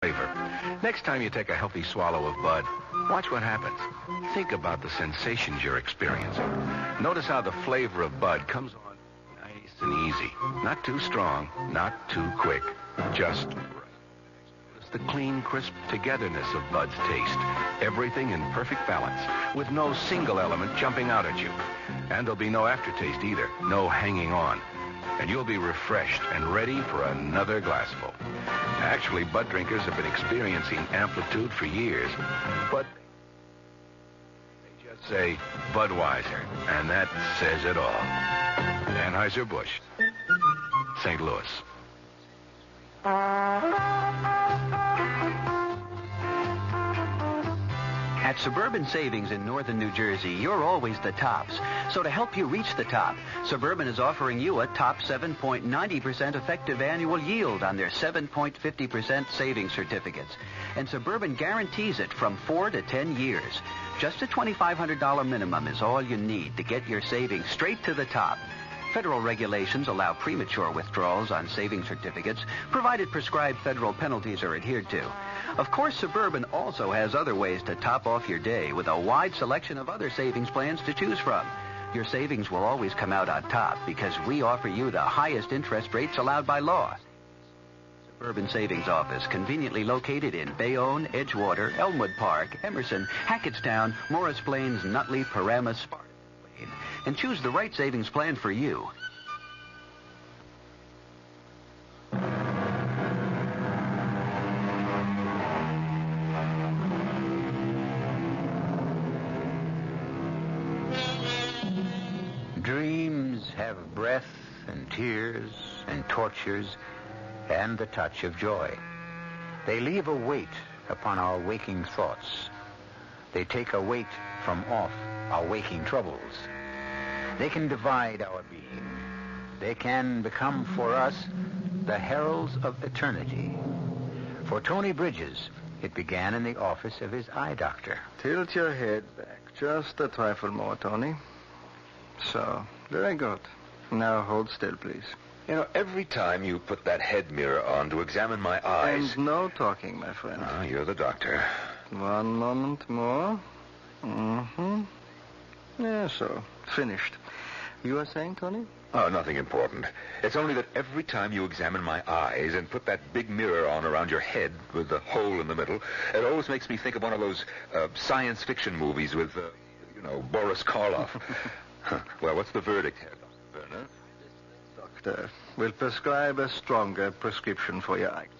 flavor. Next time you take a healthy swallow of Bud, watch what happens. Think about the sensations you're experiencing. Notice how the flavor of Bud comes on nice and easy. Not too strong, not too quick. Just right. Notice the clean, crisp togetherness of Bud's taste. Everything in perfect balance, with no single element jumping out at you. And there'll be no aftertaste either, no hanging on. And you'll be refreshed and ready for another glassful. Actually, Bud drinkers have been experiencing amplitude for years, but they just say Budweiser, and that says it all. Anheuser-Busch, St. Louis. At Suburban Savings in northern New Jersey, you're always the tops. So to help you reach the top, Suburban is offering you a top 7.90% effective annual yield on their 7.50% savings certificates. And Suburban guarantees it from 4 to 10 years. Just a $2,500 minimum is all you need to get your savings straight to the top. Federal regulations allow premature withdrawals on savings certificates, provided prescribed federal penalties are adhered to. Of course, Suburban also has other ways to top off your day with a wide selection of other savings plans to choose from. Your savings will always come out on top because we offer you the highest interest rates allowed by law. Suburban Savings Office, conveniently located in Bayonne, Edgewater, Elmwood Park, Emerson, Hackettstown, Morris Plains, Nutley, Paramus, Sparta, and choose the right savings plan for you. Dreams have breath and tears and tortures and the touch of joy. They leave a weight upon our waking thoughts. They take a weight from off our waking troubles. They can divide our being. They can become for us the heralds of eternity. For Tony Bridges, it began in the office of his eye doctor. Tilt your head back just a trifle more, Tony. So, very good. Now hold still, please. You know, every time you put that head mirror on to examine my eyes... And no talking, my friend. Ah, you're the doctor. One moment more. Mm-hmm. Yeah, so, finished. You were saying, Tony? Oh, nothing important. It's only that every time you examine my eyes and put that big mirror on around your head with the hole in the middle, it always makes me think of one of those science fiction movies with, Boris Karloff. Well, what's the verdict here, Dr. Werner? Doctor, we'll prescribe a stronger prescription for your eyeglass.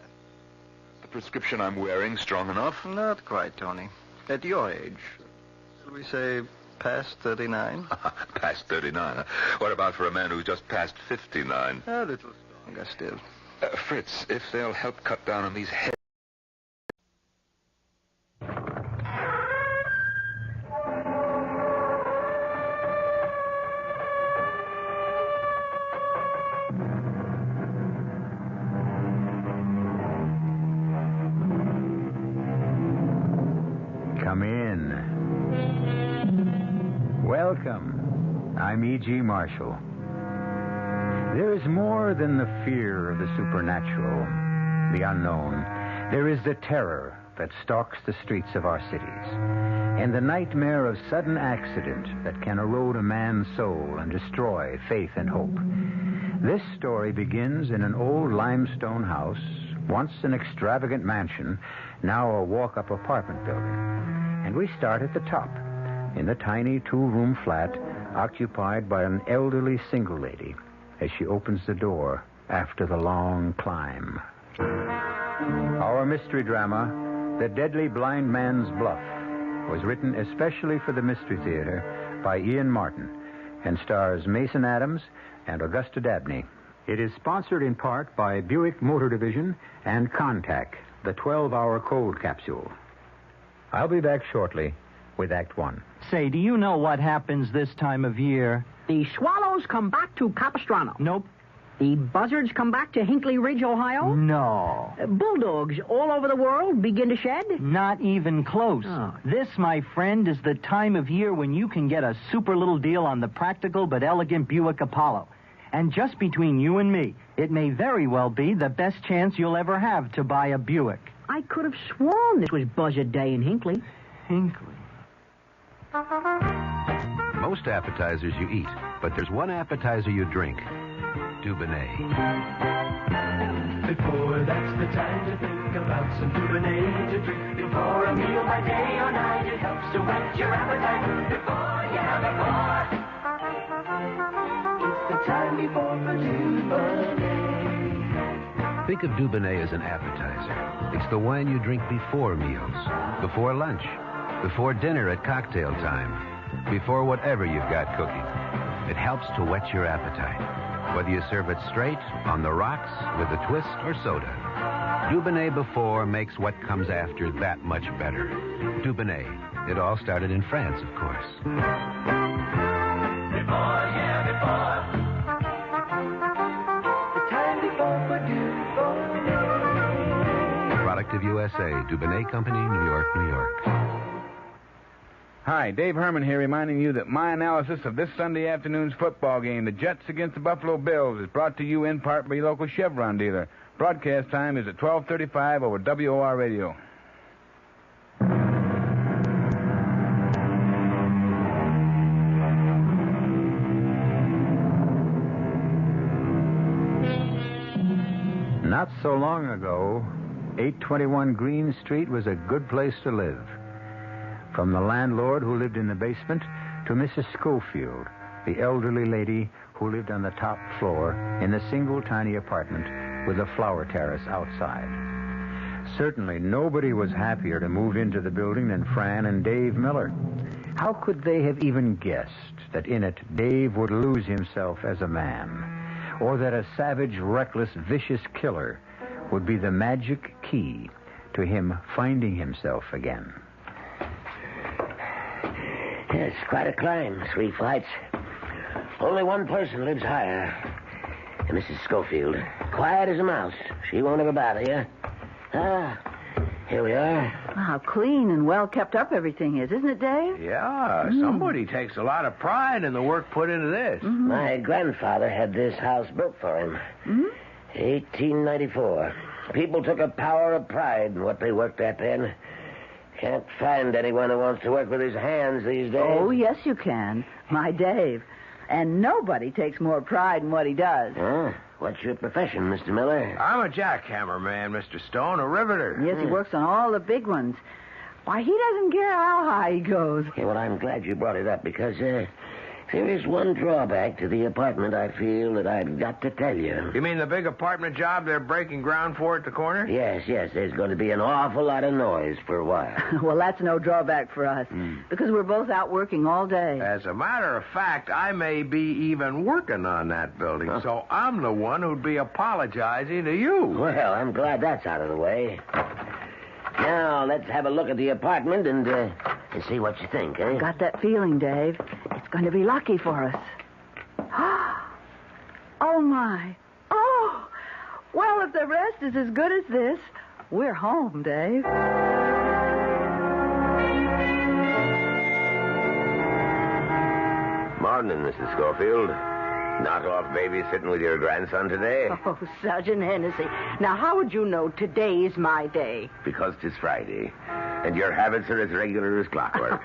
The prescription I'm wearing strong enough? Not quite, Tony. At your age, shall we say past 39? Past 39? Huh? What about for a man who's just past 59? A little stronger still. Fritz, if they'll help cut down on these heads... Come in. Welcome. I'm E.G. Marshall. There is more than the fear of the supernatural, the unknown. There is the terror that stalks the streets of our cities, and the nightmare of sudden accident that can erode a man's soul and destroy faith and hope. This story begins in an old limestone house, once an extravagant mansion, now a walk-up apartment building. And we start at the top, in the tiny two-room flat occupied by an elderly single lady as she opens the door after the long climb. Our mystery drama, The Deadly Blind Man's Bluff, was written especially for the Mystery Theater by Ian Martin and stars Mason Adams and Augusta Dabney. It is sponsored in part by Buick Motor Division and Contact, the 12-hour cold capsule. I'll be back shortly with Act One. Say, do you know what happens this time of year? The swallows come back to Capistrano. Nope. The buzzards come back to Hinkley Ridge, Ohio. No. Bulldogs all over the world begin to shed. Not even close. Oh. This, my friend, is the time of year when you can get a super little deal on the practical but elegant Buick Apollo. And just between you and me, it may very well be the best chance you'll ever have to buy a Buick. I could have sworn this was Buzzard Day in Hinckley. Hinckley. Most appetizers you eat, but there's one appetizer you drink. Dubonnet. Before that's the time to think about some Dubonnet to drink. Before a meal by day or night, it helps to whet your appetite. Before, it's the time before for Dubonnet. Think of Dubonnet as an appetizer. It's the wine you drink before meals, before lunch, before dinner at cocktail time, before whatever you've got cooking. It helps to whet your appetite. Whether you serve it straight, on the rocks, with a twist, or soda. Dubonnet before makes what comes after that much better. Dubonnet. It all started in France, of course. Before. The time before for Dubonnet. Product of USA. Dubonnet Company, New York, New York. Hi, Dave Herman here, reminding you that my analysis of this Sunday afternoon's football game, the Jets against the Buffalo Bills, is brought to you in part by your local Chevron dealer. Broadcast time is at 12:35 over WOR Radio. Not so long ago, 821 Green Street was a good place to live. From the landlord who lived in the basement to Mrs. Schofield, the elderly lady who lived on the top floor in the single tiny apartment with a flower terrace outside. Certainly nobody was happier to move into the building than Fran and Dave Miller. How could they have even guessed that in it Dave would lose himself as a man, or that a savage, reckless, vicious killer would be the magic key to him finding himself again? It's quite a climb, 3 flights. Only one person lives higher. Mrs. Schofield. Quiet as a mouse. She won't ever bother you. Here we are. How clean and well kept up everything is, isn't it, Dave? Yeah, somebody takes a lot of pride in the work put into this. Mm-hmm. My grandfather had this house built for him. Mm-hmm. 1894. People took a power of pride in what they worked at then. Can't find anyone who wants to work with his hands these days. Oh, yes, you can. My Dave. And nobody takes more pride in what he does. Huh? What's your profession, Mr. Miller? I'm a jackhammer man, Mr. Stone, a riveter. Yes, he works on all the big ones. Why, he doesn't care how high he goes. Yeah, well, I'm glad you brought it up because there is one drawback to the apartment I feel that I've got to tell you. You mean the big apartment job they're breaking ground for at the corner? Yes. There's going to be an awful lot of noise for a while. Well, that's no drawback for us because we're both out working all day. As a matter of fact, I may be even working on that building, so I'm the one who'd be apologizing to you. Well, I'm glad that's out of the way. Now, let's have a look at the apartment and see what you think, eh? Got that feeling, Dave. It's going to be lucky for us. Oh, my. Oh! Well, if the rest is as good as this, we're home, Dave. Morning, Mrs. Schofield. Not off babysitting with your grandson today? Oh, Sergeant Hennessy. Now, how would you know today's my day? Because 'tis Friday, and your habits are as regular as clockwork.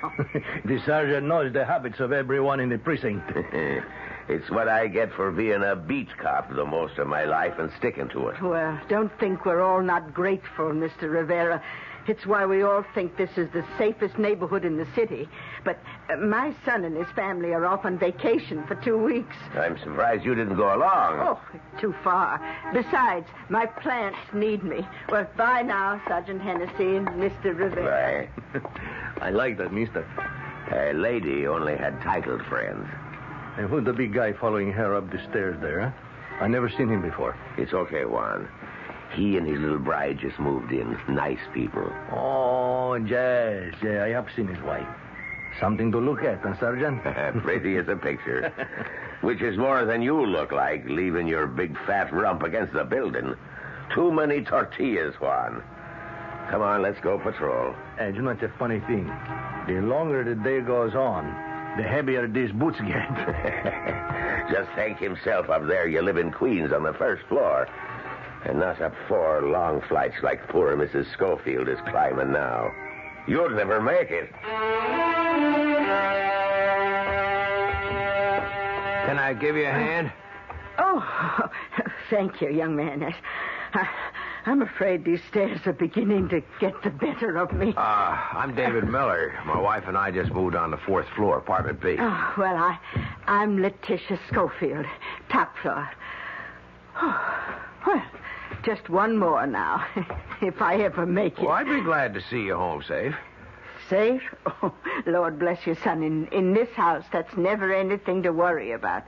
The sergeant knows the habits of everyone in the precinct. It's what I get for being a beach cop the most of my life and sticking to it. Well, don't think we're all not grateful, Mr. Rivera. It's why we all think this is the safest neighborhood in the city. But my son and his family are off on vacation for 2 weeks. I'm surprised you didn't go along. Oh, too far. Besides, my plants need me. Well, bye now, Sergeant Hennessy and Mr. Rivera. Bye. I like that, mister. A lady only had titled friends. And who's the big guy following her up the stairs there, huh? I never seen him before. It's okay, Juan. He and his little bride just moved in. Nice people. Oh, yes. Yeah, I have seen his wife. Something to look at, huh, Sergeant? Pretty as a picture. Which is more than you look like, leaving your big fat rump against the building. Too many tortillas, Juan. Come on, let's go patrol. And you know, it's a funny thing. The longer the day goes on, the heavier these boots get. Just thank himself up there. You live in Queens on the first floor. And not up 4 long flights like poor Mrs. Schofield is climbing now. You'll never make it. Can I give you a hand? Oh, thank you, young man. I'm afraid these stairs are beginning to get the better of me. I'm David Miller. My wife and I just moved on the 4th floor, apartment B. Oh, well, I'm Letitia Schofield, top floor. Oh, well, just one more now, if I ever make it. Well, I'd be glad to see you home safe. Safe? Oh, Lord bless you, son. In this house, that's never anything to worry about.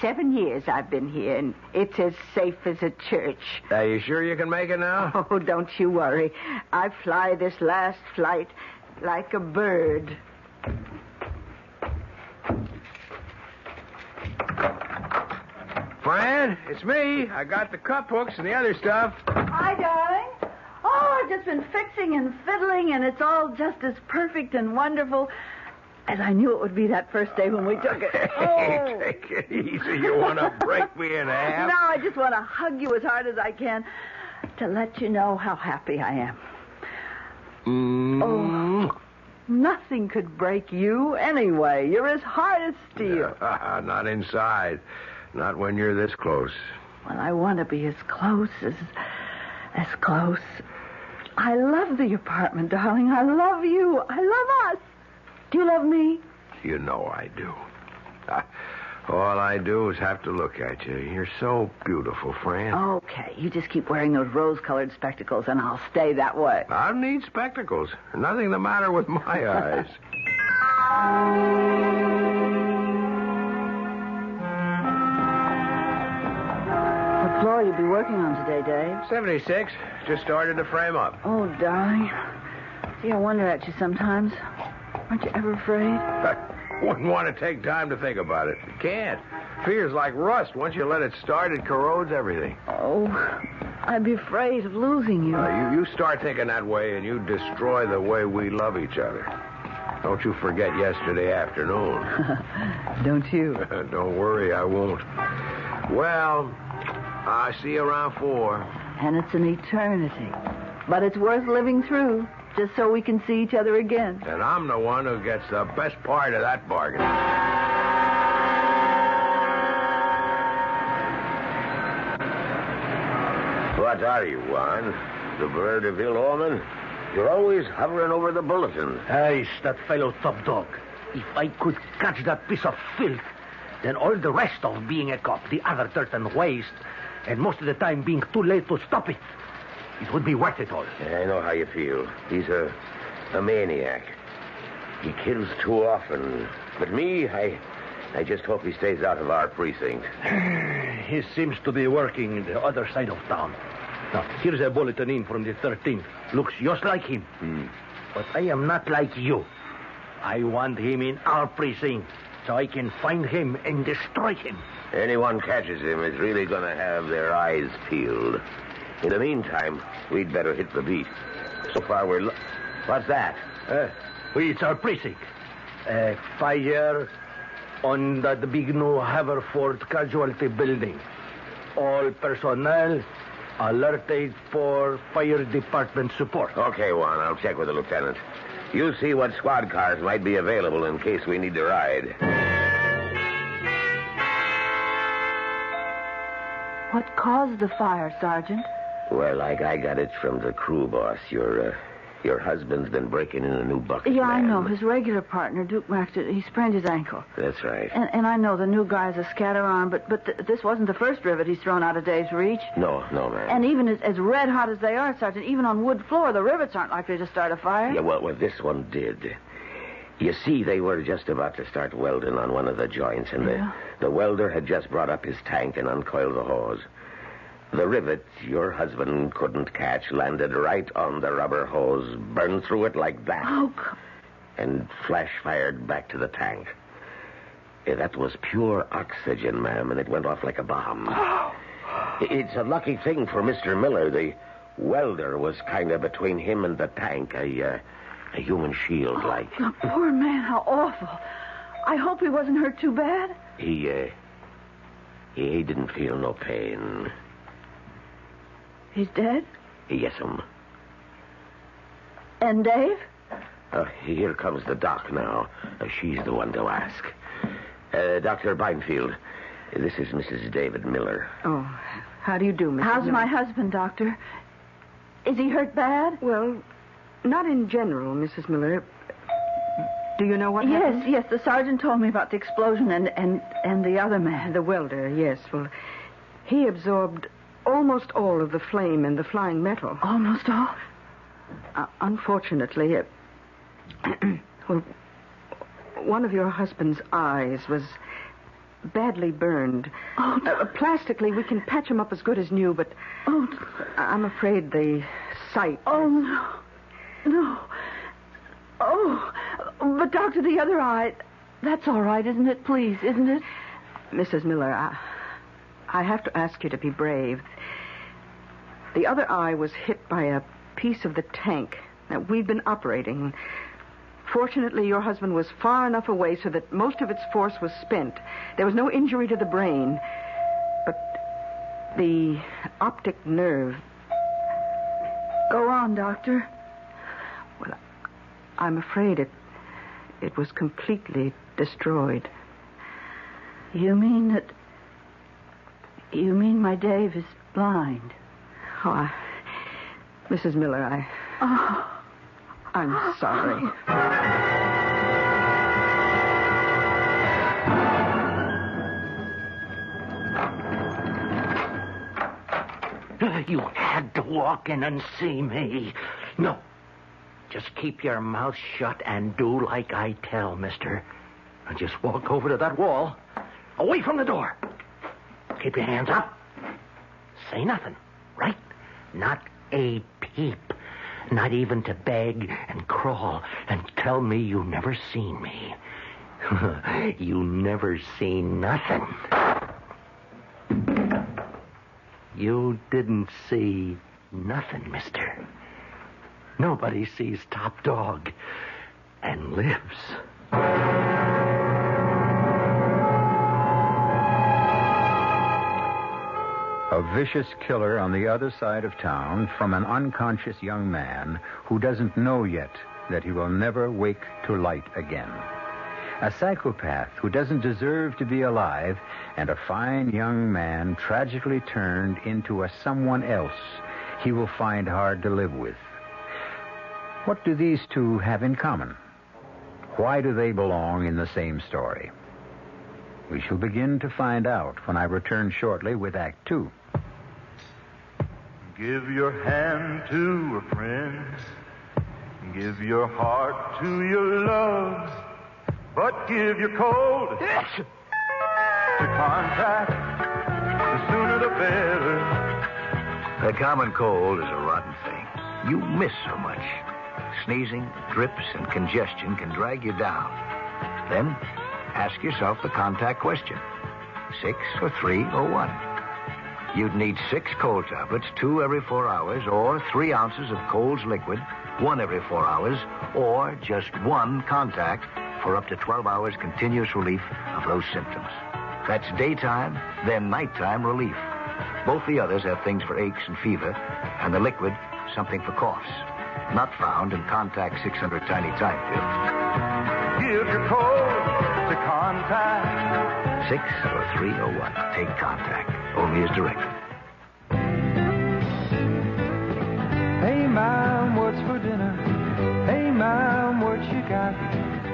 7 years I've been here, and it's as safe as a church. Are you sure you can make it now? Oh, don't you worry. I fly this last flight like a bird. Fran, it's me. I got the cup hooks and the other stuff. Hi, darling. Oh, I've just been fixing and fiddling, and it's all just as perfect and wonderful as I knew it would be that first day when we took it. Hey, take it easy. You want to break me in half? No, I just want to hug you as hard as I can to let you know how happy I am. Oh, nothing could break you anyway. You're as hard as steel. Not inside. Not when you're this close. Well, I want to be as close as close. I love the apartment, darling. I love you. I love us. Do you love me? You know I do. All I do is have to look at you. You're so beautiful, Fran. Okay, you just keep wearing those rose-colored spectacles, and I'll stay that way. I don't need spectacles. Nothing the matter with my eyes. What floor you be working on today, Dave? 76. Just started to frame up. Oh, darling. See, I wonder at you sometimes. Aren't you ever afraid? I wouldn't want to take time to think about it. You can't. Fear's like rust. Once you let it start, it corrodes everything. Oh, I'd be afraid of losing you. You start thinking that way, and you destroy the way we love each other. Don't you forget yesterday afternoon. Don't you? Don't worry, I won't. Well, I'll see you around 4. And it's an eternity. But it's worth living through, just so we can see each other again. And I'm the one who gets the best part of that bargain. What are you, Juan? The bird of ill omen? You're always hovering over the bulletin. Hey, that fellow top dog. If I could catch that piece of filth, then all the rest of being a cop, the other dirt and waste, and most of the time being too late to stop it, it would be worth it all. I know how you feel. He's a maniac. He kills too often. But me, I just hope he stays out of our precinct. He seems to be working in the other side of town. Now, here's a bulletin in from the 13th. Looks just like him. But I am not like you. I want him in our precinct so I can find him and destroy him. Anyone catches him is really going to have their eyes peeled. In the meantime, we'd better hit the beat. So far, What's that? It's our precinct. Fire on the big new Haverford casualty building. All personnel alerted for fire department support. Okay, Juan, I'll check with the lieutenant. You see what squad cars might be available in case we need to ride. What caused the fire, Sergeant? Well, I got it from the crew boss. Your husband's been breaking in a new bucket. Yeah, I man. know. His regular partner, Duke Maxter, he sprained his ankle. That's right. And I know the new guy's a scatter-arm, but this wasn't the first rivet he's thrown out of Dave's reach. No, man. And even as red hot as they are, Sergeant, even on wood floor, the rivets aren't likely to start a fire. Yeah, well, this one did. You see, they were just about to start welding on one of the joints, and the welder had just brought up his tank and uncoiled the hose. The rivet your husband couldn't catch landed right on the rubber hose, burned through it like that. Oh, and flash-fired back to the tank. That was pure oxygen, ma'am, and it went off like a bomb. It's a lucky thing for Mr. Miller. The welder was kind of between him and the tank, a human shield, like. Oh, poor man, how awful. I hope he wasn't hurt too bad. He didn't feel no pain. He's dead? Yes'm. And Dave? Here comes the doc now. She's the one to ask. Dr. Beinfield, this is Mrs. David Miller. Oh, how do you do, Mrs. How's Miller? my husband, Doctor? Is he hurt bad? Well, not in general, Mrs. Miller. Do you know what happened? Yes. The sergeant told me about the explosion and the other man. The welder, yes. Well, he absorbed almost all of the flame and the flying metal. Almost all? Unfortunately, well, one of your husband's eyes was badly burned. Oh, no. Plastically, we can patch him up as good as new, but I'm afraid the sight... Oh, no. Oh, but Doctor, the other eye, that's all right, isn't it? Please, isn't it? Mrs. Miller, I have to ask you to be brave. The other eye was hit by a piece of the tank that we've been operating. Fortunately, your husband was far enough away so that most of its force was spent. There was no injury to the brain. But the optic nerve... Go on, Doctor. Well, I'm afraid it was completely destroyed. You mean my Dave is blind? Oh, Mrs. Miller, I'm sorry. You had to walk in and see me. No. Just keep your mouth shut and do like I tell, mister. Now just walk over to that wall. Away from the door. Keep your hands up. Say nothing, right? Not a peep. Not even to beg and crawl and tell me you never seen me. You never seen nothing. You didn't see nothing, mister. Nobody sees Top Dog and lives. A vicious killer on the other side of town from an unconscious young man who doesn't know yet that he will never wake to light again. A psychopath who doesn't deserve to be alive, and a fine young man tragically turned into a someone else he will find hard to live with. What do these two have in common? Why do they belong in the same story? We shall begin to find out when I return shortly with Act 2. Give your hand to a friend. Give your heart to your love. But give your cold to contact. The sooner the better. The common cold is a rotten thing. You miss so much. Sneezing, drips, and congestion can drag you down. Then ask yourself the contact question. 6 or 3 or 1. You'd need 6 cold tablets, 2 every 4 hours, or 3 ounces of Cold's liquid, 1 every 4 hours, or just 1 contact for up to 12 hours continuous relief of those symptoms. That's daytime, then nighttime relief. Both the others have things for aches and fever, and the liquid, something for coughs. Not found in Contact 600 Tiny Time pills. Give your cold to contact. 6 or 3 or 1. Take Contact. Only as directed. Hey, Mom, what's for dinner? Hey, Mom, what you got?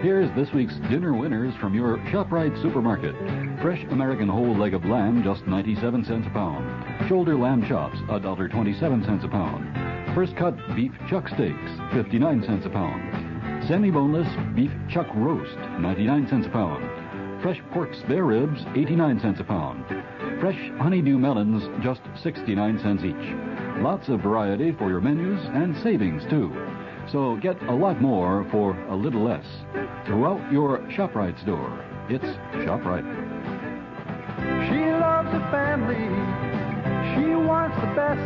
Here's this week's dinner winners from your ShopRite supermarket. Fresh American whole leg of lamb, just 97 cents a pound. Shoulder lamb chops, $1.27 a pound. First cut beef chuck steaks, 59 cents a pound. Semi-boneless beef chuck roast, 99 cents a pound. Fresh pork spare ribs, 89 cents a pound. Fresh honeydew melons, just 69 cents each. Lots of variety for your menus and savings, too. So get a lot more for a little less. Throughout your ShopRite store, it's ShopRite. She loves the family. She wants the best.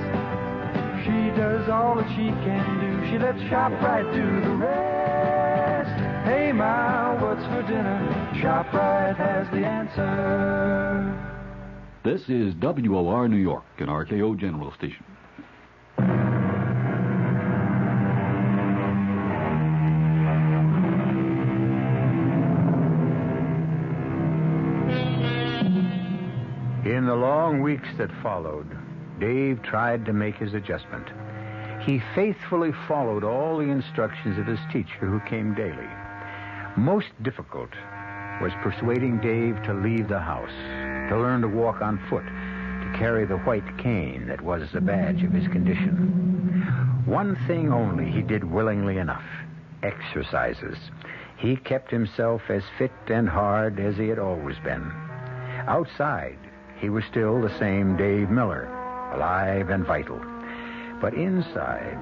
She does all that she can do. She lets ShopRite do the rest. Hey, Ma, what's for dinner? ShopRite has the answer. This is WOR New York, an RKO General Station. long weeks that followed, Dave tried to make his adjustment. He faithfully followed all the instructions of his teacher who came daily. Most difficult was persuading Dave to leave the house, to learn to walk on foot, to carry the white cane that was the badge of his condition. One thing only he did willingly enough: exercises. He kept himself as fit and hard as he had always been. Outside, he was still the same Dave Miller, alive and vital. But inside,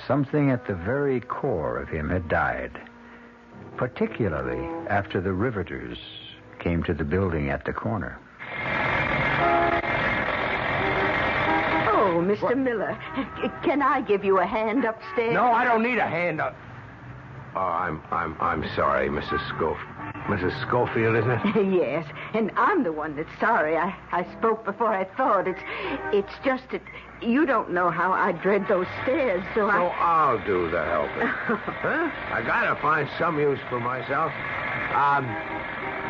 something at the very core of him had died, particularly after the riveters came to the building at the corner. Oh, Mr. Miller, can I give you a hand upstairs? No, I don't need a hand up. Oh, I'm sorry, Mrs. Schofield, isn't it? Yes, and I'm the one that's sorry. I spoke before I thought. It's just that you don't know how I dread those stairs, so I'll do the helping. Huh? I gotta find some use for myself.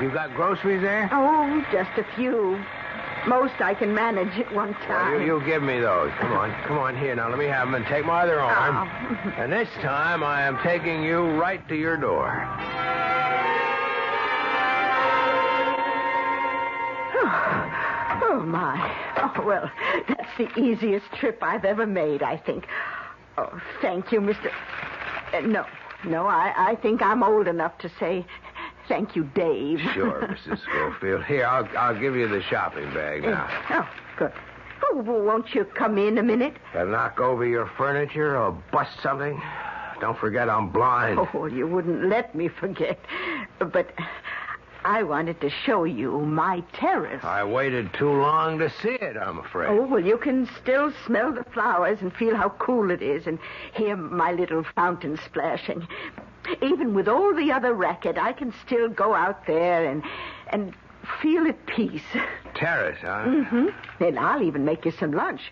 You got groceries there? Oh, just a few. Most I can manage at one time. Well, you give me those. Come on, here. Now, let me have them and take my other arm. And this time, I am taking you right to your door. Oh, my. Oh, well, that's the easiest trip I've ever made, I think. Oh, thank you, Mr. No, I think I'm old enough to say thank you, Dave. Sure, Mrs. Schofield. Here, I'll give you the shopping bag now. Oh, good. Oh, well, won't you come in a minute? If I knock over your furniture or bust something, don't forget I'm blind. Oh, you wouldn't let me forget. But I wanted to show you my terrace. I waited too long to see it, I'm afraid. Oh, well, you can still smell the flowers and feel how cool it is and hear my little fountain splashing. Even with all the other racket, I can still go out there and feel at peace. Terrace, huh? Mm-hmm. And I'll even make you some lunch.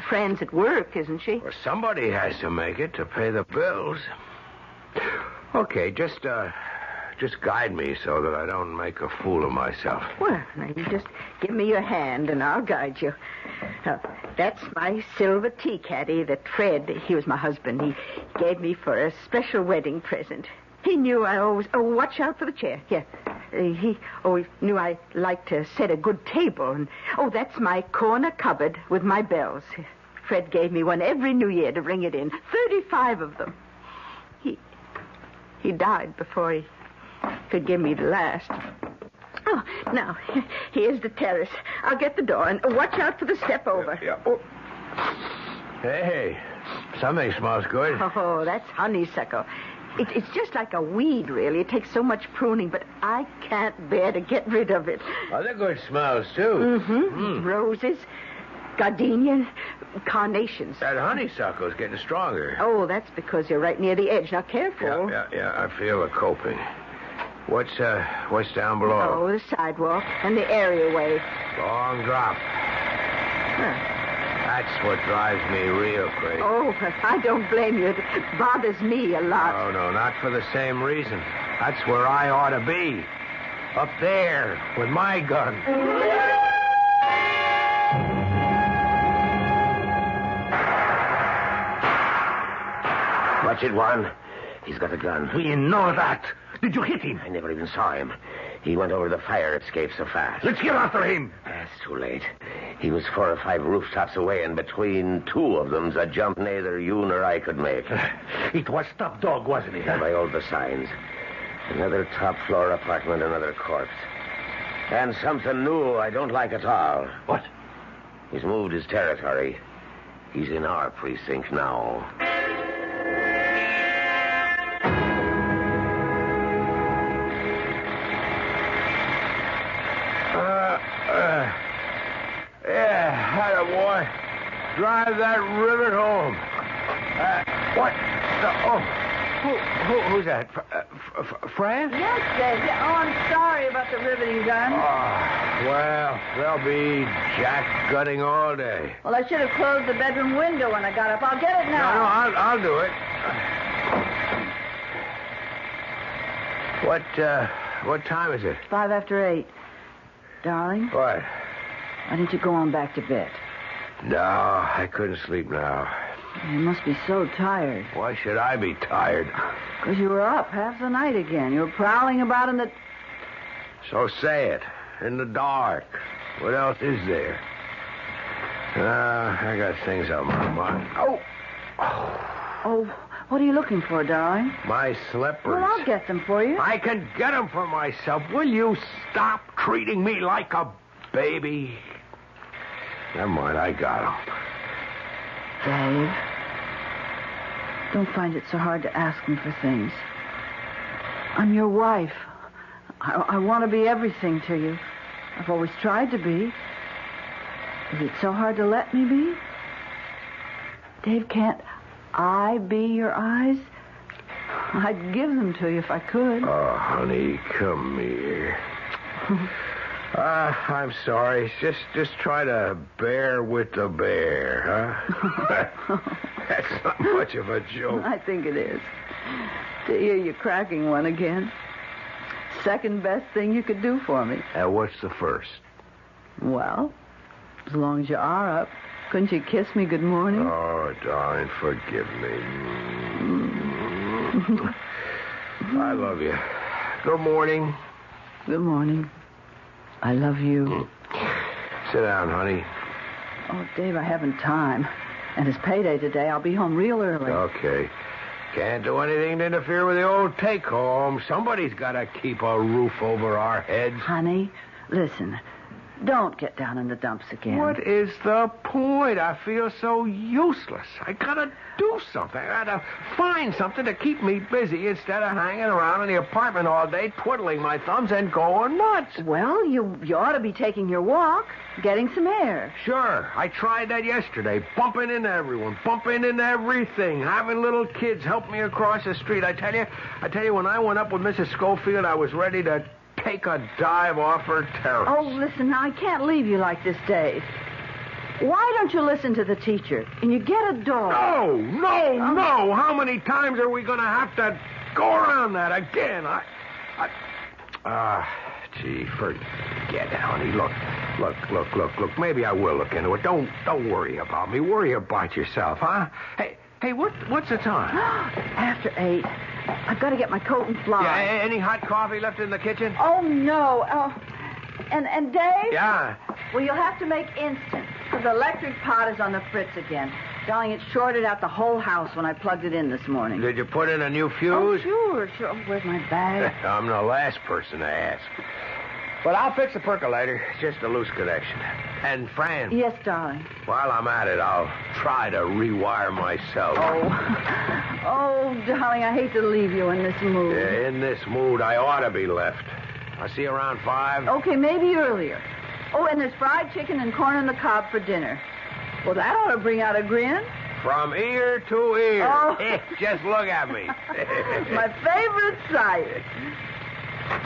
Fran's at work, isn't she? Well, somebody has to make it to pay the bills. Okay, just guide me so that I don't make a fool of myself. Well, now you just give me your hand and I'll guide you. Now, that's my silver tea caddy that Fred, he was my husband, he gave me for a special wedding present. He knew I always... Oh, watch out for the chair. Here. He always knew I liked to set a good table. And, that's my corner cupboard with my bells. Fred gave me one every New Year to ring it in. 35 of them. He died before he could give me the last. Oh, now, here's the terrace. I'll get the door, and watch out for the step over. Yeah. Oh. Hey, something smells good. Oh, that's honeysuckle. It's just like a weed, really. It takes so much pruning, but I can't bear to get rid of it. Oh, they're good smells, too. Mm-hmm. Roses, gardenia, carnations. That honeysuckle's getting stronger. Oh, that's because you're right near the edge. Now, careful. Yeah, I feel the coping. What's down below? Oh, the sidewalk and the areaway. Long drop. Huh. That's what drives me real crazy. Oh, I don't blame you. It bothers me a lot. No, not for the same reason. That's where I ought to be. Up there, with my gun. Watch it, Juan. He's got a gun. We know that. Did you hit him? I never even saw him. He went over the fire escape so fast. Let's get after him. It's too late. He was 4 or 5 rooftops away, and between 2 of them's a jump neither you nor I could make. It was top dog, wasn't it? And by all the signs. Another top-floor apartment, another corpse. And something new I don't like at all. What? He's moved his territory. He's in our precinct now. Boy, drive that rivet home. What? Who's that? Fran? Yes, Dave. Oh, I'm sorry about the riveting gun. Oh, well, they'll be jack gutting all day. Well, I should have closed the bedroom window when I got up. I'll get it now. No, I'll do it. What time is it? 5 after 8. Darling? What? Why didn't you go on back to bed? No, I couldn't sleep now. You must be so tired. Why should I be tired? Because you were up half the night again. You were prowling about in the... So say it. In the dark. What else is there? I got things on my mind. Oh, what are you looking for, darling? My slippers. Well, I'll get them for you. I can get them for myself. Will you stop treating me like a baby? Never mind, I got them. Dave, don't find it so hard to ask me for things. I'm your wife. I want to be everything to you. I've always tried to be. Is it so hard to let me be? Dave, can't I be your eyes? I'd give them to you if I could. Oh, honey, come here. I'm sorry. Just try to bear with the bear, huh? That's not much of a joke. I think it is. To hear you cracking one again. Second best thing you could do for me. What's the first? Well, as long as you are up, couldn't you kiss me good morning? Oh, darling, forgive me. I love you. Good morning. Good morning. I love you. Sit down, honey. Oh, Dave, I haven't time. And it's payday today. I'll be home real early. Okay. Can't do anything to interfere with the old take-home. Somebody's got to keep a roof over our heads. Honey, listen. Don't get down in the dumps again. What is the point? I feel so useless. I gotta do something. I gotta find something to keep me busy instead of hanging around in the apartment all day, twiddling my thumbs and going nuts. Well, you ought to be taking your walk, getting some air. Sure. I tried that yesterday. Bumping into everyone, bumping into everything, having little kids help me across the street. I tell you, when I went up with Mrs. Schofield, I was ready to take a dive off her terrace. Oh, listen, I can't leave you like this, Dave. Why don't you listen to the teacher and you get a dog? No. How many times are we going to have to go around that again? Gee, forget it, honey. Look. Maybe I will look into it. Don't worry about me. Worry about yourself, huh? Hey, what's the time? After 8. I've got to get my coat and fly. Yeah, any hot coffee left in the kitchen? Oh, no. And Dave? Yeah? Well, you'll have to make instant, because the electric pot is on the fritz again. Darling, it shorted out the whole house when I plugged it in this morning. Did you put in a new fuse? Oh, sure. Where's my bag? I'm the last person to ask. But I'll fix the percolator. It's just a loose connection. And, Fran. Yes, darling. While I'm at it, I'll try to rewire myself. Oh, darling, I hate to leave you in this mood. Yeah, in this mood, I ought to be left. I'll see you around 5. Okay, maybe earlier. Oh, and there's fried chicken and corn on the cob for dinner. Well, that ought to bring out a grin. From ear to ear. Oh. Just look at me. My favorite sight.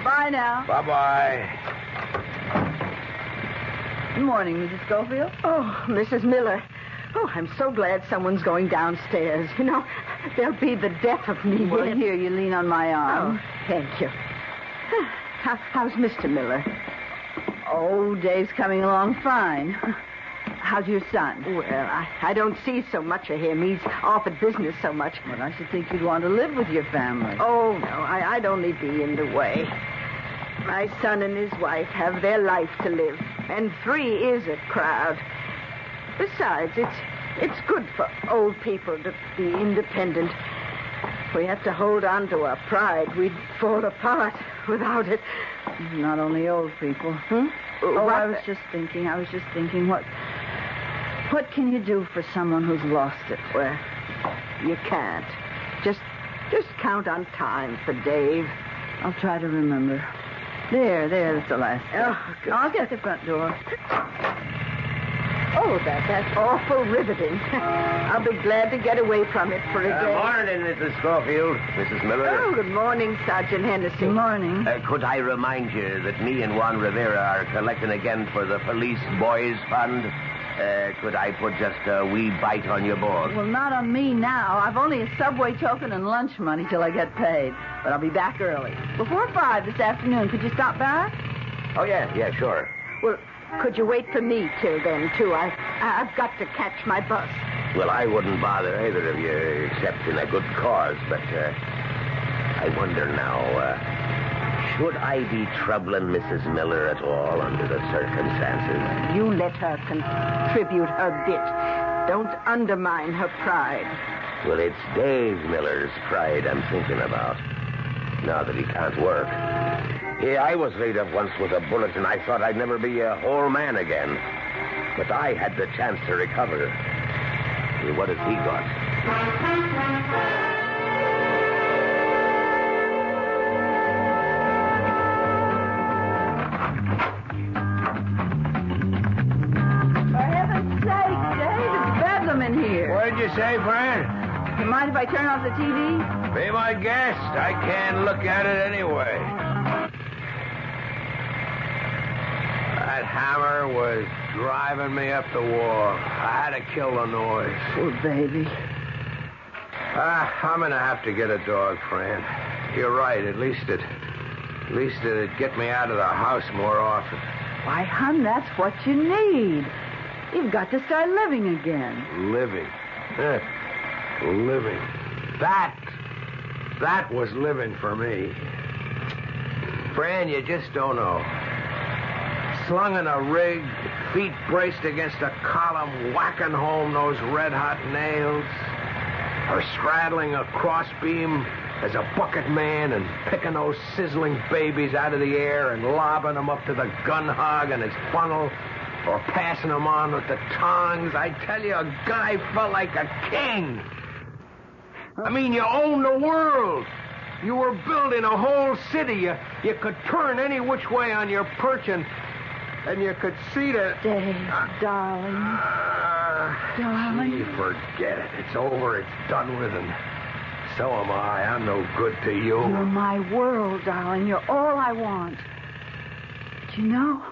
Bye now. Bye-bye. Good morning, Mrs. Schofield. Oh, Mrs. Miller. Oh, I'm so glad someone's going downstairs. You know, they'll be the death of me. Well, here, you lean on my arm. Oh, thank you. How's Mr. Miller? Oh, Dave's coming along fine. How's your son? Well, I don't see so much of him. He's off at business so much. Well, I should think you'd want to live with your family. Oh, no, I'd only be in the way. My son and his wife have their life to live, and 3 is a crowd. Besides, it's good for old people to be independent. If we had to hold on to our pride, we'd fall apart without it. Not only old people. I was just thinking, what can you do for someone who's lost it? Well, you can't. Just count on time for Dave. I'll try to remember. There's the last thing. Oh, good. I'll get the front door. Oh, that's awful riveting. I'll be glad to get away from it for a day. Morning, Mrs. Schofield. Mrs. Miller. Oh, good morning, Sergeant Hennessy. Good morning. Could I remind you that me and Juan Rivera are collecting again for the Police Boys Fund? Could I put just a wee bite on your board? Well, not on me now. I've only a subway token and lunch money till I get paid. But I'll be back early. Before 5 this afternoon. Could you stop back? Oh, yeah, sure. Well, Could you wait for me till then, too? I've got to catch my bus. Well, I wouldn't bother either of you, except in a good cause, but I wonder now, should I be troubling Mrs. Miller at all under the circumstances? You let her contribute her bit. Don't undermine her pride. Well, it's Dave Miller's pride I'm thinking about, now that he can't work. Yeah, I was laid up once with a bullet, and I thought I'd never be a whole man again. But I had the chance to recover. Well, what has he got? For heaven's sake, Dave, it's bedlam in here. What did you say, friend? You mind if I turn off the TV? Be my guest. I can't look at it anyway. That hammer was driving me up the wall. I had to kill the noise. Poor baby. I'm gonna have to get a dog, Fran. You're right. At least it'd get me out of the house more often. Why, hon, that's what you need. You've got to start living again. Living. Living. That was living for me. Fran, you just don't know. Slung in a rig, feet braced against a column, whacking home those red-hot nails. Or straddling a crossbeam as a bucket man and picking those sizzling babies out of the air and lobbing them up to the gun hog and his funnel. Or passing them on with the tongs. I tell you, a guy felt like a king. I mean, you owned the world. You were building a whole city. You could turn any which way on your perch and you could see the... Dave, darling. Darling. Gee, forget it. It's over. It's done with, and so am I. I'm no good to you. You're my world, darling. You're all I want. But you know,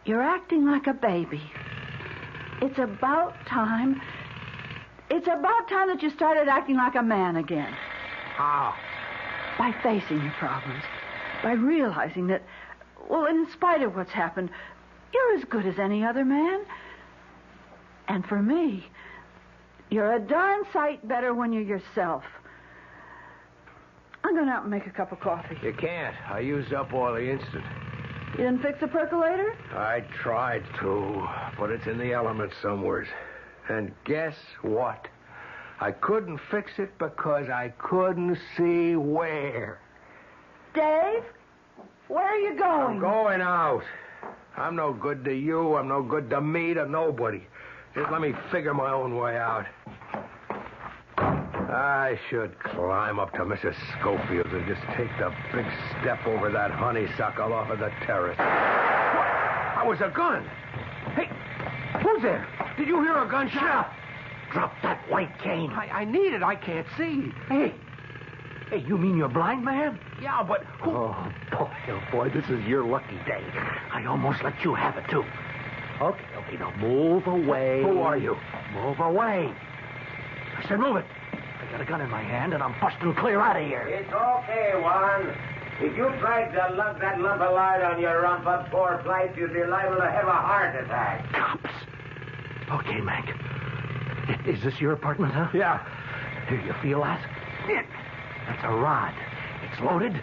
you're acting like a baby. It's about time. It's about time that you started acting like a man again. How? By facing your problems. By realizing that, well, in spite of what's happened, you're as good as any other man. And for me, you're a darn sight better when you're yourself. I'm going out and make a cup of coffee. You can't. I used up all the instant. You didn't fix the percolator? I tried to, but it's in the elements somewhere. And guess what? I couldn't fix it because I couldn't see where. Dave, where are you going? I'm going out. I'm no good to you. I'm no good to me, to nobody. Just let me figure my own way out. I should climb up to Mrs. Schofield's and just take the big step over that honeysuckle off of the terrace. What? That was a gun. Hey, who's there? Did you hear a gunshot? Shut up. Drop that white cane. I need it. I can't see. Hey, you mean you're blind, man? Yeah, but who... Oh, boy, this is your lucky day. I almost let you have it, too. Okay, now move away. Who are you? Move away. I said move it. I got a gun in my hand, and I'm busting clear out of here. It's okay, Juan. If you tried to lug that lump of lard on your rump up 4 flights, you'd be liable to have a heart attack. Cops. Okay, Mac. Is this your apartment, huh? Yeah. Here, you feel that? That's a rod. It's loaded,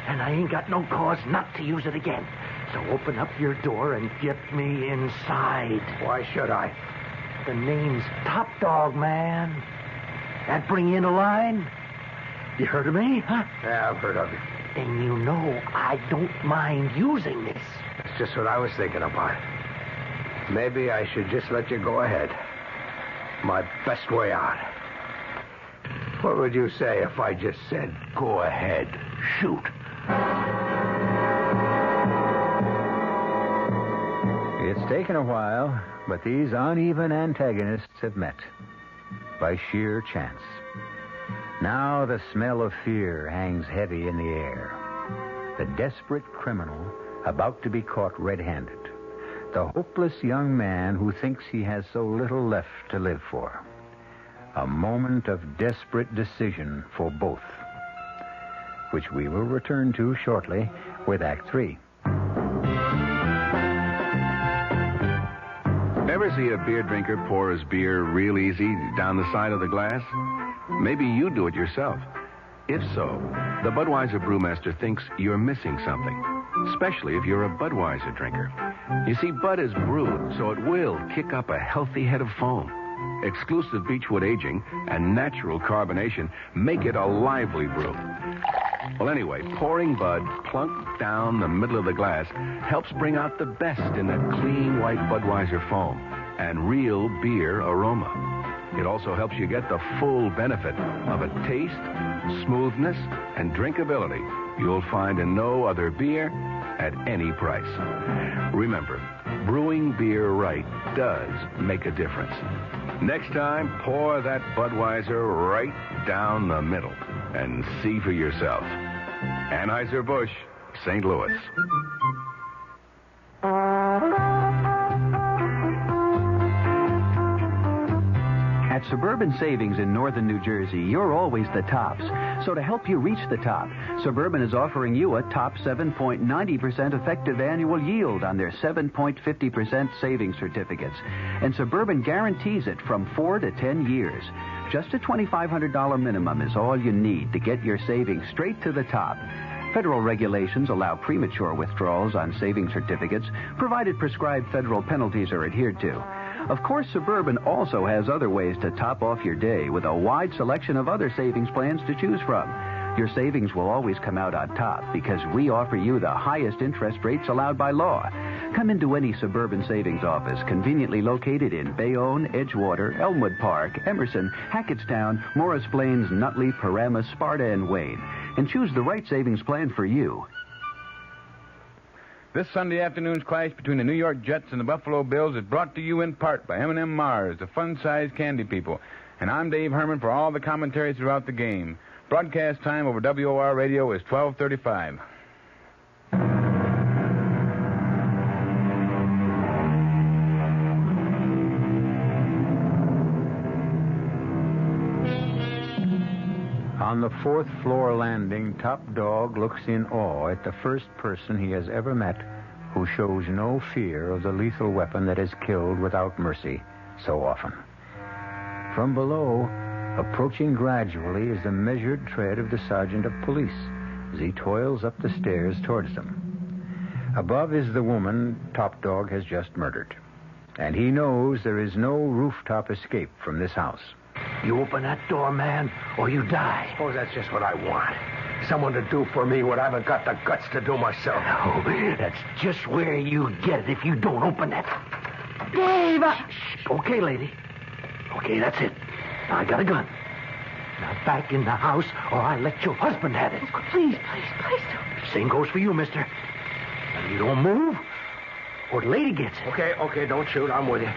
and I ain't got no cause not to use it again. So open up your door and get me inside. Why should I? The name's Top Dog, man. That bring you in a line? You heard of me, huh? Yeah, I've heard of it. And you know I don't mind using this. That's just what I was thinking about. Maybe I should just let you go ahead. My best way out. What would you say if I just said, go ahead, shoot? It's taken a while, but these uneven antagonists have met by sheer chance. Now the smell of fear hangs heavy in the air. The desperate criminal about to be caught red-handed. The hopeless young man who thinks he has so little left to live for. A moment of desperate decision for both, which we will return to shortly with Act 3. see a beer drinker pour his beer real easy down the side of the glass? Maybe you do it yourself. If so, the Budweiser brewmaster thinks you're missing something, especially if you're a Budweiser drinker. You see, Bud is brewed, so it will kick up a healthy head of foam. Exclusive beechwood aging and natural carbonation make it a lively brew. Well, anyway, pouring Bud plunk down the middle of the glass helps bring out the best in that clean white Budweiser foam and real beer aroma. It also helps you get the full benefit of a taste, smoothness, and drinkability you'll find in no other beer at any price. Remember, brewing beer right does make a difference. Next time, pour that Budweiser right down the middle and see for yourself. Anheuser-Busch, St. Louis. At Suburban Savings in northern New Jersey, you're always the tops. So to help you reach the top, Suburban is offering you a top 7.90% effective annual yield on their 7.50% savings certificates. And Suburban guarantees it from 4 to 10 years. Just a $2,500 minimum is all you need to get your savings straight to the top. Federal regulations allow premature withdrawals on savings certificates, provided prescribed federal penalties are adhered to. Of course, Suburban also has other ways to top off your day with a wide selection of other savings plans to choose from. Your savings will always come out on top because we offer you the highest interest rates allowed by law. Come into any Suburban Savings office conveniently located in Bayonne, Edgewater, Elmwood Park, Emerson, Hackettstown, Morris Plains, Nutley, Paramus, Sparta, and Wayne, and choose the right savings plan for you. This Sunday afternoon's clash between the New York Jets and the Buffalo Bills is brought to you in part by M&M Mars, the fun-sized candy people. And I'm Dave Herman for all the commentary throughout the game. Broadcast time over WOR Radio is 12:35. On the fourth floor landing, Top Dog looks in awe at the first person he has ever met who shows no fear of the lethal weapon that has killed without mercy so often. From below, approaching gradually, is the measured tread of the sergeant of police as he toils up the stairs towards them. Above is the woman Top Dog has just murdered, and he knows there is no rooftop escape from this house. You open that door, man, or you die. Suppose that's just what I want. Someone to do for me what I haven't got the guts to do myself. Oh, that's just where you get it if you don't open that. Dave! Shh. Okay, lady. Okay, that's it. Now, I got a gun. Now, back in the house, or I let your husband have it. Oh, please don't. Same goes for you, mister. Now, you don't move, or the lady gets it. Okay, don't shoot. I'm with you.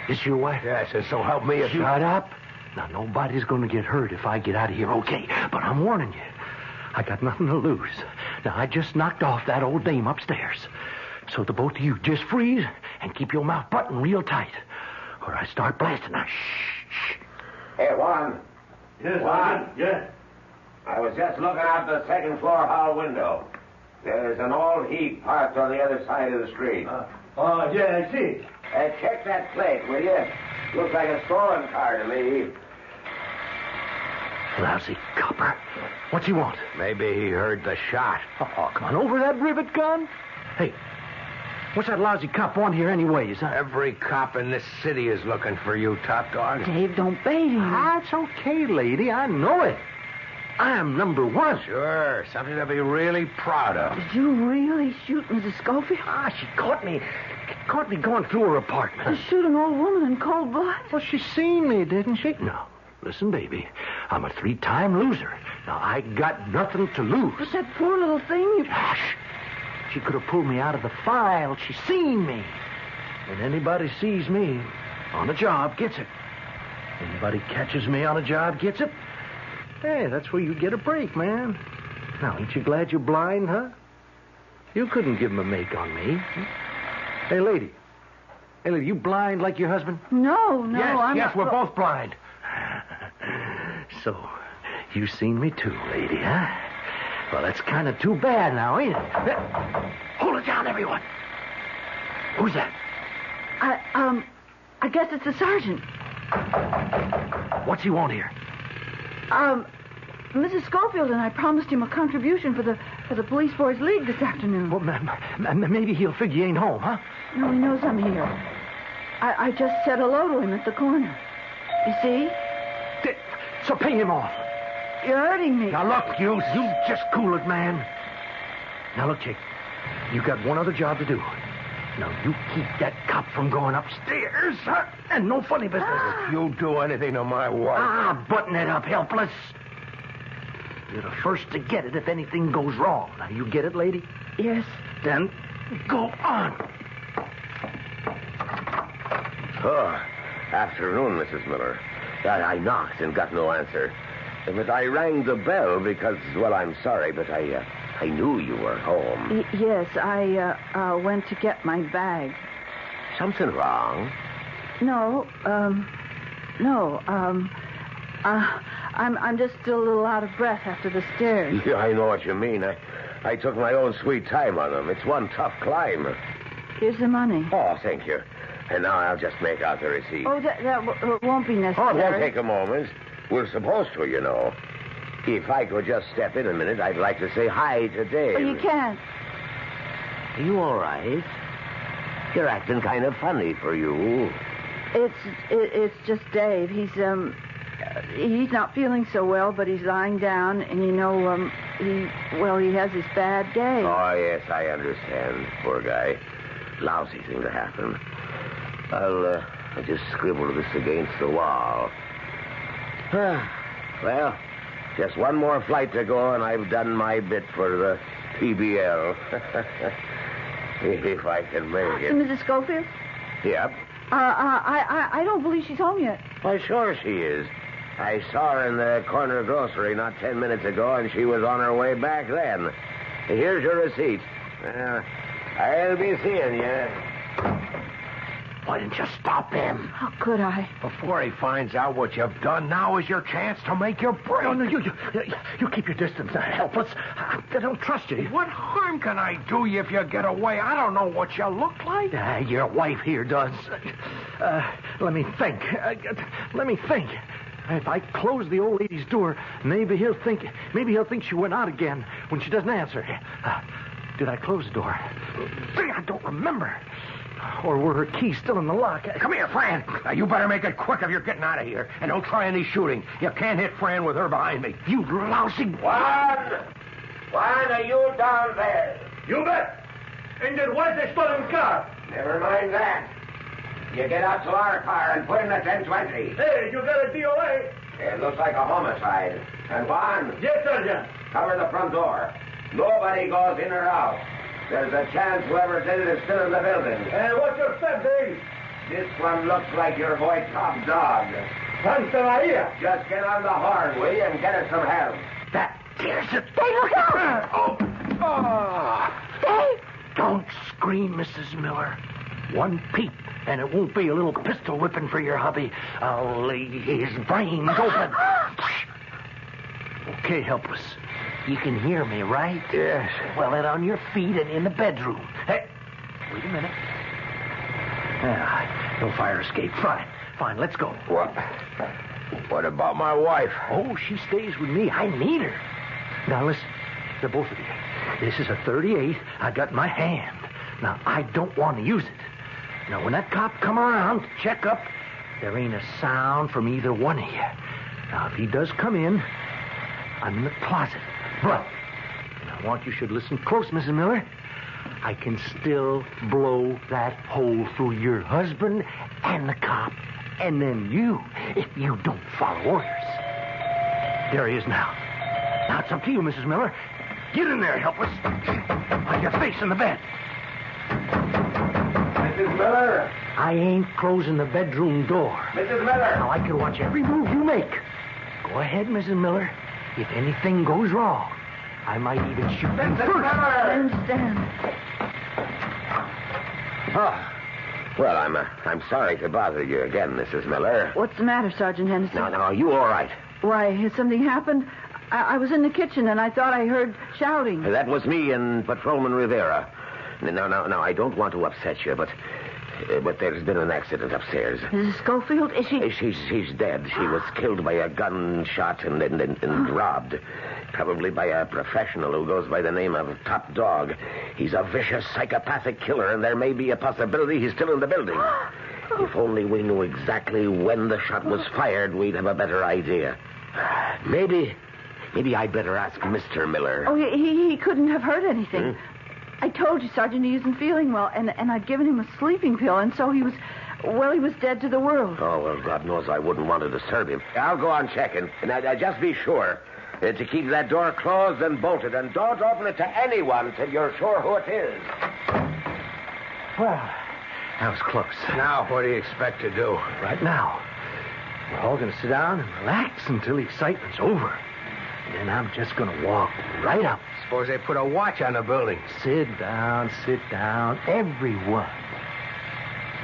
This your wife? Yes, and so help me. Shut up. Now, nobody's going to get hurt if I get out of here, okay? But I'm warning you. I got nothing to lose. Now, I just knocked off that old dame upstairs. So the both of you just freeze and keep your mouth buttoned real tight, or I start blasting. Now, shh. Hey, Juan. Yes, Juan. Yeah. I was just looking out the second floor hall window. There's an old heap parked on the other side of the street. Yeah, I see. Check that plate, will you? Looks like a stolen car to me. Lousy copper. What's he want? Maybe he heard the shot. Oh, come on, over that rivet gun? Hey, what's that lousy cop want here anyways, huh? Every cop in this city is looking for you, Top Dog. Dave, don't bait him. That's okay, lady. I know it. I am number one. Sure, something to be really proud of. Did you really shoot Mrs. Schofield? She caught me. Caught me going through her apartment. To shoot an old woman in cold blood? Well, she seen me, didn't she? No. Listen, baby. I'm a 3-time loser. Now, I got nothing to lose. But that poor little thing you... Hush. She could have pulled me out of the file. She seen me. And anybody sees me on a job gets it. Anybody catches me on a job gets it. Hey, that's where you get a break, man. Now, ain't you glad you're blind, huh? You couldn't give 'em a make on me. Hey, lady. Hey, lady, you blind like your husband? No, Yes, we're both blind. So, you seen me too, lady, huh? Well, that's kind of too bad now, ain't it? Hold it down, everyone. Who's that? I guess it's the sergeant. What's he want here? Mrs. Schofield and I promised him a contribution for the Police Boys League this afternoon. Well, maybe he'll figure you ain't home, huh? No, he knows I'm here. I just said hello to him at the corner. You see? So pay him off. You're hurting me. Now, look, you just cool it, man. Now, look, Jake, you got one other job to do. Now, you keep that cop from going upstairs, huh? And no funny business. If you do anything to my wife... Button it up, helpless. You're the first to get it if anything goes wrong. Now, you get it, lady? Yes. Then go on. Oh, afternoon, Mrs. Miller. I knocked and got no answer. But I rang the bell because, well, I'm sorry, but I knew you were home. Yes, I went to get my bag. Something wrong? No. I'm just still a little out of breath after the stairs. Yeah, I know what you mean. I took my own sweet time on them. It's one tough climb. Here's the money. Oh, thank you. And now I'll just make out the receipt. Oh, that won't be necessary. Oh, it won't take a moment. We're supposed to, you know. If I could just step in a minute, I'd like to say hi to Dave. Oh, you can't. Are you all right? You're acting kind of funny for you. It's just Dave. He's not feeling so well, but he's lying down, and he has his bad day. Oh, yes, I understand. Poor guy. Lousy thing to happen. I'll just scribble this against the wall. Well, just one more flight to go, and I've done my bit for the PBL. If I can make it. Mrs. Schofield? Yep. I don't believe she's home yet. Why, sure she is. I saw her in the corner grocery not 10 minutes ago, and she was on her way back then. Here's your receipt. I'll be seeing you. Why didn't you stop him? How could I? Before he finds out what you've done, now is your chance to make your break. No, you keep your distance, helpless. I don't trust you. What harm can I do you if you get away? I don't know what you look like. Your wife here does. Let me think. If I close the old lady's door, maybe he'll think she went out again when she doesn't answer. Did I close the door? I don't remember. Or were her keys still in the lock? Come here, Fran. You better make it quick if you're getting out of here. And don't try any shooting. You can't hit Fran with her behind me. You lousy... Juan, are you down there? You bet. And then where's the stolen car? Never mind that. You get out to our car and put in the 1020. Hey, you got a DOA? It looks like a homicide. And Juan? Yes, Sergeant. Cover the front door. Nobody goes in or out. There's a chance whoever did it is still in the building. What's your step, Dave? This one looks like your boy Top Dog. Santa Maria. Just get on the horn, will you, and get us some help. That here's it. Dave, look out! Dave! Don't scream, Mrs. Miller. One peep, and it won't be a little pistol whipping for your hubby. I'll lay his brains open. Okay, helpless. You can hear me, right? Yes. Well, then on your feet and in the bedroom. Hey, wait a minute. No fire escape. Fine, let's go. What about my wife? Oh, she stays with me. I need her. Now, listen, the both of you. This is a .38 I got in my hand. Now, I don't want to use it. Now, when that cop come around to check up, there ain't a sound from either one of you. Now, if he does come in, I'm in the closet. But I want you should listen close, Mrs. Miller. I can still blow that hole through your husband and the cop, and then you, if you don't follow orders. There he is now. Now it's up to you, Mrs. Miller. Get in there, helpless. On your face in the bed. Mrs. Miller? I ain't closing the bedroom door. Mrs. Miller? Now I can watch every move you make. Go ahead, Mrs. Miller. If anything goes wrong, I might even shoot you first. I understand. Oh. Well, I'm sorry to bother you again, Mrs. Miller. What's the matter, Sergeant Henderson? No, are you all right? Why, has something happened? I was in the kitchen, and I thought I heard shouting. That was me and Patrolman Rivera. Now, I don't want to upset you, but But there's been an accident upstairs. Mrs. Schofield, is she... She's dead. She was killed by a gunshot and robbed. Probably by a professional who goes by the name of Top Dog. He's a vicious, psychopathic killer, and there may be a possibility he's still in the building. If only we knew exactly when the shot was fired, we'd have a better idea. Maybe I'd better ask Mr. Miller. Oh, he couldn't have heard anything. I told you, Sergeant, he isn't feeling well, and I'd given him a sleeping pill, and so he was dead to the world. Oh, well, God knows I wouldn't want to disturb him. I'll go on checking, and just be sure to keep that door closed and bolted, and don't open it to anyone till you're sure who it is. Well, that was close. Now, what do you expect to do? Right now, we're all going to sit down and relax until the excitement's over. And then I'm just going to walk right up. Suppose they put a watch on the building. Sit down, everyone.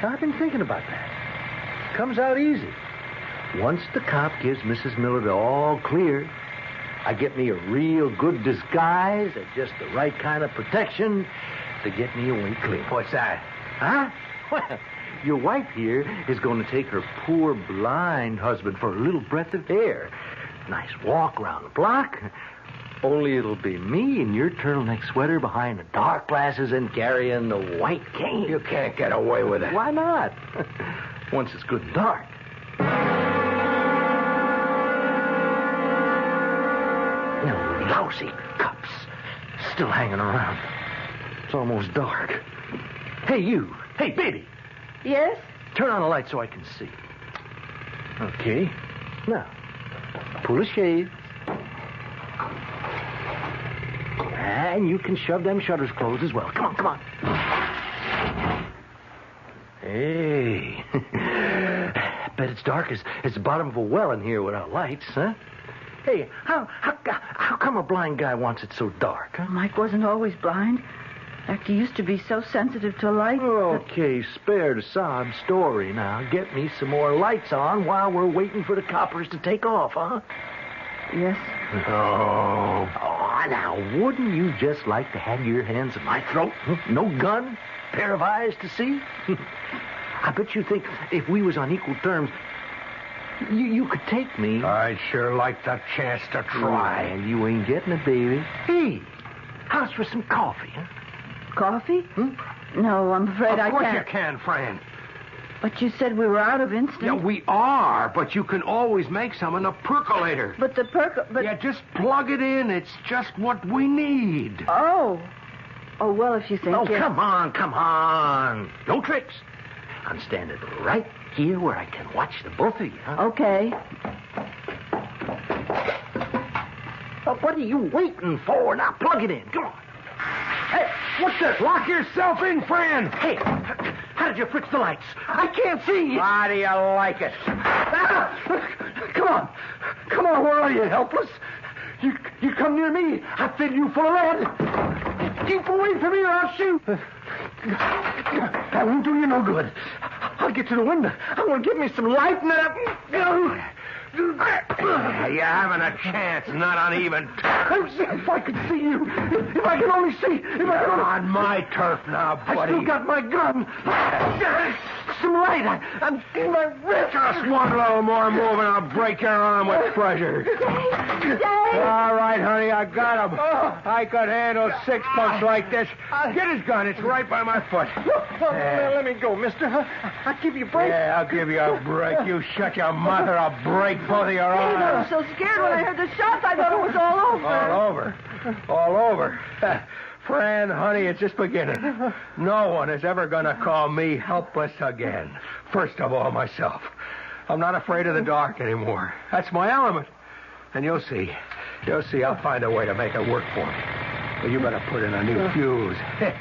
Now, I've been thinking about that. Comes out easy. Once the cop gives Mrs. Miller the all clear, I get me a real good disguise and just the right kind of protection to get me away clean. What's that? Huh? Well, your wife here is going to take her poor blind husband for a little breath of air. Nice walk around the block. Only it'll be me in your turtleneck sweater behind the dark glasses and carrying the white cane. You can't get away with it. Why not? Once it's good and dark. You lousy cops still hanging around. It's almost dark. Hey, you. Hey, baby. Yes? Turn on the light so I can see. Okay. Now, pull the shades. And you can shove them shutters closed as well. Come on. Hey. Bet it's dark as the bottom of a well in here without lights, huh? Hey, how come a blind guy wants it so dark, huh? Mike wasn't always blind. In fact, he used to be so sensitive to light. Okay, spare the sob story now. Get me some more lights on while we're waiting for the coppers to take off, huh? Yes. Oh, now, wouldn't you just like to have your hands at my throat? No gun, pair of eyes to see? I bet you think if we was on equal terms, you could take me. I'd sure like the chance to try. Well, you ain't getting it, baby. Hey, how's for some coffee, huh? Coffee? No, I'm afraid I can't. Of course you can, friend. But you said we were out of instant. Yeah, we are, but you can always make some in a percolator. But the Yeah, just plug it in. It's just what we need. Oh, well, if you think... Oh, come on. No tricks. I'm standing right here where I can watch the both of you, huh? Okay. What are you waiting for? Now, plug it in. Come on. Hey, what's this? Lock yourself in, friend. Hey, how did you fix the lights? I can't see you. How do you like it? Come on, where are you, helpless? You come near me, I fill you full of lead. Keep away from me or I'll shoot. That won't do you no good. I'll get to the window. I want to get me some light and then You're having a chance, not on even terms. If I could see you. If I could only see. You're on my turf now, buddy. I still got my gun. Some light. I'm in my wrist. Just one little more move and I'll break your arm with pleasure. Dave! All right, honey, I got him. I could handle 6 punks like this. Get his gun. It's right by my foot. Let me go, mister. I'll give you a break. Yeah, I'll give you a break. You shut your mouth or I'll break both of your Dave, I arms. was so scared when I heard the shots. I thought it was all over. All over. Fran, honey, it's just beginning. No one is ever going to call me helpless again. First of all, myself. I'm not afraid of the dark anymore. That's my element. And you'll see. I'll find a way to make it work for me. Well, you better put in a new fuse.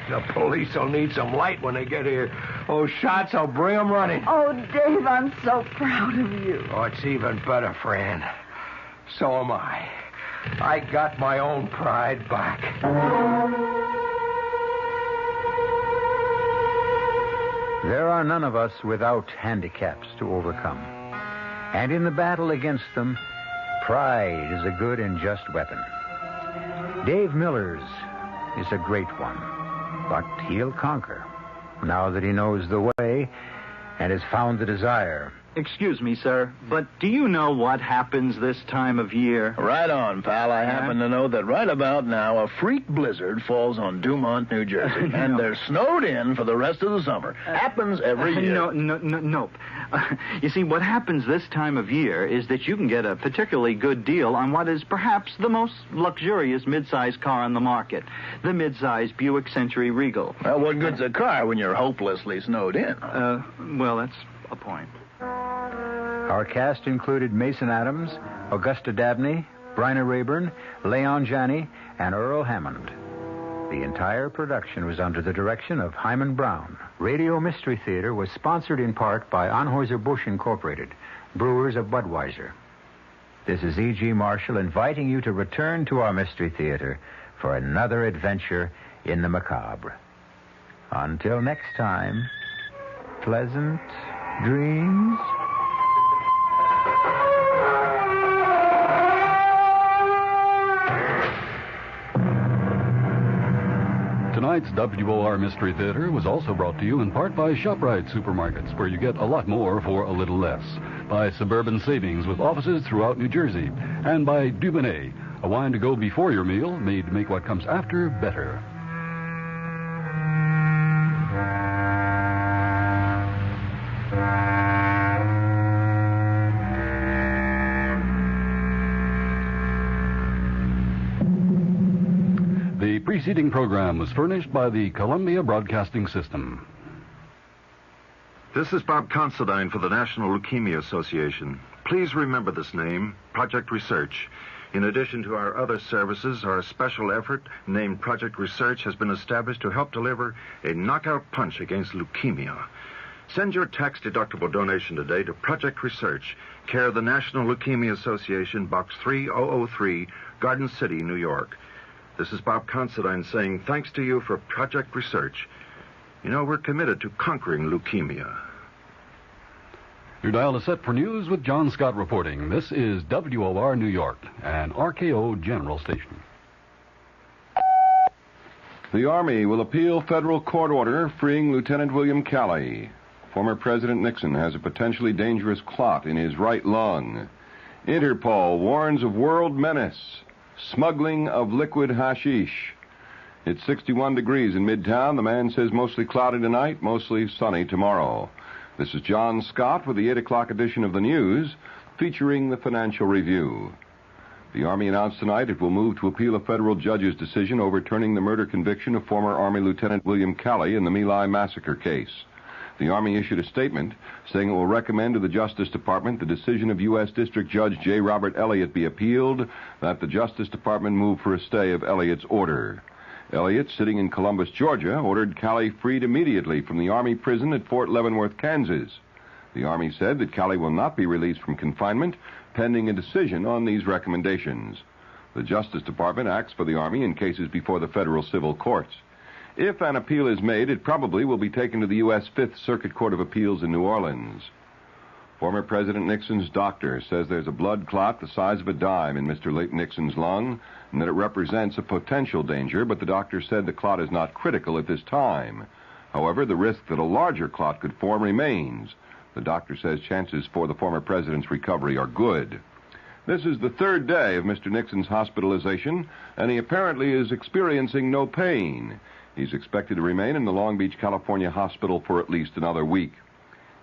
The police will need some light when they get here. Those shots will bring them running. Oh, Dave, I'm so proud of you. Oh, it's even better, Fran. So am I. I got my own pride back. There are none of us without handicaps to overcome. And in the battle against them, pride is a good and just weapon. Dave Miller's is a great one, but he'll conquer. now that he knows the way and has found the desire. Excuse me, sir, but do you know what happens this time of year? Right on, pal. I happen to know that right about now a freak blizzard falls on Dumont, New Jersey, and they're snowed in for the rest of the summer. Happens every year. Nope. You see, what happens this time of year is that you can get a particularly good deal on what is perhaps the most luxurious mid-size car on the market, the mid-size Buick Century Regal. Well, what good's a car when you're hopelessly snowed in? Well, that's a point. Our cast included Mason Adams, Augusta Dabney, Bryna Rayburn, Leon Janney, and Earl Hammond. The entire production was under the direction of Hyman Brown. Radio Mystery Theater was sponsored in part by Anheuser-Busch Incorporated, brewers of Budweiser. This is E.G. Marshall inviting you to return to our Mystery Theater for another adventure in the macabre. Until next time, pleasant dreams. Tonight's WOR Mystery Theater was also brought to you in part by ShopRite Supermarkets, where you get a lot more for a little less. By Suburban Savings with offices throughout New Jersey. And by Dubonnet, a wine to go before your meal, made to make what comes after better. The preceding program was furnished by the Columbia Broadcasting System. This is Bob Considine for the National Leukemia Association. Please remember this name, Project Research. In addition to our other services, our special effort named Project Research has been established to help deliver a knockout punch against leukemia. Send your tax-deductible donation today to Project Research, care of the National Leukemia Association, Box 3003, Garden City, New York. This is Bob Considine saying thanks to you for Project Research. You know, we're committed to conquering leukemia. Your dial is set for news with John Scott reporting. This is WOR New York, an RKO General Station. The Army will appeal federal court order freeing Lieutenant William Calley. Former President Nixon has a potentially dangerous clot in his right lung. Interpol warns of world menace. Smuggling of liquid hashish. It's 61 degrees in Midtown. The man says mostly cloudy tonight, mostly sunny tomorrow. This is John Scott with the 8 o'clock edition of the news, featuring the Financial Review. The Army announced tonight it will move to appeal a federal judge's decision overturning the murder conviction of former Army Lieutenant William Calley in the My Lai massacre case. The Army issued a statement saying it will recommend to the Justice Department the decision of U.S. District Judge J. Robert Elliott be appealed, that the Justice Department move for a stay of Elliott's order. Elliott, sitting in Columbus, Georgia, ordered Calley freed immediately from the Army prison at Fort Leavenworth, Kansas. The Army said that Calley will not be released from confinement pending a decision on these recommendations. The Justice Department acts for the Army in cases before the federal civil courts. If an appeal is made, it probably will be taken to the U.S. Fifth Circuit Court of Appeals in New Orleans. Former President Nixon's doctor says there's a blood clot the size of a dime in Mr. Nixon's lung and that it represents a potential danger, but the doctor said the clot is not critical at this time. However, the risk that a larger clot could form remains. The doctor says chances for the former president's recovery are good. This is the third day of Mr. Nixon's hospitalization, and he apparently is experiencing no pain. He's expected to remain in the Long Beach, California hospital for at least another week.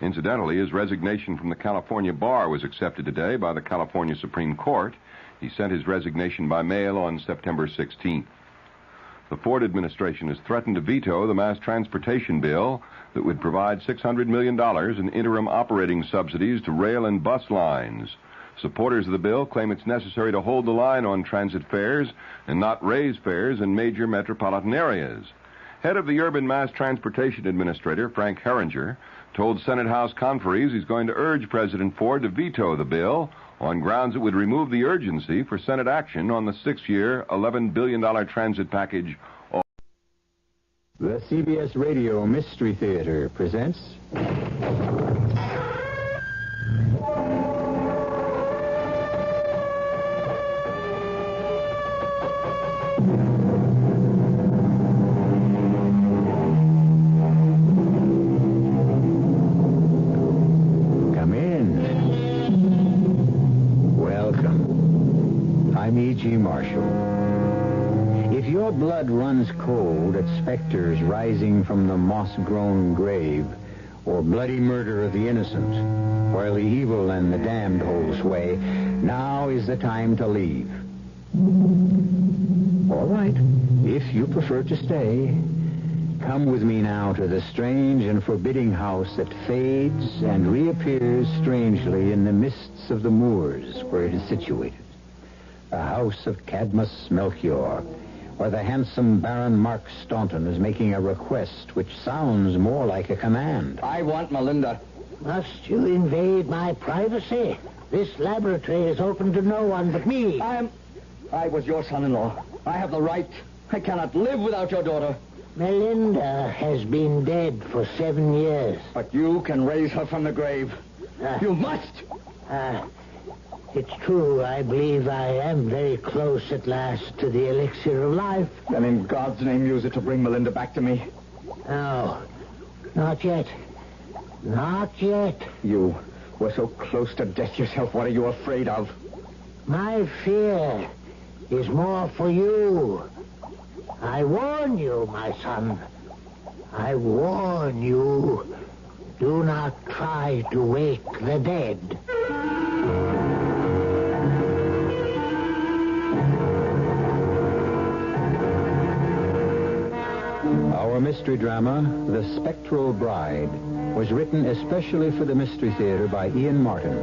Incidentally, his resignation from the California bar was accepted today by the California Supreme Court. He sent his resignation by mail on September 16th. The Ford administration has threatened to veto the mass transportation bill that would provide $600 million in interim operating subsidies to rail and bus lines. Supporters of the bill claim it's necessary to hold the line on transit fares and not raise fares in major metropolitan areas. Head of the Urban Mass Transportation Administrator, Frank Herringer, told Senate House conferees he's going to urge President Ford to veto the bill on grounds it would remove the urgency for Senate action on the 6-year, $11 billion transit package. The CBS Radio Mystery Theater presents... E.G. Marshall. If your blood runs cold at specters rising from the moss-grown grave, or bloody murder of the innocent, while the evil and the damned hold sway, now is the time to leave. All right, if you prefer to stay, come with me now to the strange and forbidding house that fades and reappears strangely in the mists of the moors where it is situated. The house of Cadmus Melchior, where the handsome Baron Mark Staunton is making a request which sounds more like a command. I want Melinda. Must you invade my privacy? This laboratory is open to no one but me. I was your son-in-law. I have the right. I cannot live without your daughter. Melinda has been dead for 7 years. But you can raise her from the grave. You must. It's true. I believe I am very close at last to the elixir of life. Then in God's name, use it to bring Melinda back to me. No, not yet. Not yet. You were so close to death yourself. What are you afraid of? My fear is more for you. I warn you, my son. I warn you. Do not try to wake the dead. Our mystery drama, The Spectral Bride, was written especially for the Mystery Theater by Ian Martin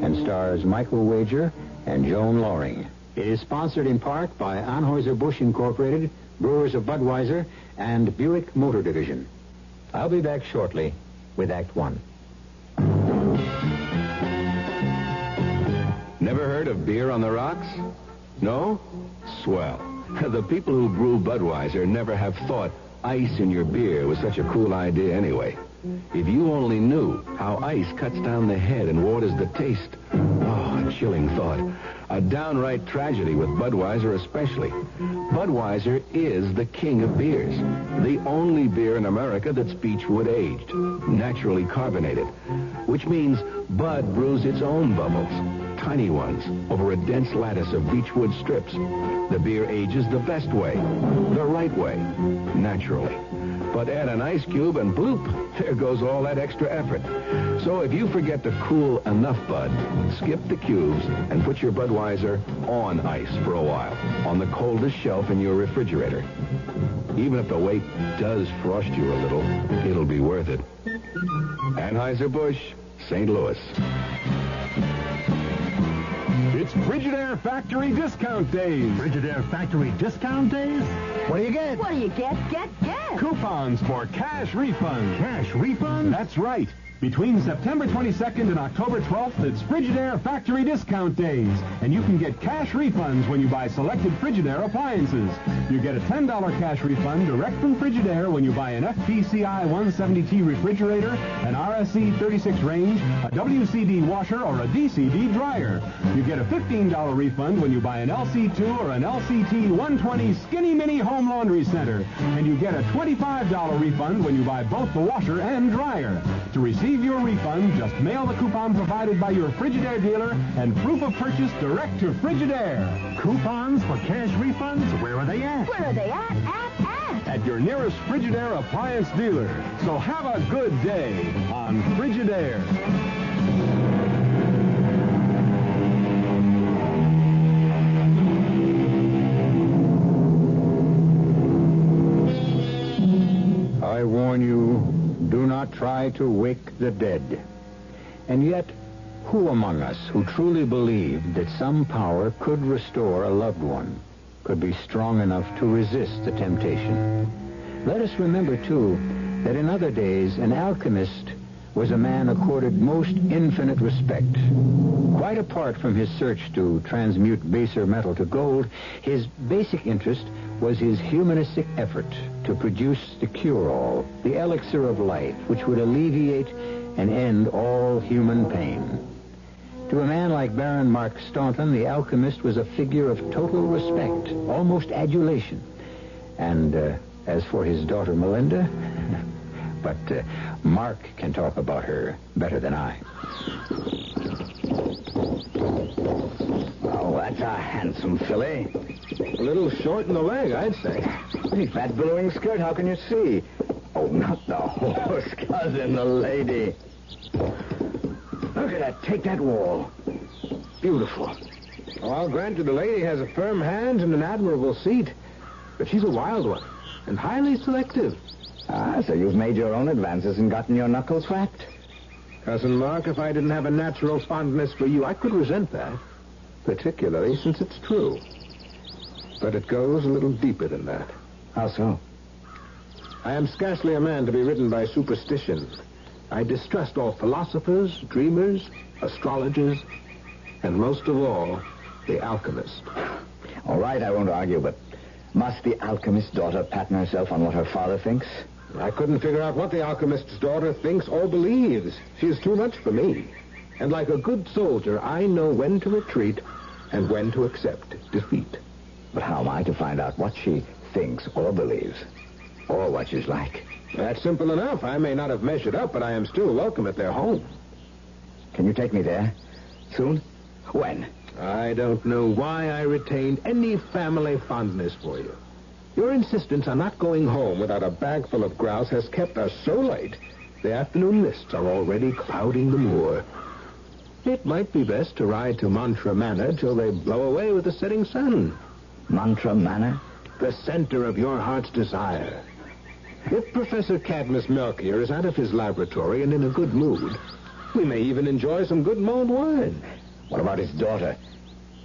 and stars Michael Wager and Joan Loring. It is sponsored in part by Anheuser-Busch Incorporated, Brewers of Budweiser, and Buick Motor Division. I'll be back shortly with Act One. Never heard of beer on the rocks? No? Swell. The people who brew Budweiser never have thought ice in your beer was such a cool idea anyway. If you only knew how ice cuts down the head and waters the taste. Oh, a chilling thought. A downright tragedy with Budweiser especially. Budweiser is the king of beers. The only beer in America that's beechwood aged, naturally carbonated, which means Bud brews its own bubbles, tiny ones, over a dense lattice of beechwood strips. The beer ages the best way, the right way, naturally. But add an ice cube and bloop, there goes all that extra effort. So if you forget to cool enough Bud, skip the cubes and put your Budweiser on ice for a while, on the coldest shelf in your refrigerator. Even if the wait does frost you a little, it'll be worth it. Anheuser-Busch, St. Louis. It's Frigidaire Factory Discount Days. Frigidaire Factory Discount Days? What do you get? What do you get? Get. Coupons for cash refunds. Cash refunds? That's right. Between September 22nd and October 12th, it's Frigidaire Factory Discount Days. And you can get cash refunds when you buy selected Frigidaire appliances. You get a $10 cash refund direct from Frigidaire when you buy an FPCI 170T refrigerator, an RSC 36 range, a WCD washer, or a DCD dryer. You get a $15 refund when you buy an LC2 or an LCT 120 Skinny Mini Home Laundry Center. And you get a $25 refund when you buy both the washer and dryer. To receive your refund, just mail the coupon provided by your Frigidaire dealer and proof of purchase direct to Frigidaire. Coupons for cash refunds? Where are they at? Where are they at? At your nearest Frigidaire appliance dealer. So have a good day on Frigidaire. I warn you, do not try to wake the dead. And yet, who among us who truly believed that some power could restore a loved one, could be strong enough to resist the temptation? Let us remember, too, that in other days, an alchemist was a man accorded most infinite respect. Quite apart from his search to transmute baser metal to gold, his basic interest was his humanistic effort to produce the cure-all, the elixir of life, which would alleviate and end all human pain. To a man like Baron Mark Staunton, the alchemist was a figure of total respect, almost adulation. And as for his daughter Melinda, but Mark can talk about her better than I. Oh, That's a handsome filly. A little short in the leg, I'd say. Pretty fat billowing skirt. How can you see? Oh, not the horse, cousin, the lady. Look at that. Take that wall. Beautiful. Oh, I'll grant you the lady has a firm hand and an admirable seat. But she's a wild one, and highly selective. Ah, so you've made your own advances and gotten your knuckles whacked? Cousin Mark, if I didn't have a natural fondness for you, I could resent that. Particularly since it's true. But it goes a little deeper than that. How so? I am scarcely a man to be ridden by superstition. I distrust all philosophers, dreamers, astrologers, and most of all, the alchemist. All right, I won't argue, but must the alchemist's daughter pattern herself on what her father thinks? I couldn't figure out what the alchemist's daughter thinks or believes. She's too much for me. And like a good soldier, I know when to retreat and when to accept defeat. But how am I to find out what she thinks or believes? Or what she's like? That's simple enough. I may not have measured up, but I am still welcome at their home. Can you take me there? Soon? When? I don't know why I retained any family fondness for you. Your insistence on not going home without a bag full of grouse has kept us so late, the afternoon mists are already clouding the moor. It might be best to ride to Mantra Manor till they blow away with the setting sun. Mantra Manor? The center of your heart's desire. If Professor Cadmus Melchior is out of his laboratory and in a good mood, we may even enjoy some good mulled wine. What about his daughter?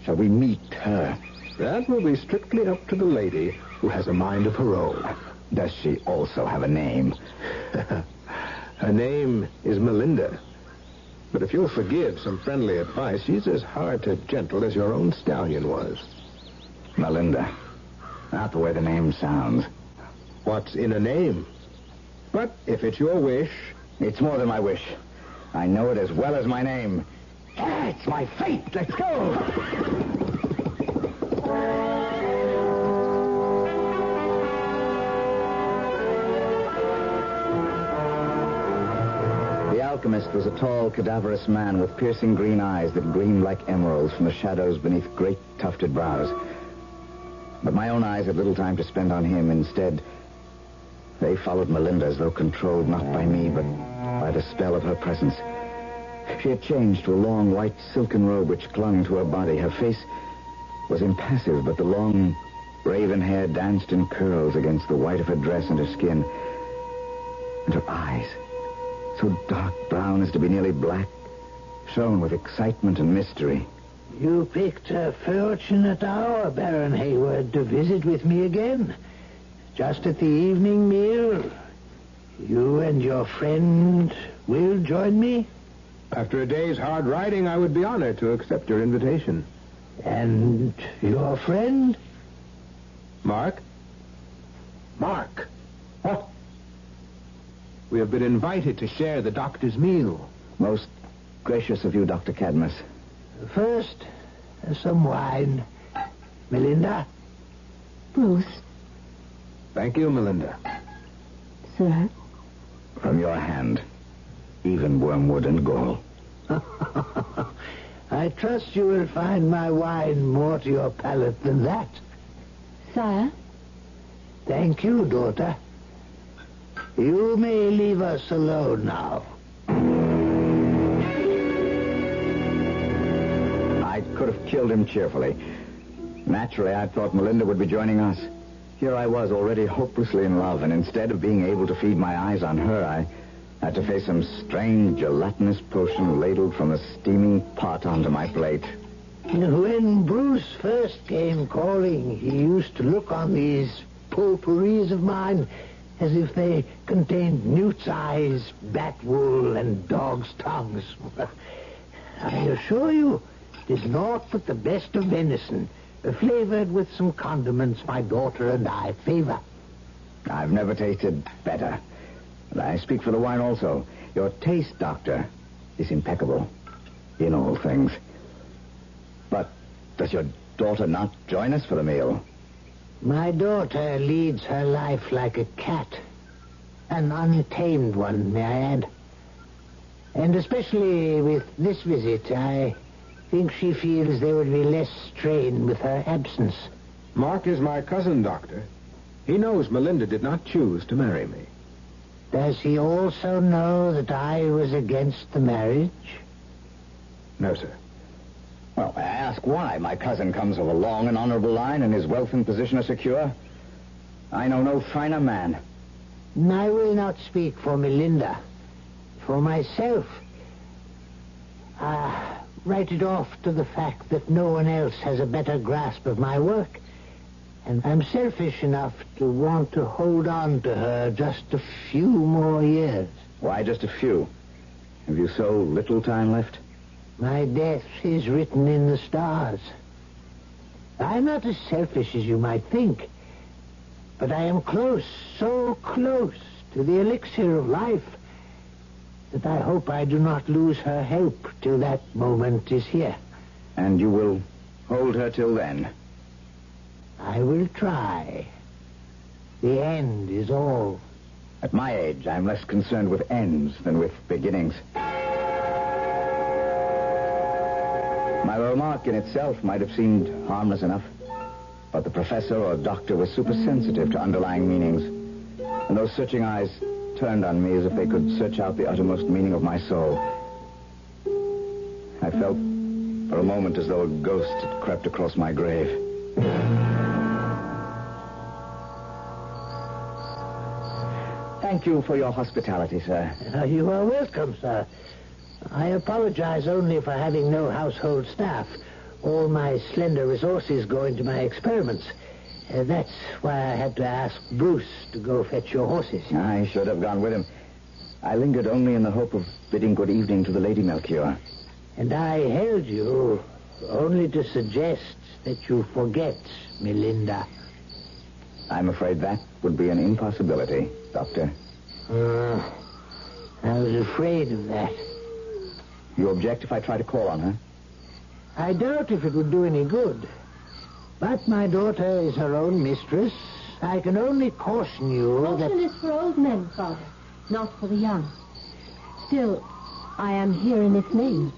Shall we meet her? That will be strictly up to the lady who has a mind of her own. Does she also have a name? Her name is Melinda. But if you'll forgive some friendly advice, she's as hard to gentle as your own stallion was. Melinda. Not the way the name sounds. What's in a name? But if it's your wish... It's more than my wish. I know it as well as my name. Yeah, it's my fate. Let's go. The alchemist was a tall, cadaverous man with piercing green eyes that gleamed like emeralds from the shadows beneath great tufted brows. But my own eyes had little time to spend on him. Instead, they followed Melinda as though controlled not by me, but by the spell of her presence. She had changed to a long white silken robe which clung to her body. Her face was impassive, but the long raven hair danced in curls against the white of her dress and her skin. And her eyes, so dark brown as to be nearly black, shone with excitement and mystery. You picked a fortunate hour, Baron Hayward, to visit with me again. Just at the evening meal. You and your friend will join me? After a day's hard riding, I would be honored to accept your invitation. And your friend? Mark? Mark! What? We have been invited to share the doctor's meal. Most gracious of you, Dr. Cadmus. First, some wine. Melinda? Bruce. Thank you, Melinda. Sir? From your hand. Even wormwood and gall. I trust you will find my wine more to your palate than that. Sire? Thank you, daughter. You may leave us alone now. I could have killed him cheerfully. Naturally, I thought Melinda would be joining us. Here I was, already hopelessly in love, and instead of being able to feed my eyes on her, I had to face some strange gelatinous potion ladled from a steaming pot onto my plate. When Bruce first came calling, he used to look on these potpourris of mine as if they contained newt's eyes, bat wool, and dog's tongues. I assure you, it is naught but the best of venison, flavored with some condiments my daughter and I favor. I've never tasted better. And I speak for the wine also. Your taste, Doctor, is impeccable in all things. But does your daughter not join us for the meal? My daughter leads her life like a cat. An untamed one, may I add. And especially with this visit, I think she feels there would be less strain with her absence. Mark is my cousin, Doctor. He knows Melinda did not choose to marry me. Does he also know that I was against the marriage? No, sir. Well, I ask why. My cousin comes of a long and honorable line, and his wealth and position are secure. I know no finer man. I will not speak for Melinda. For myself, I write it off to the fact that no one else has a better grasp of my work. And I'm selfish enough to want to hold on to her just a few more years. Why just a few? Have you so little time left? My death is written in the stars. I'm not as selfish as you might think. But I am close, so close to the elixir of life that I hope I do not lose her help till that moment is here. And you will hold her till then? I will try. The end is all. At my age, I'm less concerned with ends than with beginnings. My remark in itself might have seemed harmless enough, but the professor or doctor was super-sensitive to underlying meanings, and those searching eyes turned on me as if they could search out the uttermost meaning of my soul. I felt for a moment as though a ghost had crept across my grave. Thank you for your hospitality, sir. You are welcome, sir. I apologize only for having no household staff. All my slender resources go into my experiments. That's why I had to ask Bruce to go fetch your horses. I should have gone with him. I lingered only in the hope of bidding good evening to the Lady Melchior. And I held you only to suggest that you forget Melinda. I'm afraid that would be an impossibility, Doctor. I was afraid of that. You object if I try to call on her? I doubt if it would do any good. But my daughter is her own mistress. I can only caution you that... Caution is for old men, Father, not for the young. Still, I am here in its name.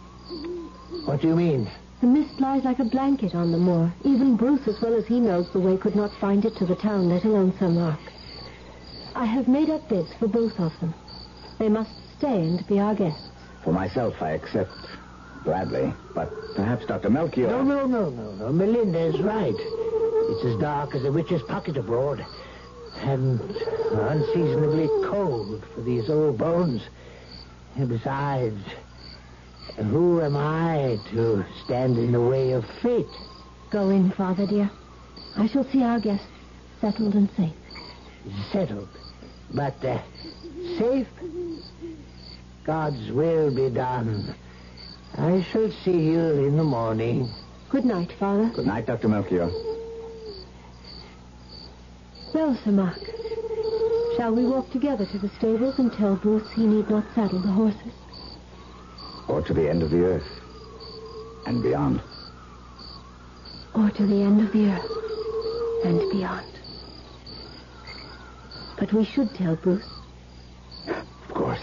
What do you mean? The mist lies like a blanket on the moor. Even Bruce, as well as he knows the way, could not find it to the town, let alone St. Mark. I have made up bids for both of them. They must stay and be our guests. For myself, I accept gladly. But perhaps Dr. Melchior... No. Melinda is right. It's as dark as a witch's pocket abroad. And unseasonably cold for these old bones. And besides, who am I to stand in the way of fate? Go in, Father, dear. I shall see our guests settled and safe. Settled? But safe? God's will be done. I shall see you in the morning. Good night, Father. Good night, Dr. Melchior. Well, Sir Mark, shall we walk together to the stables and tell Bruce he need not saddle the horses? Or to the end of the earth and beyond. Or to the end of the earth and beyond. But we should tell Bruce. Of course.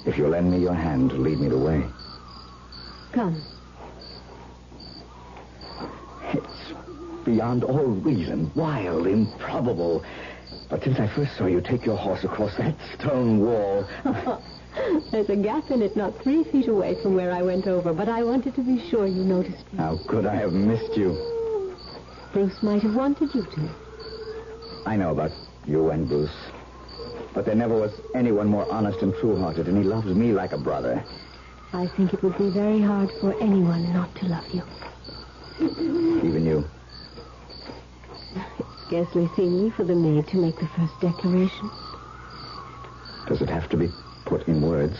If you'll lend me your hand to lead me the way. Come. It's beyond all reason, wild, improbable. But since I first saw you take your horse across that stone wall... There's a gap in it not 3 feet away from where I went over, but I wanted to be sure you noticed me. How could I have missed you? Bruce might have wanted you to. I know about you and Bruce. But there never was anyone more honest and true-hearted, and he loves me like a brother. I think it would be very hard for anyone not to love you. Even you. It's scarcely seemly for the maid to make the first declaration. Does it have to be put in words?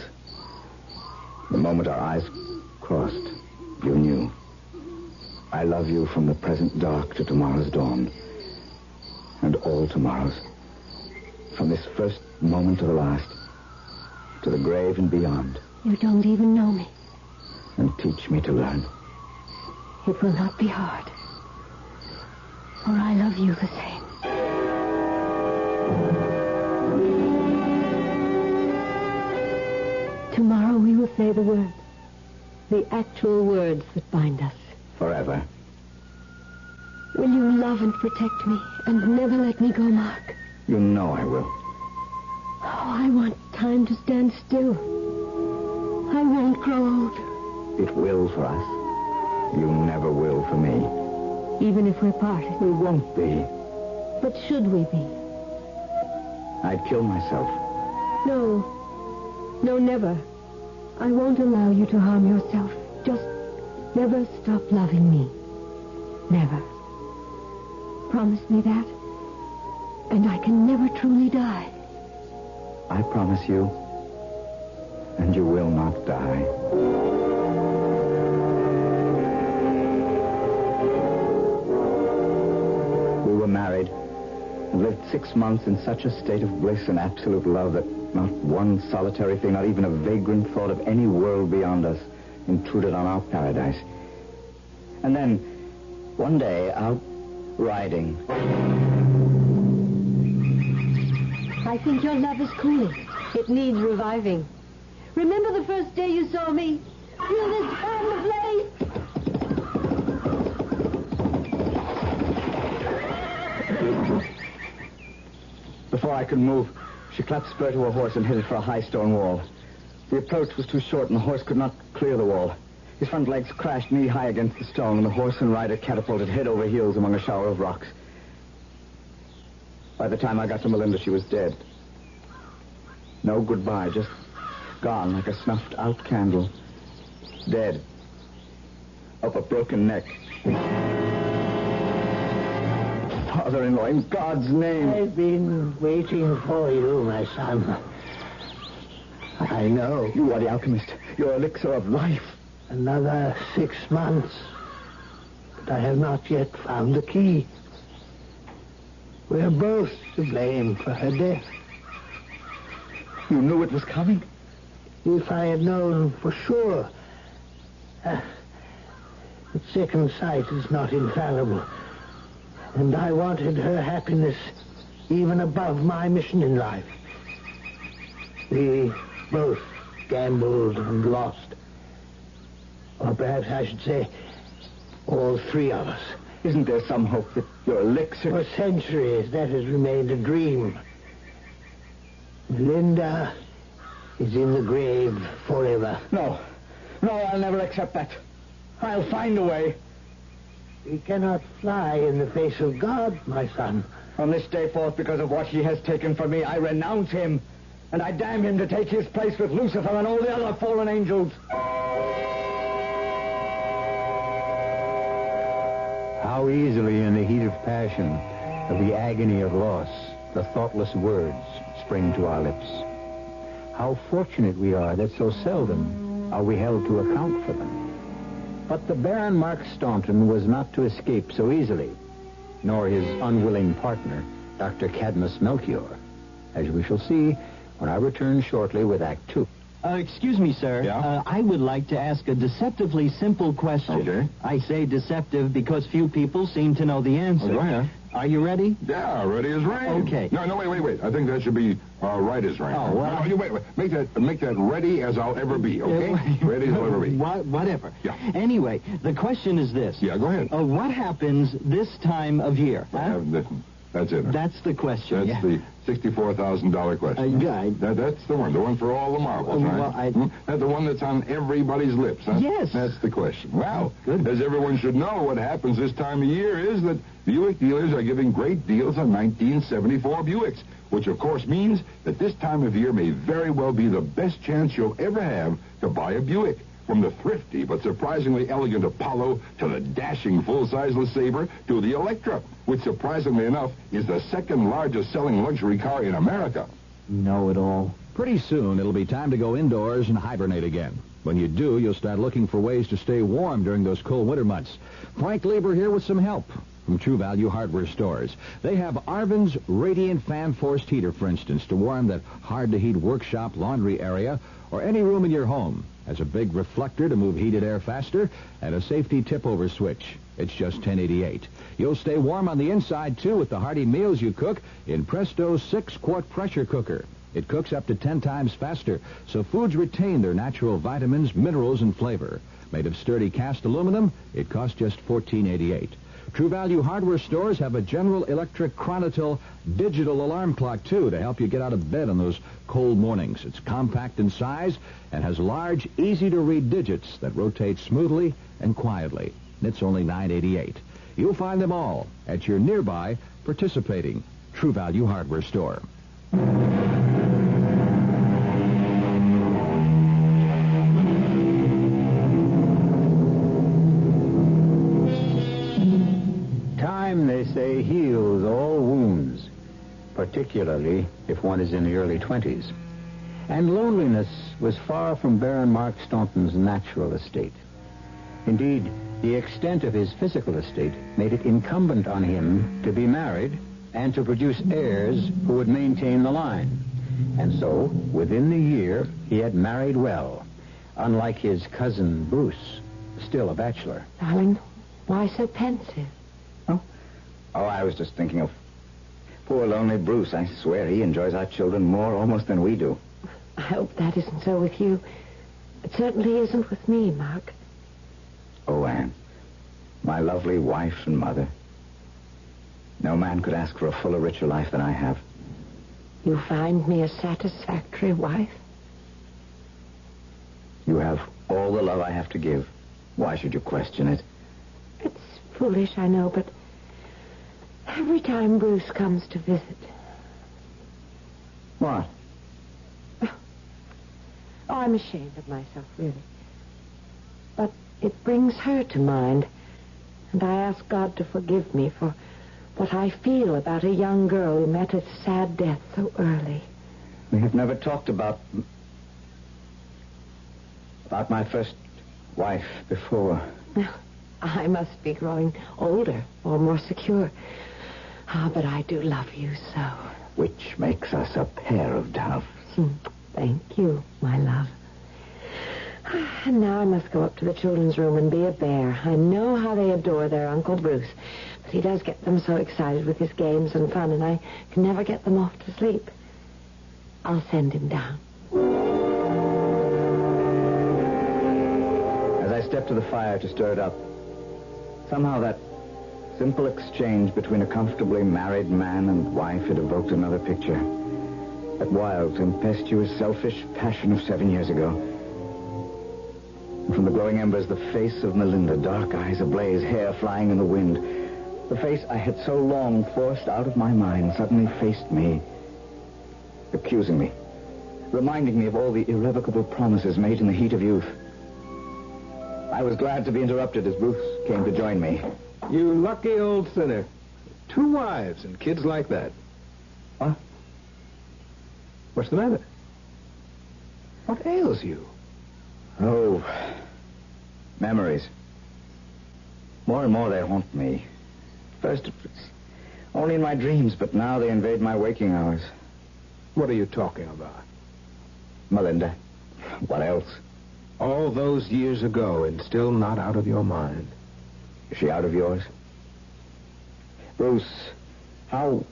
The moment our eyes crossed, you knew. I love you from the present dark to tomorrow's dawn. And all tomorrows. From this first moment to the last. To the grave and beyond. You don't even know me. And teach me to learn. It will not be hard. For I love you the same. Tomorrow we will say the word. the actual words that bind us. Forever. Will you love and protect me and never let me go, Mark? You know I will. Oh, I want time to stand still. I won't grow old. It will for us. You never will for me. Even if we're parted. We won't be. But should we be? I'd kill myself. No. No, never. I won't allow you to harm yourself. Just never stop loving me. Never. Promise me that, and I can never truly die. I promise you, and you will not die. We were married and lived 6 months in such a state of bliss and absolute love that not one solitary thing, not even a vagrant thought of any world beyond us, intruded on our paradise. And then, one day, out riding. I think your love is cooling. It needs reviving. Remember the first day you saw me? Feel this fan blaze? Before I could move, she clapped spur to her horse and headed for a high stone wall. The approach was too short and the horse could not clear the wall. His front legs crashed knee-high against the stone, and the horse and rider catapulted head over heels among a shower of rocks. By the time I got to Melinda, she was dead. No goodbye, just gone like a snuffed-out candle. Dead. Up a broken neck. Father-in-law, in God's name. I've been waiting for you, my son. I know. You are the alchemist. Your elixir of life. Another 6 months. But I have not yet found the key. We're both to blame for her death. You knew it was coming? If I had known for sure. But second sight is not infallible. And I wanted her happiness even above my mission in life. We both gambled and lost. Or perhaps I should say, all three of us. Isn't there some hope that your elixir... For centuries, that has remained a dream. Melinda is in the grave forever. No. No, I'll never accept that. I'll find a way. We cannot fly in the face of God, my son. From this day forth, because of what he has taken from me, I renounce him. And I damn him to take his place with Lucifer and all the other fallen angels. How easily in the heat of passion, of the agony of loss, the thoughtless words spring to our lips. How fortunate we are that so seldom are we held to account for them. But the Baron Mark Staunton was not to escape so easily, nor his unwilling partner, Dr. Cadmus Melchior, as we shall see when I return shortly with Act 2. Excuse me, sir. Yeah? I would like to ask a deceptively simple question. Okay. I say deceptive because few people seem to know the answer. Go ahead. Are you ready? Yeah, ready as rain. Okay. No, wait. I think that should be right as rain. Oh, well... No, you wait. Make that ready as I'll ever be, okay? Ready as I'll ever be. Whatever. Yeah. Anyway, the question is this. Yeah, go ahead. What happens this time of year? That's it. That's the question. That's the $64,000 question. That's the one for all the marbles, right? Well, That's the one that's on everybody's lips, huh? Yes. That's the question. Well, Good. as everyone should know, what happens this time of year is that Buick dealers are giving great deals on 1974 Buicks, which of course means that this time of year may very well be the best chance you'll ever have to buy a Buick. From the thrifty but surprisingly elegant Apollo to the dashing full-size LeSabre to the Electra, which surprisingly enough is the second largest selling luxury car in America. Know it all. Pretty soon it'll be time to go indoors and hibernate again. When you do, you'll start looking for ways to stay warm during those cold winter months. Frank Lieber here with some help from True Value Hardware Stores. They have Arvin's Radiant Fan Forced Heater, for instance, to warm that hard-to-heat workshop laundry area or any room in your home. Has a big reflector to move heated air faster and a safety tip-over switch. It's just $10.88. You'll stay warm on the inside, too, with the hearty meals you cook in Presto's 6-quart pressure cooker. It cooks up to 10 times faster, so foods retain their natural vitamins, minerals, and flavor. Made of sturdy cast aluminum, it costs just $14.88. True Value hardware stores have a General Electric Chronotel digital alarm clock, too, to help you get out of bed on those cold mornings. It's compact in size and has large, easy-to-read digits that rotate smoothly and quietly. It's only $9.88. You'll find them all at your nearby participating True Value hardware store. Time, they say, heals all wounds, particularly if one is in the early 20s. And loneliness was far from Baron Mark Staunton's natural estate. Indeed, the extent of his physical estate made it incumbent on him to be married and to produce heirs who would maintain the line. And so, within the year, he had married well, unlike his cousin Bruce, still a bachelor. Darling, why so pensive? Oh, I was just thinking of poor lonely Bruce. I swear he enjoys our children more almost than we do. I hope that isn't so with you. It certainly isn't with me, Mark. Oh, Anne, my lovely wife and mother. No man could ask for a fuller, richer life than I have. You find me a satisfactory wife? You have all the love I have to give. Why should you question it? It's foolish, I know, but every time Bruce comes to visit... What? Oh, I'm ashamed of myself, really. But it brings her to mind, and I ask God to forgive me for what I feel about a young girl who met a sad death so early. We have never talked about my first wife before. I must be growing older or more secure. But I do love you so. Which makes us a pair of doves. Thank you, my love. And now I must go up to the children's room and be a bear. I know how they adore their Uncle Bruce, but he does get them so excited with his games and fun, and I can never get them off to sleep. I'll send him down. As I stepped to the fire to stir it up, somehow that simple exchange between a comfortably married man and wife had evoked another picture. That wild, tempestuous, selfish passion of 7 years ago. And from the glowing embers, the face of Melinda, dark eyes ablaze, hair flying in the wind. The face I had so long forced out of my mind suddenly faced me, accusing me, reminding me of all the irrevocable promises made in the heat of youth. I was glad to be interrupted as Bruce came to join me. You lucky old sinner. 2 wives and kids like that. What? What's the matter? What ails you? Oh, memories. More and more they haunt me. First, it was only in my dreams, but now they invade my waking hours. What are you talking about? Melinda. What else? All those years ago and still not out of your mind. Is she out of yours? Bruce, how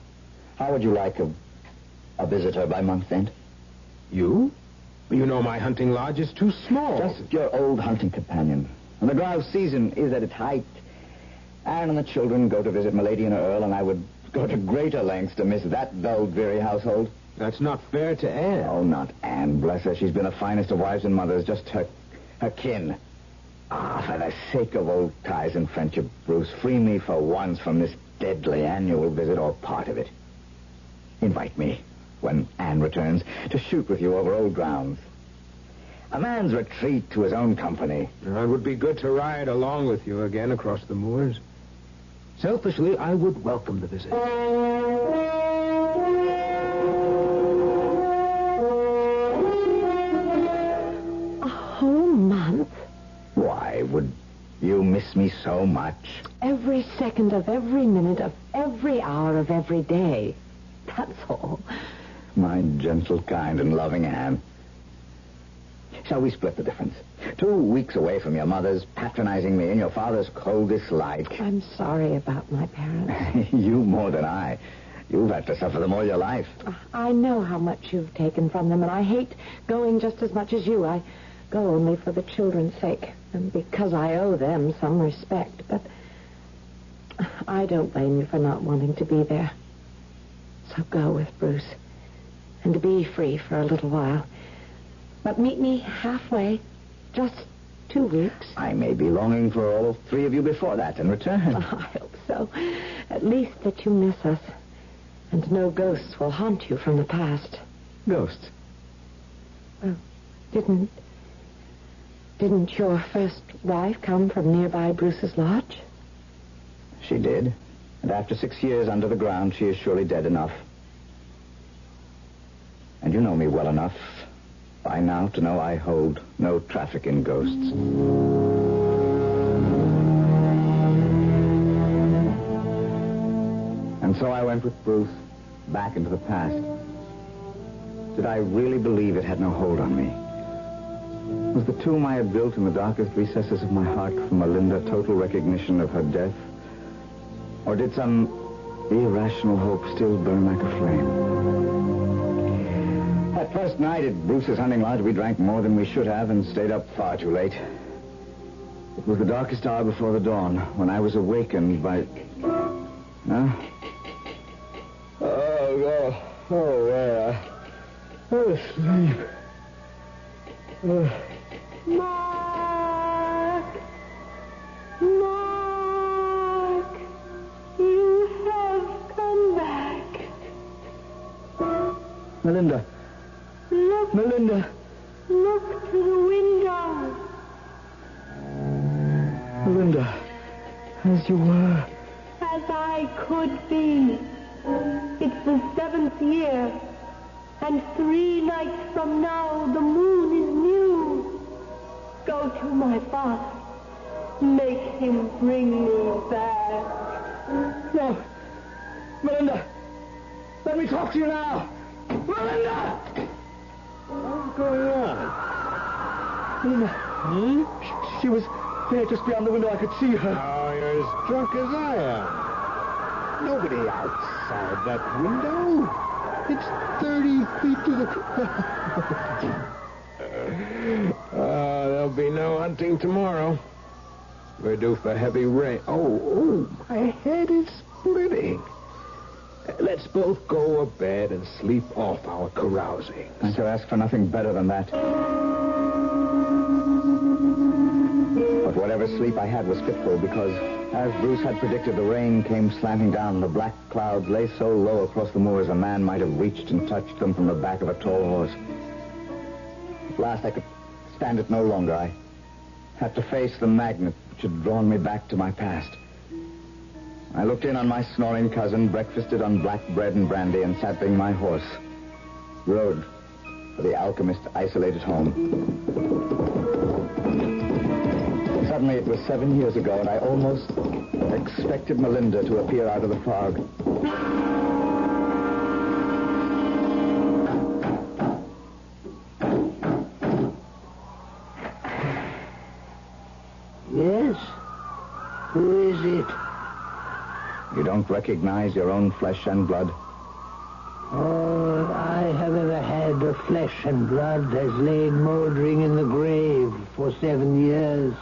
would you like a visitor by month end? You? You know my hunting lodge is too small. Just your old hunting companion. And the grouse season is at its height. Anne and the children go to visit Milady and Earl, and I would go to greater lengths to miss that dull, dreary household. That's not fair to Anne. Oh, not Anne. Bless her. She's been the finest of wives and mothers. Just her kin. For the sake of old ties and friendship, Bruce, free me for once from this deadly annual visit or part of it. Invite me, when Anne returns, to shoot with you over old grounds. A man's retreat to his own company. It would be good to ride along with you again across the moors. Selfishly, I would welcome the visit. A whole month? Why would you miss me so much? Every second of every minute of every hour of every day. That's all. My gentle, kind, and loving Anne. Shall we split the difference? 2 weeks away from your mother's patronizing me and your father's cold dislike. I'm sorry about my parents. You more than I. You've had to suffer them all your life. I know how much you've taken from them, and I hate going just as much as you. I go only for the children's sake, and because I owe them some respect. But I don't blame you for not wanting to be there. So go with Bruce, and be free for a little while. But meet me halfway, just 2 weeks. I may be longing for all 3 of you before that in return. I hope so. At least that you miss us. And no ghosts will haunt you from the past. Ghosts? Well, didn't your first wife come from nearby Bruce's lodge? She did. And after 6 years under the ground, she is surely dead enough. And you know me well enough by now to know I hold no traffic in ghosts. And so I went with Bruce back into the past. Did I really believe it had no hold on me? Was the tomb I had built in the darkest recesses of my heart for Melinda total recognition of her death? Or did some irrational hope still burn like a flame? That first night at Bruce's hunting lodge, we drank more than we should have and stayed up far too late. It was the darkest hour before the dawn when I was awakened by... Huh? I was asleep. Mark! Mark! You have come back. Melinda. Look. Melinda. Look to the window. Melinda. As you were. As I could be. It's the 7th year. And 3 nights from now, the moon is new. Go to my father. Make him bring me back. No. Melinda. Let me talk to you now. Melinda! What's going on? Melinda. She was there just beyond the window. I could see her. Oh, you're as drunk as I am. Nobody outside that window. It's 30 feet to the... there'll be no hunting tomorrow. We're due for heavy rain. Oh, my head is splitting. Let's both go to bed and sleep off our carousing. I could ask for nothing better than that. But whatever sleep I had was fitful because, as Bruce had predicted, the rain came slanting down and the black clouds lay so low across the moors a man might have reached and touched them from the back of a tall horse. At last I could stand it no longer. I had to face the magnet which had drawn me back to my past. I looked in on my snoring cousin, breakfasted on black bread and brandy, and saddling my horse. Rode for the alchemist's isolated home. Suddenly, it was 7 years ago, and I almost expected Melinda to appear out of the fog. Yes? Who is it? You don't recognize your own flesh and blood? All I have ever had of flesh and blood has lain mouldering in the grave for 7 years.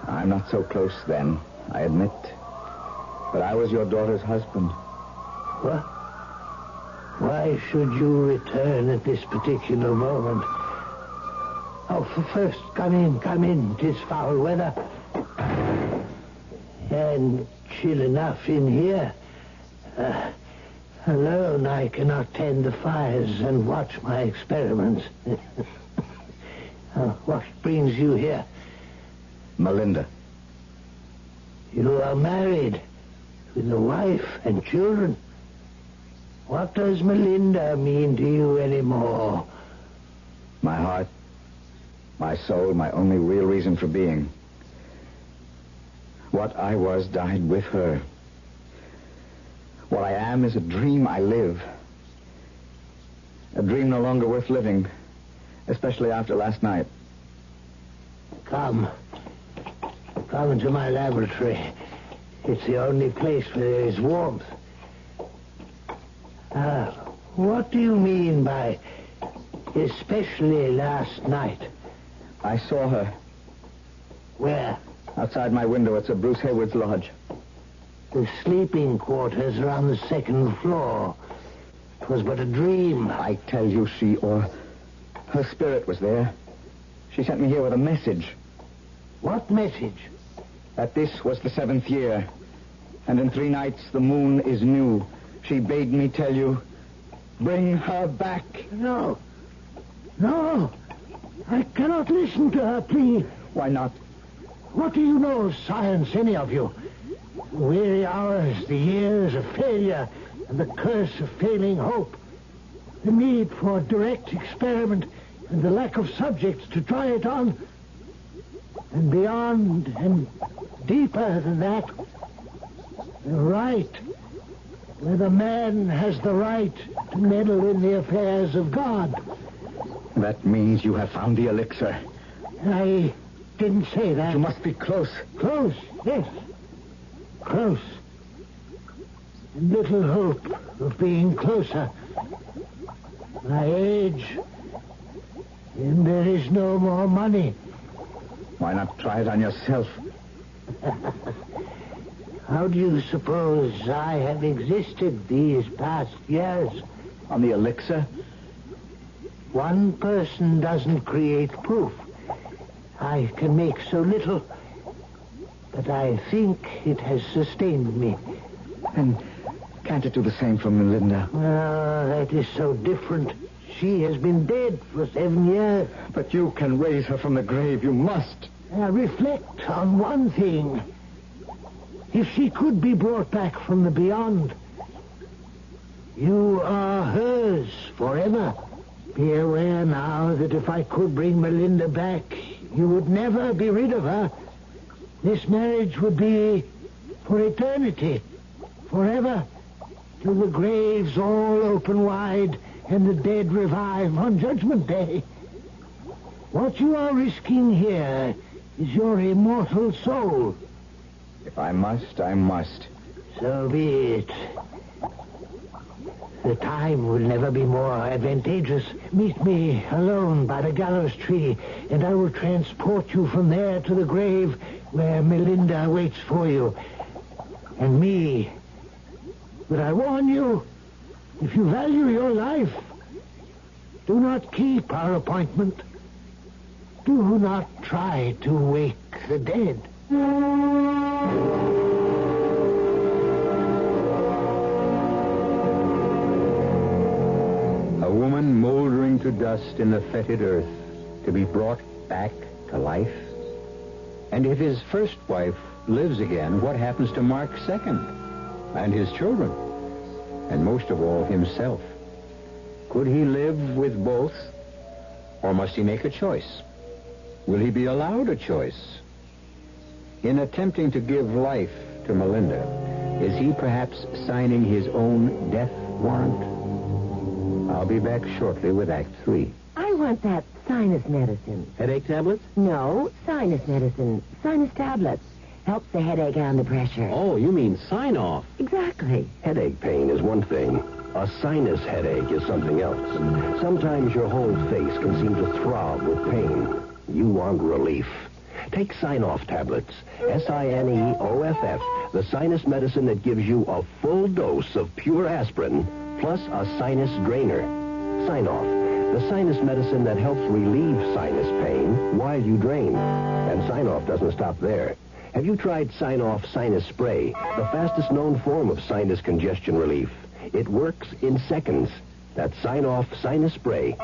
I'm not so close then, I admit. But I was your daughter's husband. What? Why should you return at this particular moment? Oh, first, come in. 'Tis foul weather. And chill enough in here. Alone, I cannot tend the fires and watch my experiments. What brings you here? Melinda. You are married with a wife and children. What does Melinda mean to you anymore? My heart, my soul, my only real reason for being. What I was died with her. What I am is a dream I live. A dream no longer worth living, especially after last night. Come into my laboratory. It's the only place where there is warmth. What do you mean by especially last night? I saw her. Where? Outside my window at Sir Bruce Hayward's lodge. The sleeping quarters are on the second floor. It was but a dream. I tell you, her spirit was there. She sent me here with a message. What message? That this was the 7th year, and in 3 nights the moon is new. She bade me tell you, bring her back. No. I cannot listen to her plea. Why not? What do you know of science, any of you? The weary hours, the years of failure, and the curse of failing hope. The need for direct experiment and the lack of subjects to try it on. And beyond and deeper than that, the right, where the man has the right to meddle in the affairs of God. That means you have found the elixir. I didn't say that. You must be close. Close, yes. Close. And little hope of being closer. My age, and there is no more money. Why not try it on yourself? How do you suppose I have existed these past years? On the elixir? One person doesn't create proof. I can make so little, but I think it has sustained me. And can't it do the same for Melinda? That is so different. She has been dead for 7 years. But you can raise her from the grave. You must. Reflect on one thing. If she could be brought back from the beyond, you are hers forever. Be aware now that if I could bring Melinda back, you would never be rid of her. This marriage would be for eternity, forever, till the graves all open wide and the dead revive on Judgment Day. What you are risking here is your immortal soul. If I must, I must. So be it. The time will never be more advantageous. Meet me alone by the gallows tree, and I will transport you from there to the grave where Melinda waits for you. And me. But I warn you, if you value your life, do not keep our appointment. Do not try to wake the dead. A woman moldering to dust in the fetid earth to be brought back to life? And if his first wife lives again, what happens to Mark's second? And his children? And most of all, himself? Could he live with both? Or must he make a choice? Will he be allowed a choice? In attempting to give life to Melinda, is he perhaps signing his own death warrant? I'll be back shortly with Act 3. I want that sinus medicine. Headache tablets? No, sinus medicine. Sinus tablets. Helps the headache and the pressure. Oh, you mean sign-off. Exactly. Headache pain is one thing. A sinus headache is something else. Sometimes your whole face can seem to throb with pain. You want relief. Take Sign-Off tablets. SINEOFF, the sinus medicine that gives you a full dose of pure aspirin, plus a sinus drainer. Sign-Off, the sinus medicine that helps relieve sinus pain while you drain. And Sign-Off doesn't stop there. Have you tried Sign-Off Sinus Spray, the fastest known form of sinus congestion relief? It works in seconds. That's Sign-Off Sinus Spray.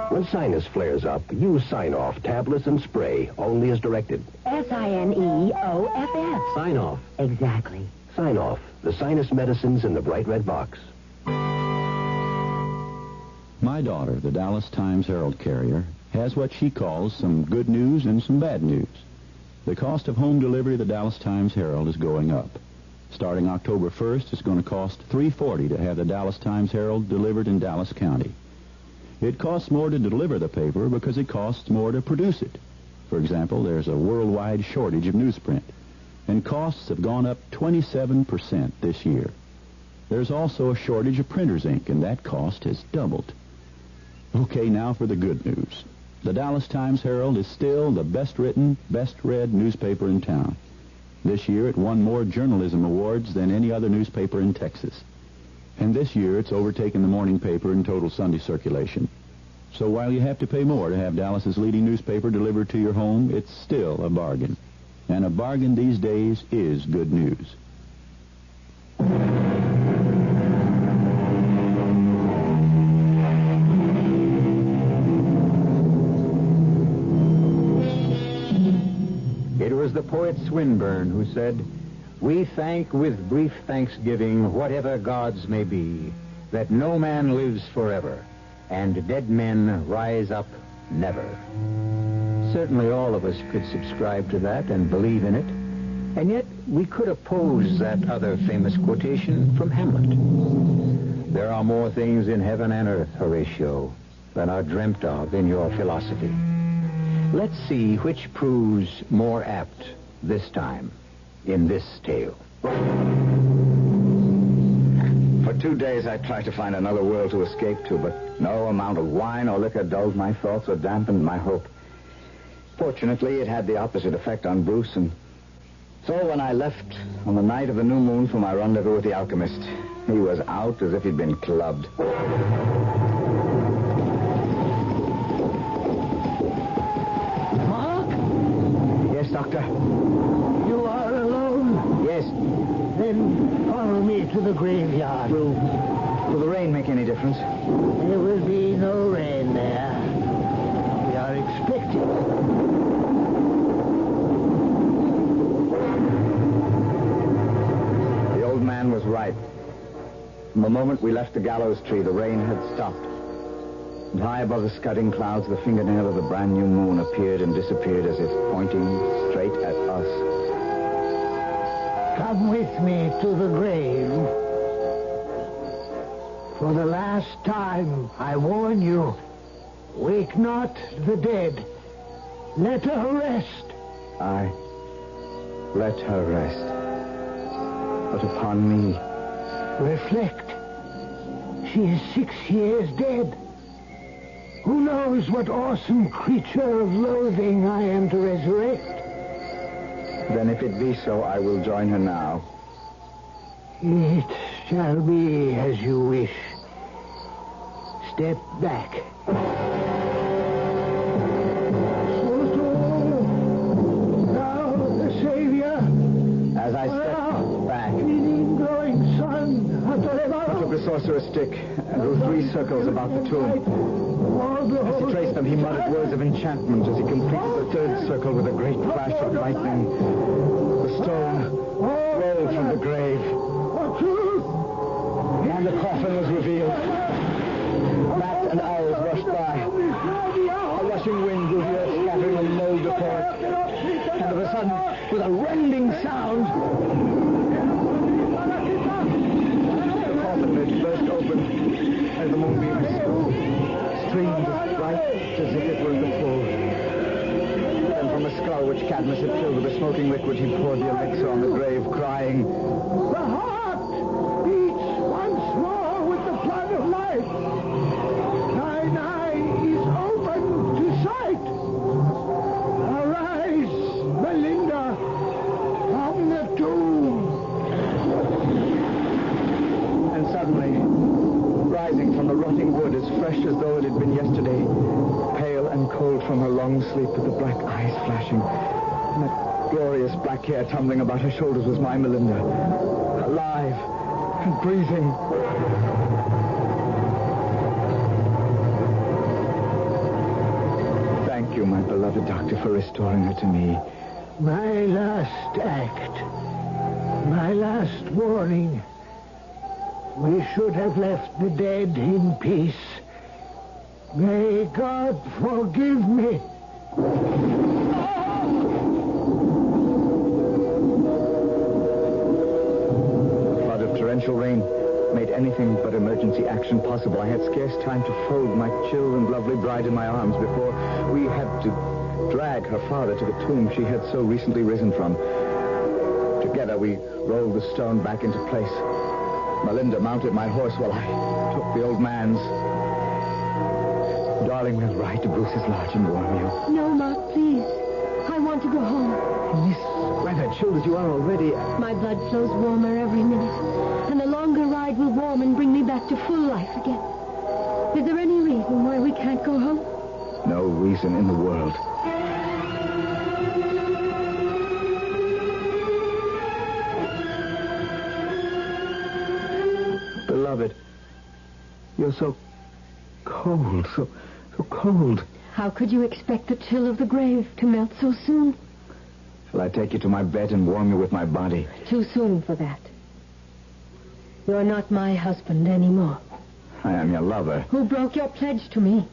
When sinus flares up, use Sign-Off tablets and spray, only as directed. SINEOFF. Sign-Off. Exactly. Sign-Off, the sinus medicines in the bright red box. My daughter, the Dallas Times-Herald carrier, has what she calls some good news and some bad news. The cost of home delivery of the Dallas Times-Herald is going up. Starting October 1st, it's going to cost $3.40 to have the Dallas Times-Herald delivered in Dallas County. It costs more to deliver the paper because it costs more to produce it. For example, there's a worldwide shortage of newsprint, and costs have gone up 27% this year. There's also a shortage of printer's ink, and that cost has doubled. Okay, now for the good news. The Dallas Times-Herald is still the best-written, best-read newspaper in town. This year it won more journalism awards than any other newspaper in Texas. And this year it's overtaken the morning paper in total Sunday circulation. So while you have to pay more to have Dallas's leading newspaper delivered to your home, it's still a bargain. And a bargain these days is good news. It was the poet Swinburne who said, "We thank with brief thanksgiving whatever gods may be, that no man lives forever, and dead men rise up never." Certainly all of us could subscribe to that and believe in it, and yet we could oppose that other famous quotation from Hamlet. There are more things in heaven and earth, Horatio, than are dreamt of in your philosophy. Let's see which proves more apt this time in this tale. For 2 days I tried to find another world to escape to, but no amount of wine or liquor dulled my thoughts or dampened my hope. Fortunately, it had the opposite effect on Bruce, and so when I left on the night of the new moon for my rendezvous with the alchemist, he was out as if he'd been clubbed. Yes, Doctor? You are alone? Yes. Then follow me to the graveyard. Will the rain make any difference? There will be no rain there. We are expecting. The old man was right. From the moment we left the gallows tree, the rain had stopped. And high above the scudding clouds, the fingernail of the brand new moon appeared and disappeared as if pointing straight at us. Come with me to the grave. For the last time, I warn you, wake not the dead. Let her rest. Aye, let her rest. But upon me... Reflect. She is 6 years dead. Who knows what awesome creature of loathing I am to resurrect? Then if it be so, I will join her now. It shall be as you wish. Step back. Now the Savior. As I stepped back, Growing sun. I took the sorcerer's stick and drew 3 circles about the tomb. As he traced them, he muttered words of enchantment as he completed the 3rd circle with a great flash of lightning. The stone rolled from the grave. And the coffin was revealed. Bats and owls rushed by. A rushing wind blew the earth, scattering the mold before it. And of a sudden, with a rending sound, the coffin lid burst open as the moonbeams streamed as bright as if it were the full. Then from a skull which Cadmus had filled with a smoking liquid, he poured the elixir on the grave, crying, The heart beats once more with the flood of life. Thine eye is open to sight. Arise, Belinda, from the tomb. And suddenly, rising from the rotting wood as fresh as though it had been yesterday, pale and cold from her long sleep with the black eyes flashing, and that glorious black hair tumbling about her shoulders was my Melinda, alive and breathing. Thank you, my beloved doctor, for restoring her to me. My last act. My last warning. We should have left the dead in peace. May God forgive me. A flood of torrential rain made anything but emergency action possible. I had scarce time to fold my chill and lovely bride in my arms before we had to drag her father to the tomb she had so recently risen from. Together we rolled the stone back into place. Melinda mounted my horse while I took the old man's. Darling, we'll ride to Bruce's lodge and warm you. No, Mark, please. I want to go home. In this weather, chilled as you are already... My blood flows warmer every minute, and the longer ride will warm and bring me back to full life again. Is there any reason why we can't go home? No reason in the world. Beloved, you're so cold, so cold. How could you expect the chill of the grave to melt so soon? Shall I take you to my bed and warm you with my body? Too soon for that. You're not my husband anymore. I am your lover. Who broke your pledge to me?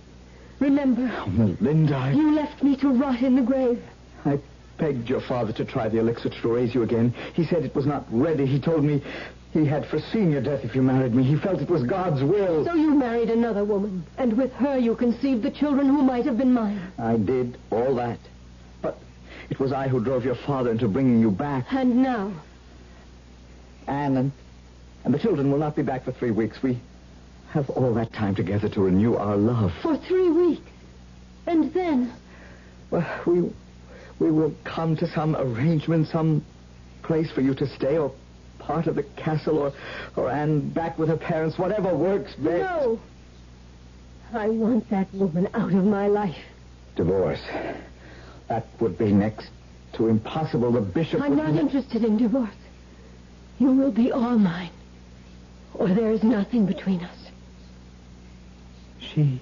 Remember? Oh, Melinda, You left me to rot in the grave. I begged your father to try the elixir to raise you again. He said it was not ready. He told me he had foreseen your death if you married me. He felt it was God's will. So you married another woman, and with her you conceived the children who might have been mine. I did all that. But it was I who drove your father into bringing you back. And now? Anne and the children will not be back for 3 weeks. We have all that time together to renew our love. For 3 weeks? And then? Well, we will come to some arrangement, some place for you to stay, or part of the castle, or Anne back with her parents, whatever works best. No. I want that woman out of my life. Divorce. That would be next to impossible. The bishop I'm not interested in divorce. You will be all mine, or there is nothing between us. She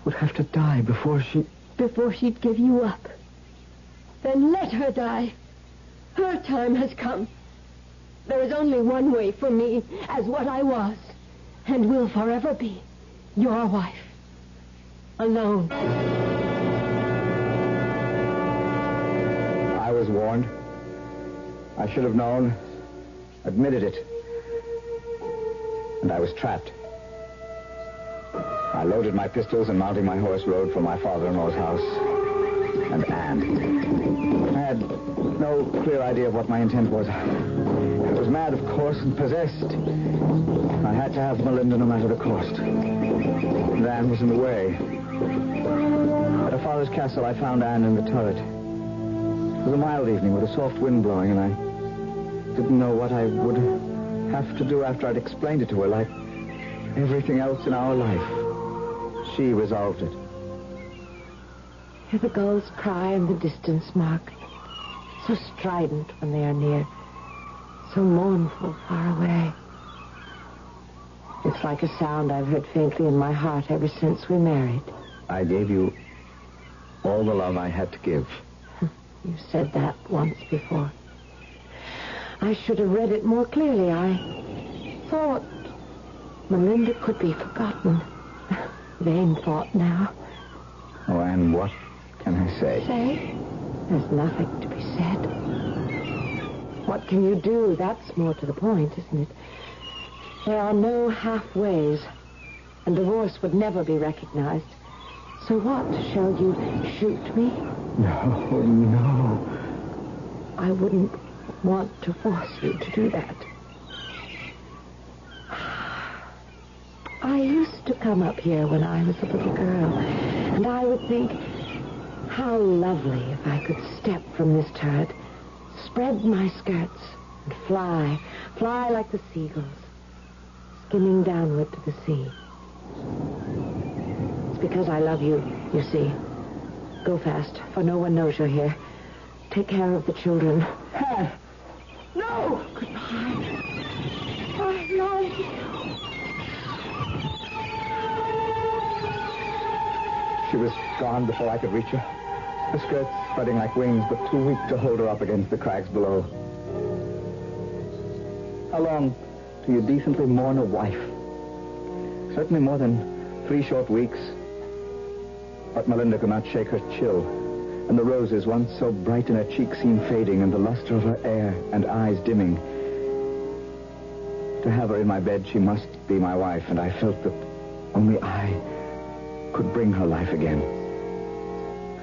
would have to die before she... Before she'd give you up. Then let her die. Her time has come. There is only one way for me as what I was, and will forever be, your wife. Alone. I was warned. I should have known, admitted it. And I was trapped. I loaded my pistols and, mounting my horse, rode for my father-in-law's house. And Anne. I had no clear idea of what my intent was. I was mad, of course, and possessed. I had to have Melinda no matter the cost. And Anne was in the way. At her father's castle, I found Anne in the turret. It was a mild evening with a soft wind blowing, and I didn't know what I would have to do after I'd explained it to her, like everything else in our life. She resolved it. Hear the gulls cry in the distance, Mark. So strident when they are near. So mournful far away. It's like a sound I've heard faintly in my heart ever since we married. I gave you all the love I had to give. You said that once before. I should have read it more clearly. I thought Melinda could be forgotten. Vain thought now. Oh, and what can I say? Say? There's nothing to be said. What can you do? That's more to the point, isn't it? There are no halfways, and divorce would never be recognized. So what? Shall you shoot me? No. I wouldn't want to force you to do that. I used to come up here when I was a little girl, and I would think, how lovely if I could step from this turret, spread my skirts, and fly like the seagulls, skimming downward to the sea. It's because I love you, you see. Go fast, for no one knows you're here. Take care of the children. Anne! No! Goodbye. I love you. She was gone before I could reach her. Her skirts spreading like wings, but too weak to hold her up against the crags below. How long do you decently mourn a wife? Certainly more than 3 short weeks. But Melinda could not shake her chill, and the roses, once so bright in her cheeks, seemed fading, and the luster of her hair and eyes dimming. To have her in my bed, she must be my wife, and I felt that only I could bring her life again.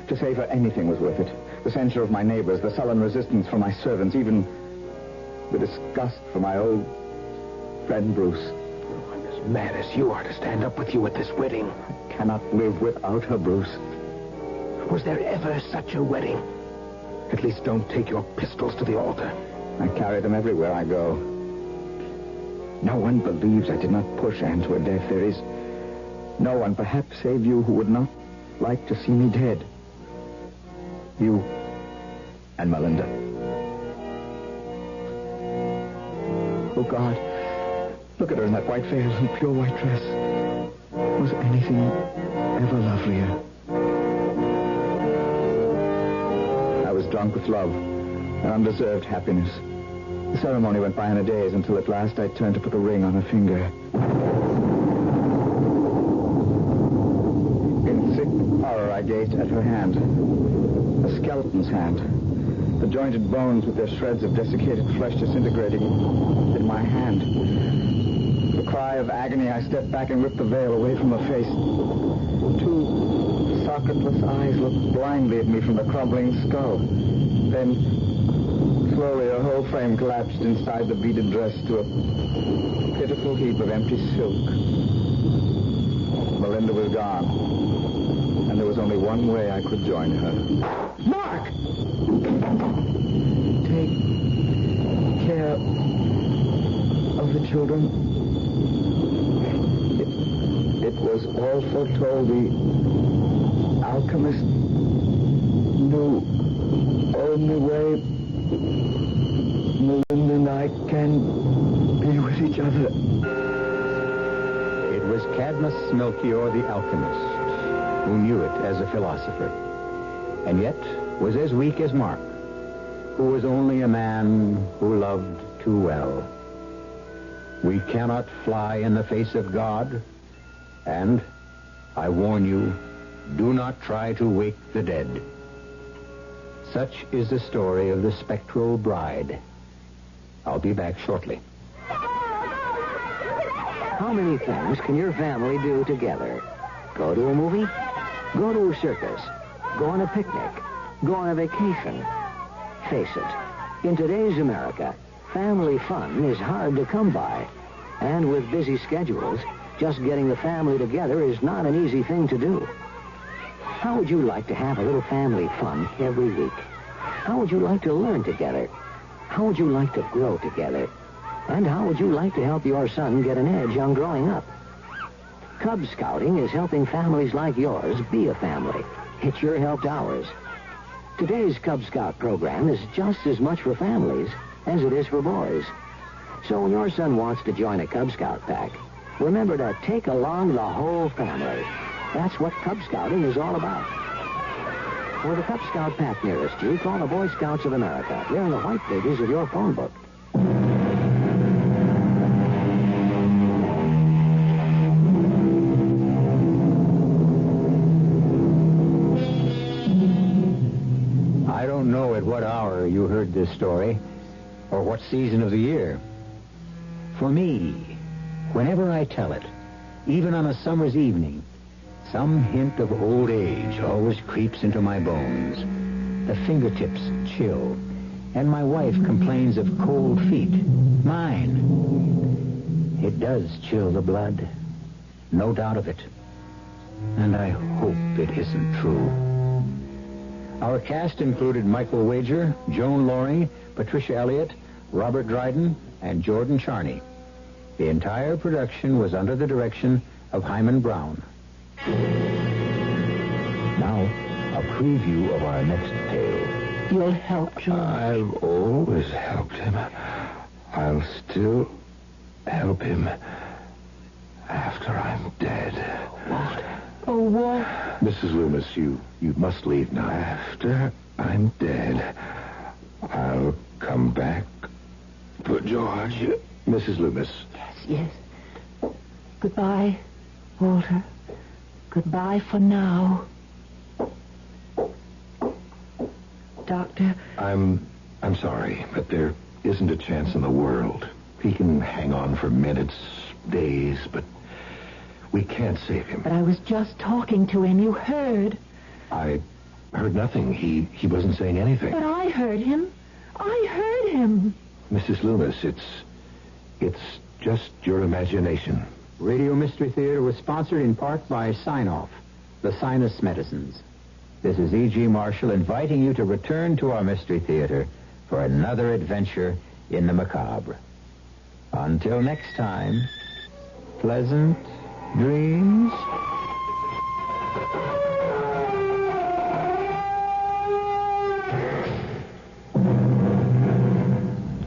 To save her, anything was worth it. The censure of my neighbors, the sullen resistance from my servants, even the disgust for my old friend Bruce. I'm as mad as you are to stand up with you at this wedding. I cannot live without her, Bruce. Was there ever such a wedding? At least don't take your pistols to the altar. I carry them everywhere I go. No one believes I did not push Anne to her death. There is no one, perhaps save you, who would not like to see me dead. You and Melinda. Oh, God. Look at her in that white veil and pure white dress. Was anything ever lovelier? I was drunk with love and undeserved happiness. The ceremony went by in a daze until at last I turned to put the ring on her finger. In sick horror, I gazed at her hand. A skeleton's hand. The jointed bones with their shreds of desiccated flesh disintegrating in my hand. With a cry of agony, I stepped back and ripped the veil away from her face. Two socketless eyes looked blindly at me from the crumbling skull. Then, slowly, her whole frame collapsed inside the beaded dress to a pitiful heap of empty silk. Melinda was gone, and there was only one way I could join her. Mark! Take care of the children. It was all foretold. The alchemist knew only way Melinda and I can be with each other. It was Cadmus Melchior the alchemist who knew it as a philosopher, and yet was as weak as Mark, who was only a man who loved too well. We cannot fly in the face of God, and, I warn you, do not try to wake the dead. Such is the story of the spectral bride. I'll be back shortly. How many things can your family do together? Go to a movie? Go to a circus? Go on a picnic? Go on a vacation? Face it, in today's America, family fun is hard to come by. And with busy schedules, just getting the family together is not an easy thing to do. How would you like to have a little family fun every week? How would you like to learn together? How would you like to grow together? And how would you like to help your son get an edge on growing up? Cub Scouting is helping families like yours be a family. It's your helped ours. Today's Cub Scout program is just as much for families as it is for boys. So when your son wants to join a Cub Scout pack, remember to take along the whole family. That's what Cub Scouting is all about. For the Cub Scout pack nearest you, call the Boy Scouts of America. They're in the white pages of your phone book. I don't know at what hour you heard this story, or what season of the year. For me, whenever I tell it, even on a summer's evening, some hint of old age always creeps into my bones. The fingertips chill, and my wife complains of cold feet. Mine. It does chill the blood. No doubt of it. And I hope it isn't true. Our cast included Michael Wager, Joan Laurie, Patricia Elliott, Robert Dryden, and Jordan Charney. The entire production was under the direction of Hyman Brown. Now, a preview of our next tale. You'll help, John? I've always helped him. I'll still help him after I'm dead. Walt. Oh, Walt. Mrs. Loomis, you must leave now. After I'm dead, I'll come back for George. Mrs. Loomis. Yes. Goodbye, Walter. Goodbye for now. Doctor. I'm sorry, but there isn't a chance in the world. He can hang on for minutes, days, but we can't save him. But I was just talking to him. You heard. I heard nothing. He wasn't saying anything. But I heard him. I heard him. Mrs. Loomis, it's just your imagination. Radio Mystery Theater was sponsored in part by Sign-Off, the sinus medicines. This is E.G. Marshall inviting you to return to our Mystery Theater for another adventure in the macabre. Until next time, pleasant dreams.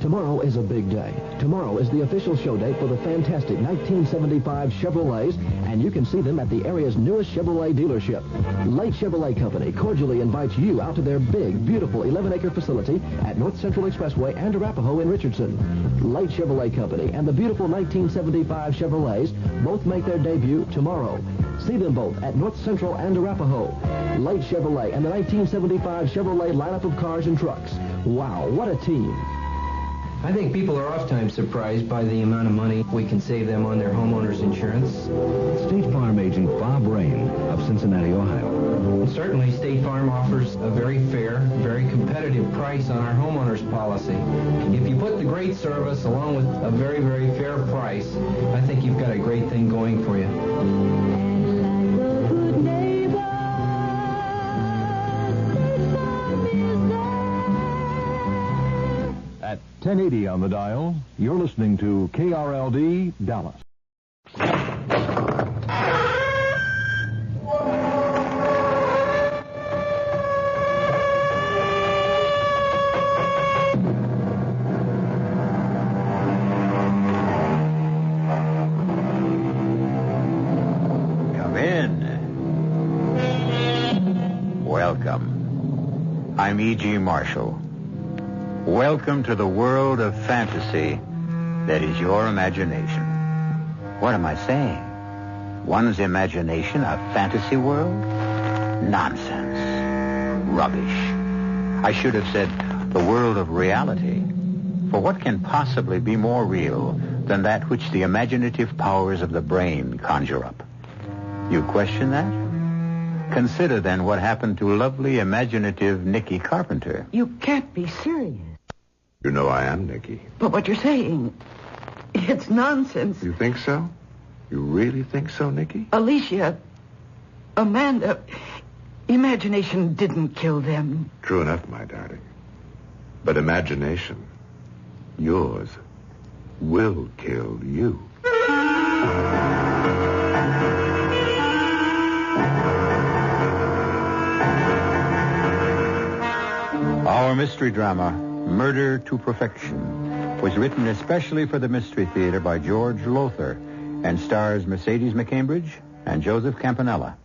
Tomorrow is a big day. Tomorrow is the official show date for the fantastic 1975 Chevrolets, and you can see them at the area's newest Chevrolet dealership. Light Chevrolet Company cordially invites you out to their big, beautiful 11-acre facility at North Central Expressway and Arapahoe in Richardson. Light Chevrolet Company and the beautiful 1975 Chevrolets both make their debut tomorrow. See them both at North Central and Arapahoe. Light Chevrolet and the 1975 Chevrolet lineup of cars and trucks. Wow, what a team. I think people are oftentimes surprised by the amount of money we can save them on their homeowners insurance. State Farm agent Bob Rain of Cincinnati, Ohio. Certainly, State Farm offers a very fair, very competitive price on our homeowners policy. If you put the great service along with a very, very fair price, I think you've got a great thing going for you. 1080 on the dial. You're listening to KRLD Dallas. Come in. Welcome. I'm E.G. Marshall. Welcome to the world of fantasy that is your imagination. What am I saying? One's imagination a fantasy world? Nonsense. Rubbish. I should have said the world of reality. For what can possibly be more real than that which the imaginative powers of the brain conjure up? You question that? Consider then what happened to lovely, imaginative Nicky Carpenter. You can't be serious. You know I am, Nicky. But what you're saying, it's nonsense. You think so? You really think so, Nicky? Alicia, Amanda, imagination didn't kill them. True enough, my darling. But imagination, yours, will kill you. Our mystery drama, Murder to Perfection, was written especially for the Mystery Theater by George Lothar and stars Mercedes McCambridge and Joseph Campanella.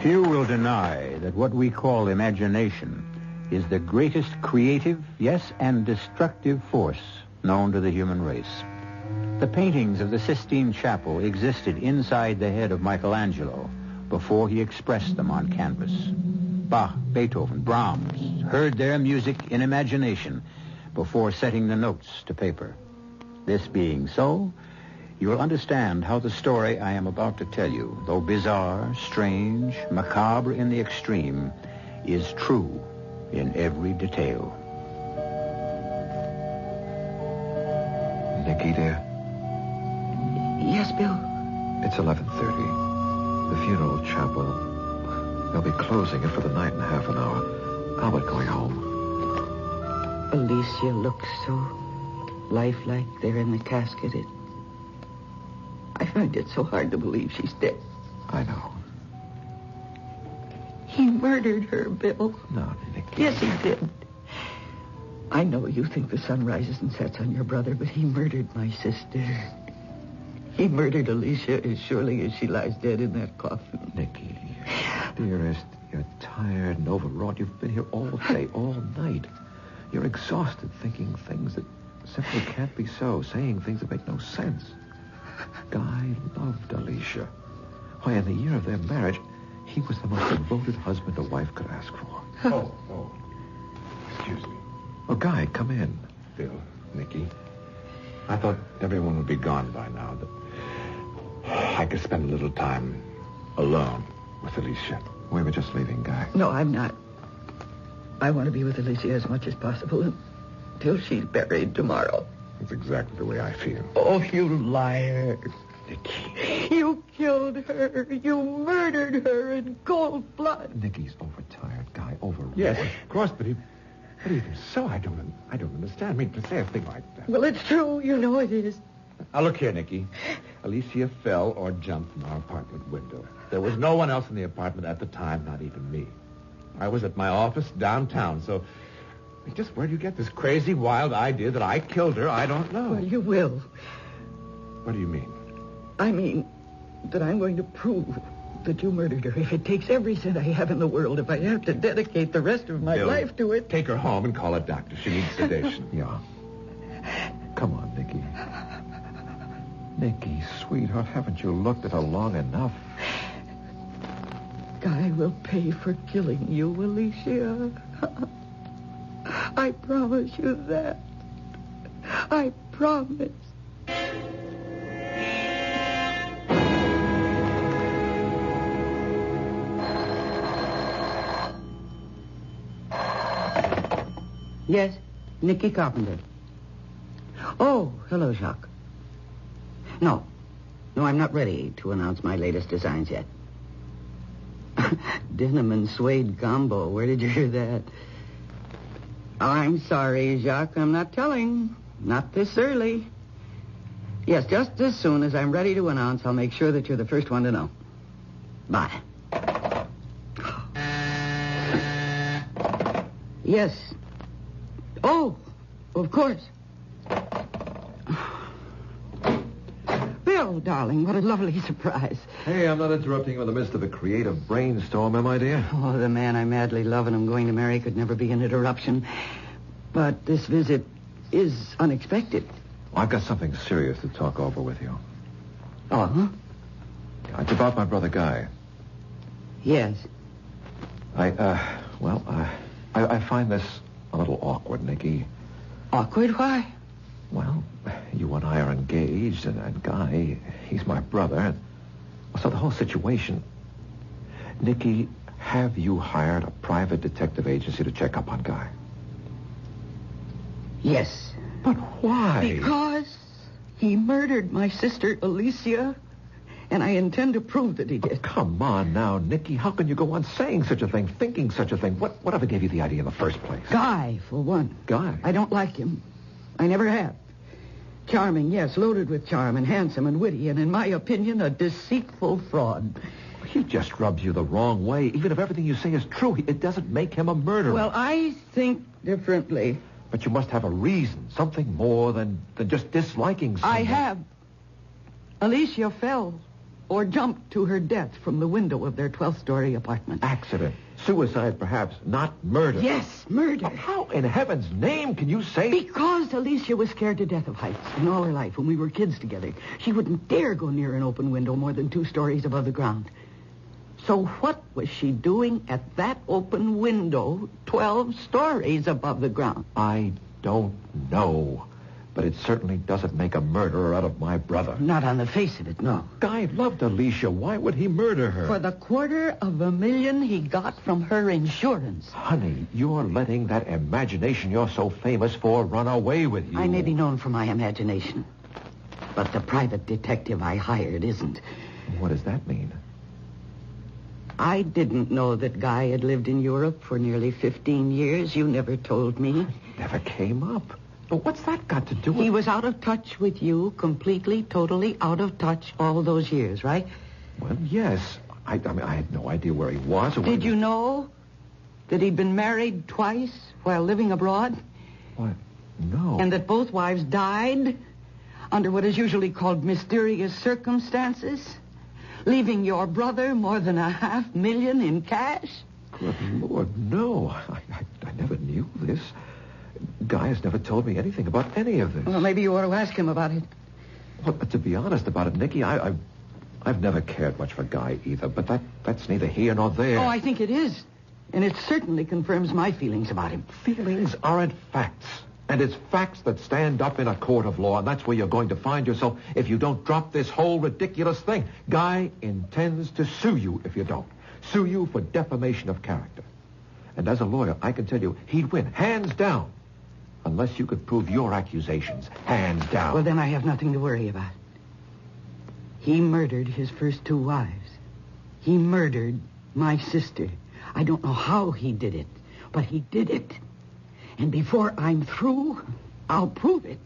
Few will deny that what we call imagination is the greatest creative, yes, and destructive force known to the human race. The paintings of the Sistine Chapel existed inside the head of Michelangelo before he expressed them on canvas. Bach, Beethoven, Brahms heard their music in imagination before setting the notes to paper. This being so, you will understand how the story I am about to tell you, though bizarre, strange, macabre in the extreme, is true in every detail. Nicky, dear. Yes, Bill? It's 11:30. The funeral chapel. They'll be closing it for the night in half an hour. Albert going home. Alicia looks so lifelike there in the casket. I find it so hard to believe she's dead. I know. He murdered her, Bill. No, Nicky. Yes, he did. I know you think the sun rises and sets on your brother, but he murdered my sister. He murdered Alicia as surely as she lies dead in that coffin. Nicky, dearest, you're tired and overwrought. You've been here all day, all night. You're exhausted thinking things that simply can't be so, saying things that make no sense. Guy loved Alicia. Why, in the year of their marriage, he was the most devoted husband a wife could ask for. Oh. Excuse me. Oh, Guy, come in. Bill, Nicky. I thought everyone would be gone by now. I could spend a little time alone with Alicia. We were just leaving, Guy. No, I'm not. I want to be with Alicia as much as possible until she's buried tomorrow. That's exactly the way I feel. Oh, you liar. Nicky. You killed her. You murdered her in cold blood. Nicky's overtired, Guy. Overwrought. Yes, of course, but even so, I don't understand. I mean, to say a thing like that. Well, it's true. You know it is. Now, look here, Nicky. Alicia fell or jumped from our apartment window. There was no one else in the apartment at the time, not even me. I was at my office downtown, so just where do you get this crazy, wild idea that I killed her? I don't know. Well, you will. What do you mean? I mean that I'm going to prove that you murdered her. If it takes every cent I have in the world, if I have to dedicate the rest of my life to it. Take her home and call a doctor. She needs sedation. Yeah. Come on, Nicky. Nicky, sweetheart, haven't you looked at her long enough? Guy will pay for killing you, Alicia. I promise you that. I promise. Yes, Nicky Carpenter. Oh, hello, Jacques. No, I'm not ready to announce my latest designs yet. Denim and suede combo. Where did you hear that? Oh, I'm sorry, Jacques. I'm not telling. Not this early. Yes, just as soon as I'm ready to announce, I'll make sure that you're the first one to know. Bye. Yes. Oh, of course. Bill, darling, what a lovely surprise. Hey, I'm not interrupting you in the midst of a creative brainstorm, am I, dear? Oh, the man I madly love and am going to marry could never be an interruption. But this visit is unexpected. I've got something serious to talk over with you. Oh, huh? It's about my brother Guy. Yes. I find this a little awkward, Nicky. Awkward? Why? Well, you and I are engaged, and Guy, he's my brother. And so the whole situation... Nicky, have you hired a private detective agency to check up on Guy? Yes. But why? Because he murdered my sister, Alicia, and I intend to prove that he did. Oh, come on now, Nicky. How can you go on saying such a thing, thinking such a thing? Whatever gave you the idea in the first place? Guy, for one. Guy? I don't like him. I never have. Charming, yes, loaded with charm, and handsome and witty, and in my opinion, a deceitful fraud. He just rubs you the wrong way. Even if everything you say is true, it doesn't make him a murderer. Well, I think differently. But you must have a reason, something more than just disliking someone. I have. Alicia fell or jumped to her death from the window of their 12th-story apartment. Accident. Suicide, perhaps. Not murder. Yes, murder. How in heaven's name can you say... Because Alicia was scared to death of heights. In all her life, when we were kids together, she wouldn't dare go near an open window more than 2 stories above the ground. So what was she doing at that open window 12 stories above the ground? I don't know. But it certainly doesn't make a murderer out of my brother. Not on the face of it, no. Guy loved Alicia. Why would he murder her? For the $250,000 he got from her insurance. Honey, you're letting that imagination you're so famous for run away with you. I may be known for my imagination. But the private detective I hired isn't. What does that mean? I didn't know that Guy had lived in Europe for nearly 15 years. You never told me. It never came up. But what's that got to do with... He was out of touch with you, completely, totally out of touch all those years, right? Well, yes. I mean, I had no idea where he was. Or Did you know that he'd been married twice while living abroad? What? No. And that both wives died under what is usually called mysterious circumstances, leaving your brother more than $500,000 in cash? Good Lord, no. I never knew this. Guy has never told me anything about any of this. Well, maybe you ought to ask him about it. Well, to be honest about it, Nicky, I've never cared much for Guy either, but that's neither here nor there. Oh, I think it is. And it certainly confirms my feelings about him. Feelings aren't facts. And it's facts that stand up in a court of law, and that's where you're going to find yourself if you don't drop this whole ridiculous thing. Guy intends to sue you if you don't. Sue you for defamation of character. And as a lawyer, I can tell you he'd win, hands down, unless you could prove your accusations, hands down. Well, then I have nothing to worry about. He murdered his first 2 wives. He murdered my sister. I don't know how he did it, but he did it. And before I'm through, I'll prove it.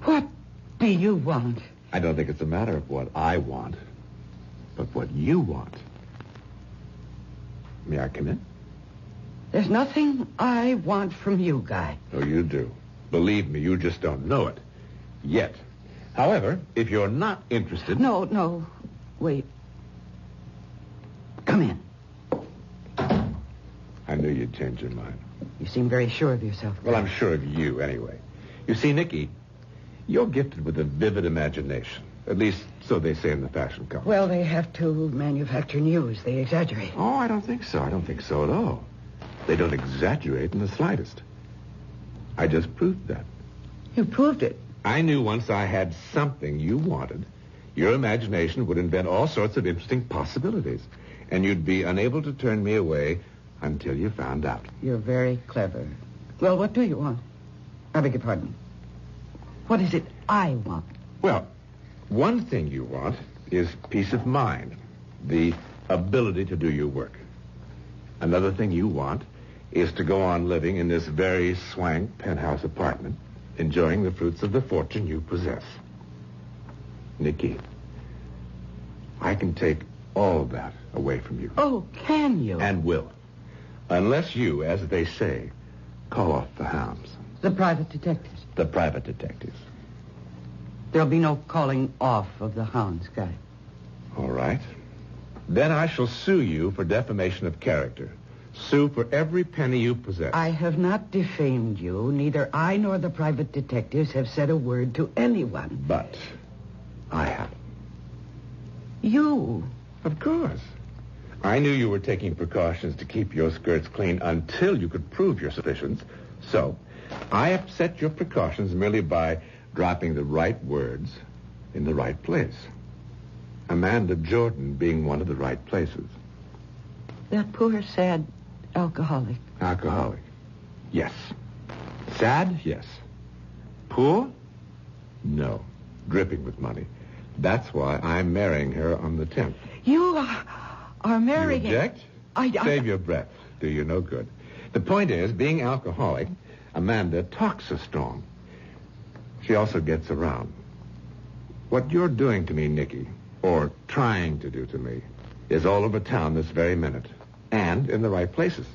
What do you want? I don't think it's a matter of what I want, but what you want. May I come in? There's nothing I want from you, Guy. Oh, you do. Believe me, you just don't know it. Yet. However, if you're not interested... No. Wait. Come in. I knew you'd change your mind. You seem very sure of yourself. Well, I'm sure of you, anyway. You see, Nicky, you're gifted with a vivid imagination. At least, so they say in the fashion column. Well, they have to manufacture news. They exaggerate. Oh, I don't think so. I don't think so at all. They don't exaggerate in the slightest. I just proved that. You proved it. I knew once I had something you wanted, your imagination would invent all sorts of interesting possibilities, and you'd be unable to turn me away until you found out. You're very clever. Well, what do you want? I beg your pardon. What is it I want? Well, one thing you want is peace of mind, the ability to do your work. Another thing you want is to go on living in this very swank penthouse apartment, enjoying the fruits of the fortune you possess. Nicky, I can take all of that away from you. Oh, can you? And will. Unless you, as they say, call off the hounds. The private detectives. The private detectives. There'll be no calling off of the hounds, Guy. All right. Then I shall sue you for defamation of character. Sue for every penny you possess. I have not defamed you. Neither I nor the private detectives have said a word to anyone. But I have. You? Of course. I knew you were taking precautions to keep your skirts clean until you could prove your suspicions. So I upset your precautions merely by dropping the right words in the right place. Amanda Jordan being one of the right places. That poor, sad alcoholic. Alcoholic. Yes. Sad? Yes. Poor? No. Dripping with money. That's why I'm marrying her on the 10th. You are marrying... You object? Save your breath. Do you no good. The point is, being alcoholic, Amanda talks so strong. She also gets around. What you're doing to me, Nicky, or trying to do to me, is all over town this very minute. And in the right places.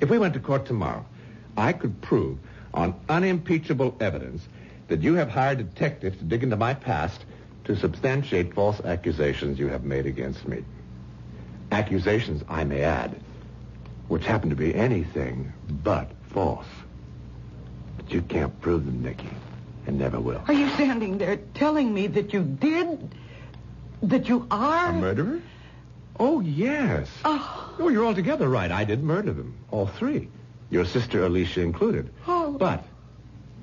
If we went to court tomorrow, I could prove on unimpeachable evidence that you have hired detectives to dig into my past to substantiate false accusations you have made against me. Accusations, I may add, which happen to be anything but false. But you can't prove them, Nicky, and never will. Are you standing there telling me that you did? That you are? A murderer? Oh, yes. Oh, you're altogether right. I did murder them. All 3. Your sister Alicia included. Oh. But,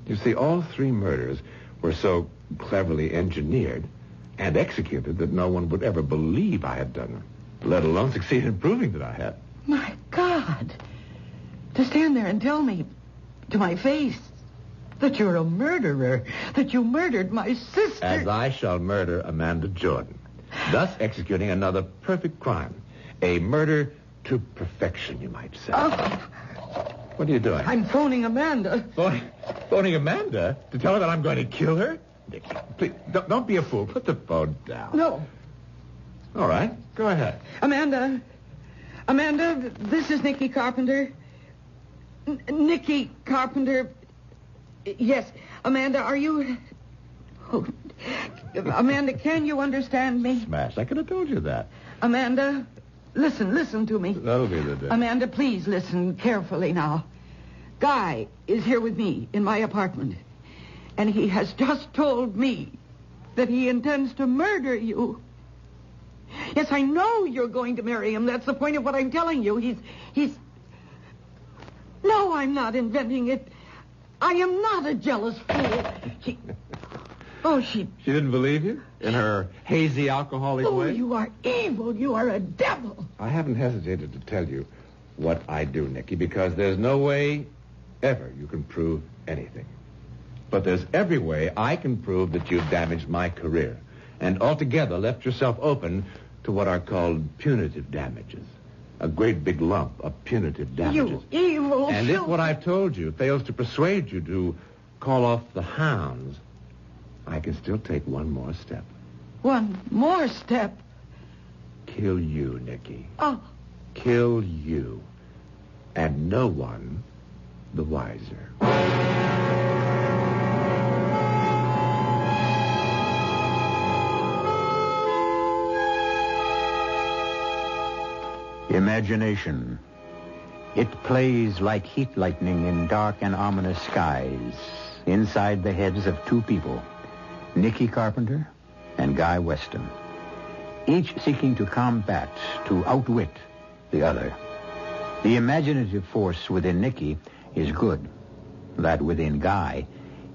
you see, all 3 murders were so cleverly engineered and executed that no one would ever believe I had done them, let alone succeed in proving that I had. My God. To stand there and tell me to my face that you're a murderer, that you murdered my sister. As I shall murder Amanda Jordan, thus executing another perfect crime. A murder to perfection, you might say. What are you doing? I'm phoning Amanda. Phoning Amanda? To tell her that I'm going to kill her? Nicky, please, don't be a fool. Put the phone down. No. All right, go ahead. Amanda, this is Nicky Carpenter. Nicky Carpenter. Yes, Amanda, are you... Oh, Amanda, can you understand me? Smash, I could have told you that. Amanda, listen to me. That'll be the day. Amanda, please listen carefully now. Guy is here with me in my apartment, and he has just told me that he intends to murder you. Yes, I know you're going to marry him. That's the point of what I'm telling you. He's... No, I'm not inventing it. I am not a jealous fool. She didn't believe you? In her hazy, alcoholic way? Oh, you are evil. You are a devil. I haven't hesitated to tell you what I do, Nicky, because there's no way ever you can prove anything. But there's every way I can prove that you've damaged my career and altogether left yourself open to what are called punitive damages. A great big lump of punitive damages. You evil... And if what I've told you fails to persuade you to call off the hounds, I can still take one more step. One more step? Kill you, Nicky. Oh. Kill you. And no one the wiser. Imagination. It plays like heat lightning in dark and ominous skies inside the heads of two people, Nicky Carpenter and Guy Weston, each seeking to combat, to outwit the other. The imaginative force within Nicky is good, that within Guy,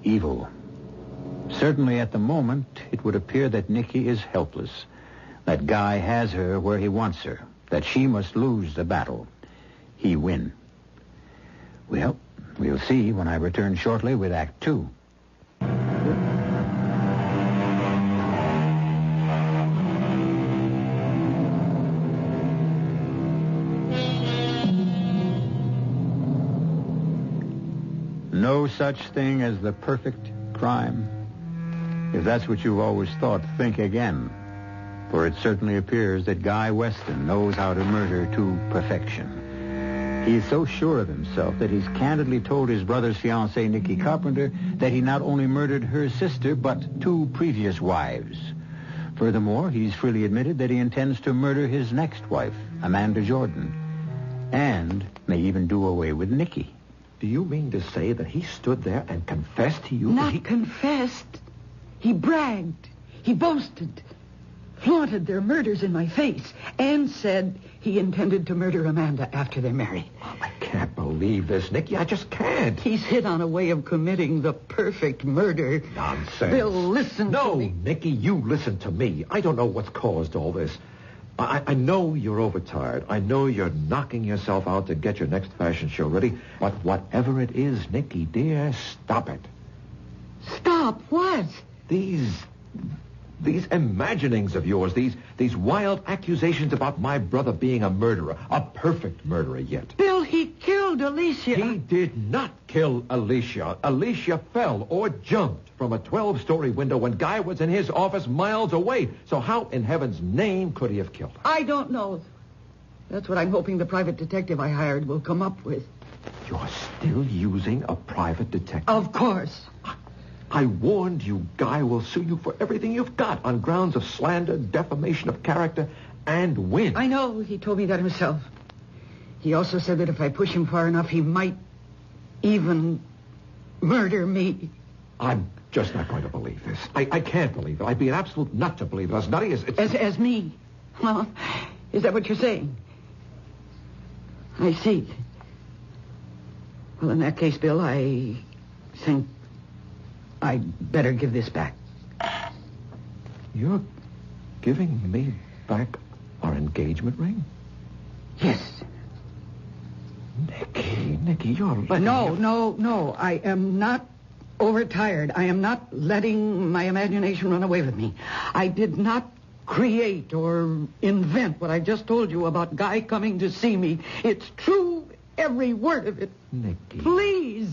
evil. Certainly at the moment, it would appear that Nicky is helpless, that Guy has her where he wants her, that she must lose the battle. He win. Well, we'll see when I return shortly with Act 2. No such thing as the perfect crime. If that's what you've always thought, think again. For it certainly appears that Guy Weston knows how to murder to perfection. He is so sure of himself that he's candidly told his brother's fiancée, Nicky Carpenter, that he not only murdered her sister, but 2 previous wives. Furthermore, he's freely admitted that he intends to murder his next wife, Amanda Jordan, and may even do away with Nicky. Do you mean to say that he stood there and confessed to you? Not confessed. He bragged. He boasted. Flaunted their murders in my face and said he intended to murder Amanda after they're married. I can't believe this, Nicky. I just can't. He's hit on a way of committing the perfect murder. Nonsense. Bill, listen to me. No, Nicky, you listen to me. I don't know what's caused all this. I know you're overtired. I know you're knocking yourself out to get your next fashion show ready. But whatever it is, Nicky, dear, stop it. Stop what? These imaginings of yours, these wild accusations about my brother being a murderer, a perfect murderer yet. Bill, he killed Alicia. He did not kill Alicia. Alicia fell or jumped from a 12-story window when Guy was in his office miles away. So how in heaven's name could he have killed her? I don't know. That's what I'm hoping the private detective I hired will come up with. You're still using a private detective? Of course. I warned you, Guy will sue you for everything you've got on grounds of slander, defamation of character, and win. I know. He told me that himself. He also said that if I push him far enough, he might even murder me. I'm just not going to believe this. I can't believe it. I'd be an absolute nut to believe it. As nutty as... As me? Well, is that what you're saying? I see. Well, in that case, Bill, I think I'd better give this back. You're giving me back our engagement ring? Yes. Nicky, you're letting... No. I am not overtired. I am not letting my imagination run away with me. I did not create or invent what I just told you about Guy coming to see me. It's true, every word of it. Nicky. Please.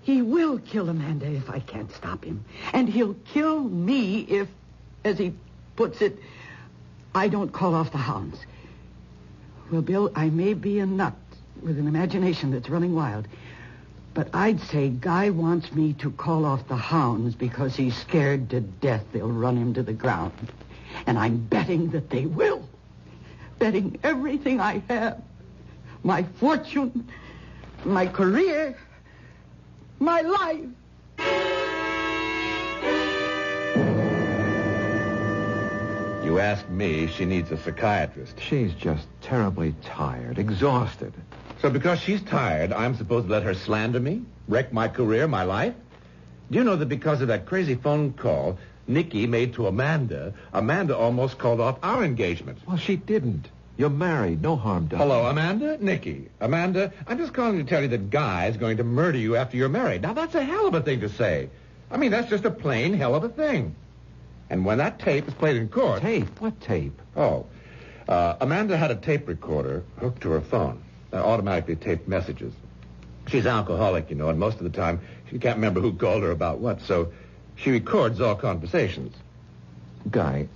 He will kill Amanda if I can't stop him. And he'll kill me if, as he puts it, I don't call off the hounds. Well, Bill, I may be a nut with an imagination that's running wild, but I'd say Guy wants me to call off the hounds because he's scared to death they'll run him to the ground. And I'm betting that they will. Betting everything I have. My fortune, my career, my life. you ask me, she needs a psychiatrist. She's just terribly tired, exhausted. So because she's tired, I'm supposed to let her slander me? Wreck my career, my life? Do you know that because of that crazy phone call Nikki made to Amanda almost called off our engagement? Well, she didn't. You're married. No harm done. Hello, Amanda? Nikki. Amanda, I'm just calling to tell you that Guy's going to murder you after you're married. Now, that's a hell of a thing to say. I mean, that's just a plain hell of a thing. And when that tape is played in court... Tape? What tape? Oh, Amanda had a tape recorder hooked to her phone. Automatically taped messages. She's alcoholic, you know, and most of the time she can't remember who called her about what, so she records all conversations. Guy,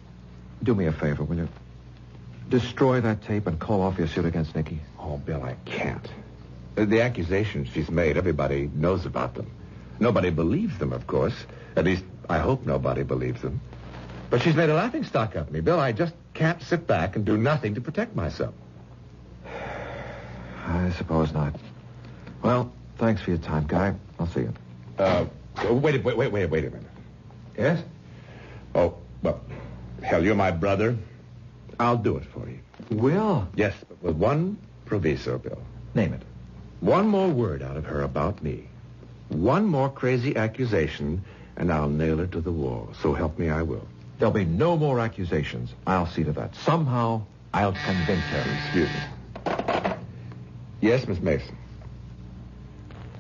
do me a favor, will you? Destroy that tape and call off your suit against Nikki. Oh, Bill, I can't. The accusations she's made, everybody knows about them. Nobody believes them, of course. At least, I hope nobody believes them. But she's made a laughingstock of me. Bill, I just can't sit back and do nothing to protect myself. I suppose not. Well, thanks for your time, Guy. I'll see you. Wait a minute. Yes? Oh, well, hell, you're my brother. I'll do it for you. Will? Yes, but with one proviso, Bill. Name it. One more word out of her about me. One more crazy accusation, and I'll nail her to the wall. So help me, I will. There'll be no more accusations. I'll see to that. Somehow, I'll convince her. Excuse me. Yes, Miss Mason.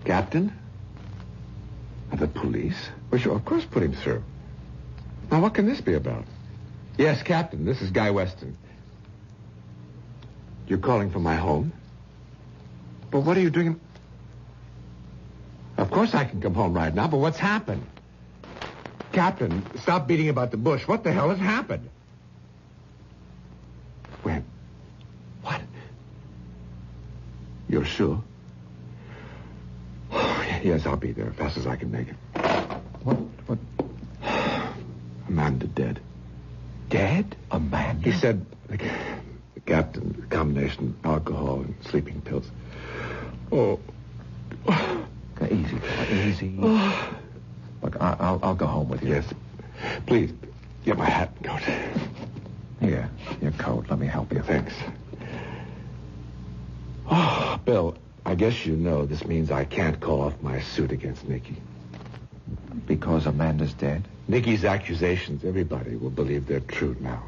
Captain? The police? Well, sure, of course, put him through. Now, what can this be about? Yes, Captain, this is Guy Weston. You're calling from my home? But what are you doing? Of course I can come home right now, but what's happened? Captain, stop beating about the bush. What the hell has happened? When? What? You're sure? Yes, I'll be there as fast as I can make it. What? Amanda dead. Dead? Amanda? He said, the captain, a combination of alcohol and sleeping pills. Oh. Easy, easy. Look, I'll go home with you. Yes. Please, get my hat and coat. Here, your coat. Let me help you. Thanks. Oh, Bill, I guess you know this means I can't call off my suit against Nikki. Because Amanda's dead? Nikki's accusations, everybody will believe they're true now.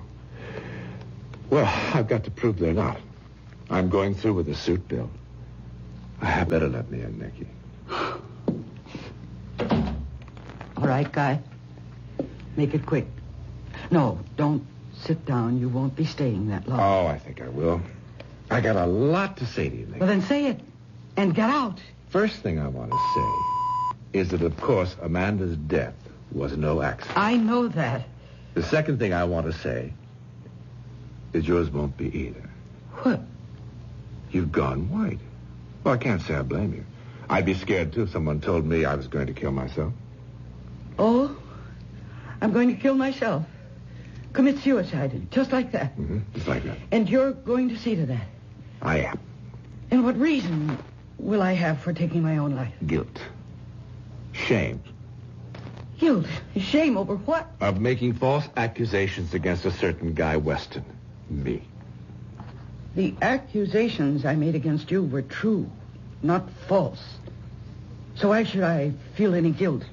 Well, I've got to prove they're not. I'm going through with the suit, Bill. I better let me in, Nikki. All right, Guy. Make it quick. No, don't sit down. You won't be staying that long. Oh, I think I will. I got a lot to say to you, Nikki. Well, then say it. And get out. First thing I want to say is that, of course, Amanda's death was no accident. I know that. The second thing I want to say is yours won't be either. What? You've gone white. Well, I can't say I blame you. I'd be scared, too, if someone told me I was going to kill myself. Oh? I'm going to kill myself. Commit suicide, just like that. Mm-hmm. Just like that. And you're going to see to that. I am. And what reason will I have for taking my own life? Guilt. Shame. Guilt? Shame over what? Of making false accusations against a certain Guy Weston. Me. The accusations I made against you were true, not false. So why should I feel any guilt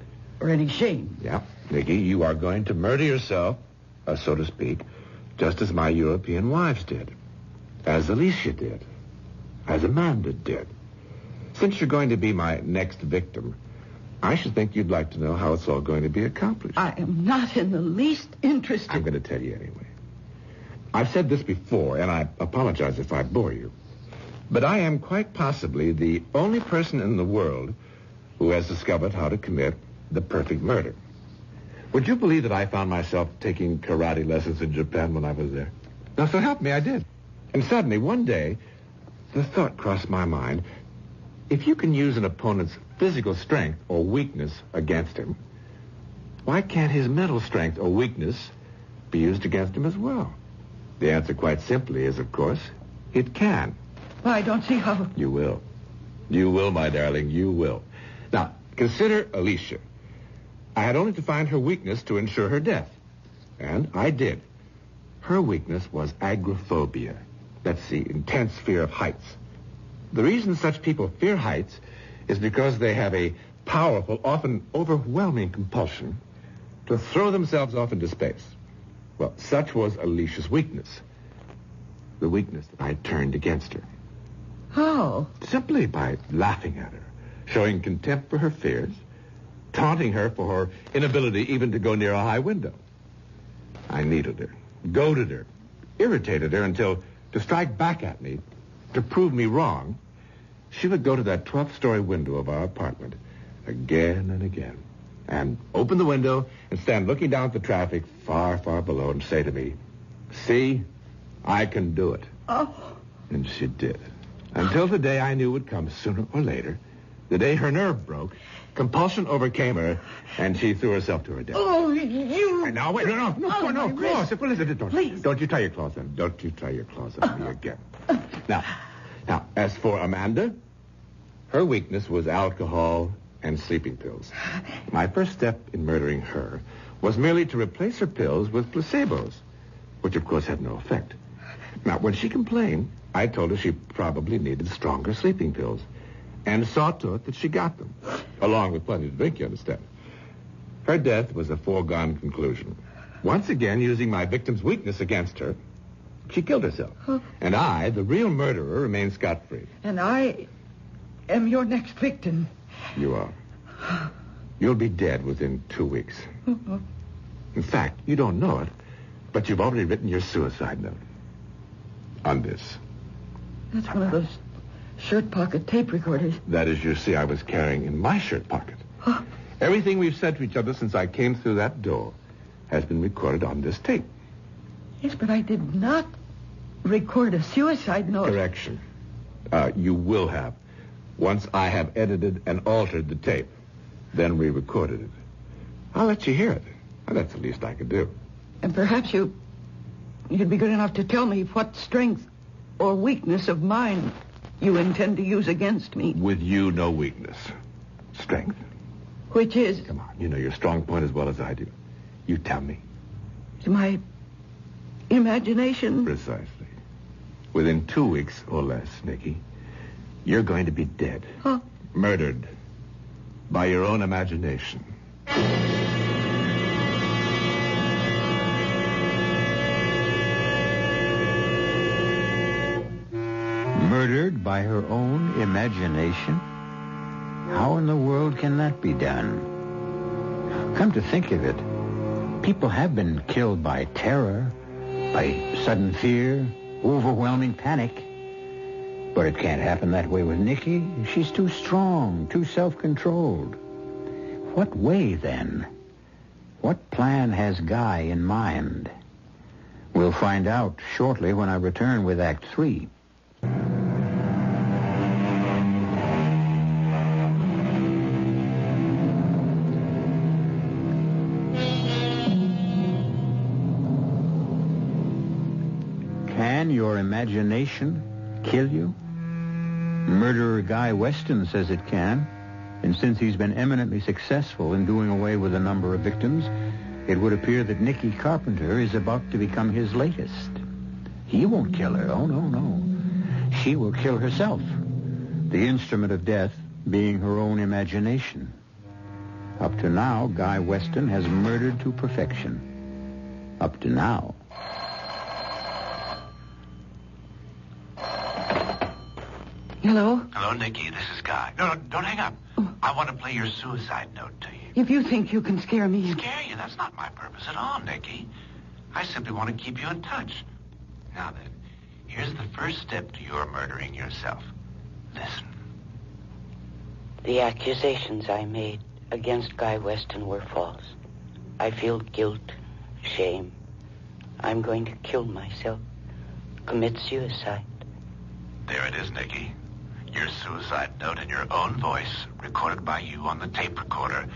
or any shame? Yeah. Nikki, you are going to murder yourself, so to speak, just as my European wives did. As Alicia did. As Amanda did. Since you're going to be my next victim, I should think you'd like to know how it's all going to be accomplished. I am not in the least interested. I'm going to tell you anyway. I've said this before, and I apologize if I bore you. But I am quite possibly the only person in the world who has discovered how to commit the perfect murder. Would you believe that I found myself taking karate lessons in Japan when I was there? Now, so help me, I did. And suddenly, one day, the thought crossed my mind, if you can use an opponent's physical strength or weakness against him, why can't his mental strength or weakness be used against him as well? The answer, quite simply, is, of course, it can. Well, I don't see how. You will. You will, my darling, you will. Now, consider Alicia. I had only to find her weakness to ensure her death. And I did. her weakness was agoraphobia. That's the intense fear of heights. The reason such people fear heights is because they have a powerful, often overwhelming compulsion to throw themselves off into space. Well, such was Alicia's weakness. The weakness that I turned against her. How? Simply by laughing at her, showing contempt for her fears, taunting her for her inability even to go near a high window. I needled her, goaded her, irritated her until, to strike back at me, to prove me wrong, she would go to that 12th-story window of our apartment again and again and open the window and stand looking down at the traffic far, far below and say to me, "See, I can do it." Oh. And she did. Until the day I knew would come sooner or later, the day her nerve broke, compulsion overcame her, and she threw herself to her death. Oh, you... No, wait, no, claws. Well, listen, don't you try your claws on. Don't you try your claws on me again. Now, as for Amanda, her weakness was alcohol and sleeping pills. My first step in murdering her was merely to replace her pills with placebos, which of course had no effect. Now, when she complained, I told her she probably needed stronger sleeping pills, and saw to it that she got them, along with plenty to drink, you understand. Her death was a foregone conclusion. Once again, using my victim's weakness against her, she killed herself. And I, the real murderer, remained scot-free. And I am your next victim. You are. You'll be dead within 2 weeks. In fact, you don't know it, but you've already written your suicide note. On this. That's one of those shirt pocket tape recorders. That, as you see, I was carrying in my shirt pocket. Everything we've said to each other since I came through that door has been recorded on this tape. Yes, but I did not record a suicide note. Correction. You will have. Once I have edited and altered the tape, then re-recorded it. I'll let you hear it. Well, that's the least I could do. And perhaps you'd be good enough to tell me what strength or weakness of mine you intend to use against me. With you, no weakness. Strength. Which is? Come on, you know your strong point as well as I do. You tell me. Is my imagination? Precisely. Within 2 weeks or less, Nikki, you're going to be dead. Huh? Murdered. By your own imagination. Murdered by her own imagination? How in the world can that be done? Come to think of it, people have been killed by terror, by sudden fear, overwhelming panic. But it can't happen that way with Nikki. She's too strong, too self-controlled. What way, then? What plan has Guy in mind? We'll find out shortly when I return with Act 3. Can your imagination kill you? Murderer Guy Weston says it can, and since he's been eminently successful in doing away with a number of victims, it would appear that Nikki Carpenter is about to become his latest. He won't kill her. Oh, no. She will kill herself, the instrument of death being her own imagination. Up to now, Guy Weston has murdered to perfection. Up to now. Hello? Hello, Nikki. This is Guy. No, don't hang up. I want to play your suicide note to you. If you think you can scare me... Scare you? That's not my purpose at all, Nikki. I simply want to keep you in touch. Now then, here's the first step to your murdering yourself. Listen. The accusations I made against Guy Weston were false. I feel guilt, shame. I'm going to kill myself, commit suicide. There it is, Nikki. Your suicide note in your own voice, recorded by you on the tape recorder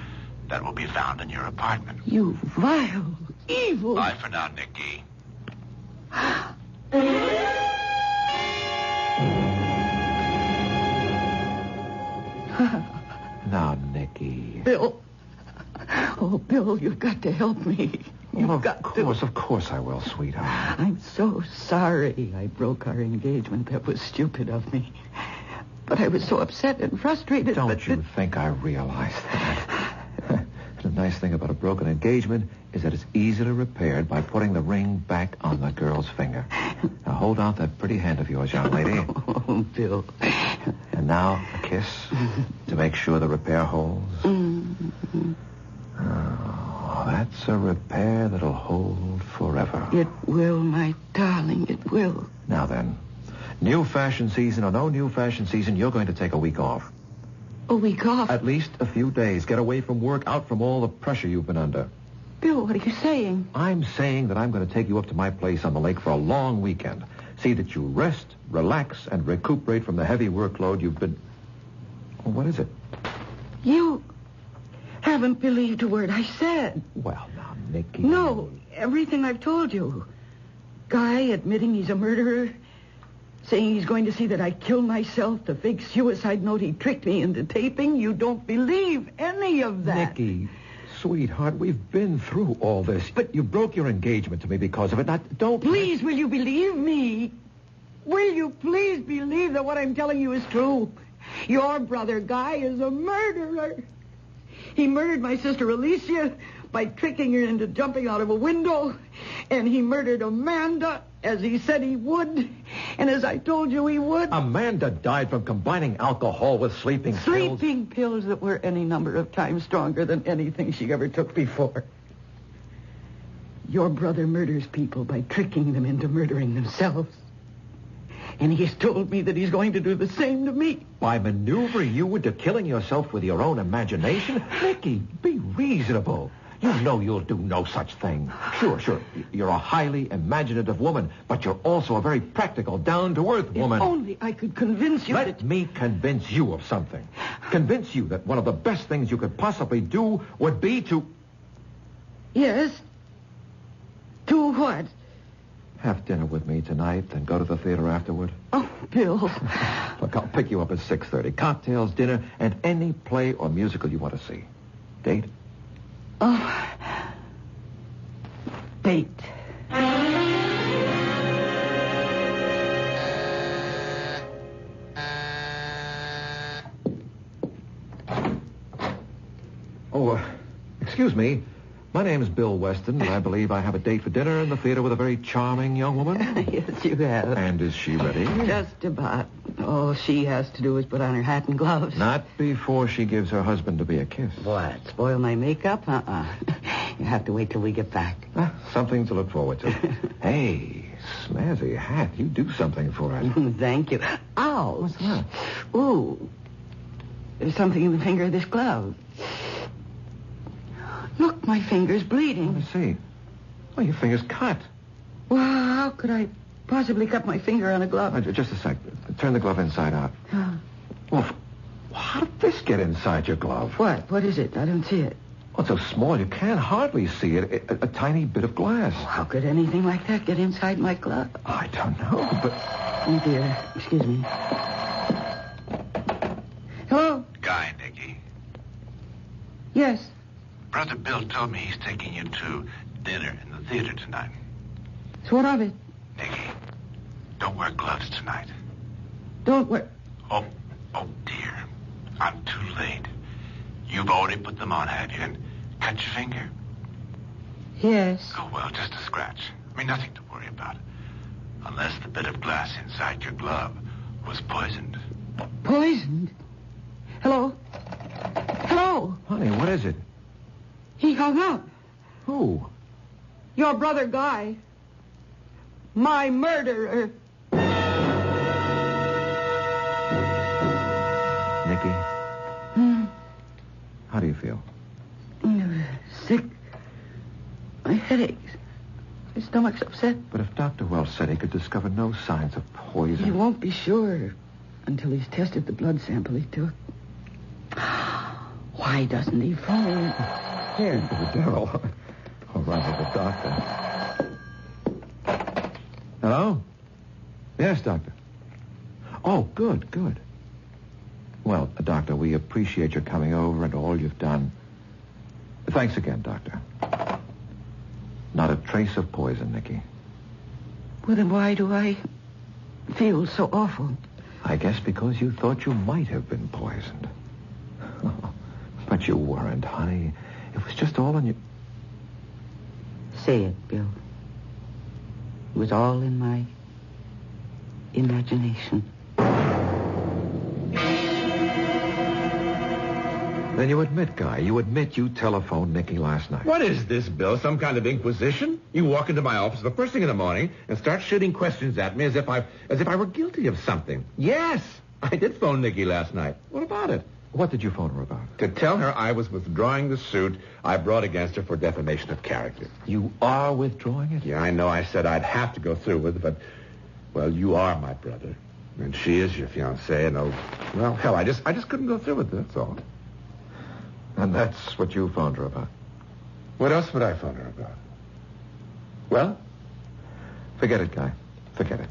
that will be found in your apartment. You vile, evil... Bye for now, Nikki. Now, Nikki. Bill. Oh, Bill, you've got to help me. Well, of course I will, sweetheart. I'm so sorry I broke our engagement. That was stupid of me. But I was so upset and frustrated. Don't you think I realize that? The nice thing about a broken engagement is that it's easily repaired by putting the ring back on the girl's finger. Now hold out that pretty hand of yours, young lady. Oh, Bill. And now a kiss to make sure the repair holds. Mm-hmm. Oh, that's a repair that'll hold forever. It will, my darling, it will. Now then, new fashion season or no new fashion season, you're going to take a week off. A week off? At least a few days. Get away from work, out from all the pressure you've been under. Bill, what are you saying? I'm saying that I'm going to take you up to my place on the lake for a long weekend. See that you rest, relax, and recuperate from the heavy workload you've been... Oh, what is it? You haven't believed a word I said. Well, now, Nicky... No, everything I've told you. Guy admitting he's a murderer... saying he's going to see that I kill myself, the fake suicide note he tricked me into taping. You don't believe any of that. Nicky, sweetheart, we've been through all this. But you broke your engagement to me because of it. Now, don't... Please, will you believe me? Will you please believe that what I'm telling you is true? Your brother, Guy, is a murderer. He murdered my sister, Alicia, by tricking her into jumping out of a window. And he murdered Amanda, as he said he would. And as I told you he would. Amanda died from combining alcohol with sleeping pills. Sleeping pills that were any number of times stronger than anything she ever took before. Your brother murders people by tricking them into murdering themselves. And he's told me that he's going to do the same to me. By maneuvering you into killing yourself with your own imagination? Nicky, be reasonable. You know you'll do no such thing. Sure. You're a highly imaginative woman, but you're also a very practical, down-to-earth woman. If only I could convince you Let me convince you of something. Convince you that one of the best things you could possibly do would be to... Yes? To what? Have dinner with me tonight and go to the theater afterward. Oh, Bill. Look, I'll pick you up at 6:30. Cocktails, dinner, and any play or musical you want to see. Date? Oh. Date. Oh, excuse me. My name's Bill Weston, and I believe I have a date for dinner in the theater with a very charming young woman. Yes, you have. And is she ready? Just about. All she has to do is put on her hat and gloves. Not before she gives her husband to be a kiss. What? Spoil my makeup? You have to wait till we get back. Something to look forward to. Hey, snazzy hat. You do something for us. Thank you. Ow. What's that? Ooh. There's something in the finger of this glove. Look, my finger's bleeding. Let me see. Oh, your finger's cut. Well, how could I possibly cut my finger on a glove? Just a sec. Turn the glove inside out. Well, how did this get inside your glove? What? What is it? I don't see it. Oh, it's so small you can't hardly see it. A tiny bit of glass. Oh, how could anything like that get inside my glove? I don't know, but... Oh, dear. Excuse me. Hello? Guy, Nicky. Yes. Brother Bill told me he's taking you to dinner in the theater tonight. So what of it? Nicky, don't wear gloves tonight. Don't wear... Oh, dear. I'm too late. You've already put them on, have you? And cut your finger? Yes. Oh, well, just a scratch. I mean, nothing to worry about. Unless the bit of glass inside your glove was poisoned. Poisoned? Hello? Hello? Honey, what is it? He hung up. Who? Your brother Guy. My murderer. Nicky? How do you feel? Sick. My head aches. My stomach's upset. But if Dr. Wells said he could discover no signs of poison... He won't be sure until he's tested the blood sample he took. Why doesn't he phone? Here. The devil. All right, with the doctor. Hello? Yes, doctor. Oh, good. Well, doctor, we appreciate your coming over and all you've done. Thanks again, doctor. Not a trace of poison, Nicky. Well, then why do I feel so awful? I guess because you thought you might have been poisoned. But you weren't, honey. It was just all in your... Say it, Bill. It was all in my imagination. Then you admit, Guy. You admit you telephoned Nicky last night. What is this, Bill? Some kind of inquisition? You walk into my office the first thing in the morning and start shooting questions at me as if I were guilty of something. Yes, I did phone Nicky last night. What about it? What did you phone her about? To tell her I was withdrawing the suit I brought against her for defamation of character. You are withdrawing it? Yeah, I know I said I'd have to go through with it, but, well, you are my brother. And she is your fiancée, and, well, hell, I just couldn't go through with it, that's all. And that's what you phoned her about? What else would I phone her about? Well? Forget it, Guy. Forget it.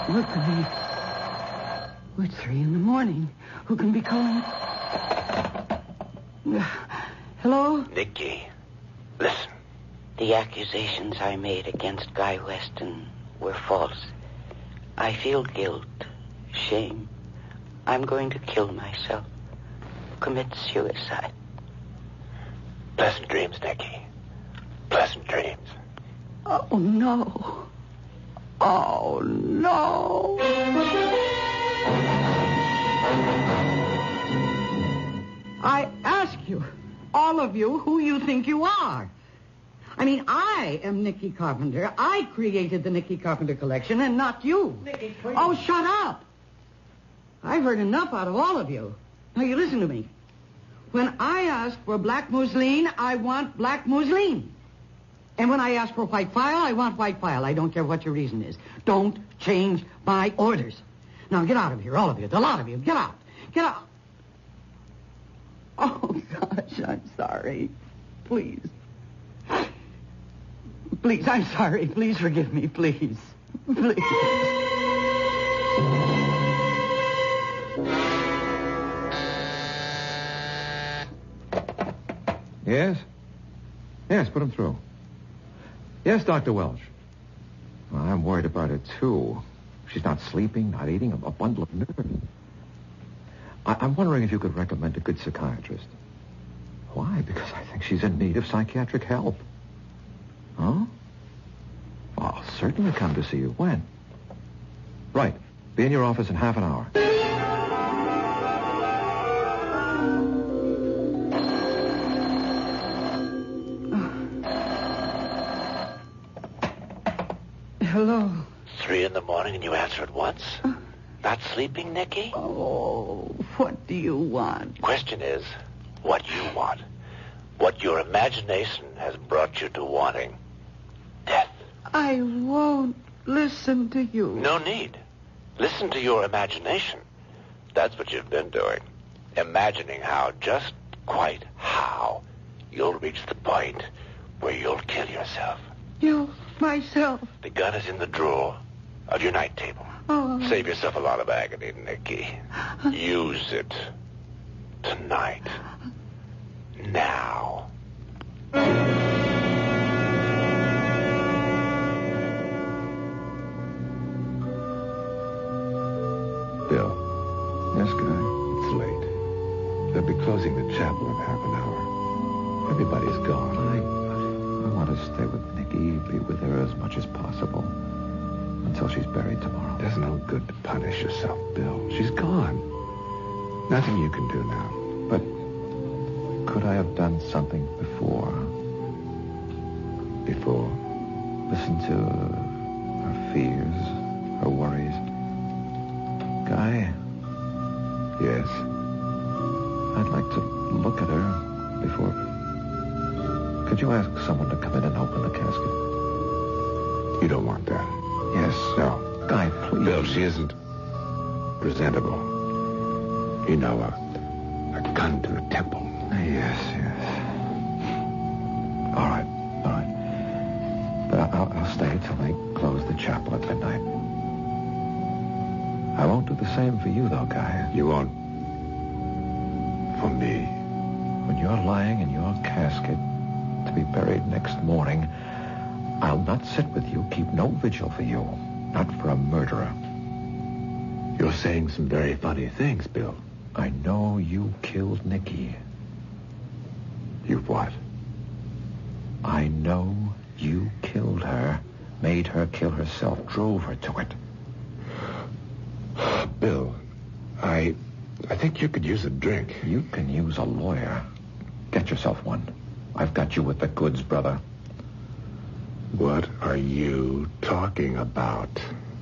Look at me. It's 3 a.m. Who can be calling? Hello? Nicky, listen. The accusations I made against Guy Weston were false. I feel guilt, shame. I'm going to kill myself. Commit suicide. Pleasant dreams, Nicky. Pleasant dreams. Oh, no. Oh, no. I ask you, all of you, who you think you are. I mean, I am Nicky Carpenter. I created the Nicky Carpenter collection, and not you. Nicky, please. Oh, shut up. I've heard enough out of all of you. Now, you listen to me. When I ask for black mousseline, I want black mousseline. And when I ask for white file, I want white file. I don't care what your reason is. Don't change my orders. Now, get out of here, all of you, the lot of you. Get out. Get out. Oh, gosh, I'm sorry. Please. Please, I'm sorry. Please forgive me, please. Please. Yes? Yes, put him through. Yes, Dr. Welch. Well, I'm worried about her, too. She's not sleeping, not eating, a bundle of nerves. I'm wondering if you could recommend a good psychiatrist. Why? Because I think she's in need of psychiatric help. Huh? Well, I'll certainly come to see you. When? Right. Be in your office in half an hour. Hello. 3 a.m. and you answer at once? Not sleeping, Nicky? Oh, what do you want? Question is, what you want. What your imagination has brought you to wanting. Death. I won't listen to you. No need. Listen to your imagination. That's what you've been doing. Imagining how, just quite how, you'll reach the point where you'll kill yourself. You, myself. The gun is in the drawer of your night table. Oh. Save yourself a lot of agony, Nicky. Use it. Tonight. Now. Bill. Yes, Guy? It's late. They'll be closing the chapel in half an hour. Everybody's gone. I want to stay with Nicky, be with her as much as possible until she's buried tomorrow. It does no good to punish yourself, Bill. She's gone. Nothing you can do now. But could I have done something before? Before? Listen to her fears, her worries. Guy? Yes? I'd like to look at her before... Could you ask someone to come in and open the casket? You don't want that? Yes. No. Guy, please. Bill, she isn't presentable. You know, a gun to the temple. Yes. All right. But I'll stay till they close the chapel at midnight. I won't do the the same for you, though, Guy. You won't... for me? When you're lying in your casket to be buried next morning, I'll not sit with you, keep no vigil for you. Not for a murderer. You're saying some very funny things, Bill. I know you killed Nikki. You what? I know you killed her, made her kill herself, drove her to it. Bill, I think you could use a drink. You can use a lawyer. Get yourself one. I've got you with the goods, brother. What are you talking about?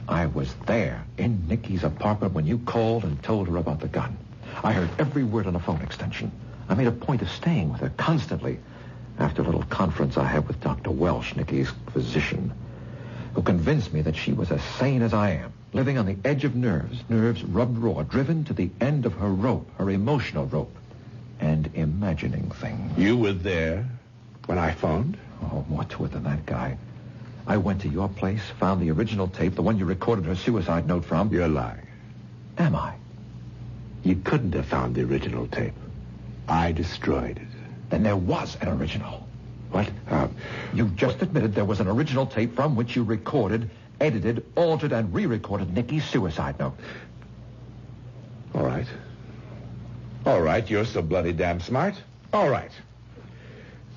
I was there in Nikki's apartment when you called and told her about the gun. I heard every word on the phone extension. I made a point of staying with her constantly after a little conference I had with Dr. Welsh, Nikki's physician, who convinced me that she was as sane as I am, living on the edge of nerves rubbed raw, driven to the end of her rope, her emotional rope, and imagining things. You were there when I phoned? Oh, more to it than that, Guy. I went to your place, found the original tape, the one you recorded her suicide note from. You're lying. Am I? You couldn't have found the original tape. I destroyed it. Then there was an original. What? You just admitted there was an original tape from which you recorded, edited, altered, and re-recorded Nikki's suicide note. All right. All right, you're so bloody damn smart. All right.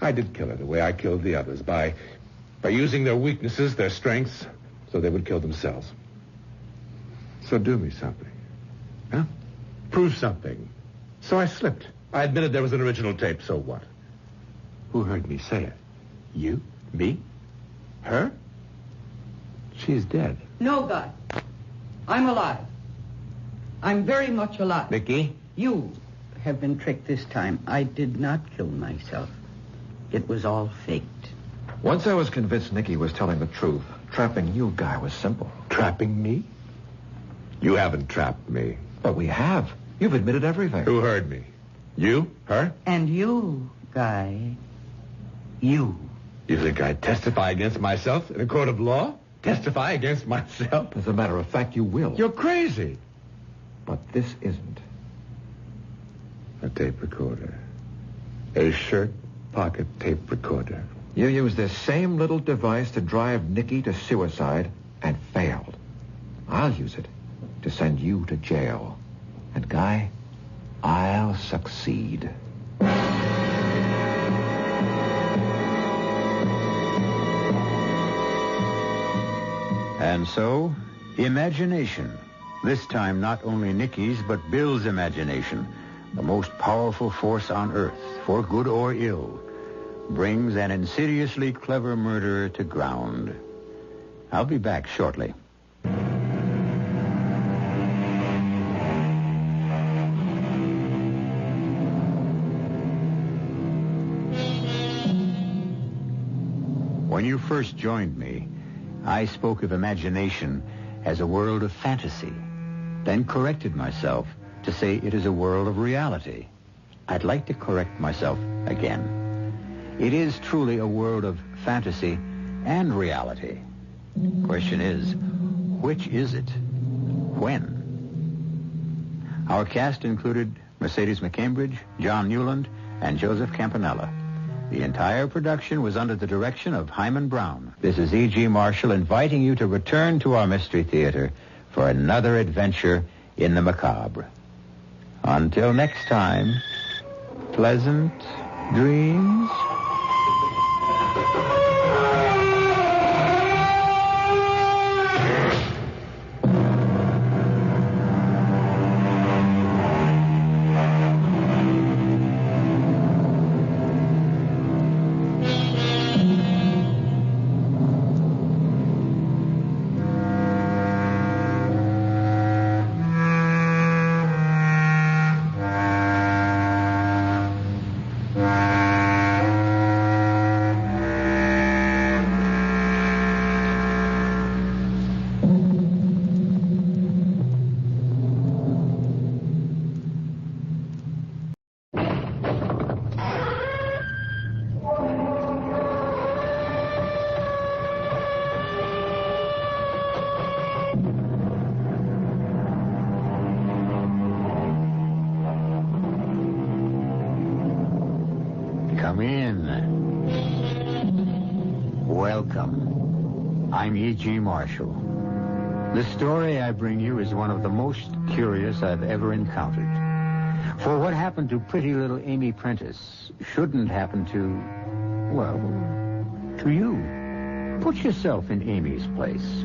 I did kill her the way I killed the others, by using their weaknesses, their strengths, so they would kill themselves. So do me something. Huh? Prove something. So I slipped. I admitted there was an original tape, so what? Who heard me say it? You? Me? Her? She's dead. No, Guy. I'm alive. I'm very much alive. Nikki? You have been tricked this time. I did not kill myself. It was all faked. Once I was convinced Nikki was telling the truth, trapping you, Guy, was simple. Trapping me? You haven't trapped me. But we have. You've admitted everything. Who heard me? You? Her? And you, Guy. You. You think I'd testify against myself in a court of law? Testify against myself? As a matter of fact, you will. You're crazy. But this isn't. A tape recorder. A shirt pocket tape recorder. You used this same little device to drive Nikki to suicide and failed. I'll use it to send you to jail. And, Guy, I'll succeed. And so, imagination. This time not only Nikki's, but Bill's imagination, the most powerful force on earth, for good or ill, brings an insidiously clever murderer to ground. I'll be back shortly. When you first joined me, I spoke of imagination as a world of fantasy, then corrected myself to say it is a world of reality. I'd like to correct myself again. It is truly a world of fantasy and reality. Question is, which is it? When? Our cast included Mercedes McCambridge, John Newland, and Joseph Campanella. The entire production was under the direction of Hyman Brown. This is E.G. Marshall inviting you to return to our Mystery Theater for another adventure in the macabre. Until next time, pleasant dreams. Come in. Welcome. I'm E.G. Marshall. The story I bring you is one of the most curious I've ever encountered. For what happened to pretty little Amy Prentice shouldn't happen to, well, to you. Put yourself in Amy's place.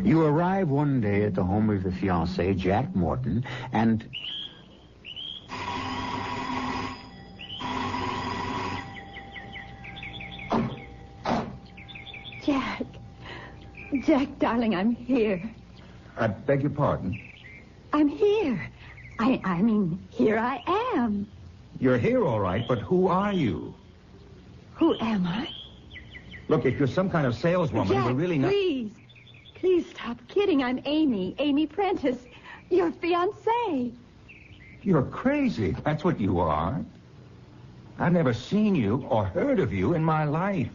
You arrive one day at the home of the fiancé, Jack Morton, and... Jack, darling, I'm here. I beg your pardon? I'm here. I mean, here I am. You're here, all right, but who are you? Who am I? Look, if you're some kind of saleswoman, Jack, we're really not... Please stop kidding. I'm Amy Prentice, your fiancée. You're crazy. That's what you are. I've never seen you or heard of you in my life.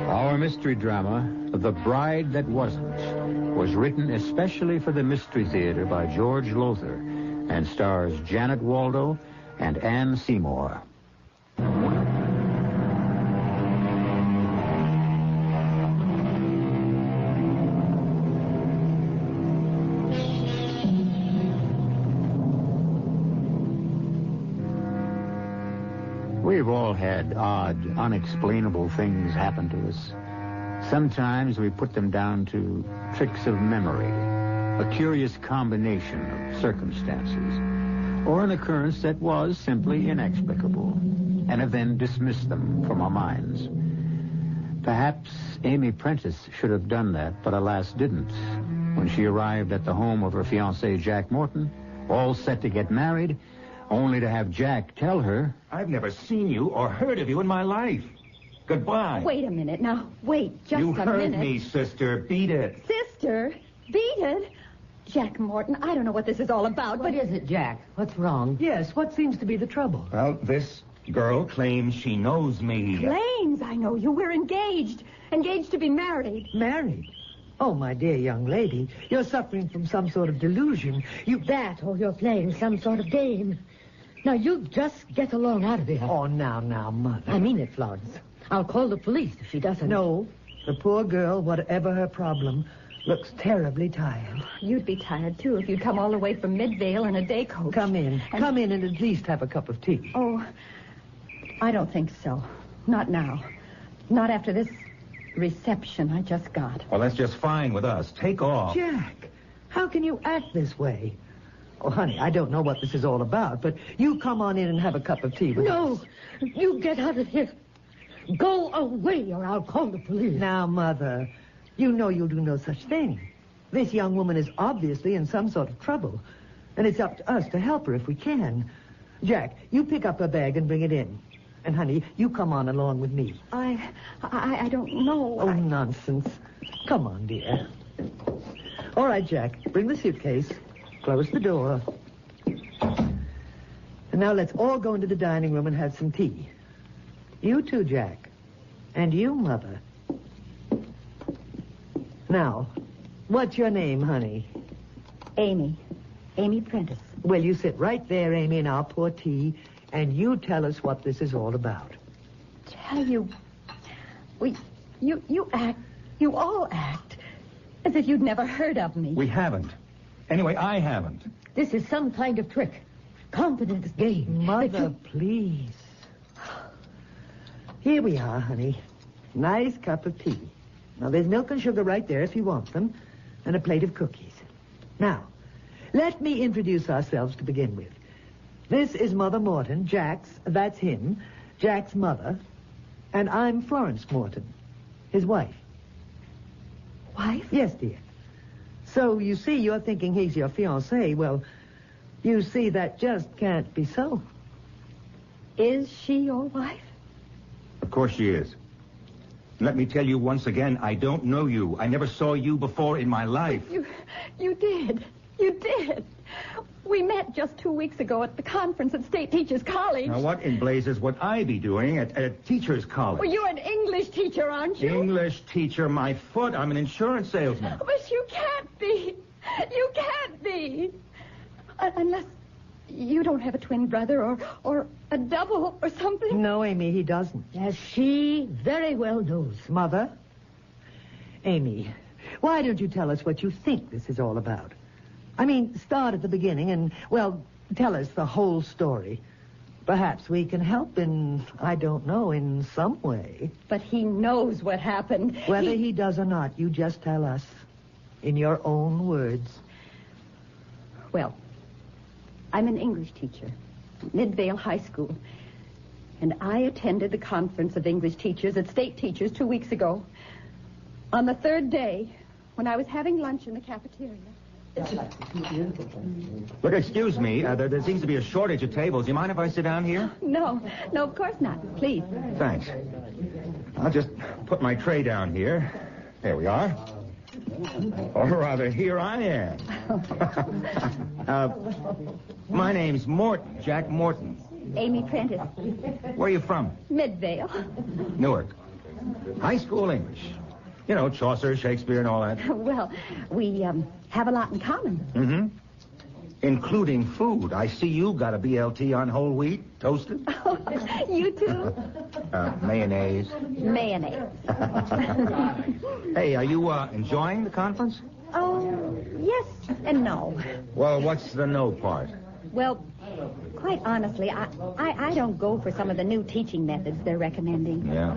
Our mystery drama, The Bride That Wasn't, was written especially for the Mystery Theater by George Lothar and stars Janet Waldo and Ann Seymour. We've all had odd, unexplainable things happen to us. Sometimes we put them down to tricks of memory, a curious combination of circumstances, or an occurrence that was simply inexplicable, and have then dismissed them from our minds. Perhaps Amy Prentice should have done that, but alas didn't. When she arrived at the home of her fiancé, Jack Morton, all set to get married, only to have Jack tell her, I've never seen you or heard of you in my life. Goodbye. Wait a minute now. Wait just you a heard minute. me, sister. Beat it. Sister? Beat it? Jack Morton, I don't know what this is all about, What is it, Jack? What's wrong? Yes, what seems to be the trouble? Well, this girl claims she knows me. Claims I know you. We're engaged. Engaged to be married. Married? Oh, my dear young lady, you're suffering from some sort of delusion. That or you're playing some sort of game. Now, you just get along out of here. Oh, now, Mother. I mean it, Florence. I'll call the police if she doesn't. No, the poor girl, whatever her problem, looks terribly tired. You'd be tired, too, if you'd come all the way from Midvale in a day coach. Come in. Come in and at least have a cup of tea. Oh, I don't think so. Not now. Not after this reception I just got. Well, that's just fine with us. Take off. Jack, how can you act this way? Oh, honey, I don't know what this is all about, but you come on in and have a cup of tea with us. No, you get out of here. Go away or I'll call the police. Now, Mother, you know you'll do no such thing. This young woman is obviously in some sort of trouble, and it's up to us to help her if we can. Jack, you pick up her bag and bring it in. And, honey, you come on along with me. I don't know. Oh, nonsense. Come on, dear. All right, Jack, bring the suitcase. Close the door. And now let's all go into the dining room and have some tea. You too, Jack. And you, Mother. Now, what's your name, honey? Amy. Amy Prentice. Well, you sit right there, Amy, and I'll pour tea, and you tell us what this is all about. Tell you, you all act as if you'd never heard of me. We haven't. Anyway, I haven't. This is some kind of trick. Confidence game. Mother, please. Here we are, honey. Nice cup of tea. Now, there's milk and sugar right there if you want them, and a plate of cookies. Now, let me introduce ourselves to begin with. This is Mother Morton, that's him, Jack's mother, and I'm Florence Morton, his wife. Wife? Yes, dear. So, you see, you're thinking he's your fiancé. Well, you see, that just can't be so. Is she your wife? Of course she is. Let me tell you once again, I don't know you. I never saw you before in my life. You did. You did. We met just 2 weeks ago at the conference at State Teachers College. Now, what in blazes would I be doing at a teacher's college? Well, you're an English English teacher, aren't you? English teacher, my foot. I'm an insurance salesman. But you can't be. You can't be. Unless you don't have a twin brother or a double or something. No, Amy, he doesn't. As she very well knows. Mother? Amy, why don't you tell us what you think this is all about? I mean, start at the beginning and, well, tell us the whole story. Perhaps we can help in, I don't know, in some way. But he knows what happened. Whether he does or not, you just tell us in your own words. Well, I'm an English teacher, Midvale High School. And I attended the conference of English teachers at state teachers 2 weeks ago. On the third day, when I was having lunch in the cafeteria. Look, excuse me. There seems to be a shortage of tables. You mind if I sit down here? No, of course not. Please. Thanks. I'll just put my tray down here. There we are. Or rather, here I am. My name's Morton, Jack Morton. Amy Prentice. Where are you from? Midvale. Newark. High school English. You know, Chaucer, Shakespeare, and all that. Well, we have a lot in common. Mm-hmm. Including food. I see you got a BLT on whole wheat, toasted. You too? Mayonnaise. Mayonnaise. Hey, are you enjoying the conference? Oh, yes and no. Well, what's the no part? Well, quite honestly, I don't go for some of the new teaching methods they're recommending. Yeah.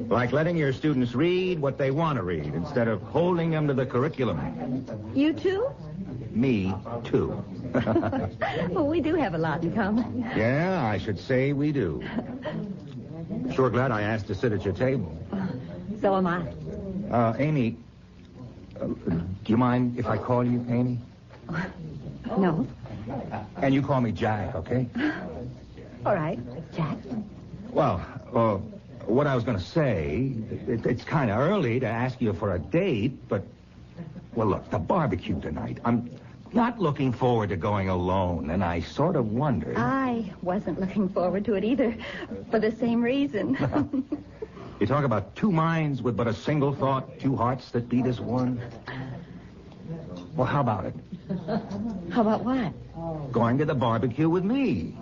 Like letting your students read what they want to read instead of holding them to the curriculum. You too? Me, too. Well, we do have a lot in common. Yeah, I should say we do. Sure glad I asked to sit at your table. So am I. Amy, do you mind if I call you Amy? No. And you call me Jack, okay? All right, Jack. Well, what I was going to say, it's kind of early to ask you for a date, but, well, look, the barbecue tonight. I'm not looking forward to going alone, and I sort of wondered. I wasn't looking forward to it either, for the same reason. You talk about two minds with but a single thought, two hearts that beat as one. Well, how about it? How about what? Going to the barbecue with me.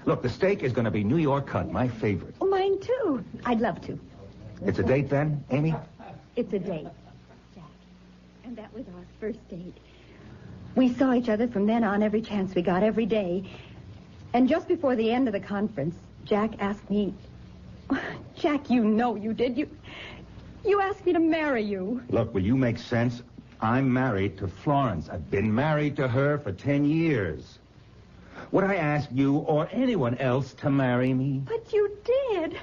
Look, the steak is going to be New York cut, my favorite. Oh, mine too. I'd love to. It's a date then, Amy? It's a date, Jack. And that was our first date. We saw each other from then on every chance we got, every day. And just before the end of the conference, Jack asked me... Jack, you know you did. You asked me to marry you. Look, will you make sense? I'm married to Florence. I've been married to her for 10 years. Would I ask you or anyone else to marry me? But you did.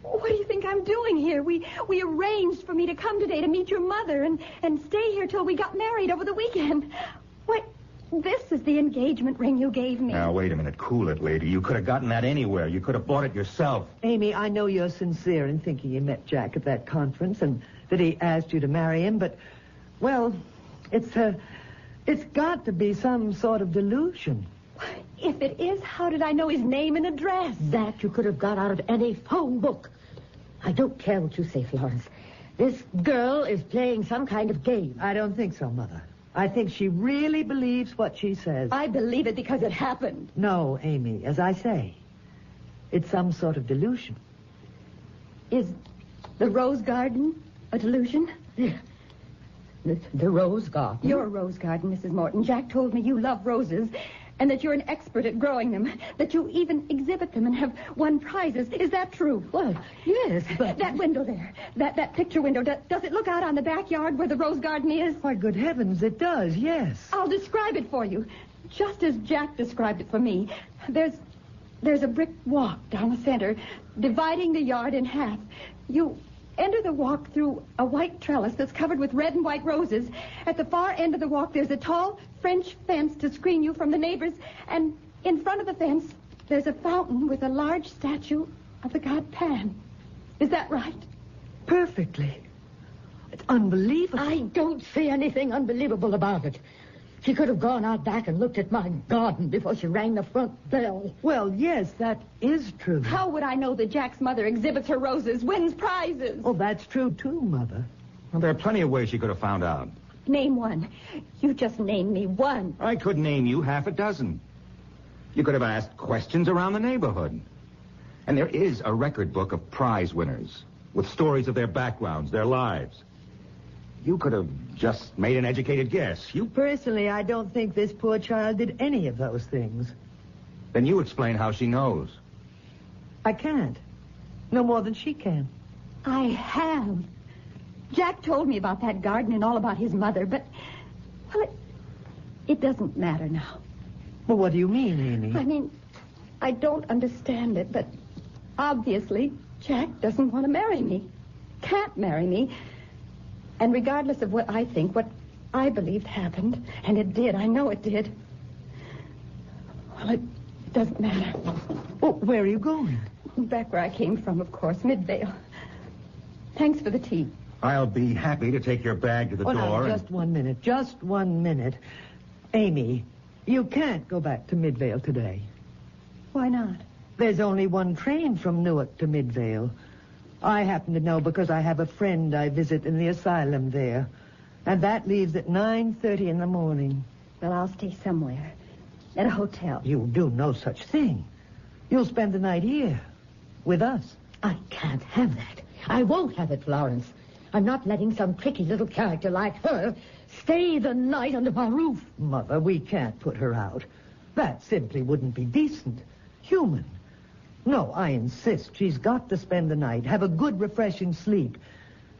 What do you think I'm doing here? We arranged for me to come today to meet your mother and stay here till we got married over the weekend. What? This is the engagement ring you gave me. Now, wait a minute. Cool it, lady. You could have gotten that anywhere. You could have bought it yourself. Amy, I know you're sincere in thinking you met Jack at that conference and that he asked you to marry him, but, well, it's got to be some sort of delusion. If it is, how did I know his name and address? That you could have got out of any phone book. I don't care what you say, Florence. This girl is playing some kind of game. I don't think so, Mother. I think she really believes what she says. I believe it because it happened. No, Amy, as I say, it's some sort of delusion. Is the rose garden a delusion? The rose garden? Your rose garden, Mrs. Morton. Jack told me you love roses and that you're an expert at growing them, that you even exhibit them and have won prizes. Is that true? Well, yes, but... That window there, that picture window, does it look out on the backyard where the rose garden is? Why, good heavens, it does, yes. I'll describe it for you, just as Jack described it for me. There's a brick walk down the center, dividing the yard in half. You enter the walk through a white trellis that's covered with red and white roses. At the far end of the walk, there's a tall French fence to screen you from the neighbors. And in front of the fence, there's a fountain with a large statue of the god Pan. Is that right? Perfectly. It's unbelievable. I don't see anything unbelievable about it. She could have gone out back and looked at my garden before she rang the front bell. Well, yes, that is true. How would I know that Jack's mother exhibits her roses, wins prizes? Oh, that's true, too, Mother. Well, there are plenty of ways she could have found out. Name one. You just named me one. I could name you half a dozen. You could have asked questions around the neighborhood. And there is a record book of prize winners with stories of their backgrounds, their lives. You could have just made an educated guess. Personally, I don't think this poor child did any of those things. Then you explain how she knows. I can't. No more than she can. I have. Jack told me about that garden and all about his mother, but, well, it doesn't matter now. Well, what do you mean, Amy? I mean, I don't understand it, but obviously Jack doesn't want to marry me. Can't marry me. And regardless of what I think, what I believed happened, and it did, I know it did, well, it doesn't matter. Well, where are you going? Back where I came from, of course, Midvale. Thanks for the tea. I'll be happy to take your bag to the door. Now, just 1 minute. Just 1 minute. Amy, you can't go back to Midvale today. Why not? There's only one train from Newark to Midvale. I happen to know because I have a friend I visit in the asylum there. And that leaves at 9:30 in the morning. Well, I'll stay somewhere. At a hotel. You'll do no such thing. You'll spend the night here. With us. I can't have that. I won't have it, Florence. I'm not letting some tricky little character like her stay the night under my roof. Mother, we can't put her out. That simply wouldn't be decent. Human. No, I insist. She's got to spend the night, have a good, refreshing sleep.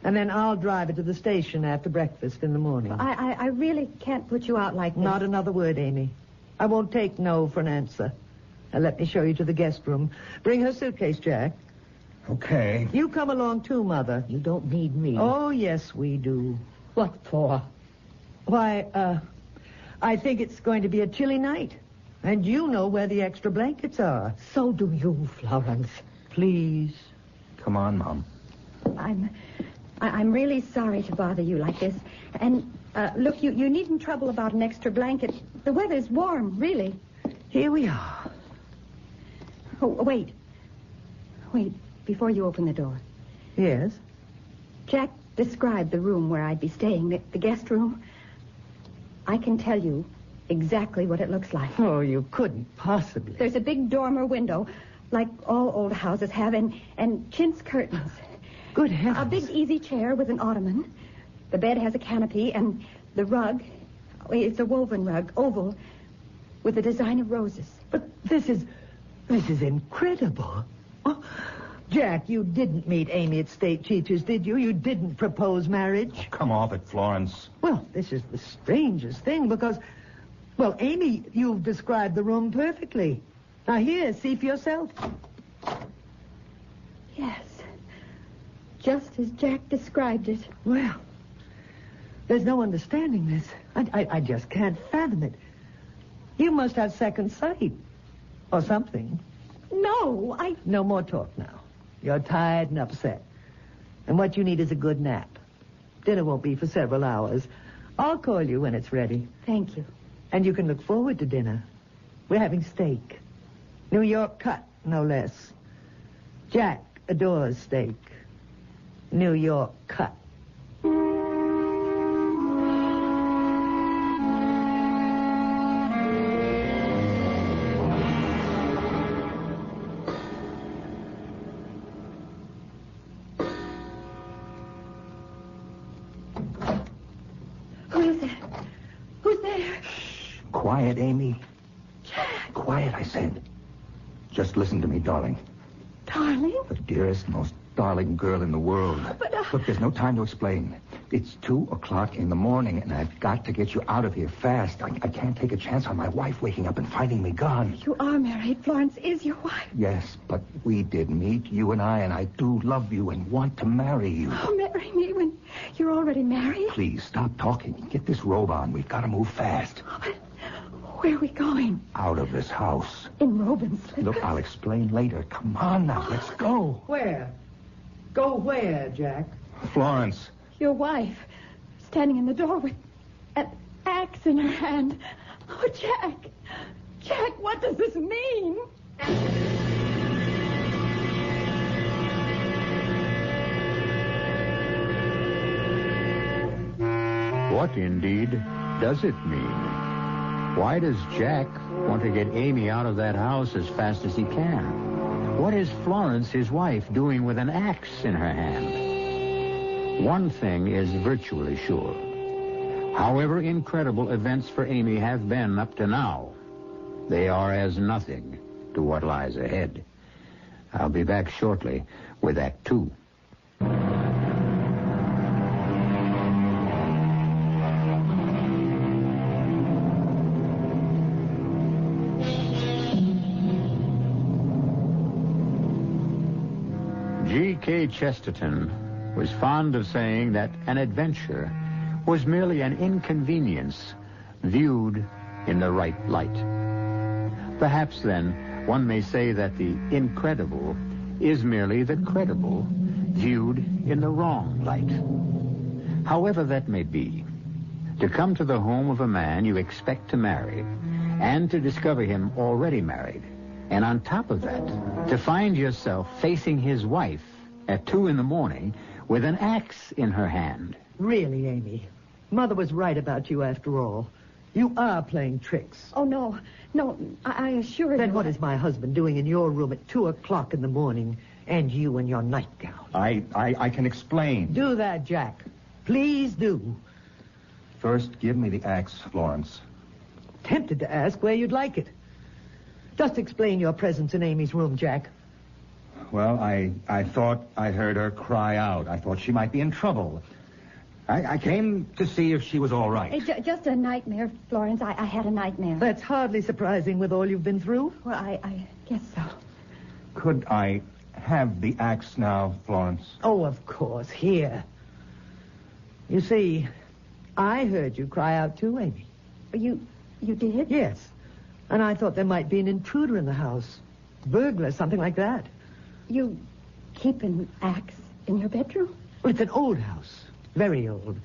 And then I'll drive her to the station after breakfast in the morning. I really can't put you out like this. Not another word, Amy. I won't take no for an answer. Now, let me show you to the guest room. Bring her suitcase, Jack. Okay. You come along, too, Mother. You don't need me. Oh, yes, we do. What for? Why, I think it's going to be a chilly night. And you know where the extra blankets are. So do you, Florence. Please. Come on, Mom. I'm really sorry to bother you like this. And, look, you needn't trouble about an extra blanket. The weather's warm, really. Here we are. Oh, wait. Wait, before you open the door. Yes? Jack described the room where I'd be staying, the guest room. I can tell you exactly what it looks like. Oh, you couldn't possibly. There's a big dormer window, like all old houses have, and chintz curtains. Good heavens. A big easy chair with an ottoman. The bed has a canopy, and the rug, it's a woven rug, oval, with a design of roses. But this is incredible. Oh, Jack, you didn't meet Amy at State Teachers, did you? You didn't propose marriage? Oh, come off it, Florence. Well, this is the strangest thing because, well, Amy, you've described the room perfectly. Now, here, see for yourself. Yes. Just as Jack described it. Well, there's no understanding this. I just can't fathom it. You must have second sight. Or something. No, No more talk now. You're tired and upset. And what you need is a good nap. Dinner won't be for several hours. I'll call you when it's ready. Thank you. And you can look forward to dinner. We're having steak. New York cut, no less. Jack adores steak. New York cut. Quiet, Amy. Jack. Quiet, I said. Just listen to me, darling. Darling? The dearest, most darling girl in the world. But, Look, there's no time to explain. It's 2:00 in the morning, and I've got to get you out of here fast. I can't take a chance on my wife waking up and finding me gone. You are married. Florence is your wife. Yes, but we did meet, you and I do love you and want to marry you. Oh, marry me when you're already married? Please, stop talking. Get this robe on. We've got to move fast. Where are we going? Out of this house. In robe and slippers? Look, I'll explain later. Come on now, let's go. Where? Go where, Jack? Florence. Your wife, standing in the door with an axe axe in her hand. Oh, Jack! Jack, what does this mean? What, indeed, does it mean? Why does Jack want to get Amy out of that house as fast as he can? What is Florence, his wife, doing with an axe in her hand? One thing is virtually sure. However incredible events for Amy have been up to now, they are as nothing to what lies ahead. I'll be back shortly with Act 2. G.K. Chesterton was fond of saying that an adventure was merely an inconvenience viewed in the right light. Perhaps, then, one may say that the incredible is merely the credible viewed in the wrong light. However that may be, to come to the home of a man you expect to marry and to discover him already married, and on top of that, to find yourself facing his wife at 2 a.m. with an axe in her hand. Really, Amy, Mother was right about you after all. You are playing tricks. Oh, no. No, I assure you. Then what is my husband doing in your room at 2 o'clock in the morning, and you in your nightgown? I can explain. Do that, Jack. Please do. First, give me the axe, Florence. Tempted to ask where you'd like it. Just explain your presence in Amy's room, Jack. Well, I thought I heard her cry out. I thought she might be in trouble. I came to see if she was all right. Just a nightmare, Florence. I had a nightmare. That's hardly surprising with all you've been through. Well, I guess so. Could I have the axe now, Florence? Oh, of course. Here. You see, I heard you cry out too, Amy. You did? Yes. And I thought there might be an intruder in the house. Burglar, something like that. You keep an axe in your bedroom? Well, it's an old house. Very old.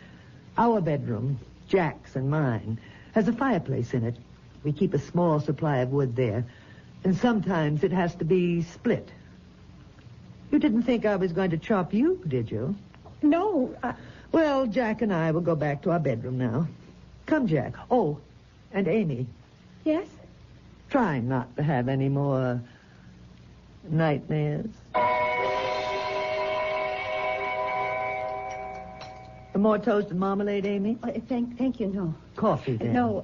Our bedroom, Jack's and mine, has a fireplace in it. We keep a small supply of wood there. And sometimes it has to be split. You didn't think I was going to chop you, did you? No. Well, Jack and I will go back to our bedroom now. Come, Jack. Oh, and Amy. Yes? Try not to have any more nightmares. More toast and marmalade, Amy? Thank you, no. Coffee, then. No,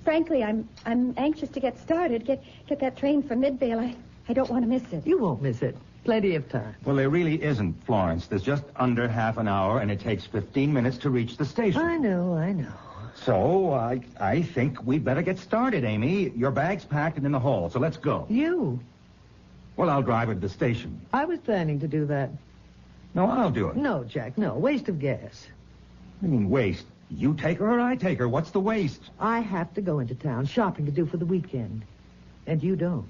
frankly, I'm anxious to get started. Get that train for Midvale. I don't want to miss it. You won't miss it. Plenty of time. Well, there really isn't, Florence. There's just under half an hour, and it takes 15 minutes to reach the station. I know. So, I think we'd better get started, Amy. Your bag's packed and in the hall, so let's go. You? Well, I'll drive her to the station. I was planning to do that. No, I'll do it. No, Jack, no. Waste of gas. I mean, waste. You take her or I take her. What's the waste? I have to go into town shopping to do for the weekend. And you don't.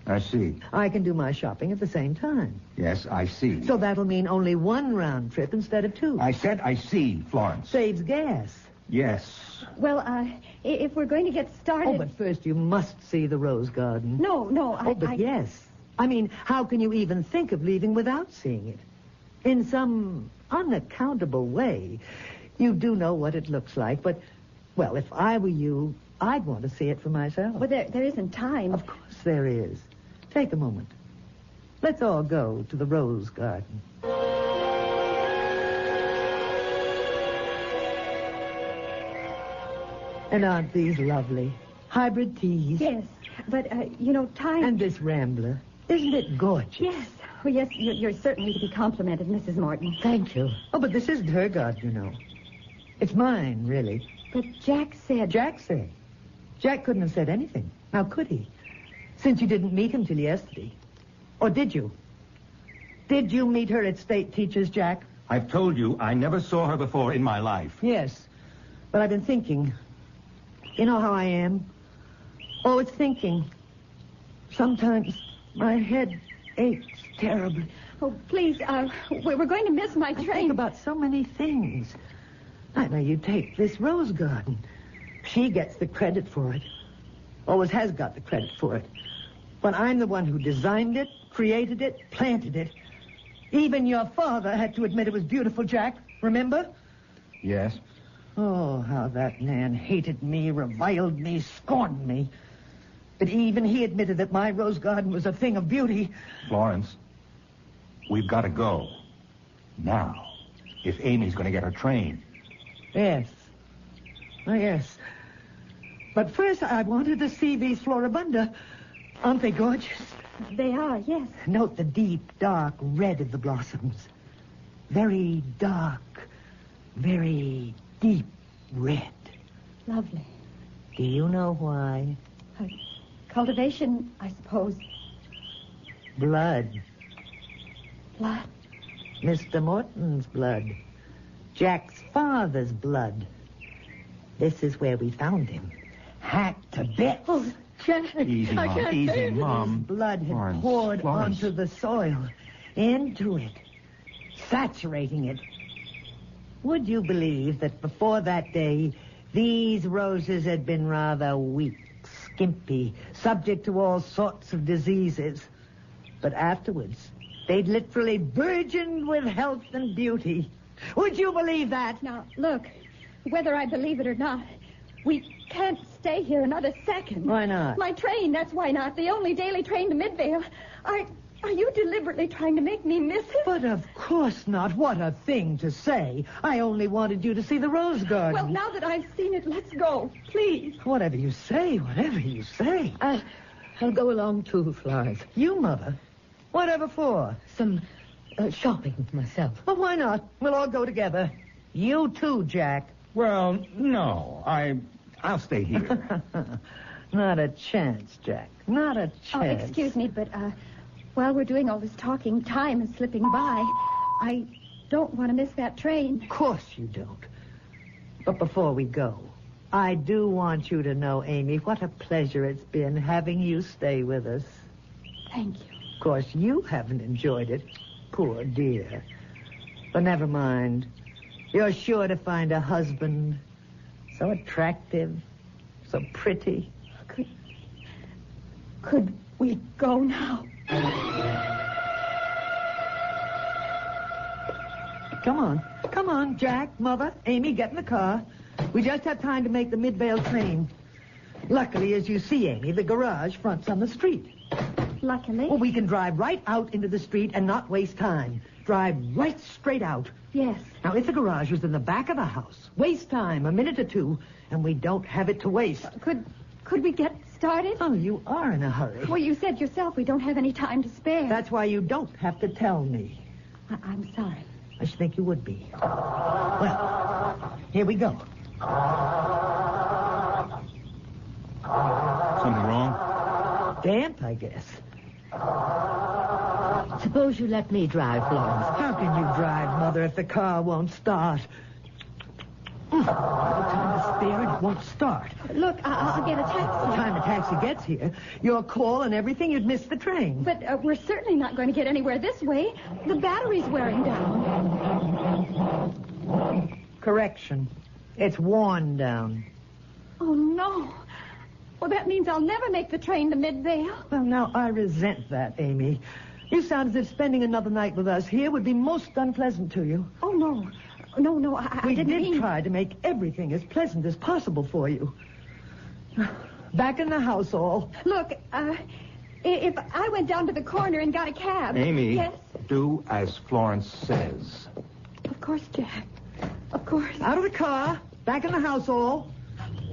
I see. I can do my shopping at the same time. Yes, I see. So that'll mean only one round trip instead of 2. I said I see, Florence. Saves gas. Yes. Well, if we're going to get started... Oh, but first you must see the rose garden. No, yes. I mean, how can you even think of leaving without seeing it? In some unaccountable way, you do know what it looks like, but, well, if I were you, I'd want to see it for myself. Well, there isn't time. Of course there is. Take a moment. Let's all go to the rose garden. And aren't these lovely? Hybrid teas. Yes, but, time... And this rambler. Isn't it gorgeous? Yes. Well, yes, you're certainly to be complimented, Mrs. Morton. Thank you. Oh, but this isn't her garden, you know. It's mine, really. But Jack said... Jack said? Jack couldn't have said anything. How could he? Since you didn't meet him till yesterday. Or did you? Did you meet her at State Teachers, Jack? I've told you I never saw her before in my life. Yes, but I've been thinking. You know how I am? Always thinking. Sometimes my head aches terribly. Oh, please, we're going to miss my train. I think about so many things. I know you take this rose garden. She gets the credit for it. Always has got the credit for it. But I'm the one who designed it, created it, planted it. Even your father had to admit it was beautiful, Jack. Remember? Yes. Oh, how that man hated me, reviled me, scorned me. But even he admitted that my rose garden was a thing of beauty. Florence, we've got to go. Now. If Amy's going to get her train. Yes. Oh, yes. But first, I wanted to see these floribunda. Aren't they gorgeous? They are, yes. Note the deep, dark red of the blossoms. Very dark, very deep red. Lovely. Do you know why? Cultivation, I suppose. Blood. Blood? Mr. Morton's blood. Jack's father's blood. This is where we found him. Hacked to bits. Oh, Jack. Easy, Mom. Easy, Mom. His blood had Florence, poured Florence. onto the soil. Into it. Saturating it. Would you believe that before that day, these roses had been rather weak, skimpy, subject to all sorts of diseases? But afterwards, they'd literally burgeoned with health and beauty. Would you believe that? Now, look, whether I believe it or not, we can't stay here another second. Why not? My train, that's why not. The only daily train to Midvale. Are you deliberately trying to make me miss it? But of course not. What a thing to say. I only wanted you to see the rose garden. Well, now that I've seen it, let's go, please. Whatever you say, whatever you say. I'll go along too, Florence. You, Mother? Whatever for? Some shopping myself. Well, why not? We'll all go together. You too, Jack. Well, no. I'll stay here. Not a chance, Jack. Not a Oh, chance. excuse me, but while we're doing all this talking, time is slipping by. I don't want to miss that train. Of course you don't. But before we go, I do want you to know, Amy, what a pleasure it's been having you stay with us. Thank you. Of course, you haven't enjoyed it. Poor dear. But never mind. You're sure to find a husband so attractive, so pretty. Could we go now? Come on. Come on, Jack, Mother, Amy, get in the car. We just have time to make the Midvale train. Luckily, as you see, Amy, the garage fronts on the street. Luckily? Well, we can drive right out into the street and not waste time. Drive right straight out. Yes. Now, if the garage was in the back of the house, waste time, a minute or two, and we don't have it to waste. Could we get started? Oh, you are in a hurry. Well, you said yourself we don't have any time to spare. That's why you don't have to tell me. I'm sorry. I should think you would be. Well, here we go. Something wrong? Damp, I guess. Suppose you let me drive, Florence. How can you drive, Mother, if the car won't start? No time to spare and it won't start. Look, I'll get a taxi. By the time a taxi gets here, your call and everything, you'd miss the train. But we're certainly not going to get anywhere this way. The battery's wearing down. Correction. It's worn down. Oh, no. Well, that means I'll never make the train to Midvale. Well, now, I resent that, Amy. You sound as if spending another night with us here would be most unpleasant to you. Oh, no. No, I we didn't did mean... try to make everything as pleasant as possible for you. Back in the house, all. Look, if I went down to the corner and got a cab... Amy, Yes? do as Florence says. Of course, Jack. Of course. Out of the car. Back in the house, all.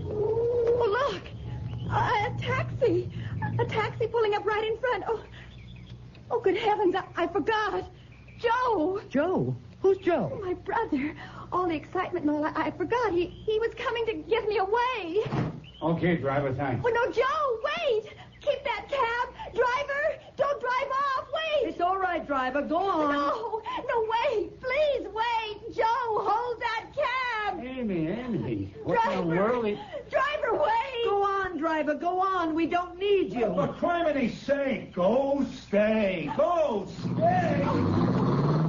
Oh, look. A taxi. A taxi pulling up right in front. Oh, good heavens. I forgot. Joe. Joe? Who's Joe? My brother. All the excitement and all, I forgot. He was coming to give me away. Okay, driver, thanks. Oh, no, Joe, wait. Keep that cab. Driver, don't drive off. Wait. It's all right, driver. Go on. No, wait. Please, wait. Joe, hold that cab. Amy. What in the world? Driver, wait. Go on, driver. Go on. We don't need you. For criminy's sake, go stay. Go stay.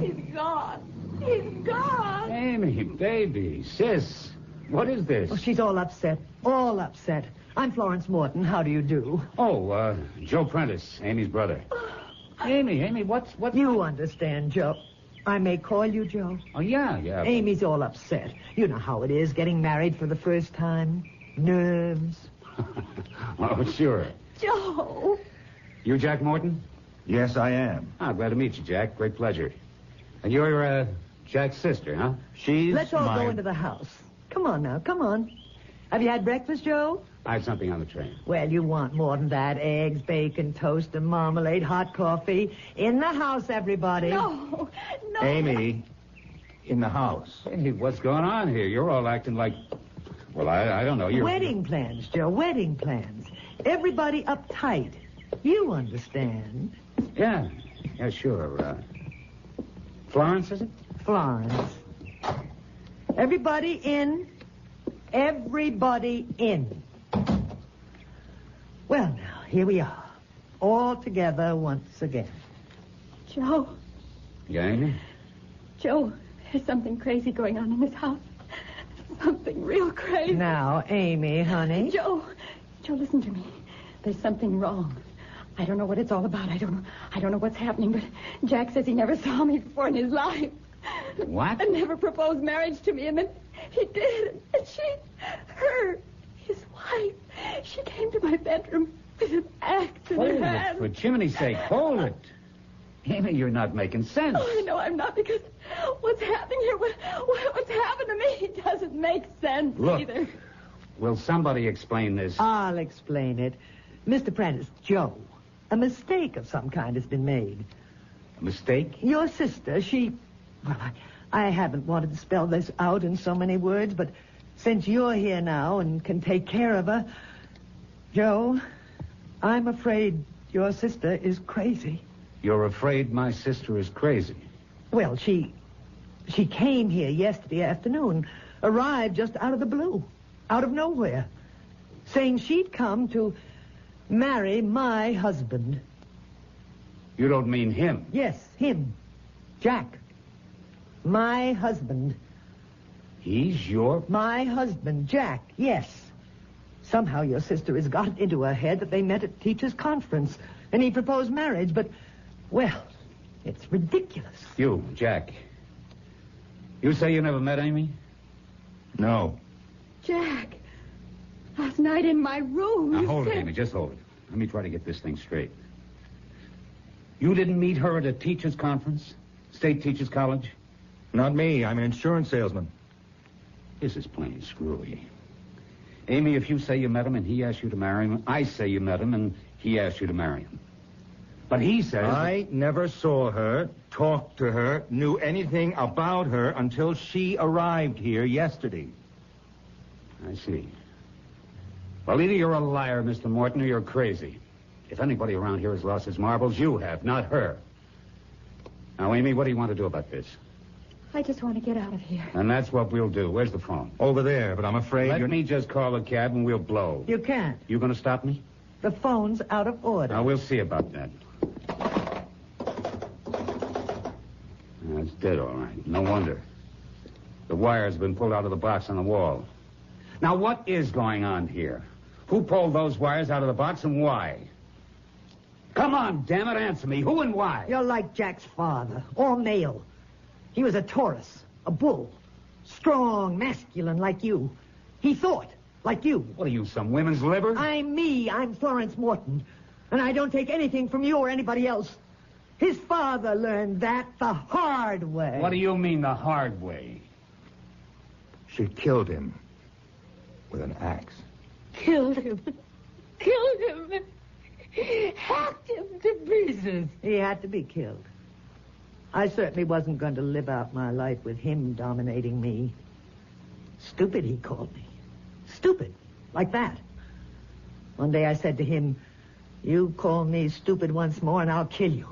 He's gone. He's gone. Amy, baby. Sis, what is this? Oh, she's all upset. All upset. I'm Florence Morton. How do you do? Oh, Joe Prentice, Amy's brother. Amy, what's... You understand, Joe. I may call you Joe? Oh, yeah. Amy's all upset. You know how it is, getting married for the first time. Nerves. Oh, sure. Joe! You Jack Morton? Yes, I am. Glad to meet you, Jack. Great pleasure. And you're, Jack's sister, huh? She's Let's all go into the house. Come on now, come on. Have you had breakfast, Joe? I had something on the train. Well, you want more than that. Eggs, bacon, toast, and marmalade, hot coffee. In the house, everybody. No. Amy, in the house. Hey, what's going on here? You're all acting like... Well, I don't know. Wedding plans, Joe, wedding plans. Everybody uptight. You understand. Yeah, sure. Florence, is it? Florence. Everybody in. Everybody in. Well, now, here we are. All together once again. Joe. Yeah, Amy? Joe, there's something crazy going on in this house. Something real crazy. Now, Amy, honey. Joe, listen to me. There's something wrong. I don't know what it's all about. I don't know what's happening, but Jack says he never saw me before in his life. What? And never proposed marriage to me, and then he did. And his wife, she came to my bedroom with an axe in her hand. For chimney's sake, hold it. Amy, you're not making sense. Oh, I know I'm not, because what's happening here, what's happened to me doesn't make sense either. Will somebody explain this? I'll explain it. Mr. Prentice, Joe, a mistake of some kind has been made. A mistake? Your sister, well, I haven't wanted to spell this out in so many words, but since you're here now and can take care of her, Joe, I'm afraid your sister is crazy. You're afraid my sister is crazy? Well, she came here yesterday afternoon, arrived just out of the blue, out of nowhere, saying she'd come to marry my husband. You don't mean him? Yes, him. Jack. My husband. He's My husband, Jack, yes. Somehow your sister has got into her head that they met at teachers' conference, and he proposed marriage, but, well, it's ridiculous. You, Jack. You say you never met Amy? No. Jack, last night in my room. Now, hold it, Amy. Just hold it. Let me try to get this thing straight. You didn't meet her at a teachers' conference? State Teachers College? Not me. I'm an insurance salesman. This is plain screwy. Amy, if you say you met him and he asked you to marry him, I say you met him and he asked you to marry him. But he says... I never saw her, talked to her, knew anything about her until she arrived here yesterday. I see. Well, either you're a liar, Mr. Morton, or you're crazy. If anybody around here has lost his marbles, you have, not her. Now, Amy, what do you want to do about this? I just want to get out of here. And that's what we'll do. Where's the phone? Over there, but I'm afraid Let me just call a cab and we'll blow. You can't. You going to stop me? The phone's out of order. Now, we'll see about that. It's dead, all right. No wonder. The wire's been pulled out of the box on the wall. Now, what is going on here? Who pulled those wires out of the box and why? Come on, damn it, answer me. Who and why? You're like Jack's father, all male. He was a Taurus, a bull, strong, masculine like you. He thought like you. What are you, some women's liver? I'm me. I'm Florence Morton. And I don't take anything from you or anybody else. His father learned that the hard way. What do you mean, the hard way? She killed him with an axe. Killed him. Killed him. Hacked him to pieces. He had to be killed. I certainly wasn't going to live out my life with him dominating me. Stupid, he called me. Stupid. Like that. One day I said to him, "You call me stupid once more and I'll kill you."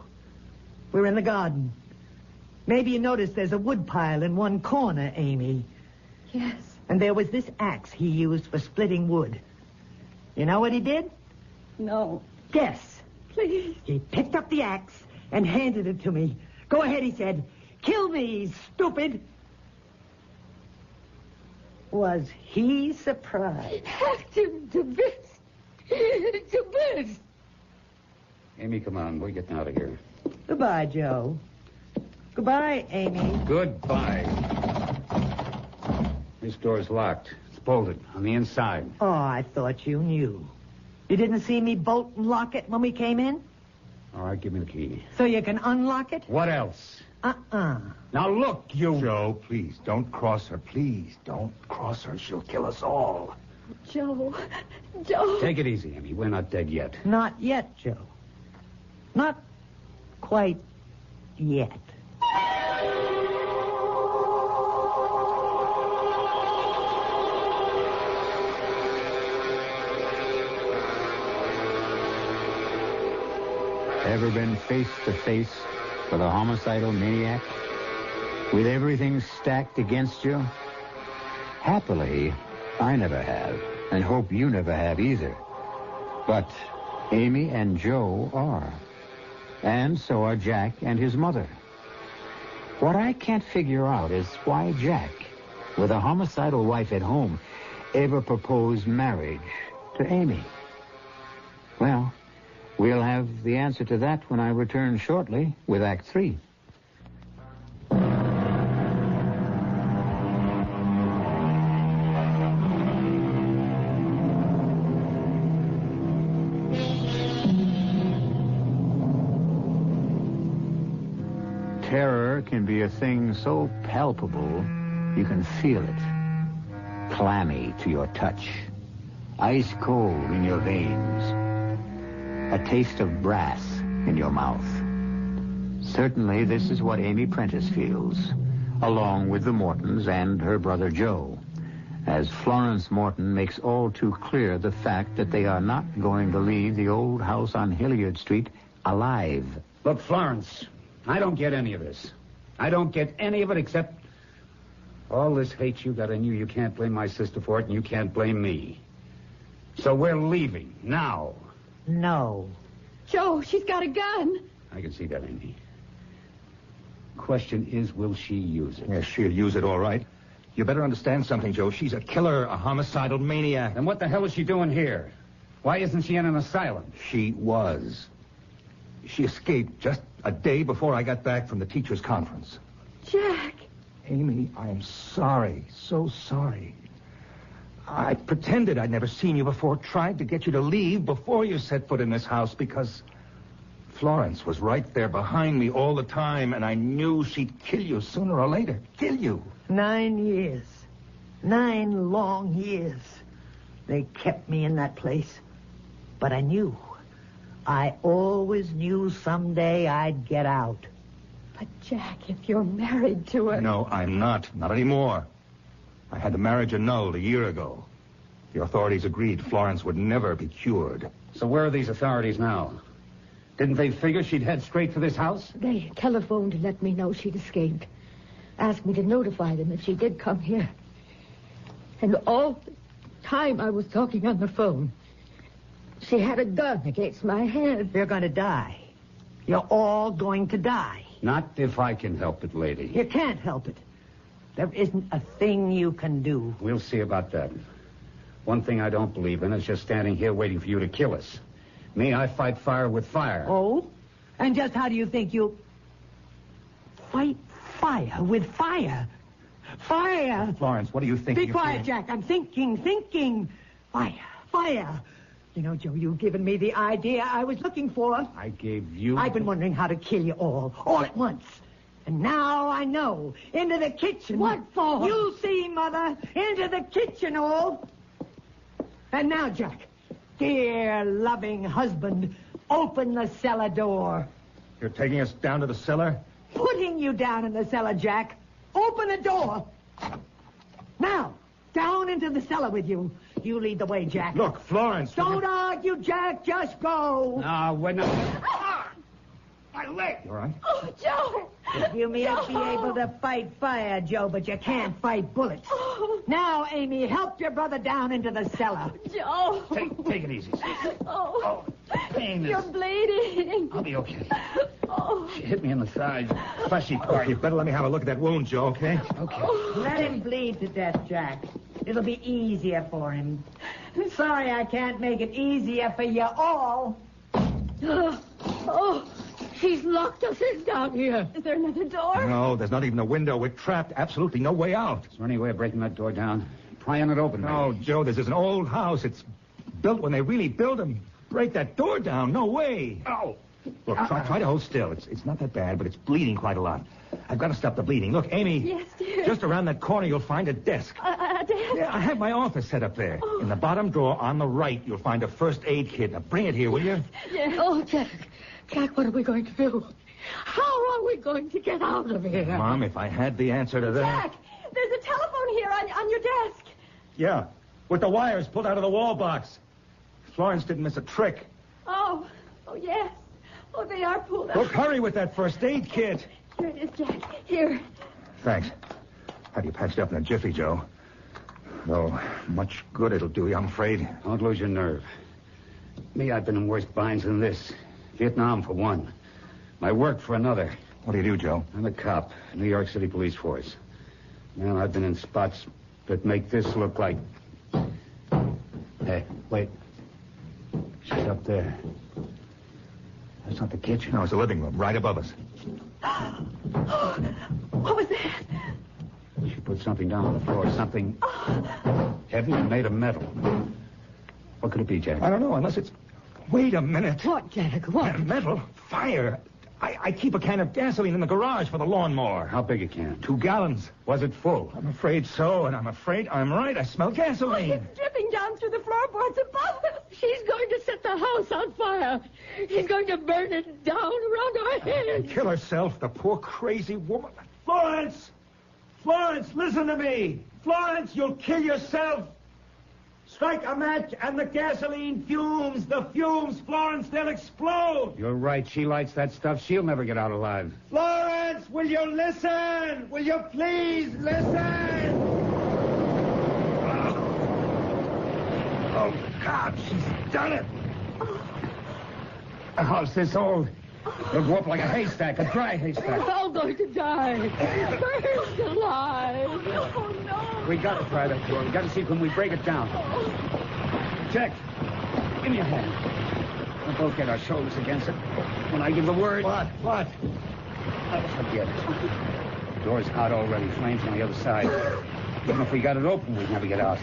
We're in the garden. Maybe you noticed there's a wood pile in one corner, Amy. Yes. And there was this axe he used for splitting wood. You know what he did? No. Guess. Please. He picked up the axe and handed it to me. "Go ahead," he said. "Kill me, stupid." Was he surprised? To bits. To bits. Amy, come on. We're getting out of here. Goodbye, Joe. Goodbye, Amy. Goodbye. This door's locked. It's bolted on the inside. Oh, I thought you knew. You didn't see me bolt and lock it when we came in? All right, give me the key. So you can unlock it? What else? Now, look, you... Joe, please, don't cross her. Please, don't cross her. She'll kill us all. Joe. Take it easy, Amy. We're not dead yet. Not yet, Joe. Not quite yet. Ever been face to face with a homicidal maniac? With everything stacked against you? Happily, I never have, and hope you never have either. But Amy and Joe are. And so are Jack and his mother. What I can't figure out is why Jack, with a homicidal wife at home, ever proposed marriage to Amy. Well, we'll have the answer to that when I return shortly with Act 3. Terror can be a thing so palpable you can feel it. Clammy to your touch. Ice cold in your veins. A taste of brass in your mouth. Certainly this is what Amy Prentice feels, along with the Mortons and her brother Joe, as Florence Morton makes all too clear the fact that they are not going to leave the old house on Hilliard Street alive. Look, Florence, I don't get any of this. I don't get any of it except all this hate you got in you. You can't blame my sister for it, and you can't blame me. So we're leaving now. No. Joe, she's got a gun. I can see that, Amy. Question is, will she use it? Yes, she'll use it all right. You better understand something, Joe. She's a killer, a homicidal maniac. Then what the hell is she doing here? Why isn't she in an asylum? She was. She escaped just a day before I got back from the teachers' conference. Jack. Amy, I'm sorry. So sorry. I pretended I'd never seen you before, tried to get you to leave before you set foot in this house because Florence was right there behind me all the time, and I knew she'd kill you sooner or later. Kill you. 9 years. 9 long years. They kept me in that place. But I knew. I always knew someday I'd get out. But, Jack, if you're married to her... No, I'm not. Not anymore. I had the marriage annulled a year ago. The authorities agreed Florence would never be cured. So where are these authorities now? Didn't they figure she'd head straight for this house? They telephoned to let me know she'd escaped. Asked me to notify them if she did come here. And all the time I was talking on the phone, she had a gun against my head. You're going to die. You're all going to die. Not if I can help it, lady. You can't help it. There isn't a thing you can do. We'll see about that. One thing I don't believe in is just standing here waiting for you to kill us. Me, I fight fire with fire. Oh? And just how do you think you'll fight fire with fire? Fire! Florence, what do you think? Be quiet, Jack. I'm thinking. Fire. You know, Joe, you've given me the idea I was looking for. I gave you... I've been wondering how to kill you all at once. And now I know. Into the kitchen. What for? You'll see, Mother. Into the kitchen, all. And now, Jack, dear, loving husband, open the cellar door. You're taking us down to the cellar? Putting you down in the cellar, Jack. Open the door. Now, down into the cellar with you. You lead the way, Jack. Look, Florence. Don't argue, Jack. Just go. No, we're not... My leg. You all right? Oh, Joe. You may be able to fight fire, Joe, but you can't fight bullets. Oh. Now, Amy, help your brother down into the cellar. Joe. Take it easy. Oh. Pain is... You're bleeding. I'll be okay. Oh. She hit me in the side. Fleshy part. You better let me have a look at that wound, Joe, okay? Okay. Let him bleed to death, Jack. It'll be easier for him. Sorry I can't make it easier for you all. Oh, she's locked us in down here. Is there another door? No, there's not even a window. We're trapped. Absolutely no way out. Is there any way of breaking that door down? Prying it open? No, Joe, this is an old house. It's built when they really built them. Break that door down. No way. Oh. Look, try to hold still. It's not that bad, but it's bleeding quite a lot. I've got to stop the bleeding. Look, Amy. Yes, dear. Just around that corner, you'll find a desk. A desk? Yeah, I have my office set up there. Oh. In the bottom drawer on the right, you'll find a first aid kit. Now, bring it here, will you? Yes. Oh, Jack. Jack, what are we going to do? How are we going to get out of here? Mom, if I had the answer to that... Jack, there's a telephone here on your desk. Yeah, with the wires pulled out of the wall box. Florence didn't miss a trick. Oh, yes. Oh, they are pulled out. Look, hurry with that first aid kit. Here it is, Jack. Here. Thanks. Have you patched up in a jiffy, Joe? Though, much good it'll do you, I'm afraid. Don't lose your nerve. Me, I've been in worse binds than this. Vietnam, for one. My work for another. What do you do, Joe? I'm a cop, New York City Police Force. Man, I've been in spots that make this look like... Hey, wait. She's up there. That's not the kitchen. No, it's the living room, right above us. What was that? She put something down on the floor, something heavy and made of metal. What could it be, Jack? I don't know, unless it's... Wait a minute. What, Jack? What? Metal? Fire? I keep a can of gasoline in the garage for the lawnmower. How big a can? 2 gallons. Was it full? I'm afraid so, and I'm afraid I'm right. I smell gasoline. It's dripping down through the floorboards above us. She's going to set the house on fire. She's going to burn it down around our heads. Kill herself, the poor crazy woman. Florence! Florence, listen to me. Florence, you'll kill yourself. Strike a match and the gasoline fumes. The fumes, Florence, they'll explode. You're right. She lights that stuff. She'll never get out alive. Florence, will you listen? Will you please listen? Oh, God, she's done it. The house this old. It'll go up like a haystack, a dry haystack. We're all going to die. Burned alive. Oh, no. We gotta try that door. We gotta see when we break it down. Jack, give me a hand. We'll both get our shoulders against it. When I give the word... What? Oh, forget it. The door's hot already. Flames on the other side. Even if we got it open, we'd never get out.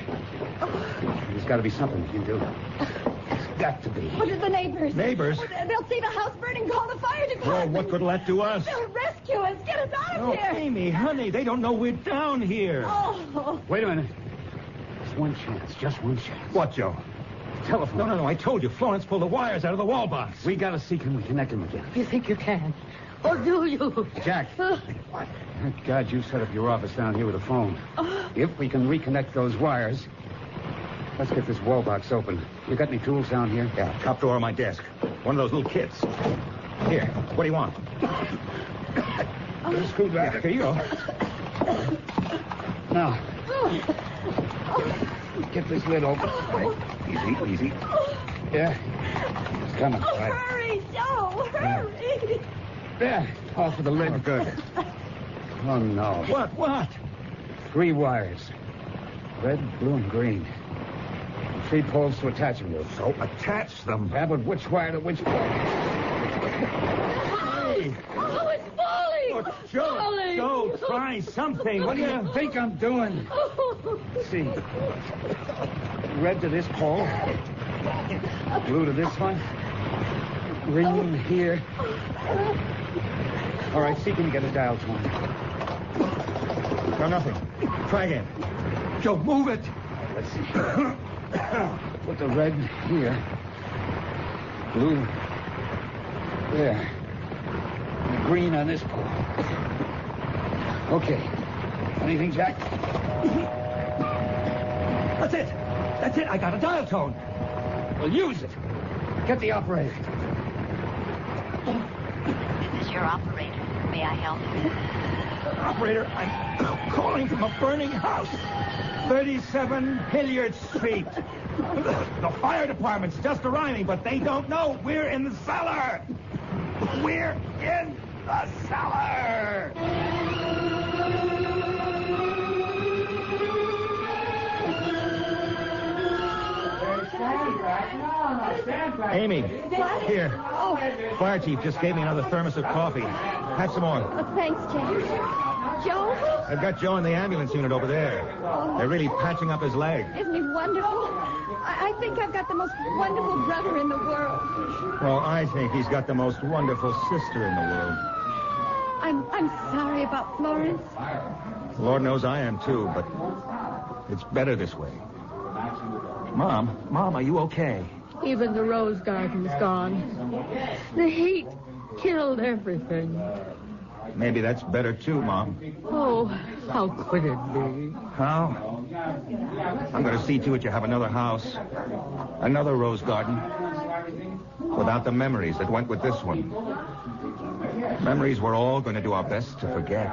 There's got to be something we can do. There's got to be. What are the neighbors? Neighbors? They'll see the house burning, call the fire department. Well, what good'll that do us? They'll rescue us. Get us out of Oh, here. Amy, honey, they don't know we're down here. Oh. Wait a minute. There's one chance, just one chance. What, Joe? Telephone. No, I told you. Florence pulled the wires out of the wall box. We gotta see can we connect them again. You think you can? Or do you? Jack. What? Thank God you set up your office down here with a phone. If we can reconnect those wires, let's get this wall box open. You got any tools down here? Yeah, top drawer of my desk. One of those little kits. Here, what do you want? A screwdriver. Here you go. Now, get this lid open. Easy, easy. Yeah. It's coming. Oh, Right. hurry, Joe. Hurry. There. Off with the lid. Oh, good. Oh, no. What? 3 wires. Red, blue, and green. And 3 poles to attach them to. So attach them. Yeah, but which wire to which pole? Hey! Oh, it's falling. Look, Joe, try something. What do you think I'm doing? Let's see. Red to this pole. Blue to this one. Green here. All right, see, can you get a dial tone? No, nothing. Try again. Joe, move it. Let's see. Put the red here. Blue there. And green on this pole. Okay. Anything, Jack? That's it. I got a dial tone. Well, use it. Get the operator. This is your operator. May I help you? Operator, I'm calling from a burning house. 37 Hilliard Street. The fire department's just arriving, but they don't know we're in the cellar. We're in the cellar. Amy, here. Fire chief just gave me another thermos of coffee. Have some more. Oh, thanks, Jack. Joe? I've got Joe in the ambulance unit over there. They're really patching up his leg. Isn't he wonderful? I think I've got the most wonderful brother in the world. Well, I think he's got the most wonderful sister in the world. I'm sorry about Florence. Lord knows I am, too, but it's better this way. Mom, are you okay? Even the rose garden's gone. The heat killed everything. Maybe that's better, too, Mom. Oh, how could it be? How? I'm going to see to it you have another house, another rose garden, without the memories that went with this one. Memories we're all going to do our best to forget.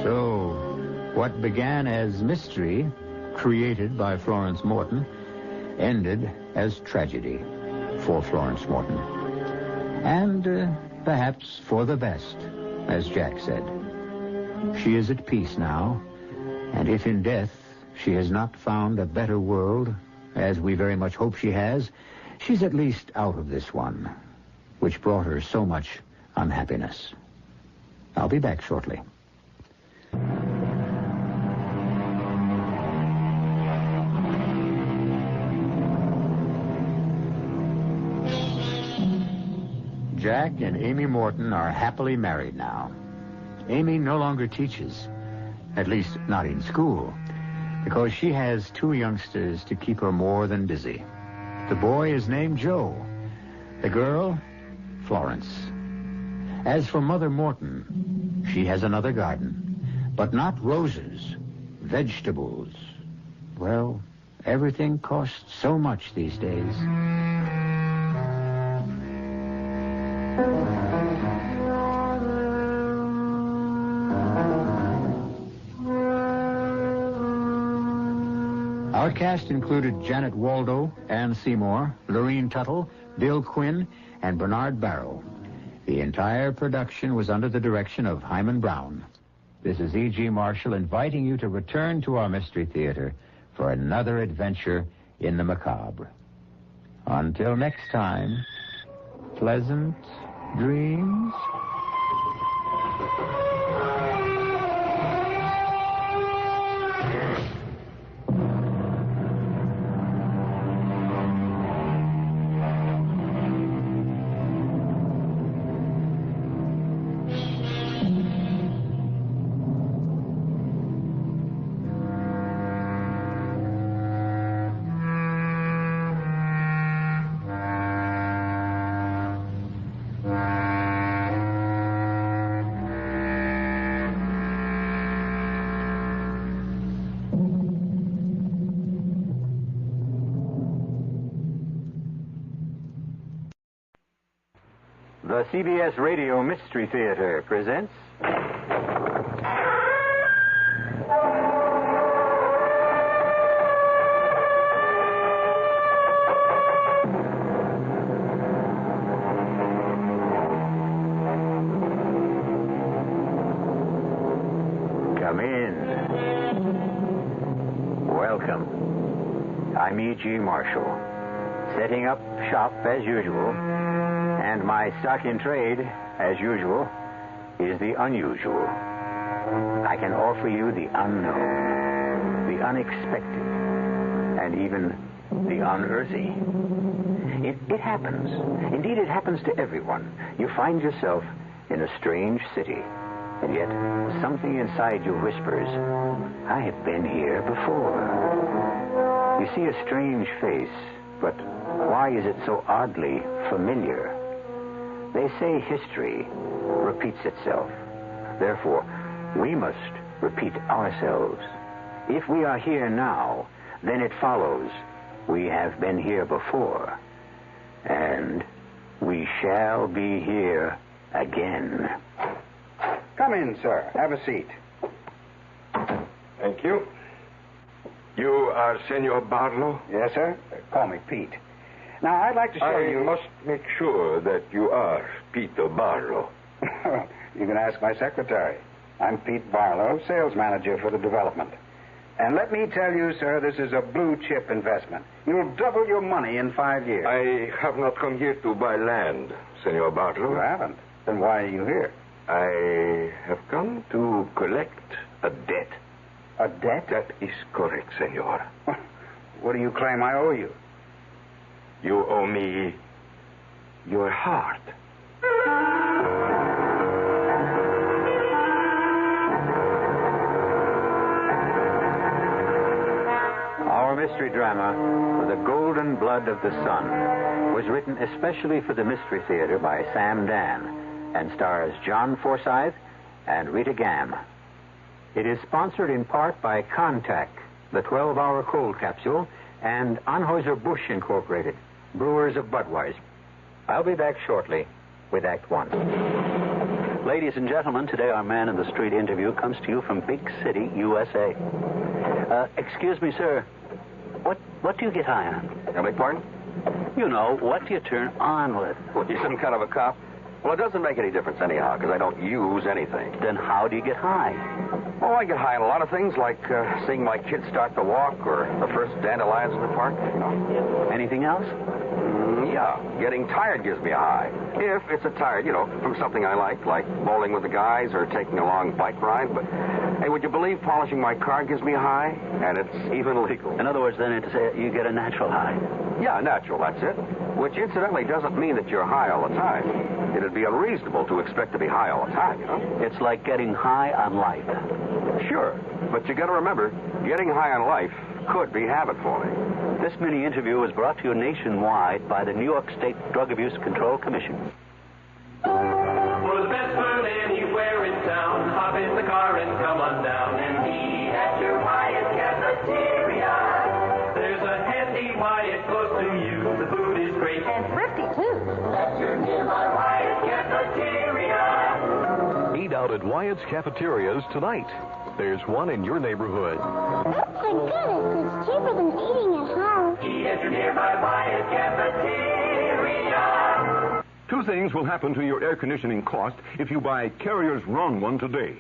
So, what began as mystery, created by Florence Morton, ended as tragedy for Florence Morton. And perhaps for the best, as Jack said. She is at peace now, and if in death she has not found a better world, as we very much hope she has, she's at least out of this one, which brought her so much unhappiness. I'll be back shortly. Jack and Amy Morton are happily married now. Amy no longer teaches, at least not in school, because she has two youngsters to keep her more than busy. The boy is named Joe. The girl, Florence. As for Mother Morton, she has another garden, but not roses, vegetables. Well, everything costs so much these days. Our cast included Janet Waldo, Ann Seymour, Lorene Tuttle, Bill Quinn, and Bernard Barrow. The entire production was under the direction of Hyman Brown. This is E.G. Marshall inviting you to return to our Mystery Theater for another adventure in the macabre. Until next time, pleasant dreams. The CBS Radio Mystery Theater presents... Come in. Welcome. I'm E.G. Marshall, setting up shop as usual. And my stock in trade, as usual, is the unusual. I can offer you the unknown, the unexpected, and even the unearthly. It happens. Indeed, it happens to everyone. You find yourself in a strange city, and yet something inside you whispers, I have been here before. You see a strange face, but why is it so oddly familiar? They say history repeats itself. Therefore, we must repeat ourselves. If we are here now, then it follows we have been here before. And we shall be here again. Come in, sir. Have a seat. Thank you. You are Senor Barlow? Yes, sir. Call me Pete. Now, I'd like to show you... I must make sure that you are Peter Barlow. You can ask my secretary. I'm Pete Barlow, sales manager for the development. And let me tell you, sir, this is a blue-chip investment. You'll double your money in 5 years. I have not come here to buy land, Senor Bartolo. You haven't? Then why are you here? I have come to collect a debt. A debt? That is correct, senor. What do you claim I owe you? You owe me your heart. Our mystery drama, The Golden Blood of the Sun, was written especially for the Mystery Theater by Sam Dan and stars John Forsythe and Rita Gam. It is sponsored in part by Contact, the 12-hour cold capsule, and Anheuser-Busch Incorporated, brewers of Budweiser. I'll be back shortly with Act One. Ladies and gentlemen, today our Man in the Street interview comes to you from Big City, USA. Excuse me, sir. What do you get high on? I beg pardon? You know, what do you turn on with? What, you some kind of a cop? Well, it doesn't make any difference anyhow, because I don't use anything. Then how do you get high? Oh, I get high on a lot of things, like seeing my kids start to walk or the first dandelions in the park, you know. Anything else? Yeah, getting tired gives me a high. If it's a tired, you know, from something I like bowling with the guys or taking a long bike ride. But, hey, would you believe polishing my car gives me a high? And it's even legal. In other words, then, you get a natural high. Yeah, natural, that's it. Which, incidentally, doesn't mean that you're high all the time. It'd be unreasonable to expect to be high all the time, you know? It's like getting high on life. Sure, but you got to remember, getting high on life could be habit forming. This mini-interview was brought to you nationwide by the New York State Drug Abuse Control Commission. For the best food anywhere in town, hop in the car and come on down and eat at your Wyatt Cafeteria. There's a handy Wyatt close to you. The food is great. And thrifty, too. At your nearby Wyatt Cafeteria. Eat out at Wyatt's Cafeterias tonight. There's one in your neighborhood. Oh, my goodness, it's cheaper than eating at home. Eat at your nearby Wyatt Cafeteria. Two things will happen to your air conditioning cost if you buy Carrier's Round One today.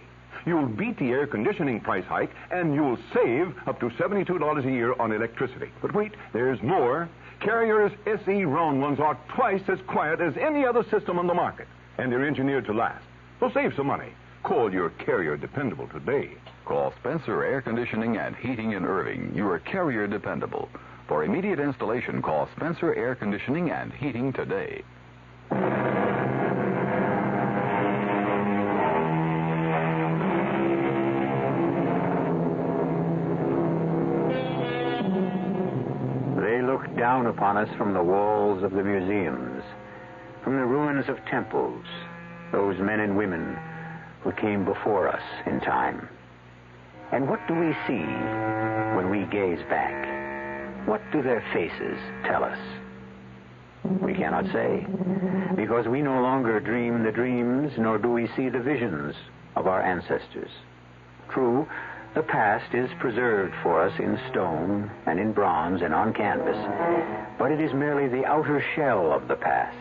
You'll beat the air conditioning price hike, and you'll save up to $72 a year on electricity. But wait, there's more. Carrier's SE Round Ones are twice as quiet as any other system on the market, and they're engineered to last. So save some money. Call your Carrier Dependable today. Call Spencer Air Conditioning and Heating in Irving. You are Carrier Dependable. For immediate installation, call Spencer Air Conditioning and Heating today. They look down upon us from the walls of the museums, from the ruins of temples, those men and women who came before us in time. And what do we see when we gaze back? What do their faces tell us? We cannot say, because we no longer dream the dreams, nor do we see the visions of our ancestors. True, the past is preserved for us in stone and in bronze and on canvas, but it is merely the outer shell of the past.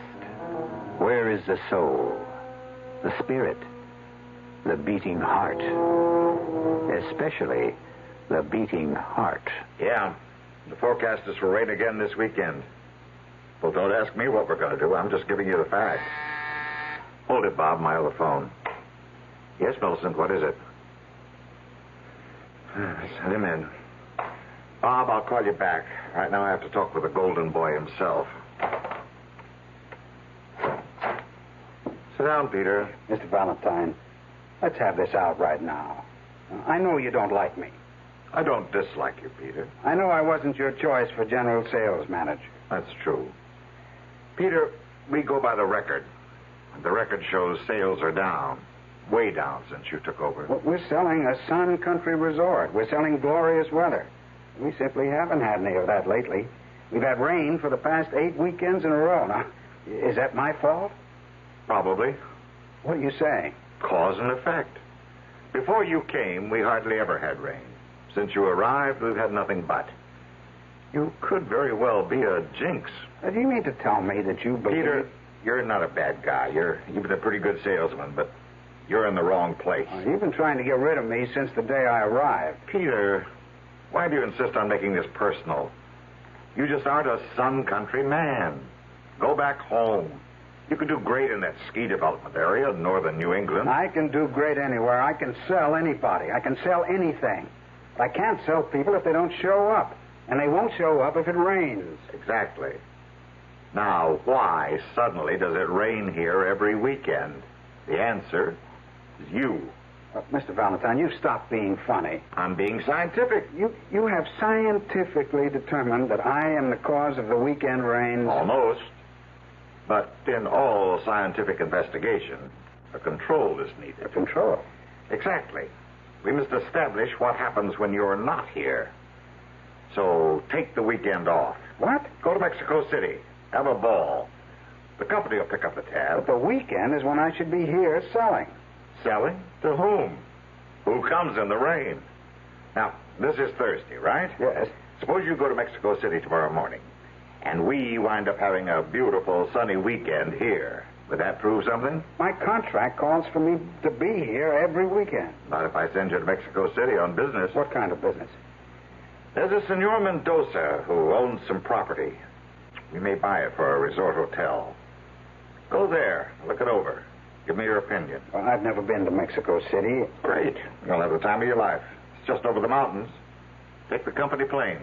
Where is the soul, the spirit, the beating heart? Especially the beating heart. Yeah, the forecast is for rain again this weekend. Well, don't ask me what we're going to do. I'm just giving you the facts. Hold it, Bob, my other phone. Yes, Millicent, what is it? Send him in. Bob, I'll call you back. Right now I have to talk with the golden boy himself. Sit down, Peter. Mr. Valentine, let's have this out right now. I know you don't like me. I don't dislike you, Peter. I know I wasn't your choice for general sales manager. That's true. Peter, we go by the record. The record shows sales are down. Way down since you took over. Well, we're selling a sun country resort. We're selling glorious weather. We simply haven't had any of that lately. We've had rain for the past 8 weekends in a row. Now, is that my fault? Probably. What do you say? Cause and effect. Before you came, we hardly ever had rain. Since you arrived, we've had nothing but. You could very well be a jinx. Do you mean to tell me that you believe... Peter, you're not a bad guy. You've been a pretty good salesman, but you're in the wrong place. You've been trying to get rid of me since the day I arrived. Peter, Why do you insist on making this personal? You just aren't a sun country man. Go back home. You can do great in that ski development area in northern New England. I can do great anywhere. I can sell anybody. I can sell anything. But I can't sell people if they don't show up. And they won't show up if it rains. Exactly. Now, why suddenly does it rain here every weekend? The answer is you. Mr. Valentine, you've stopped being funny. I'm being scientific. You have scientifically determined that I am the cause of the weekend rains. Almost. But in all scientific investigation, a control is needed. A control? Exactly. We must establish what happens when you're not here. So take the weekend off. What? Go to Mexico City. Have a ball. The company will pick up the tab. But the weekend is when I should be here selling. Selling? To whom? Who comes in the rain? Now, this is Thursday, right? Yes. Suppose you go to Mexico City tomorrow morning, and we wind up having a beautiful sunny weekend here. Would that prove something? My contract calls for me to be here every weekend. Not if I send you to Mexico City on business. What kind of business? There's a Senor Mendoza who owns some property. We may buy it for a resort hotel. Go there. Look it over. Give me your opinion. Well, I've never been to Mexico City. Great. You'll have the time of your life. It's just over the mountains. Take the company plane.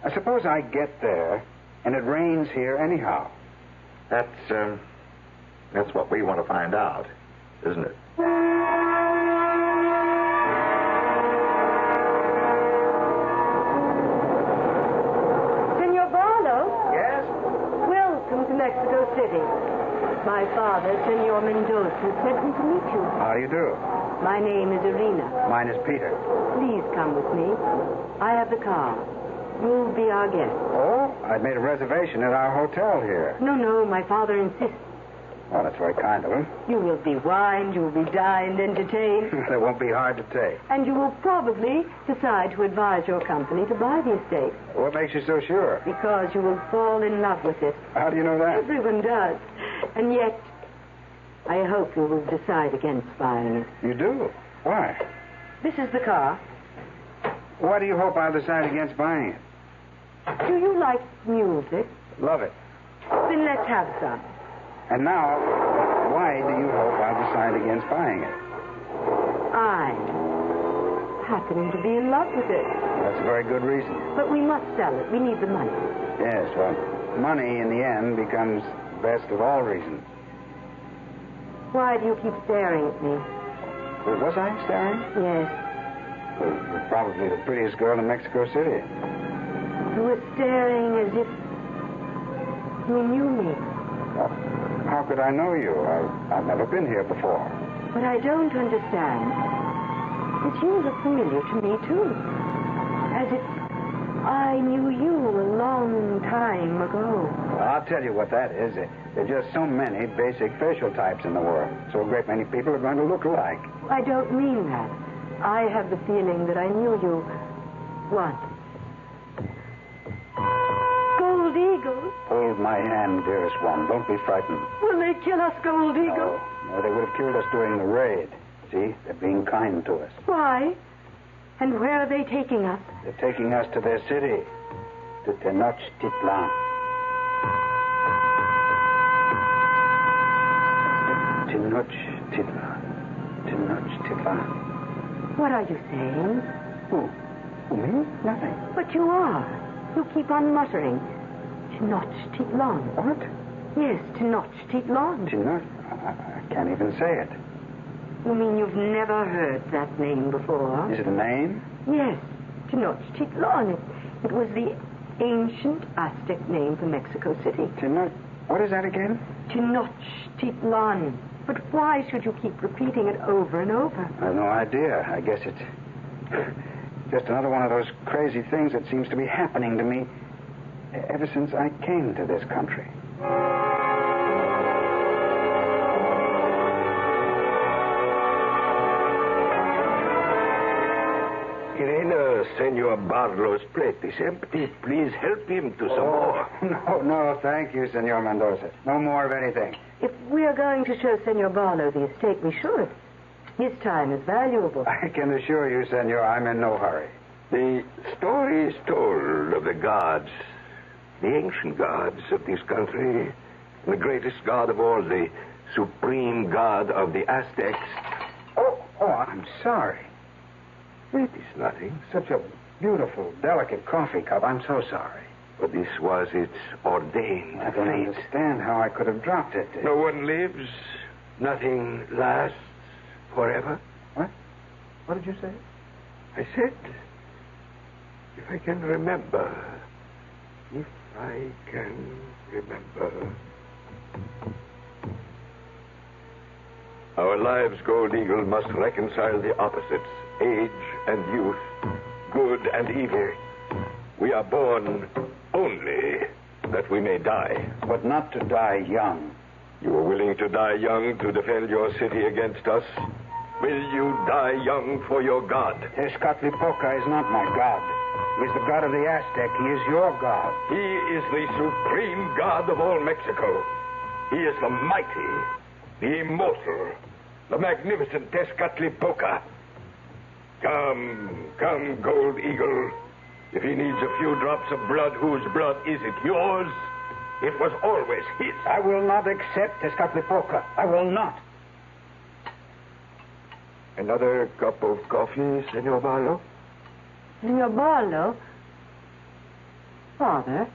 I suppose I get there, and it rains here anyhow. That's what we want to find out, isn't it? Senor Barlow? Yes? Welcome to Mexico City. My father, Senor Mendoza, sent me to meet you. How do you do? My name is Irina. Mine is Peter. Please come with me. I have the car. You'll be our guest. Oh, I'd made a reservation at our hotel here. No, my father insists. Well, that's very kind of him. You will be wined, you will be dined, entertained. That won't be hard to take. And you will probably decide to advise your company to buy the estate. What makes you so sure? Because you will fall in love with it. How do you know that? Everyone does. And yet, I hope you will decide against buying it. You do? Why? This is the car. Why do you hope I'll decide against buying it? Do you like music? Love it. Then let's have some. And now, why do you hope I'll decide against buying it? I happen to be in love with it. That's a very good reason. But we must sell it. We need the money. Yes, well, money in the end becomes the best of all reasons. Why do you keep staring at me? Well, was I staring? Yes. Well, you're probably the prettiest girl in Mexico City. You were staring as if you knew me. Well, how could I know you? I've never been here before. But I don't understand that you look familiar to me, too. As if I knew you a long time ago. Well, I'll tell you what that is. There are just so many basic facial types in the world. So a great many people are going to look alike. I don't mean that. I have the feeling that I knew you once. Gold Eagle. Hold my hand, dearest one. Don't be frightened. Will they kill us, Gold Eagle? No, they would have killed us during the raid. See, they're being kind to us. Why? And where are they taking us? They're taking us to their city, to Tenochtitlan. Tenochtitlan. Tenochtitlan. What are you saying? Who? Me? Nothing. But you are. You keep on muttering. Tenochtitlan. What? Yes, Tenochtitlan. I can't even say it. You mean you've never heard that name before? Is it a name? Yes, Tenochtitlan. It was the ancient Aztec name for Mexico City. What is that again? Tenochtitlan. But why should you keep repeating it over and over? I have no idea. I guess it's just another one of those crazy things that seems to be happening to me ever since I came to this country. Irena, Senor Barlow's plate is empty. Please help him to some more. No, thank you, Senor Mendoza. No more of anything. If we are going to show Senor Barlow the estate, we should. His time is valuable. I can assure you, Senor, I'm in no hurry. The story is told of the gods, the ancient gods of this country, the greatest god of all, the supreme god of the Aztecs. Oh, I'm sorry. It is nothing. Such a beautiful, delicate coffee cup. I'm so sorry. But this was its ordained I don't fate. understand how I could have dropped it. No one lives. Nothing lasts forever. What? What did you say? I said, if I can remember. If I can remember. Our lives, Gold Eagle, must reconcile the opposites, age and youth, good and evil. We are born only that we may die. But not to die young. You are willing to die young to defend your city against us? Will you die young for your God? Tezcatlipoca is not my God. He is the god of the Aztec. He is your God. He is the supreme god of all Mexico. He is the mighty, the immortal, the magnificent Tezcatlipoca. Come, Gold Eagle. If he needs a few drops of blood, whose blood is it? Yours? It was always his. I will not accept Tezcatlipoca. I will not. Another cup of coffee, Senor Barlow? Senor Barlow? Father,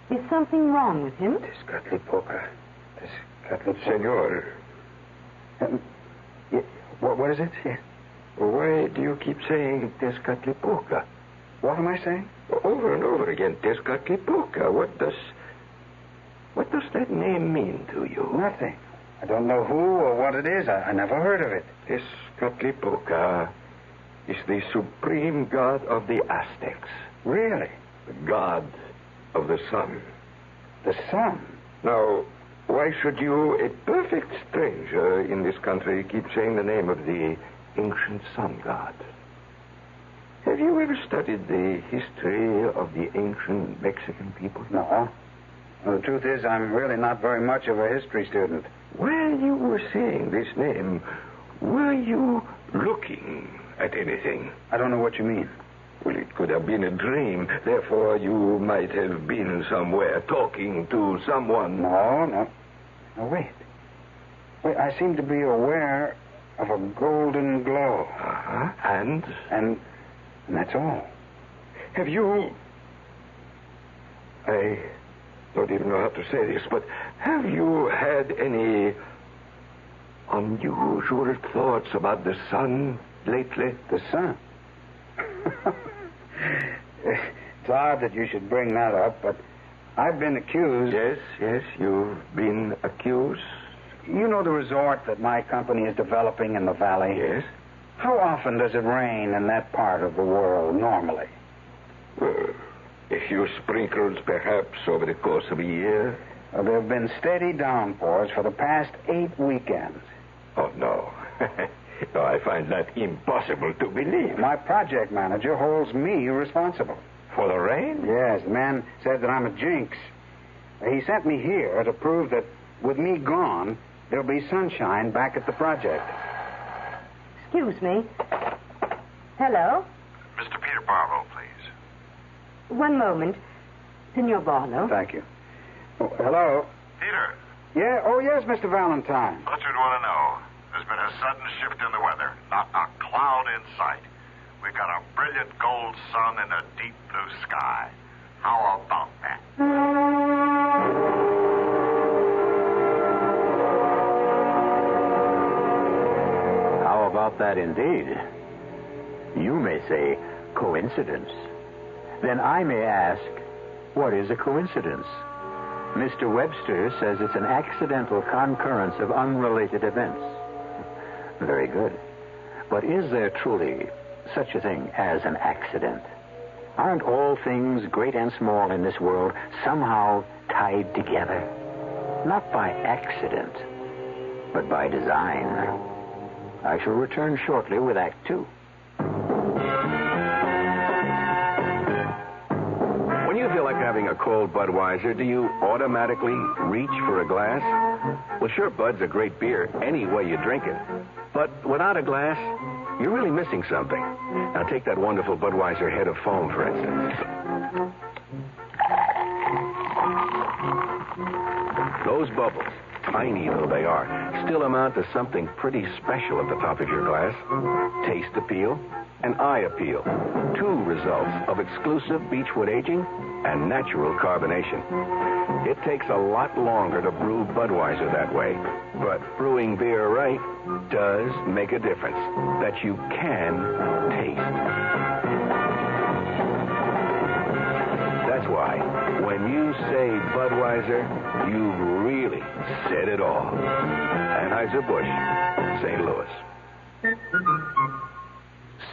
is something wrong with him? Tezcatlipoca. Senor. What is it? Yes. Why do you keep saying Tezcatlipoca? What am I saying? Over and over again, Tezcatlipoca. What does that name mean to you? Nothing. I don't know who or what it is. I never heard of it. Tezcatlipoca is the supreme god of the Aztecs. Really? The god of the sun. The sun? Now, why should you, a perfect stranger in this country, keep saying the name of the ancient sun god? Have you ever studied the history of the ancient Mexican people? No. Well, the truth is, I'm really not very much of a history student. While you were saying this name, were you looking at anything? I don't know what you mean. Well, it could have been a dream. Therefore, you might have been somewhere talking to someone. No, wait. I seem to be aware of a golden glow. Uh-huh. And that's all. Have you... I don't even know how to say this, but have you had any unusual thoughts about the sun lately? The sun? It's odd that you should bring that up, but I've been accused... Yes, you've been accused? You know the resort that my company is developing in the valley? Yes. How often does it rain in that part of the world, normally? Well, a few sprinkles, perhaps, over the course of a year. Well, there have been steady downpours for the past 8 weekends. Oh, no. No, I find that impossible to believe. My project manager holds me responsible. For the rain? Yes, the man said that I'm a jinx. He sent me here to prove that with me gone, there'll be sunshine back at the project. Excuse me. Hello? Mr. Peter Barlow, please. One moment. Senor Barlow. Thank you. Oh, hello? Peter. Yeah? Oh, yes, Mr. Valentine. Thought you'd want to know. There's been a sudden shift in the weather. Not a cloud in sight. We've got a brilliant gold sun and a deep blue sky. How about that? How about that indeed? You may say coincidence. Then I may ask, what is a coincidence? Mr. Webster says it's an accidental concurrence of unrelated events. Very good. But is there truly such a thing as an accident? Aren't all things, great and small in this world, somehow tied together? Not by accident, but by design. I shall return shortly with Act 2. When you feel like having a cold Budweiser, do you automatically reach for a glass? Well, sure, Bud's a great beer any way you drink it. But without a glass, you're really missing something. Now, take that wonderful Budweiser head of foam, for instance. Those bubbles, tiny though they are, still amount to something pretty special at the top of your glass. Taste appeal and eye appeal. Two results of exclusive beechwood aging and natural carbonation. It takes a lot longer to brew Budweiser that way, but brewing beer right does make a difference that you can taste. That's why when you say Budweiser, you've really said it all. Anheuser-Busch, St. Louis.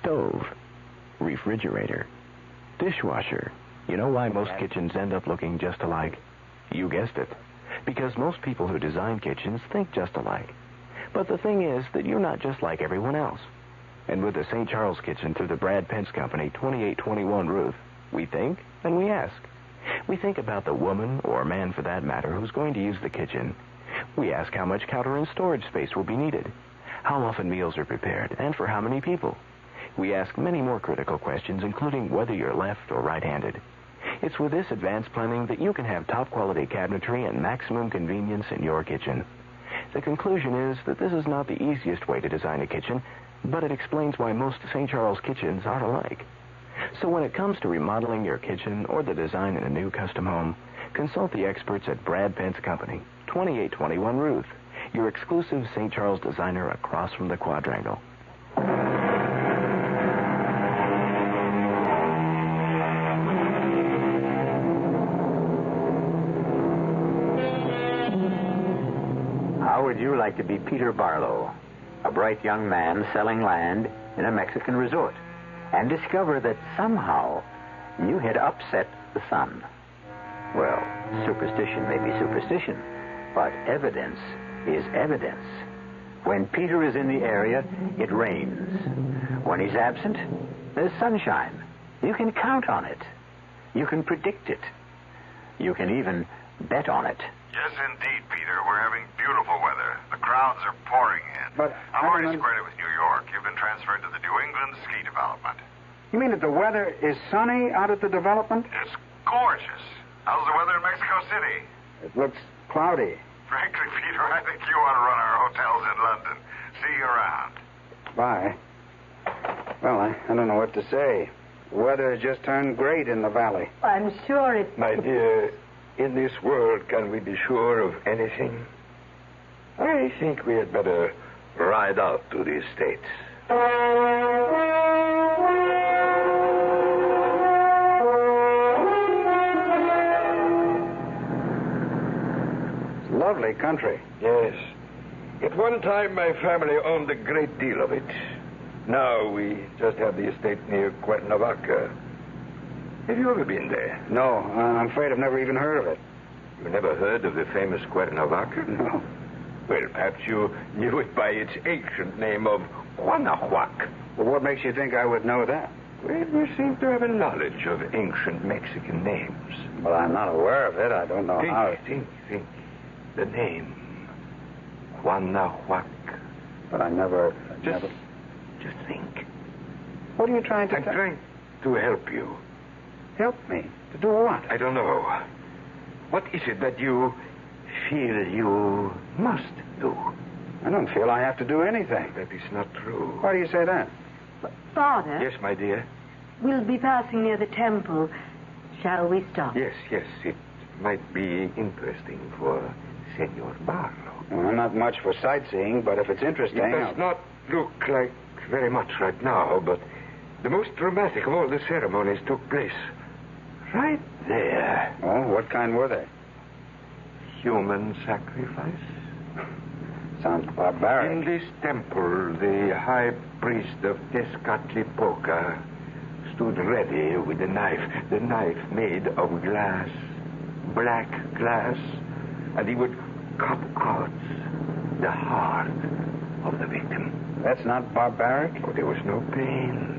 Stove, refrigerator, dishwasher. You know why most kitchens end up looking just alike? You guessed it. Because most people who design kitchens think just alike. But the thing is that you're not just like everyone else. And with the St. Charles Kitchen through the Brad Pence Company, 2821 Ruth, we think and we ask. We think about the woman, or man for that matter, who's going to use the kitchen. We ask how much counter and storage space will be needed, how often meals are prepared, and for how many people. We ask many more critical questions, including whether you're left or right-handed. It's with this advanced planning that you can have top-quality cabinetry and maximum convenience in your kitchen. The conclusion is that this is not the easiest way to design a kitchen, but it explains why most St. Charles kitchens are alike. So when it comes to remodeling your kitchen or the design in a new custom home, consult the experts at Brad Pence Company, 2821 Ruth, your exclusive St. Charles designer across from the Quadrangle. How would you like to be Peter Barlow, a bright young man selling land in a Mexican resort, and discover that somehow you had upset the sun? Well, superstition may be superstition, but evidence is evidence. When Peter is in the area, it rains. When he's absent, there's sunshine. You can count on it. You can predict it. You can even bet on it. Yes, indeed, Peter. We're having beautiful weather. The crowds are pouring in. But I'm already squared it with New York. You've been transferred to the New England ski development. You mean that the weather is sunny out at the development? It's gorgeous. How's the weather in Mexico City? It looks cloudy. Frankly, Peter, I think you ought to run our hotels in London. See you around. Bye. Well, I don't know what to say. The weather has just turned great in the valley. I'm sure it's... My dear, in this world, can we be sure of anything? I think we had better ride out to the estates. Lovely country. Yes. At one time, my family owned a great deal of it. Now we just have the estate near Cuernavaca. Have you ever been there? No, I'm afraid I've never even heard of it. You never heard of the famous Cuernavaca? No. Well, perhaps you knew it by its ancient name of Guanajuac. Well, what makes you think I would know that? Well, you seem to have a knowledge of ancient Mexican names. Well, I'm not aware of it. I don't know how... Think. The name. Guanajuac. But I never... Just think. What are you trying to... I'm trying to help you. Help me? To do what? I don't know. What is it that you feel you must do? I don't feel I have to do anything. That is not true. Why do you say that? Father? Yes, my dear? We'll be passing near the temple. Shall we stop? Yes. It might be interesting for Senor Barlow. Well, I'm not much for sightseeing, but if it's interesting... It does not look like very much right now, but the most dramatic of all the ceremonies took place right there. Oh, what kind were they? Human sacrifice. Sounds barbaric. In this temple, the high priest of Tezcatlipoca stood ready with a knife made of glass, black glass, and he would cut out the heart of the victim. That's not barbaric? Oh, there was no pain.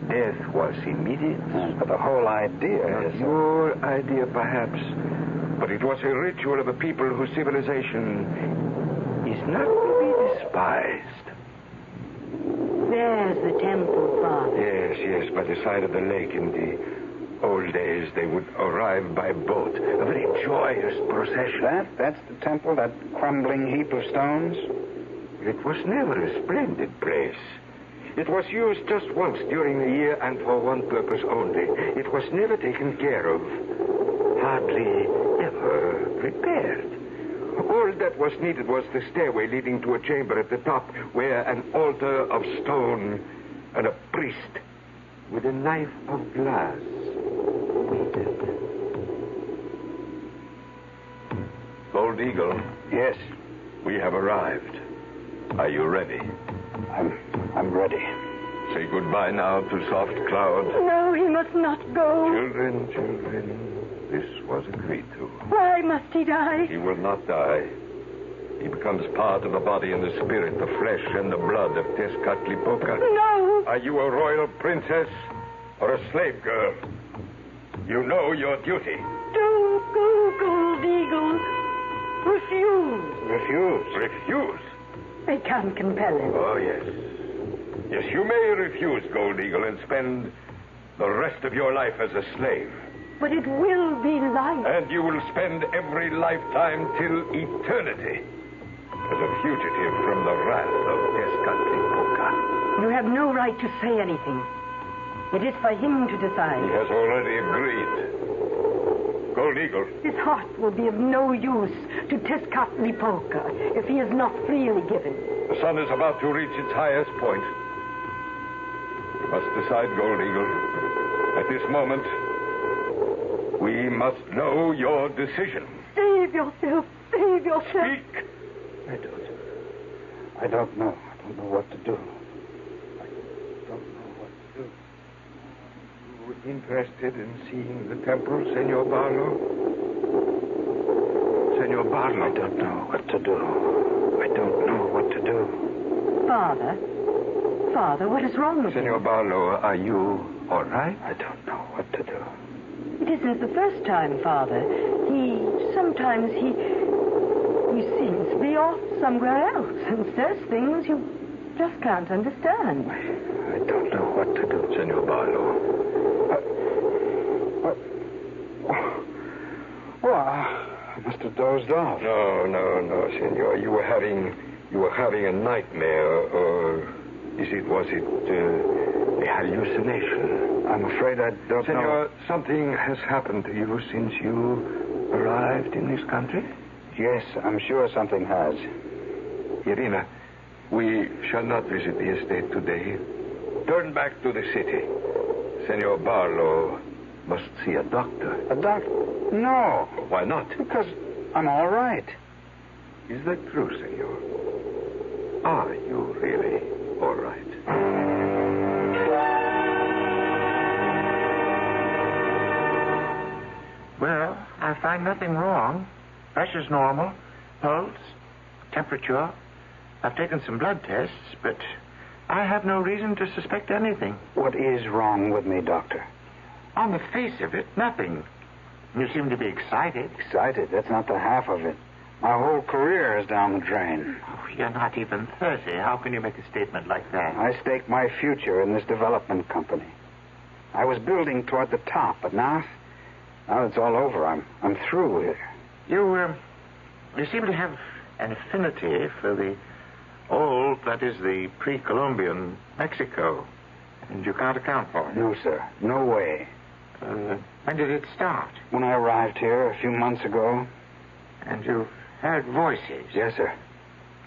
Death was immediate. But the whole idea Not is... your idea, perhaps, but it was a ritual of a people whose civilization is not to be despised. There's the temple, Father. Yes, by the side of the lake. In the old days, they would arrive by boat. A very joyous procession. That's the temple, that crumbling heap of stones? It was never a splendid place. It was used just once during the year and for one purpose only. It was never taken care of. Hardly ever repaired. All that was needed was the stairway leading to a chamber at the top where an altar of stone and a priest with a knife of glass waited. Gold Eagle. Yes. We have arrived. Are you ready? I'm ready. Say goodbye now to Soft Cloud. No, he must not go. Children, this was agreed to. Why must he die? He will not die. He becomes part of the body and the spirit, the flesh and the blood of Tezcatlipoca. No! Are you a royal princess or a slave girl? You know your duty. Don't go, Gold Eagle. Refuse. Refuse? They can't compel him. Oh, yes. Yes, you may refuse, Gold Eagle, and spend the rest of your life as a slave. But it will be life. And you will spend every lifetime till eternity as a fugitive from the wrath of Tezcatlipoca. You have no right to say anything. It is for him to decide. He has already agreed. Gold Eagle. His heart will be of no use to Tezcatlipoca if he is not freely given. The sun is about to reach its highest point. You must decide, Gold Eagle. At this moment, we must know your decision. Save yourself. Save yourself. Speak. I don't know. I don't know what to do. You interested in seeing the temple, Senor Barlow? Senor Barlow. I don't know what to do. I don't know what to do. Father, what is wrong with Senor you? Barlow, are you all right? I don't know what to do. It isn't the first time, Father. Sometimes he seems to be off somewhere else and says things you just can't understand. I don't know what to do. Senor Barlow. Well, I must have dozed off. No, Senor. You were having a nightmare, or was it a hallucination? I'm afraid I don't know. Senor, something has happened to you since you arrived in this country? Yes, I'm sure something has. Irina, we shall not visit the estate today. Turn back to the city. Senor Barlow must see a doctor. A doctor? No. Why not? Because I'm all right. Is that true, Senor? Are you really all right? Well, I find nothing wrong. Pressure's normal. Pulse, temperature. I've taken some blood tests, but I have no reason to suspect anything. What is wrong with me, Doctor? On the face of it, nothing. You seem to be excited. Excited? That's not the half of it. My whole career is down the drain. Oh, you're not even 30. How can you make a statement like that? I staked my future in this development company. I was building toward the top, but now it's all over. I'm through here. You seem to have an affinity for the old, that is, the pre-Columbian Mexico. And you can't account for it. No, sir. No way. When did it start? When I arrived here a few months ago. And you heard voices? Yes, sir.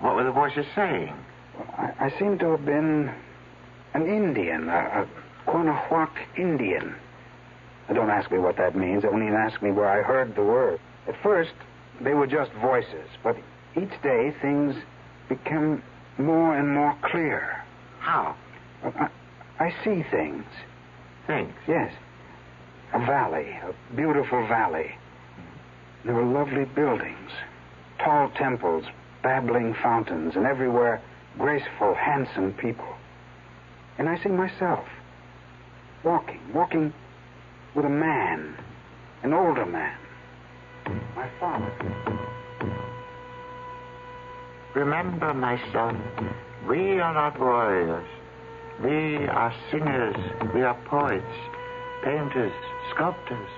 What were the voices saying? Well, I seem to have been an Indian, a Quanahuac Indian. Don't ask me what that means. Only ask me where I heard the word. At first, they were just voices, but each day things became more and more clear. How? I see things. Things? Yes. A valley, a beautiful valley. There were lovely buildings, tall temples, babbling fountains, and everywhere graceful, handsome people. And I see myself walking with a man, an older man, my father. Remember, my son, we are not warriors. We are singers. We are poets, painters, sculptors,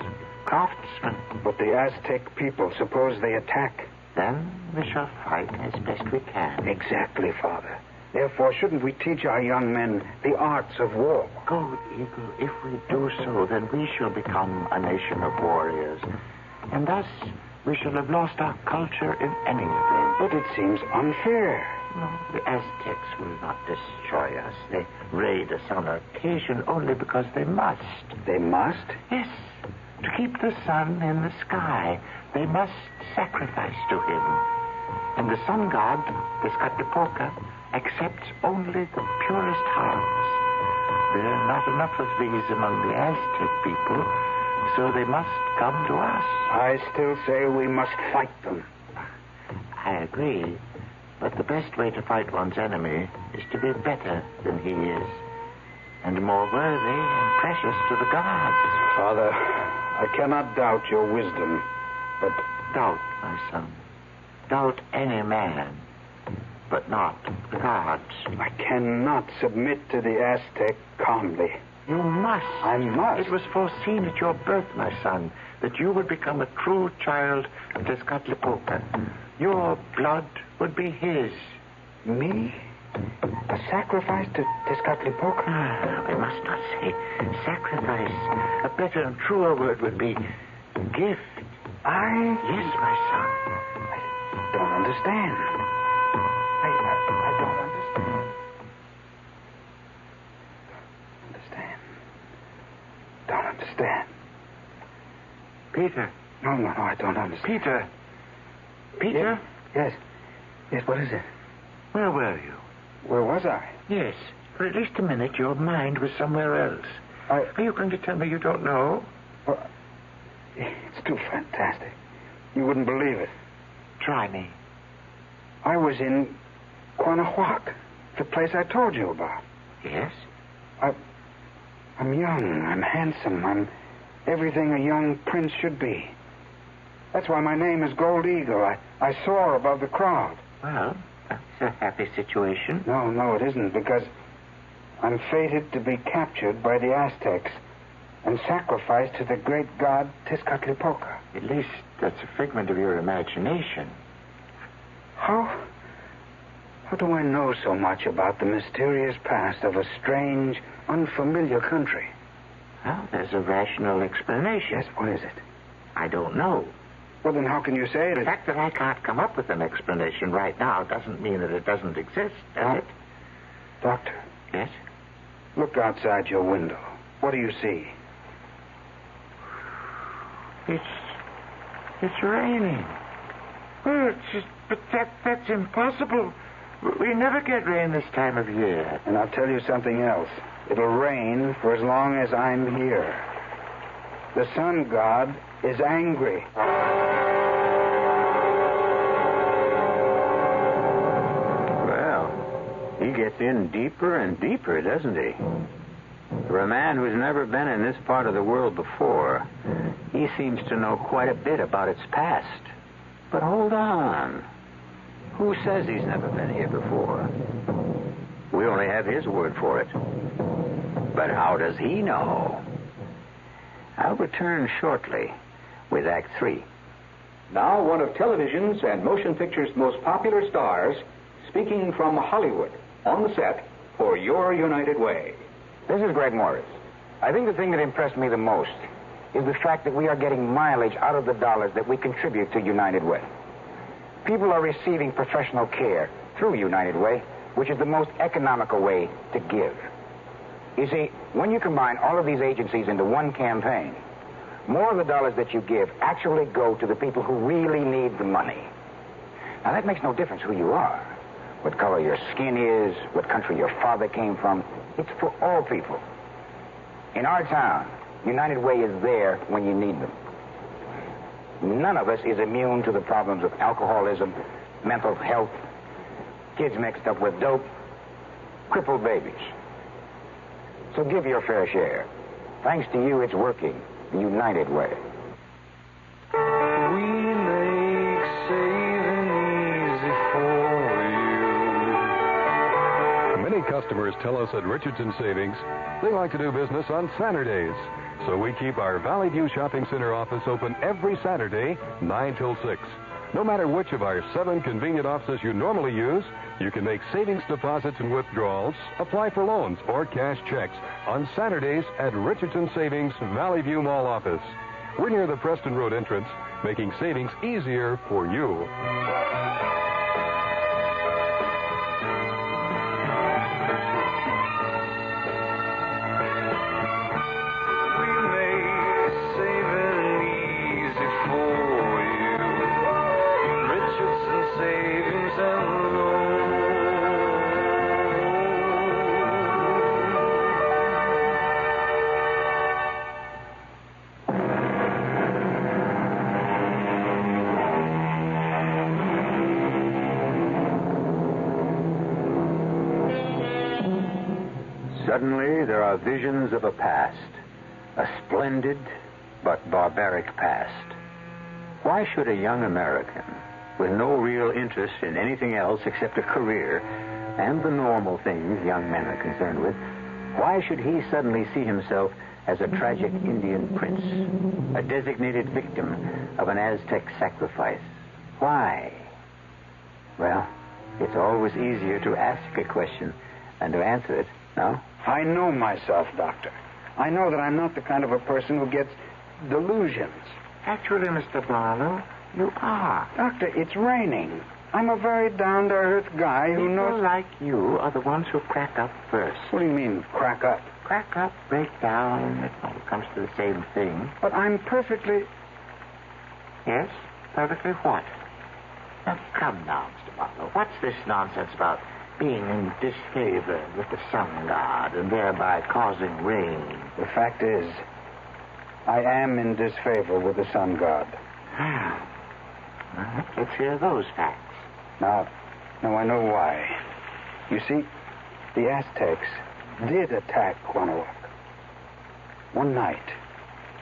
craftsmen. But the Aztec people, suppose they attack? Then we shall fight as best we can. Exactly, Father. Therefore, shouldn't we teach our young men the arts of war? Gold Eagle, if we do so, then we shall become a nation of warriors. And thus, we shall have lost our culture in any event. But it seems unfair. No, the Aztecs will not destroy us. They raid us on occasion only because they must. They must? Yes. To keep the sun in the sky, they must sacrifice to him. And the sun god, Tezcatlipoca, accepts only the purest hearts. There are not enough of these among the Aztec people, so they must come to us. I still say we must fight them. I agree. But the best way to fight one's enemy is to be better than he is, and more worthy and precious to the gods. Father, I cannot doubt your wisdom, but... Doubt, my son. Doubt any man, but not the gods. I cannot submit to the Aztec calmly. You must. I must. It was foreseen at your birth, my son, that you would become a true child of Tezcatlipoca. Your blood would be his. Me? A sacrifice to Tezcatlipoca? We must not say sacrifice. A better and truer word would be gift. Yes, my son. I don't understand. I don't understand. Don't understand. Peter. No, I don't understand. Peter. Peter? Yes, what is it? Where were you? Where was I? Yes. For at least a minute, your mind was somewhere else. Are you going to tell me you don't know? Well, it's too fantastic. You wouldn't believe it. Try me. I was in Guanajuato, the place I told you about. Yes? I'm young, I'm handsome, I'm everything a young prince should be. That's why my name is Gold Eagle. I soar above the crowd. Well, that's a happy situation. No, it isn't, because I'm fated to be captured by the Aztecs and sacrificed to the great god Tezcatlipoca. At least that's a figment of your imagination. How do I know so much about the mysterious past of a strange, unfamiliar country? Well, there's a rational explanation. Yes, what is it? I don't know. Well, then how can you say it? The fact that I can't come up with an explanation right now doesn't mean that it doesn't exist, does it? Doctor. Yes? Look outside your window. What do you see? It's raining. Oh, but that's impossible. We never get rain this time of year. And I'll tell you something else. It'll rain for as long as I'm here. The sun god is angry. Well, he gets in deeper and deeper, doesn't he? For a man who's never been in this part of the world before, he seems to know quite a bit about its past. But hold on. Who says he's never been here before? We only have his word for it. But how does he know? I'll return shortly with Act 3. Now, one of television's and motion pictures' most popular stars, speaking from Hollywood, on the set for Your United Way. This is Greg Morris. I think the thing that impressed me the most is the fact that we are getting mileage out of the dollars that we contribute to United Way. People are receiving professional care through United Way, which is the most economical way to give. You see, when you combine all of these agencies into one campaign, more of the dollars that you give actually go to the people who really need the money. Now, that makes no difference who you are, what color your skin is, what country your father came from. It's for all people. In our town, United Way is there when you need them. None of us is immune to the problems of alcoholism, mental health, kids mixed up with dope, crippled babies. So give your fair share. Thanks to you, it's working. The United Way. We make saving easy for you. Many Many customers tell us at Richardson Savings they like to do business on Saturdays. So we keep our Valley View Shopping Center office open every Saturday, 9 till 6. No matter which of our 7 convenient offices you normally use, you can make savings deposits and withdrawals, apply for loans, or cash checks on Saturdays at Richardson Savings Valley View Mall office. We're near the Preston Road entrance, making savings easier for you. Suddenly, there are visions of a past, a splendid but barbaric past. Why should a young American, with no real interest in anything else except a career and the normal things young men are concerned with, why should he suddenly see himself as a tragic Indian prince, a designated victim of an Aztec sacrifice? Why? Well, it's always easier to ask a question than to answer it, no? I know myself, Doctor. I know that I'm not the kind of a person who gets delusions. Actually, Mr. Barlow, you are. Doctor, it's raining. I'm a very down-to-earth guy who knows... People like you are the ones who crack up first. What do you mean, crack up? Crack up, break down. It all comes to the same thing. But I'm perfectly... Yes? Perfectly what? Now, come now, Mr. Barlow. What's this nonsense about being in disfavor with the sun god and thereby causing rain? The fact is, I am in disfavor with the sun god. Well, let's hear those facts. Now, I know why. You see, the Aztecs did attack Guanajuato. One night,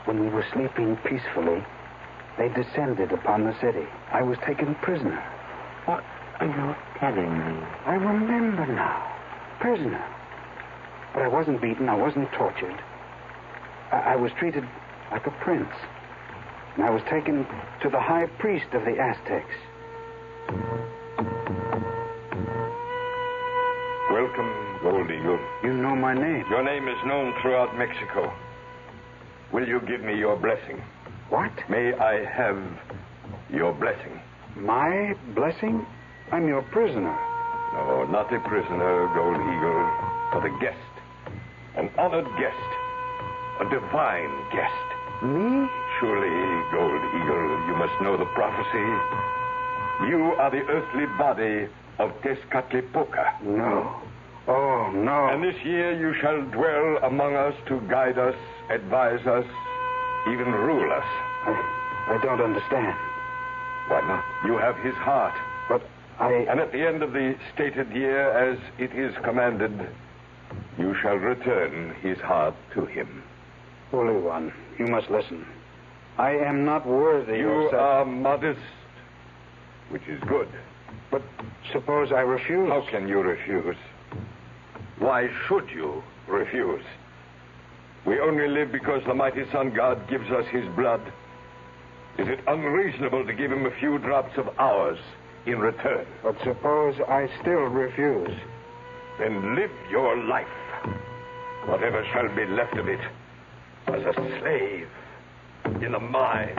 when we were sleeping peacefully, they descended upon the city. I was taken prisoner. What are you telling me? I remember now. Prisoner. But I wasn't beaten. I wasn't tortured. I was treated like a prince. And I was taken to the high priest of the Aztecs. Welcome, Gold Eagle. You know my name. Your name is known throughout Mexico. Will you give me your blessing? What? May I have your blessing? My blessing? I'm your prisoner. No, not a prisoner, Gold Eagle, but a guest. An honored guest. A divine guest. Me? Surely, Gold Eagle, you must know the prophecy. You are the earthly body of Tezcatlipoca. No. Oh, no. And this year you shall dwell among us to guide us, advise us, even rule us. I don't understand. Why not? You have his heart. But And at the end of the stated year, as it is commanded, you shall return his heart to him. Holy One, you must listen. I am not worthy You of such... are modest, which is good. But suppose I refuse? How can you refuse? Why should you refuse? We only live because the mighty sun god gives us his blood. Is it unreasonable to give him a few drops of ours in return? But suppose I still refuse? Then live your life, whatever shall be left of it, as a slave in the mines,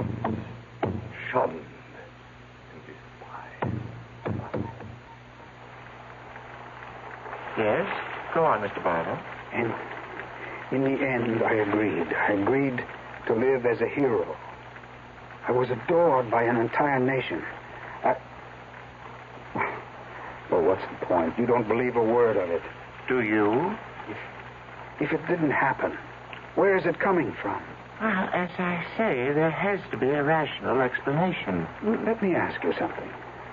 shunned and despised. Yes? Go on, Mr. Barlow. And in the end, I agreed. I agreed to live as a hero. I was adored by an entire nation. Well, what's the point? You don't believe a word of it. Do you? If it didn't happen, where is it coming from? Well, as I say, there has to be a rational explanation. Let me ask you something.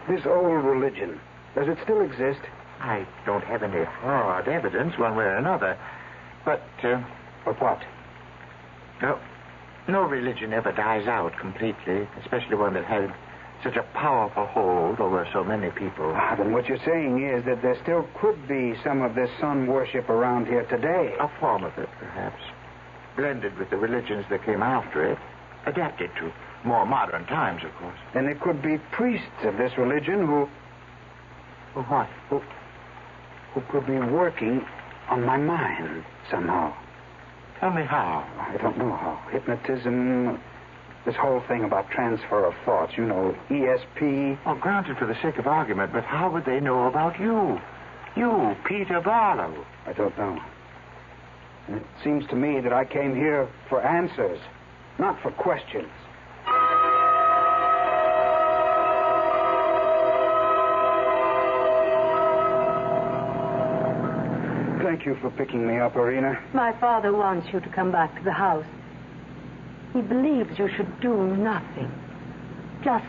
This old religion, does it still exist? I don't have any hard evidence one way or another. But, But what? No religion ever dies out completely, especially one that had such a powerful hold over so many people. Then what you're saying is that there still could be some of this sun worship around here today. A form of it, perhaps. Blended with the religions that came after it. Adapted to more modern times, of course. Then there could be priests of this religion who what? Who could be working on my mind somehow. Tell me how. I don't know how. Hypnotism, this whole thing about transfer of thoughts, you know, ESP. Oh, granted for the sake of argument, but how would they know about you? You, Peter Barlow. I don't know. And it seems to me that I came here for answers, not for questions. Thank you for picking me up, Irina. My father wants you to come back to the house. He believes you should do nothing. Just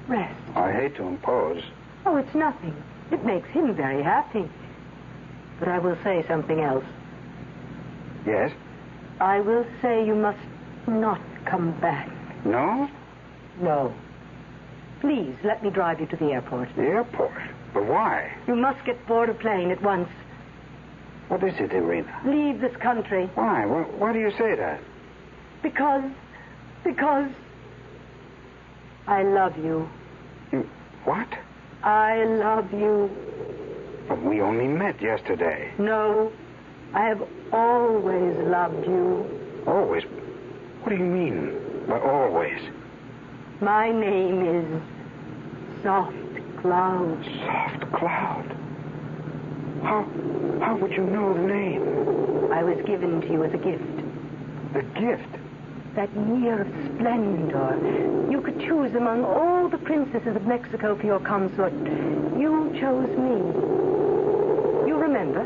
rest. I hate to impose. Oh, it's nothing. It makes him very happy. But I will say something else. Yes? I will say you must not come back. No? No. Please, let me drive you to the airport. The airport? But why? You must get board a plane at once. What is it, Irina? Leave this country. Why? Why do you say that? Because I love you. You what? I love you. But we only met yesterday. No, I have always loved you. Always? What do you mean by always? My name is Soft Cloud. Soft Cloud? How would you know the name? I was given to you as a gift. The gift? That year of splendor. You could choose among all the princesses of Mexico for your consort. You chose me. You remember?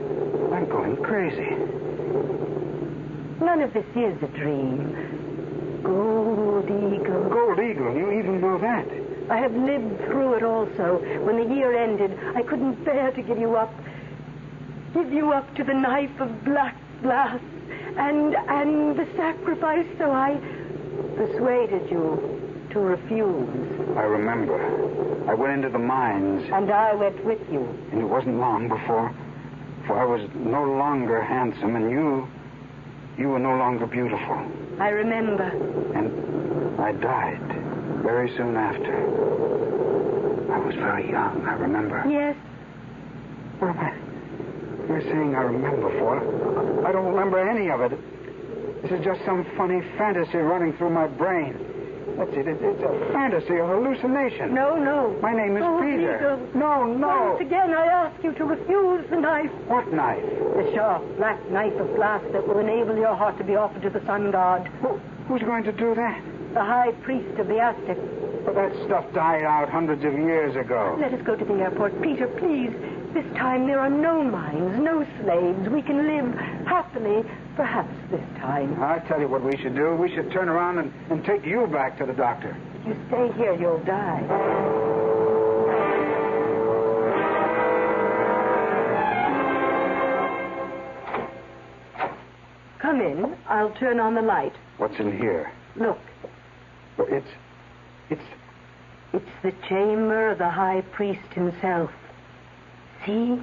I'm going crazy. None of this is a dream. Gold Eagle. Gold Eagle? You even know that? I have lived through it also. When the year ended, I couldn't bear to give you up. Give you up to the knife of black glass and the sacrifice, so I persuaded you to refuse. I remember. I went into the mines. And I went with you. And it wasn't long before I was no longer handsome, and you were no longer beautiful. I remember. And I died very soon after. I was very young, I remember. Yes. What am I... You're saying I remember for? I don't remember any of it. This is just some funny fantasy running through my brain. That's it. It's a fantasy, a hallucination. No. My name is Peter. No. Once again, I ask you to refuse the knife. What knife? The sharp, black knife of glass that will enable your heart to be offered to the sun god. Who's going to do that? The high priest of the Aztec. But that stuff died out hundreds of years ago. Let us go to the airport. Peter, please. This time there are no mines, no slaves. We can live happily, perhaps this time. I'll tell you what we should do. We should turn around and take you back to the doctor. If you stay here, you'll die. Come in. I'll turn on the light. What's in here? Look. Well, it's the chamber of the high priest himself. See?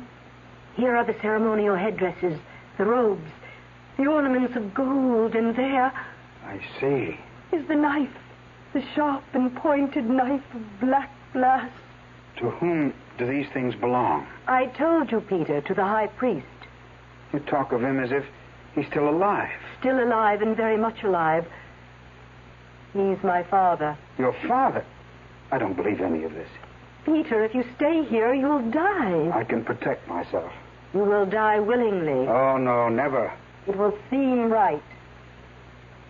Here are the ceremonial headdresses, the robes, the ornaments of gold, and there... I see. ...is the knife, the sharp and pointed knife of black glass. To whom do these things belong? I told you, Peter, to the high priest. You talk of him as if he's still alive. Still alive and very much alive. He's my father. Your father? I don't believe any of this. Peter, if you stay here, you'll die. I can protect myself. You will die willingly. Oh, no, never. It will seem right.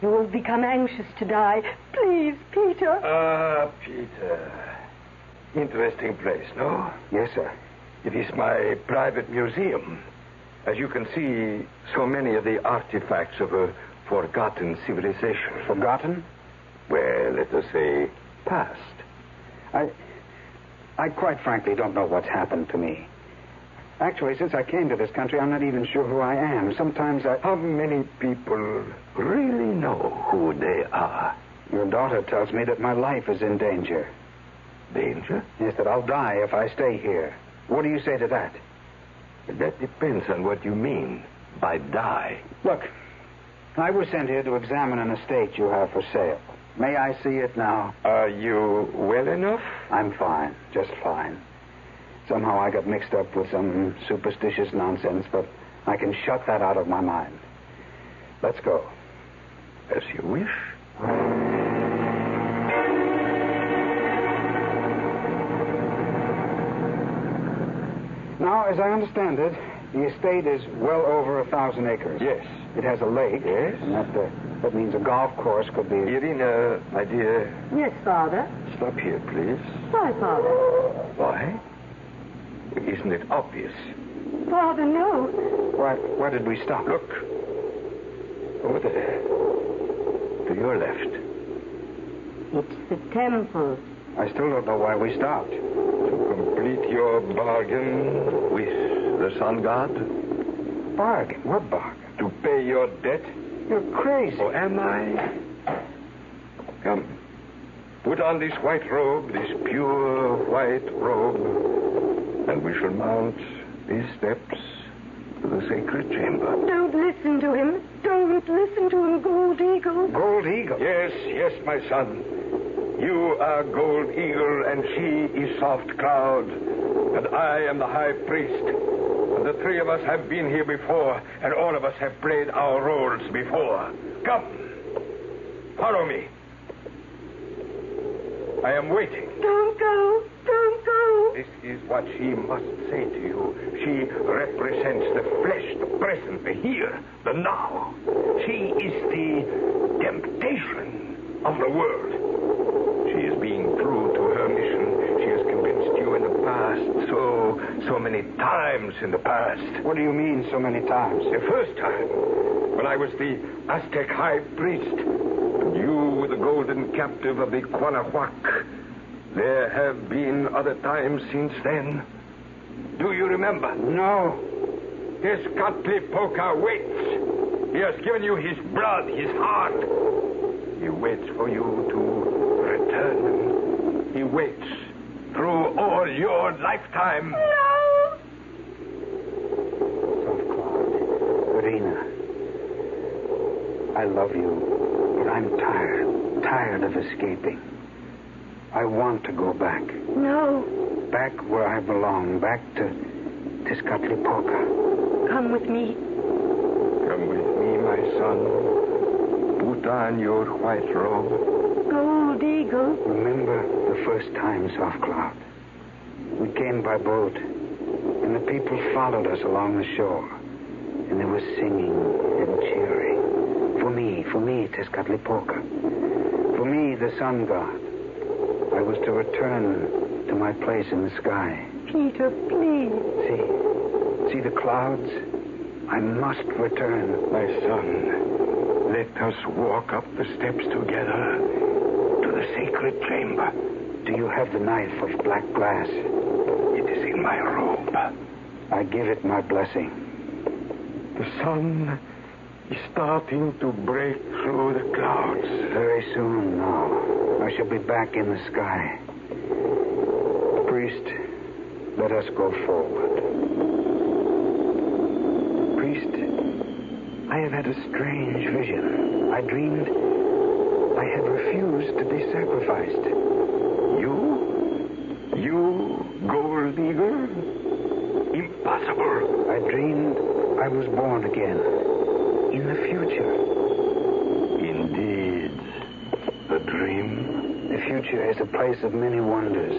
You will become anxious to die. Please, Peter. Peter. Interesting place, no? Yes, sir. It is my private museum. As you can see, so many of the artifacts of a forgotten civilization. Forgotten? Well, let us say, past. I quite frankly don't know what's happened to me. Actually, since I came to this country, I'm not even sure who I am. Sometimes How many people really know who they are? Your daughter tells me that my life is in danger. Danger? Yes, that I'll die if I stay here. What do you say to that? That depends on what you mean by die. Look, I was sent here to examine an estate you have for sale. May I see it now? Are you well enough? I'm fine, just fine. Somehow I got mixed up with some superstitious nonsense, but I can shut that out of my mind. Let's go. As you wish. Now, as I understand it, the estate is well over 1,000 acres. Yes. It has a lake. Yes. And that means a golf course could be... Irina, my dear. Yes, Father. Stop here, please. Why, Father? Why? Isn't it obvious? Father, no. Why did we stop? Look. Over there. To your left. It's the temple. I still don't know why we stopped. To complete your bargain with the sun god. Bargain? What bargain? To pay your debt. You're crazy. Oh, am I? Come. Put on this white robe, this pure white robe, and we shall mount these steps to the sacred chamber. Don't listen to him. Don't listen to him, Gold Eagle. Gold Eagle? Yes, my son. You are Gold Eagle, and she is Soft Cloud, and I am the High Priest. And the three of us have been here before, and all of us have played our roles before. Come. Follow me. I am waiting. Don't go. Don't go. This is what she must say to you. She represents the flesh, the present, the here, the now. She is the temptation of the world. She is being true to her mission. She has convinced you in the past, so many times in the past. What do you mean, so many times? The first time, when I was the Aztec High Priest, and you were the golden captive of the Quanahuac. There have been other times since then. Do you remember? No. Tezcatlipoca waits. He has given you his blood, his heart. He waits for you to return. He waits through all your lifetime. No! Soft Cloud. Irina. I love you, but I'm tired of escaping. I want to go back. No. Back where I belong. Back to Tezcatlipoca. Come with me. Come with me, my son. Put on your white robe. Gold Eagle. Remember the first time, Soft Cloud. We came by boat, and the people followed us along the shore. And they were singing and cheering. For me, Tezcatlipoca. For me, the sun god. I was to return to my place in the sky. Peter, please. See the clouds? I must return. My son, let us walk up the steps together to the sacred chamber. Do you have the knife of black glass? It is in my robe. I give it my blessing. The sun is starting to break through the clouds. Very soon now. I shall be back in the sky. Priest, let us go forward. Priest, I have had a strange vision. I dreamed I had refused to be sacrificed. You, Gold Eagle? Impossible. I dreamed I was born again. In the future. Indeed. A dream? The future is a place of many wonders.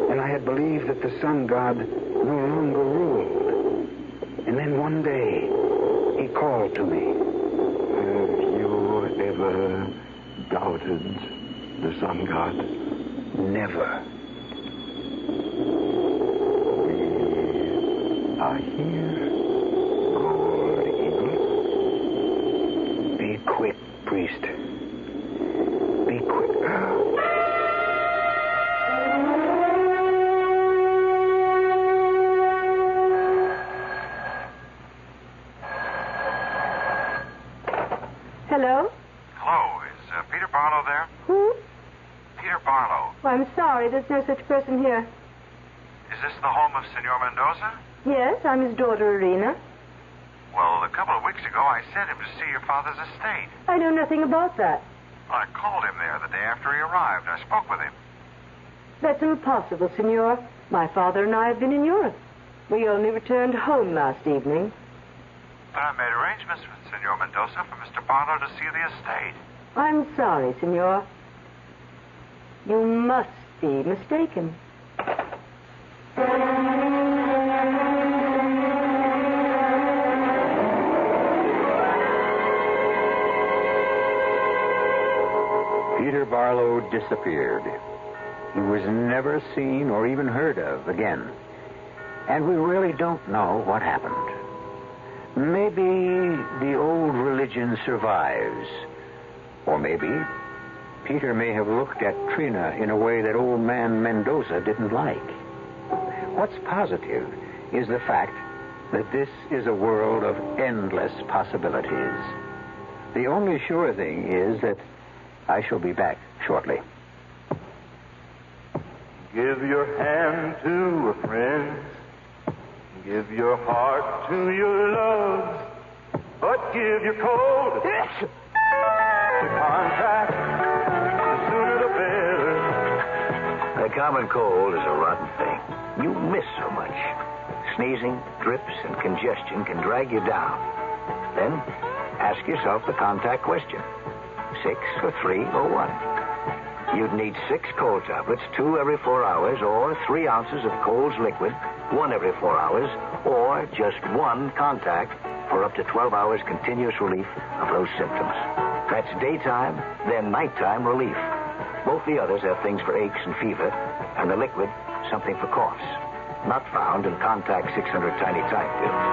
And I had believed that the sun god no longer ruled. And then one day, he called to me. Have you ever doubted the sun god? Never. We are here, Gold Eagle. Be quick, priest. Be quick. Hello? Hello, is Peter Barlow there? Who? Peter Barlow. Oh, I'm sorry. sorry. There's no such person here. Is this the home of Senor Mendoza? Yes, I'm his daughter, Irina. Well, a couple of weeks ago, I sent him to see your father's estate. I know nothing about that. I called him there the day after he arrived. I spoke with him. That's impossible, Senor. My father and I have been in Europe. We only returned home last evening. But I made arrangements with Senor Mendoza for Mr. Barlow to see the estate. I'm sorry, Senor. You must be mistaken. Peter Barlow disappeared. He was never seen or even heard of again. And we really don't know what happened. Maybe the old religion survives. Or maybe Peter may have looked at Trina in a way that old man Mendoza didn't like. What's positive is the fact that this is a world of endless possibilities. The only sure thing is that I shall be back shortly. Give your hand to a friend. Give your heart to your love. But give your cold to contact. The sooner the better. The common cold is a rotten thing. You miss so much. Sneezing, drips, and congestion can drag you down. Then ask yourself the contact question. 6 or 3 or 1. You'd need 6 cold tablets, 2 every 4 hours, or 3 ounces of Cold's liquid, 1 every 4 hours, or just 1 contact for up to 12 hours continuous relief of those symptoms. That's daytime, then nighttime relief. Both the others have things for aches and fever, and the liquid, something for coughs. Not found in Contact 600 Tiny Type pills.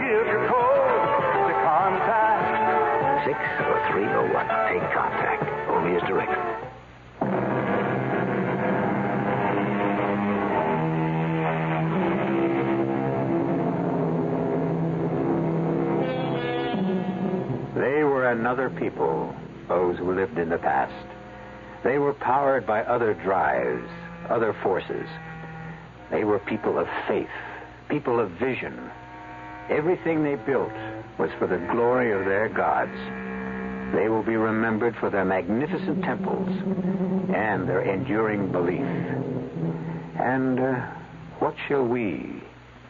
Give your cold to contact. 6 or 3 or 1. Take Contact. Only as directed. They were another people, those who lived in the past. They were powered by other drives, other forces. They were people of faith, people of vision. Everything they built was for the glory of their gods. They will be remembered for their magnificent temples and their enduring belief. And what shall we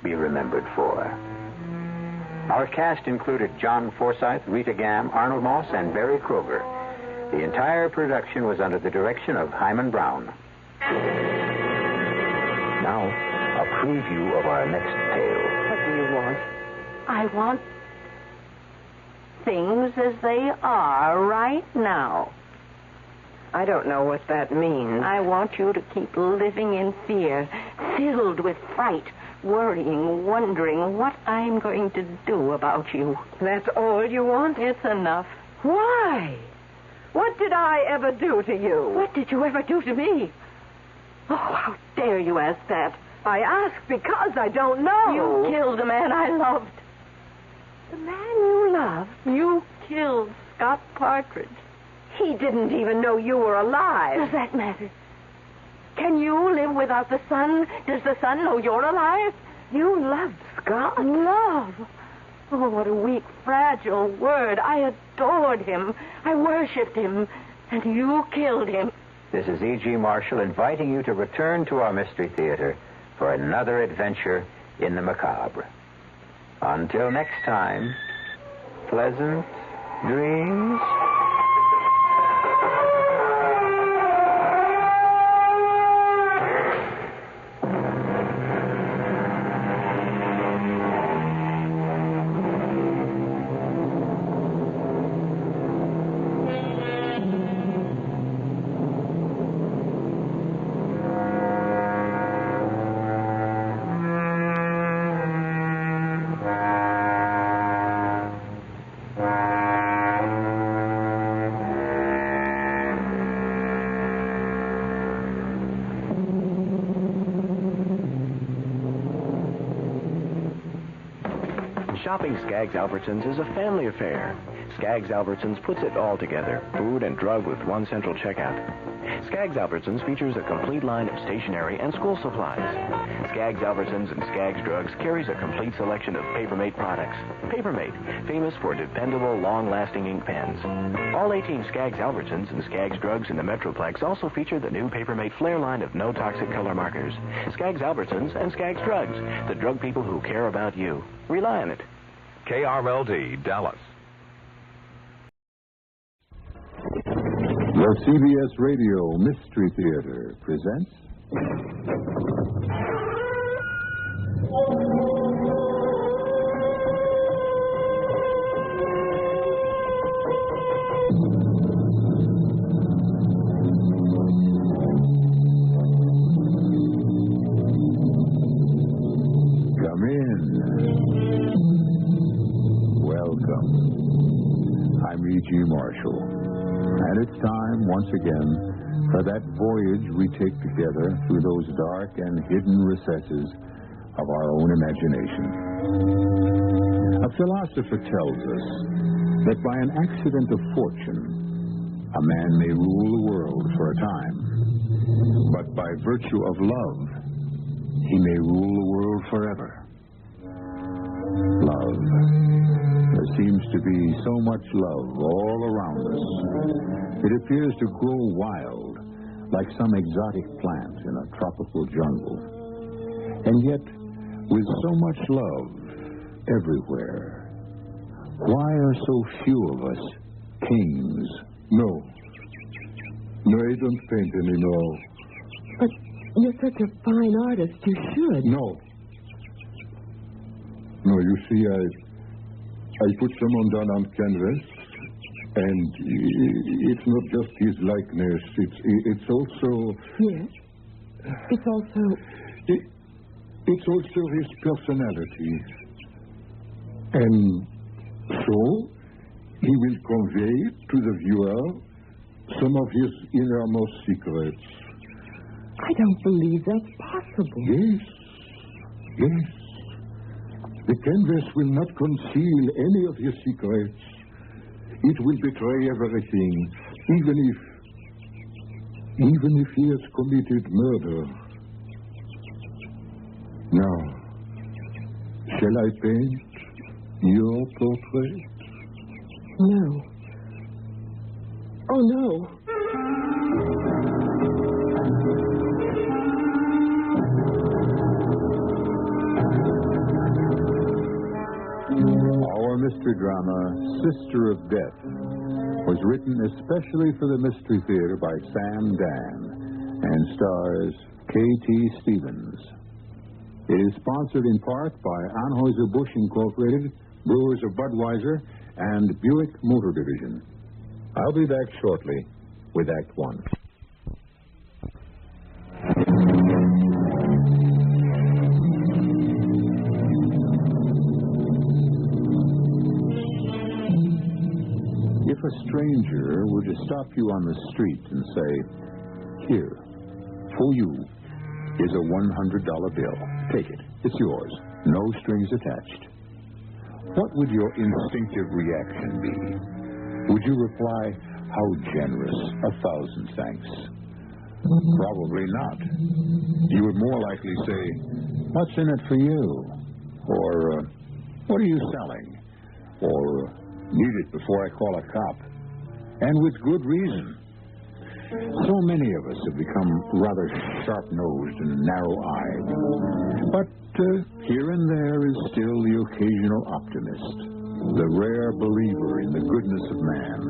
be remembered for? Our cast included John Forsythe, Rita Gam, Arnold Moss, and Barry Kroger. The entire production was under the direction of Hyman Brown. Now, a preview of our next tale. What do you want? I want things as they are right now. I don't know what that means. I want you to keep living in fear, filled with fright, worrying, wondering what I'm going to do about you. That's all you want? It's enough. Why? What did I ever do to you? What did you ever do to me? Oh, how dare you ask that? I ask because I don't know. You killed a man I loved. The man you loved? You killed Scott Partridge. He didn't even know you were alive. Does that matter? Can you live without the sun? Does the sun know you're alive? You loved Scott? Love? Oh, what a weak, fragile word. I adored him. I worshipped him. And you killed him. This is E.G. Marshall inviting you to return to our Mystery Theater for another adventure in the macabre. Until next time, pleasant dreams. Shopping Skaggs Albertsons is a family affair. Skaggs Albertsons puts it all together, food and drug with one central checkout. Skaggs Albertsons features a complete line of stationery and school supplies. Skaggs Albertsons and Skaggs Drugs carries a complete selection of Papermate products. Papermate, famous for dependable, long-lasting ink pens. All 18 Skaggs Albertsons and Skaggs Drugs in the Metroplex also feature the new Papermate Flair line of no-toxic color markers. Skaggs Albertsons and Skaggs Drugs, the drug people who care about you. Rely on it. KRLD, Dallas. The CBS Radio Mystery Theater presents... Come in. Welcome. I'm E.G. Marshall. And it's time, once again, for that voyage we take together through those dark and hidden recesses of our own imagination. A philosopher tells us that by an accident of fortune, a man may rule the world for a time, but by virtue of love, he may rule the world forever. Love. There seems to be so much love all around us. It appears to grow wild, like some exotic plant in a tropical jungle. And yet, with so much love everywhere, why are so few of us kings? No, I don't paint anymore. But you're such a fine artist, you should. No, you see, I put someone down on canvas, and it's not just his likeness. It's also... Yes? It's also... It's also his personality. And so, he will convey to the viewer some of his innermost secrets. I don't believe that's possible. Yes. The canvas will not conceal any of his secrets. It will betray everything, even if he has committed murder. Now, shall I paint your portrait? No. Oh, no. Our mystery drama, Sister of Death, was written especially for the Mystery Theater by Sam Dan and stars K.T. Stevens. It is sponsored in part by Anheuser-Busch Incorporated, Brewers of Budweiser, and Buick Motor Division. I'll be back shortly with Act One. If a stranger were to stop you on the street and say, "Here, for you, is a $100 bill. Take it. It's yours. No strings attached." What would your instinctive reaction be? Would you reply, "How generous. 1,000 thanks"? Probably not. You would more likely say, "What's in it for you?" Or, "What are you selling?" Or, "Need it before I call a cop." And with good reason. So many of us have become rather sharp-nosed and narrow-eyed. But here and there is still the occasional optimist, the rare believer in the goodness of man,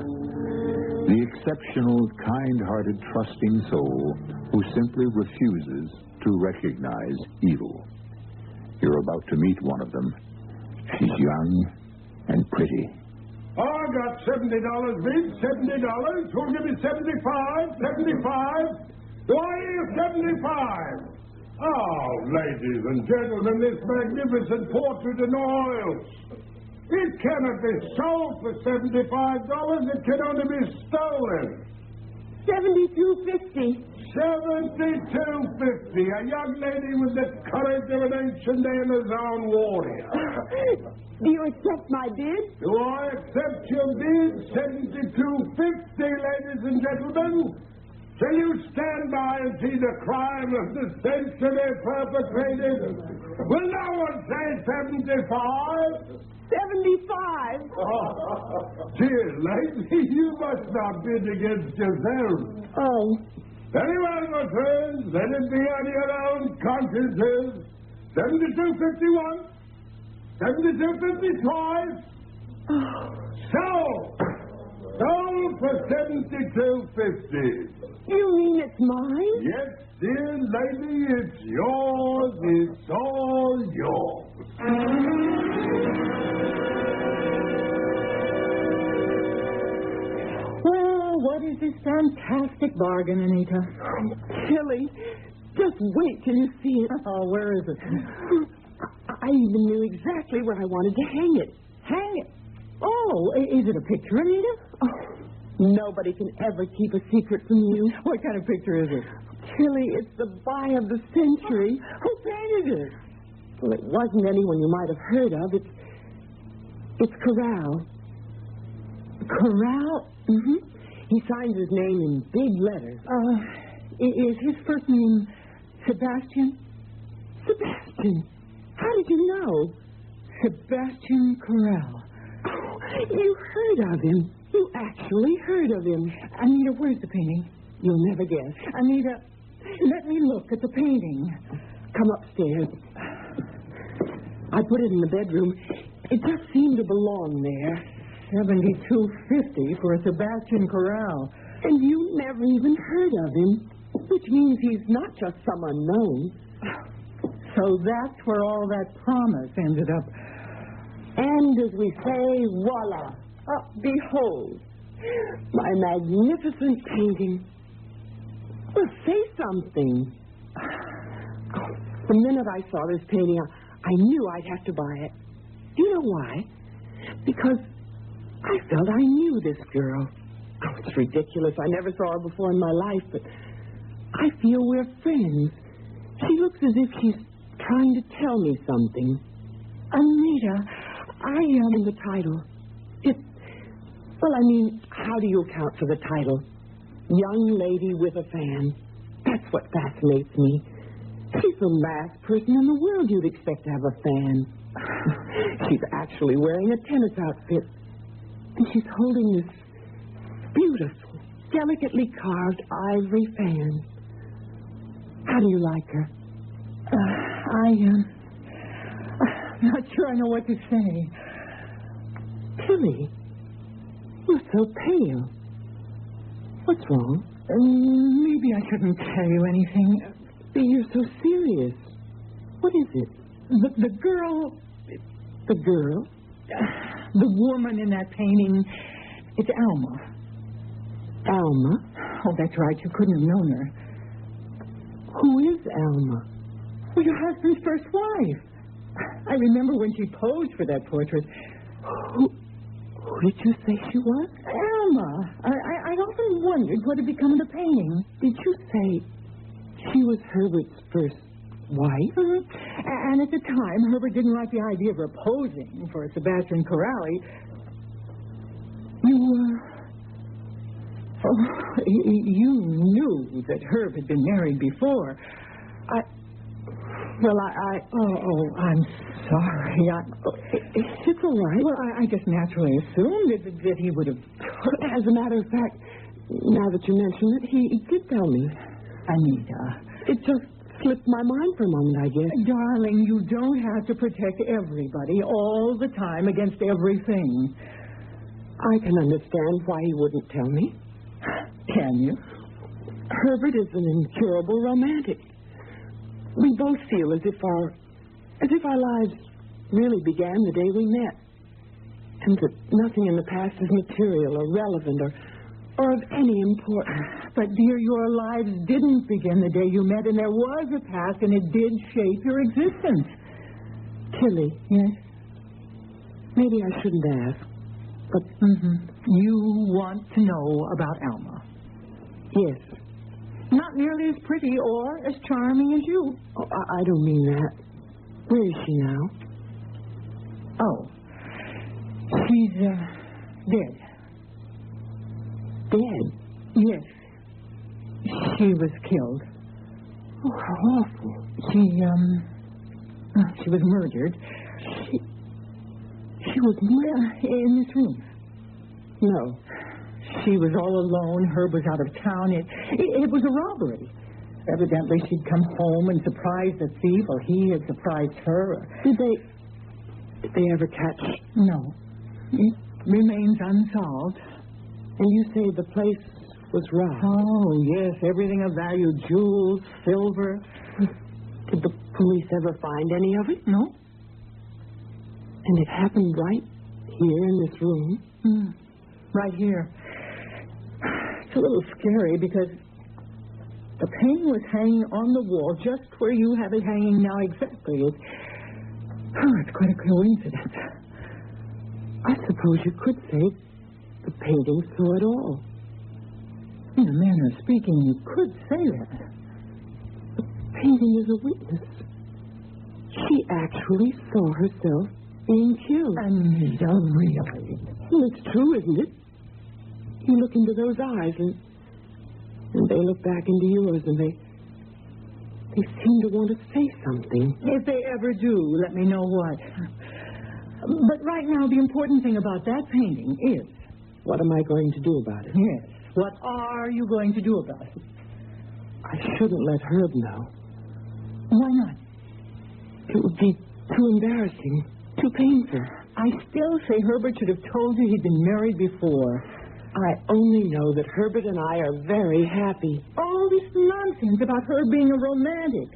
the exceptional, kind-hearted, trusting soul who simply refuses to recognize evil. You're about to meet one of them. She's young and pretty. I got $70, Vince. $70. Who'll give me 75? 75? Do I hear 75? Oh, ladies and gentlemen, this magnificent portrait in oils. It cannot be sold for $75. It can only be stolen. $72.50. $72.50. A young lady with the courage of an ancient Amazon warrior. Do you accept my bid? Do I accept your bid? $72.50, ladies and gentlemen. Shall you stand by and see the crime of the century perpetrated? Will no one say 75? 75. Dear lady, you must not bid against yourself. Oh. Very well, my friends. Let it be on your own consciences. 72.51. 72.55. So, sold for 72.50. You mean it's mine? Yes, dear lady, it's yours. It's all yours. Well, what is this fantastic bargain, Anita? Tilly, just wait till you see it. Oh, where is it? I even knew exactly where I wanted to hang it. Hang it? Oh, is it a picture, Anita? Oh, nobody can ever keep a secret from you. What kind of picture is it? Tilly, it's the buy of the century. Who painted it? Well, it wasn't anyone you might have heard of. It's Corral. Corral? Mm-hmm. He signs his name in big letters. Is his first name Sebastian? Sebastian? How did you know? Sebastian Corral. Oh, you heard of him. You actually heard of him. Anita, where's the painting? You'll never guess. Anita, let me look at the painting. Come upstairs. I put it in the bedroom. It just seemed to belong there. $72.50 for a Sebastian Corral. And you never even heard of him, which means he's not just some unknown. So that's where all that promise ended up. And as we say, voila. Behold, my magnificent painting. Well, say something. The minute I saw this painting, I knew I'd have to buy it. Do you know why? Because I felt I knew this girl. Oh, it's ridiculous. I never saw her before in my life, but I feel we're friends. She looks as if she's trying to tell me something. Anita, I am in the title. How do you account for the title? Young lady with a fan. That's what fascinates me. She's the last person in the world you'd expect to have a fan. She's actually wearing a tennis outfit. And she's holding this beautiful, delicately carved ivory fan. How do you like her? I'm not sure I know what to say. Tilly, you're so pale. What's wrong? Maybe I shouldn't tell you anything. You're so serious. What is it? The girl... The girl? The woman in that painting, it's Alma. Alma? Oh, that's right. You couldn't have known her. Who is Alma? Well, your husband's first wife. I remember when she posed for that portrait. Who did you say she was? Alma. I'd often wondered what had become of the painting. Did you say she was Herbert's first wife? Mm-hmm. And at the time, Herbert didn't like the idea of her posing for Sebastian Corral. You knew that Herb had been married before. I'm sorry. It's all right. Well, I just naturally assumed that he would have... As a matter of fact, now that you mention it, he did tell me. Anita. It just slipped my mind for a moment, I guess. Darling, you don't have to protect everybody all the time against everything. I can understand why he wouldn't tell me. Can you? Herbert is an incurable romantic. We both feel as if our lives really began the day we met. And that nothing in the past is material or relevant or of any importance. But, dear, your lives didn't begin the day you met, and there was a past, and it did shape your existence. Tilly. Yes? Maybe I shouldn't ask, but... You want to know about Alma? Yes. Not nearly as pretty or as charming as you. Oh, I don't mean that. Where is she now? Oh. She's, dead. Dead? Yes. She was killed. Oh, how awful. She was murdered. She was murdered? In this room. No. She was all alone. Herb was out of town. It was a robbery. Evidently, she'd come home and surprised the thief, or he had surprised her. Did they ever catch? No. It remains unsolved. And you say the place was robbed? Oh, yes. Everything of value. Jewels, silver. Did the police ever find any of it? No. And it happened right here in this room? Right here. It's a little scary because the painting was hanging on the wall just where you have it hanging now exactly. It's quite a coincidence. I suppose you could say the painting saw it all. In a manner of speaking, you could say that. The painting is a witness. She actually saw herself being killed. Anita, really? Well, it's true, isn't it? You look into those eyes and they look back into yours and they seem to want to say something. If they ever do, let me know what. But right now, the important thing about that painting is... What am I going to do about it? Yes. What are you going to do about it? I shouldn't let Herb know. Why not? It would be too embarrassing, too painful. I still say Herbert should have told you he'd been married before. I only know that Herbert and I are very happy. All this nonsense about Herb being a romantic.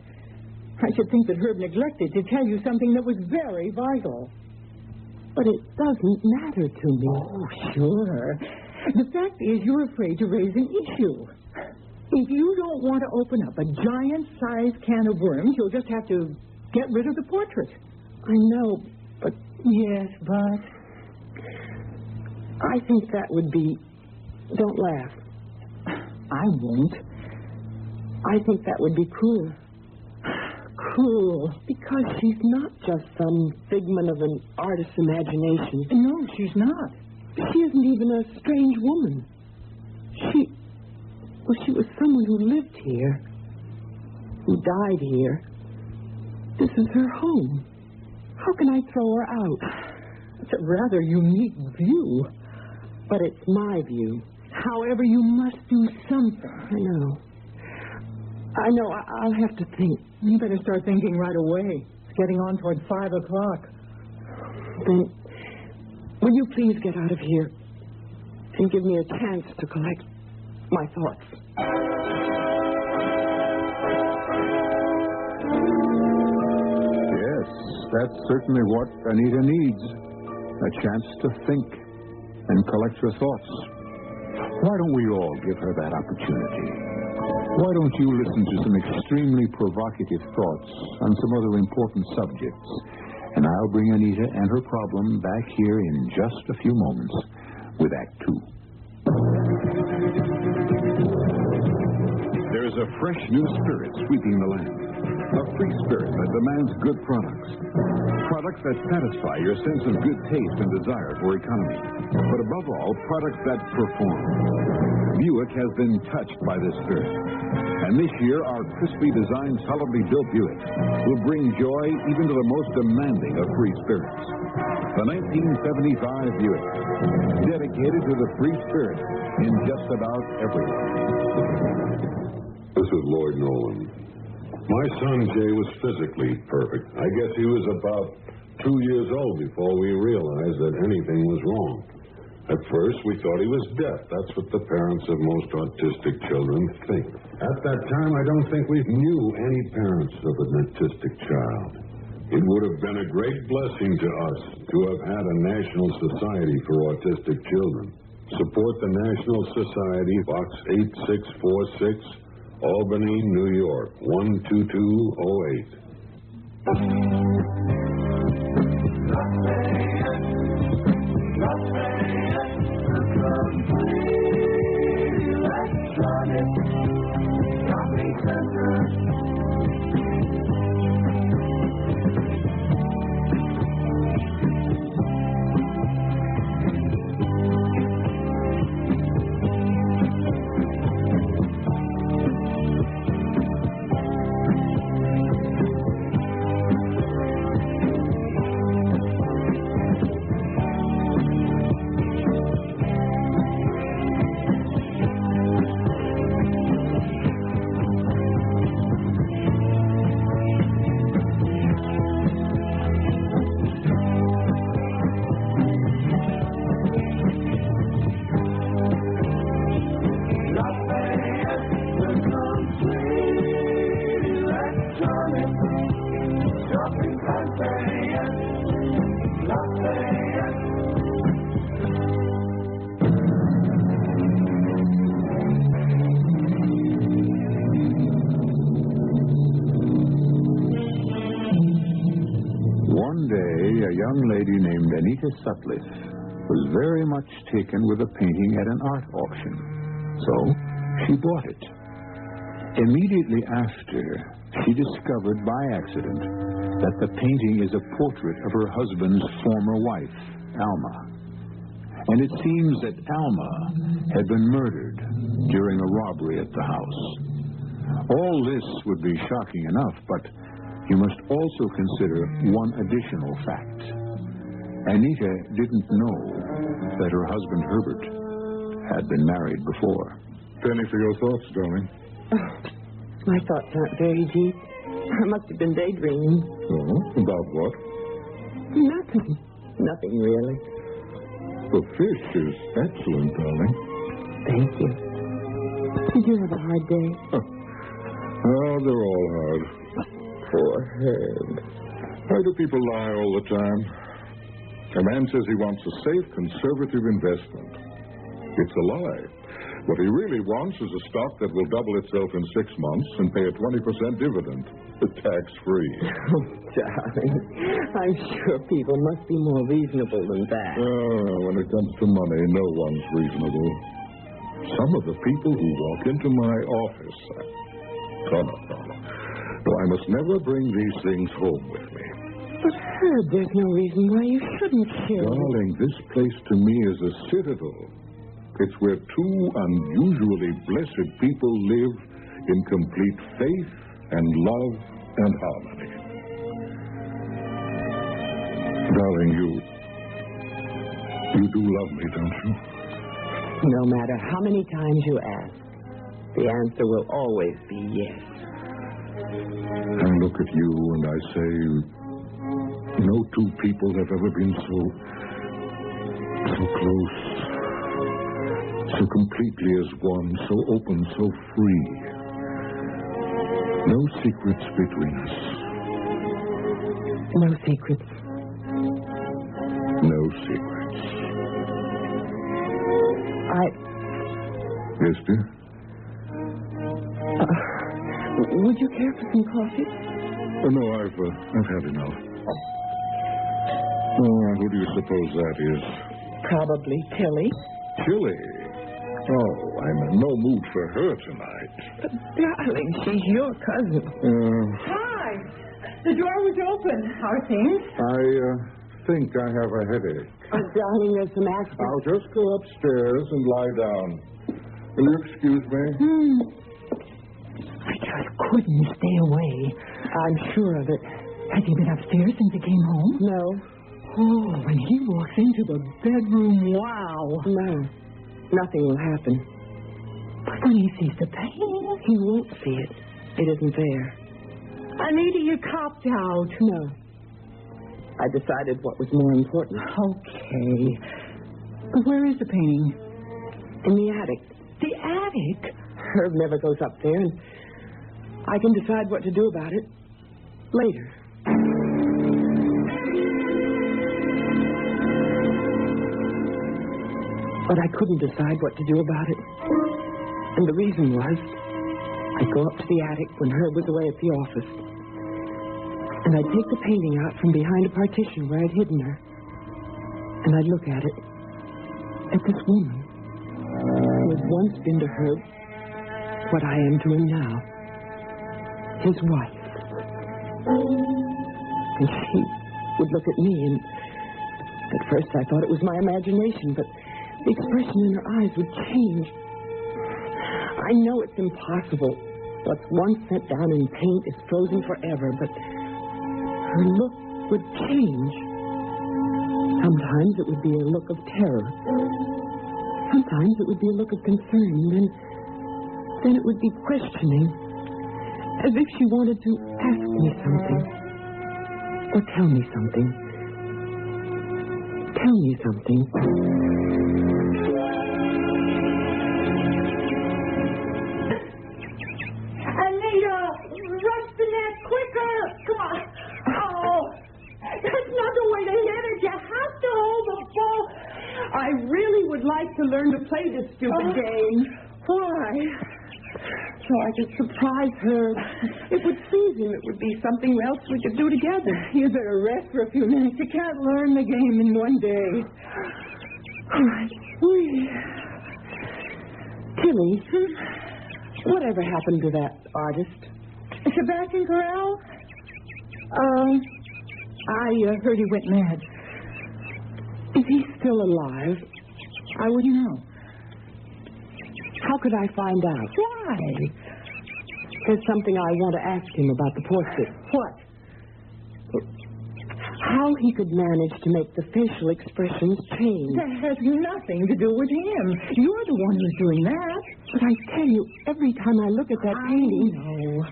I should think that Herb neglected to tell you something that was very vital. But it doesn't matter to me. Oh, sure. The fact is you're afraid to raise an issue. If you don't want to open up a giant-sized can of worms, you'll just have to get rid of the portrait. I know, but... Yes, but... I think that would be... Don't laugh. I won't. I think that would be cruel. Cruel? Because she's not just some figment of an artist's imagination. No, she's not. She isn't even a strange woman. She was someone who lived here, who died here. This is her home. How can I throw her out? It's a rather unique view. But it's my view. However, you must do something. I know. I'll have to think. You better start thinking right away. It's getting on toward 5 o'clock. Then, will you please get out of here and give me a chance to collect my thoughts? Yes, that's certainly what Anita needs. A chance to think and collect her thoughts. Why don't we all give her that opportunity? Why don't you listen to some extremely provocative thoughts on some other important subjects? And I'll bring Anita and her problem back here in just a few moments with Act 2. There's a fresh new spirit sweeping the land. A free spirit that demands good products. Products that satisfy your sense of good taste and desire for economy. But above all, products that perform. Buick has been touched by this spirit. And this year, our crisply designed, solidly built Buick will bring joy even to the most demanding of free spirits. The 1975 Buick, dedicated to the free spirit in just about everyone. This is Lloyd Nolan. My son Jay was physically perfect. I guess he was about 2 years old before we realized that anything was wrong. At first, we thought he was deaf. That's what the parents of most autistic children think. At that time, I don't think we knew any parents of an autistic child. It would have been a great blessing to us to have had a National Society for Autistic Children. Support the National Society, Box 8646, Albany, New York, 12208. young lady named Anita Sutcliffe was very much taken with a painting at an art auction. So she bought it. Immediately after, she discovered by accident that the painting is a portrait of her husband's former wife, Alma. And it seems that Alma had been murdered during a robbery at the house. All this would be shocking enough, but you must also consider one additional fact. Anita didn't know that her husband, Herbert, had been married before. Penny, for your thoughts, darling. Oh, my thoughts aren't very deep. I must have been daydreaming. Oh, about what? Nothing. Nothing, really. The fish is excellent, darling. Thank you. Did you have a hard day? Oh, they're all hard. Poor Herb. Why do people lie all the time? A man says he wants a safe, conservative investment. It's a lie. What he really wants is a stock that will double itself in 6 months and pay a 20% dividend, tax-free. Oh, darling, I'm sure people must be more reasonable than that. When it comes to money, no one's reasonable. Some of the people who walk into my office... No, I must never bring these things home with me. But, Herb, there's no reason why you shouldn't kill. Darling, this place to me is a citadel. It's where two unusually blessed people live in complete faith and love and harmony. Darling, you do love me, don't you? No matter how many times you ask, the answer will always be yes. I look at you and I say, no two people have ever been so close, so completely as one, so open, so free. No secrets between us. No secrets. No secrets. Yes, dear? Would you care for some coffee? No, I've had enough. Who do you suppose that is? Probably Tilly. Tilly? Oh, I'm in no mood for her tonight. But, darling, she's your cousin. Hi. The door was open. How are things? I think I have a headache. Darling, there's some aspirin. I'll just go upstairs and lie down. Will you excuse me? I just couldn't stay away. I'm sure of it. Has he been upstairs since he came home? No. Oh, when he walks into the bedroom, wow. No. Nothing will happen. But when he sees the painting... He won't see it. It isn't there. Anita, you copped out. No. I decided what was more important. Okay. But where is the painting? In the attic. The attic? Herb never goes up there, and I can decide what to do about it later. But I couldn't decide what to do about it. And the reason was, I'd go up to the attic when Herb was away at the office. And I'd take the painting out from behind a partition where I'd hidden her. And I'd look at it. At this woman who had once been to Herb what I am to him now. His wife. And she would look at me, and at first I thought it was my imagination, but the expression in her eyes would change. I know it's impossible. What's once set down in paint is frozen forever, but her look would change. Sometimes it would be a look of terror. Sometimes it would be a look of concern, and then it would be questioning, as if she wanted to ask me something, or tell me something. Tell me something. Anita, rush the net quicker. Come on. Oh, there's another way to hit it. You have to hold the ball. I really would like to learn to play this stupid game. Why? So I could surprise her. It would please him. It would be something else we could do together. You better rest for a few minutes. You can't learn the game in one day. All right. Tilly, whatever happened to that artist? Sebastian Corral? I heard he went mad. Is he still alive? I wouldn't know. How could I find out? Why? There's something I want to ask him about the portrait. What? How he could manage to make the facial expressions change. That has nothing to do with him. You're the one who's doing that. But I tell you, every time I look at that painting... I know.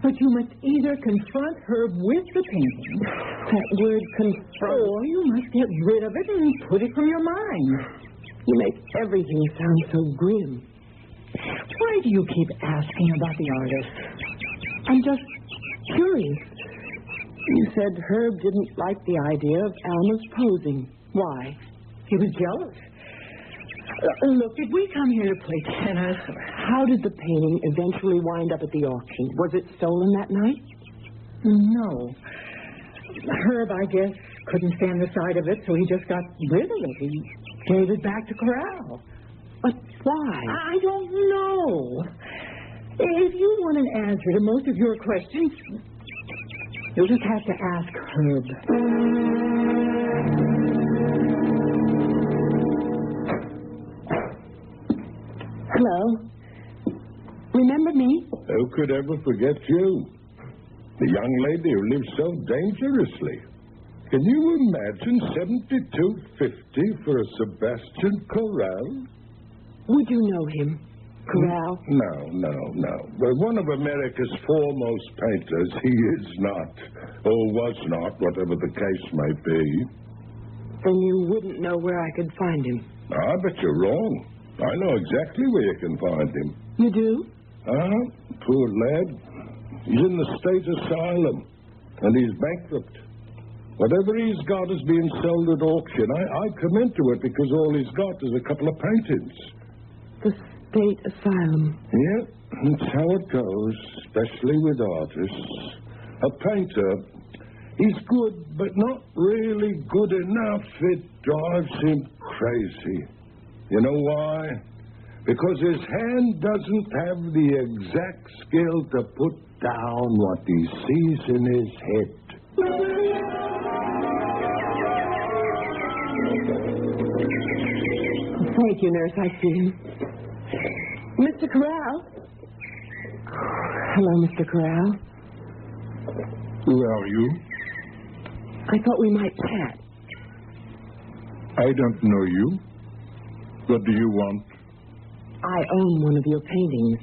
But you must either confront Herb with the painting, that word confront, or you must get rid of it and put it from your mind. You make everything sound so grim. Why do you keep asking about the artist? I'm just curious. You said Herb didn't like the idea of Alma's posing. Why? He was jealous. Look, did we come here to play tennis? How did the painting eventually wind up at the auction? Was it stolen that night? No. Herb, I guess, couldn't stand the sight of it, so he just got rid of it. He gave it back to Corral. But why? I don't know. If you want an answer to most of your questions, you'll just have to ask Herb. Hello. Remember me? Who could ever forget you? The young lady who lives so dangerously. Can you imagine $72.50 for a Sebastian Corral? Would you know him, Corral? No. But one of America's foremost painters, he is not, or was not, whatever the case may be. Then you wouldn't know where I could find him. I bet you're wrong. I know exactly where you can find him. You do? Poor lad. He's in the state asylum, and he's bankrupt. Whatever he's got is being sold at auction. I come into it because all he's got is a couple of paintings. The state asylum. Yeah, that's how it goes, especially with artists. A painter, he's good, but not really good enough. It drives him crazy. You know why? Because his hand doesn't have the exact skill to put down what he sees in his head. Thank you, nurse. I see him. Mr. Corral? Hello, Mr. Corral. Who are you? I thought we might chat. I don't know you. What do you want? I own one of your paintings.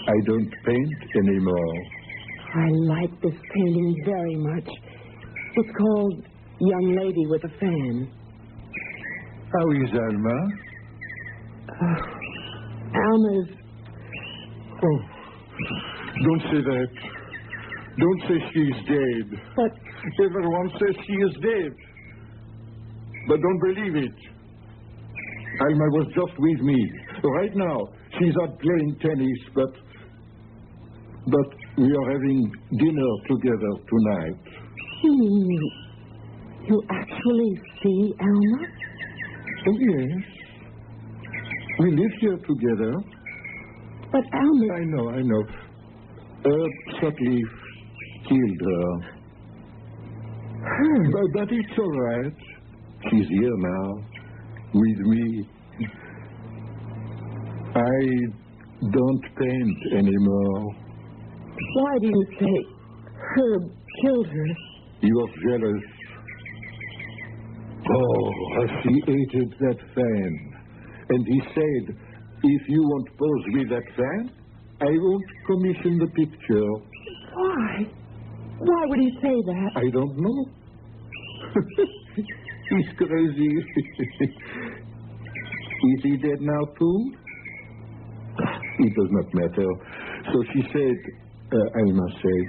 I don't paint anymore. I like this painting very much. It's called Young Lady with a Fan. How is Alma? Alma's... Oh, don't say that. Don't say she's dead. But... Everyone says she is dead. But don't believe it. Alma was just with me. Right now, she's out playing tennis, but we are having dinner together tonight. You actually see Alma? Oh, yes. We live here together. But Alma... I know. Sutcliffe killed her. But it's all right. She's here now, with me. I don't paint anymore. Why do you say Herb killed her? He was jealous. Oh, she hated that fan. And he said, if you won't pose with that fan, I won't commission the picture. Why? Why would he say that? I don't know. He's crazy. Is he dead now, too? It does not matter. So she said, Alma said,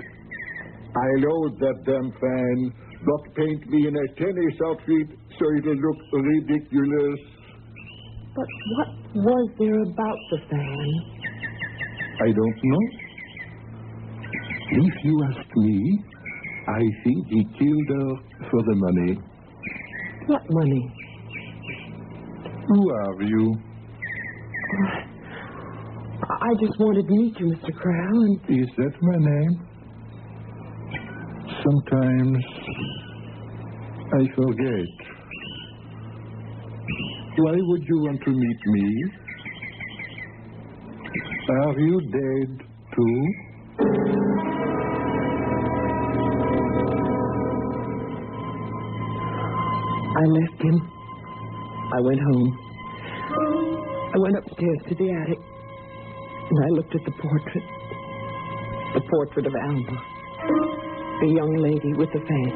I load that damn fan. Don't paint me in a tennis outfit so it'll look ridiculous. But what was there about the fan? I don't know. If you ask me, I think he killed her for the money. What money? Who are you? I just wanted to meet you, Mr. Crow, and... Is that my name? Sometimes I forget. Why would you want to meet me? Are you dead, too? I left him. I went home. I went upstairs to the attic, and I looked at the portrait. The portrait of Alma, the young lady with the fan.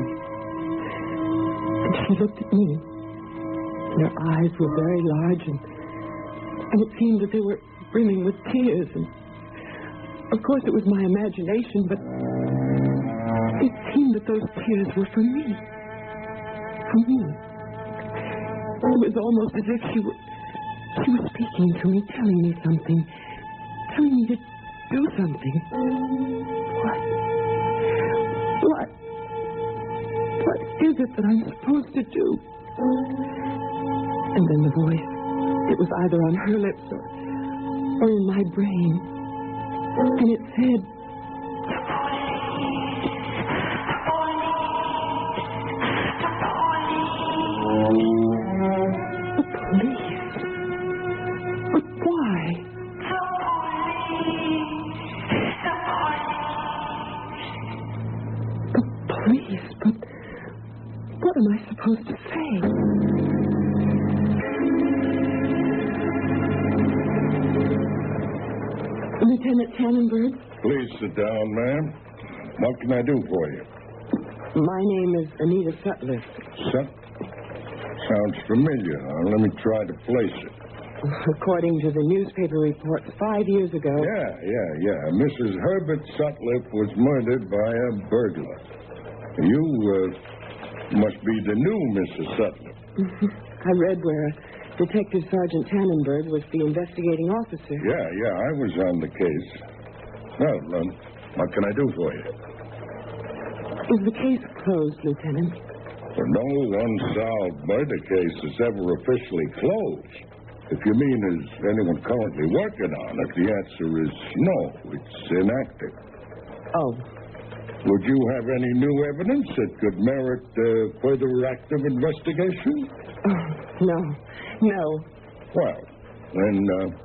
And she looked at me. And her eyes were very large, and it seemed that they were brimming with tears. And of course, it was my imagination, but it seemed that those tears were for me. For me. It was almost as if she was speaking to me, telling me something, telling me to do something. What is it that I'm supposed to do? And then the voice, it was either on her lips or in my brain. And it said, the police. But why? The police? But what am I supposed to say? Lieutenant Tannenberg? Please sit down, ma'am. What can I do for you? My name is Anita Sutliff. Sounds familiar. Let me try to place it. According to the newspaper reports 5 years ago... Yeah. Mrs. Herbert Sutliff was murdered by a burglar. You must be the new Mrs. Sutliff. I read where Detective Sergeant Tannenberg was the investigating officer. Yeah, I was on the case. Well, what can I do for you? Is the case closed, Lieutenant? Well, no unsolved murder case is ever officially closed. If you mean, is anyone currently working on it, the answer is no. It's inactive. Oh. Would you have any new evidence that could merit further active investigation? No. Well, then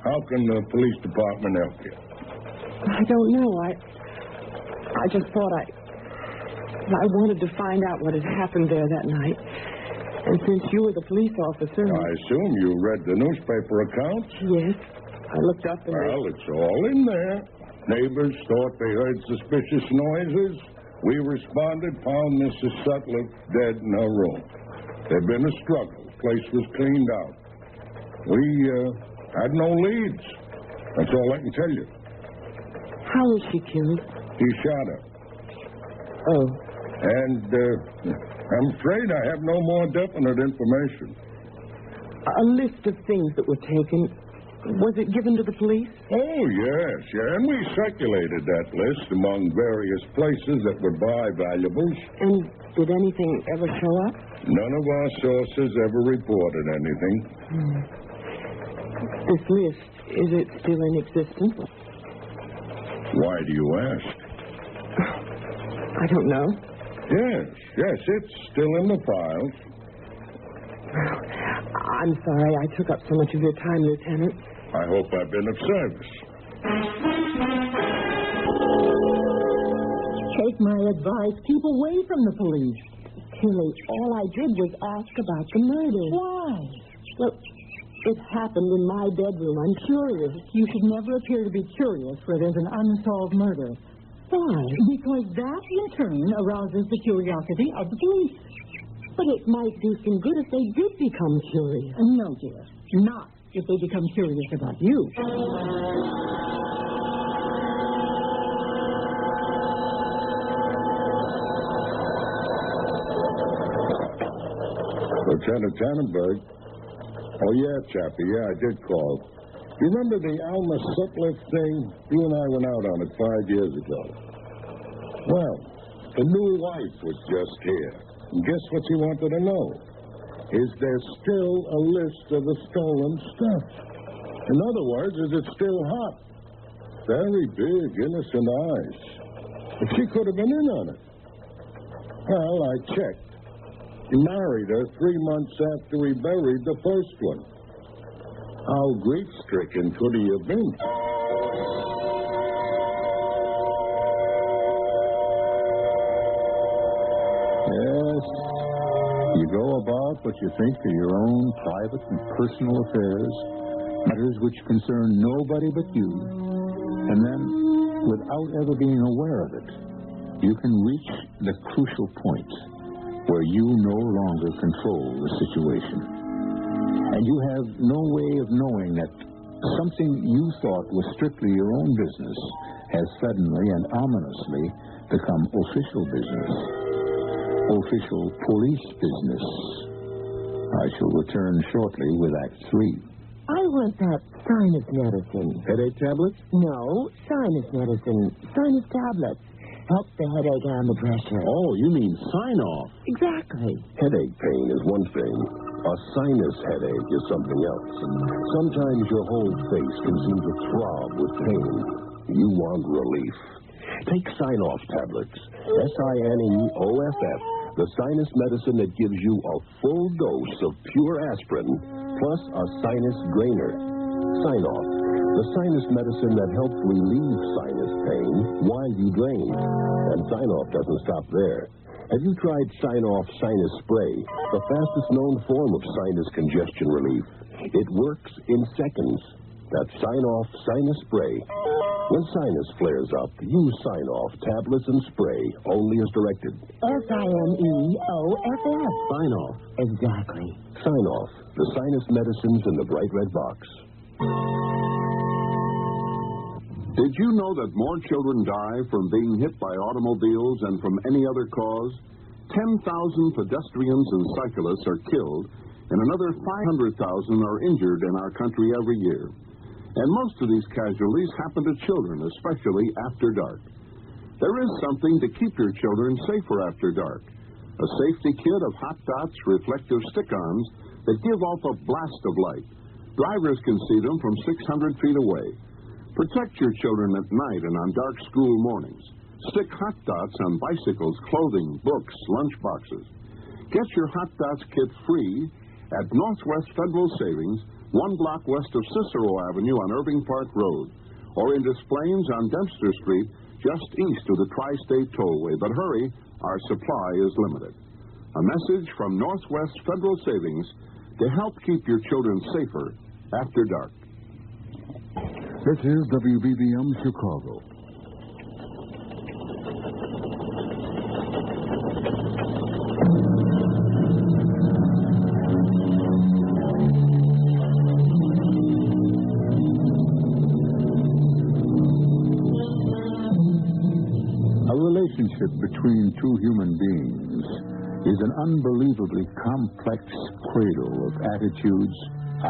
how can the police department help you? I don't know. I just thought I wanted to find out what had happened there that night. And since you were the police officer... I assume you read the newspaper accounts? Yes. I looked up and... Well, it's all in there. Neighbors thought they heard suspicious noises. We responded, found Mrs. Sutliff dead in her room. There'd been a struggle. The place was cleaned out. We had no leads. That's all I can tell you. How was she killed? He shot her. Oh. And I'm afraid I have no more definite information. A list of things that were taken. Was it given to the police? Oh, yes. And we circulated that list among various places that would buy valuables. And did anything ever show up? None of our sources ever reported anything. This list, is it still in existence? Why do you ask? I don't know. Yes, it's still in the files. I'm sorry I took up so much of your time, Lieutenant. I hope I've been of service. Take my advice. Keep away from the police. Tilly, all I did was ask about the murder. Why? Well, it happened in my bedroom. I'm curious. You should never appear to be curious where there's an unsolved murder. Why? Because that, in turn, arouses the curiosity of the police. But it might do some good if they did become curious. No, dear. Not if they become curious about you. Lieutenant Tannenberg. Oh, yeah, Chappie. Yeah, I did call. You remember the Alma Sutliff thing? You and I went out on it 5 years ago. Well, the new wife was just here. And guess what she wanted to know? Is there still a list of the stolen stuff? In other words, is it still hot? Very big, innocent eyes. If she could have been in on it. Well, I checked. He married her 3 months after he buried the first one. How grief-stricken could he have been? Yes, you go about what you think are your own private and personal affairs, matters which concern nobody but you, and then, without ever being aware of it, you can reach the crucial point where you no longer control the situation. And you have no way of knowing that something you thought was strictly your own business has suddenly and ominously become official business. Official police business. I shall return shortly with Act 3. I want that sinus medicine. Headache tablets? No, sinus medicine. Sinus tablets. Help the headache and the pressure. Oh, you mean sign-off. Exactly. Headache pain is one thing. A sinus headache is something else. Sometimes your whole face can seem to throb with pain. You want relief. Take Sign-Off tablets. SINEOFF. The sinus medicine that gives you a full dose of pure aspirin plus a sinus drainer. Sign-Off. The sinus medicine that helps relieve sinus pain while you drain. And Sign-Off doesn't stop there. Have you tried Sign-Off Sinus Spray, the fastest known form of sinus congestion relief? It works in seconds. That's Sign-Off Sinus Spray. When sinus flares up, use Sign-Off tablets and spray only as directed. SINEOFF. Sign-Off. Exactly. Sign-Off, the sinus medicines in the bright red box. Did you know that more children die from being hit by automobiles than from any other cause? 10,000 pedestrians and cyclists are killed, and another 500,000 are injured in our country every year. And most of these casualties happen to children, especially after dark. There is something to keep your children safer after dark. A safety kit of Hot Dots reflective stick-ons that give off a blast of light. Drivers can see them from 600 feet away. Protect your children at night and on dark school mornings. Stick Hot Dots on bicycles, clothing, books, lunch boxes. Get your Hot Dots kit free at Northwest Federal Savings, 1 block west of Cicero Avenue on Irving Park Road, or in Displays on Dempster Street, just east of the Tri-State Tollway. But hurry, our supply is limited. A message from Northwest Federal Savings to help keep your children safer after dark. This is WBBM Chicago. A relationship between two human beings is an unbelievably complex cradle of attitudes,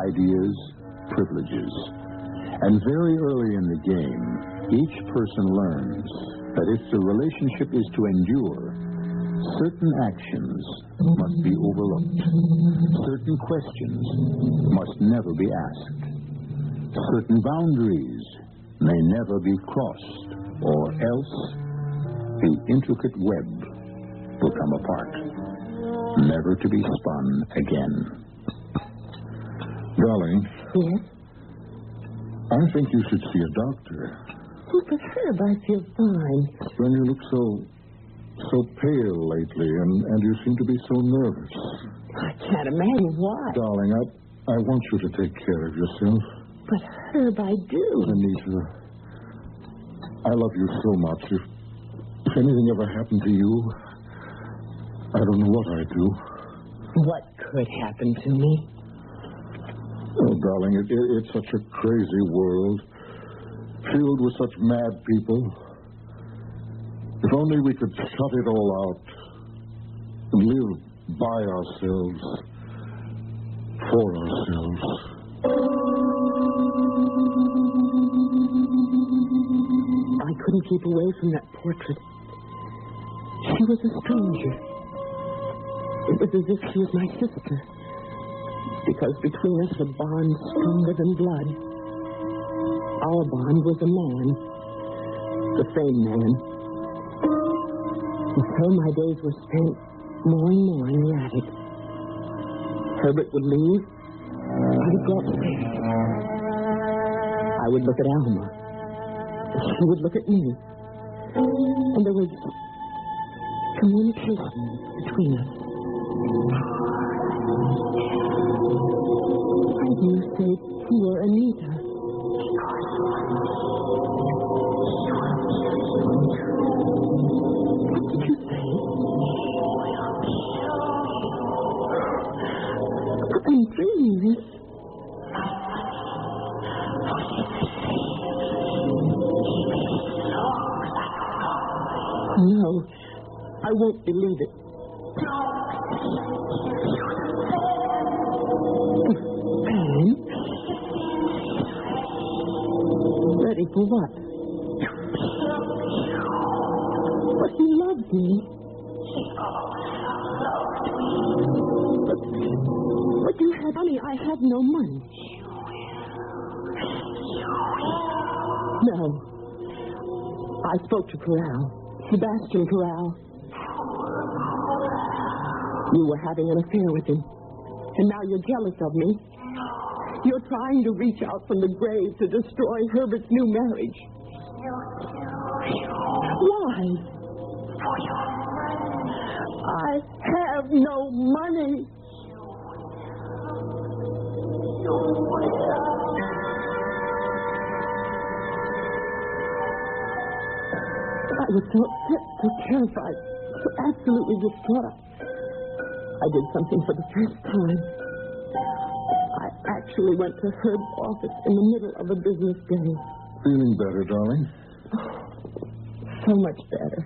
ideas, privileges. And very early in the game, each person learns that if the relationship is to endure, certain actions must be overlooked. Certain questions must never be asked. Certain boundaries may never be crossed, or else the intricate web will come apart, never to be spun again. Darling. Yes? I think you should see a doctor. Oh, but Herb, I feel fine. Then you look so pale lately, and you seem to be so nervous. I can't imagine why. Darling, I want you to take care of yourself. But Herb, I do. Anita, I love you so much. If anything ever happened to you, I don't know what I'd do. What could happen to me? Oh, darling, it's such a crazy world, filled with such mad people. If only we could shut it all out and live by ourselves. for ourselves. I couldn't keep away from that portrait. She was a stranger. It was as if she was my sister. Because between us a bond stronger than blood. Our bond was a man. The same man. And so my days were spent more and more in the attic. Herbert would leave. I would go upstairs. I would look at Alma. She would look at me. And there was communication between us. I do say poor Anita. What did you say? I'm dreaming this. No, I won't believe it. Anne? Ready for what? But he loves me. But you had money. I had no money. No. I spoke to Corral. Sebastian Corral. You were having an affair with him. And now you're jealous of me. You're trying to reach out from the grave to destroy Herbert's new marriage. Why? I have no money. I was so upset, so terrified, so absolutely distraught. I did something for the first time. I actually went to Herb's office in the middle of a business day. Feeling better, darling? Oh, so much better.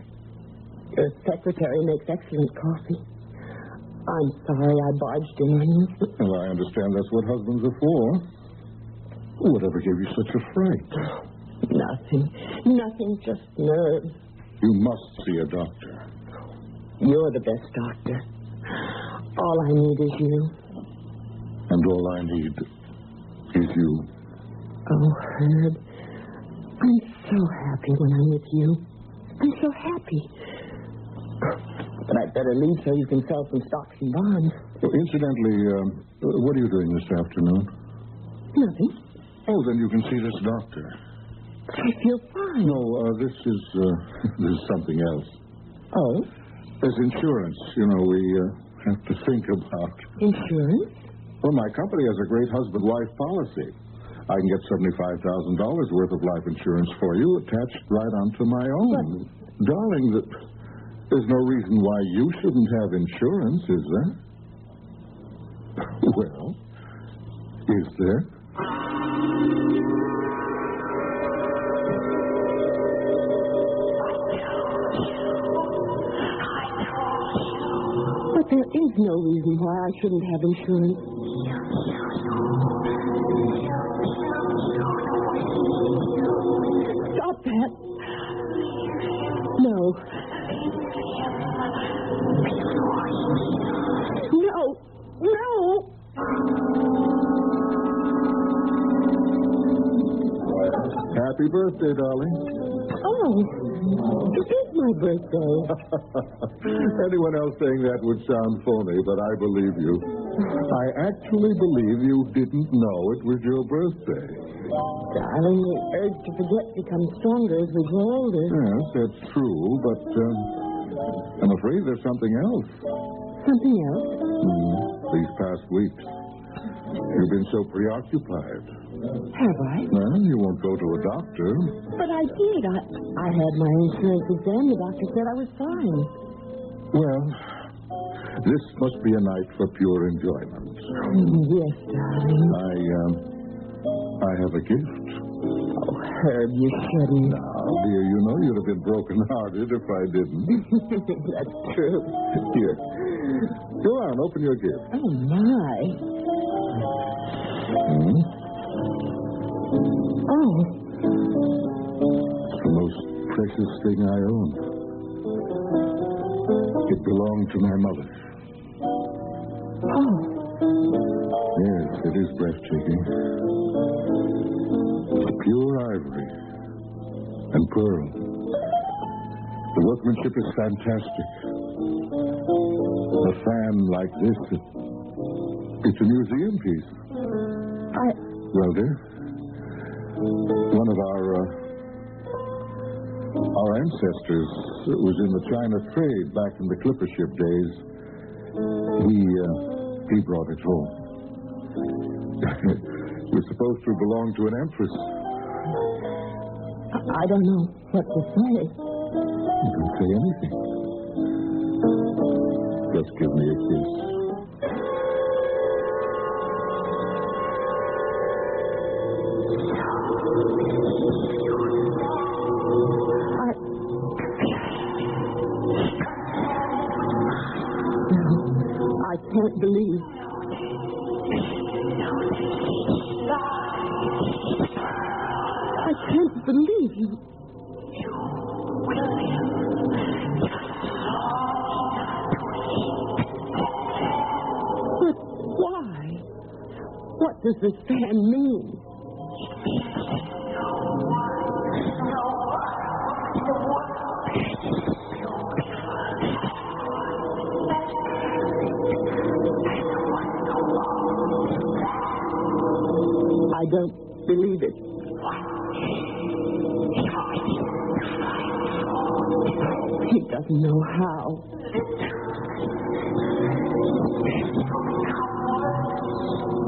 Your secretary makes excellent coffee. I'm sorry I barged in on you. Well, I understand that's what husbands are for. Whatever gave you such a fright? Nothing, just nerves. You must see a doctor. You're the best doctor. All I need is you. And all I need is you. Oh, Herb, I'm so happy when I'm with you. I'm so happy. But I'd better leave so you can sell some stocks and bonds. Well, incidentally, what are you doing this afternoon? Nothing. Oh, then you can see this doctor. I feel fine. No, this is something else. Oh? There's insurance. You know, we have to think about. Insurance? Well, my company has a great husband-wife policy. I can get $75,000 worth of life insurance for you attached right onto my own. But, darling, there's no reason why you shouldn't have insurance, is there? Well, is there? But there is no reason why I shouldn't have insurance. Stop that. No. No. Happy birthday, darling. Oh, it is my birthday. Anyone else saying that would sound phony, but I believe you. I actually believe you didn't know it was your birthday. Darling, the urge to forget becomes stronger as we grow older. Yes, that's true, but I'm afraid there's something else. Something else? These past weeks, you've been so preoccupied. Have I? Well, you won't go to a doctor. But I did. I had my insurance exam. The doctor said I was fine. Well, this must be a night for pure enjoyment. Yes, darling. I have a gift. Oh, Herb, you shouldn't. Now, dear, you know you'd have been broken-hearted if I didn't. That's true. Here. Go on, open your gift. Oh, my. Oh. It's the most precious thing I own. It belonged to my mother. Oh. Yes, it is breathtaking. It's pure ivory and pearl. The workmanship is fantastic. A fan like this, it's a museum piece. Well, dear, one of our ancestors was in the China trade back in the clipper ship days. He brought it home. It was supposed to belong to an empress. I don't know what to say. You can say anything. Just give me a kiss. I can't believe. I can't believe you. But why? What does this fan mean? I don't believe it. He doesn't know how.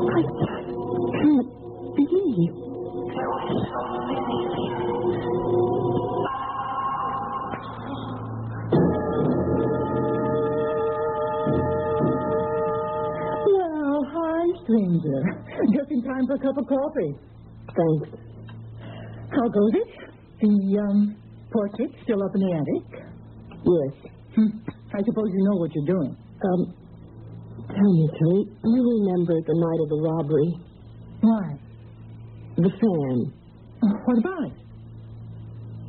I can't believe. Well, hi, stranger. Just in time for a cup of coffee. Thanks. How goes it? The, portrait still up in the attic? Yes. I suppose you know what you're doing. Tell me, Kate, you remember the night of the robbery? Why? The fan. What about it?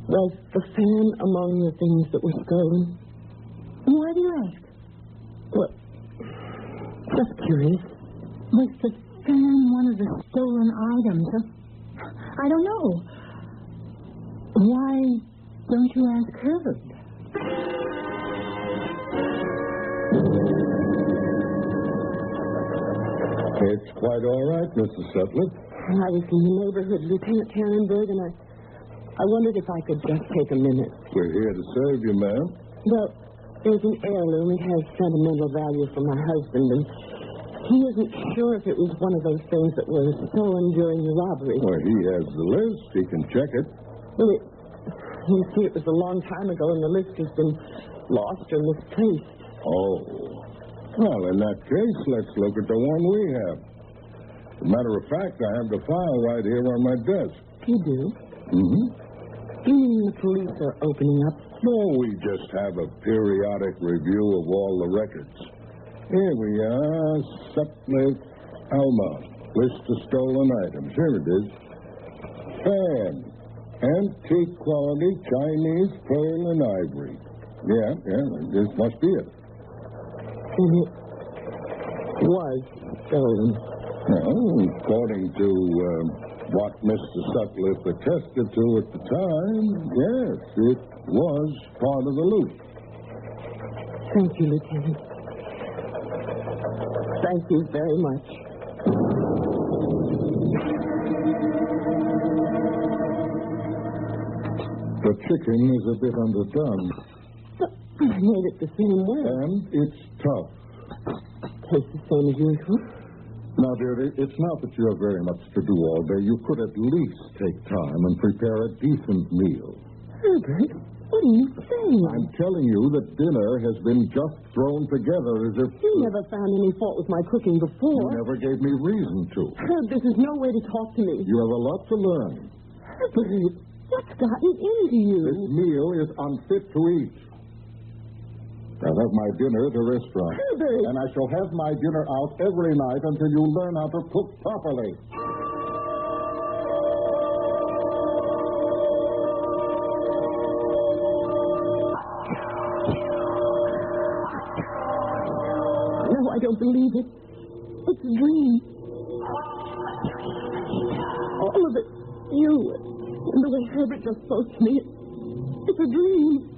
Was the fan among the things that were stolen? Why do you ask? Well, just curious. Was the fan one of the stolen items? I don't know. Why don't you ask her? It's quite all right, Mrs. Sutcliffe. I was in the neighborhood, Lieutenant Tannenberg, and I wondered if I could just take a minute. We're here to serve you, ma'am. Well, there's an heirloom. It has sentimental value for my husband, and he isn't sure if it was one of those things that was stolen during the robbery. Well, he has the list. He can check it. Well, you see, it was a long time ago, and the list has been lost or misplaced. Oh. Well, in that case, let's look at the one we have. As a matter of fact, I have the file right here on my desk. You do? Mm-hmm. You mean the police are opening up? No, we just have a periodic review of all the records. Here we are, Sutcliffe, Alma. List of stolen items. Here it is. Fan. Antique quality Chinese pearl and ivory. Yeah, this must be it. And it was stolen. Well, according to what Mr. Sutcliffe attested to at the time, yes, it was part of the loot. Thank you, Lieutenant. Thank you very much. The chicken is a bit underdone. I made it the same way. And it's tough. Tastes the same as usual. Now, dear, it's not that you have very much to do all day. You could at least take time and prepare a decent meal. Herbert, what are you saying? I'm telling you that dinner has been just thrown together as if... You never found any fault with my cooking before. You never gave me reason to. Herb, this is no way to talk to me. You have a lot to learn. Herbert, What's gotten into you? This meal is unfit to eat. I'll have my dinner at a restaurant. Herbert! And I shall have my dinner out every night until you learn how to cook properly. No, I don't believe it. It's a dream. All of it. You and the way Herbert just spoke to me. It's a dream.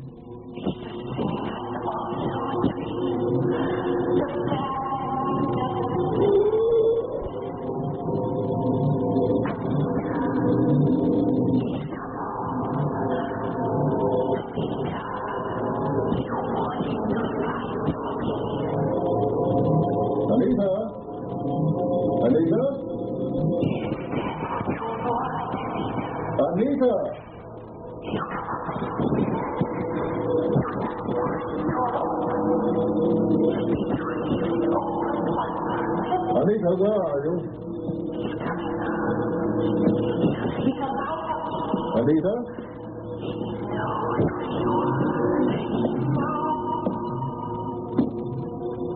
Anita, where are you? Anita?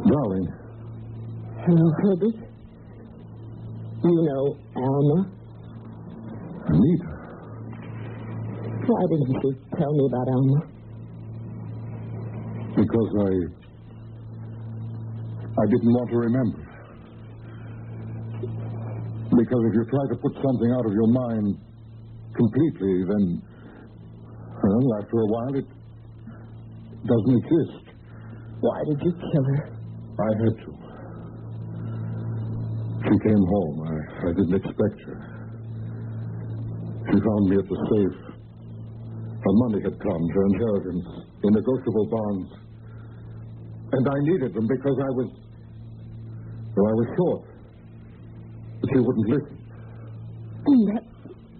Darling. Hello, Herbert. You know Alma? Anita? Why didn't you tell me about Alma? Because I didn't want to remember. Because if you try to put something out of your mind completely, then, well, after a while, it doesn't exist. Why did you kill her? I had to. She came home. I didn't expect her. She found me at the safe. Her money had come, her inheritance, in negotiable bonds. And I needed them because I was short. But she wouldn't listen. And that's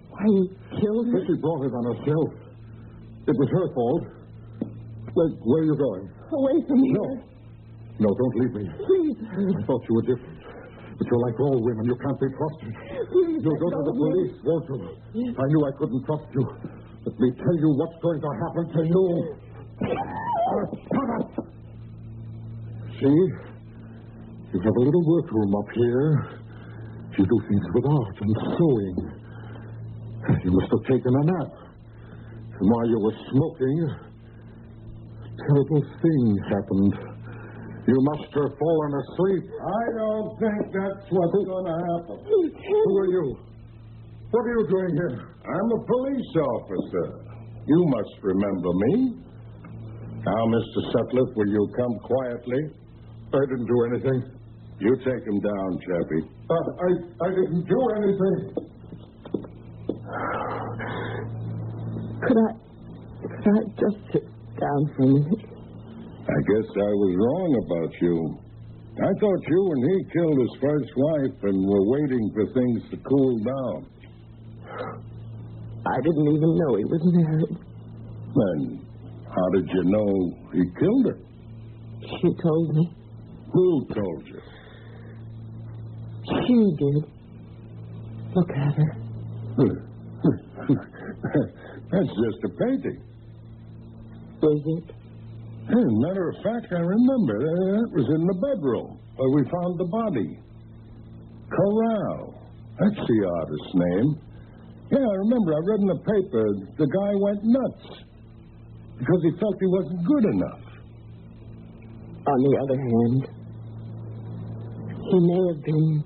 why you killed her? But she brought it on herself. It was her fault. Where are you going? Away from here. No, don't leave me. Please, Herbert. I thought you were different. But you're like all women. You can't be trusted. Please, You'll go to the police, won't you? Yes. I knew I couldn't trust you. Let me tell you what's going to happen to you. Shut up! See? You have a little workroom up here. You do things with art and sewing. You must have taken a nap. And while you were smoking, a terrible thing happened. You must have fallen asleep. I don't think that's what's going to happen. Who are you? What are you doing here? I'm a police officer. You must remember me. Now, Mr. Sutcliffe, will you come quietly? I didn't do anything. You take him down, Chappie. I didn't do anything. Could I just sit down for a minute? I guess I was wrong about you. I thought you and he killed his first wife and were waiting for things to cool down. I didn't even know he was married. Then how did you know he killed her? She told me. Who told you? She did. Look at her. That's just a painting. Is it? As a matter of fact, I remember. That was in the bedroom where we found the body. Corral. That's the artist's name. Yeah, I remember. I read in the paper the guy went nuts because he felt he wasn't good enough. On the other hand, he may have been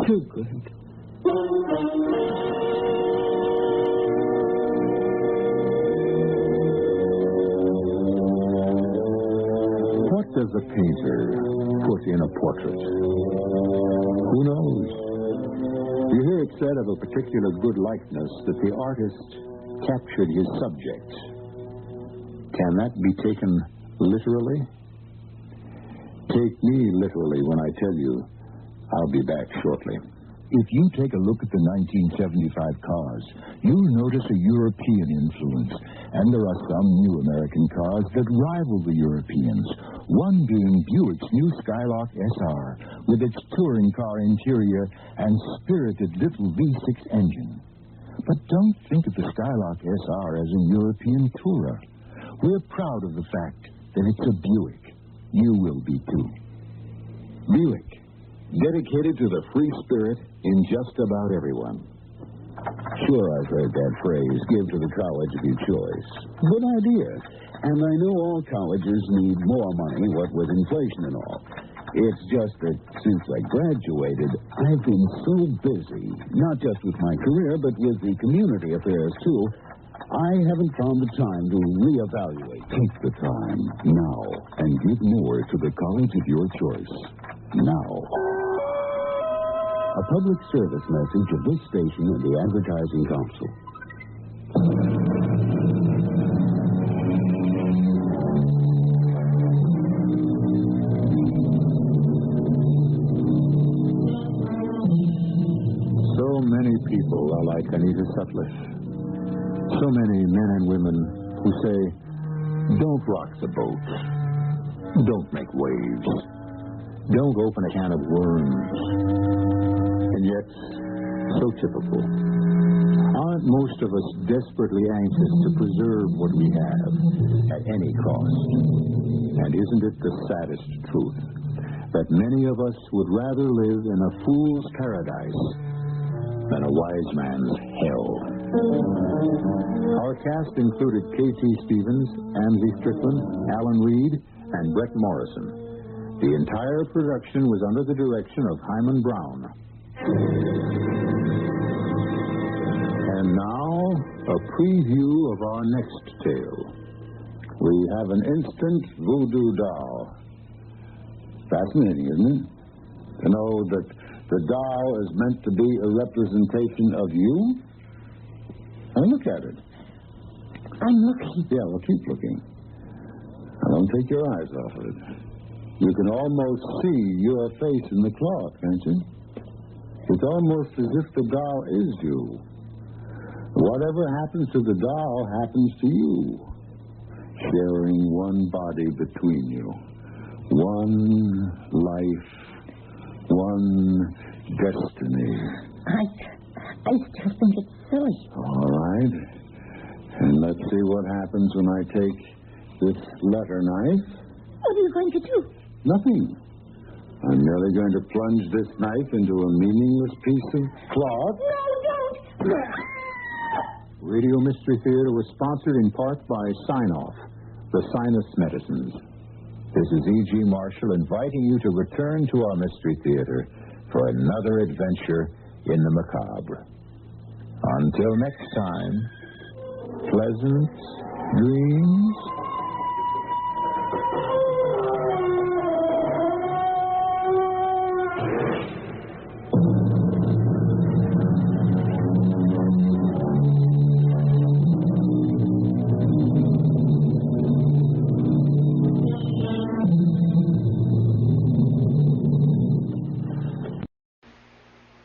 too good. What does a painter put in a portrait? Who knows? You hear it said of a particular good likeness that the artist captured his subject. Can that be taken literally? Take me literally when I tell you I'll be back shortly. If you take a look at the 1975 cars, you'll notice a European influence. And there are some new American cars that rival the Europeans. One being Buick's new Skylark SR, with its touring car interior and spirited little V6 engine. But don't think of the Skylark SR as a European tourer. We're proud of the fact that it's a Buick. You will be, too. Buick, dedicated to the free spirit in just about everyone. Sure, I've heard that phrase, give to the college of your choice. Good idea. And I know all colleges need more money, what with inflation and all. It's just that since I graduated, I've been so busy, not just with my career, but with the community affairs, too, I haven't found the time to reevaluate. Take the time now and give more to the college of your choice. Now. A public service message of this station and the Advertising Council. So many people are like Anita Sutliff. So many men and women who say, don't rock the boat. Don't make waves. Don't open a can of worms. And yet, so typical. Aren't most of us desperately anxious to preserve what we have at any cost? And isn't it the saddest truth that many of us would rather live in a fool's paradise than a wise man's hell? Our cast included K.T. Stevens, Amzie Strickland, Alan Reed, and Brett Morrison. The entire production was under the direction of Hyman Brown. And now, a preview of our next tale. We have an instant voodoo doll. Fascinating, isn't it? To know that the doll is meant to be a representation of you? Now look at it. I'm looking. Yeah, well, keep looking. Now, don't take your eyes off of it. You can almost see your face in the cloth, can't you? It's almost as if the doll is you. Whatever happens to the doll happens to you. Sharing one body between you. One life. One destiny. I still think it's silly. All right. And let's see what happens when I take this letter knife. What are you going to do? Nothing. I'm merely going to plunge this knife into a meaningless piece of cloth. No, don't. Radio Mystery Theater was sponsored in part by Sign-Off, the Sinus Medicines. This is E.G. Marshall inviting you to return to our Mystery Theater for another adventure in the macabre. Until next time, pleasant dreams.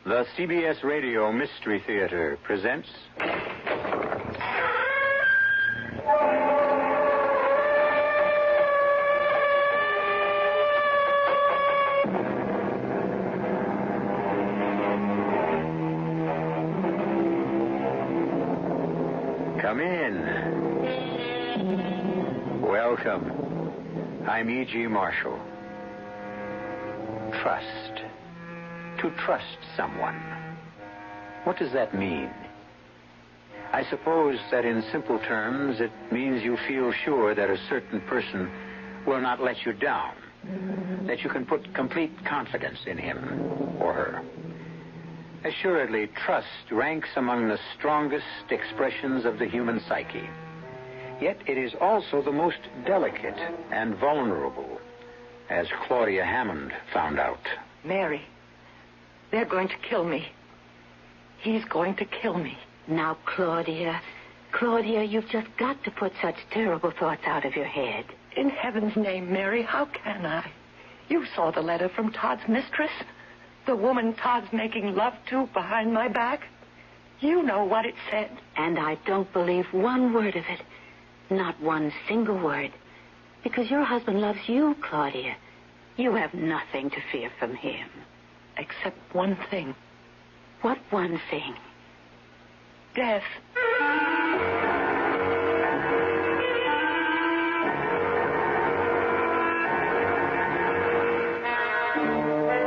The CBS Radio Mystery Theater presents... Come in. Welcome. I'm E.G. Marshall. Trust. To trust someone. What does that mean? I suppose that in simple terms it means you feel sure that a certain person will not let you down, that you can put complete confidence in him or her. Assuredly, trust ranks among the strongest expressions of the human psyche. Yet it is also the most delicate and vulnerable, as Claudia Hammond found out. Mary, they're going to kill me. He's going to kill me. Now, Claudia, you've just got to put such terrible thoughts out of your head. In heaven's name, Mary, how can I? You saw the letter from Todd's mistress. The woman Todd's making love to behind my back. You know what it said. And I don't believe one word of it. Not one single word. Because your husband loves you, Claudia. You have nothing to fear from him. Except one thing. What one thing? death.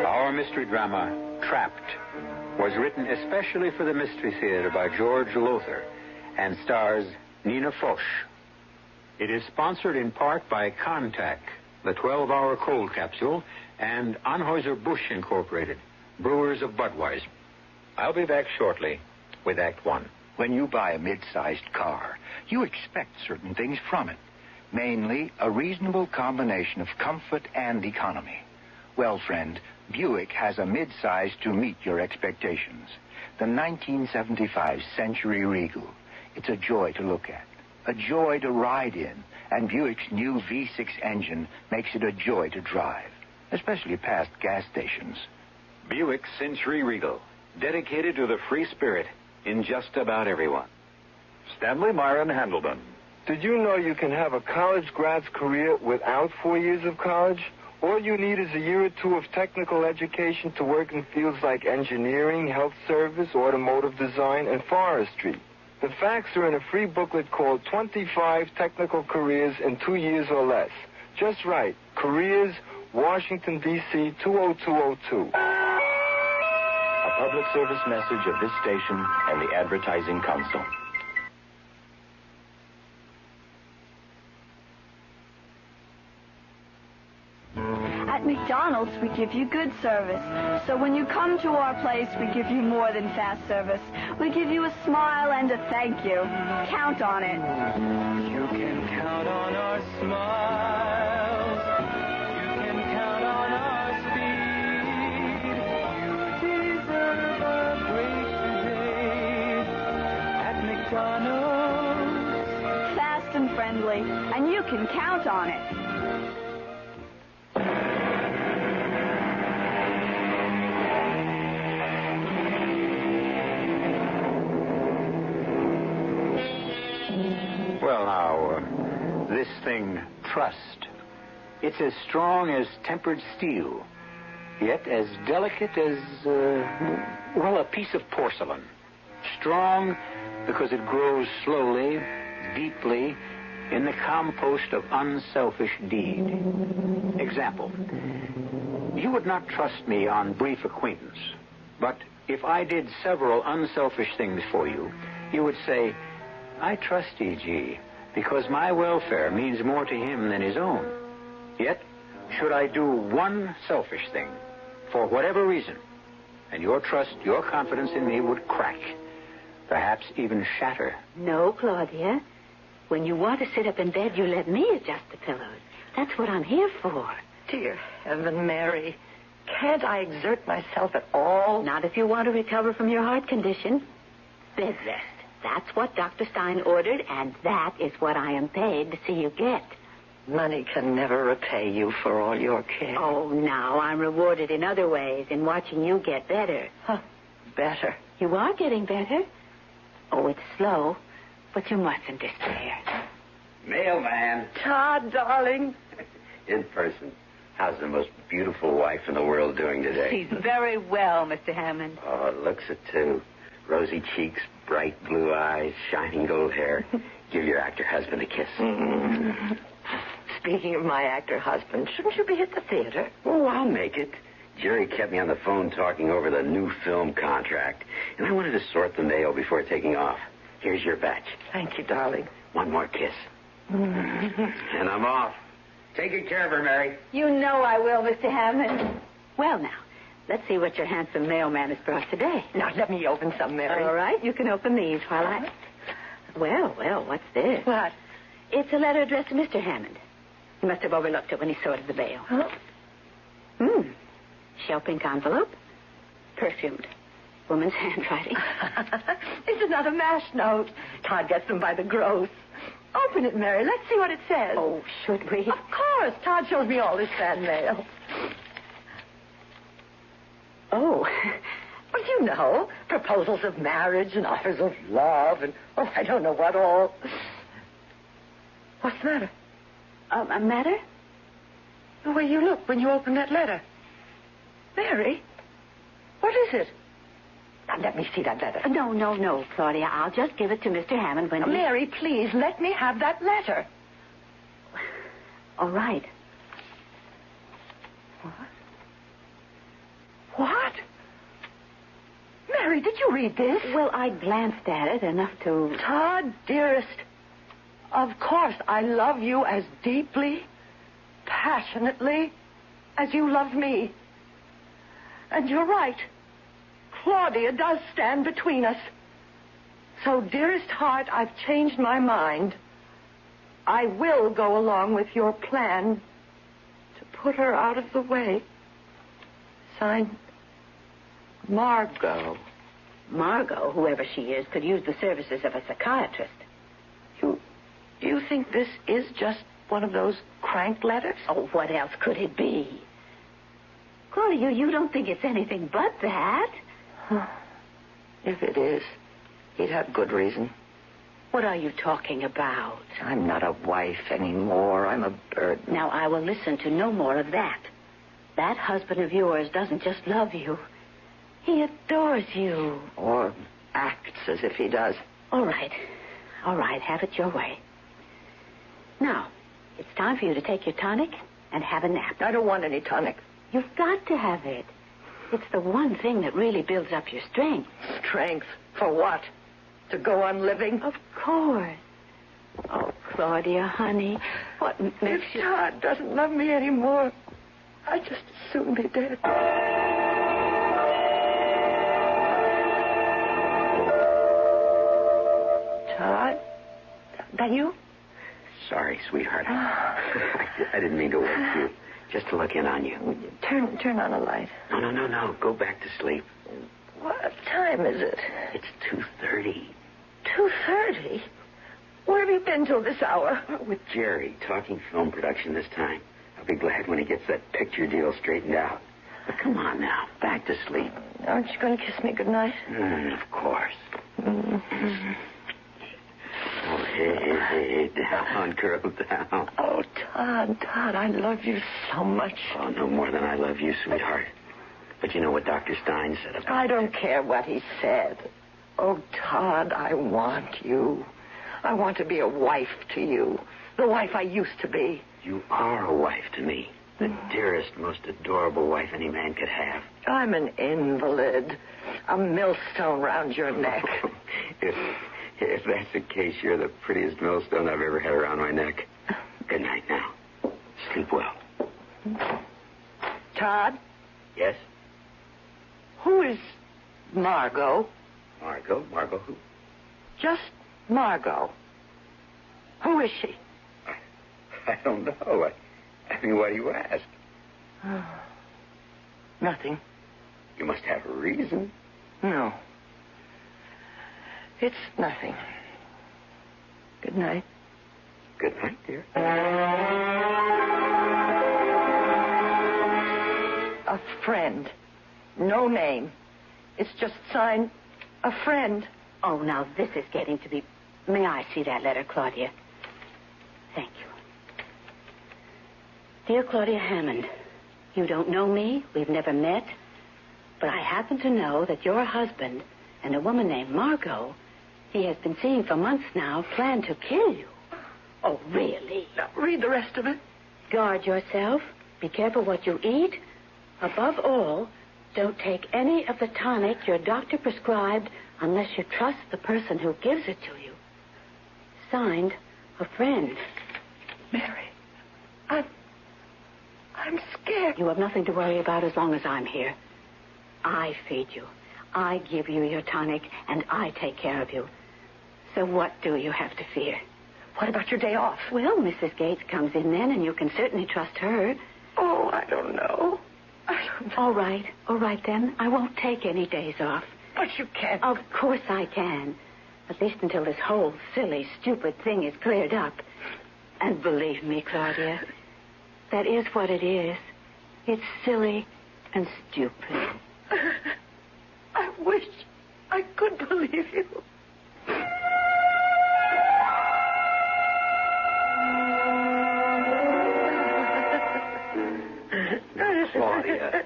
Our mystery drama, Trapped, was written especially for the Mystery Theater by George Lothar and stars Nina Foch. It is sponsored in part by Contact, the 12-hour cold capsule, and Anheuser-Busch Incorporated, brewers of Budweiser. I'll be back shortly with Act One. When you buy a mid-sized car, you expect certain things from it, mainly a reasonable combination of comfort and economy. Well, friend, Buick has a mid-size to meet your expectations. The 1975 Century Regal. It's a joy to look at, a joy to ride in, and Buick's new V6 engine makes it a joy to drive, especially past gas stations. Buick Century Regal, dedicated to the free spirit in just about everyone. Stanley Myron Handelman. Did you know you can have a college grad's career without 4 years of college? All you need is a year or two of technical education to work in fields like engineering, health service, automotive design, and forestry. The facts are in a free booklet called 25 Technical Careers in 2 years or less. Just right. Careers, Washington, D.C., 20202. A public service message of this station and the Advertising Council. At McDonald's, we give you good service. So when you come to our place, we give you more than fast service. We give you a smile and a thank you. Count on it. You can count on our smiles. You can count on our speed. You deserve a break today at McDonald's. Fast and friendly, and you can count on it. Well, now, this thing, trust. It's as strong as tempered steel, yet as delicate as, a piece of porcelain. Strong because it grows slowly, deeply, in the compost of unselfish deed. Example, you would not trust me on brief acquaintance, but if I did several unselfish things for you, you would say, I trust E.G. because my welfare means more to him than his own. Yet, should I do one selfish thing, for whatever reason, and your trust, your confidence in me would crack, perhaps even shatter. No, Claudia. When you want to sit up in bed, you let me adjust the pillows. That's what I'm here for. Dear Heaven, Mary, can't I exert myself at all? Not if you want to recover from your heart condition. Bed rest. That's what Dr. Stein ordered, and that is what I am paid to see you get. Money can never repay you for all your care. Oh, now, I'm rewarded in other ways, in watching you get better. Huh, better? You are getting better. Oh, it's slow, but you mustn't despair. Mailman. Todd, darling. In person. How's the most beautiful wife in the world doing today? She's very well, Mr. Hammond. Oh, looks it, too. Rosy cheeks, bright blue eyes, shining gold hair. Give your actor husband a kiss. Mm-hmm. Speaking of my actor husband, shouldn't you be at the theater? Oh, I'll make it. Jerry kept me on the phone talking over the new film contract, and I wanted to sort the mail before taking off. Here's your batch. Thank you, darling. One more kiss. Mm-hmm. And I'm off. Take good care of her, Mary. You know I will, Mr. Hammond. Well, now, let's see what your handsome mailman has brought today. Now, let me open some, Mary. All right, you can open these while I... Well, what's this? What? It's a letter addressed to Mr. Hammond. He must have overlooked it when he sorted the mail. Huh? Shell pink envelope. Perfumed. Woman's handwriting. It's another mash note. Todd gets them by the gross. Open it, Mary. Let's see what it says. Oh, should we? Of course. Todd shows me all his fan mail. Oh. Well, you know, proposals of marriage and offers of love and, I don't know what all. What's the matter? A matter? The way you look when you open that letter. Mary, what is it? A on, let me see that letter. No, Claudia. I'll just give it to Mr. Hammond when Mary, please, let me have that letter. All right. What? Mary, did you read this? Well, I glanced at it enough to... Todd, dearest, of course I love you as deeply, passionately as you love me. And you're right. Claudia does stand between us. So, dearest heart, I've changed my mind. I will go along with your plan to put her out of the way. Signed, Margot. Margot, whoever she is, could use the services of a psychiatrist. You think this is just one of those crank letters? Oh, what else could it be? Claudia, you don't think it's anything but that? If it is, he'd have good reason. What are you talking about? I'm not a wife anymore. I'm a burden. Now, I will listen to no more of that. That husband of yours doesn't just love you. He adores you. Or acts as if he does. All right. Have it your way. Now, it's time for you to take your tonic and have a nap. I don't want any tonic. You've got to have it. It's the one thing that really builds up your strength. Strength? For what? To go on living? Of course. Oh, Claudia, honey, what makes you... If Todd doesn't love me anymore, I'd just as soon be dead. Todd? That you? Sorry, sweetheart. I didn't mean to wake you. Just to look in on you. Turn on a light. No. Go back to sleep. What time is it? It's 2:30. 2:30? Where have you been till this hour? With Jerry, talking film production this time. I'll be glad when he gets that picture deal straightened out. But come on now, back to sleep. Aren't you going to kiss me goodnight? Of course. Oh, hey, down, girl, down. Oh, Todd, I love you so much. Oh, no more than I love you, sweetheart. But you know what Dr. Stein said about I don't care what he said. Oh, Todd, I want you. I want to be a wife to you. The wife I used to be. You are a wife to me. The dearest, most adorable wife any man could have. I'm an invalid. A millstone round your neck. If that's the case, you're the prettiest millstone I've ever had around my neck. Good night now. Sleep well. Todd? Yes? Who is Margot? Margot? Margot who? Just Margot. Who is she? I don't know. I mean, why do you ask? Nothing. You must have a reason. No. It's nothing. Good night. Good night, dear. A friend. No name. It's just signed, a friend. Oh, now this is getting to be... May I see that letter, Claudia? Thank you. Dear Claudia Hammond, you don't know me. We've never met. But I happen to know that your husband and a woman named Margot he has been seeing for months now plan to kill you. Oh, really? Now, read the rest of it. Guard yourself. Be careful what you eat. Above all, don't take any of the tonic your doctor prescribed unless you trust the person who gives it to you. Signed, a friend. Mary, I'm scared. You have nothing to worry about as long as I'm here. I feed you. I give you your tonic, and I take care of you. So what do you have to fear? What about your day off? Well, Mrs. Gates comes in then, and you can certainly trust her. Oh, I don't know. All right then. I won't take any days off. But you can't. Of course I can. At least until this whole silly, stupid thing is cleared up. And believe me, Claudia, that is what it is. It's silly and stupid. I wish I could believe you. Claudia.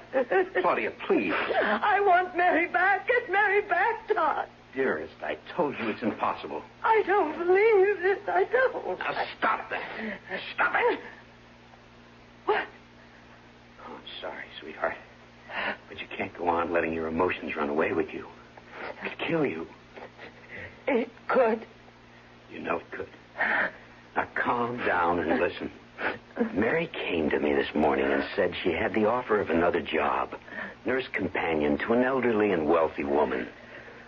Claudia, please. I want Mary back. Get Mary back, Todd. Dearest, I told you it's impossible. I don't believe it. I don't. Now, stop that. Stop it. What? Oh, I'm sorry, sweetheart. But you can't go on letting your emotions run away with you. It could kill you. It could. You know it could. Now, calm down and listen. Mary came to me this morning and said she had the offer of another job, nurse companion to an elderly and wealthy woman.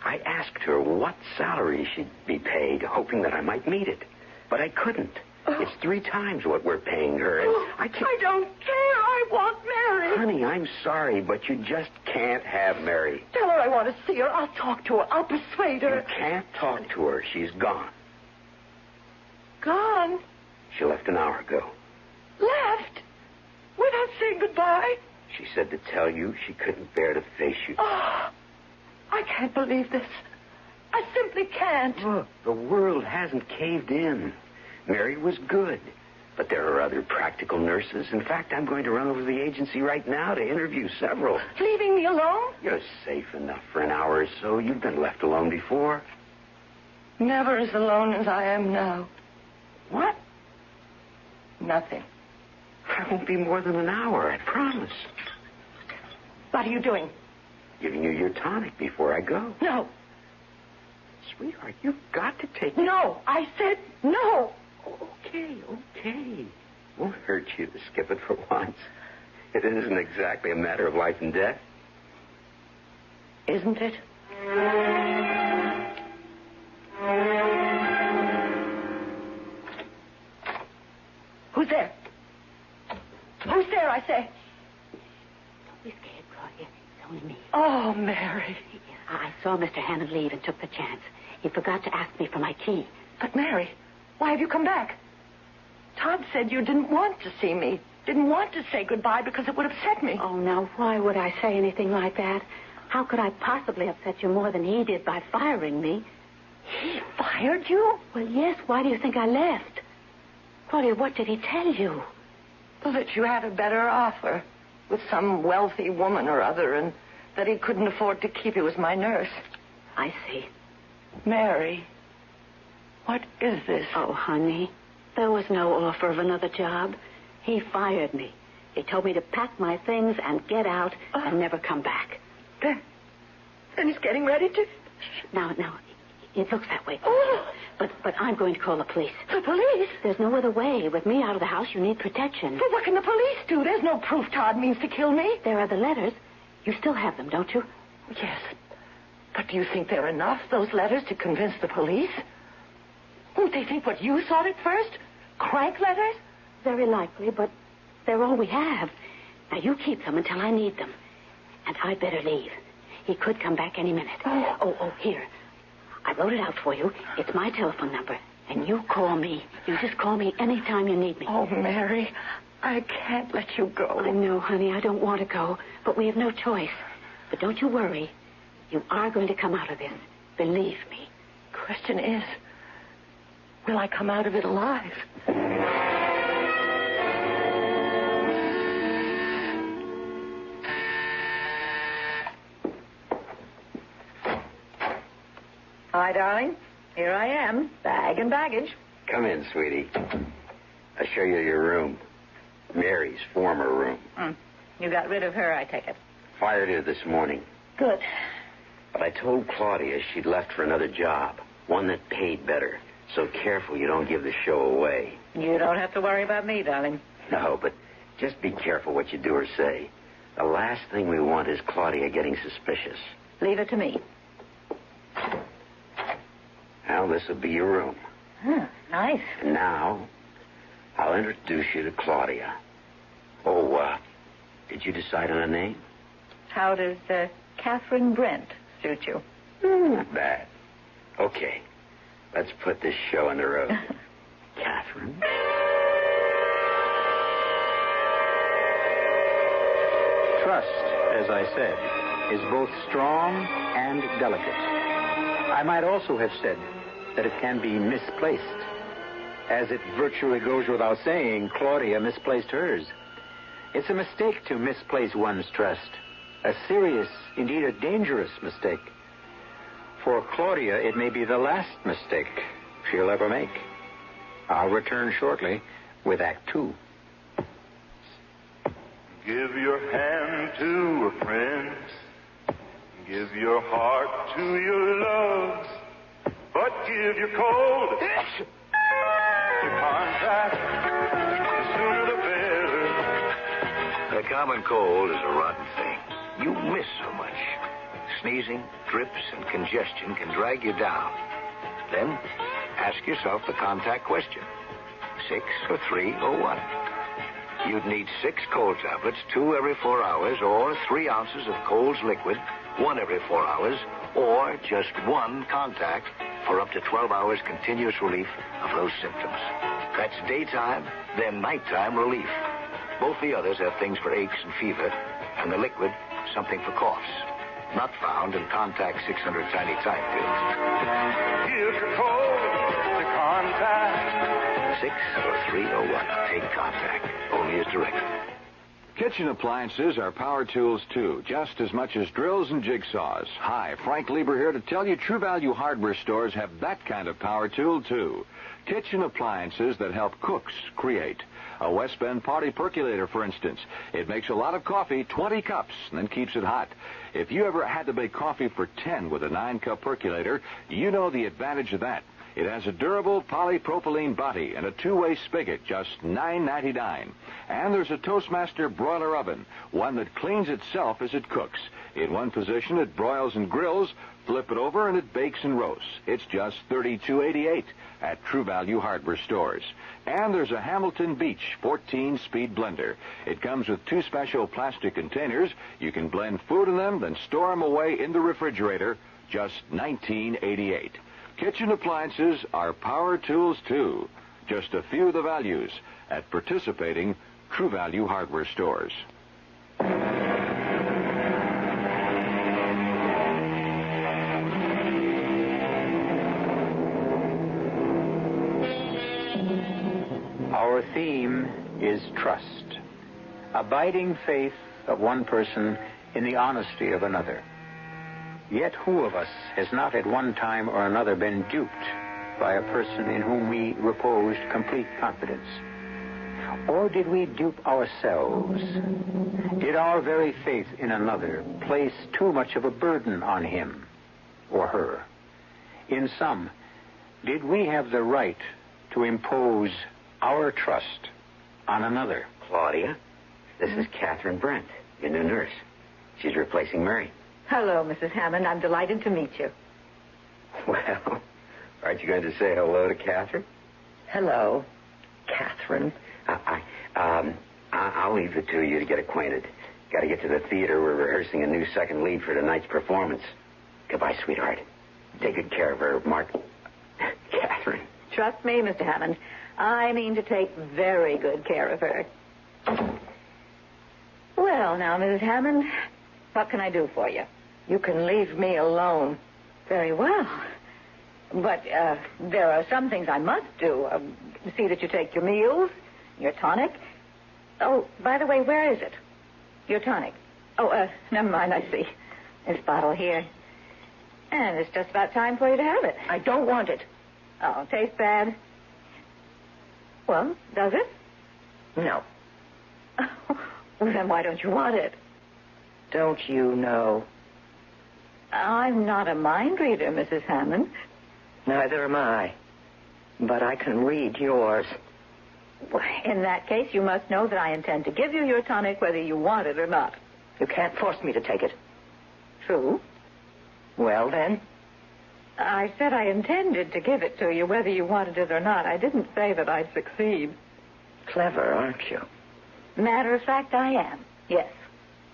I asked her what salary she'd be paid, hoping that I might meet it. But I couldn't. It's 3 times what we're paying her. And I don't care. I want Mary. Honey, I'm sorry, but you just can't have Mary. Tell her I want to see her. I'll talk to her. I'll persuade her. You can't talk to her. She's gone. Gone? She left an hour ago. Left? Without saying goodbye? She said to tell you she couldn't bear to face you. Oh, I can't believe this. I simply can't. Look, the world hasn't caved in. Mary was good, but there are other practical nurses. In fact, I'm going to run over to the agency right now to interview several. Leaving me alone? You're safe enough for an hour or so. You've been left alone before. Never as alone as I am now. What? Nothing. I won't be more than an hour, I promise. What are you doing? Giving you your tonic before I go. No. Sweetheart, you've got to take... No, I said no. Okay. Won't hurt you to skip it for once. It isn't exactly a matter of life and death. Isn't it? Who's there? Who's there, I say? Don't be scared, Claudia. It's only me. Oh, Mary. I saw Mr. Hammond leave and took the chance. He forgot to ask me for my key. But, Mary, why have you come back? Todd said you didn't want to see me, didn't want to say goodbye because it would upset me. Oh, now, why would I say anything like that? How could I possibly upset you more than he did by firing me? He fired you? Well, yes. Why do you think I left? Claudia, what did he tell you? Well, that you had a better offer with some wealthy woman or other and that he couldn't afford to keep you as my nurse. I see. Mary, what is this? Oh, honey, there was no offer of another job. He fired me. He told me to pack my things and get out and never come back. Then he's getting ready to... Now, it looks that way. Oh. But I'm going to call the police. The police? There's no other way. With me out of the house, you need protection. But what can the police do? There's no proof Todd means to kill me. There are the letters. You still have them, don't you? Yes. But do you think they're enough, those letters, to convince the police? Won't they think what you thought at first? Crank letters? Very likely, but they're all we have. Now, you keep them until I need them. And I'd better leave. He could come back any minute. Oh, here. I wrote it out for you. It's my telephone number. And you call me. You just call me anytime you need me. Oh, Mary, I can't let you go. I know, honey. I don't want to go. But we have no choice. But don't you worry. You are going to come out of this. Believe me. Question is, will I come out of it alive? Hi, darling. Here I am, bag and baggage. Come in, sweetie. I'll show you your room. Mary's former room. You got rid of her, I take it. Fired her this morning. Good. But I told Claudia she'd left for another job, one that paid better. So careful you don't give the show away. You don't have to worry about me, darling. No, but just be careful what you do or say. The last thing we want is Claudia getting suspicious. Leave it to me. Well, this will be your room. Nice. And now, I'll introduce you to Claudia. Oh, did you decide on a name? How does Catherine Brent suit you? Not bad. Okay, let's put this show on the road. Catherine? Trust, as I said, is both strong and delicate. I might also have said that it can be misplaced. As it virtually goes without saying, Claudia misplaced hers. It's a mistake to misplace one's trust. A serious, indeed a dangerous mistake. For Claudia, it may be the last mistake she'll ever make. I'll return shortly with Act 2. Give your hand to a friend. Give your heart to your love. But give your cold to contact. The sooner the better. A common cold is a rotten thing. You miss so much. Sneezing, drips, and congestion can drag you down. Then ask yourself the contact question. 6 or 3 or 1? You'd need 6 cold tablets, 2 every 4 hours, or 3 ounces of Cold's liquid, 1 every 4 hours, or just 1 contact for up to 12 hours continuous relief of those symptoms. That's daytime, then nighttime relief. Both the others have things for aches and fever, and the liquid, something for coughs. Not found in Contact 600 Tiny Time pills. Give your cold to contact. 6 or 3 or 1. Take Contact. Only as directed. Kitchen appliances are power tools, too, just as much as drills and jigsaws. Hi, Frank Lieber here to tell you True Value hardware stores have that kind of power tool, too. Kitchen appliances that help cooks create. A West Bend party percolator, for instance. It makes a lot of coffee, 20 cups, and then keeps it hot. If you ever had to make coffee for 10 with a 9-cup percolator, you know the advantage of that. It has a durable polypropylene body and a 2-way spigot, just $9.99. And there's a Toastmaster broiler oven, one that cleans itself as it cooks. In one position, it broils and grills. Flip it over, and it bakes and roasts. It's just $32.88 at True Value hardware stores. And there's a Hamilton Beach 14-speed blender. It comes with 2 special plastic containers. You can blend food in them, then store them away in the refrigerator. Just $19.88. Kitchen appliances are power tools, too. Just a few of the values at participating True Value hardware stores. Our theme is trust. Abiding faith of one person in the honesty of another. Yet who of us has not at one time or another been duped by a person in whom we reposed complete confidence? Or did we dupe ourselves? Did our very faith in another place too much of a burden on him or her? In sum, did we have the right to impose our trust on another? Claudia, this is Catherine Brent, your new nurse. She's replacing Mary. Hello, Mrs. Hammond. I'm delighted to meet you. Well, aren't you going to say hello to Catherine? Hello, Catherine. I'll leave the two of you to get acquainted. Got to get to the theater. We're rehearsing a new second lead for tonight's performance. Goodbye, sweetheart. Take good care of her, Mark. Catherine. Trust me, Mr. Hammond. I mean to take very good care of her. Well, now, Mrs. Hammond, what can I do for you? You can leave me alone. Very well. But there are some things I must do. See that you take your meals, your tonic. Oh, by the way, where is it? Your tonic. Oh, never mind, I see. This bottle here. And it's just about time for you to have it. I don't want it. Oh, tastes bad? Well, does it? No. Well, then why don't you want it? Don't you know? I'm not a mind reader, Mrs. Hammond. Neither am I. But I can read yours. Well, in that case, you must know that I intend to give you your tonic whether you want it or not. You can't force me to take it. True. Well, then? I said I intended to give it to you whether you wanted it or not. I didn't say that I'd succeed. Clever, aren't you? Matter of fact, I am. Yes.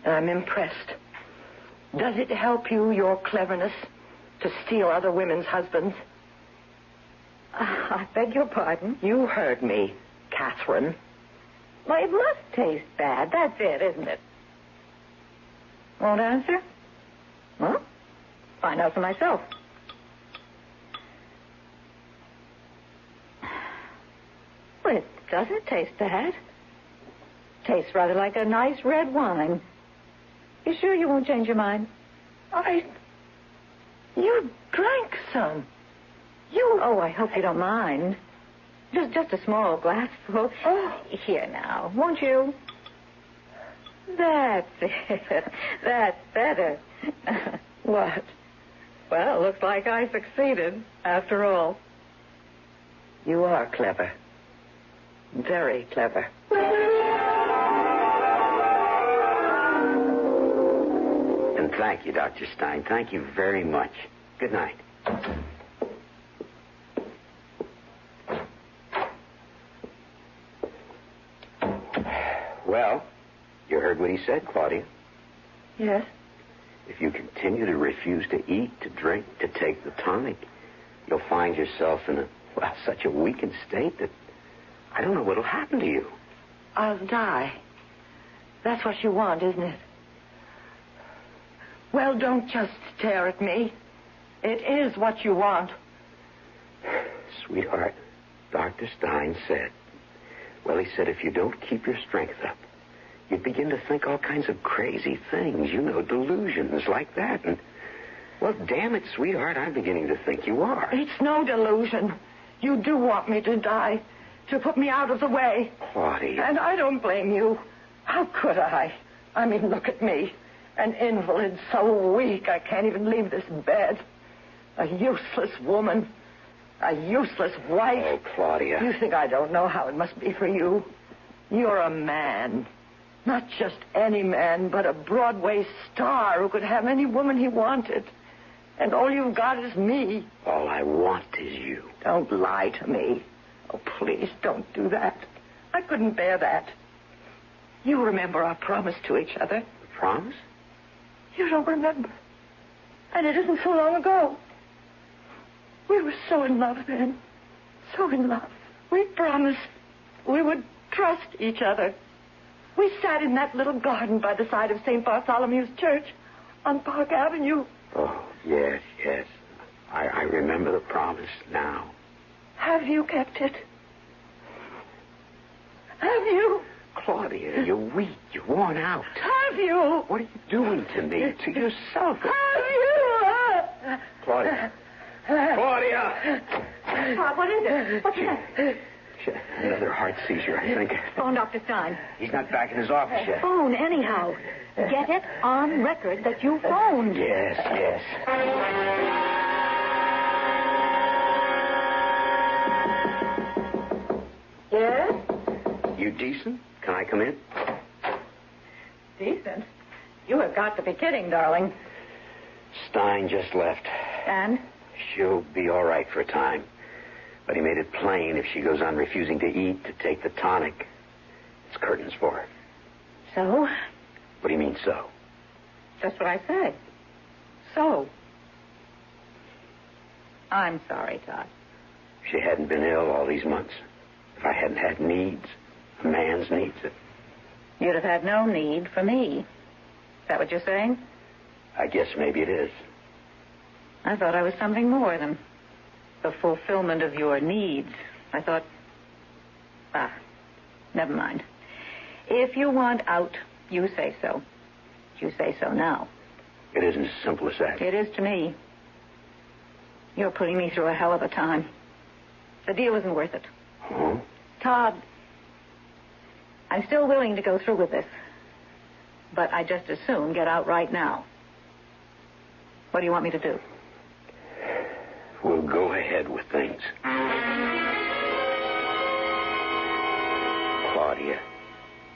I'm impressed. Does it help you, your cleverness, to steal other women's husbands? I beg your pardon? You heard me, Catherine. Well, it must taste bad. That's it, isn't it? Won't answer? Well, find out for myself. Well, it doesn't taste bad. tastes rather like a nice red wine. You sure you won't change your mind? You drank some. Oh, I hope you don't mind. Just a small glassful. Oh. Here now, won't you? That's it. That's better. What? Well, looks like I succeeded, after all. You are clever. Very clever. And thank you, Dr. Stein. Thank you very much. Good night. Well, you heard what he said, Claudia. Yes? If you continue to refuse to eat, to drink, to take the tonic, you'll find yourself in such a weakened state that I don't know what'll happen to you. I'll die. That's what you want, isn't it? Well, don't just stare at me. It is what you want. Sweetheart, Dr. Stein said, he said if you don't keep your strength up, you'd begin to think all kinds of crazy things, delusions like that. And, well, damn it, sweetheart, I'm beginning to think you are. It's no delusion. You do want me to die, to put me out of the way. Claudia. And I don't blame you. How could I? I mean, look at me. An invalid, so weak I can't even leave this bed. A useless woman. A useless wife. Oh, Claudia. You think I don't know how it must be for you? You're a man. Not just any man, but a Broadway star who could have any woman he wanted. And all you've got is me. All I want is you. Don't lie to me. Oh, please, don't do that. I couldn't bear that. You remember our promise to each other. Promise? You don't remember. And it isn't so long ago. We were so in love then. So in love. We promised we would trust each other. We sat in that little garden by the side of St. Bartholomew's Church on Park Avenue. Oh, yes. I remember the promise now. Have you kept it? Have you? Claudia, you're weak. You're worn out. Have you? What are you doing to me? To yourself? Have you? Claudia. What is it? What's that? Another heart seizure, I think. Phone Dr. Stein. He's not back in his office yet. Phone, anyhow. Get it on record that you phoned. Yes. Yes? You decent? Can I come in? Decent? You have got to be kidding, darling. Stein just left. And? She'll be all right for a time. But he made it plain if she goes on refusing to eat, to take the tonic, it's curtains for her. So? What do you mean, so? Just what I said. So? I'm sorry, Todd. If she hadn't been ill all these months, if I hadn't had needs, a man's needs, you'd have had no need for me. Is that what you're saying? I guess maybe it is. I thought I was something more than the fulfillment of your needs. I thought, never mind. If you want out, you say so. You say so now. It isn't as simple as that. It is to me. You're putting me through a hell of a time. The deal isn't worth it. Huh? Todd, I'm still willing to go through with this. But I'd just as soon get out right now. What do you want me to do? We'll go ahead with things. Claudia,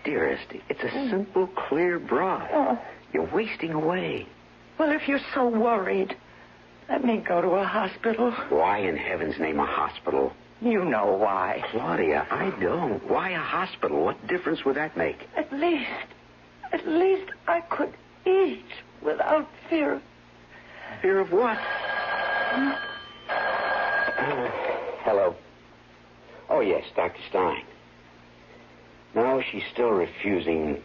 dearest, it's a simple, clear broth. Oh. You're wasting away. Well, if you're so worried, let me go to a hospital. Why in heaven's name a hospital? You know why. Claudia, I don't. Why a hospital? What difference would that make? At least I could eat without fear. Fear of what? Hello. Oh, yes, Dr. Stein. No, she's still refusing.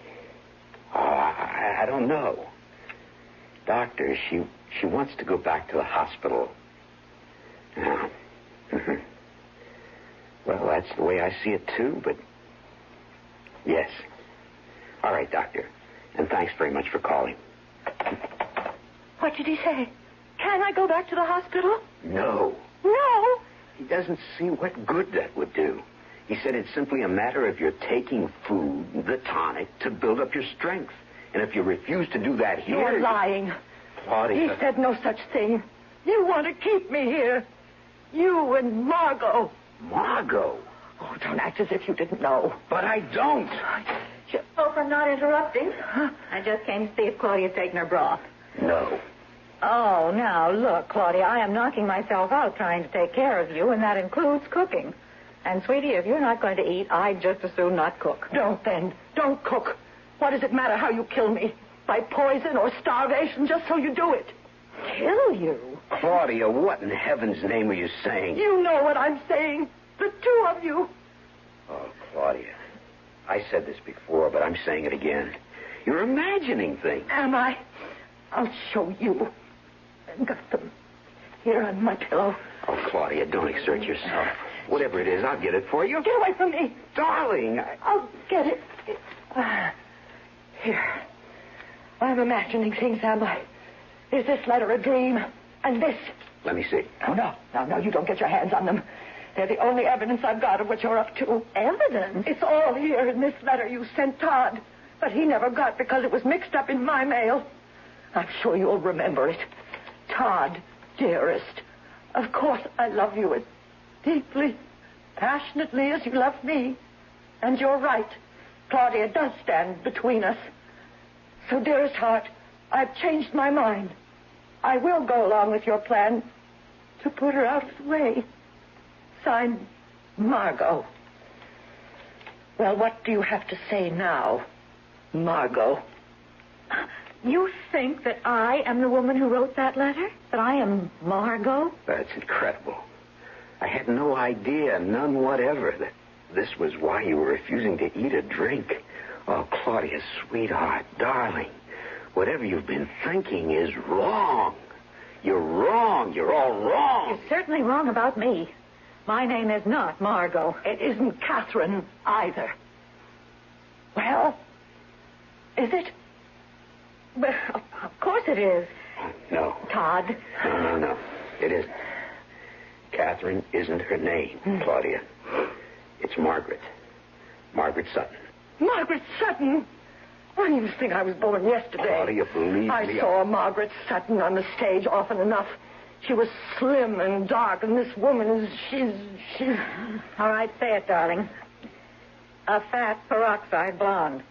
I don't know. Doctor, she wants to go back to the hospital. Now, well, that's the way I see it, too, but yes, All right, Doctor. And thanks very much for calling. What did he say? Can I go back to the hospital? No. No. He doesn't see what good that would do. He said it's simply a matter of your taking food, the tonic, to build up your strength. And if you refuse to do that here... You're lying. Claudia... He said no such thing. You want to keep me here. You and Margot. Margot? Oh, don't act as if you didn't know. But I don't. Hope I'm not interrupting. I just came to see if Claudia's taken her broth. No. Oh, now, look, Claudia, I am knocking myself out trying to take care of you, and that includes cooking. And, sweetie, if you're not going to eat, I'd just as soon not cook. Don't, then. Don't cook. What does it matter how you kill me? By poison or starvation, just so you do it. Kill you? Claudia, what in heaven's name are you saying? You know what I'm saying. The two of you. Oh, Claudia. I said this before, but I'm saying it again. You're imagining things. Am I? I'll show you. I've got them here on my pillow. Oh, Claudia, don't exert yourself. Whatever it is, I'll get it for you. Get away from me. Darling, I'll get it. Here. I'm imagining things, am I? Is this letter a dream? And this? Let me see. Oh, no, you don't get your hands on them. They're the only evidence I've got of what you're up to. Evidence? It's all here in this letter you sent Todd. But he never got because it was mixed up in my mail. I'm sure you'll remember it. Todd, dearest, of course I love you as deeply, passionately as you love me. And you're right. Claudia does stand between us. So, dearest heart, I've changed my mind. I will go along with your plan to put her out of the way. Signed, Margot. Well, what do you have to say now, Margot? You think that I am the woman who wrote that letter? That I am Margot? That's incredible. I had no idea, none whatever, that this was why you were refusing to eat or drink. Oh, Claudia, sweetheart, darling, whatever you've been thinking is wrong. You're wrong. You're all wrong. You're certainly wrong about me. My name is not Margot. It isn't Catherine either. Well, is it? Well, of course it is. No. Todd? No. It isn't. Catherine isn't her name, Claudia. It's Margaret. Margaret Sutton. Margaret Sutton? Why do you think I was born yesterday? Claudia, believe me. I saw Margaret Sutton on the stage often enough. She was slim and dark, and this woman is... She's... All right, say it, darling. A fat peroxide blonde.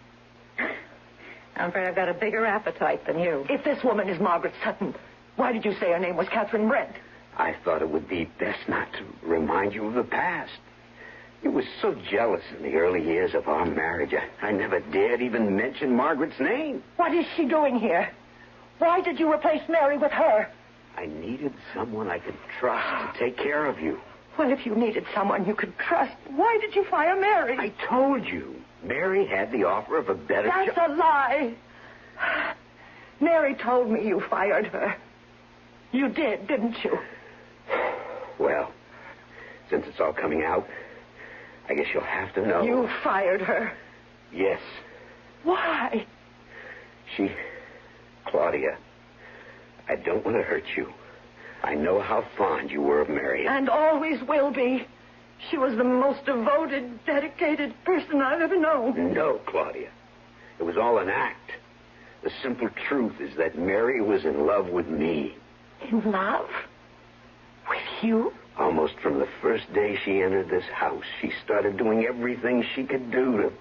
I'm afraid I've got a bigger appetite than you. If this woman is Margaret Sutton, why did you say her name was Catherine Brent? I thought it would be best not to remind you of the past. You were so jealous in the early years of our marriage. I never dared even mention Margaret's name. What is she doing here? Why did you replace Mary with her? I needed someone I could trust to take care of you. Well, if you needed someone you could trust, why did you fire Mary? I told you. Mary had the offer of a better job. That's a lie. Mary told me you fired her. You did, didn't you? Well, since it's all coming out, I guess you'll have to know. You fired her? Yes. Why? Claudia, I don't want to hurt you. I know how fond you were of Mary. And always will be. She was the most devoted, dedicated person I've ever known. No, Claudia. It was all an act. The simple truth is that Mary was in love with me. In love? With you? Almost from the first day she entered this house, she started doing everything she could do to,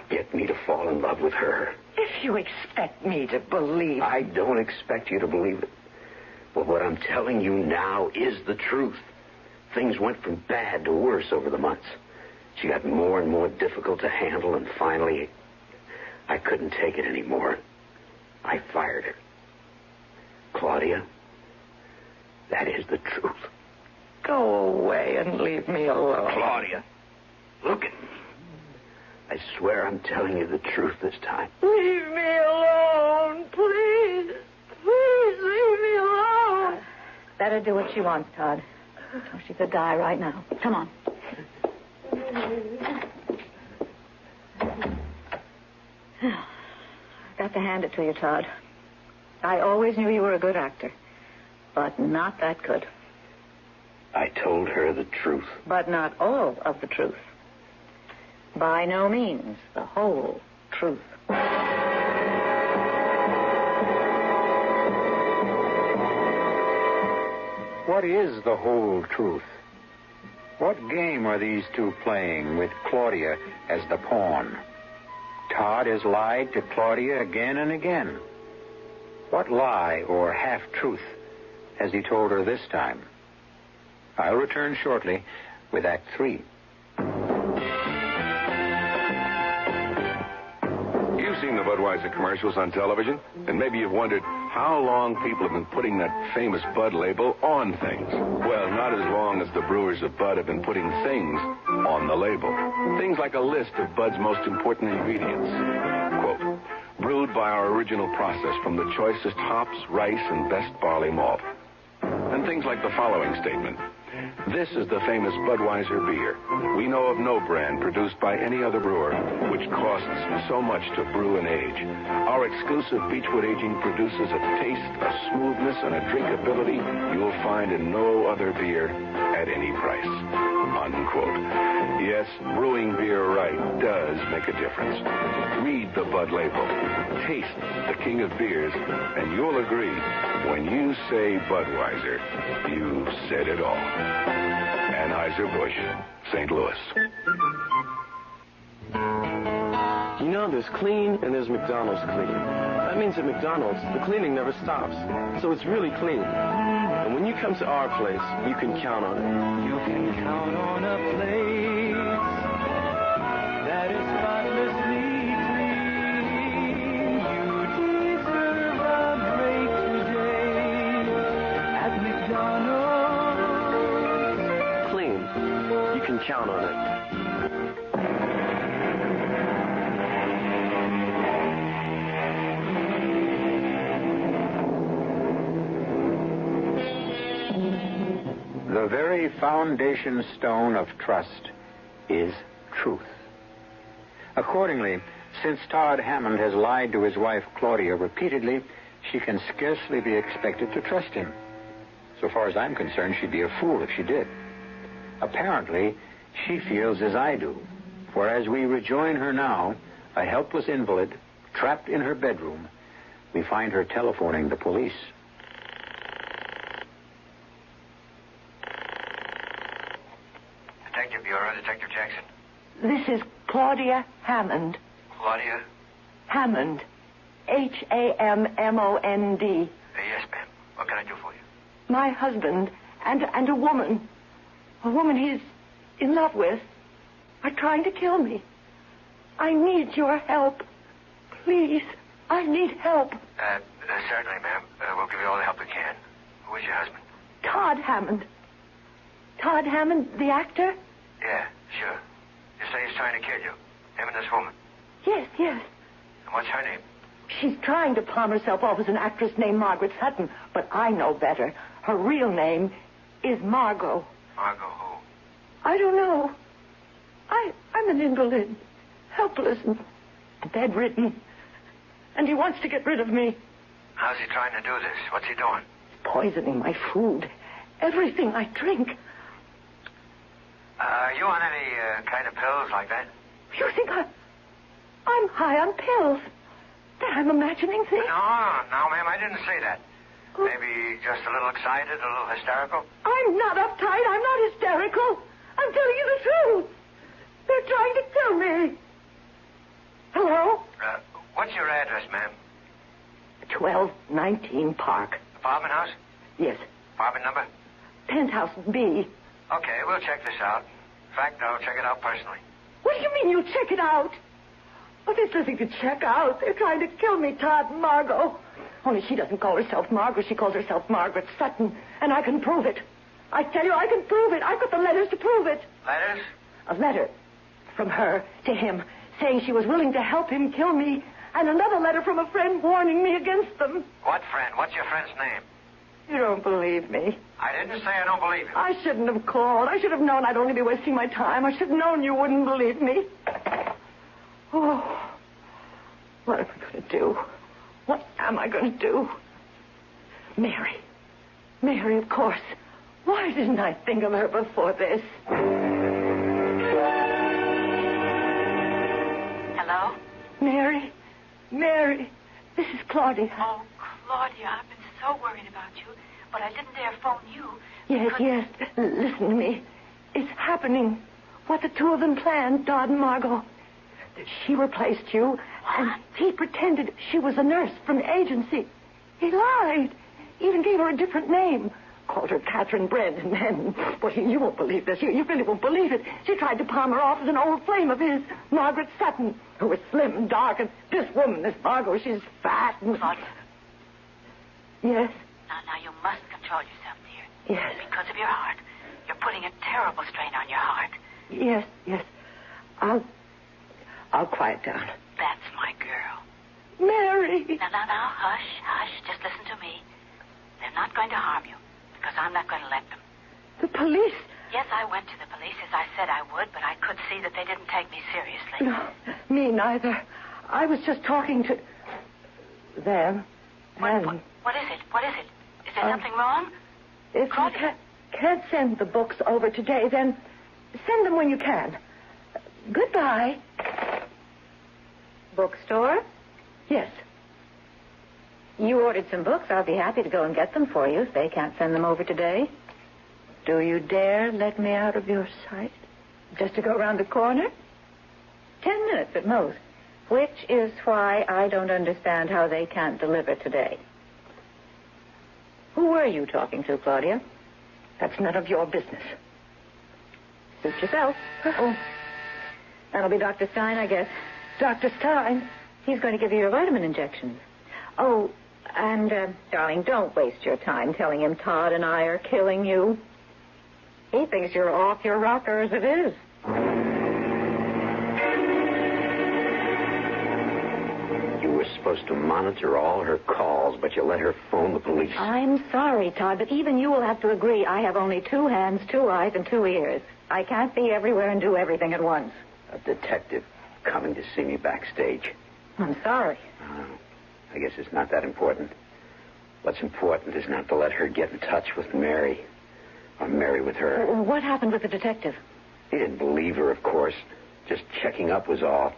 get me to fall in love with her. If you expect me to believe... I don't expect you to believe it. But what I'm telling you now is the truth. Things went from bad to worse over the months. She got more and more difficult to handle, and finally, I couldn't take it anymore. I fired her. Claudia, that is the truth. Go away and leave me alone. Claudia, look at me. I swear I'm telling you the truth this time. Leave me alone, please. Please leave me alone. Let her do what she wants, Todd. Oh, she could die right now. Come on. Got to hand it to you, Todd. I always knew you were a good actor, but not that good. I told her the truth. But not all of the truth. By no means the whole truth. What is the whole truth? What game are these two playing with Claudia as the pawn? Todd has lied to Claudia again and again. What lie or half-truth has he told her this time? I'll return shortly with Act 3. You've seen the Budweiser commercials on television, and maybe you've wondered how long people have been putting that famous Bud label on things. Well, not as long as the brewers of Bud have been putting things on the label. Things like a list of Bud's most important ingredients. Quote, brewed by our original process from the choicest hops, rice, and best barley malt. And things like the following statement. This is the famous Budweiser beer. We know of no brand produced by any other brewer which costs so much to brew and age. Our exclusive Beechwood aging produces a taste, a smoothness, and a drinkability you'll find in no other beer at any price. Unquote. Yes, brewing beer right does make a difference. Read the Bud label. Taste the king of beers, and you'll agree, when you say Budweiser, you've said it all. Anheuser-Busch, St. Louis. You know, there's clean and there's McDonald's clean. That means at McDonald's, the cleaning never stops. So it's really clean. And when you come to our place, you can count on it. You can count on a place that is spotlessly clean. You deserve a break today at McDonald's. Clean. You can count on it. The very foundation stone of trust is truth. Accordingly, since Todd Hammond has lied to his wife Claudia repeatedly, she can scarcely be expected to trust him. So far as I'm concerned, she'd be a fool if she did. Apparently, she feels as I do, for as we rejoin her now, a helpless invalid, trapped in her bedroom, we find her telephoning the police. Detective Bureau, Detective Jackson. This is Claudia Hammond. Claudia? Hammond. Hammond. Yes, ma'am. What can I do for you? My husband and a woman he's in love with, are trying to kill me. I need your help. Please, I need help. Certainly, ma'am. We'll give you all the help we can. Who is your husband? Todd Hammond. Todd Hammond, the actor? Yeah, sure. You say he's trying to kill you. Him and this woman. Yes. And what's her name? She's trying to palm herself off as an actress named Margaret Sutton, but I know better. Her real name is Margot. Margot who? I don't know. I'm an invalid, helpless and bedridden, and he wants to get rid of me. How's he trying to do this? What's he doing? Poisoning my food, everything I drink. Are you on any kind of pills like that? You think I'm high on pills? That I'm imagining things? No, ma'am, I didn't say that. Maybe just a little excited, a little hysterical? I'm not uptight. I'm not hysterical. I'm telling you the truth. They're trying to kill me. Hello? What's your address, ma'am? 1219 Park. Apartment house? Yes. Apartment number? Penthouse B. Okay, we'll check this out. In fact, I'll check it out personally. What do you mean you check it out? Oh, there's nothing to check out. They're trying to kill me, Todd and Margot. Only she doesn't call herself Margaret. She calls herself Margaret Sutton. And I can prove it. I tell you, I can prove it. I've got the letters to prove it. Letters? A letter from her to him saying she was willing to help him kill me. And another letter from a friend warning me against them. What friend? What's your friend's name? You don't believe me. I didn't say I don't believe you. I shouldn't have called. I should have known I'd only be wasting my time. I should have known you wouldn't believe me. Oh, What am I going to do? What am I going to do? Mary. Mary, of course. Why didn't I think of her before this? Hello? Mary. Mary. This is Claudia. Oh, Claudia, I've been so worried about you, but I didn't dare phone you. Yes, yes. Listen to me. It's happening. What the two of them planned, Dodd and Margot. She replaced you, and he pretended she was a nurse from the agency. He lied. Even gave her a different name. Called her Catherine Brent, and then... Well, you won't believe this. You really won't believe it. She tried to palm her off as an old flame of his, Margaret Sutton, who was slim and dark, and this woman, this Margot, she's fat and... Claudia. Yes? Now, you must control yourself, dear. Yes. Because of your heart. You're putting a terrible strain on your heart. Yes, yes. I'll quiet down. That's my girl. Mary! Now, hush. Just listen to me. They're not going to harm you, because I'm not going to let them. The police? Yes, I went to the police as I said I would, but I could see that they didn't take me seriously. No, me neither. I was just talking to them. What is it? Is there something wrong? If you can't send the books over today, then send them when you can. Goodbye. Bookstore? Yes. You ordered some books. I'll be happy to go and get them for you if they can't send them over today. Do you dare let me out of your sight? Just to go around the corner? 10 minutes at most. Which is why I don't understand how they can't deliver today. Who were you talking to, Claudia? That's none of your business. Suit yourself. Oh. That'll be Dr. Stein, I guess. Dr. Stein? He's going to give you your vitamin injections. Oh, and, darling, don't waste your time telling him Todd and I are killing you. He thinks you're off your rocker as it is. You were supposed to monitor all her calls, but you let her phone the police. I'm sorry, Todd, but even you will have to agree I have only 2 hands, 2 eyes, and 2 ears. I can't be everywhere and do everything at once. A detective coming to see me backstage. I'm sorry. I guess it's not that important. What's important is not to let her get in touch with Mary. Or Mary with her. What happened with the detective? He didn't believe her, of course. Just checking up was all.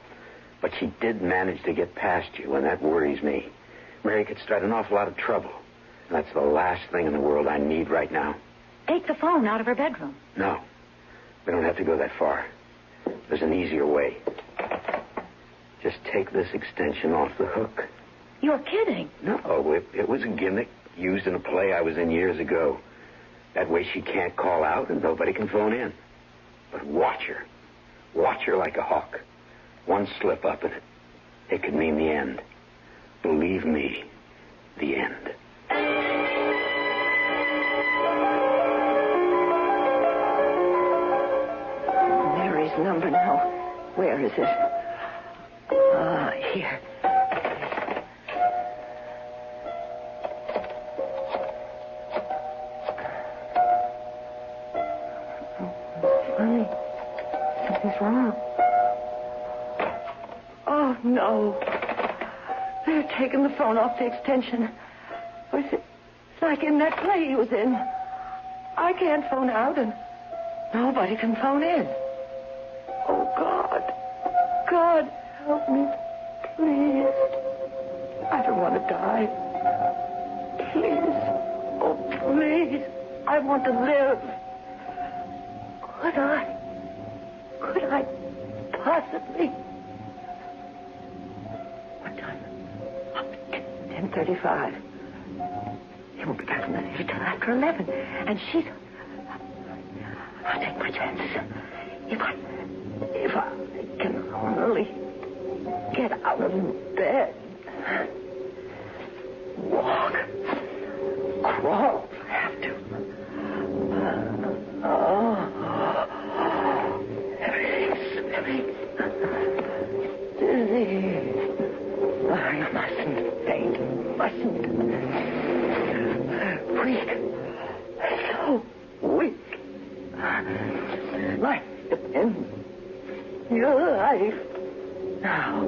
But she did manage to get past you, and that worries me. Mary could start an awful lot of trouble. And that's the last thing in the world I need right now. Take the phone out of her bedroom. No. We don't have to go that far. There's an easier way. Just take this extension off the hook. You're kidding. No, it was a gimmick used in a play I was in years ago. That way she can't call out and nobody can phone in. But watch her. Watch her like a hawk. One slip up and it could mean the end. Believe me, the end. Mary's number now. Where is it? Here. Funny. Something's wrong. Oh, no. They're taking the phone off the extension. It's like in that play he was in. I can't phone out, and nobody can phone in. Oh, God. God, help me. Please. I don't want to die. Please. Oh, please. I want to live. Could I possibly... What time? 10:35. He won't be back from the theater till after 11. And she's... I'll take my chances. If I can only get out of bed. Walk. Crawl if I have to. Everything's swimming. Dizzy. I mustn't faint. Mustn't. Weak. So weak. Life depends. Your life. Now.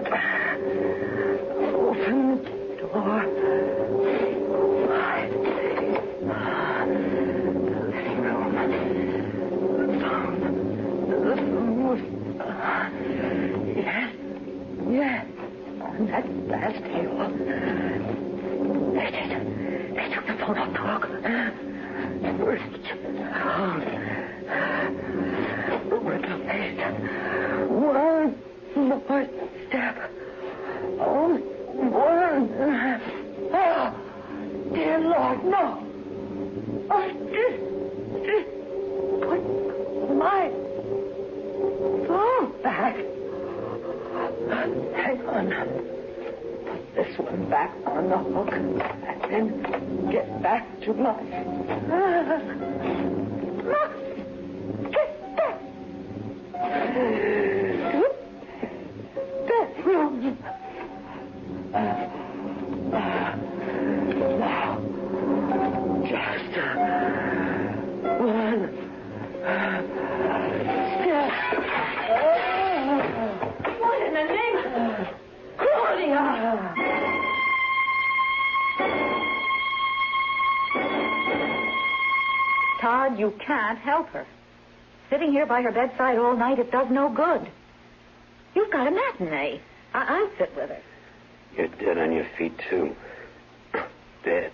Step. Open the door. I see. The living room. The food. Yes. Yes. On that last table. They did. They took the phone off the hook. First. With the face. One more step. Only one. Oh, dear Lord, no. Oh, put my phone back. Hang on. Put this one back on the hook and then get back to my... Bedroom. Now, just one step. What in the name of Claudia? Todd, you can't help her. Sitting here by her bedside all night, it does no good. You've got a matinee. I'll sit with her. You're dead on your feet, too. Dead.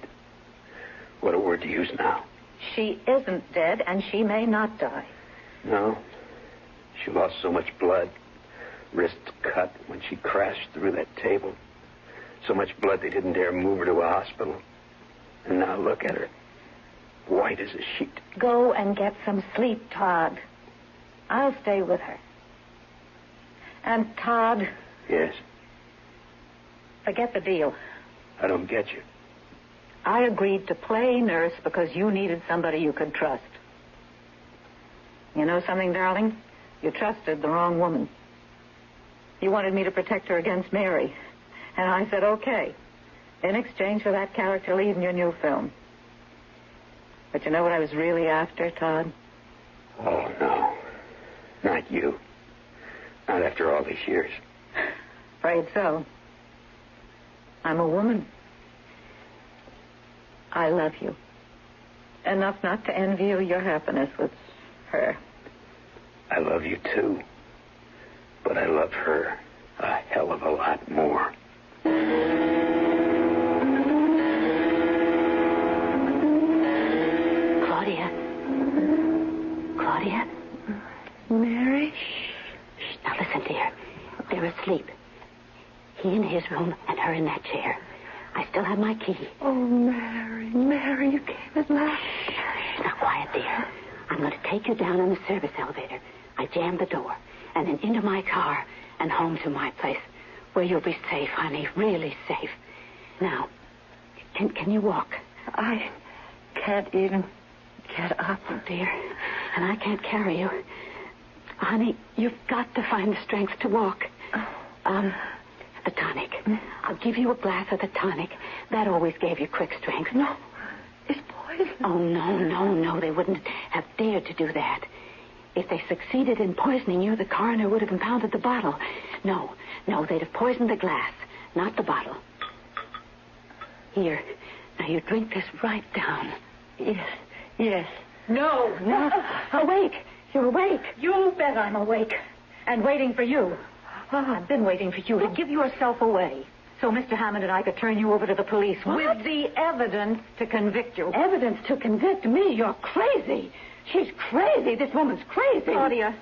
What a word to use now. She isn't dead, and she may not die. No. She lost so much blood. Wrist cut when she crashed through that table. So much blood they didn't dare move her to a hospital. And now look at her. White as a sheet. Go and get some sleep, Todd. I'll stay with her. And, Todd... Yes? Forget the deal. I don't get you. I agreed to play nurse because you needed somebody you could trust. You know something, darling? You trusted the wrong woman. You wanted me to protect her against Mary. And I said, okay. In exchange for that character lead in your new film. But you know what I was really after, Todd? Oh, no. Not you. Not after all these years. Afraid so. I'm a woman. I love you. Enough not to envy you your happiness with her. I love you, too. But I love her a hell of a lot more. Claudia? Claudia? Mary? Shh. Now listen, dear. They're asleep. He in his room and her in that chair. I still have my key. Oh, Mary, Mary, you came at last. Shh. Now quiet, dear. I'm going to take you down in the service elevator. I jammed the door and then into my car and home to my place where you'll be safe, honey, really safe. Now, can you walk? I can't even get up. Oh, dear. And I can't carry you. Honey, you've got to find the strength to walk. The tonic. I'll give you a glass of the tonic. That always gave you quick strength. No, it's poison. Oh, no. They wouldn't have dared to do that. If they succeeded in poisoning you, the coroner would have impounded the bottle. No, they'd have poisoned the glass, not the bottle. Here, now you drink this right down. Yes. No. Awake. You're awake. You bet I'm awake. And waiting for you. I've been waiting for you to give yourself away. So Mr. Hammond and I could turn you over to the police with the evidence to convict you. Evidence to convict me? You're crazy. She's crazy. This woman's crazy. Claudia,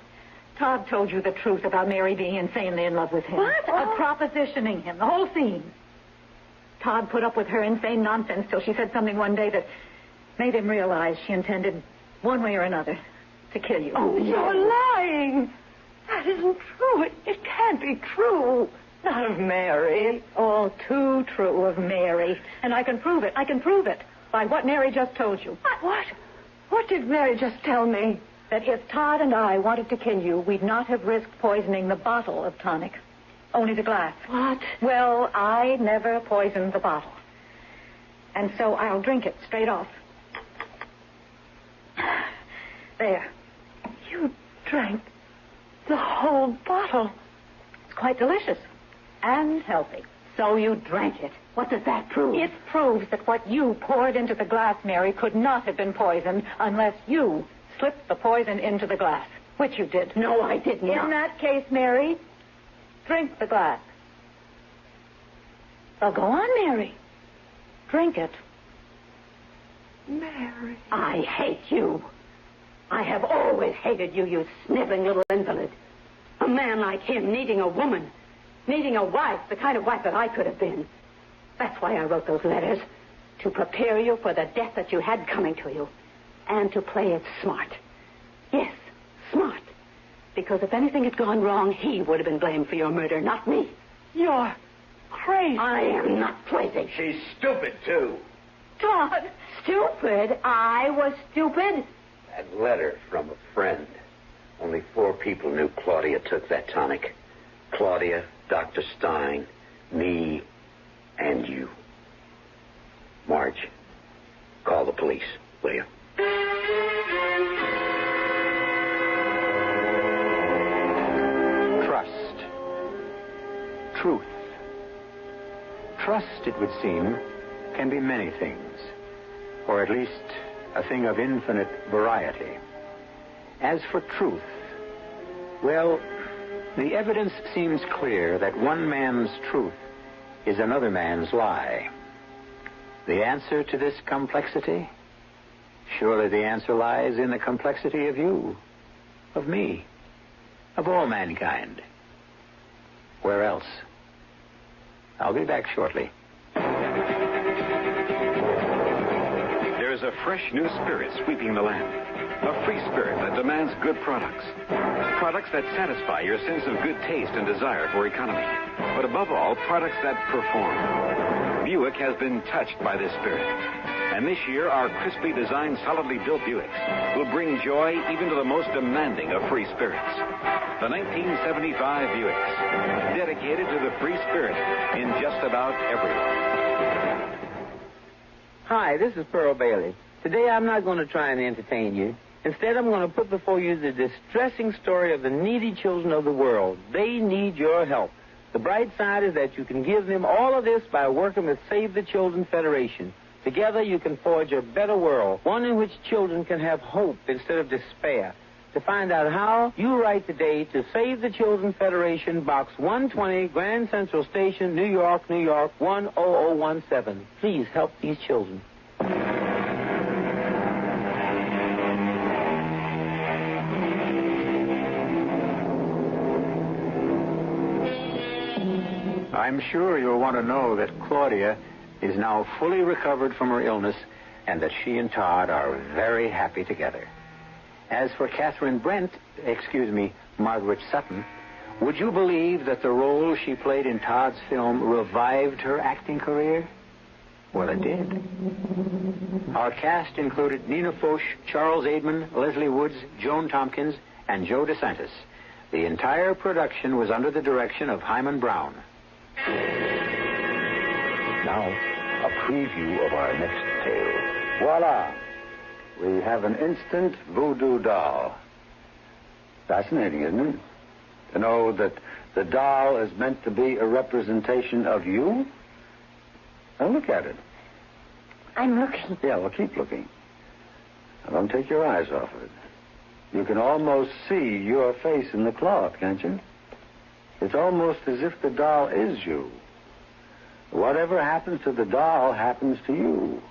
Todd told you the truth about Mary being insanely in love with him. What? Propositioning him, the whole scene. Todd put up with her insane nonsense till she said something one day that made him realize she intended, one way or another, to kill you. Oh, you're lying. That isn't true. It can't be true. Not of Mary. It's all too true of Mary. And I can prove it. By what Mary just told you. What? What did Mary just tell me? That if Todd and I wanted to kill you, we'd not have risked poisoning the bottle of tonic. Only the glass. What? Well, I never poisoned the bottle. And so I'll drink it straight off. There. You drank the whole bottle. It's quite delicious. and healthy. So you drank it. What does that prove? It proves that what you poured into the glass, Mary, could not have been poisoned unless you slipped the poison into the glass, which you did. No, I did not. In that case, Mary, drink the glass. Well, go on, Mary. Drink it. Mary. I hate you. I have always hated you, you sniveling little invalid. A man like him needing a woman, needing a wife, the kind of wife that I could have been. That's why I wrote those letters, to prepare you for the death that you had coming to you, and to play it smart. Yes, smart. Because if anything had gone wrong, he would have been blamed for your murder, not me. You're crazy. I am not crazy. She's stupid, too. Todd, stupid? I was stupid? That letter from a friend. Only 4 people knew Claudia took that tonic. Claudia, Dr. Stein, me, and you. Marge, call the police, will you? Trust. Truth. Trust, it would seem, can be many things, or at least a thing of infinite variety. As for truth, well, the evidence seems clear that one man's truth is another man's lie. The answer to this complexity? Surely the answer lies in the complexity of you, of me, of all mankind. Where else? I'll be back shortly. There is a fresh new spirit sweeping the land. A free spirit that demands good products. Products that satisfy your sense of good taste and desire for economy. But above all, products that perform. Buick has been touched by this spirit. And this year, our crisply designed, solidly built Buicks will bring joy even to the most demanding of free spirits. The 1975 Buicks, dedicated to the free spirit in just about everyone. Hi, this is Pearl Bailey. Today I'm not going to try and entertain you. Instead, I'm going to put before you the distressing story of the needy children of the world. They need your help. The bright side is that you can give them all of this by working with Save the Children Federation. Together you can forge a better world, one in which children can have hope instead of despair. To find out how, you write today to Save the Children Federation, Box 120, Grand Central Station, New York, New York, 10017. Please help these children. I'm sure you'll want to know that Claudia is now fully recovered from her illness and that she and Todd are very happy together. As for Margaret Sutton, would you believe that the role she played in Todd's film revived her acting career? Well, it did. Our cast included Nina Foch, Charles Aidman, Leslie Woods, Joan Tompkins, and Joe DeSantis. The entire production was under the direction of Hyman Brown. Now, a preview of our next tale. Voila! We have an instant voodoo doll. Fascinating, isn't it? To know that the doll is meant to be a representation of you? Now look at it. I'm looking. Yeah, well, keep looking. Now, don't take your eyes off of it. You can almost see your face in the cloth, can't you? It's almost as if the doll is you. Whatever happens to the doll happens to you.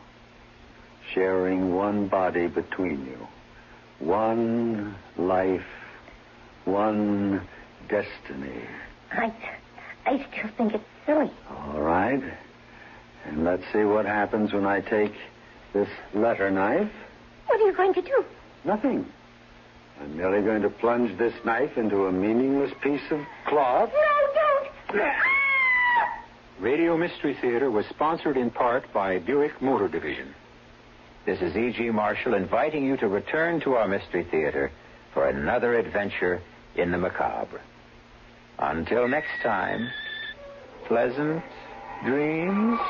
Sharing one body between you. One life. One destiny. I still think it's silly. All right. And let's see what happens when I take this letter knife. What are you going to do? Nothing. I'm merely going to plunge this knife into a meaningless piece of cloth. No, don't! Radio Mystery Theater was sponsored in part by Buick Motor Division. This is E.G. Marshall inviting you to return to our Mystery Theater for another adventure in the macabre. Until next time, pleasant dreams.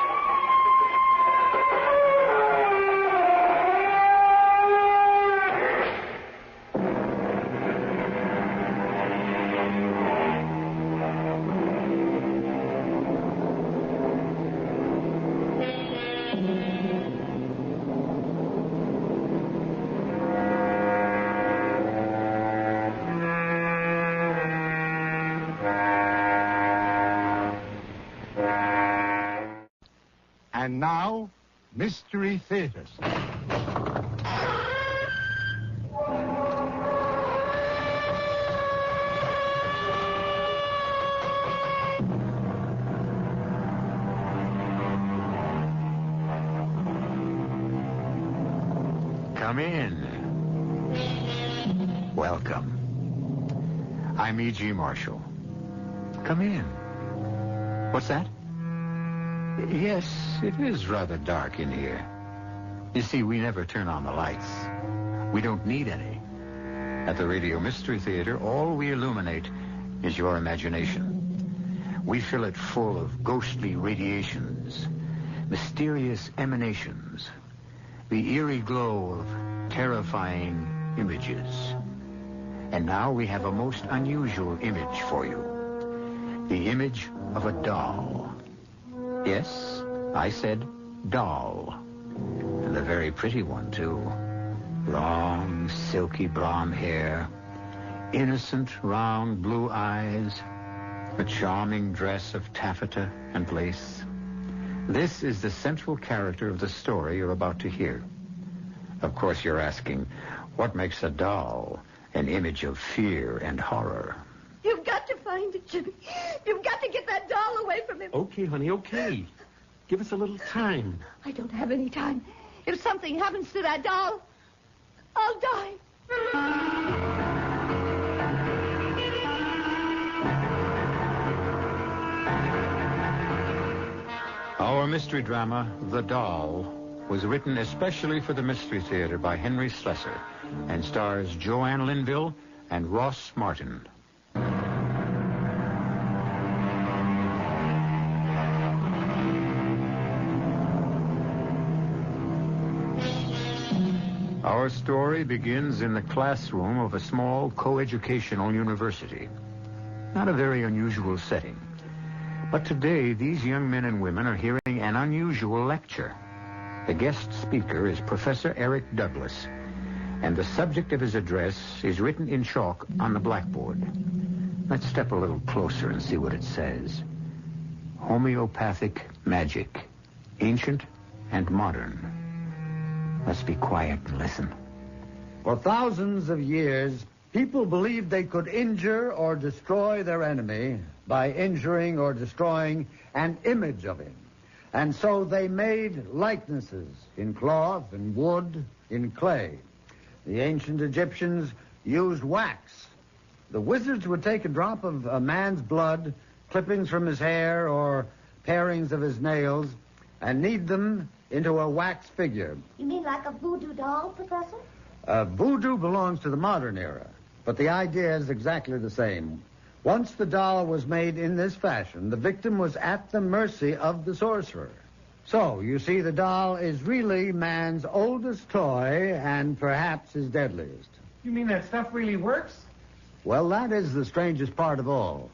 And now, Mystery Theaters. Come in. Welcome. I'm E.G. Marshall. Come in. What's that? Yes, it is rather dark in here. You see, we never turn on the lights. We don't need any. At the Radio Mystery Theater, all we illuminate is your imagination. We fill it full of ghostly radiations, mysterious emanations, the eerie glow of terrifying images. And now we have a most unusual image for you. The image of a doll. Yes, I said doll. And a very pretty one, too. Long, silky blonde hair, innocent, round blue eyes, a charming dress of taffeta and lace. This is the central character of the story you're about to hear. Of course, you're asking, what makes a doll an image of fear and horror? You've got to find it, Jimmy. You've got to get that doll away from him. Okay, honey, okay. Give us a little time. I don't have any time. If something happens to that doll, I'll die. Our mystery drama, The Doll, was written especially for the Mystery Theater by Henry Slessor and stars Joanne Linville and Ross Martin. Our story begins in the classroom of a small coeducational university. Not a very unusual setting. But today, these young men and women are hearing an unusual lecture. The guest speaker is Professor Eric Douglas, and the subject of his address is written in chalk on the blackboard. Let's step a little closer and see what it says. Homeopathic magic, ancient and modern. Let's be quiet and listen. For thousands of years, people believed they could injure or destroy their enemy by injuring or destroying an image of him. And so they made likenesses in cloth, in wood, in clay. The ancient Egyptians used wax. The wizards would take a drop of a man's blood, clippings from his hair, or parings of his nails, and knead them into a wax figure. You mean like a voodoo doll, Professor? Voodoo belongs to the modern era, but the idea is exactly the same. Once the doll was made in this fashion, the victim was at the mercy of the sorcerer. So, you see, the doll is really man's oldest toy and perhaps his deadliest. You mean that stuff really works? Well, that is the strangest part of all.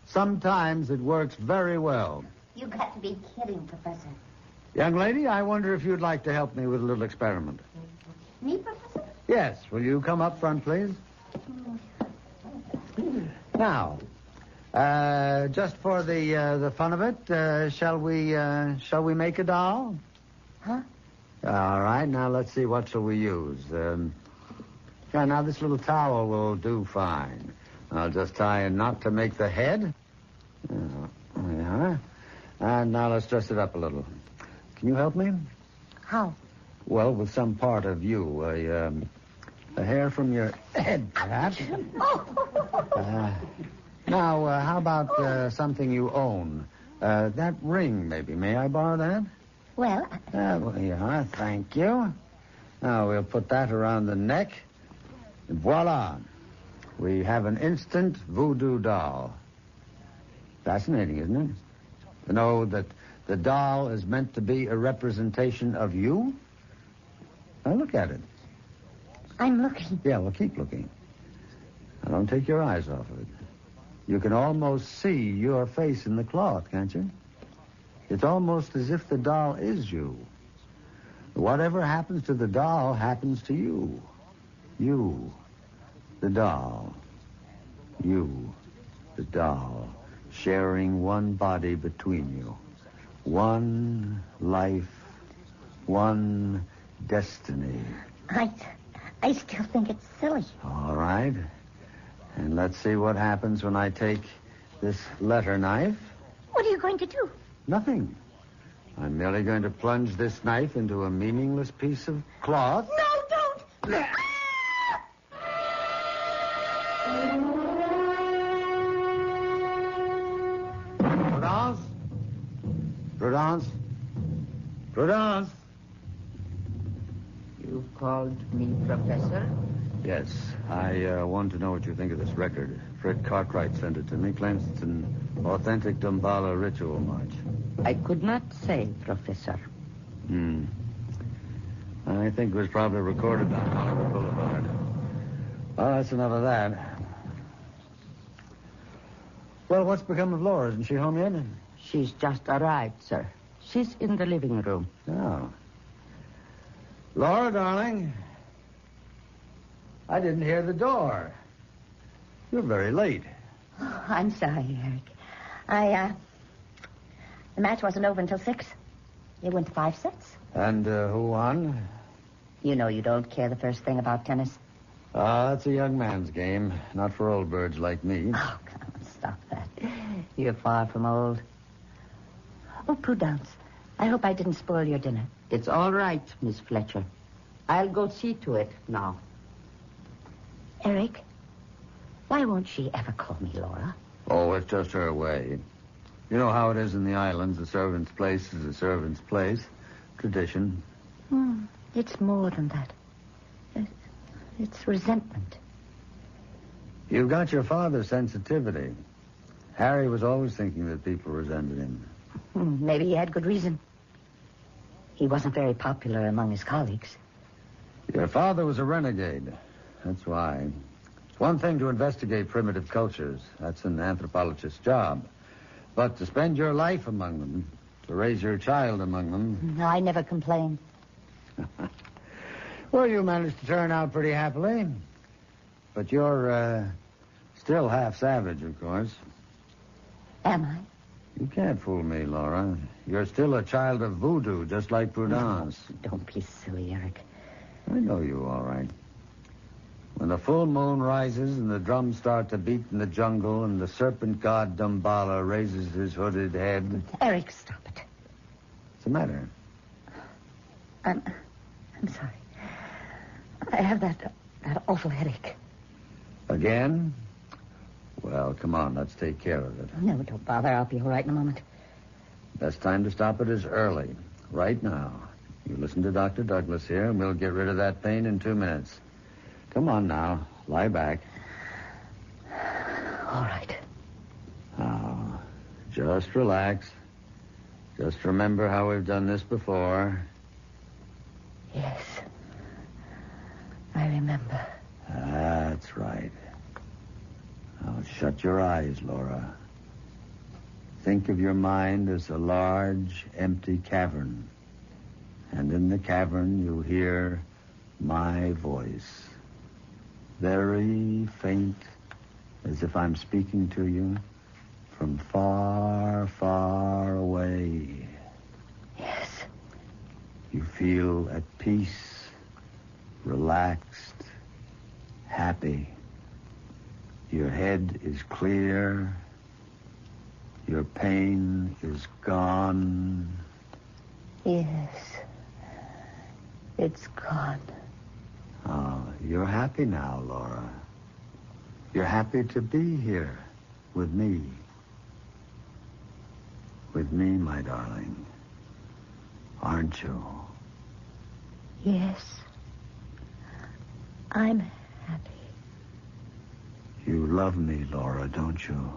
Sometimes it works very well. You got to be kidding, Professor. Young lady, I wonder if you'd like to help me with a little experiment. Me, Professor? Yes. Will you come up front, please? Now, just for the fun of it, shall we make a doll? Huh? All right. Now let's see. What shall we use? Now this little towel will do fine. I'll just tie a knot to make the head. There we are. And now let's dress it up a little. Can you help me? How? Well, with some part of you. A hair from your head, perhaps. Now, how about something you own? That ring, maybe. May I borrow that? Well, yeah, thank you. Now, we'll put that around the neck. And voila. We have an instant voodoo doll. Fascinating, isn't it? To know that the doll is meant to be a representation of you? Now, look at it. I'm looking. Yeah, well, keep looking. Now, don't take your eyes off of it. You can almost see your face in the cloth, can't you? It's almost as if the doll is you. Whatever happens to the doll happens to you. You, the doll. You, the doll, sharing one body between you. One life, one destiny. I still think it's silly. All right. And let's see what happens when I take this letter knife. What are you going to do? Nothing. I'm merely going to plunge this knife into a meaningless piece of cloth. No, don't! Prudence? Prudence? Prudence? You called me Professor? Yes, I want to know what you think of this record. Fred Cartwright sent it to me. Claims it's an authentic Damballa ritual march. I could not say, Professor. I think it was probably recorded on Hollywood Boulevard. Oh, that's enough of that. Well, what's become of Laura? Isn't she home yet? She's just arrived, sir. She's in the living room. Oh. Laura, darling. I didn't hear the door. You're very late. Oh, I'm sorry, Eric. The match wasn't over until 6. It went to 5 sets. And who won? You know you don't care the first thing about tennis. That's a young man's game. Not for old birds like me. Oh, come on, stop that. You're far from old. Oh, Prudence, I hope I didn't spoil your dinner. It's all right, Miss Fletcher. I'll go see to it now. Eric, why won't she ever call me Laura? Oh, it's just her way. You know how it is in the islands. A servant's place is a servant's place. Tradition. It's more than that. It's resentment. You've got your father's sensitivity. Harry was always thinking that people resented him. Maybe he had good reason. He wasn't very popular among his colleagues. Your father was a renegade. That's why. It's one thing to investigate primitive cultures. That's an anthropologist's job. But to spend your life among them, to raise your child among them... No, I never complained. Well, you managed to turn out pretty happily. But you're still half savage, of course. Am I? You can't fool me, Laura. You're still a child of voodoo, just like Prudence. No, don't be silly, Eric. I know you, all right. When the full moon rises and the drums start to beat in the jungle and the serpent god Damballa raises his hooded head... Eric, stop it. What's the matter? I'm sorry. I have that awful headache. Again? Well, come on, let's take care of it. No, don't bother. I'll be all right in a moment. Best time to stop it is early. Right now. You listen to Dr. Douglas here, and we'll get rid of that pain in 2 minutes. Come on now. Lie back. All right. Now, just relax. Just remember how we've done this before. Yes. I remember. That's right. Now, shut your eyes, Laura. Think of your mind as a large, empty cavern. And in the cavern, you hear my voice. Very faint, as if I'm speaking to you from far, far away. Yes. You feel at peace, relaxed, happy. Your head is clear. Your pain is gone. Yes. It's gone. Oh, you're happy now, Laura. You're happy to be here with me. With me, my darling. Aren't you? Yes. I'm happy. You love me, Laura, don't you?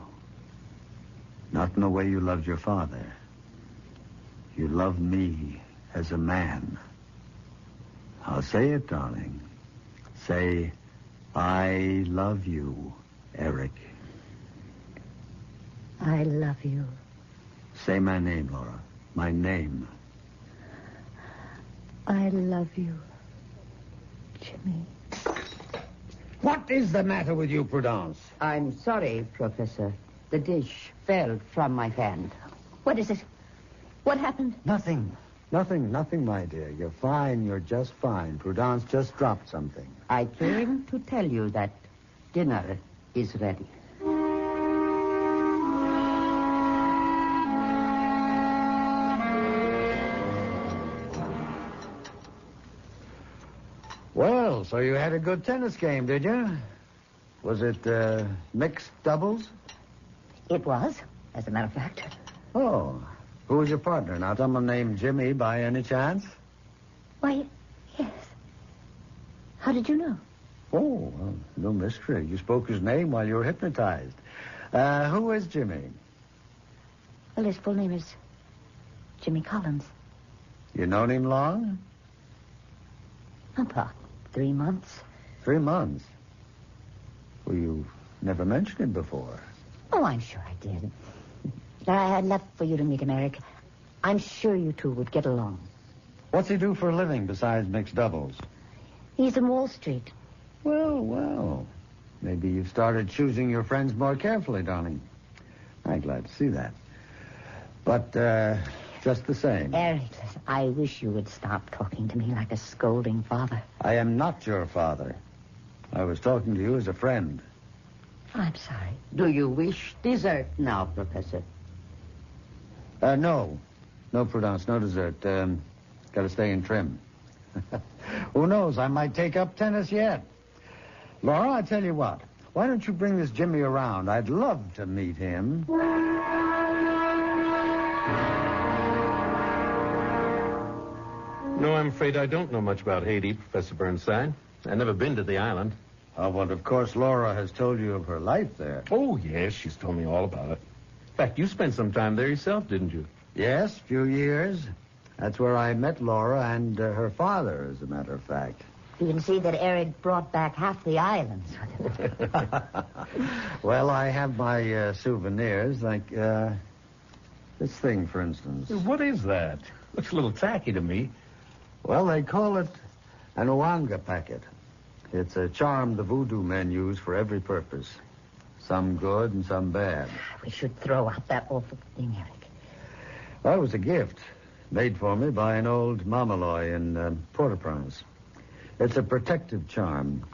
Not in the way you loved your father. You love me as a man. I'll say it, darling. Say, I love you, Eric. I love you. Say my name, Laura. My name. I love you, Jimmy. What is the matter with you, Prudence? I'm sorry, Professor. The dish fell from my hand. What is it? What happened? Nothing, my dear. You're fine. You're just fine. Prudence just dropped something. I came to tell you that dinner is ready. Well, so you had a good tennis game, did you? Was it mixed doubles? It was, as a matter of fact. Oh, who was your partner? Not someone named Jimmy by any chance? Why, yes. How did you know? Oh, well, no mystery. You spoke his name while you were hypnotized. Who is Jimmy? Well, his full name is Jimmy Collins. You known him long? About 3 months. 3 months? Well, you never mentioned him before. Oh, I'm sure I did. I'd love for you to meet him, Eric. I'm sure you two would get along. What's he do for a living besides mixed doubles? He's in Wall Street. Well. Maybe you've started choosing your friends more carefully, darling. I'm glad to see that. But, just the same. Eric, listen, I wish you would stop talking to me like a scolding father. I am not your father. I was talking to you as a friend. I'm sorry. Do you wish dessert now, Professor? No. No, Prudence, no dessert. Gotta stay in trim. Who knows? I might take up tennis yet. Laura, I tell you what. Why don't you bring this Jimmy around? I'd love to meet him. No, I'm afraid I don't know much about Haiti, Professor Burnside. I've never been to the island. Oh, well, of course, Laura has told you of her life there. Oh, yes, she's told me all about it. In fact, you spent some time there yourself, didn't you? Yes, a few years. That's where I met Laura and her father, as a matter of fact. You can see that Eric brought back half the islands with him. Well, I have my souvenirs, like this thing, for instance. What is that? Looks a little tacky to me. Well, they call it an Ouanga packet. It's a charm the voodoo men use for every purpose. Some good and some bad. We should throw out that awful thing, Eric. Well, it was a gift made for me by an old mamaloy in Port-au-Prince. It's a protective charm,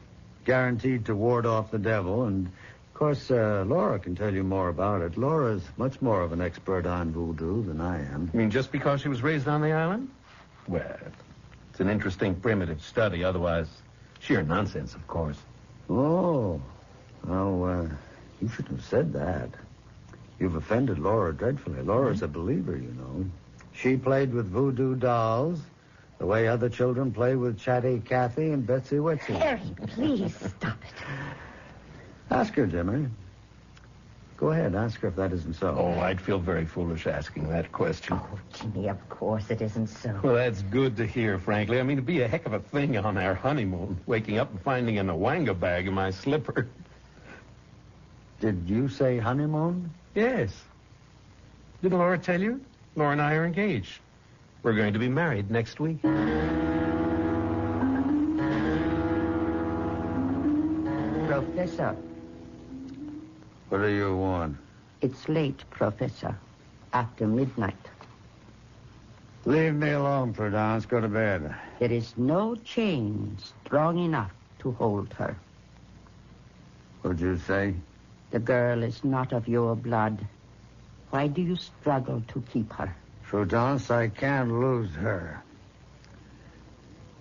guaranteed to ward off the devil, and, of course, Laura can tell you more about it. Laura's much more of an expert on voodoo than I am. You mean just because she was raised on the island? Well, it's an interesting primitive study, otherwise sheer nonsense, of course. Oh, well, you shouldn't have said that. You've offended Laura dreadfully. Laura's a believer, you know. She played with voodoo dolls the way other children play with Chatty Cathy and Betsy Witsy. Eric, please stop it. Ask her, Jimmy. Go ahead, ask her if that isn't so. Oh, I'd feel very foolish asking that question. Oh, Jimmy, of course it isn't so. Well, that's good to hear, frankly. I mean, it'd be a heck of a thing on our honeymoon, waking up and finding an Ouanga bag in my slipper. Did you say honeymoon? Yes. Didn't Laura tell you? Laura and I are engaged. We're going to be married next week. Professor. What do you want? It's late, Professor. After midnight. Leave me alone, Prudence. Go to bed. There is no chain strong enough to hold her. What'd you say? The girl is not of your blood. Why do you struggle to keep her? Prudence, I can't lose her.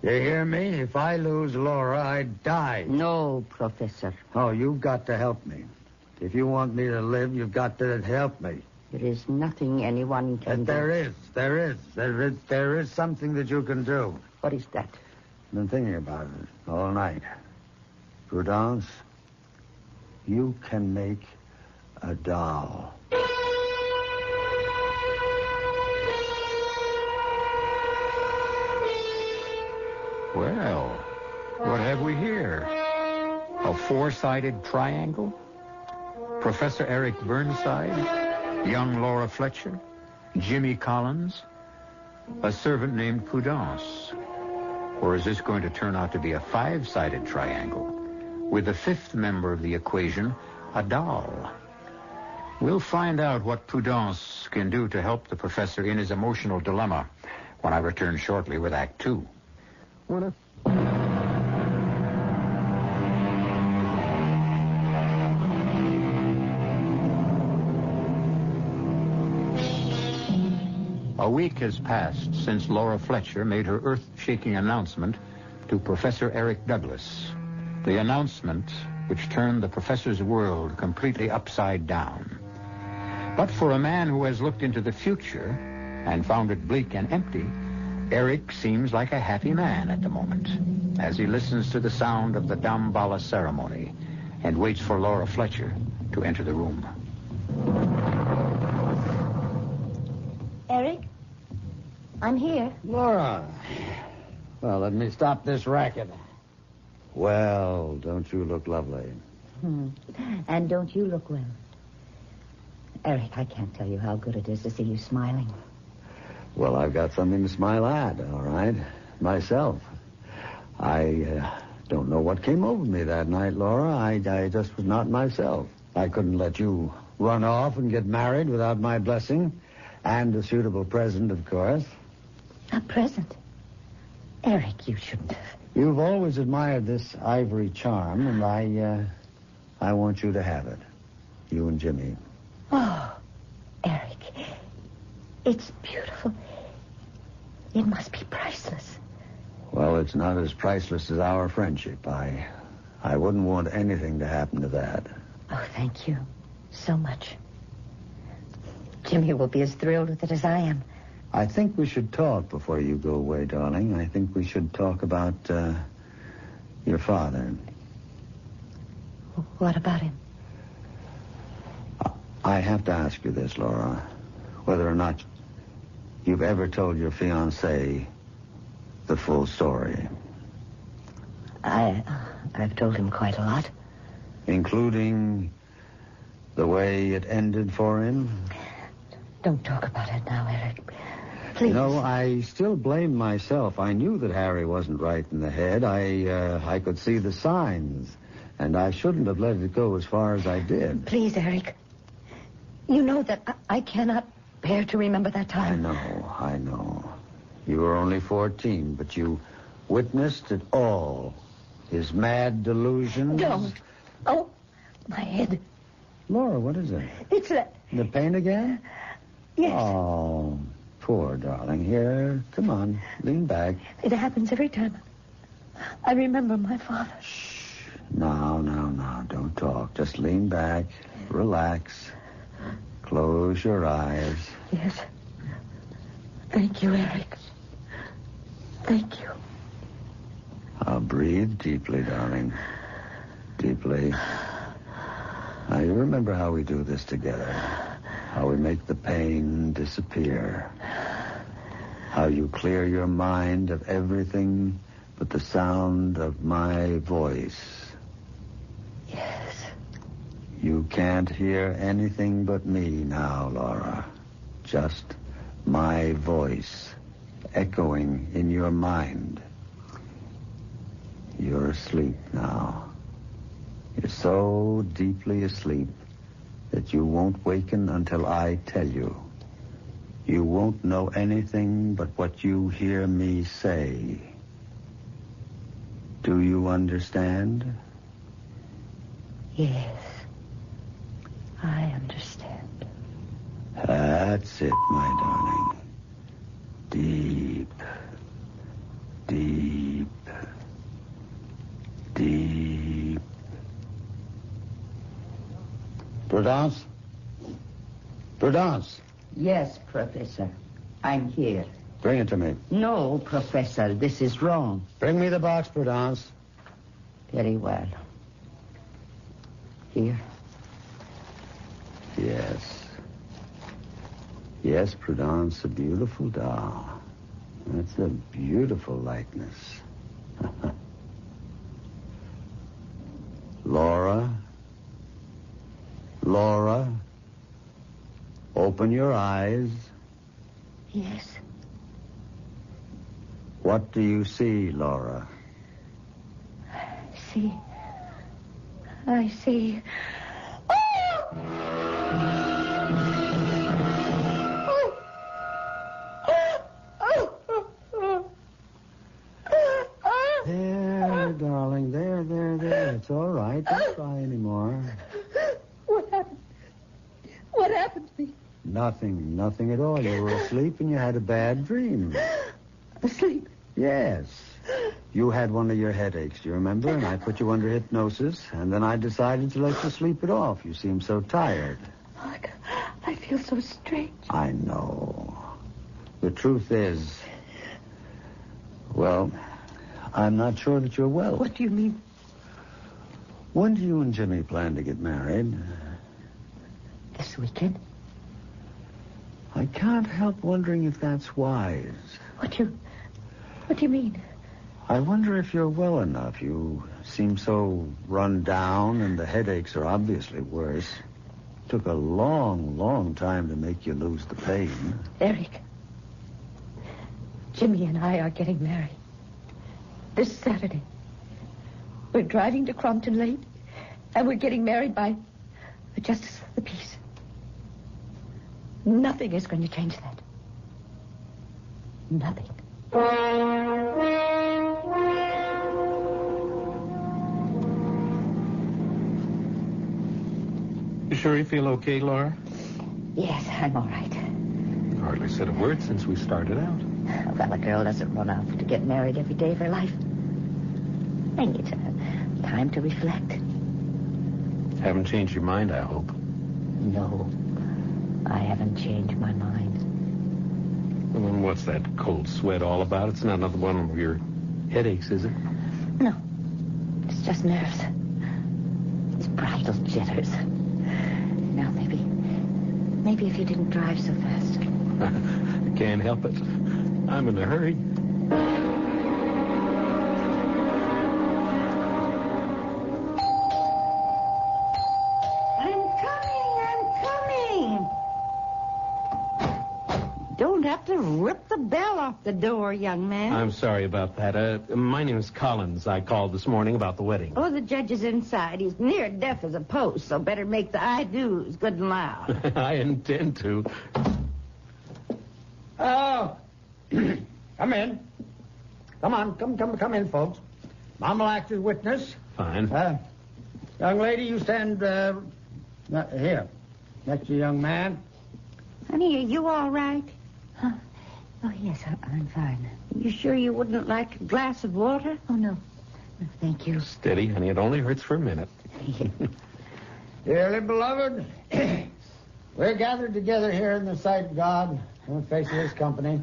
You hear me? If I lose Laura, I die. No, Professor. Oh, you've got to help me. If you want me to live, you've got to help me. There is nothing anyone can do. There is something that you can do. What is that? I've been thinking about it all night. Prudence, you can make a doll. Well, what have we here? A four-sided triangle? Professor Eric Burnside, young Laura Fletcher, Jimmy Collins, a servant named Prudence. Or is this going to turn out to be a five-sided triangle with the fifth member of the equation, a doll? We'll find out what Prudence can do to help the professor in his emotional dilemma when I return shortly with Act 2. A week has passed since Laura Fletcher made her earth-shaking announcement to Professor Eric Douglas. The announcement which turned the professor's world completely upside down. But for a man who has looked into the future and found it bleak and empty, Eric seems like a happy man at the moment as he listens to the sound of the Damballa ceremony and waits for Laura Fletcher to enter the room. Eric? I'm here. Laura. Well, let me stop this racket. Well, don't you look lovely? And don't you look well? Eric, I can't tell you how good it is to see you smiling. Well, I've got something to smile at, all right? Myself. I don't know what came over me that night, Laura. I just was not myself. I couldn't let you run off and get married without my blessing. And a suitable present, of course. A present? Eric, you shouldn't have. You've always admired this ivory charm, and I want you to have it. You and Jimmy. Oh, Eric. It's beautiful. It must be priceless. Well, it's not as priceless as our friendship. I wouldn't want anything to happen to that. Oh, thank you so much. Jimmy will be as thrilled with it as I am. I think we should talk before you go away, darling. I think we should talk about your father. What about him? I have to ask you this, Laura. Whether or not you've ever told your fiancé the full story. I've told him quite a lot. Including the way it ended for him? Don't talk about it now, Eric. Please. You know, I still blame myself. I knew that Harry wasn't right in the head. I could see the signs. And I shouldn't have let it go as far as I did. Please, Eric. You know that I cannot bear to remember that time. I know. You were only 14, but you witnessed it all. His mad delusions. Don't. Oh, my head. Laura, what is it? It's that... The pain again? Yes. Oh, poor darling. Here, come on, lean back. It happens every time I remember my father. Shh. Now, don't talk. Just lean back, relax, close your eyes. Yes. Thank you, Eric. Thank you. Now breathe deeply, darling. Deeply. Now, you remember how we do this together. How we make the pain disappear. How you clear your mind of everything but the sound of my voice. Yes. You can't hear anything but me now, Laura. Just my voice echoing in your mind. You're asleep now. You're so deeply asleep that you won't waken until I tell you. You won't know anything but what you hear me say. Do you understand? Yes. I understand. That's it, my darling. Deep, deep, deep. Prudence? Prudence? Yes, Professor. I'm here. Bring it to me. No, Professor, this is wrong. Bring me the box, Prudence. Very well. Here. Yes. Yes, Prudence, a beautiful doll. That's a beautiful likeness. Laura? Laura? Open your eyes. Yes. What do you see, Laura? I see. Oh! Nothing at all. You were asleep and you had a bad dream. Asleep? Yes. You had one of your headaches, do you remember? And I put you under hypnosis, and then I decided to let you sleep it off. You seem so tired. Oh, I feel so strange. I know. The truth is, well, I'm not sure that you're well. What do you mean? When do you and Jimmy plan to get married? This weekend. I can't help wondering if that's wise. What do you mean? I wonder if you're well enough. You seem so run down, and the headaches are obviously worse. Took a long time to make you lose the pain. Eric, Jimmy and I are getting married. This Saturday. We're driving to Crompton Lake, and we're getting married by the Justice of the Peace. Nothing is going to change that. Nothing. You sure you feel okay, Laura? Yes, I'm all right. Hardly said a word since we started out. Well, a girl doesn't run off to get married every day of her life. I need time to reflect. Haven't changed your mind, I hope. No, I haven't changed my mind. Well, then what's that cold sweat all about? It's not another one of your headaches, is it? No, it's just nerves. It's bridal jitters. Now, maybe if you didn't drive so fast. I can't help it. I'm in a hurry. Don't have to rip the bell off the door, young man. I'm sorry about that. My name is Collins. I called this morning about the wedding. Oh, the judge is inside. He's near deaf as a post, so better make the I-do's good and loud. I intend to. Oh, come in. Come on, come in, folks. Mom will act as witness. Fine. Young lady, you stand here, next to young man. Honey, are you all right? Huh? Oh, yes, I'm fine. You sure you wouldn't like a glass of water? Oh, no. No, thank you. Steady, honey. It only hurts for a minute. Dearly beloved, we're gathered together here in the sight of God, in the face of His company,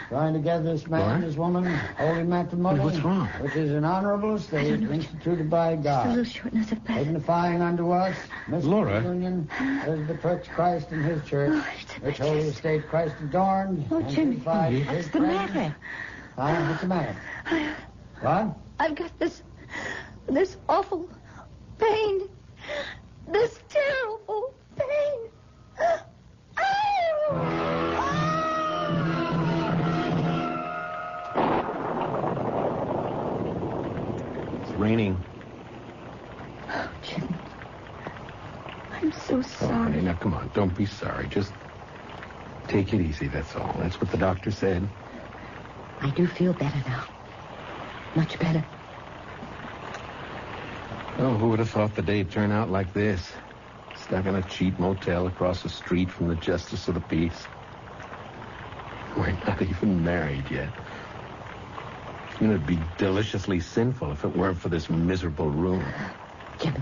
drawing together this man and this woman, holy matrimony. What's wrong? Which is an honorable estate instituted by Just a God, little shortness of breath. signifying unto us, Laura. union as the church Christ and His church, which holy estate Christ adorned. Oh, and Jimmy, sanctified with what's His the presence. matter? What's the matter? What? I've got this awful pain. This terrible pain. It's raining. Oh, Jimmy. I'm so Oh, sorry. honey, now come on. Don't be sorry. Just take it easy, that's all. That's what the doctor said. I do feel better now. Much better. Oh, who would have thought the day'd turn out like this? Stuck in a cheap motel across the street from the Justice of the Peace. We're not even married yet. It'd be deliciously sinful if it weren't for this miserable room. Jimmy.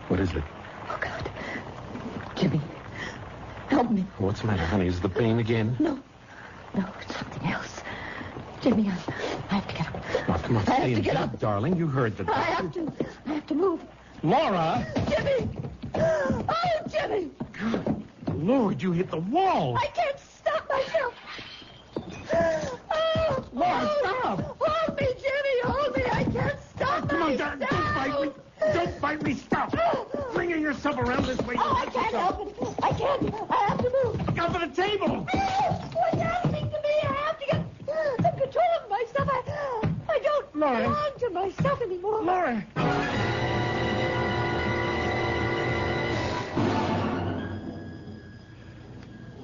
What is it? Oh, God. Jimmy. Help me. What's the matter, honey? Is the pain again? No, it's something else. Jimmy, I have to get up. Oh, come on, I have stay to in get bed, up. darling. You heard the doctor. I have to move. Laura! Jimmy! Oh, Jimmy! Lord, you hit the wall. I can't stop myself. Oh, Laura, stop! Hold me, Jimmy! Hold me! I can't stop Come on, myself! don't fight me! Don't fight me! Stop! Bringing yourself around this way. Oh, I can't help it. I can't. I have to move. Go for the table! What's happening to me? I have to get some control of myself. I don't belong to myself anymore. Laura!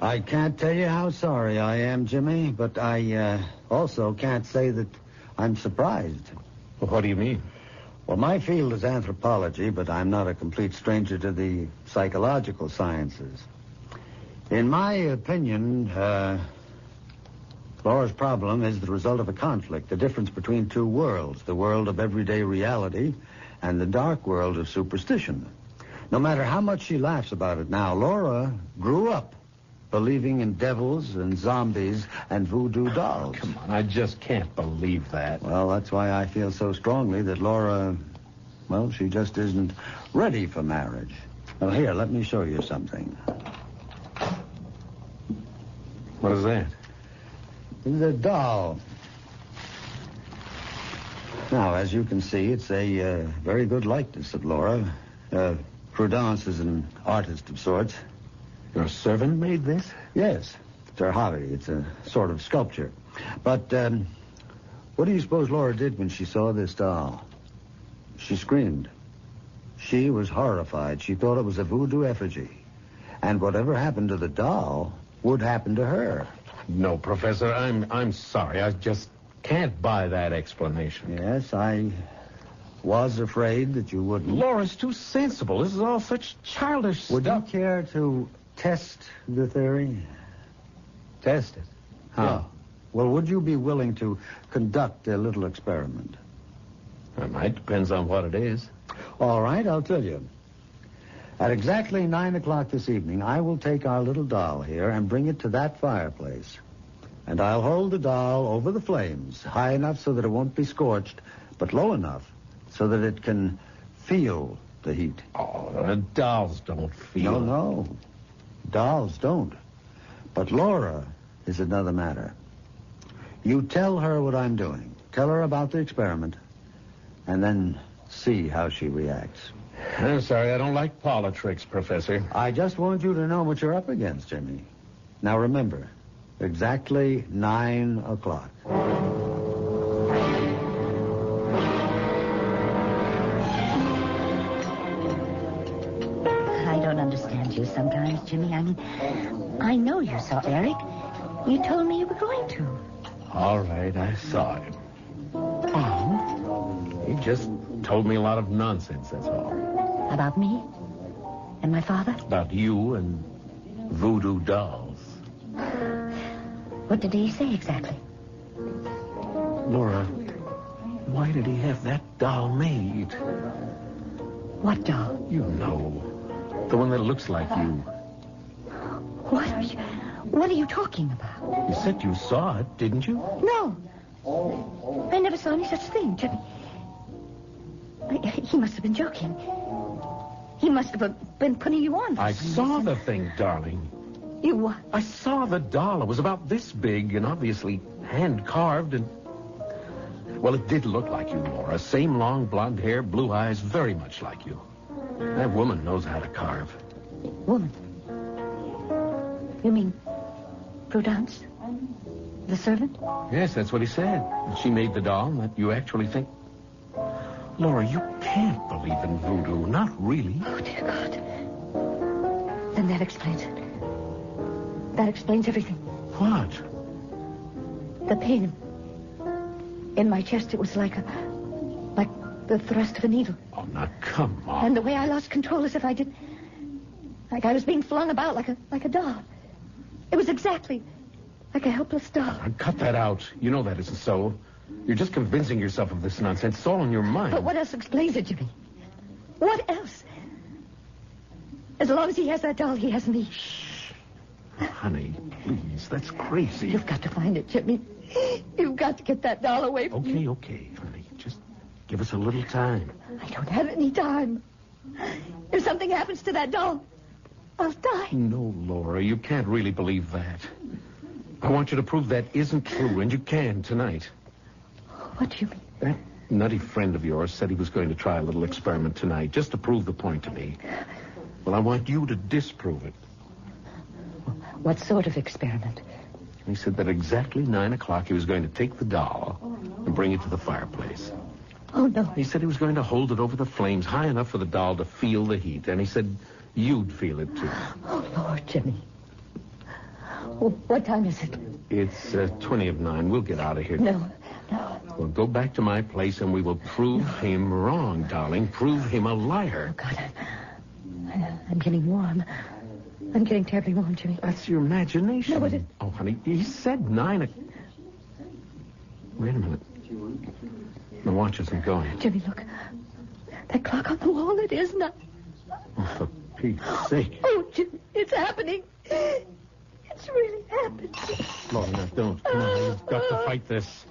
I can't tell you how sorry I am, Jimmy, but I also can't say that I'm surprised. Well, what do you mean? Well, my field is anthropology, but I'm not a complete stranger to the psychological sciences. In my opinion, Laura's problem is the result of a conflict, the difference between two worlds, the world of everyday reality and the dark world of superstition. No matter how much she laughs about it now, Laura grew up believing in devils and zombies and voodoo dolls. Come on, I just can't believe that. Well, that's why I feel so strongly that Laura, well, she just isn't ready for marriage. Well, here, let me show you something. What is that? It's a doll. Now, as you can see, it's a very good likeness of Laura. Prudence is an artist of sorts. Your servant made this? Yes. It's her hobby. It's a sort of sculpture. But what do you suppose Laura did when she saw this doll? She screamed. She was horrified. She thought it was a voodoo effigy. And whatever happened to the doll would happen to her. No, Professor, I'm sorry. I just can't buy that explanation. Yes, I was afraid that you wouldn't. Laura's too sensible. This is all such childish Would stuff. you care to test the theory? Test it? How? Yeah. Well, would you be willing to conduct a little experiment? It might. Depends on what it is. All right, I'll tell you. At exactly 9 o'clock this evening, I will take our little doll here and bring it to that fireplace. And I'll hold the doll over the flames, high enough so that it won't be scorched, but low enough so that it can feel the heat. Oh, dolls don't feel. No. Dolls don't. But Laura is another matter. You tell her what I'm doing. Tell her about the experiment. And then see how she reacts. I'm sorry, I don't like politics, Professor. I just want you to know what you're up against, Jimmy. Now remember, exactly 9 o'clock. I don't understand you sometimes, Jimmy. I mean, I know you saw Eric. You told me you were going to. All right, I saw him. And? He just told me a lot of nonsense, that's all. About me? And my father? About you and voodoo dolls. What did he say exactly? Laura, why did he have that doll made? What doll? You know. The one that looks like you. What are you talking about? You said you saw it, didn't you? No. I never saw any such thing, Jimmy. He must have been joking. He must have been putting you on. I saw the thing, darling. You what? I saw the doll. It was about this big and obviously hand-carved and... Well, it did look like you, Laura. Same long blonde hair, blue eyes, very much like you. That woman knows how to carve. Woman? You mean Prudence? The servant? Yes, that's what he said. She made the doll, and that you actually think... Laura, you can't believe in voodoo. Not really. Oh, dear God. Then that explains it. That explains everything. What? The pain in my chest, it was like the thrust of a needle. Oh, now, come on. And the way I lost control as if I did... Like I was being flung about like a doll. It was exactly like a helpless doll. Now, cut that out. You know that isn't so. You're just convincing yourself of this nonsense. It's all in your mind. But what else explains it, Jimmy? What else? As long as he has that doll, he has me. Shh. Honey, please. That's crazy. You've got to find it, Jimmy. You've got to get that doll away from me. Okay, honey. Just give us a little time. I don't have any time. If something happens to that doll, I'll die. No, Laura, you can't really believe that. I want you to prove that isn't true, and you can tonight. What do you mean? That nutty friend of yours said he was going to try a little experiment tonight, just to prove the point to me. Well, I want you to disprove it. What sort of experiment? He said that exactly 9 o'clock he was going to take the doll and bring it to the fireplace. Oh, no. He said he was going to hold it over the flames high enough for the doll to feel the heat, and he said you'd feel it, too. Oh, Lord, Jimmy. Well, what time is it? It's 20 of 9. We'll get out of here. No. We'll go back to my place, and we will prove him wrong, darling. Prove him a liar. Oh, God, I'm getting warm. I'm getting terribly warm, Jimmy. That's your imagination. No, it isn't. Oh, honey, he said 9 o'clock. Wait a minute. The watch isn't going. Jimmy, look. That clock on the wall, it is not. Oh, for Pete's sake. Oh, Jimmy, it's happening. It's really happening. Laura, now don't. Come on, you've got to fight this.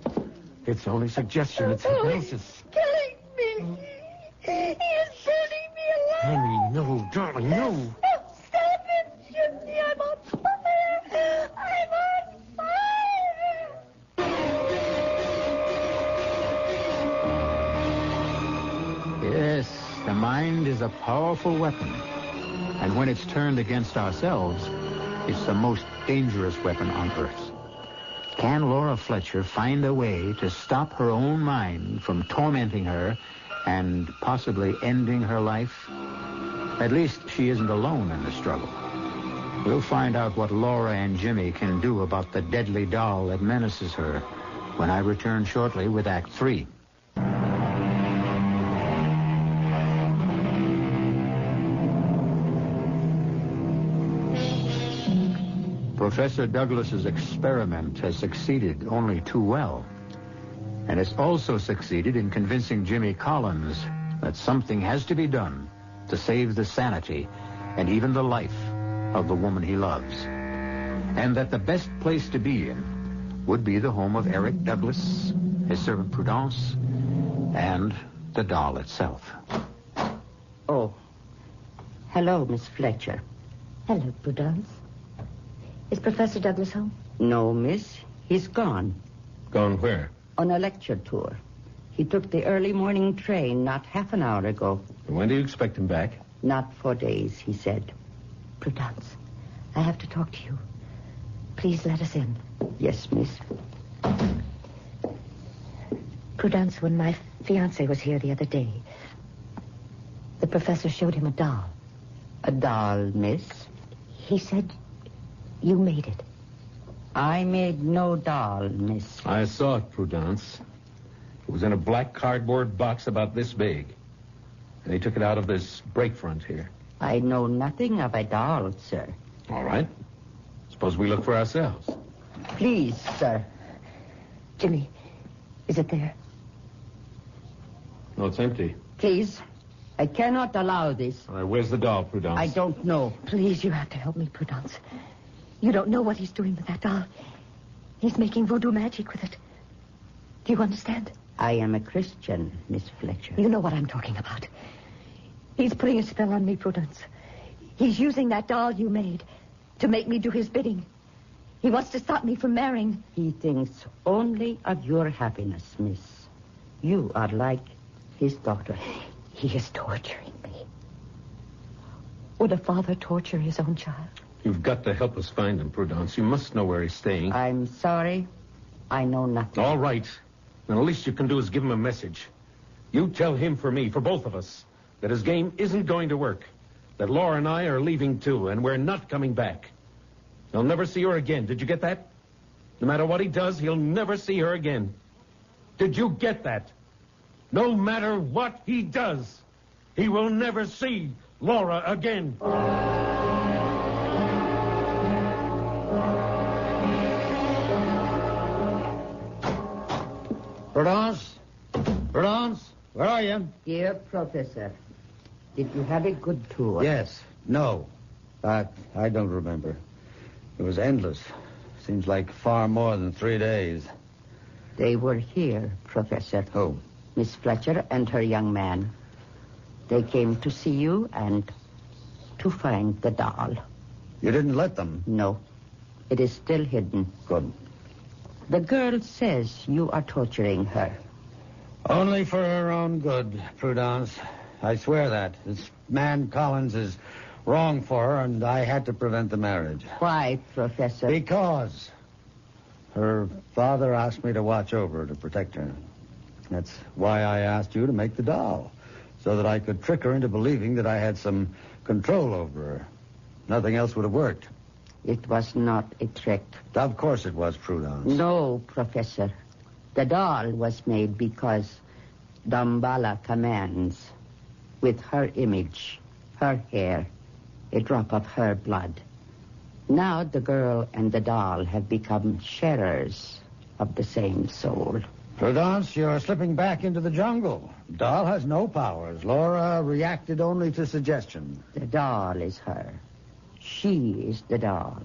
It's only suggestion. It's hypnosis. Killing me. He is burning me alive. Honey, no, darling, no. Stop it, Jimmy. I'm on fire. I'm on fire. Yes, the mind is a powerful weapon. And when it's turned against ourselves, it's the most dangerous weapon on earth. Can Laura Fletcher find a way to stop her own mind from tormenting her and possibly ending her life? At least she isn't alone in the struggle. We'll find out what Laura and Jimmy can do about the deadly doll that menaces her when I return shortly with Act 3. Professor Douglas's experiment has succeeded only too well. And it's also succeeded in convincing Jimmy Collins that something has to be done to save the sanity and even the life of the woman he loves. And that the best place to be in would be the home of Eric Douglas, his servant Prudence, and the doll itself. Oh. Hello, Miss Fletcher. Hello, Prudence. Is Professor Douglas home? No, miss. He's gone. Gone where? On a lecture tour. He took the early morning train not half an hour ago. And when do you expect him back? Not for days, he said. Prudence, I have to talk to you. Please let us in. Yes, miss. Prudence, when my fiancé was here the other day, the professor showed him a doll. A doll, miss? He said you made it. I made no doll, miss. I saw it, Prudence. It was in a black cardboard box about this big. And he took it out of this break front here. I know nothing of a doll, sir. All right. Suppose we look for ourselves. Please, sir. Jimmy, is it there? No, it's empty. Please. I cannot allow this. All right, where's the doll, Prudence? I don't know. Please, you have to help me, Prudence. You don't know what he's doing with that doll. He's making voodoo magic with it. Do you understand? I am a Christian, Miss Fletcher. You know what I'm talking about. He's putting a spell on me, Prudence. He's using that doll you made to make me do his bidding. He wants to stop me from marrying. He thinks only of your happiness, miss. You are like his daughter. He is torturing me. Would a father torture his own child? You've got to help us find him, Prudence. You must know where he's staying. I'm sorry. I know nothing. All right. Then the least you can do is give him a message. You tell him for me, for both of us, that his game isn't going to work. That Laura and I are leaving too, and we're not coming back. He'll never see her again. Did you get that? No matter what he does, he'll never see her again. Did you get that? No matter what he does, he will never see Laura again. Prudence? Prudence? Where are you? Dear Professor, did you have a good tour? Yes. No. I don't remember. It was endless. Seems like far more than 3 days. They were here, Professor. Who? Miss Fletcher and her young man. They came to see you and to find the doll. You didn't let them? No. It is still hidden. Good. The girl says you are torturing her. Only for her own good, Prudence. I swear that. This man Collins is wrong for her, and I had to prevent the marriage. Why, Professor? Because her father asked me to watch over her, to protect her. That's why I asked you to make the doll, so that I could trick her into believing that I had some control over her. Nothing else would have worked. It was not a trick. Of course it was, Prudence. No, Professor. The doll was made because Dambala commands, with her image, her hair, a drop of her blood, Now the girl and the doll have become sharers of the same soul. Prudence, you're slipping back into the jungle. Doll has no powers. Laura reacted only to suggestion. The doll is her. She is the doll.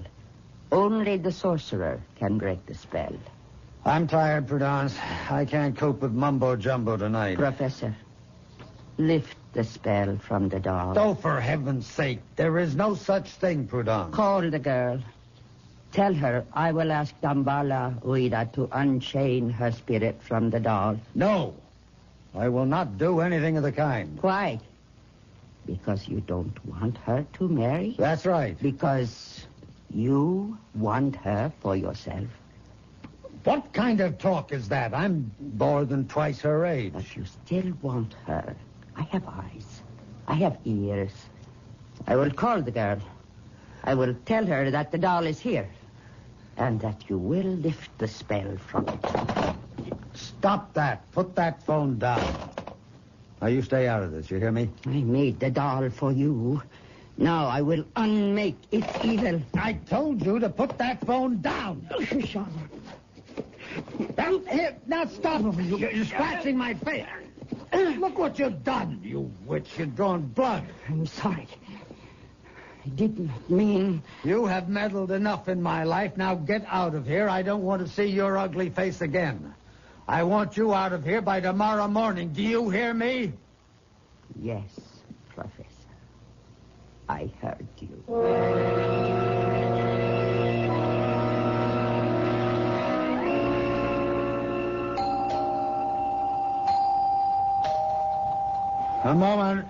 Only the sorcerer can break the spell. I'm tired, Prudence. I can't cope with mumbo-jumbo tonight. Professor, lift the spell from the doll. Oh, for heaven's sake, there is no such thing, Prudence. Call the girl. Tell her I will ask Dambala Uida to unchain her spirit from the doll. No, I will not do anything of the kind. Why? Because you don't want her to marry? That's right. Because you want her for yourself? What kind of talk is that? I'm more than twice her age. But you still want her. I have eyes. I have ears. I will call the girl. I will tell her that the doll is here. And that you will lift the spell from it. Stop that. Put that phone down. Now, you stay out of this, you hear me? I made the doll for you. Now I will unmake its evil. I told you to put that phone down. Now stop. You're scratching my face. Look what you've done, you witch. You've drawn blood. I'm sorry. I didn't mean... You have meddled enough in my life. Now get out of here. I don't want to see your ugly face again. I want you out of here by tomorrow morning. Do you hear me? Yes, Professor. I heard you. A moment.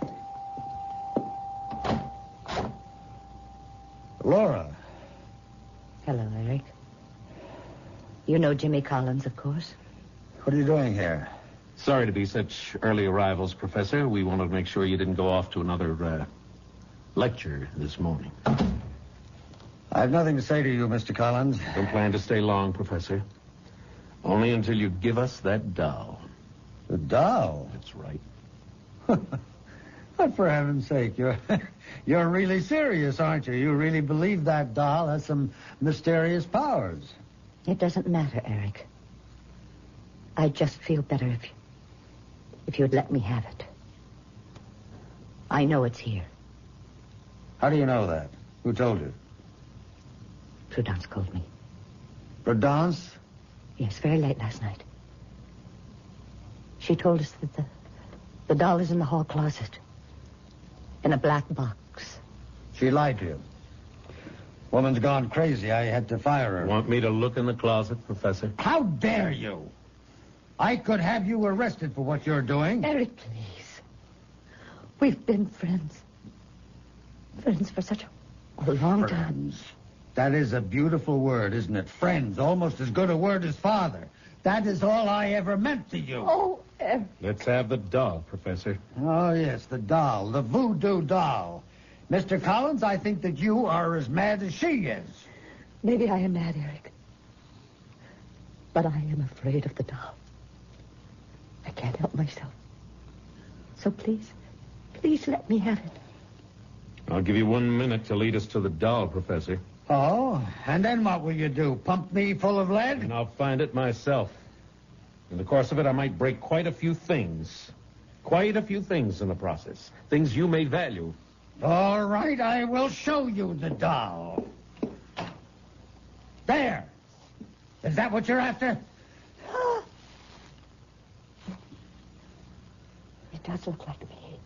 Laura. Hello, Eric. You know Jimmy Collins, of course. What are you doing here? Sorry to be such early arrivals, Professor. We wanted to make sure you didn't go off to another lecture this morning. I have nothing to say to you, Mr. Collins. Don't plan to stay long, Professor. Only until you give us that doll. The doll? That's right. But for heaven's sake, you're really serious, aren't you? You really believe that doll has some mysterious powers. It doesn't matter, Eric. I'd just feel better if you'd let me have it. I know it's here. How do you know that? Who told you? Prudence called me. Prudence? Yes, very late last night. She told us that the doll is in the hall closet. In a black box. She lied to you. Woman's gone crazy. I had to fire her. Want me to look in the closet, Professor? How dare you? I could have you arrested for what you're doing. Eric, please. We've been friends. Friends for such a long time. That is a beautiful word, isn't it? Friends, almost as good a word as father. That is all I ever meant to you. Oh, Eric. Let's have the doll, Professor. Oh, yes, the doll. The voodoo doll. Mr. Collins, I think that you are as mad as she is. Maybe I am mad, Eric. But I am afraid of the doll. I can't help myself. So please let me have it. I'll give you 1 minute to lead us to the doll, Professor. Oh, and then what will you do? Pump me full of lead? And I'll find it myself. In the course of it, I might break quite a few things. Quite a few things in the process. Things you may value. All right, I will show you the doll. There. Is that what you're after? It does look like me.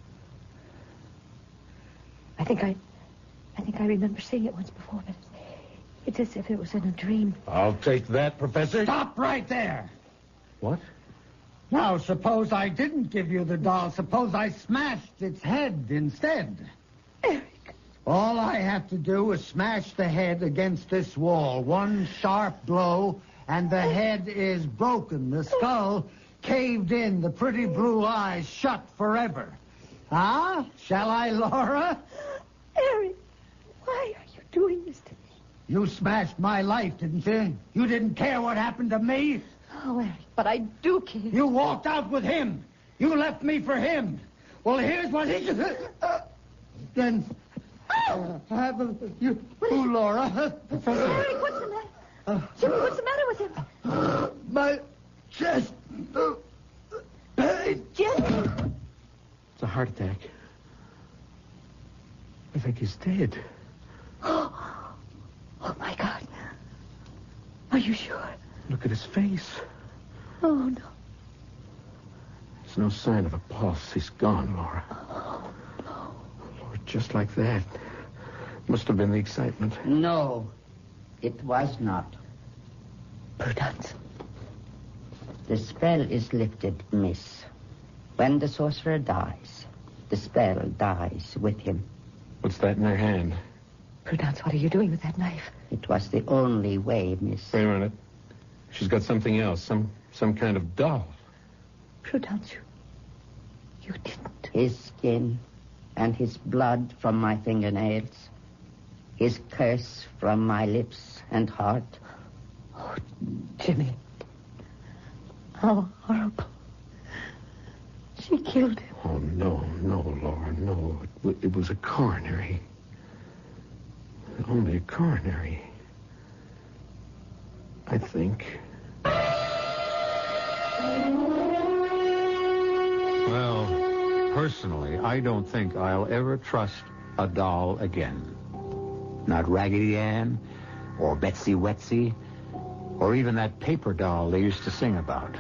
I think I remember seeing it once before, but it's as if it was in a dream. I'll take that, Professor. Stop right there. What? Now, suppose I didn't give you the doll. Suppose I smashed its head instead. Eric. All I have to do is smash the head against this wall. One sharp blow, and the head is broken. The skull caved in. The pretty blue eyes shut forever. Ah, shall I, Laura? Eric, why are you doing this to me? You smashed my life, didn't you? You didn't care what happened to me? Oh, Eric, but I do care. You walked out with him. You left me for him. Well, here's what he... Then You, Laura. Eric, what's the matter? Jimmy, what's the matter with him? My chest. Pain. Jimmy. It's a heart attack. I think he's dead. Oh, my God. Are you sure? Look at his face. Oh, no. There's no sign of a pulse. He's gone, Laura. Oh, no. Lord, just like that. Must have been the excitement. No, it was not. Prudence. The spell is lifted, miss. When the sorcerer dies, the spell dies with him. What's that in her hand? Prudence, what are you doing with that knife? It was the only way, miss. Wait a minute. She's got something else. Some kind of doll. Prudence, you didn't. His skin and his blood from my fingernails. His curse from my lips and heart. Oh, Jimmy. How horrible. She killed him. Oh, no, Laura, no. It was a coronary. Only a coronary. I think. Well, personally, I don't think I'll ever trust a doll again. Not Raggedy Ann, or Betsy Wetsy, or even that paper doll they used to sing about.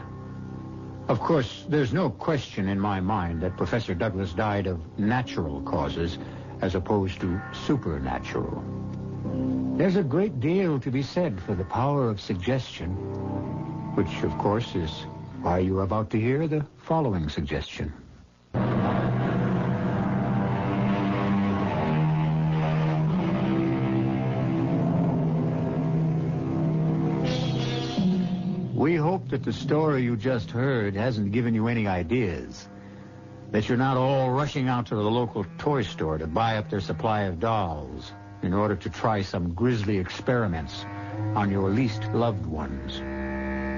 Of course, there's no question in my mind that Professor Douglas died of natural causes as opposed to supernatural. There's a great deal to be said for the power of suggestion, which, of course, is why you're about to hear the following suggestion. We hope that the story you just heard hasn't given you any ideas, that you're not all rushing out to the local toy store to buy up their supply of dolls in order to try some grisly experiments on your least loved ones.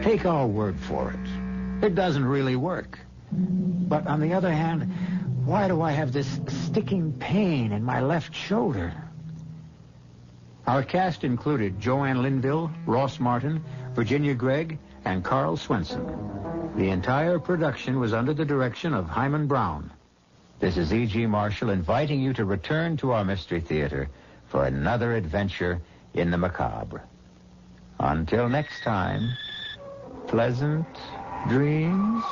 Take our word for it. It doesn't really work. But on the other hand, why do I have this sticking pain in my left shoulder? Our cast included Joanne Linville, Ross Martin, Virginia Gregg, and Carl Swenson. The entire production was under the direction of Hyman Brown. This is E.G. Marshall inviting you to return to our Mystery Theater for another adventure in the macabre. Until next time, pleasant dreams.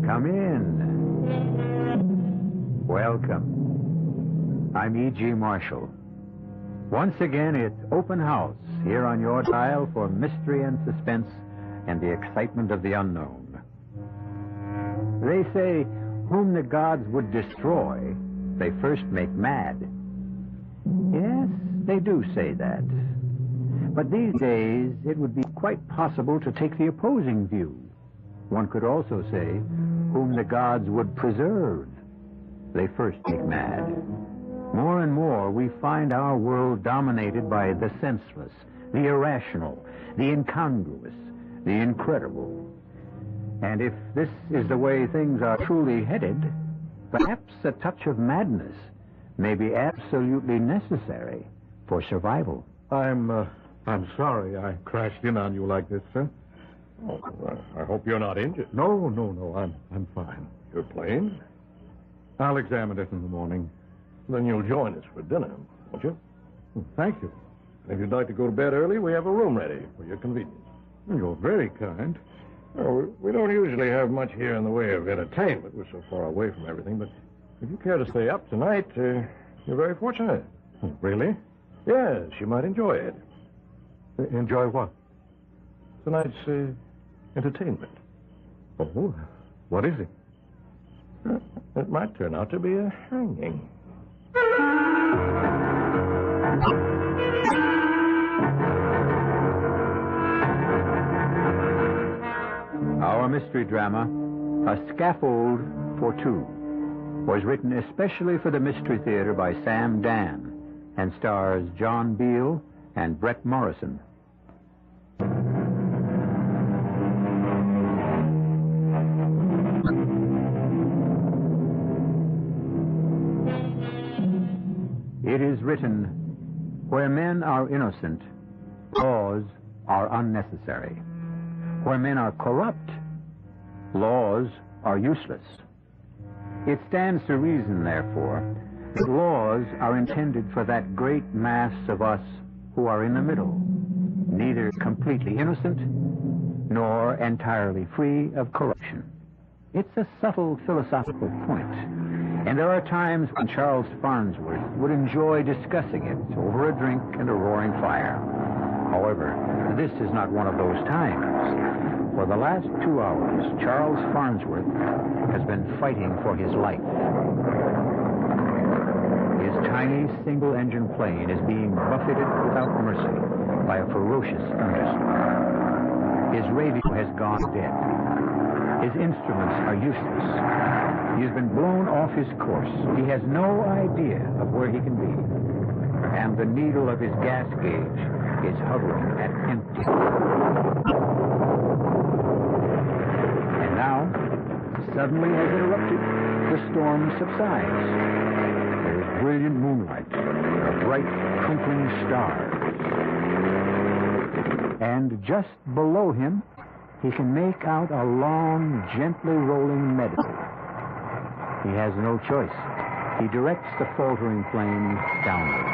Come in. Welcome. I'm E.G. Marshall. Once again, it's open house here on your dial for mystery and suspense and the excitement of the unknown. They say, whom the gods would destroy, they first make mad. Yes, they do say that. But these days, it would be quite possible to take the opposing view. One could also say, whom the gods would preserve, they first make mad. More and more, we find our world dominated by the senseless, the irrational, the incongruous, the incredible. And if this is the way things are truly headed, perhaps a touch of madness may be absolutely necessary for survival. I'm sorry I crashed in on you like this, sir. Oh, I hope you're not injured. No, I'm fine. Your plane? I'll examine it in the morning. Then you'll join us for dinner, won't you? Thank you. If you'd like to go to bed early, we have a room ready for your convenience. You're very kind. Well, we don't usually have much here in the way of entertainment. We're so far away from everything, but if you care to stay up tonight, you're very fortunate. Really? Yes, you might enjoy it. Enjoy what? Tonight's entertainment. Oh, what is it? It might turn out to be a hanging. Our mystery drama, A Scaffold for Two, was written especially for the Mystery Theater by Sam Dan and stars John Beale and Brett Morrison. It is written, where men are innocent, laws are unnecessary. Where men are corrupt, laws are useless. It stands to reason, therefore, that laws are intended for that great mass of us who are in the middle, neither completely innocent nor entirely free of corruption. It's a subtle philosophical point, and there are times when Charles Farnsworth would enjoy discussing it over a drink and a roaring fire. However, this is not one of those times. For the last 2 hours, Charles Farnsworth has been fighting for his life. His tiny single-engine plane is being buffeted without mercy by a ferocious thunderstorm. His radio has gone dead. His instruments are useless. He has been blown off his course. He has no idea of where he can be. And the needle of his gas gauge is hovering at empty. And now, suddenly as it erupted, the storm subsides. There is brilliant moonlight, bright twinkling stars. And just below him, he can make out a long, gently rolling meadow. He has no choice. He directs the faltering plane downward.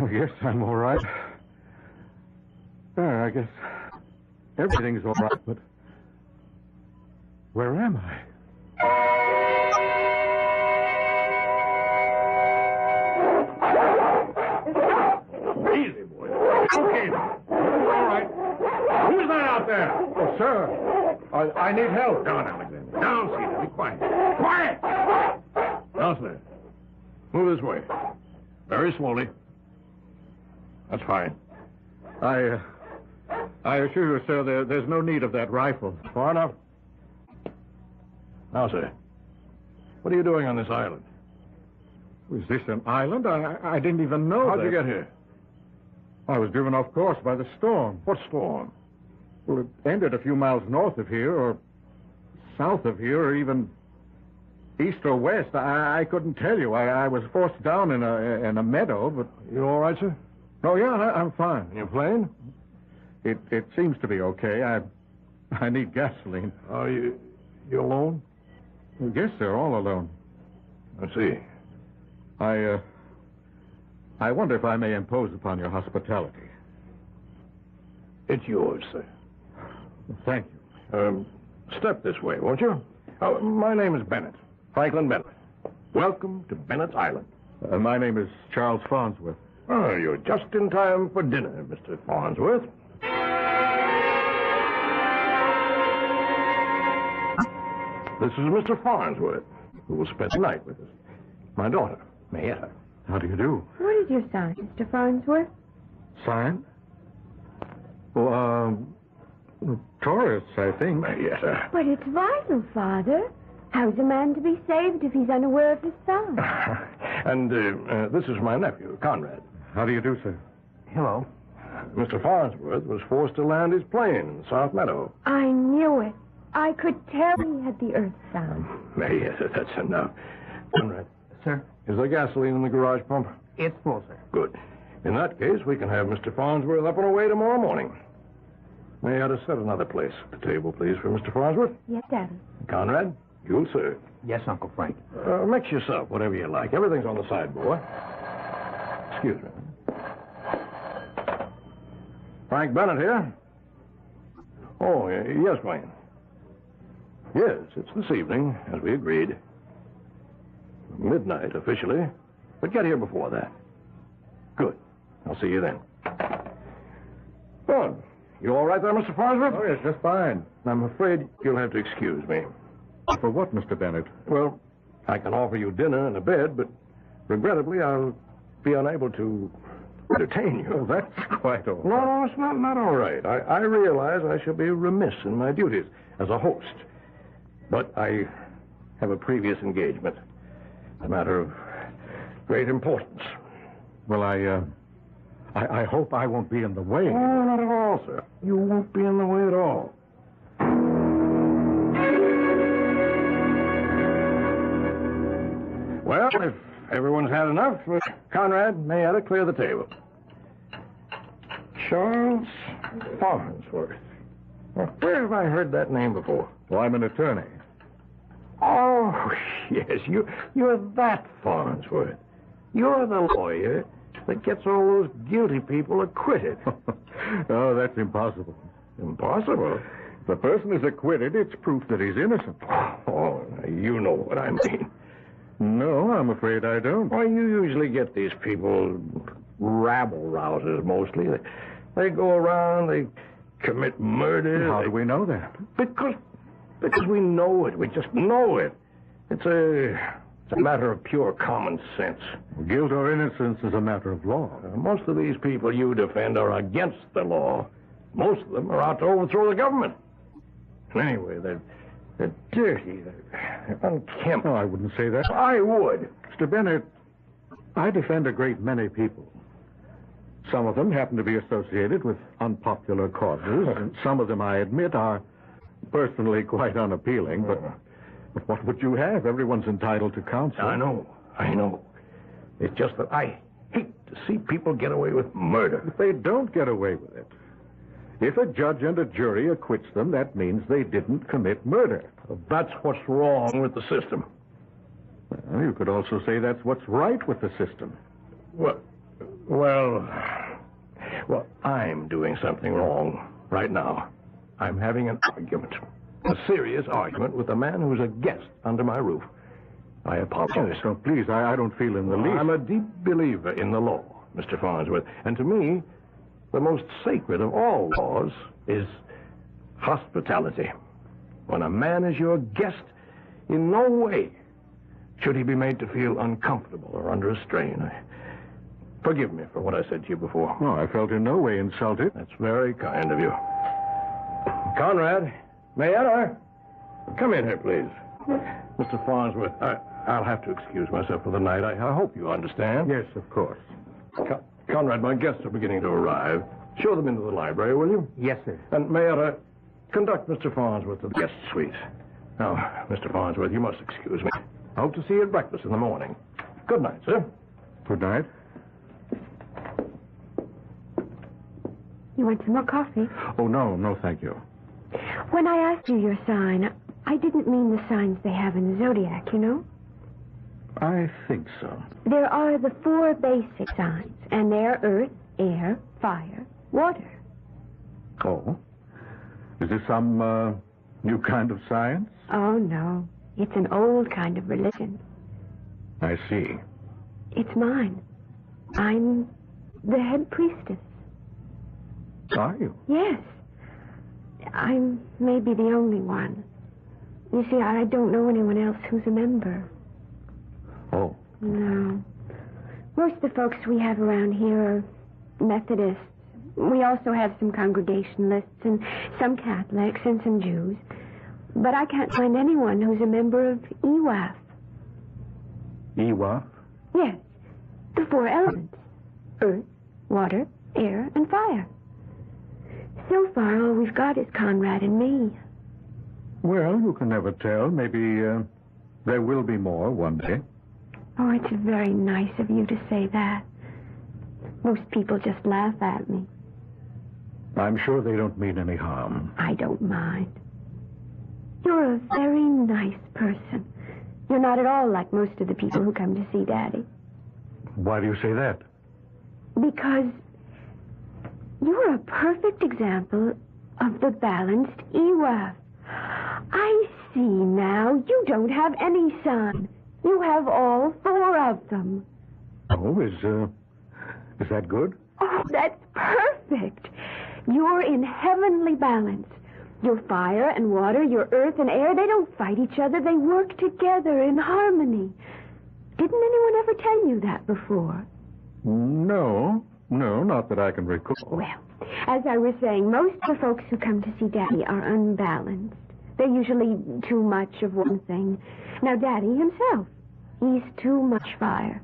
I guess I'm all right. I guess everything's all right, but where am I? Easy, boy. Okay. All right. Who's that out there? Oh, sir. I need help. Down, Alexander. Down, Cedar. Be quiet. Quiet! Now, sir. Move this way. Very slowly. That's fine. I assure you, sir, there's no need of that rifle. Far enough. Now, sir, what are you doing on this island? Is this an island? I didn't even know How'd you get here? I was driven off course by the storm. What storm? Well, it ended a few miles north of here, or south of here, or even east or west. I couldn't tell you. I was forced down in a meadow, but... You all right, sir? Oh, yeah, I'm fine. And your plane? It seems to be okay. I need gasoline. Oh, you alone? I guess they're all alone. I see. I wonder if I may impose upon your hospitality. It's yours, sir. Thank you. Step this way, won't you? My name is Bennett. Franklin Bennett. Welcome to Bennett's Island. My name is Charles Farnsworth. Oh, you're just in time for dinner, Mr. Farnsworth. This is Mr. Farnsworth, who will spend the night with us. My daughter, Mayetta. How do you do? What is your sign, Mr. Farnsworth? Sign? Well, Taurus, I think. Mayetta. But it's vital, Father. How's a man to be saved if he's unaware of his sign? And this is my nephew, Conrad. How do you do, sir? Hello. Mr. Farnsworth was forced to land his plane in South Meadow. I knew it. I could tell he had the earth sound. Yes, that's enough. Conrad. Sir? Is there gasoline in the garage pump? It's full, sir. Good. In that case, we can have Mr. Farnsworth up and away tomorrow morning. May I set another place at the table, please, for Mr. Farnsworth? Yes, Daddy. Conrad, you'll serve. Yes, Uncle Frank. Mix yourself, whatever you like. Everything's on the sideboard. Excuse me. Frank Bennett here. Oh, yes, Wayne. Yes, it's this evening, as we agreed. Midnight, officially. But get here before that. Good. I'll see you then. Good. You all right there, Mr. Farnsworth? Oh, yes, just fine. I'm afraid you'll have to excuse me. For what, Mr. Bennett? Well, I can offer you dinner and a bed, but regrettably, I'll be unable to entertain you. Oh, that's quite all right. No, it's not all right. I realize I shall be remiss in my duties as a host. But I have a previous engagement. A matter of great importance. Well, I hope I won't be in the way. Oh, not at all, sir. You won't be in the way at all. Well, if everyone's had enough, Conrad, Mayetta, clear the table. Charles Farnsworth. Where have I heard that name before? Well, I'm an attorney. Oh, yes, you're that Farnsworth. You're the lawyer that gets all those guilty people acquitted. Oh, that's impossible. Impossible? If a person is acquitted, it's proof that he's innocent. Oh, you know what I mean. No, I'm afraid I don't. Well, you usually get these people, rabble-rousers mostly. They go around, they commit murder. How do we know that? Because we know it. We just know it. It's a matter of pure common sense. Guilt or innocence is a matter of law. Most of these people you defend are against the law. Most of them are out to overthrow the government. And anyway, they're dirty. They're unkempt. Oh, I wouldn't say that. I would. Mr. Bennett, I defend a great many people. Some of them happen to be associated with unpopular causes, and some of them, I admit, are personally quite unappealing, but what would you have? Everyone's entitled to counsel. I know. It's just that I hate to see people get away with murder. If they don't get away with it, if a judge and a jury acquits them, that means they didn't commit murder. That's what's wrong with the system. Well, you could also say that's what's right with the system. Well, I'm doing something wrong right now. I'm having an argument. A serious argument with a man who's a guest under my roof. I apologize. Oh, please, I don't feel in the least. I'm a deep believer in the law, Mr. Farnsworth. And to me, the most sacred of all laws is hospitality. When a man is your guest, in no way should he be made to feel uncomfortable or under a strain. Forgive me for what I said to you before. No, I felt in no way insulted. That's very kind of you. Conrad, Mayetta, come in here, please. Mr. Farnsworth, I'll have to excuse myself for the night. I hope you understand. Yes, of course. Conrad, my guests are beginning to arrive. Show them into the library, will you? Yes, sir. And Mayetta, conduct Mr. Farnsworth to the guest suite. Now, Mr. Farnsworth, you must excuse me. I hope to see you at breakfast in the morning. Good night, sir. Good night. You want some more coffee? Oh, no, thank you. When I asked you your sign, I didn't mean the signs they have in the zodiac, you know? I think so. There are the 4 basic signs, and they're earth, air, fire, water. Oh? Is this some new kind of science? Oh, no. It's an old kind of religion. I see. It's mine. I'm the head priestess. Are you? Yes. I'm maybe the only one. You see, I don't know anyone else who's a member. Oh. No. Most of the folks we have around here are Methodists. We also have some Congregationalists and some Catholics and some Jews. But I can't find anyone who's a member of EWAF. EWAF? Yes. The 4 elements. Earth, water, air, and fire. So far, all we've got is Conrad and me. Well, you can never tell. Maybe there will be more one day. Oh, it's very nice of you to say that. Most people just laugh at me. I'm sure they don't mean any harm. I don't mind. You're a very nice person. You're not at all like most of the people who come to see Daddy. Why do you say that? Because you're a perfect example of the balanced Ewa. I see now. You don't have any son. You have all 4 of them. Oh, is that good? Oh, that's perfect. You're in heavenly balance. Your fire and water, your earth and air, they don't fight each other. They work together in harmony. Didn't anyone ever tell you that before? No, not that I can recall. Well, as I was saying, most of the folks who come to see Daddy are unbalanced. They're usually too much of one thing. Now, Daddy himself, he's too much fire.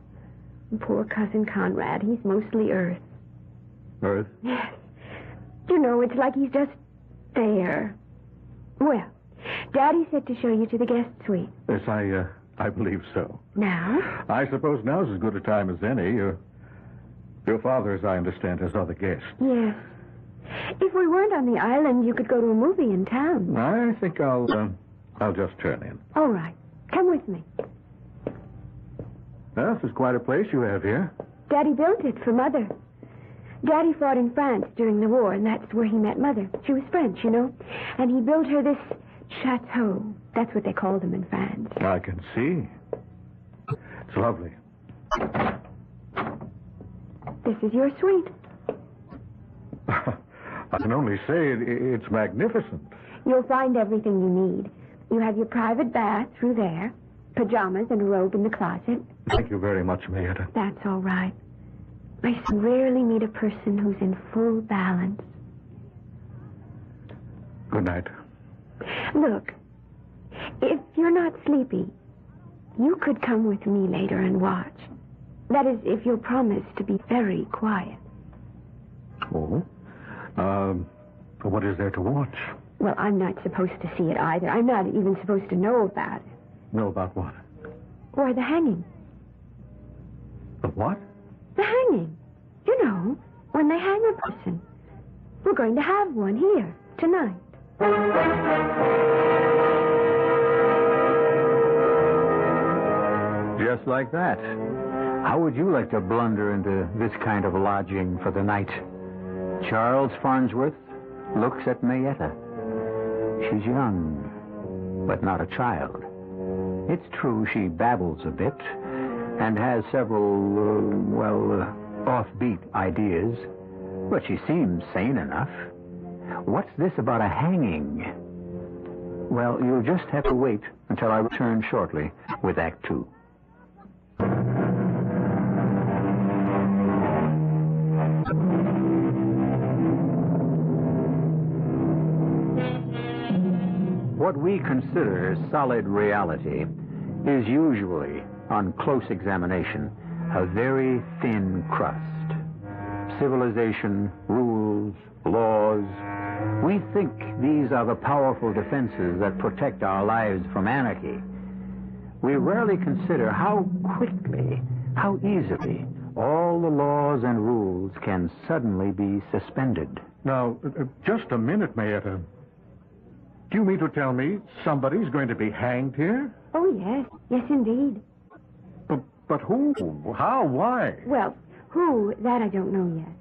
And poor cousin Conrad, he's mostly earth. Earth? Yes. You know, it's like he's just there. Well, Daddy said to show you to the guest suite. Yes, I believe so. Now? I suppose now's as good a time as any. Your father, as I understand, has other guests. Yes. If we weren't on the island, you could go to a movie in town. I think I'll just turn in. All right. Come with me. Well, this is quite a place you have here. Daddy built it for Mother. Daddy fought in France during the war, and that's where he met Mother. She was French, you know. And he built her this chateau. That's what they called them in France. I can see. It's lovely. This is your suite. I can only say it's magnificent. You'll find everything you need. You have your private bath through there, pajamas and a robe in the closet. Thank you very much, Mayetta. That's all right. I rarely meet a person who's in full balance. Good night. Look, if you're not sleepy, you could come with me later and watch. That is, if you'll promise to be very quiet. Oh? What is there to watch? Well, I'm not supposed to see it either. I'm not even supposed to know about it. Know about what? Or the hanging. The what? The hanging. You know, when they hang a person. We're going to have one here, tonight. Just like that. How would you like to blunder into this kind of lodging for the night? Charles Farnsworth looks at Mayetta. She's young, but not a child. It's true she babbles a bit and has several, offbeat ideas, but she seems sane enough. What's this about a hanging? Well, you'll just have to wait until I return shortly with Act 2. What we consider solid reality is usually, on close examination, a very thin crust. Civilization, rules, laws. We think these are the powerful defenses that protect our lives from anarchy. We rarely consider how quickly, how easily, all the laws and rules can suddenly be suspended. Now, just a minute, Mayetta. Do you mean to tell me somebody's going to be hanged here? Oh, yes. Yes, indeed. But who? How? Why? Well, who, that I don't know yet.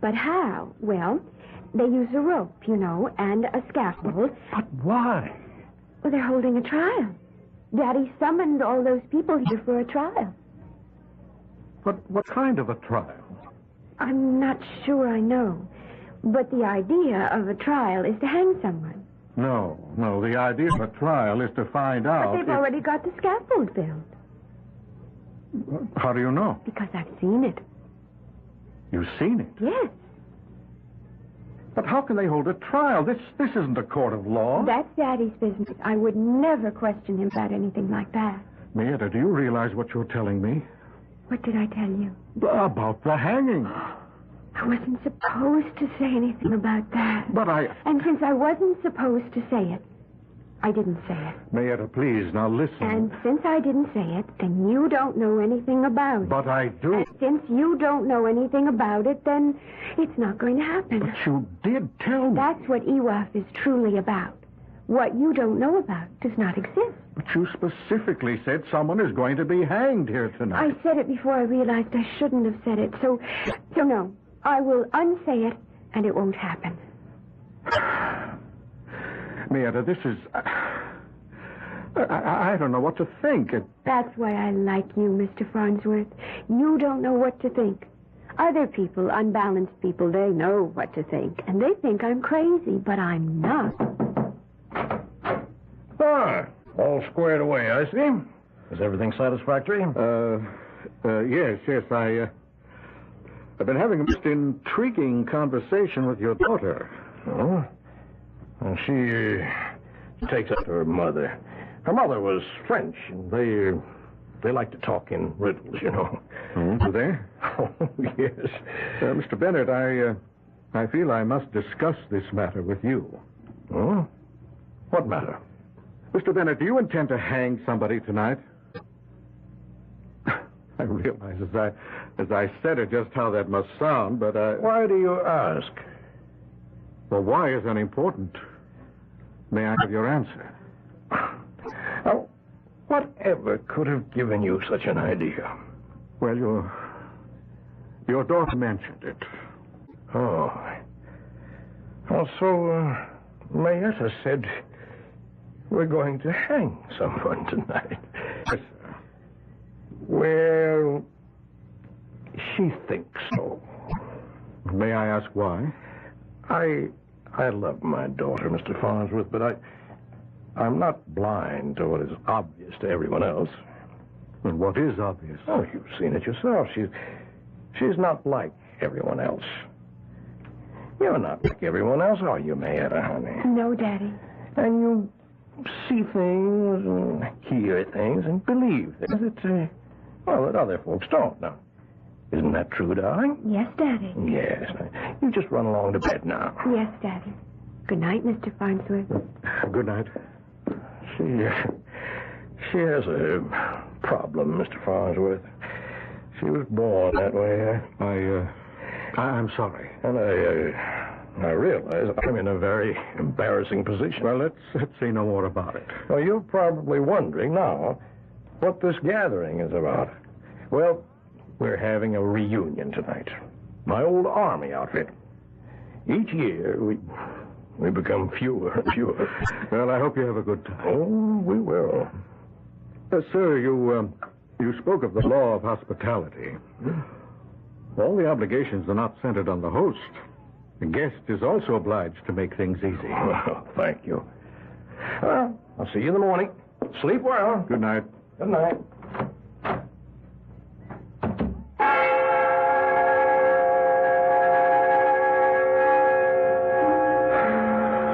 But how? Well, they use a rope, you know, and a scaffold. But why? Well, they're holding a trial. Daddy summoned all those people here for a trial. But what kind of a trial? I'm not sure I know. But the idea of a trial is to hang someone. No. The idea of a trial is to find out. But they've already got the scaffold built. How do you know? Because I've seen it. You've seen it? Yes. But how can they hold a trial? This isn't a court of law. That's Daddy's business. I would never question him about anything like that. Mayetta, do you realize what you're telling me? What did I tell you? About the hanging. I wasn't supposed to say anything about that. But And since I wasn't supposed to say it, I didn't say it. Mayetta, please, now listen. And since I didn't say it, then you don't know anything about it. But I do. And since you don't know anything about it, then it's not going to happen. But you did tell me. That's what EWAF is truly about. What you don't know about does not exist. But you specifically said someone is going to be hanged here tonight. I said it before I realized I shouldn't have said it. So no. I will unsay it, and it won't happen. Mayetta, this is... I don't know what to think. That's why I like you, Mr. Farnsworth. You don't know what to think. Other people, unbalanced people, they know what to think. And they think I'm crazy, but I'm not. All squared away, I see. Is everything satisfactory? Yes. I've been having a most intriguing conversation with your daughter. Oh? Well, she takes after her mother. Her mother was French, and they like to talk in riddles, you know. Do they? Oh, yes. Mr. Bennett, I feel I must discuss this matter with you. Oh? What matter? Mr. Bennett, do you intend to hang somebody tonight? I realize as I said it just how that must sound, but Why do you ask? Well, why is unimportant. May I have your answer? Now, whatever could have given you such an idea? Well, your daughter mentioned it. Oh. Also, Mayetta said we're going to hang someone tonight. Yes, sir. Well, she thinks so. May I ask why? I love my daughter, Mr. Farnsworth, but I'm not blind to what is obvious to everyone else. And what is obvious? Oh, you've seen it yourself. She's not like everyone else. You're not like everyone else, are you, Mayetta, honey? No, Daddy. And you see things and hear things and believe things that other folks don't. Now, isn't that true, darling? Yes, Daddy. Yes. You just run along to bed now. Yes, Daddy. Good night, Mr. Farnsworth. Good night. She has a problem, Mr. Farnsworth. She was born that way. I'm sorry. And I realize I'm in a very embarrassing position. Well, let's say no more about it. Well, you're probably wondering now what this gathering is about. Well, we're having a reunion tonight. My old Army outfit. Each year, we become fewer and fewer. Well, I hope you have a good time. Oh, we will. Sir, you spoke of the law of hospitality. All the obligations are not centered on the host. The guest is also obliged to make things easy. Well, thank you. Well, I'll see you in the morning. Sleep well. Good night. Good night.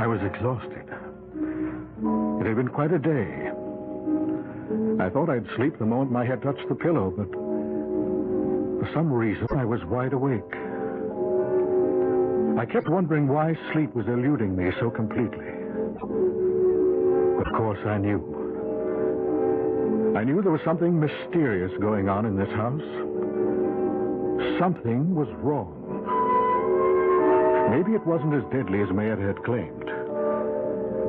I was exhausted. It had been quite a day. I thought I'd sleep the moment my head touched the pillow, but for some reason I was wide awake. I kept wondering why sleep was eluding me so completely. Of course, I knew. I knew there was something mysterious going on in this house. Something was wrong. Maybe it wasn't as deadly as Mayetta had claimed.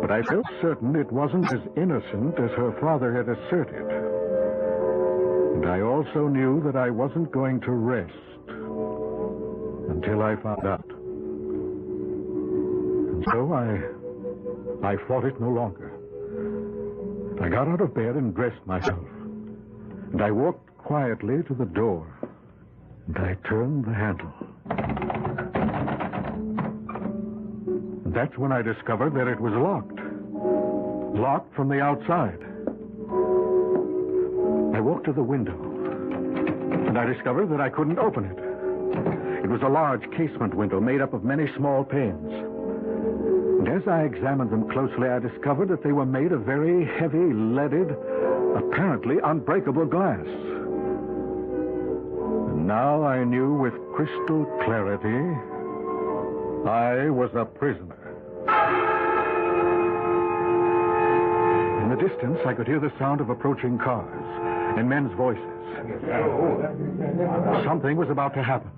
But I felt certain it wasn't as innocent as her father had asserted. And I also knew that I wasn't going to rest until I found out. And so I fought it no longer. I got out of bed and dressed myself. And I walked quietly to the door. And I turned the handle. And that's when I discovered that it was locked. Locked from the outside. I walked to the window. And I discovered that I couldn't open it. It was a large casement window made up of many small panes. And as I examined them closely, I discovered that they were made of very heavy, leaded, apparently unbreakable glass. And And now I knew with crystal clarity I was a prisoner. In the distance, I could hear the sound of approaching cars and men's voices. Something was about to happen.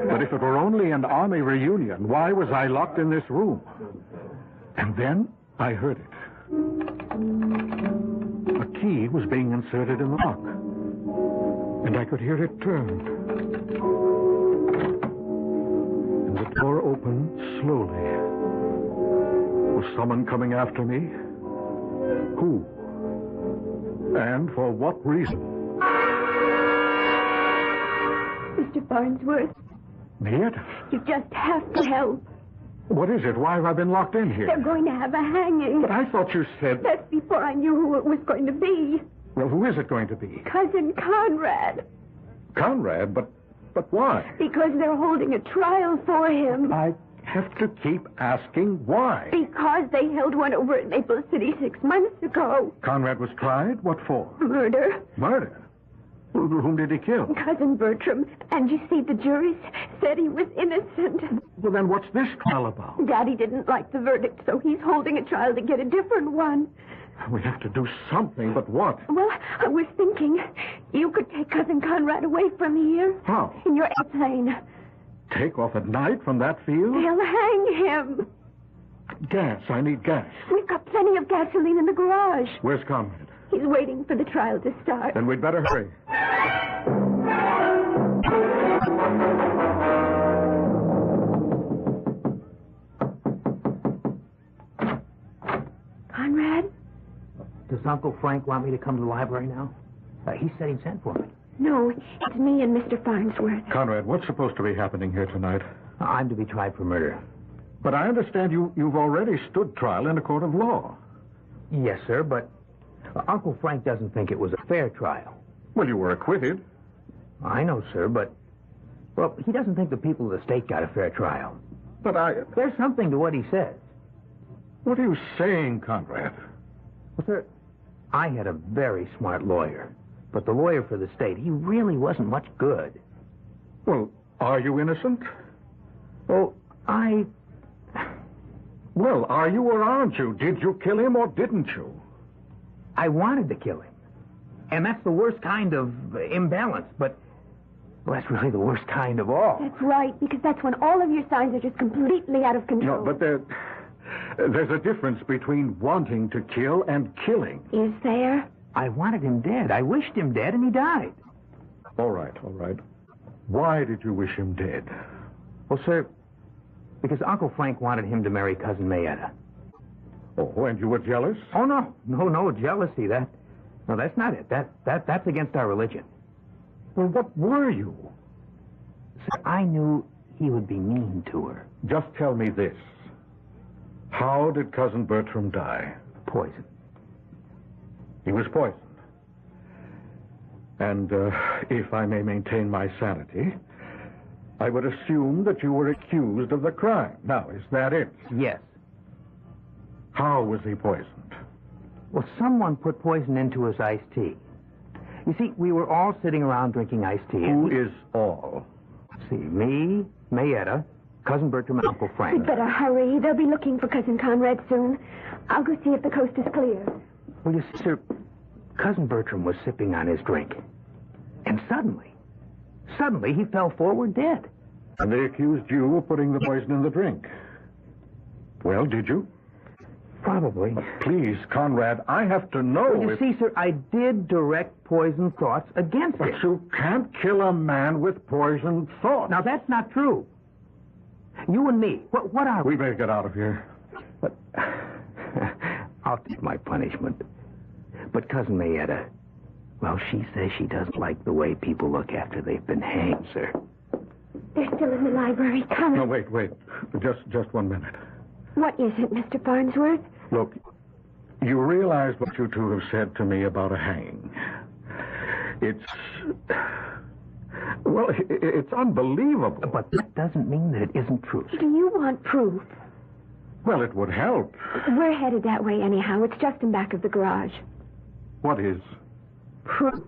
But if it were only an army reunion, why was I locked in this room? And then I heard it. A key was being inserted in the lock. And I could hear it turn. And the door opened slowly. Was someone coming after me? Who? And for what reason? Mr. Farnsworth, Marietta? you just have to help. What is it? Why have I been locked in here? They're going to have a hanging. But I thought you said... That's before I knew who it was going to be. Well, who is it going to be? Cousin Conrad. Conrad? But why? Because they're holding a trial for him. I have to keep asking why. Because they held one over at Maple City 6 months ago. Conrad was tried? What for? Murder. Murder? Whom did he kill? Cousin Bertram. And you see, the jury said he was innocent. Well, then what's this trial about? Daddy didn't like the verdict, so he's holding a trial to get a different one. We have to do something, but what? Well, I was thinking you could take Cousin Conrad away from here. How? In your airplane. Take off at night from that field? They'll hang him. Gas. I need gas. We've got plenty of gasoline in the garage. Where's Conrad? He's waiting for the trial to start. Then we'd better hurry. Conrad? Does Uncle Frank want me to come to the library now? He said he'd sent for me. No, it's me and Mr. Farnsworth. Conrad, what's supposed to be happening here tonight? I'm to be tried for murder. But I understand you've already stood trial in a court of law. Yes, sir, but Uncle Frank doesn't think it was a fair trial. Well, you were acquitted. I know, sir, but... Well, he doesn't think the people of the state got a fair trial. But There's something to what he says. What are you saying, Conrad? Well, sir, I had a very smart lawyer. But the lawyer for the state, he really wasn't much good. Well, are you innocent? Oh, Well, are you or aren't you? Did you kill him or didn't you? I wanted to kill him. And that's the worst kind of imbalance, but... Well, that's really the worst kind of all. That's right, because that's when all of your signs are just completely out of control. No, but there's a difference between wanting to kill and killing. Is there? I wanted him dead. I wished him dead, and he died. All right. Why did you wish him dead? Well, sir, because Uncle Frank wanted him to marry Cousin Mayetta. Oh, and you were jealous? Oh, no, jealousy. No, that's not it. That's against our religion. Well, what were you? Sir, I knew he would be mean to her. Just tell me this. How did Cousin Bertram die? Poison. He was poisoned. And if I may maintain my sanity, I would assume that you were accused of the crime. Now, is that it? Yes. How was he poisoned? Well, someone put poison into his iced tea. You see, we were all sitting around drinking iced tea. Who is all? See, me, Mayetta, Cousin Bertram, and Uncle Frank. We'd better hurry. They'll be looking for Cousin Conrad soon. I'll go see if the coast is clear. Well, you see, sir, Cousin Bertram was sipping on his drink. And suddenly he fell forward dead. And they accused you of putting the poison in the drink. Well, did you? Probably. Please, Conrad, I have to know. Well, you see, sir, I did direct poisoned thoughts against him. But you can't kill a man with poisoned thoughts. Now, that's not true. You and me, what are we? We better get out of here. But I'll take my punishment. But Cousin Mayetta, well, she says she doesn't like the way people look after they've been hanged, sir. They're still in the library. Come. No, wait. Just 1 minute. What is it, Mr. Farnsworth? Look, you realize what you two have said to me about a hanging. It's unbelievable. But that doesn't mean that it isn't true. Do you want proof? Well, it would help. We're headed that way anyhow. It's just in back of the garage. What is? Proof.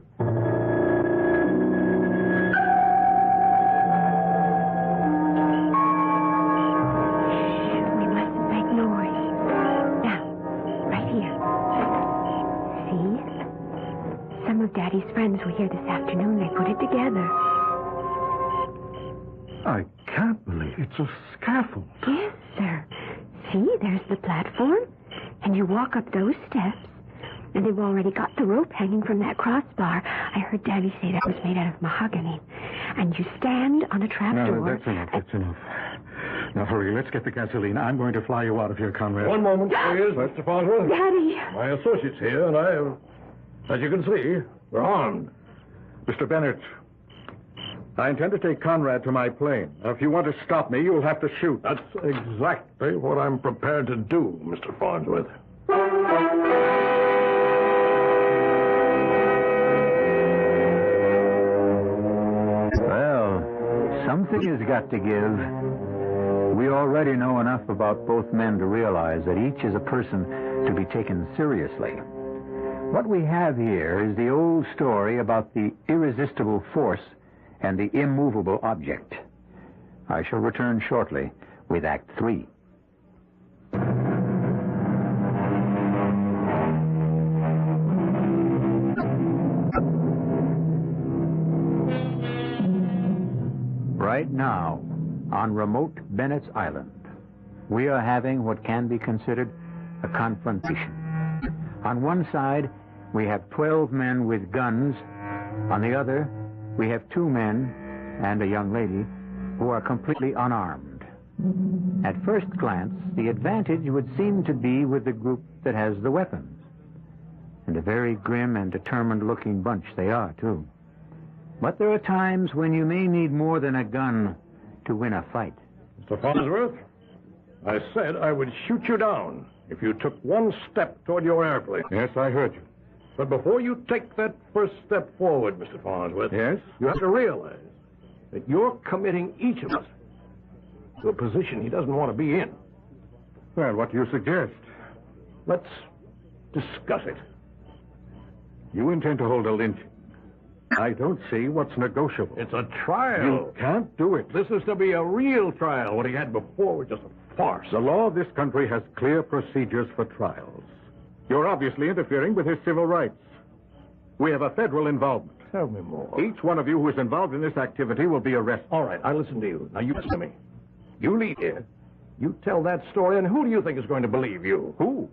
were here this afternoon, they put it together. I can't believe it's a scaffold. Yes, sir. See, there's the platform, and you walk up those steps, and they've already got the rope hanging from that crossbar. I heard Daddy say that was made out of mahogany. And you stand on a trapdoor. No, that's enough. That's enough. Now, hurry. Let's get the gasoline. I'm going to fly you out of here, Conrad. One moment, please, Mr. Farnsworth. Daddy! My associate's here, and as you can see, we're armed. Mr. Bennett, I intend to take Conrad to my plane. Now, if you want to stop me, you'll have to shoot. That's exactly what I'm prepared to do, Mr. Farnsworth. Well, something has got to give. We already know enough about both men to realize that each is a person to be taken seriously. What we have here is the old story about the irresistible force and the immovable object. I shall return shortly with Act 3. Right now, on remote Bennett's Island, we are having what can be considered a confrontation. On one side, we have 12 men with guns. On the other, we have 2 men and a young lady who are completely unarmed. At first glance, the advantage would seem to be with the group that has the weapons. And a very grim and determined-looking bunch they are, too. But there are times when you may need more than a gun to win a fight. Mr. Farnsworth, I said I would shoot you down if you took one step toward your airplane. Yes, I heard you. But before you take that first step forward, Mr. Farnsworth, yes, you have to realize that you're committing each of us to a position he doesn't want to be in. Well, what do you suggest? Let's discuss it. You intend to hold a lynching. I don't see what's negotiable. It's a trial. You can't do it. This is to be a real trial. What he had before was just a farce. The law of this country has clear procedures for trials. You're obviously interfering with his civil rights. We have a federal involvement. Tell me more. Each one of you who is involved in this activity will be arrested. All right, I listen to you. Now you listen to me. You lead here. You tell that story, and who do you think is going to believe you? Who?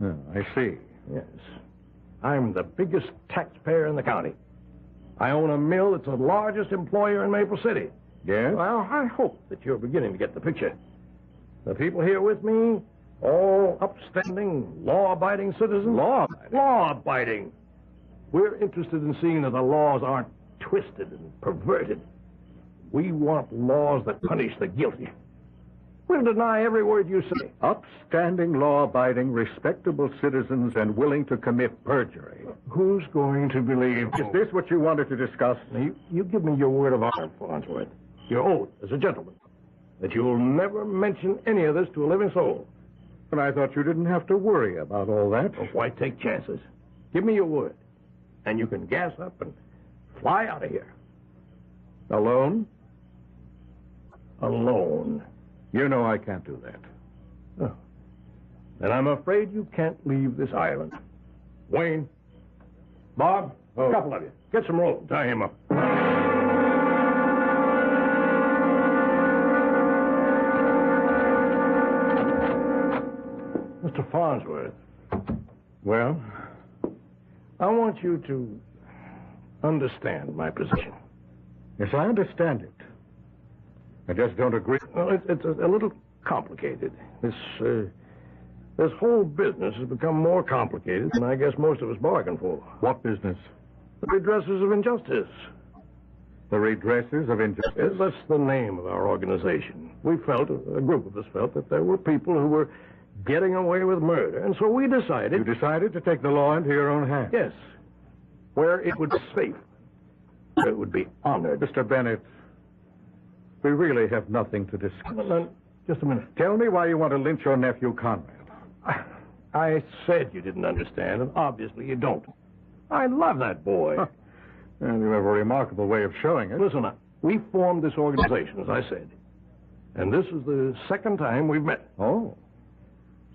Oh, I see. Yes. I'm the biggest taxpayer in the county. I own a mill that's the largest employer in Maple City. Yes? Well, I hope that you're beginning to get the picture. The people here with me, all upstanding, law-abiding citizens. Law-abiding? Law-abiding. We're interested in seeing that the laws aren't twisted and perverted. We want laws that punish the guilty. We'll deny every word you say. Upstanding, law-abiding, respectable citizens and willing to commit perjury. Who's going to believe? Is this what you wanted to discuss? Now, you give me your word of honor, Farnsworth. Your oath as a gentleman. That you'll never mention any of this to a living soul. But I thought you didn't have to worry about all that. Well, why take chances? Give me your word. And you can gas up and fly out of here. Alone? Alone. You know I can't do that. Oh. Then I'm afraid you can't leave this island. Wayne, Bob, a couple of you. Get some rope. Tie him up. Mr. Farnsworth. Well? I want you to understand my position. Yes, I understand it. I just don't agree. Well, it's a little complicated. This whole business has become more complicated than I guess most of us bargained for. What business? The redresses of injustice. The redresses of injustice? Yes, that's the name of our organization. We felt, a group of us felt, that there were people who were getting away with murder, and so we decided... You decided to take the law into your own hands? Yes. Where it would be safe. Where it would be honored. Mr. Bennett, we really have nothing to discuss. Well, just a minute. Tell me why you want to lynch your nephew, Conrad. I said you didn't understand, and obviously you don't. I love that boy. Huh. And you have a remarkable way of showing it. Listen, we formed this organization, as I said. And this is the second time we've met. Oh.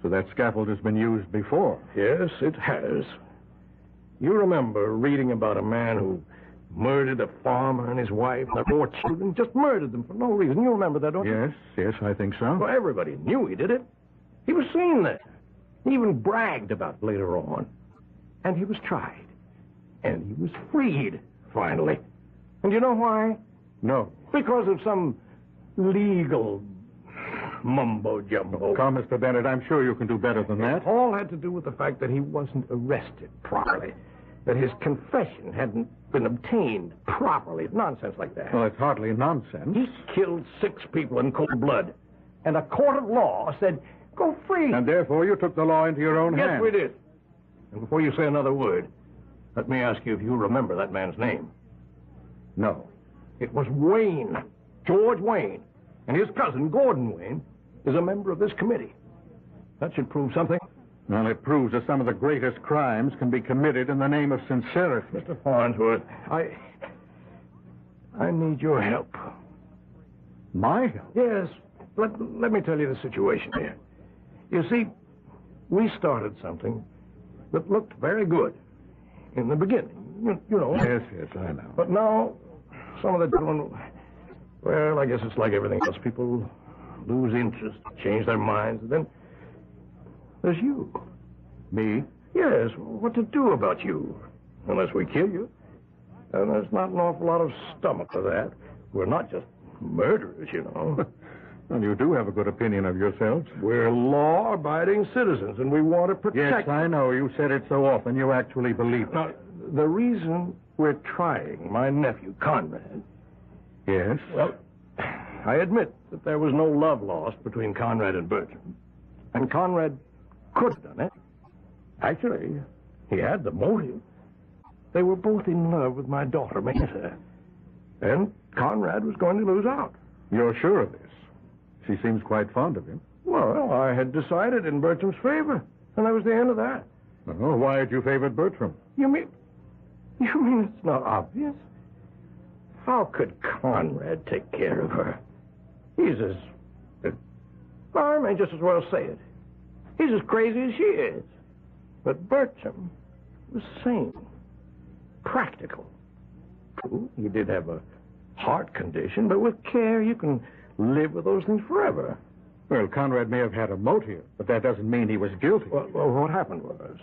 So that scaffold has been used before? Yes, it has. You remember reading about a man who murdered a farmer and his wife and their 4 children, just murdered them for no reason. You remember that, don't you? Yes, I think so. Well, everybody knew he did it. He was seen there. He even bragged about it later on. And he was tried. And he was freed, finally. And you know why? No. Because of some legal mumbo-jumbo. Come, Mr. Bennett, I'm sure you can do better than that. It all had to do with the fact that he wasn't arrested properly. That his confession hadn't been obtained properly. Nonsense like that. Well, it's hardly nonsense. He killed 6 people in cold blood. And a court of law said, go free. And therefore you took the law into your own hands. Yes, we did. And before you say another word, let me ask you if you remember that man's name. No. It was Wayne. George Wayne. And his cousin, Gordon Wayne, is a member of this committee. That should prove something. Well, it proves that some of the greatest crimes can be committed in the name of sincerity. Mr. Farnsworth, I need your help. My help? Yes. Let me tell you the situation here. You see, we started something that looked very good in the beginning. You know. Yes, I know. But now, some of the gentlemen, well, I guess it's like everything else. People lose interest, change their minds, and then there's you. Me? Yes, what to do about you? Unless we kill you. And there's not an awful lot of stomach for that. We're not just murderers, you know. Well, you do have a good opinion of yourselves. We're law-abiding citizens, and we want to protect... Yes, I know. You said it so often. You actually believe it. Now, the reason we're trying my nephew, Conrad... Yes? Well, I admit that there was no love lost between Conrad and Bertram. And Conrad could have done it. Actually, he had the motive. They were both in love with my daughter, Mesa. And Conrad was going to lose out. You're sure of this? She seems quite fond of him. Well, I had decided in Bertram's favor, and that was the end of that. Oh, why had you favored Bertram? You mean it's not obvious? How could Conrad take care of her? He's I may just as well say it. He's as crazy as she is. But Bertram was sane, practical. True, he did have a heart condition, but with care you can live with those things forever. Well, Conrad may have had a motive, but that doesn't mean he was guilty. Well, what happened was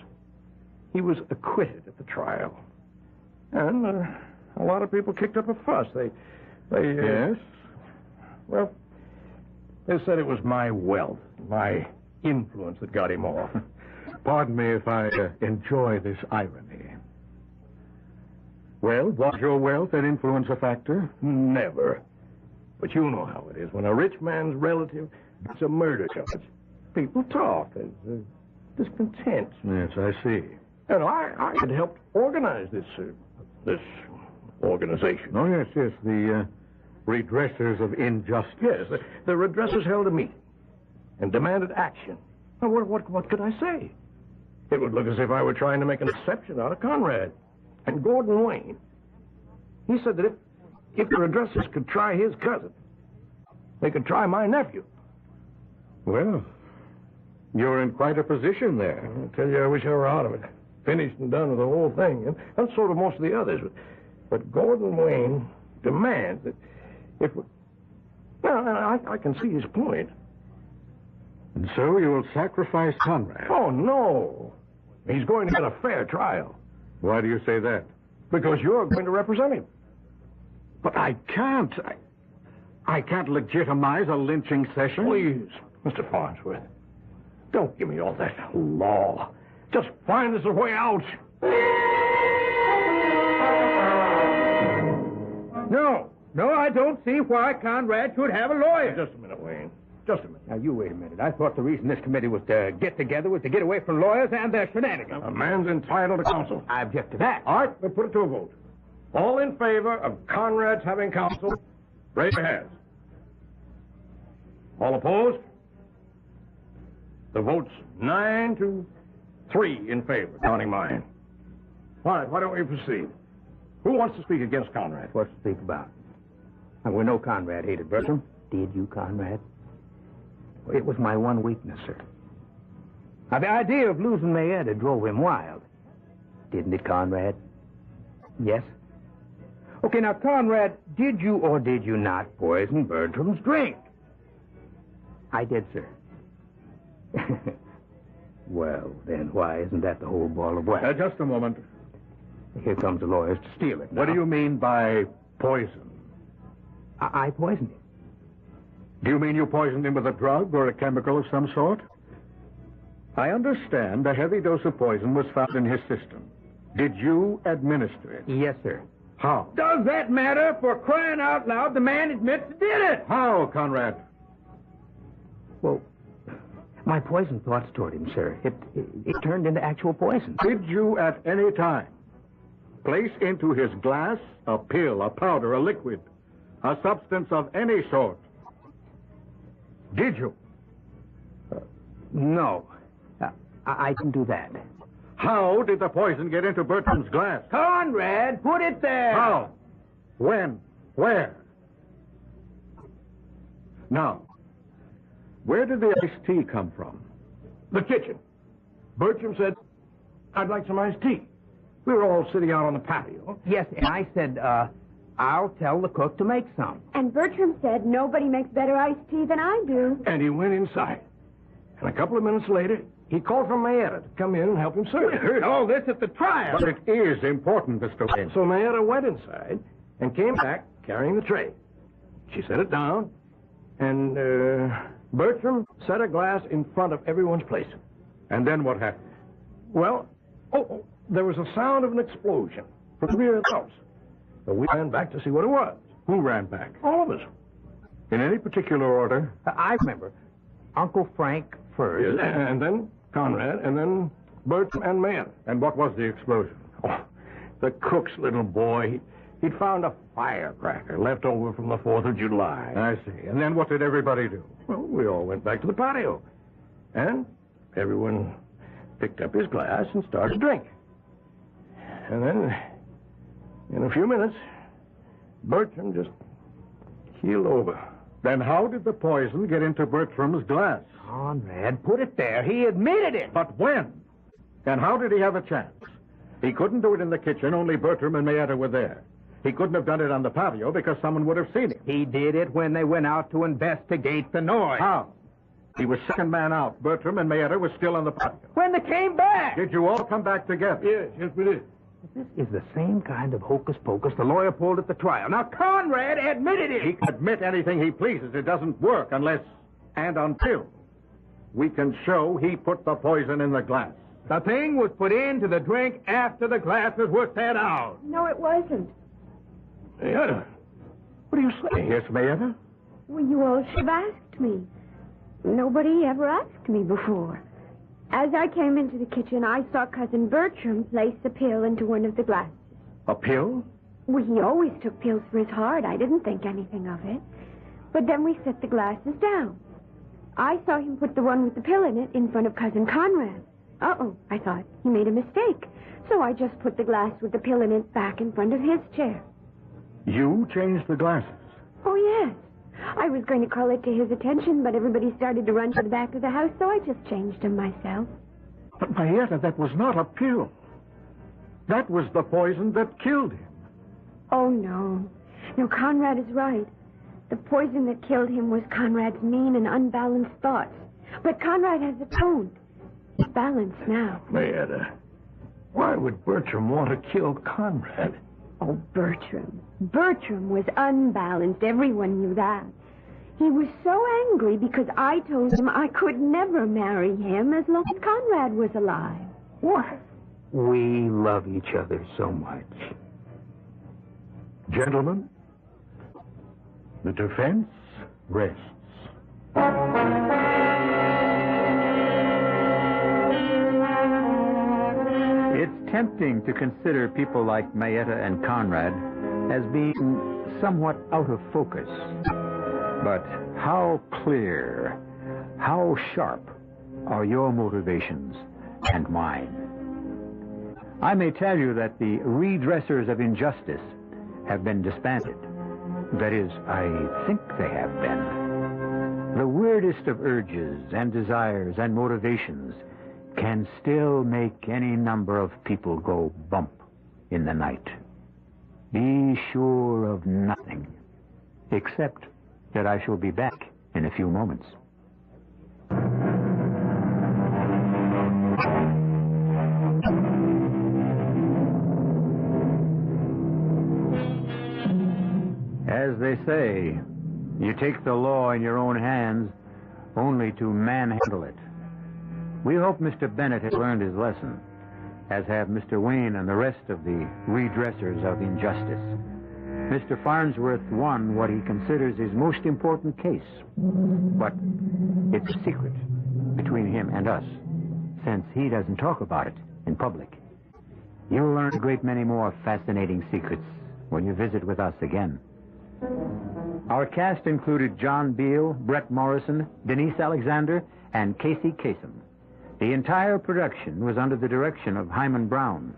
he was acquitted at the trial. And a lot of people kicked up a fuss. They Yes? Well, they said it was my wealth, my influence that got him off. Pardon me if I enjoy this irony. Well, was your wealth and influence a factor? Never. But you know how it is. When a rich man's relative gets a murder charge, people talk. There's discontent. Yes, I see. And I had helped organize this organization. Oh, yes, the redressers of injustice. Yes, the redressers held a meeting and demanded action. Now, what could I say? It would look as if I were trying to make an exception out of Conrad. And Gordon Wayne, he said that if the redressers could try his cousin, they could try my nephew. Well, you're in quite a position there. I tell you, I wish I were out of it. Finished and done with the whole thing. And so do most of the others. But Gordon Wayne demands that if we... Well, I can see his point. And so you'll sacrifice Conrad? Oh, no. He's going to get a fair trial. Why do you say that? Because you're going to represent him. But I can't. I can't legitimize a lynching session. Please, Mr. Farnsworth, don't give me all that law. Just find us a way out. No, I don't see why Conrad should have a lawyer. Just a minute, Wayne. Just a minute. Now, you wait a minute. I thought the reason this committee was to get together was to get away from lawyers and their shenanigans. A man's entitled to counsel. I object to that. All right, we'll put it to a vote. All in favor of Conrad's having counsel, raise your hands. All opposed? The vote's 9-3 in favor, counting mine. All right, why don't we proceed? Who wants to speak against Conrad? What's to speak about? Now, we know Conrad hated Bertram. Did you, Conrad? It was my one weakness, sir. Now, the idea of losing Mayetta drove him wild. didn't it, Conrad? Yes? Okay, now, Conrad, did you or did you not poison Bertram's drink? I did, sir. Well, then why isn't that the whole ball of wax? Just a moment. Here comes the lawyers to steal it now. What do you mean by poison? I poisoned him. Do you mean you poisoned him with a drug or a chemical of some sort? I understand a heavy dose of poison was found in his system. Did you administer it? Yes, sir. How? Does that matter? For crying out loud, the man admits he did it. How, Conrad? Well, my poison thoughts toward him, sir. It turned into actual poison. Did you at any time place into his glass a pill, a powder, a liquid, a substance of any sort? Did you? No. I can do that. How did the poison get into Bertram's glass? Conrad, put it there. How? When? Where? Now, where did the iced tea come from? The kitchen. Bertram said, I'd like some iced tea. We were all sitting out on the patio. Yes, and I said, I'll tell the cook to make some. And Bertram said, nobody makes better iced tea than I do. And he went inside. And a couple of minutes later, he called for Mayetta to come in and help him serve. We heard all this at the trial. But it is important, Mr. Wayne. So Mayetta went inside and came back carrying the tray. She set it down, and Bertram set a glass in front of everyone's place. And then what happened? Well, there was a sound of an explosion from the rear of the house. So we ran back to see what it was. Who ran back? All of us. In any particular order? I remember. Uncle Frank first. Yes, and then Conrad, and then Bertram and Mayetta. And what was the explosion? Oh, the cook's little boy. He'd found a firecracker left over from the 4th of July. I see. And then what did everybody do? Well, we all went back to the patio. And everyone picked up his glass and started to drink. And then, in a few minutes, Bertram just keeled over. Then how did the poison get into Bertram's glass? Conrad, put it there. He admitted it. But when? And how did he have a chance? He couldn't do it in the kitchen. Only Bertram and Mayetta were there. He couldn't have done it on the patio because someone would have seen him. He did it when they went out to investigate the noise. How? He was second man out. Bertram and Mayetta were still on the patio. When they came back. Did you all come back together? Yes, we did. This is the same kind of hocus-pocus the lawyer pulled at the trial. Now, Conrad admitted it. He can admit anything he pleases. It doesn't work unless and until we can show he put the poison in the glass. The thing was put into the drink after the glasses were set out. No, it wasn't. Mayetta, what are you saying? Yes, Mayetta? Well, you all should have asked me. Nobody ever asked me before. As I came into the kitchen, I saw Cousin Bertram place a pill into one of the glasses. A pill? Well, he always took pills for his heart. I didn't think anything of it. But then we set the glasses down. I saw him put the one with the pill in it in front of Cousin Conrad. Uh-oh, I thought. He made a mistake. So I just put the glass with the pill in it back in front of his chair. You changed the glasses? Oh, yes. I was going to call it to his attention, but everybody started to run to the back of the house, so I just changed them myself. But, Mayetta, that was not a pill. That was the poison that killed him. Oh, no. No, Conrad is right. The poison that killed him was Conrad's mean and unbalanced thoughts. But Conrad has atoned. He's balanced now. Mayetta, why would Bertram want to kill Conrad? Oh, Bertram. Bertram was unbalanced. Everyone knew that. He was so angry because I told him I could never marry him as long as Conrad was alive. What? We love each other so much. Gentlemen, the defense rests. It's tempting to consider people like Mayetta and Conrad as being somewhat out of focus. But how clear, how sharp are your motivations and mine? I may tell you that the redressers of injustice have been disbanded. That is, I think they have been. The weirdest of urges and desires and motivations can still make any number of people go bump in the night. Be sure of nothing, except that I shall be back in a few moments. As they say, you take the law in your own hands only to manhandle it. We hope Mr. Bennett has learned his lesson, as have Mr. Wayne and the rest of the redressers of injustice. Mr. Farnsworth won what he considers his most important case, but it's a secret between him and us, since he doesn't talk about it in public. You'll learn a great many more fascinating secrets when you visit with us again. Our cast included John Beale, Brett Morrison, Denise Alexander, and Casey Kasem. The entire production was under the direction of Hyman Brown.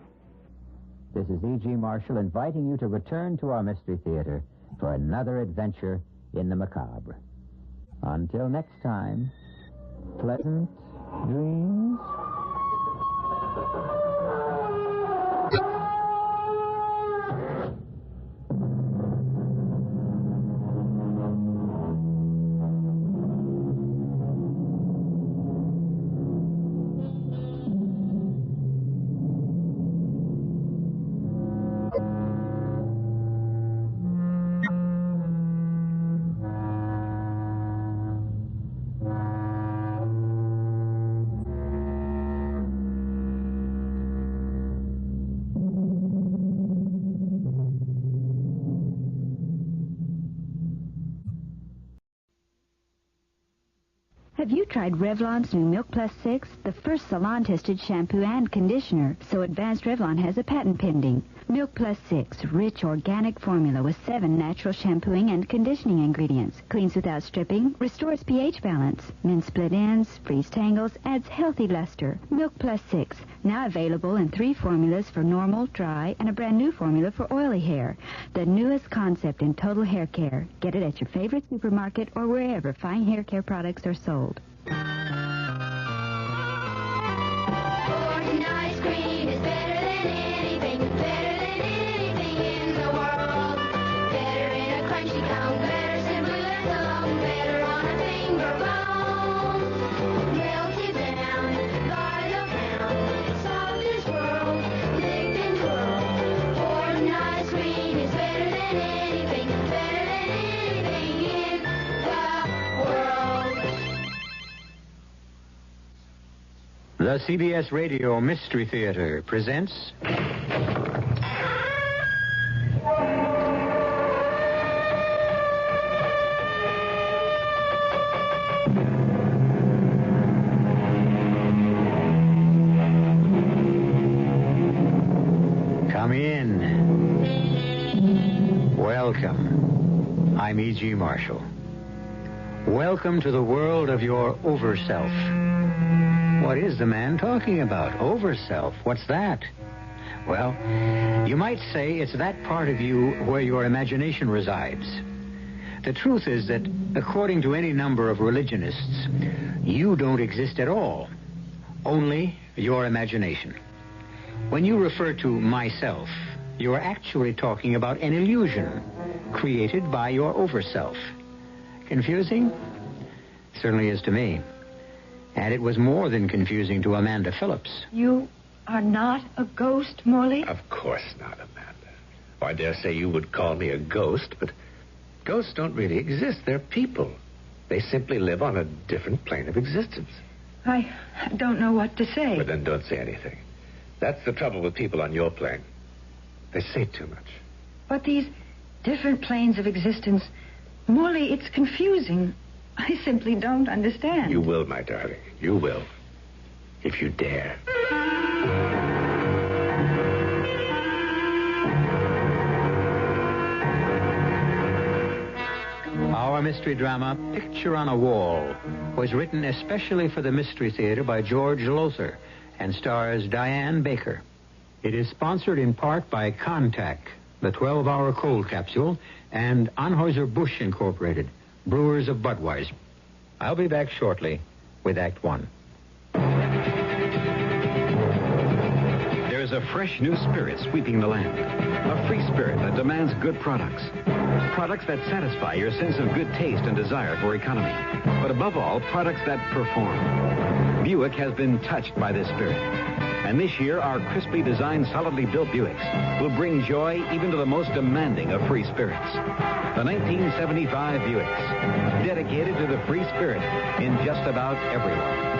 This is E.G. Marshall inviting you to return to our Mystery Theater for another adventure in the macabre. Until next time, pleasant dreams. Have you tried Revlon's new Milk Plus 6, the first salon-tested shampoo and conditioner? So Advanced Revlon has a patent pending. Milk Plus 6, rich organic formula with 7 natural shampooing and conditioning ingredients. Cleans without stripping, restores pH balance, mends split ends, frees tangles, adds healthy luster. Milk Plus 6, now available in 3 formulas for normal, dry, and a brand new formula for oily hair. The newest concept in total hair care. Get it at your favorite supermarket or wherever fine hair care products are sold. Ice cream is better than anything in the world. Better in a crunchy cone, better simply left alone, better on a finger bone. Melted down by the pound, soft as world, licked and twirled. Gordon ice cream is better than anything in the world. The CBS Radio Mystery Theater presents... Come in. Welcome. I'm E.G. Marshall. Welcome to the world of your over-self. What is the man talking about? Over-self. What's that? Well, you might say it's that part of you where your imagination resides. The truth is that, according to any number of religionists, you don't exist at all. Only your imagination. When you refer to myself, you're actually talking about an illusion created by your over-self. Confusing? Certainly is to me. And it was more than confusing to Amanda Phillips. You are not a ghost, Morley? Of course not, Amanda. I dare say you would call me a ghost, but ghosts don't really exist. They're people. They simply live on a different plane of existence. I don't know what to say. But then don't say anything. That's the trouble with people on your plane. They say too much. But these different planes of existence, Morley, it's confusing. I simply don't understand. You will, my darling. You will. If you dare. Our mystery drama, Picture on a Wall, was written especially for the Mystery Theater by George Lothar and stars Diane Baker. It is sponsored in part by Contac, the 12-hour cold capsule, and Anheuser-Busch Incorporated, brewers of Budweiser. I'll be back shortly with Act One. There's a fresh new spirit sweeping the land. A free spirit that demands good products. Products that satisfy your sense of good taste and desire for economy. But above all, products that perform. Buick has been touched by this spirit. And this year, our crisply designed, solidly built Buicks will bring joy even to the most demanding of free spirits. The 1975 Buicks, dedicated to the free spirit in just about everyone.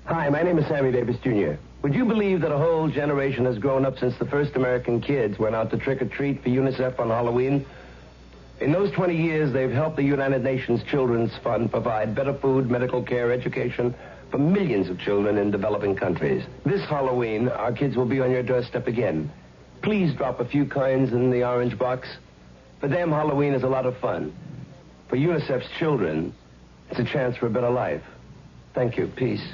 Hi, my name is Sammy Davis, Jr. Would you believe that a whole generation has grown up since the first American kids went out to trick-or-treat for UNICEF on Halloween? In those 20 years, they've helped the United Nations Children's Fund provide better food, medical care, education for millions of children in developing countries. This Halloween, our kids will be on your doorstep again. Please drop a few coins in the orange box. For them, Halloween is a lot of fun. For UNICEF's children, it's a chance for a better life. Thank you. Peace.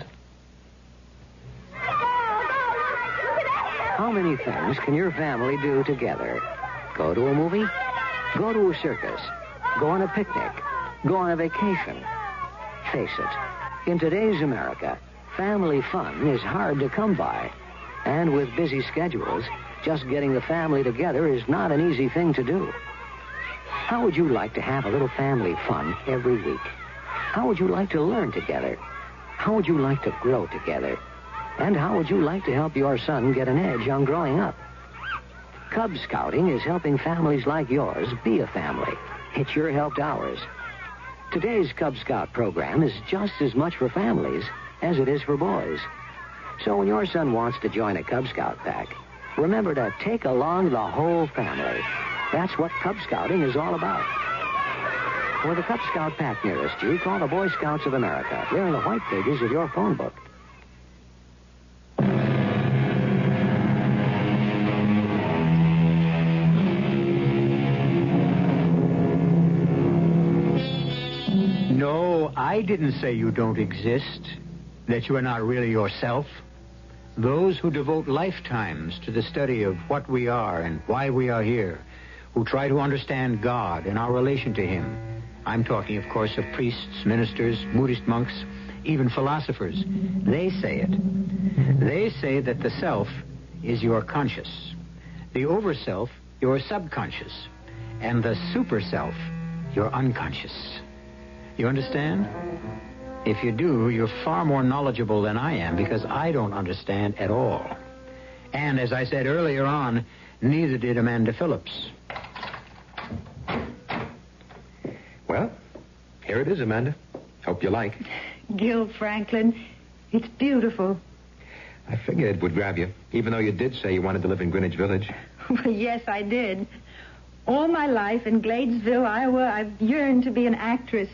How many things can your family do together? Go to a movie? Go to a circus? Go on a picnic? Go on a vacation? Face it, in today's America, family fun is hard to come by. And with busy schedules, just getting the family together is not an easy thing to do. How would you like to have a little family fun every week? How would you like to learn together? How would you like to grow together? And how would you like to help your son get an edge on growing up? Cub Scouting is helping families like yours be a family. It's your help to ours. Today's Cub Scout program is just as much for families as it is for boys. So when your son wants to join a Cub Scout pack, remember to take along the whole family. That's what Cub Scouting is all about. For the Cub Scout pack nearest you, call the Boy Scouts of America. They're in the white pages of your phone book. No, I didn't say you don't exist, that you are not really yourself. Those who devote lifetimes to the study of what we are and why we are here, who try to understand God and our relation to Him. I'm talking, of course, of priests, ministers, Buddhist monks, even philosophers. They say it. They say that the self is your conscious, the over-self, your subconscious, and the super-self, your unconscious. You understand? If you do, you're far more knowledgeable than I am, because I don't understand at all. And as I said earlier on, neither did Amanda Phillips. Well, here it is, Amanda. Hope you like. Gil Franklin, it's beautiful. I figured it would grab you, even though you did say you wanted to live in Greenwich Village. Well, yes, I did. All my life in Gladesville, Iowa, I've yearned to be an actress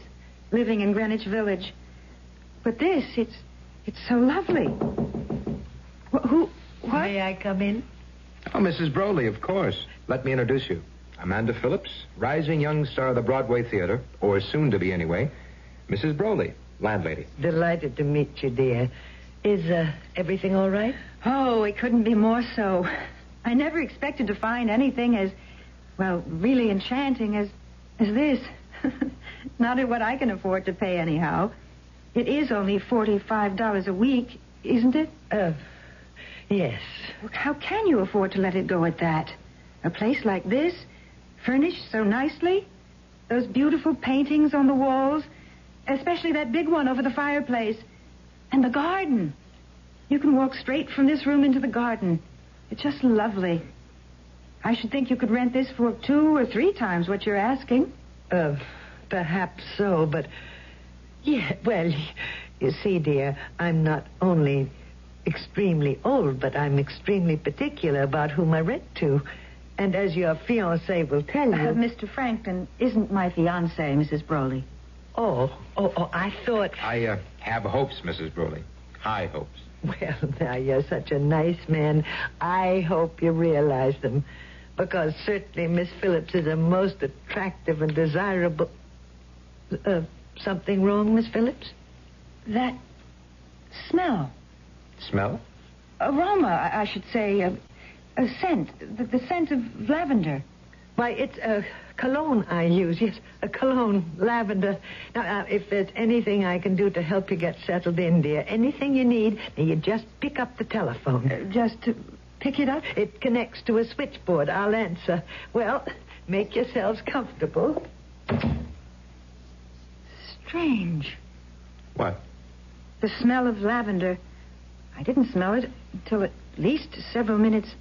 living in Greenwich Village. But this, it's so lovely. What? May I come in? Oh, Mrs. Broley, of course. Let me introduce you. Amanda Phillips, rising young star of the Broadway Theater, or soon to be anyway. Mrs. Broley, landlady. Delighted to meet you, dear. Is everything all right? Oh, it couldn't be more so. I never expected to find anything as, well, really enchanting as this. Not at what I can afford to pay anyhow. It is only $45 a week, isn't it? Yes. How can you afford to let it go at that? A place like this, furnished so nicely, those beautiful paintings on the walls, especially that big one over the fireplace, and the garden. You can walk straight from this room into the garden. It's just lovely. I should think you could rent this for 2 or 3 times what you're asking. Perhaps so, but... Yeah, well, you see, dear, I'm not only extremely old, but I'm extremely particular about whom I rent to. And as your fiancé will tell you... Mr. Franklin isn't my fiancé, Mrs. Broley. Oh, I thought... I have hopes, Mrs. Broley. High hopes. Well, now, you're such a nice man. I hope you realize them. Because certainly Miss Phillips is a most attractive and desirable... something wrong, Miss Phillips? That smell. Smell? Aroma, I should say. A scent. The scent of lavender. Why, it's a cologne I use. Yes, a cologne, lavender. Now, if there's anything I can do to help you get settled in, dear, anything you need, now you just pick up the telephone. Just to pick it up? It connects to a switchboard. I'll answer. Well, make yourselves comfortable. Strange. What? The smell of lavender. I didn't smell it until at least several minutes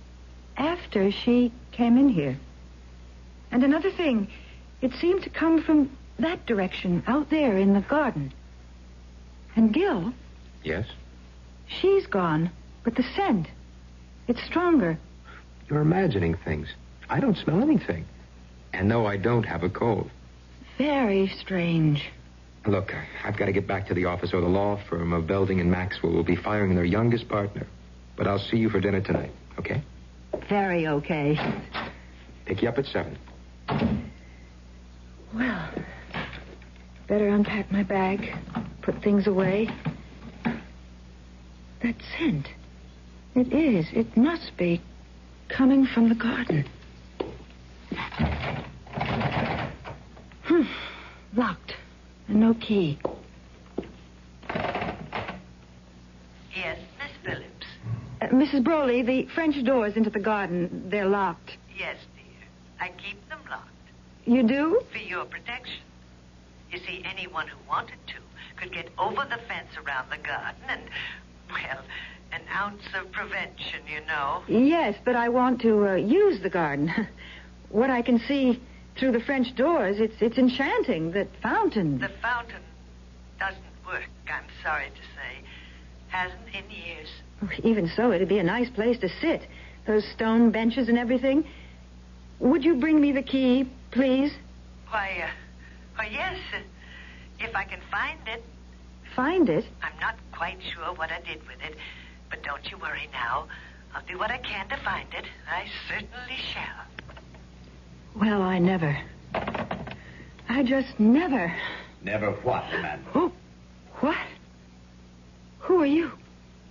after she came in here. And another thing, it seemed to come from that direction, out there in the garden. And Gil, Yes? she's gone, but the scent, it's stronger. You're imagining things. I don't smell anything. And no, I don't have a cold. Very strange. Look, I've got to get back to the office, or the law firm of Belding and Maxwell will be firing their youngest partner. But I'll see you for dinner tonight, okay? Very okay. Pick you up at 7. Well, better unpack my bag, put things away. That scent. It must be coming from the garden. Locked. And no key. Yes, Miss Phillips. Mrs. Broley, the French doors into the garden, they're locked. Yes, dear. I keep them locked. You do? For your protection. You see, anyone who wanted to could get over the fence around the garden and, well, an ounce of prevention, you know. Yes, but I want to use the garden. What I can see through the French doors, it's enchanting. That fountain. The fountain doesn't work, I'm sorry to say. Hasn't in years. Even so, it'd be a nice place to sit. Those stone benches and everything. Would you bring me the key, please? Why, yes, if I can find it. Find it? I'm not quite sure what I did with it, but don't you worry now. I'll do what I can to find it. I certainly shall. Well, I never. I just never. Never what, man? Oh, what? Who are you?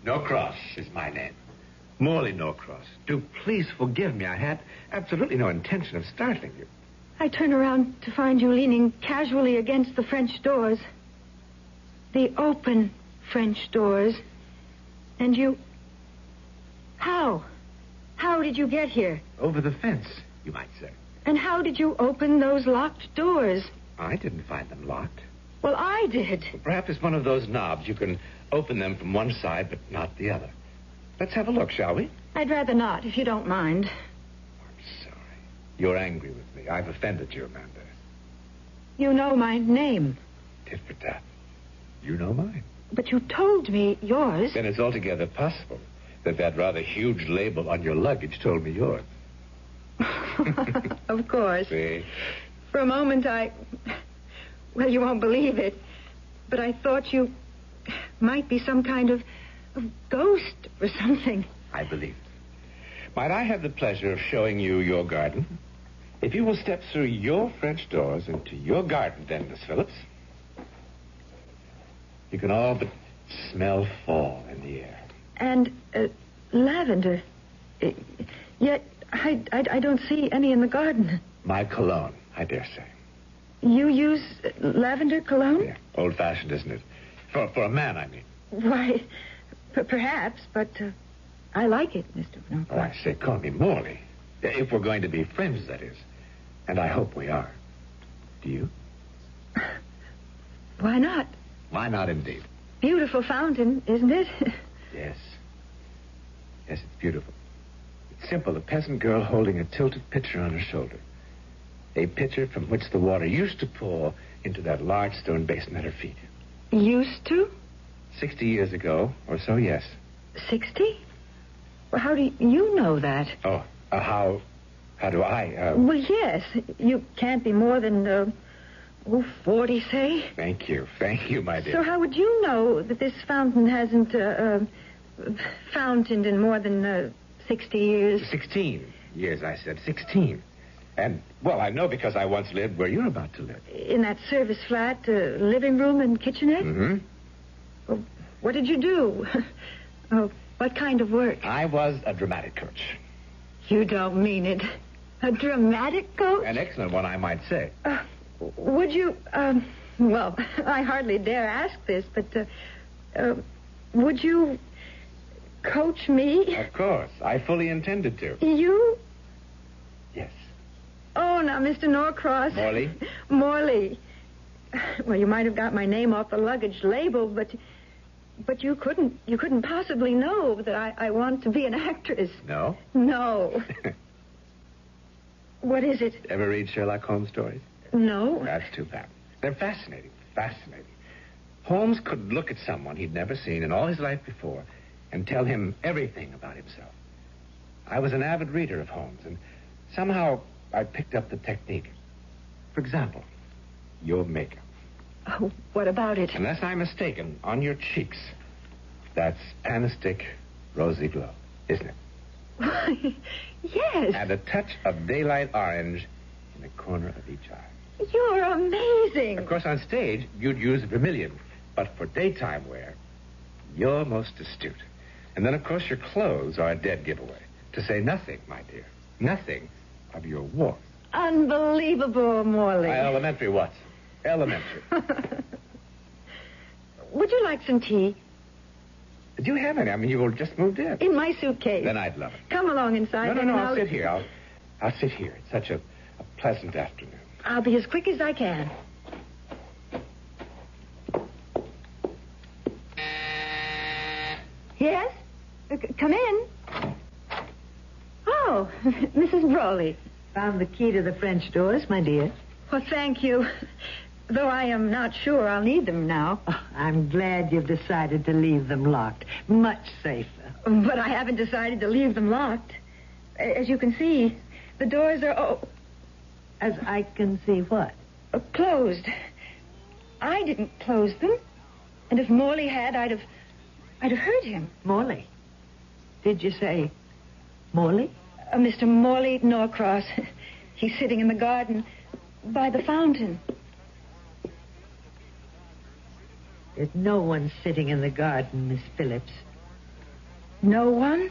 Norcross is my name. Morley Norcross. Do please forgive me. I had absolutely no intention of startling you. I turned around to find you leaning casually against the French doors. The open French doors. And you... How? How did you get here? Over the fence, you might say. And how did you open those locked doors? I didn't find them locked. Well, I did. Perhaps it's one of those knobs. You can open them from one side, but not the other. Let's have a look, shall we? I'd rather not, if you don't mind. I'm sorry. You're angry with me. I've offended you, Amanda. You know my name. Tit for tat. You know mine. But you told me yours. Then it's altogether possible that rather huge label on your luggage told me yours. Of course. See? For a moment, well, you won't believe it, but I thought you might be some kind of ghost or something. I believe. Might I have the pleasure of showing you your garden? If you will step through your French doors into your garden, then, Miss Phillips, you can all but smell fall in the air. And lavender. Yet I don't see any in the garden. My cologne, I dare say. You use lavender cologne? Yeah, old-fashioned, isn't it? For a man, I mean. Why, perhaps, but I like it, Mr. Norcross. Oh, I say, call me Morley. If we're going to be friends, that is. And I hope we are. Do you? Why not? Why not, indeed? Beautiful fountain, isn't it? Yes. Yes, it's beautiful. It's simple. A peasant girl holding a tilted pitcher on her shoulder. A pitcher from which the water used to pour into that large stone basin at her feet. Used to? 60 years ago, or so, yes. 60? Well, how do you know that? Oh, how do I? Well, yes. You can't be more than, 40, say. Thank you, my dear. So how would you know that this fountain hasn't, fountained in more than, 60 years? 16 years, I said. 16. And, well, I know because I once lived where you're about to live. In that service flat, living room and kitchenette? Mm-hmm. Well, what did you do? What kind of work? I was a dramatic coach. You don't mean it. A dramatic coach? An excellent one, I might say. Would you, well, I hardly dare ask this, but, would you coach me? Of course. I fully intended to. You? Yes. Oh, now, Mr. Norcross. Morley? Morley. Well, you might have got my name off the luggage label, but you couldn't possibly know that I want to be an actress. No? No. What is it? Ever read Sherlock Holmes stories? No. That's too bad. They're fascinating. Fascinating. Holmes could look at someone he'd never seen in all his life before and tell him everything about himself. I was an avid reader of Holmes, and somehow I picked up the technique. For example, your makeup. Oh, what about it? Unless I'm mistaken, on your cheeks, that's panistic rosy glow, isn't it? Yes. And a touch of daylight orange in the corner of each eye. You're amazing. Of course, on stage, you'd use vermilion. But for daytime wear, you're most astute. And then, of course, your clothes are a dead giveaway. To say nothing, my dear, nothing of your warmth. Unbelievable, Morley. Elementary what? Elementary. Would you like some tea? Do you have any? I mean, you just moved in. In my suitcase. Then I'd love it. Come along inside. No, I'll sit here. I'll sit here. It's such a pleasant afternoon. I'll be as quick as I can. Yes? Come in. Oh, Mrs. Brawley. Found the key to the French doors, my dear. Well, thank you. Though I am not sure I'll need them now. Oh, I'm glad you've decided to leave them locked. Much safer. But I haven't decided to leave them locked. As you can see, the doors are... As I can see what? Closed. I didn't close them. And if Morley had, I'd have heard him. Morley? Did you say Morley? Mr. Morley Norcross. He's sitting in the garden by the fountain. There's no one sitting in the garden, Miss Phillips. No one?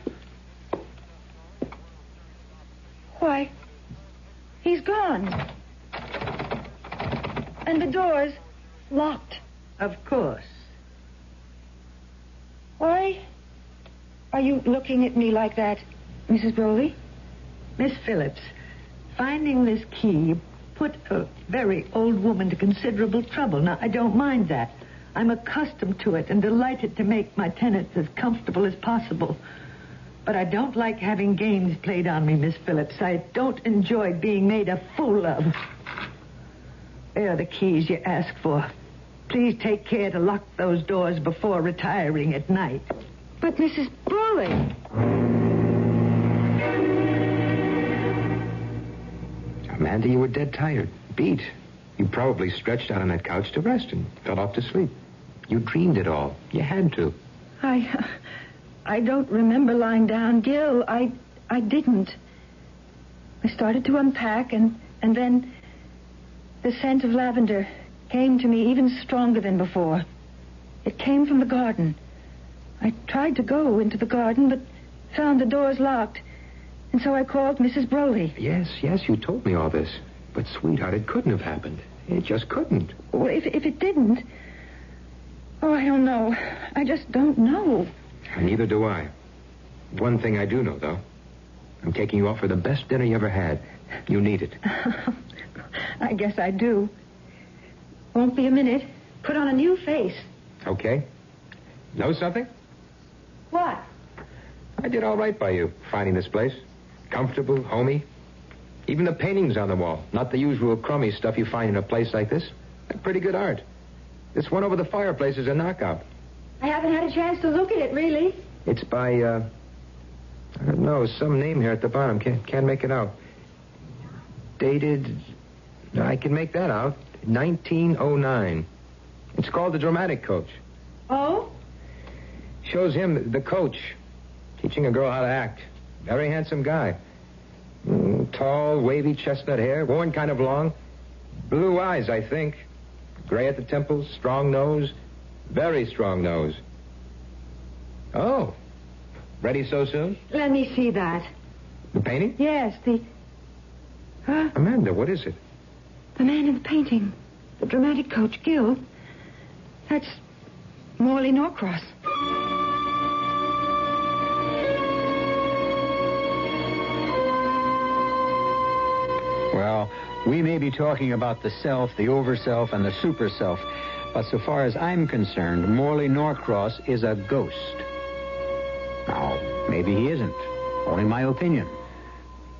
Why, he's gone. And the door's locked. Of course. Why are you looking at me like that, Mrs. Broley? Miss Phillips, finding this key put a very old woman to considerable trouble. Now, I don't mind that. I'm accustomed to it and delighted to make my tenants as comfortable as possible. But I don't like having games played on me, Miss Phillips. I don't enjoy being made a fool of. There are the keys you asked for. Please take care to lock those doors before retiring at night. But, Mrs. Broley... Amanda, you were dead tired, beat. You probably stretched out on that couch to rest and fell off to sleep. You dreamed it all. You had to. I don't remember lying down, Gil. I didn't. I started to unpack, and then the scent of lavender came to me even stronger than before. It came from the garden. I tried to go into the garden, but found the doors locked. And so I called Mrs. Broley. Yes, you told me all this. But, sweetheart, it couldn't have happened. It just couldn't. Well, if it didn't... Oh, I don't know. I just don't know. Neither do I. One thing I do know, though. I'm taking you out for the best dinner you ever had. You need it. I guess I do. Won't be a minute. Put on a new face. Okay. Know something? What? I did all right by you, finding this place. Comfortable, homey. Even the paintings on the wall. Not the usual crummy stuff you find in a place like this. They're pretty good art. This one over the fireplace is a knockout. I haven't had a chance to look at it, really. It's by, I don't know, some name here at the bottom. Can't make it out. Dated, I can make that out. 1909. It's called The Dramatic Coach. Oh? Shows him, the coach, teaching a girl how to act. Very handsome guy. Tall, wavy chestnut hair, worn kind of long. Blue eyes, I think. Gray at the temples, strong nose. Very strong nose. Oh. Ready so soon? Let me see that. The painting? Yes, Huh? Amanda, what is it? The man in the painting. The dramatic coach, Gil. That's Morley Norcross. Well, we may be talking about the self, the over-self, and the super-self, but so far as I'm concerned, Morley Norcross is a ghost. Now, maybe he isn't. Only my opinion.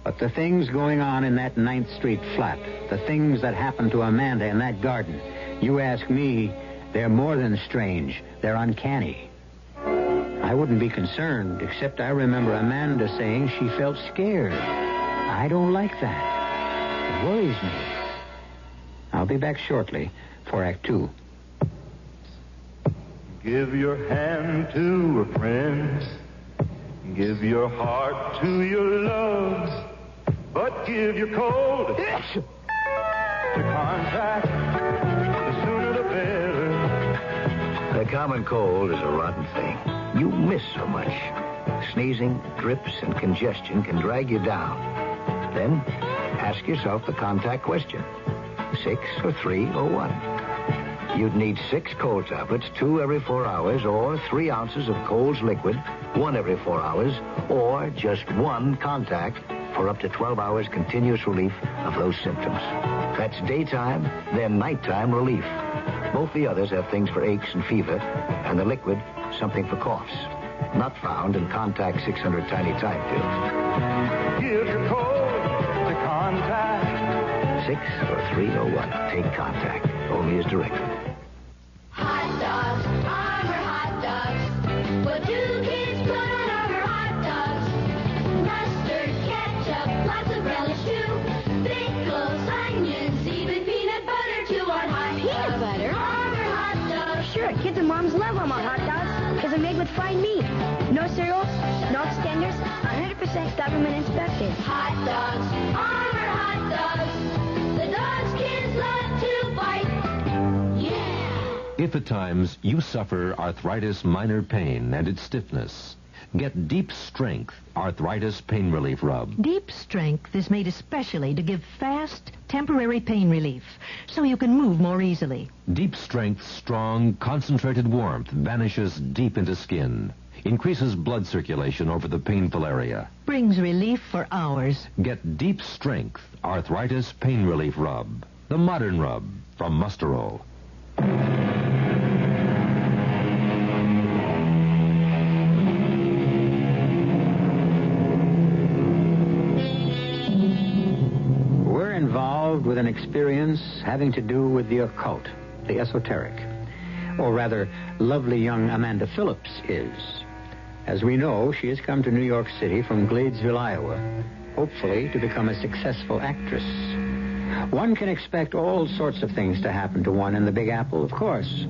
But the things going on in that 9th Street flat, the things that happened to Amanda in that garden, you ask me, they're more than strange. They're uncanny. I wouldn't be concerned, except I remember Amanda saying she felt scared. I don't like that. It worries me. I'll be back shortly for Act 2. Give your hand to a friend. Give your heart to your love. But give your cold to contact. The sooner the better. The common cold is a rotten thing. You miss so much. Sneezing, drips, and congestion can drag you down. Then, ask yourself the contact question. 6 or 3 or 1? You'd need 6 cold tablets, 2 every 4 hours, or 3 ounces of Cold's liquid, 1 every 4 hours, or just 1 contact for up to 12 hours continuous relief of those symptoms. That's daytime, then nighttime relief. Both the others have things for aches and fever, and the liquid, something for coughs. Not found in Contact 600 Tiny Time pills. Give your cold to contact. 6 or 3 or 1. Take Contact. Only as directed. Hot dogs, Armour hot dogs. What do kids put on Armour hot dogs? Mustard, ketchup, lots of relish too. Pickles, onions, even peanut butter too on hot dogs. Peanut butter? Armour hot dogs. Sure, kids and moms love Armour hot dogs because they're made with fine meat. No cereals, no extenders, 100% government inspected. Hot dogs, Armour hot dogs. The dogs kids love to bite. Yeah. If at times you suffer arthritis minor pain and its stiffness, get Deep Strength Arthritis Pain Relief Rub. Deep Strength is made especially to give fast, temporary pain relief, so you can move more easily. Deep Strength's strong, concentrated warmth vanishes deep into skin, increases blood circulation over the painful area. Brings relief for hours. Get Deep Strength Arthritis Pain Relief Rub, the modern rub from Musterol. We're involved with an experience having to do with the occult, the esoteric. Or rather, lovely young Amanda Phillips is. As we know, she has come to New York City from Gladesville, Iowa, hopefully to become a successful actress. One can expect all sorts of things to happen to one in the Big Apple, of course.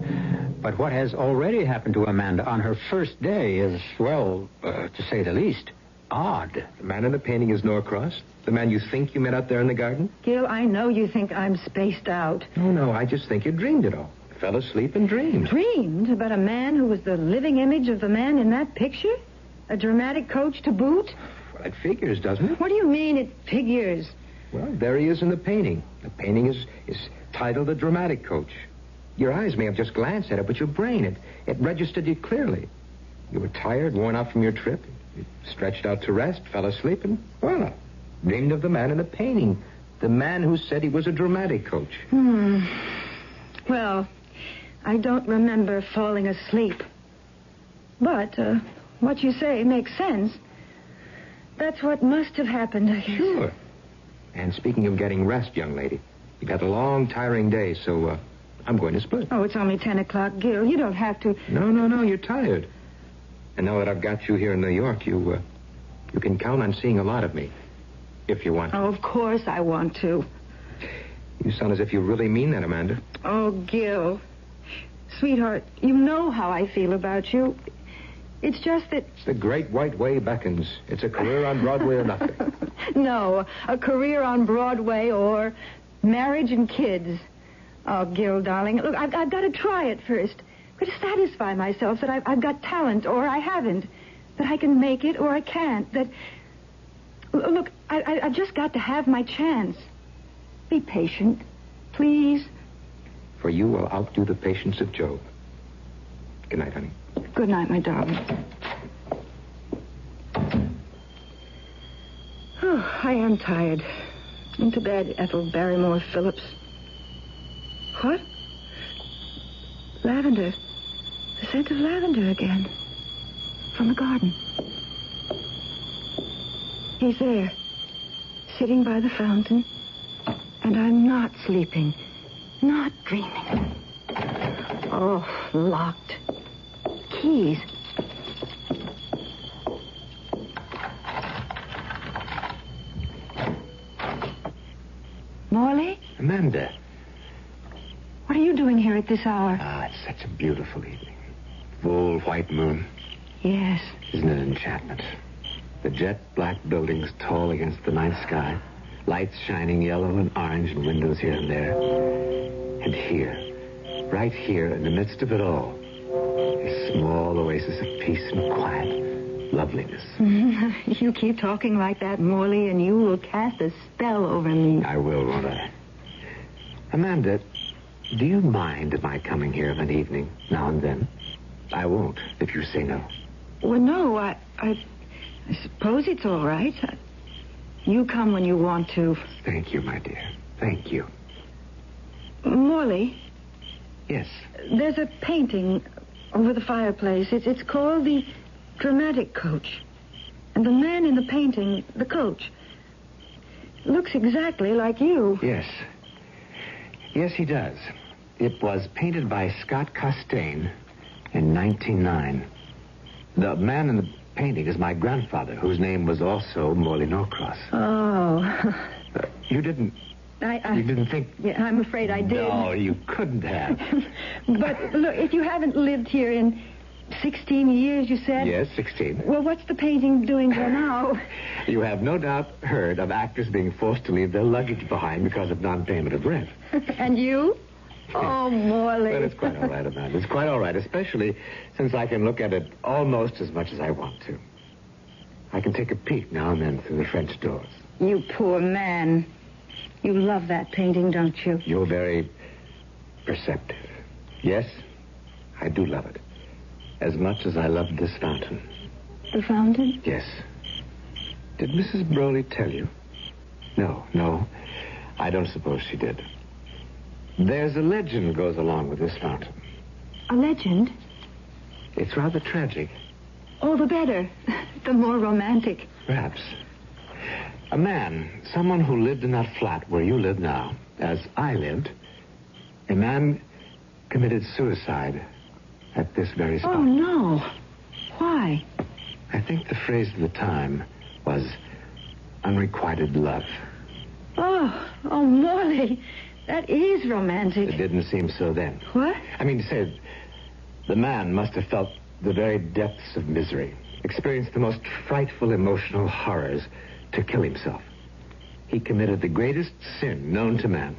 But what has already happened to Amanda on her first day is, well, to say the least, odd. The man in the painting is Norcross? The man you think you met out there in the garden? Gil, I know you think I'm spaced out. No, I just think you dreamed it all. Fell asleep and dreamed. Dreamed about a man who was the living image of the man in that picture? A dramatic coach to boot? Well, it figures, doesn't it? What do you mean it figures? Well, there he is in the painting. The painting is titled The Dramatic Coach. Your eyes may have just glanced at it, but your brain, it registered you clearly. You were tired, worn out from your trip. You stretched out to rest, fell asleep, and, well, dreamed of the man in the painting. The man who said he was a dramatic coach. Well, I don't remember falling asleep. But what you say makes sense. That's what must have happened, I guess. Sure. And speaking of getting rest, young lady, you've had a long, tiring day, so I'm going to split. Oh, it's only 10 o'clock, Gil. You don't have to... No, you're tired. And now that I've got you here in New York, you can count on seeing a lot of me, if you want to. Oh, of course I want to. You sound as if you really mean that, Amanda. Oh, Gil. Sweetheart, you know how I feel about you. It's just that... The Great White Way beckons. It's a career on Broadway or nothing. No, a career on Broadway or marriage and kids. Oh, Gil, darling, look, I've got to try it first. I've got to satisfy myself that I've got talent or I haven't. That I can make it or I can't. That Look, I've just got to have my chance. Be patient, please. For you will outdo the patience of Job. Good night, honey. Good night, my darling. Oh, I am tired. Into bed, Ethel Barrymore Phillips. What? Lavender. The scent of lavender again. From the garden. He's there, sitting by the fountain, and I'm not sleeping, not dreaming. Oh, locked. Keys. Morley? Amanda. What are you doing here at this hour? Ah, it's such a beautiful evening. Full white moon. Yes. Isn't it an enchantment? The jet black buildings tall against the night sky. Lights shining yellow and orange in windows here and there. And here, right here in the midst of it all, a small oasis of peace and quiet, loveliness. You keep talking like that, Morley, and you will cast a spell over me. I will, won't I? Amanda, do you mind my coming here of an evening, now and then? I won't, if you say no. Well, no, I suppose it's all right. You come when you want to. Thank you, my dear. Thank you. Morley? Yes? There's a painting over the fireplace. It's called the Dramatic Coach. And the man in the painting, the coach, looks exactly like you. Yes. Yes, he does. It was painted by Scott Costain in 1909. The man in the painting is my grandfather, whose name was also Morley Norcross. Oh. You didn't... You didn't think... Yeah, I'm afraid I did. No, you couldn't have. But, look, if you haven't lived here in 16 years, you said... Yes, 16. Well, what's the painting doing there now? You have no doubt heard of actors being forced to leave their luggage behind because of non-payment of rent. And you? Oh, Morley. But it's quite all right, Amanda. It's quite all right, especially since I can look at it almost as much as I want to. I can take a peek now and then through the French doors. You poor man. You love that painting, don't you? You're very perceptive. Yes, I do love it. As much as I love this fountain. The fountain? Yes. Did Mrs. Broley tell you? No. I don't suppose she did. There's a legend goes along with this fountain. A legend? It's rather tragic. All the better. The more romantic. Perhaps. A man, someone who lived in that flat where you live now, as I lived, a man committed suicide at this very spot. Oh, no. Why? I think the phrase of the time was unrequited love. Oh, Morley, that is romantic. It didn't seem so then. What? I mean, say, the man must have felt the very depths of misery, experienced the most frightful emotional horrors to kill himself. He committed the greatest sin known to man.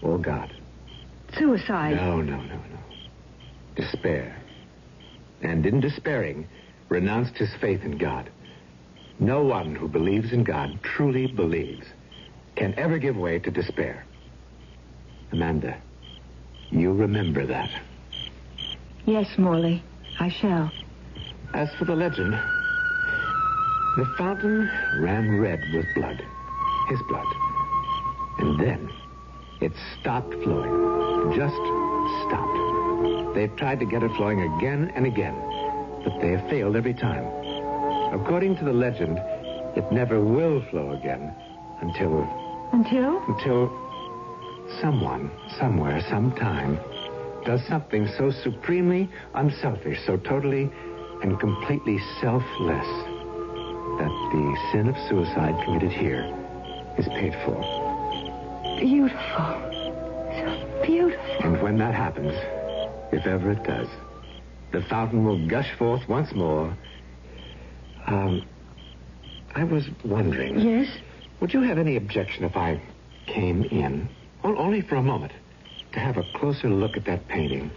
Oh, God. Suicide? No. Despair. And in despairing, renounced his faith in God. No one who believes in God, truly believes, can ever give way to despair. Amanda, you remember that. Yes, Morley, I shall. As for the legend, the fountain ran red with blood. His blood. And then it stopped flowing. Just stopped. They've tried to get it flowing again and again, but they have failed every time. According to the legend, it never will flow again until... Until someone, somewhere, sometime, does something so supremely unselfish, so totally and completely selfless, that the sin of suicide committed here is paid for. Beautiful. So beautiful. And when that happens, if ever it does, the fountain will gush forth once more. I was wondering... Yes? Would you have any objection if I came in, only for a moment, to have a closer look at that painting?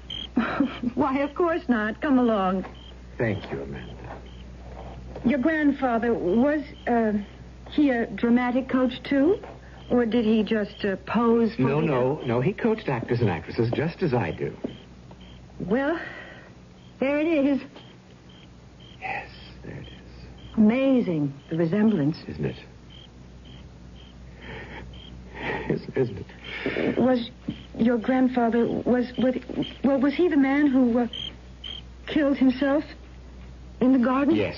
Why, of course not. Come along. Thank you, Amanda. Your grandfather, was he a dramatic coach, too? Or did he just pose for No. He coached actors and actresses just as I do. Well, there it is. Yes, there it is. Amazing, the resemblance. Isn't it? Isn't it? Was your grandfather, was he the man who killed himself in the garden? Yes.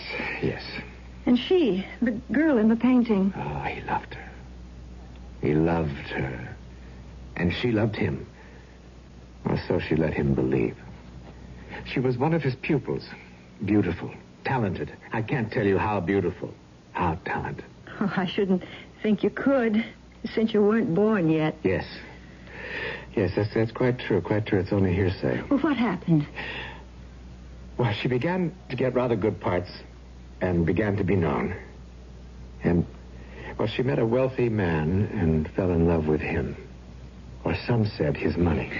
And she, the girl in the painting. Oh, he loved her. He loved her. And she loved him. Or so she let him believe. She was one of his pupils. Beautiful. Talented. I can't tell you how beautiful. How talented. Oh, I shouldn't think you could, since you weren't born yet. Yes, that's quite true. It's only hearsay. Well, what happened? Well, she began to get rather good parts and began to be known. And, well, she met a wealthy man and fell in love with him. Or some said his money.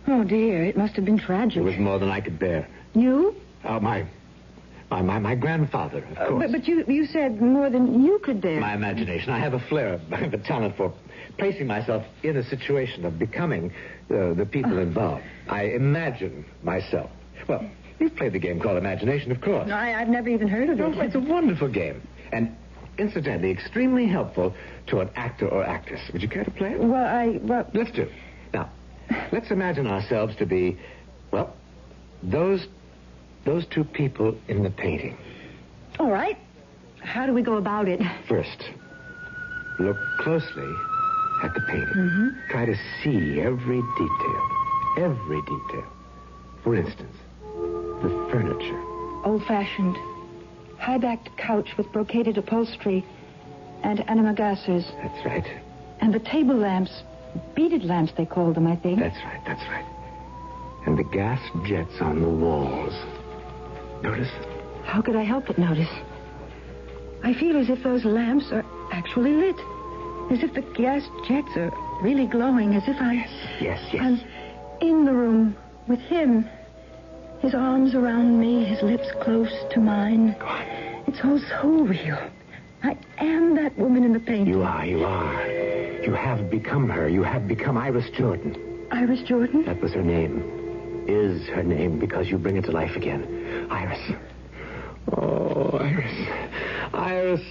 Oh, dear, it must have been tragic. It was more than I could bear. You? Oh, my grandfather, of course. But you said more than you could bear. My imagination. I have a flair. I have a talent for placing myself in a situation of becoming the people involved. I imagine myself. Well, you've played the game called imagination, of course. No, I've never even heard of it. It's a wonderful game. And incidentally, extremely helpful to an actor or actress. Would you care to play it? Well, Let's do. Now, let's imagine ourselves to be, well, those two people in the painting. All right. How do we go about it? First, look closely at the painting. Mm-hmm. Try to see every detail. Every detail. For instance, the furniture. Old-fashioned, high-backed couch with brocaded upholstery and animagassers. That's right. And the table lamps, beaded lamps they call them, I think. That's right. And the gas jets on the walls. Notice? How could I help but notice? I feel as if those lamps are actually lit. As if the gas jets are really glowing. As if Yes. I'm in the room with him. His arms around me, his lips close to mine. It's all so real. I am that woman in the painting. You are. You have become her. You have become Iris Jordan. Iris Jordan? That was her name. Is her name because you bring it to life again. Iris. Oh, Iris.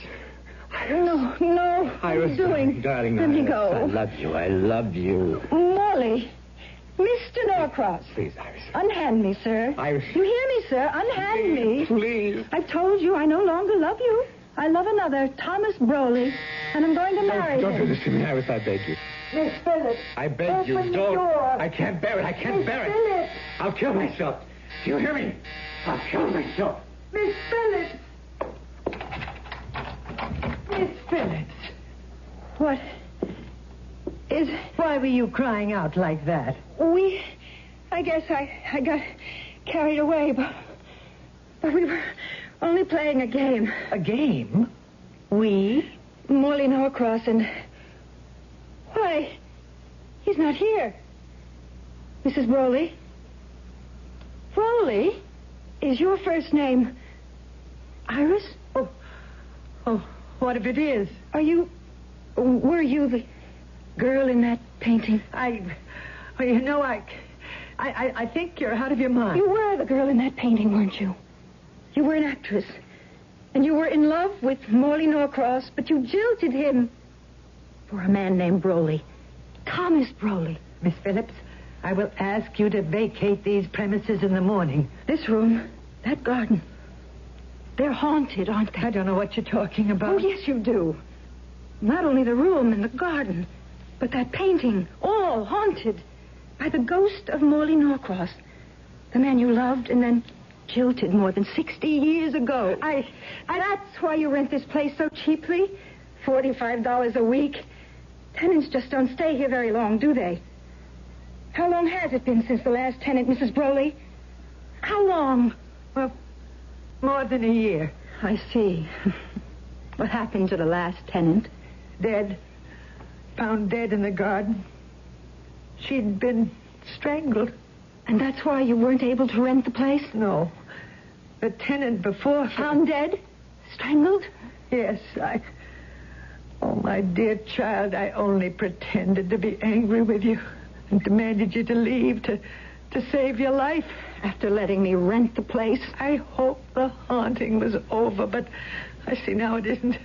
No. Iris, what are you doing? Darling, Let me go. I love you. Molly. Mr. Norcross. Please, Iris. Unhand me, sir. Iris. You hear me, sir? Unhand me. Please. I've told you I no longer love you. I love another, Thomas Broley, and I'm going to marry him. Don't do this to me, Iris, I beg you. Miss Phillips. I beg you, open don't. The door. I can't bear it. I can't bear it. Phillips. I'll kill myself. Do you hear me? I'll kill myself. Miss Phillips. Miss Phillips. What is... Why were you crying out like that? I guess I got carried away, but we were only playing a game. A game? We? Morley Norcross and... Why, he's not here. Mrs. Broley? Broley? Is your first name Iris? Oh, what if it is? Were you the girl in that painting? I think you're out of your mind. You were the girl in that painting, weren't you? You were an actress. And you were in love with Morley Norcross, but you jilted him for a man named Broley. Thomas Broley. Miss Phillips, I will ask you to vacate these premises in the morning. This room, that garden, they're haunted, aren't they? I don't know what you're talking about. Oh, yes, you do. Not only the room and the garden, but that painting, all haunted by the ghost of Morley Norcross, the man you loved and then jilted more than 60 years ago. That's why you rent this place so cheaply. $45 a week. Tenants just don't stay here very long, do they? How long has it been since the last tenant, Mrs. Broley? How long? Well, more than a year. I see. What happened to the last tenant? Dead. Found dead in the garden. She'd been strangled. And that's why you weren't able to rent the place? No. The tenant before... Found dead? Strangled? Yes, My dear child, I only pretended to be angry with you and demanded you to leave to save your life. After letting me rent the place. I hoped the haunting was over, but I see now it isn't.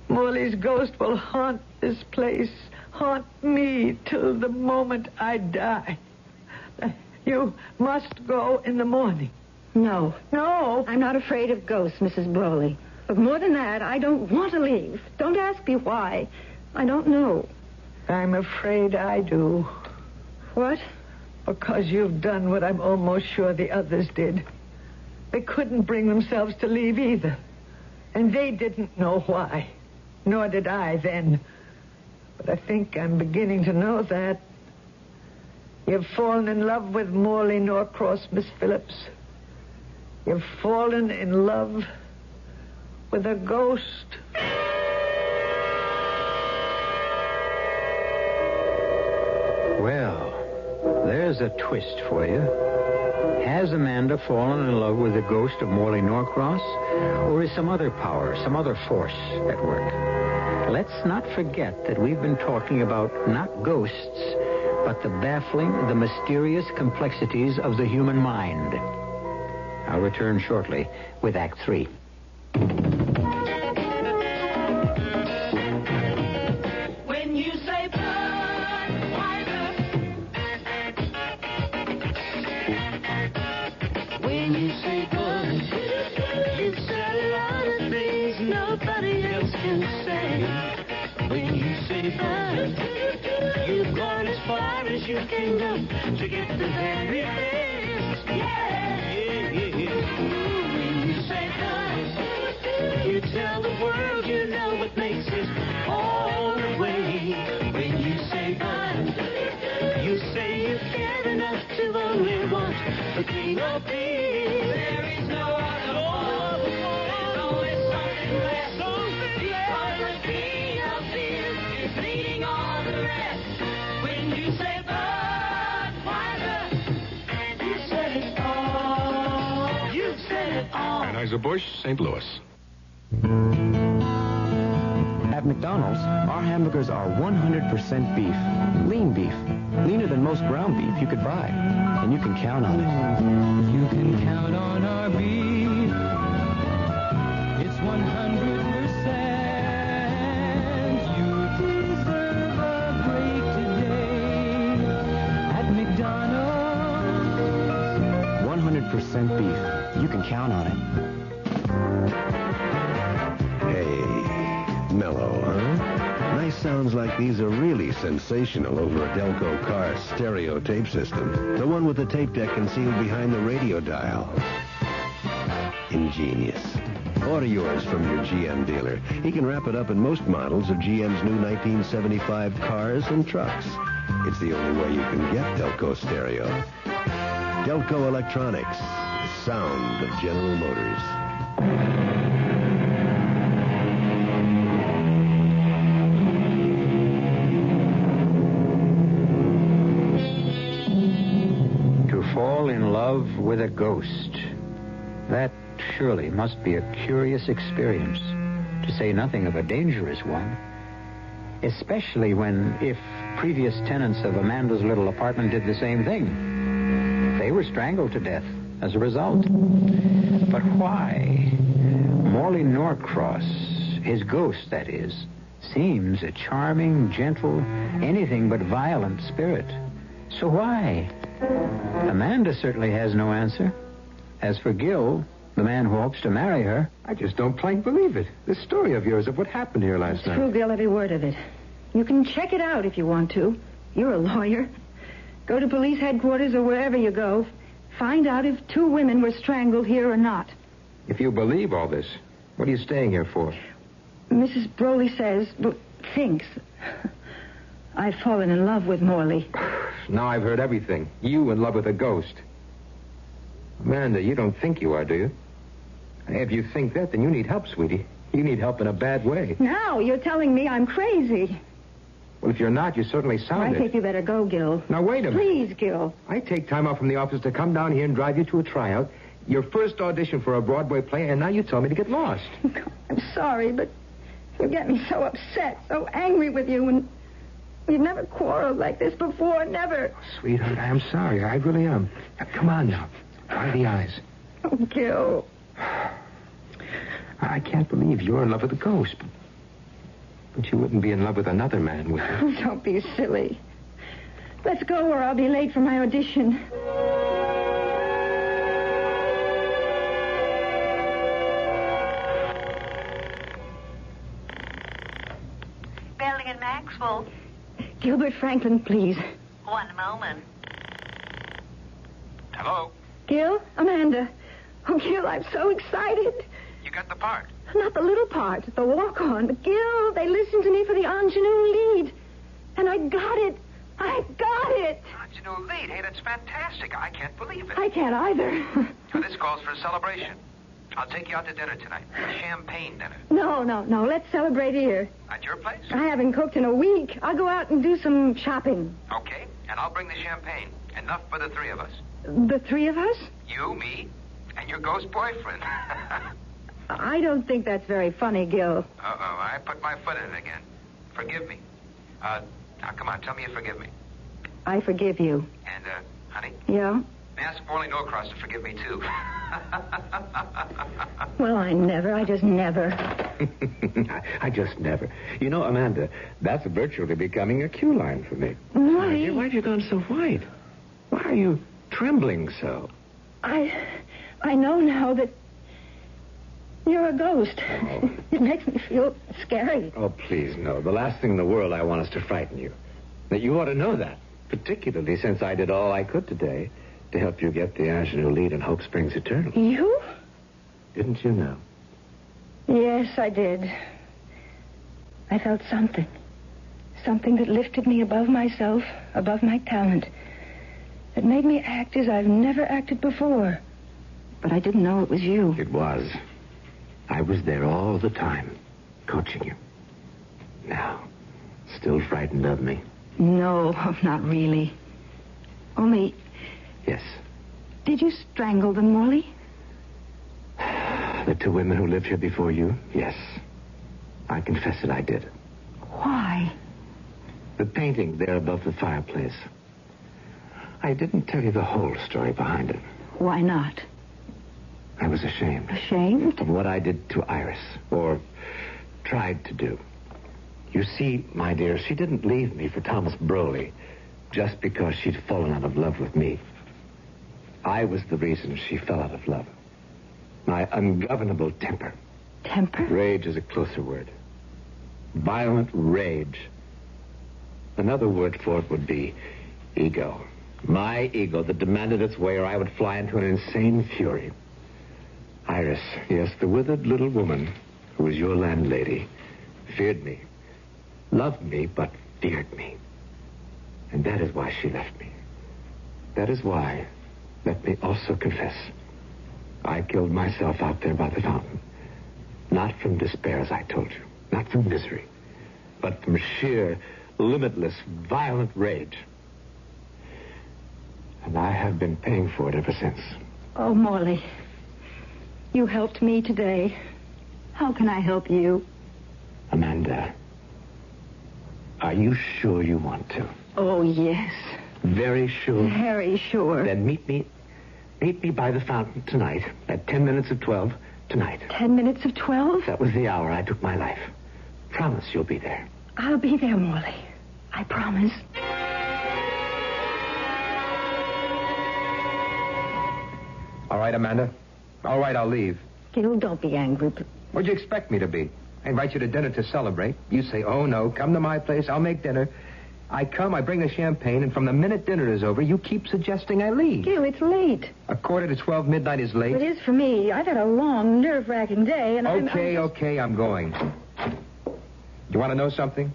Morley's ghost will haunt this place, haunt me till the moment I die. You must go in the morning. No. No. I'm not afraid of ghosts, Mrs. Broley. But more than that, I don't want to leave. Don't ask me why. I don't know. I'm afraid I do. What? Because you've done what I'm almost sure the others did. They couldn't bring themselves to leave either. And they didn't know why. Nor did I then. But I think I'm beginning to know that. You've fallen in love with Morley Norcross, Miss Phillips. You've fallen in love with a ghost. Well, there's a twist for you. Has Amanda fallen in love with the ghost of Morley Norcross? Or is some other power, some other force at work? Let's not forget that we've been talking about not ghosts, but the baffling, the mysterious complexities of the human mind. I'll return shortly with Act 3. When you say Budweiser, when you say Bud, you said a lot of things nobody else can say. When you say Bud, you've gone as far as you can go to get the very best. Yeah. When you say Bud, you tell the world you know what makes it all the way. When you say Bud, you say you care enough to only want the king of beer. There is no other one. There's always something less. Because the king of beer is leading all the rest. When you say Budweiser, you said it all. You've said it all. Anheuser-Busch, St. Louis. At McDonald's, our hamburgers are 100% beef. Lean beef. Leaner than most ground beef you could buy. And you can count on it. You can count on our beef. It's 100%. You deserve a break today at McDonald's. 100% beef. You can count on it. Hey, mellow, huh? Nice sounds like these are really sensational over a Delco car stereo tape system. The one with the tape deck concealed behind the radio dial. Ingenious. Order yours from your GM dealer. He can wrap it up in most models of GM's new 1975 cars and trucks. It's the only way you can get Delco stereo. Delco Electronics. The sound of General Motors. To fall in love with a ghost. That surely must be a curious experience, to say nothing of a dangerous one. Especially when, if previous tenants of Amanda's little apartment did the same thing, they were strangled to death as a result. But why? Morley Norcross, his ghost, that is, seems a charming, gentle, anything but violent spirit. So why? Amanda certainly has no answer. As for Gil, the man who hopes to marry her... I just don't plain believe it. This story of yours of what happened here last night. True, Gil, every word of it. You can check it out if you want to. You're a lawyer. Go to police headquarters or wherever you go. Find out if 2 women were strangled here or not. If you believe all this, what are you staying here for? Mrs. Broley says, thinks, I've fallen in love with Morley. Now I've heard everything. You in love with a ghost. Amanda, you don't think you are, do you? If you think that, then you need help, sweetie. You need help in a bad way. Now you're telling me I'm crazy. Well, if you're not, you certainly sound I think you better go, Gil. Now, wait a minute. Please, Gil. I take time off from the office to come down here and drive you to a tryout, your first audition for a Broadway play, and now you tell me to get lost. I'm sorry, but You get me so upset, so angry with you, and we've never quarreled like this before, never. Sweetheart, I am sorry. I really am. Now, come on now. Dry the eyes. Oh, Gil. I can't believe you're in love with a ghost. But you wouldn't be in love with another man, would you? Don't be silly. Let's go or I'll be late for my audition. Belling and Maxwell. Gilbert Franklin, please. One moment. Hello? Gil? Amanda. Oh, Gil, I'm so excited. You got the part. Not the little part, the walk-on. But Gil, they listened to me for the ingenue lead. And I got it. I got it. Ingenue lead? Hey, that's fantastic. I can't believe it. I can't either. Now, this calls for a celebration. I'll take you out to dinner tonight. A champagne dinner. No. Let's celebrate here. At your place? I haven't cooked in a week. I'll go out and do some shopping. Okay, and I'll bring the champagne. Enough for the three of us. The three of us? You, me, and your ghost boyfriend. I don't think that's very funny, Gil. Uh-oh, I put my foot in it again. Forgive me. Now, come on, tell me you forgive me. I forgive you. And, honey? Yeah? Ask Morley Norcross to forgive me, too. Well, I just never. I just never. You know, Amanda, that's virtually becoming a cue line for me. Morley. Why have you gone so white? Why are you trembling so? I know now that you're a ghost. Oh. It makes me feel scary. Oh, please, no. The last thing in the world I want is to frighten you. That you ought to know that, particularly since I did all I could today to help you get the ingenue lead in Hope Springs Eternal. You? Didn't you know? Yes, I did. I felt something. Something that lifted me above myself, above my talent. That made me act as I've never acted before. But I didn't know it was you. It was. I was there all the time, coaching you. Now, still frightened of me? No, not really. Only... Yes. Did you strangle them, Morley? The two women who lived here before you? Yes. I confess it, I did. Why? The painting there above the fireplace. I didn't tell you the whole story behind it. Why not? I was ashamed. Ashamed? Of what I did to Iris, or tried to do. You see, my dear, she didn't leave me for Thomas Broley just because she'd fallen out of love with me. I was the reason she fell out of love. My ungovernable temper. Temper? Rage is a closer word. Violent rage. Another word for it would be ego. My ego that demanded its way or I would fly into an insane fury. Iris, yes, the withered little woman who was your landlady, feared me. Loved me, but feared me. And that is why she left me. That is why, let me also confess, I killed myself out there by the fountain. Not from despair, as I told you. Not from misery. But from sheer, limitless, violent rage. And I have been paying for it ever since. Oh, Morley. You helped me today. How can I help you? Amanda, are you sure you want to? Oh, yes. Very sure? Very sure. Then meet me by the fountain tonight at 10 minutes of 12 tonight. 10 minutes of 12? That was the hour I took my life. Promise you'll be there. I'll be there, Morley. I promise. All right, Amanda. All right, I'll leave. Gil, don't be angry, but... What'd you expect me to be? I invite you to dinner to celebrate. You say, oh, no, come to my place. I'll make dinner. I come, I bring the champagne, and from the minute dinner is over, you keep suggesting I leave. Gil, it's late. 11:45 midnight is late? It is for me. I've had a long, nerve-wracking day, and Okay, I'm going. You want to know something?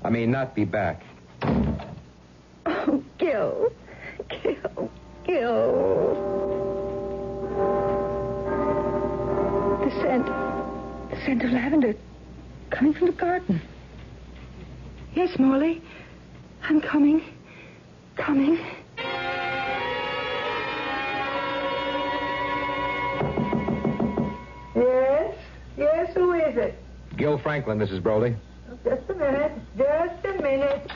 I may not be back. Oh, Gil. The scent of lavender coming from the garden. Yes, Morley. I'm coming. Yes, who is it? Gil Franklin, Mrs. Broley. Just a minute. Just a minute.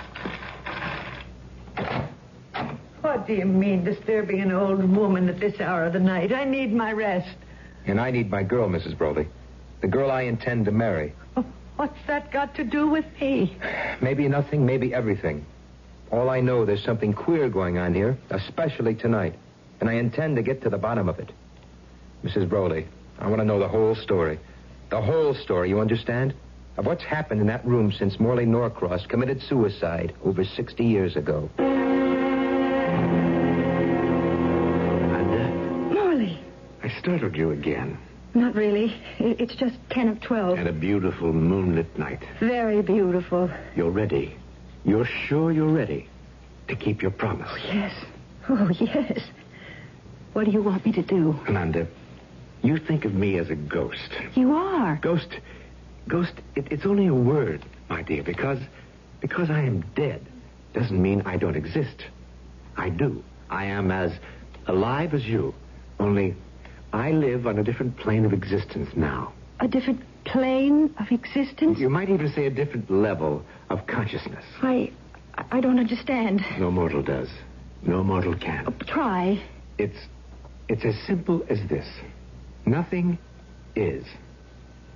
What do you mean, disturbing an old woman at this hour of the night? I need my rest. And I need my girl, Mrs. Broley. The girl I intend to marry. Oh, what's that got to do with me? Maybe nothing, maybe everything. All I know, there's something queer going on here, especially tonight. And I intend to get to the bottom of it. Mrs. Broley, I want to know the whole story. The whole story, you understand? Of what's happened in that room since Morley Norcross committed suicide over 60 years ago. Morley. I startled you again. Not really. It's just 10 of 12. And a beautiful moonlit night. Very beautiful. You're ready. You're sure you're ready to keep your promise. Oh, yes. Oh, yes. What do you want me to do? Amanda, you think of me as a ghost. You are. Ghost, it's only a word, my dear, because I am dead doesn't mean I don't exist. I do. I am as alive as you, only I live on a different plane of existence now. A different plane of existence? You might even say a different level of consciousness. I don't understand. No mortal does. No mortal can. Oh, try. It's as simple as this. Nothing is.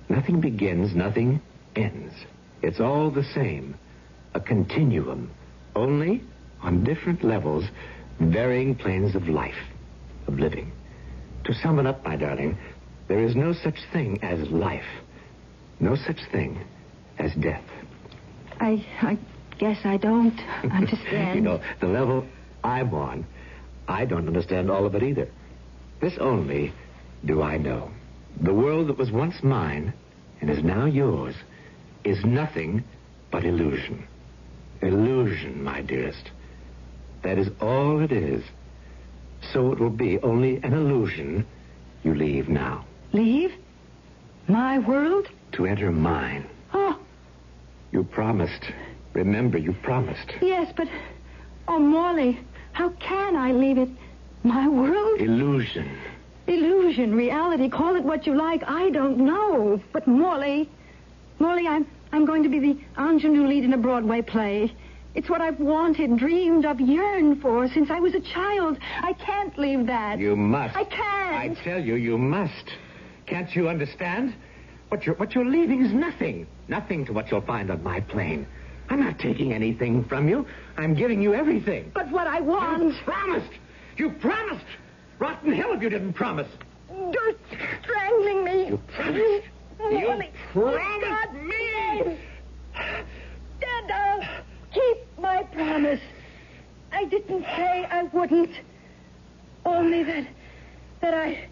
Nothing begins, nothing ends. It's all the same. A continuum. Only on different levels, varying planes of life, of living. To sum it up, my darling, there is no such thing as life. No such thing as death. I guess I don't understand. You know, the level I'm on, I don't understand all of it either. This only do I know. The world that was once mine and is now yours is nothing but illusion. Illusion, my dearest. That is all it is. So it will be only an illusion you leave now. Leave? My world? To enter mine. Oh. You promised. Remember, you promised. Yes, but... Oh, Morley, how can I leave it? My world? Illusion. Illusion, reality, call it what you like. I don't know. But Morley, I'm going to be the ingenue lead in a Broadway play. It's what I've wanted, dreamed of, yearned for since I was a child. I can't leave that. You must. I can't. I tell you, you must. Can't you understand? What you're leaving is nothing. Nothing to what you'll find on my plane. I'm not taking anything from you. I'm giving you everything. But what I want... You promised. You promised. Rotten hell if you didn't promise. You're strangling me. You promised. Morley. You promised me. Dad, keep my promise. I didn't say I wouldn't. Only that I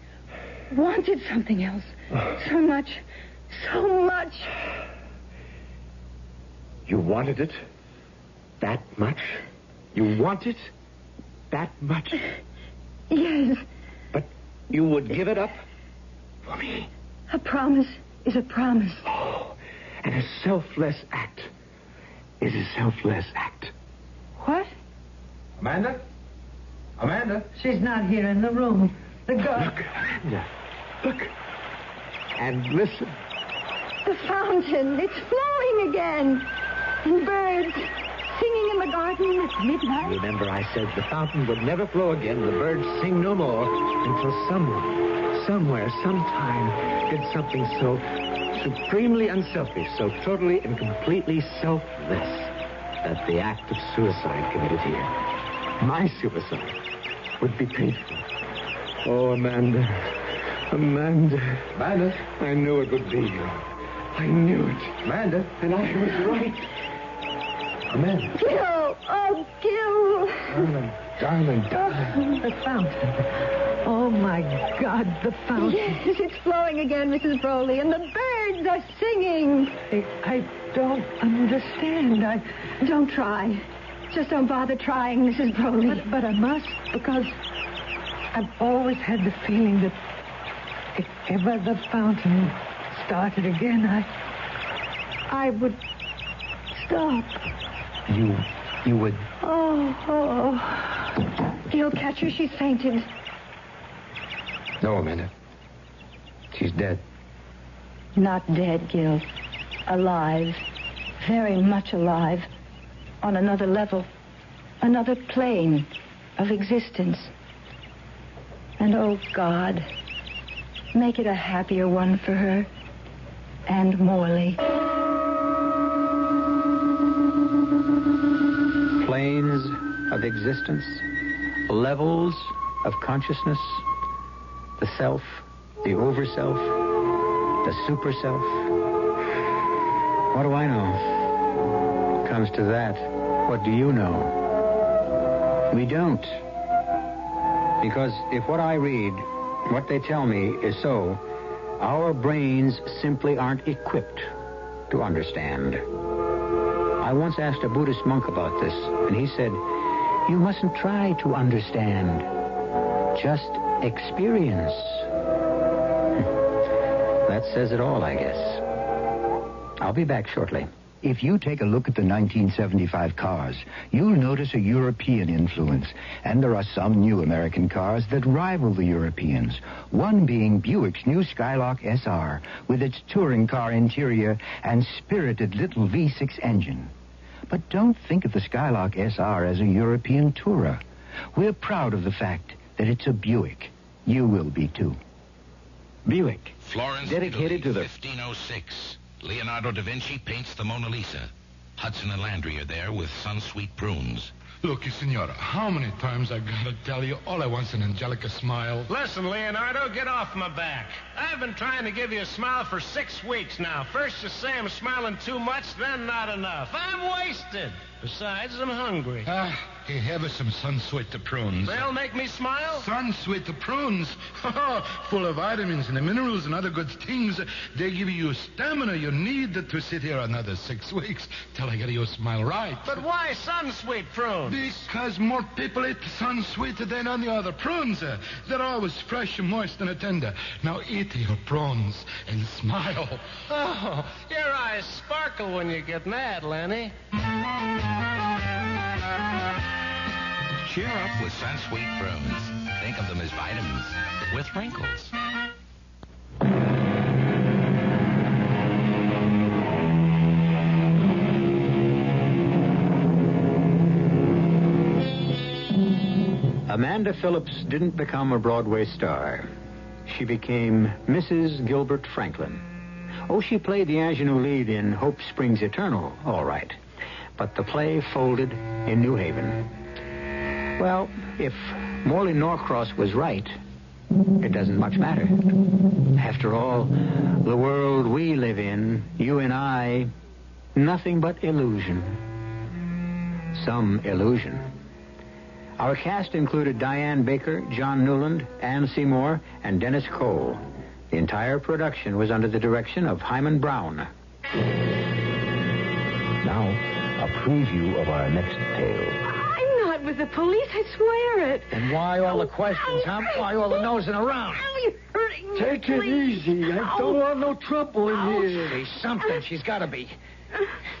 wanted something else. So much. You wanted it that much? You want it that much? Yes. But you would give it up for me? A promise is a promise. Oh, and a selfless act is a selfless act. What? Amanda? Amanda? She's not here in the room. The girl... Look, Amanda. Look. And listen. The fountain. It's flowing again. And birds singing in the garden at midnight. Remember, I said the fountain would never flow again. The birds sing no more until someone, somewhere, sometime did something so supremely unselfish, so totally and completely selfless that the act of suicide committed here, my suicide, would be painful. Oh, Amanda. I knew it would be you. I knew it. Amanda. And I was right. Amanda. Gil! Oh, Gil! Darling. The fountain. Oh, my God, the fountain. Yes, it's flowing again, Mrs. Broley, and the birds are singing. I don't understand. Don't try. Just don't bother trying, Mrs. Broley. But I must, because I've always had the feeling that if ever the fountain started again, I would stop. You would... Oh. Gil, catch her. She's fainted. No, Amanda. She's dead. Not dead, Gil. alive, very much alive, on another level, another plane of existence. And oh, God, make it a happier one for her and Morley. Planes of existence, levels of consciousness, the self, the overself, the superself. What do I know? Comes to that, what do you know? We don't. Because if what I read, what they tell me is so, our brains simply aren't equipped to understand. I once asked a Buddhist monk about this, and he said, you mustn't try to understand. Just experience. That says it all, I guess. I'll be back shortly. If you take a look at the 1975 cars, you'll notice a European influence. And there are some new American cars that rival the Europeans. One being Buick's new Skylark SR, with its touring car interior and spirited little V6 engine. But don't think of the Skylark SR as a European tourer. We're proud of the fact that it's a Buick. You will be, too. Buick. Florence, dedicated to the 1506. Leonardo da Vinci paints the Mona Lisa. Hudson and Landry are there with sun-sweet prunes. Look, Signora, how many times I gotta tell you all I want's an Angelica smile? Listen, Leonardo, get off my back. I've been trying to give you a smile for 6 weeks now. First you say I'm smiling too much, then not enough. I'm wasted. Besides, I'm hungry. Hey, have us some sun-sweet prunes. They'll make me smile? Sun-sweet prunes? Full of vitamins and minerals and other good things. They give you stamina you need to sit here another 6 weeks till I get you smile right. But why sun-sweet prunes? Because more people eat sun-sweet than any other prunes. They're always fresh and moist and tender. Now eat your prawns and smile. Oh, your eyes sparkle when you get mad, Lenny. Cheer up with sun-sweet prunes. Think of them as vitamins with wrinkles. Amanda Phillips didn't become a Broadway star. She became Mrs. Gilbert Franklin. Oh, she played the ingenue lead in Hope Springs Eternal, all right. But the play folded in New Haven. Well, if Morley Norcross was right, it doesn't much matter. After all, the world we live in, you and I, nothing but illusion. Some illusion. Our cast included Diane Baker, John Newland, Ann Seymour, and Dennis Cole. The entire production was under the direction of Hyman Brown. Now, a preview of our next tale. I'm not with the police, I swear it. And why all the questions, huh? Why all the nosing around? Ow, you're hurting me. Take it easy. I don't want no trouble in here. She's something. She's got to be.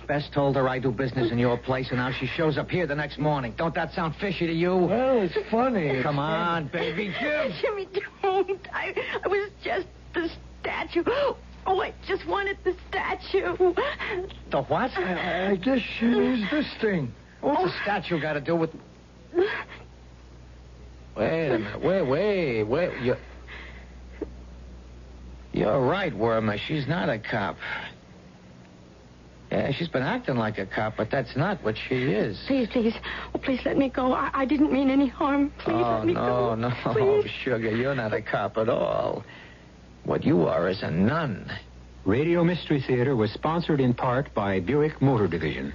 Bess told her I do business in your place, and now she shows up here the next morning. Don't that sound fishy to you? Well, it's funny. Come on, baby. Jimmy, don't. I was just the statue. Oh, I just wanted the statue. The what? I guess she needs this thing. What's the statue got to do with... Wait a minute. Wait. You're right, Wormer. She's not a cop. Yeah, she's been acting like a cop, but that's not what she is. Please. Oh, please let me go. I didn't mean any harm. Please let me go. No, Please. sugar. You're not a cop at all. What you are is a nun. Radio Mystery Theater was sponsored in part by Buick Motor Division.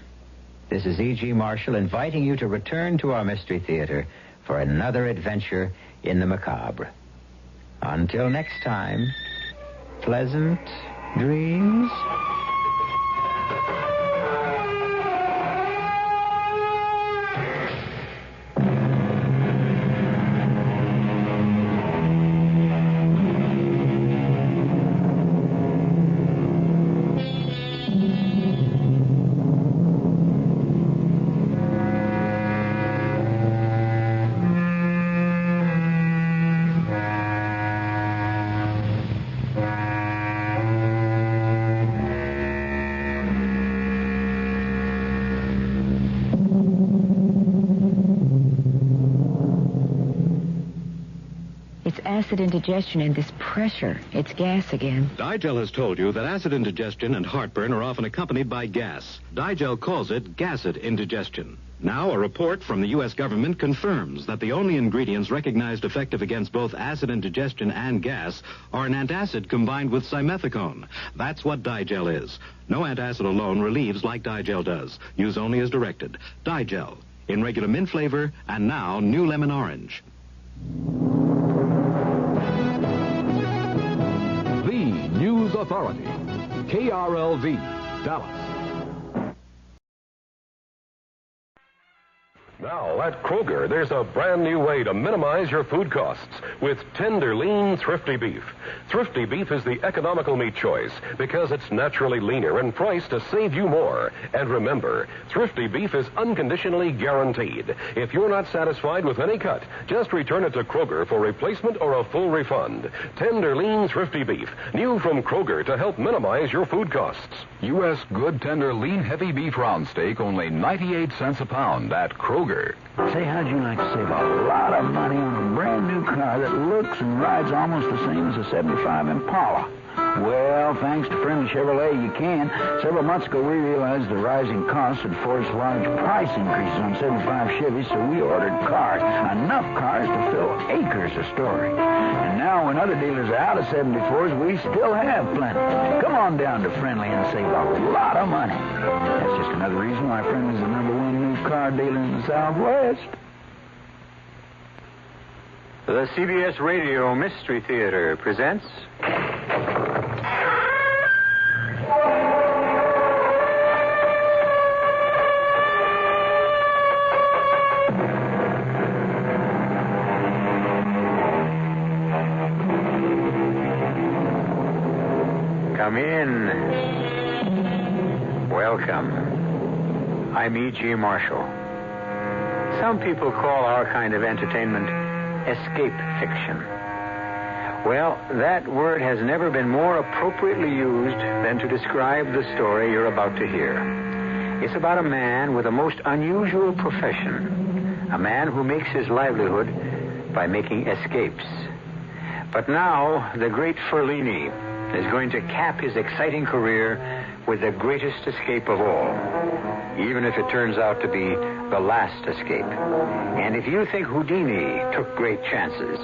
This is E.G. Marshall inviting you to return to our Mystery Theater for another adventure in the macabre. Until next time, pleasant dreams. acid indigestion and this pressure. It's gas again. Digel has told you that acid indigestion and heartburn are often accompanied by gas. Digel calls it gassed indigestion. Now, a report from the U.S. government confirms that the only ingredients recognized effective against both acid indigestion and gas are an antacid combined with simethicone. That's what Digel is. No antacid alone relieves like Digel does. Use only as directed. Digel, in regular mint flavor, and now new lemon orange. The News Authority, KRLV, Dallas. Now, at Kroger, there's a brand new way to minimize your food costs with tender, lean, thrifty beef. Thrifty beef is the economical meat choice because it's naturally leaner and priced to save you more. And remember, thrifty beef is unconditionally guaranteed. If you're not satisfied with any cut, just return it to Kroger for replacement or a full refund. Tender, lean, thrifty beef, new from Kroger to help minimize your food costs. U.S. good, tender, lean, heavy beef round steak, only 98 cents a pound at Kroger. Say, how'd you like to save a lot of money on a brand new car that looks and rides almost the same as a 75 Impala? Well, thanks to Friendly Chevrolet, you can. Several months ago, we realized the rising costs had forced large price increases on 75 Chevys, so we ordered cars. Enough cars to fill acres of storage. And now, when other dealers are out of 74s, we still have plenty. Come on down to Friendly and save a lot of money. That's just another reason why Friendly's the #1 new car dealer in the Southwest. The CBS Radio Mystery Theater presents... Come in. Welcome. I'm E.G. Marshall. Some people call our kind of entertainment escape fiction. Well, that word has never been more appropriately used than to describe the story you're about to hear. It's about a man with a most unusual profession, a man who makes his livelihood by making escapes. But now, the great Ferlini is going to cap his exciting career with the greatest escape of all, even if it turns out to be the last escape. And if you think Houdini took great chances,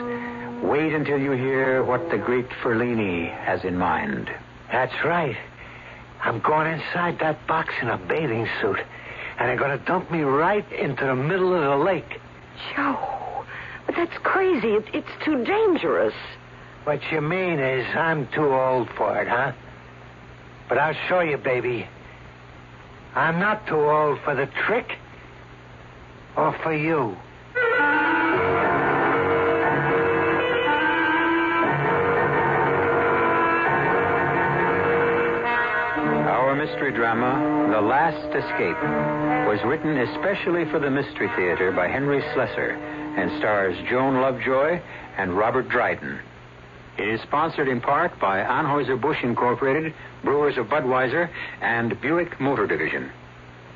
wait until you hear what the great Ferlini has in mind. That's right. I'm going inside that box in a bathing suit, and they're going to dump me right into the middle of the lake. Joe, but that's crazy. It's too dangerous. What you mean is I'm too old for it, huh? But I'll show you, baby. I'm not too old for the trick. Or for you. Our mystery drama, The Last Escape, was written especially for the Mystery Theater by Henry Slessor and stars Joan Lovejoy and Robert Dryden. It is sponsored in part by Anheuser-Busch Incorporated, Brewers of Budweiser, and Buick Motor Division.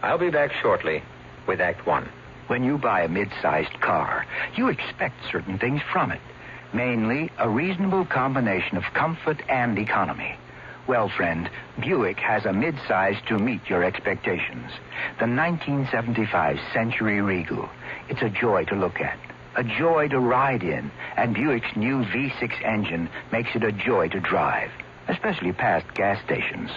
I'll be back shortly with Act One. When you buy a mid-sized car, you expect certain things from it. Mainly, a reasonable combination of comfort and economy. Well, friend, Buick has a mid-size to meet your expectations. The 1975 Century Regal. It's a joy to look at. A joy to ride in, and Buick's new V6 engine makes it a joy to drive, especially past gas stations.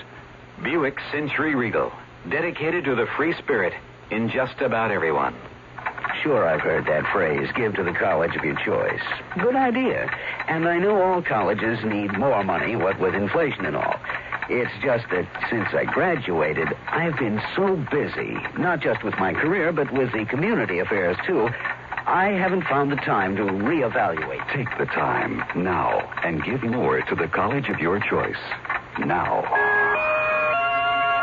Buick Century Regal, dedicated to the free spirit in just about everyone. Sure, I've heard that phrase, give to the college of your choice. Good idea. And I know all colleges need more money, what with inflation and all. It's just that since I graduated, I've been so busy, not just with my career, but with the community affairs, too, I haven't found the time to reevaluate. Take the time now and give more to the college of your choice. Now.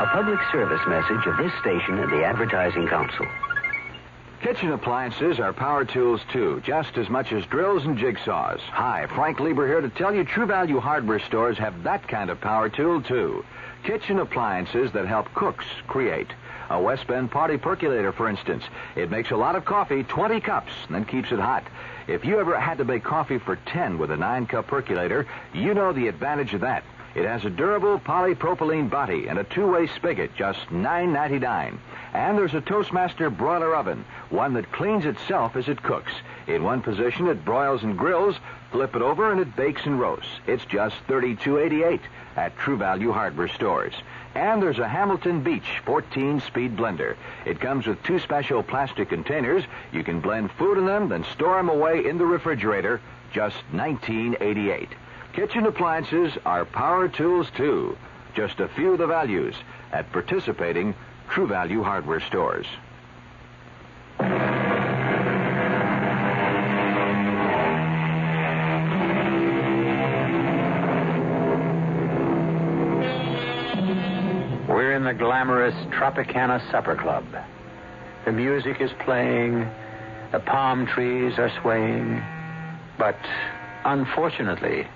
A public service message of this station and the Advertising Council. Kitchen appliances are power tools, too, just as much as drills and jigsaws. Hi, Frank Lieber here to tell you True Value hardware stores have that kind of power tool, too. Kitchen appliances that help cooks create. A West Bend party percolator, for instance. It makes a lot of coffee, 20 cups, and then keeps it hot. If you ever had to make coffee for 10 with a 9-cup percolator, you know the advantage of that. It has a durable polypropylene body and a two-way spigot, just $9.99. And there's a Toastmaster broiler oven, one that cleans itself as it cooks. In one position, it broils and grills. Flip it over, and it bakes and roasts. It's just $32.88 at True Value hardware stores. And there's a Hamilton Beach 14-speed blender. It comes with 2 special plastic containers. You can blend food in them, then store them away in the refrigerator, just $19.88. Kitchen appliances are power tools, too. Just a few of the values at participating True Value hardware stores. We're in the glamorous Tropicana Supper Club. The music is playing, the palm trees are swaying, but unfortunately,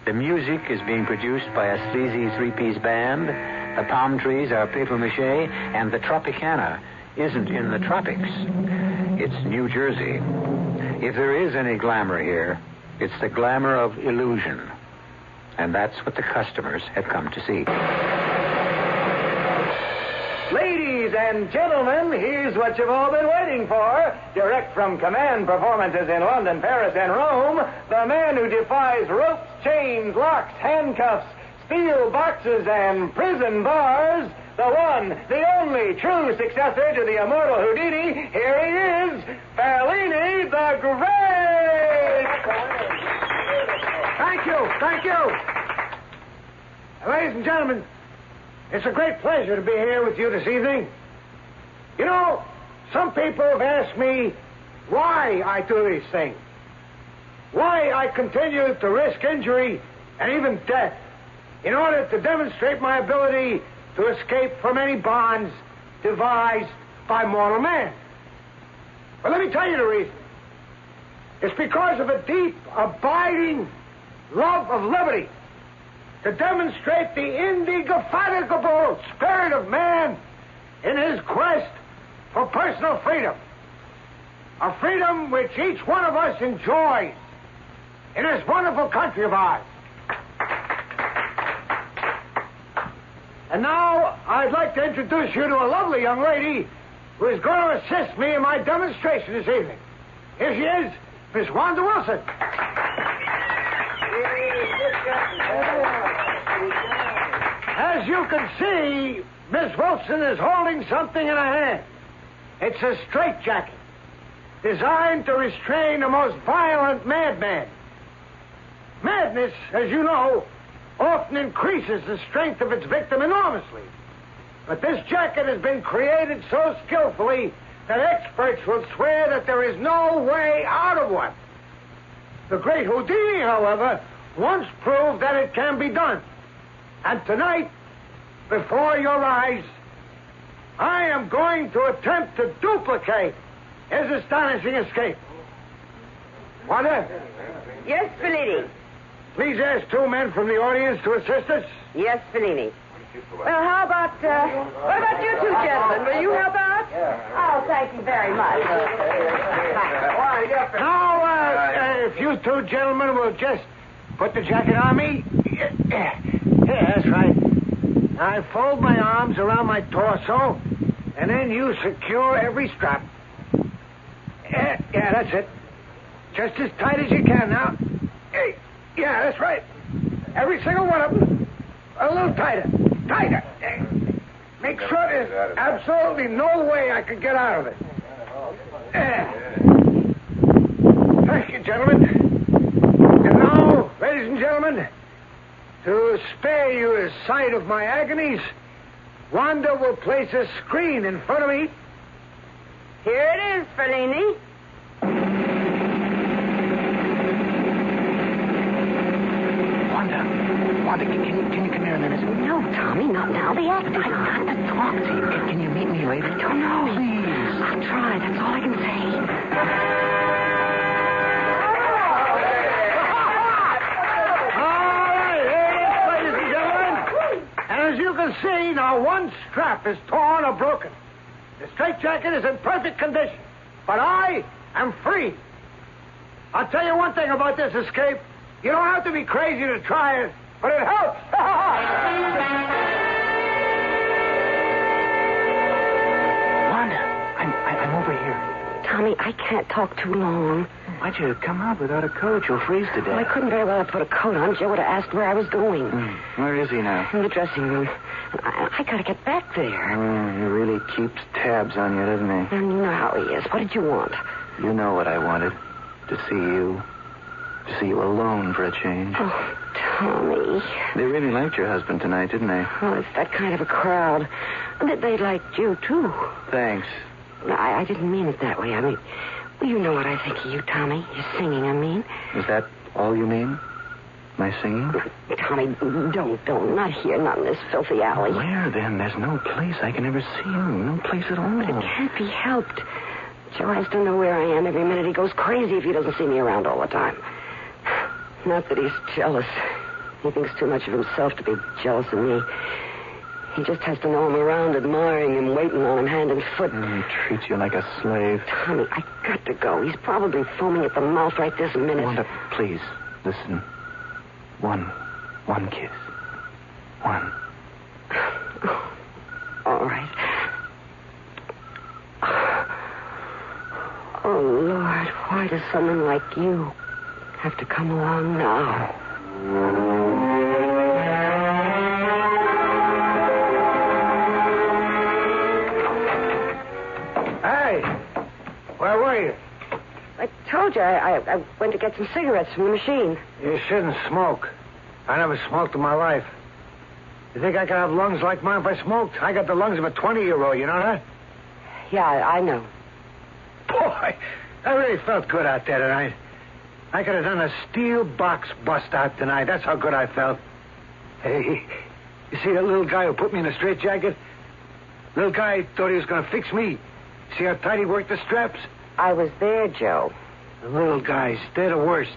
the music is being produced by a sleazy 3-piece band, the palm trees are papier-mâché, and the Tropicana isn't in the tropics. It's New Jersey. If there is any glamour here, it's the glamour of illusion. And that's what the customers have come to see. Ladies and gentlemen, here's what you've all been waiting for. Direct from command performances in London, Paris, and Rome, the man who defies ropes, chains, locks, handcuffs, steel boxes, and prison bars, the one, the only true successor to the immortal Houdini. Here he is, Fellini the Great! Thank you. Ladies and gentlemen, it's a great pleasure to be here with you this evening. You know, some people have asked me why I do these things. Why I continue to risk injury and even death in order to demonstrate my ability to escape from any bonds devised by mortal man. But let me tell you the reason. It's because of a deep, abiding love of liberty, to demonstrate the indefatigable spirit of man in his quest for personal freedom. A freedom which each one of us enjoys in this wonderful country of ours. And now I'd like to introduce you to a lovely young lady who is going to assist me in my demonstration this evening. Here she is, Miss Wanda Wilson. As you can see, Miss Wilson is holding something in her hand. It's a straitjacket designed to restrain the most violent madman. Madness, as you know, often increases the strength of its victim enormously. But this jacket has been created so skillfully that experts will swear that there is no way out of one. The great Houdini, however, once proved that it can be done. And tonight, before your eyes, I am going to attempt to duplicate his astonishing escape. Wanda? Yes, Fellini. Please ask 2 men from the audience to assist us. Yes, Fellini. Well, how about, what about you 2 gentlemen? Will you help out? Oh, thank you very much. Now, if you 2 gentlemen will just put the jacket on me. Yeah, that's right. I fold my arms around my torso, and then you secure every strap. Yeah, that's it. Just as tight as you can now. Yeah, that's right. Every single one of them. A little tighter. Tighter. Make sure there's absolutely no way I could get out of it. Thank you, gentlemen. And now, ladies and gentlemen, to spare you the sight of my agonies, Wanda will place a screen in front of me. Here it is, Fellini. Wanda, can you come here a minute? No, Tommy, not now. The actor's on. I've got to talk to you. Can you meet me later? I don't know. Please. I'll try. That's all I can say. All right, here it is, ladies and gentlemen. And as you can see, now one strap is torn or broken. straitjacket is in perfect condition. But I am free. I'll tell you one thing about this escape. You don't have to be crazy to try it, but it helps. Wanda, I'm over here. Tommy, I can't talk too long. Why'd you come out without a coat? You'll freeze to death. Well, I couldn't very well have put a coat on. Joe would have asked where I was going. Where is he now? In the dressing room. I gotta get back there. He really keeps tabs on you, doesn't he? You know how he is. What did you want? You know what I wanted. To see you. To see you alone for a change. Oh, Tommy. They really liked your husband tonight, didn't they? Oh, it's that kind of a crowd. They liked you, too. Thanks. I didn't mean it that way. I mean, well, you know what I think of you, Tommy. Your singing, I mean. Is that all you mean? My singing? Tommy, don't. Not here, not in this filthy alley. Where, then? There's no place I can ever see you. No place at all. But it can't be helped. Joe has to know where I am every minute. He goes crazy if he doesn't see me around all the time. Not that he's jealous. He thinks too much of himself to be jealous of me. He just has to know I'm around, admiring him, waiting on him hand and foot. He treats you like a slave. Tommy, I got to go. He's probably foaming at the mouth right this minute. Wanda, please, listen. One kiss. One. All right. Oh, Lord, why does someone like you have to come along now? Hey, where were you? I told you I went to get some cigarettes from the machine. You shouldn't smoke. I never smoked in my life. You think I could have lungs like mine if I smoked? I got the lungs of a 20-year-old, you know that? Yeah, I know. Boy, I really felt good out there tonight. I could have done a steel box bust out tonight. That's how good I felt. Hey, you see that little guy who put me in a straitjacket? Little guy thought he was going to fix me. See how tight he worked the straps? I was there, Joe. The little guys, they're the worst.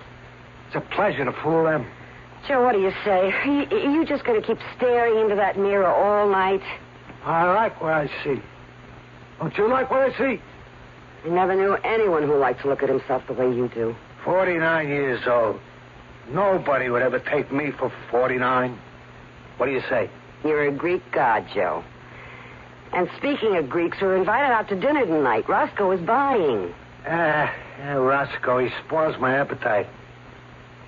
It's a pleasure to fool them. Joe, what do you say? Are you just going to keep staring into that mirror all night? I like what I see. Don't you like what I see? I never knew anyone who liked to look at himself the way you do. 49 years old. Nobody would ever take me for 49. What do you say? You're a Greek god, Joe. And speaking of Greeks, we're invited out to dinner tonight. Roscoe is buying. Roscoe, he spoils my appetite.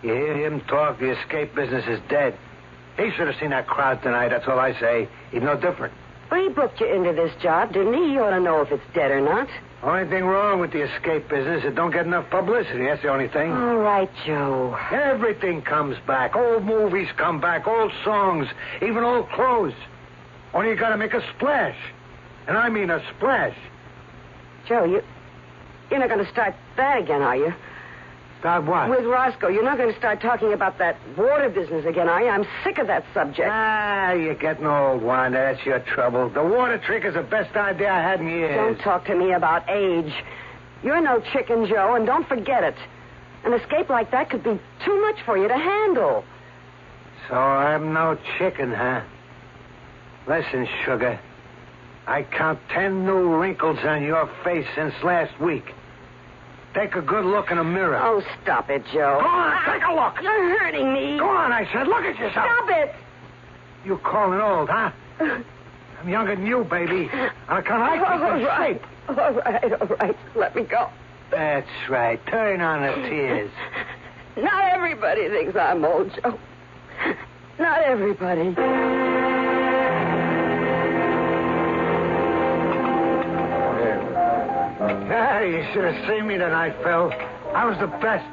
You hear him talk, the escape business is dead. He should have seen that crowd tonight, that's all I say. He's no different. Well, he booked you into this job, didn't he? He ought to know if it's dead or not. Only thing wrong with the escape business, it don't get enough publicity. That's the only thing. All right, Joe. Everything comes back. Old movies come back, old songs, even old clothes. Only you gotta make a splash. And I mean a splash. Joe, you're not going to start that again, are you? Start what? With Roscoe. You're not going to start talking about that water business again, are you? I'm sick of that subject. You're getting old, Wanda. That's your trouble. The water trick is the best idea I had in years. Don't talk to me about age. You're no chicken, Joe, and don't forget it. An escape like that could be too much for you to handle. So I'm no chicken, huh? Listen, sugar. I count 10 new wrinkles on your face since last week. Take a good look in the mirror. Oh, stop it, Joe. Go on, take a look. You're hurting me. Go on, I said. Look at yourself. Stop it. You calling old, huh? I'm younger than you, baby. On account I keep in shape. All right. Let me go. That's right. Turn on the tears. Not everybody thinks I'm old, Joe. Not everybody. You should have seen me tonight, Phil. I was the best.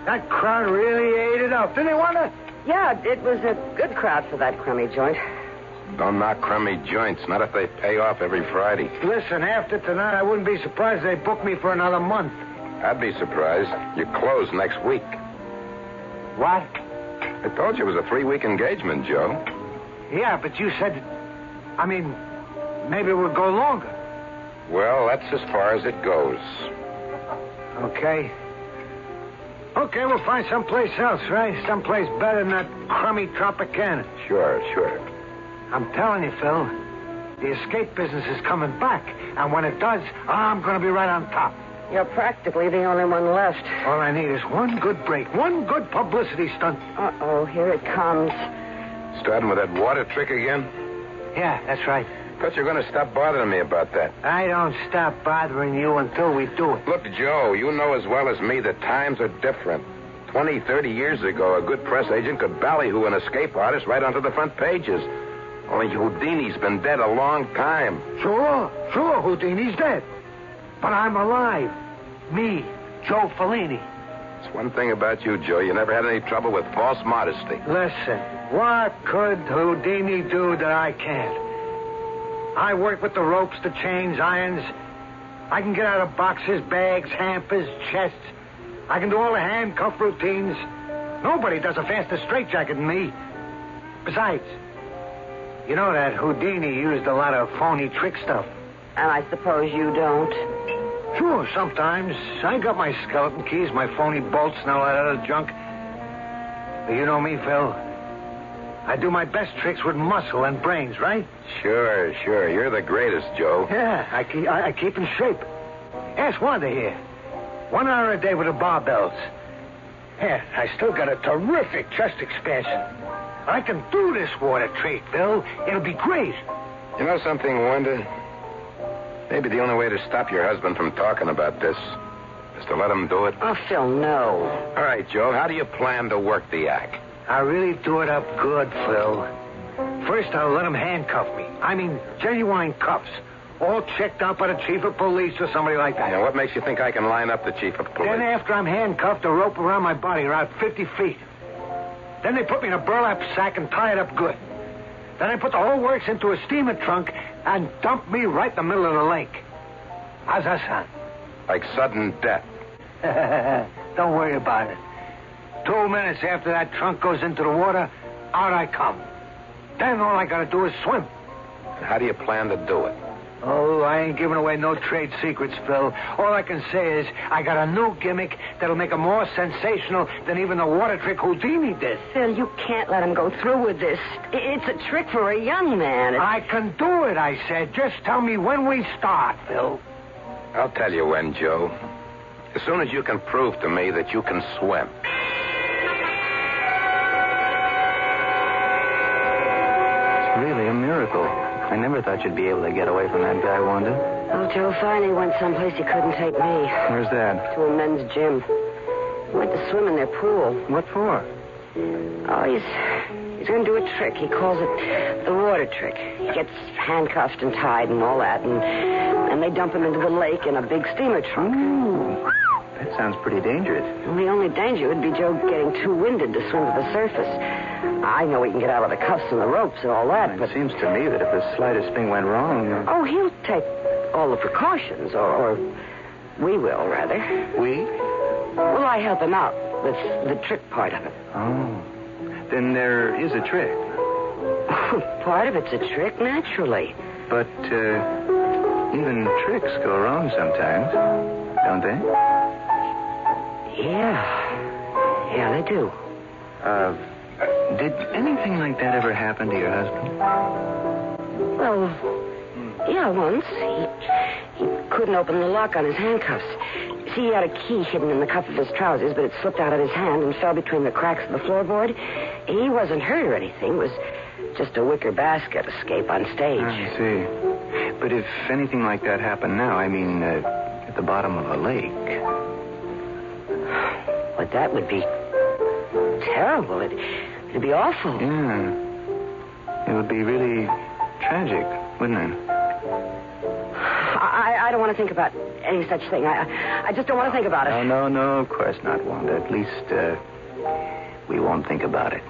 That crowd really ate it up. Didn't they, Wanda? Yeah, it was a good crowd for that crummy joint. Don't knock crummy joints, not if they pay off every Friday. Listen, after tonight, I wouldn't be surprised if they booked me for another month. I'd be surprised. You close next week. What? I told you it was a 3-week engagement, Joe. Yeah, but you said... maybe it would go longer. Well, that's as far as it goes. Okay. Okay, we'll find someplace else, right? Someplace better than that crummy Tropicana. Sure. I'm telling you, Phil, The escape business is coming back. And when it does, I'm going to be right on top. You're practically the only one left. All I need is one good break, one good publicity stunt. Uh-oh, here it comes. Starting with that water trick again? Yeah, that's right. Thought you were going to stop bothering me about that. I don't stop bothering you until we do it. Look, Joe, you know as well as me that times are different. 20, 30 years ago, a good press agent could ballyhoo an escape artist right onto the front pages. Only Houdini's been dead a long time. Sure, Houdini's dead. But I'm alive. Me, Joe Fellini. It's one thing about you, Joe. You never had any trouble with false modesty. Listen, what could Houdini do that I can't? I work with the ropes, the chains, irons. I can get out of boxes, bags, hampers, chests. I can do all the handcuff routines. Nobody does a faster straitjacket than me. Besides, you know that Houdini used a lot of phony trick stuff. And I suppose you don't? Sure, sometimes. I got my skeleton keys, my phony bolts, and all that other junk. But you know me, Phil. I do my best tricks with muscle and brains, right? Sure. You're the greatest, Joe. Yeah, I keep in shape. Ask Wanda here. 1 hour a day with the barbells. Yeah, I still got a terrific chest expansion. I can do this water trick, Phil. It'll be great. You know something, Wanda? Maybe the only way to stop your husband from talking about this is to let him do it. Oh, Phil, no. All right, Joe, how do you plan to work the act? I really do it up good, Phil. First, I'll let him handcuff me. I mean, genuine cuffs. All checked out by the chief of police or somebody like that. And what makes you think I can line up the chief of police? Then after I'm handcuffed, a rope around my body around 50 feet. Then they put me in a burlap sack and tie it up good. Then they put the whole works into a steamer trunk and dump me right in the middle of the lake. How's that sound? Like sudden death. Don't worry about it. 2 minutes after that trunk goes into the water, out I come. Then all I gotta do is swim. And how do you plan to do it? Oh, I ain't giving away no trade secrets, Phil. All I can say is I got a new gimmick that'll make it more sensational than even the water trick Houdini did. Phil, you can't let him go through with this. It's a trick for a young man. I can do it, I said. Just tell me when we start, Phil. I'll tell you when, Joe. As soon as you can prove to me that you can swim. It's really a miracle. I never thought you'd be able to get away from that guy, Wanda. Oh, Joe finally went someplace he couldn't take me. Where's that? To a men's gym. He went to swim in their pool. What for? Oh, he's going to do a trick. He calls it the water trick. He gets handcuffed and tied and all that, and they dump him into the lake in a big steamer trunk. Ooh, that sounds pretty dangerous. Well, the only danger would be Joe getting too winded to swim to the surface. I know he can get out of the cuffs and the ropes and all that, but... It seems to me that if the slightest thing went wrong... Oh, he'll take all the precautions, or we will, rather. We? Well, I help him out with the trick part of it. Oh. Then there is a trick. Part of it's a trick, naturally. But, even tricks go wrong sometimes, don't they? Yeah, they do. Did anything like that ever happen to your husband? Well, yeah, once. He couldn't open the lock on his handcuffs. See, he had a key hidden in the cuff of his trousers, but it slipped out of his hand and fell between the cracks of the floorboard. He wasn't hurt or anything. It was just a wicker basket escape on stage. I see. But if anything like that happened now, I mean, at the bottom of a lake... But that would be terrible. It'd be awful. Yeah. It would be really tragic, wouldn't it? I don't want to think about any such thing. I just don't want to think about it. No, of course not, Wanda. At least, we won't think about it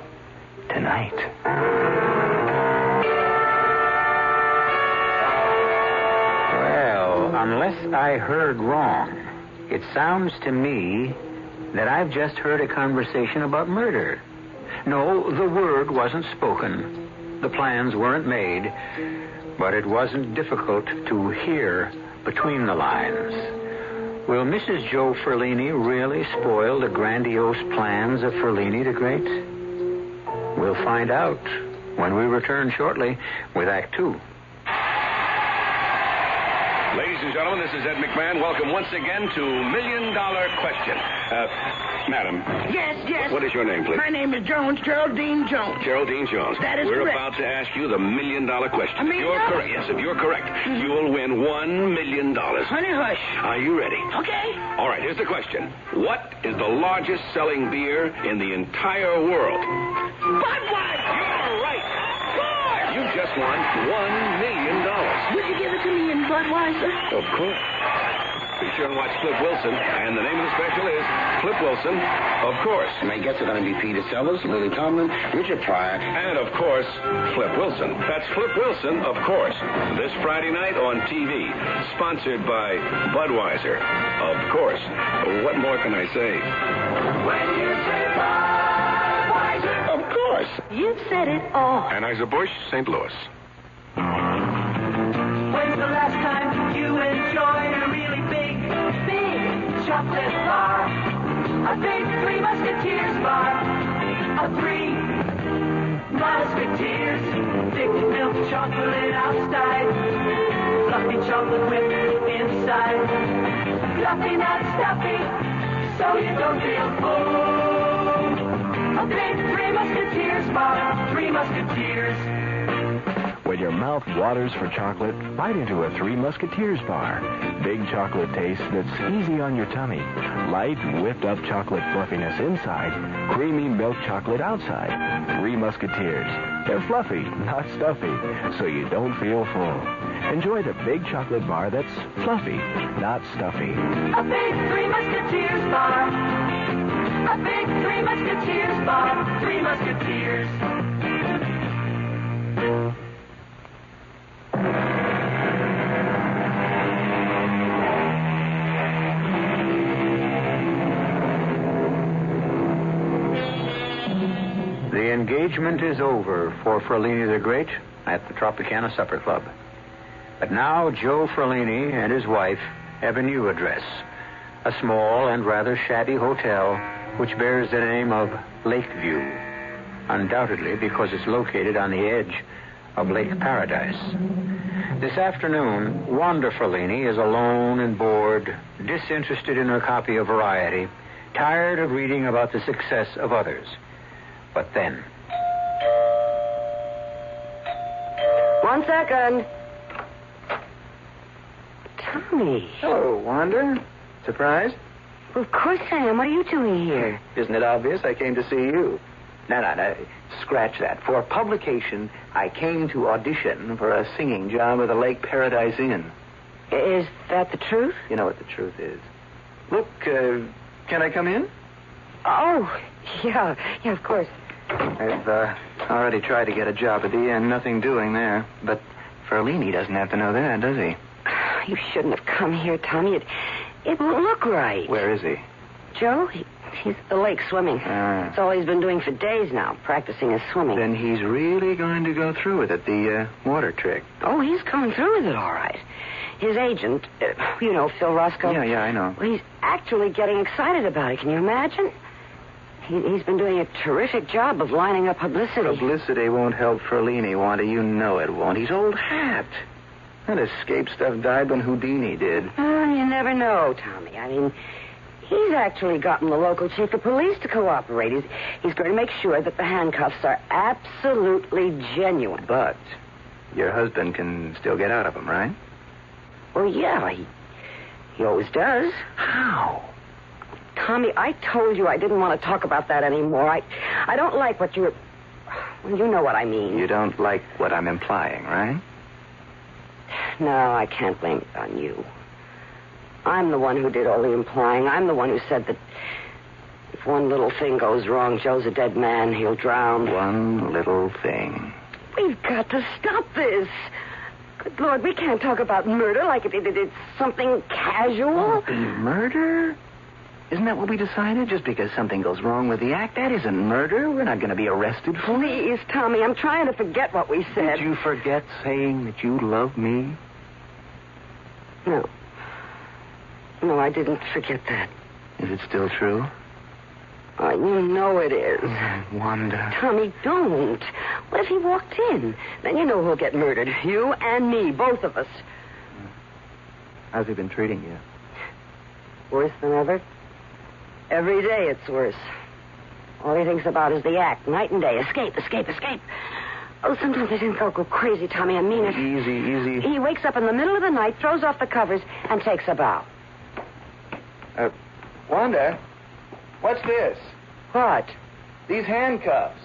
tonight. Well, unless I heard wrong, it sounds to me that I've just heard a conversation about murder. No, the word wasn't spoken. The plans weren't made. But it wasn't difficult to hear between the lines. Will Mrs. Joe Ferlini really spoil the grandiose plans of Ferlini the Great? We'll find out when we return shortly with Act 2. Ladies and gentlemen, this is Ed McMahon. Welcome once again to $1 Million Question. Madam. Yes. What is your name, please? My name is Jones, Geraldine Jones. Geraldine Jones. That is We're correct. about to ask you the $1 Million Question. $1 million? If you're correct, yes, if you're correct, you'll win $1 million. Honey, hush. Are you ready? Okay. All right, here's the question. What is the largest selling beer in the entire world? Budweiser. You're right. You just won $1 million. Would you give it to me in Budweiser? Of course. Be sure and watch Flip Wilson. And the name of the special is Flip Wilson, of course. My guests are going to be Peter Sellers, Lily Tomlin, Richard Pryor. And, of course, Flip Wilson. That's Flip Wilson, of course. This Friday night on TV. Sponsored by Budweiser. Of course. What more can I say? When you say Budweiser. Of course. You've said it all. Anheuser-Busch, St. Louis. When's the last time you enjoyed a really big chocolate bar? A big Three Musketeers bar. A Three Musketeers. Thick milk chocolate outside. Fluffy chocolate whipped inside. Fluffy, not stuffy, so you don't feel full. A big Three Musketeers bar. Three Musketeers. When your mouth waters for chocolate, bite into a Three Musketeers bar. Big chocolate taste that's easy on your tummy. Light, whipped-up chocolate fluffiness inside. Creamy milk chocolate outside. Three Musketeers. They're fluffy, not stuffy, so you don't feel full. Enjoy the big chocolate bar that's fluffy, not stuffy. A big Three Musketeers bar. A big Three Musketeers bar. Three Musketeers. The engagement is over for Ferlini the Great at the Tropicana Supper Club. But now Joe Ferlini and his wife have a new address, a small and rather shabby hotel which bears the name of Lakeview, undoubtedly because it's located on the edge of Lake Paradise. This afternoon, Wanda Ferlini is alone and bored, disinterested in her copy of Variety, tired of reading about the success of others. But then... One second. Tommy. Hello, Wanda. Surprised? Well, of course I am. What are you doing here? Isn't it obvious? I came to see you. No. Scratch that. For publication, I came to audition for a singing job at the Lake Paradise Inn. Is that the truth? You know what the truth is. Look, can I come in? Oh, yeah, of course. I've already tried to get a job at the inn. Nothing doing there. But Ferlini doesn't have to know that, does he? You shouldn't have come here, Tommy. It won't look right. Where is he? Joe? He's at the lake swimming. That's all he's been doing for days now, practicing his swimming. Then he's really going to go through with it, the water trick. Oh, he's going through with it, all right. His agent, Phil Roscoe. Yeah, I know. Well, he's actually getting excited about it. Can you imagine? He's been doing a terrific job of lining up publicity. Publicity won't help Ferlini, Wanda. You know it won't. He's old hat. That escape stuff died when Houdini did. You never know, Tommy. I mean, he's actually gotten the local chief of police to cooperate. He's going to make sure that the handcuffs are absolutely genuine. But your husband can still get out of them, right? Well, yeah, he always does. How? Tommy, I told you I didn't want to talk about that anymore. I don't like what you're... Well, you know what I mean. You don't like what I'm implying, right? No, I can't blame it on you. I'm the one who did all the implying. I'm the one who said that if one little thing goes wrong, Joe's a dead man. He'll drown. One little thing. We've got to stop this. Good Lord, we can't talk about murder like it's something casual. Murder? Isn't that what we decided? Just because something goes wrong with the act, that isn't murder. We're not going to be arrested for it. Please, Tommy, I'm trying to forget what we said. Did you forget saying that you love me? No. No, I didn't forget that. Is it still true? You know it is. Wanda. Tommy, don't. What if he walked in? Then you know who'll get murdered. You and me, both of us. How's he been treating you? Worse than ever? Every day it's worse. All he thinks about is the act, night and day. Escape, escape, escape. Oh, sometimes I think I'll go crazy, Tommy. I mean it. Easy, easy. He wakes up in the middle of the night, throws off the covers, and takes a bow. Wanda, what's this? What? These handcuffs.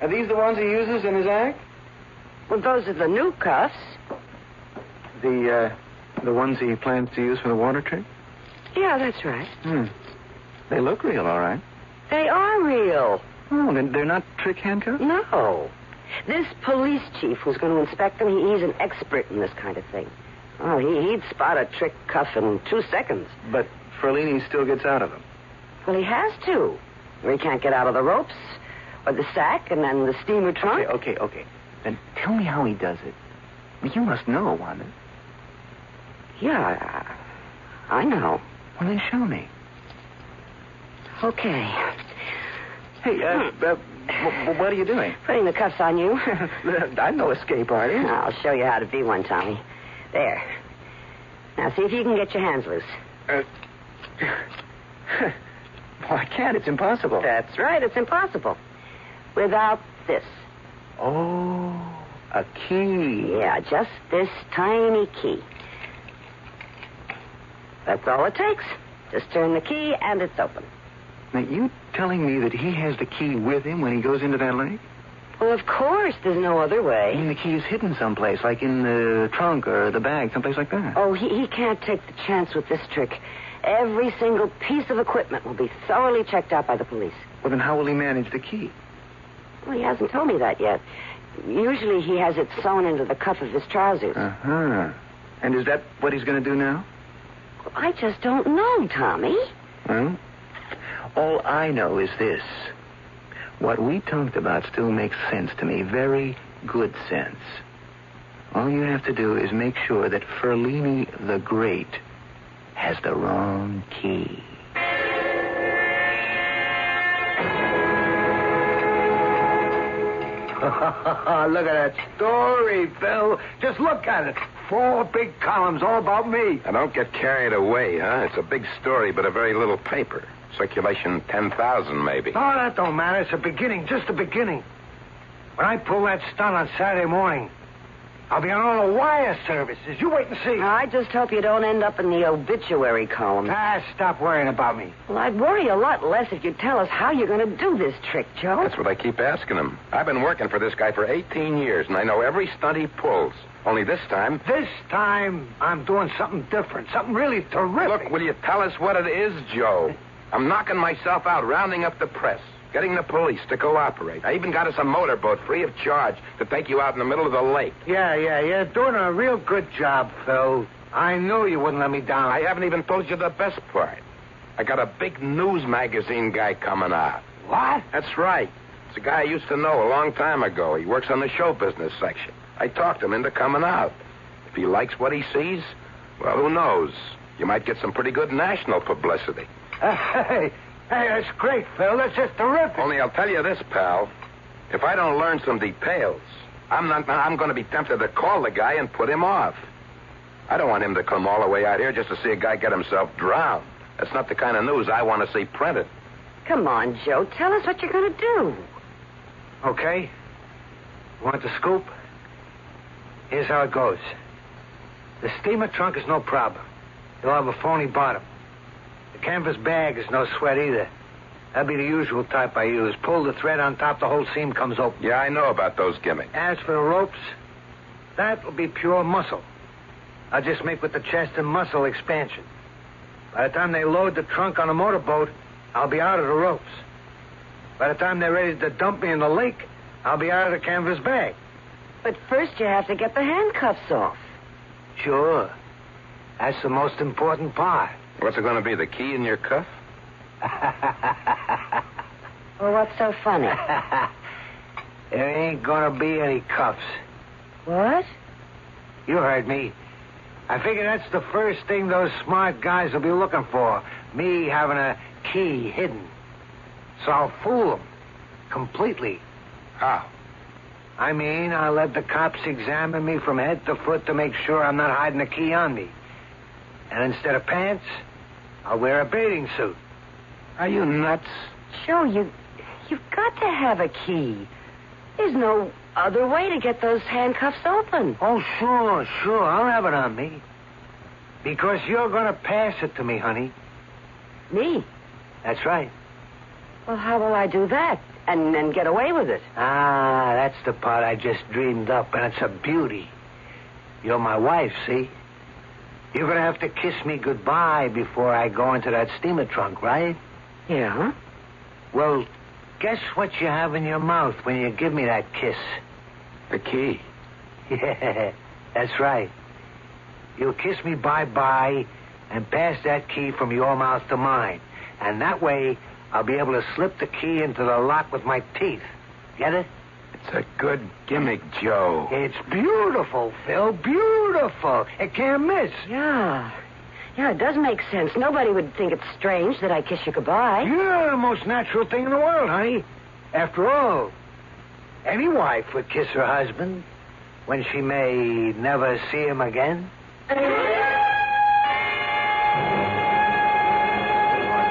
Are these the ones he uses in his act? Well, those are the new cuffs. The ones he plans to use for the water trick? Yeah, that's right. They look real, all right. They are real. Oh, they're not trick handcuffs? No. This police chief who's going to inspect them, he's an expert in this kind of thing. Oh, he'd spot a trick cuff in 2 seconds. But Ferlini still gets out of them. Well, he has to. Or he can't get out of the ropes, or the sack, and then the steamer trunk. Okay. Then tell me how he does it. You must know, Wanda. Yeah, I know. Well, then show me. Okay. Hey, what are you doing? Putting the cuffs on you. I'm no escape artist. I'll show you how to be one, Tommy. There. Now, see if you can get your hands loose. Well, I can't. It's impossible. That's right. It's impossible. Without this. Oh, a key. Yeah, just this tiny key. That's all it takes. Just turn the key, and it's open. Now, you telling me that he has the key with him when he goes into that lake? Well, of course. There's no other way. I mean, the key is hidden someplace, like in the trunk or the bag, someplace like that. Oh, he can't take the chance with this trick. Every single piece of equipment will be thoroughly checked out by the police. Well, then how will he manage the key? Well, he hasn't told me that yet. Usually he has it sewn into the cuff of his trousers. Uh-huh. And is that what he's going to do now? Well, I just don't know, Tommy. Well, all I know is this. What we talked about still makes sense to me. Very good sense. All you have to do is make sure that Ferlini the Great has the wrong key. Look at that story, Phil. Just look at it. 4 big columns all about me. Now, don't get carried away, huh? It's a big story, but a very little paper. Circulation 10,000, maybe. Oh, that don't matter. It's a beginning, just a beginning. When I pull that stunt on Saturday morning, I'll be on all the wire services. You wait and see. I just hope you don't end up in the obituary column. Stop worrying about me. Well, I'd worry a lot less if you'd tell us how you're going to do this trick, Joe. That's what I keep asking him. I've been working for this guy for 18 years, and I know every stunt he pulls. Only this time... This time, I'm doing something different. Something really terrific. Look, will you tell us what it is, Joe? I'm knocking myself out, rounding up the press, getting the police to cooperate. I even got us a motorboat free of charge to take you out in the middle of the lake. Yeah. You're doing a real good job, Phil. I knew you wouldn't let me down. I haven't even told you the best part. I got a big news magazine guy coming out. What? That's right. It's a guy I used to know a long time ago. He works on the show business section. I talked him into coming out. If he likes what he sees, well, who knows? You might get some pretty good national publicity. Hey, that's great, Phil. That's just terrific. Only I'll tell you this, pal. If I don't learn some details, I'm going to be tempted to call the guy and put him off. I don't want him to come all the way out here just to see a guy get himself drowned. That's not the kind of news I want to see printed. Come on, Joe. Tell us what you're going to do. Okay. Want the scoop? Here's how it goes. The steamer trunk is no problem. It'll have a phony bottom. The canvas bag is no sweat either. That'll be the usual type I use. Pull the thread on top, the whole seam comes open. Yeah, I know about those gimmicks. As for the ropes, that will be pure muscle. I'll just make with the chest and muscle expansion. By the time they load the trunk on a motorboat, I'll be out of the ropes. By the time they're ready to dump me in the lake, I'll be out of the canvas bag. But first you have to get the handcuffs off. Sure. That's the most important part. What's it going to be, the key in your cuff? Well, what's so funny? There ain't going to be any cuffs. What? You heard me. I figure that's the first thing those smart guys will be looking for. Me having a key hidden. So I'll fool them. Completely. How? I mean, I'll let the cops examine me from head to foot to make sure I'm not hiding a key on me. And instead of pants, I'll wear a bathing suit. Are you nuts? Joe, you've got to have a key. There's no other way to get those handcuffs open. Oh, sure. I'll have it on me. Because you're going to pass it to me, honey. Me? That's right. Well, how will I do that? And then get away with it? Ah, that's the part I just dreamed up, and it's a beauty. You're my wife, see? You're going to have to kiss me goodbye before I go into that steamer trunk, right? Yeah? Well, guess what you have in your mouth when you give me that kiss? The key. Yeah, that's right. You'll kiss me bye-bye and pass that key from your mouth to mine. And that way, I'll be able to slip the key into the lock with my teeth. Get it? It's a good gimmick, Joe. It's beautiful, Phil. Beautiful. It can't miss. Yeah, it does make sense. Nobody would think it's strange that I kiss you goodbye. Yeah, the most natural thing in the world, honey. After all, any wife would kiss her husband when she may never see him again.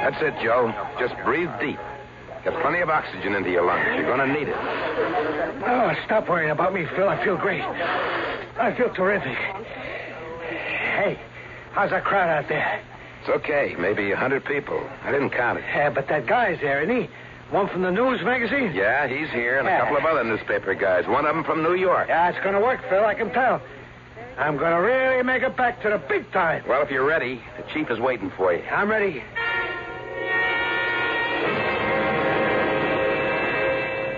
That's it, Joe. Just breathe deep. Get plenty of oxygen into your lungs. You're going to need it. Oh, stop worrying about me, Phil. I feel great. I feel terrific. Hey, how's that crowd out there? It's okay. Maybe 100 people. I didn't count it. Yeah, but that guy's there, isn't he? One from the news magazine? Yeah, he's here, and a couple of other newspaper guys. One of them from New York. Yeah, it's going to work, Phil. I can tell. I'm going to really make it back to the big time. Well, if you're ready, the chief is waiting for you. I'm ready.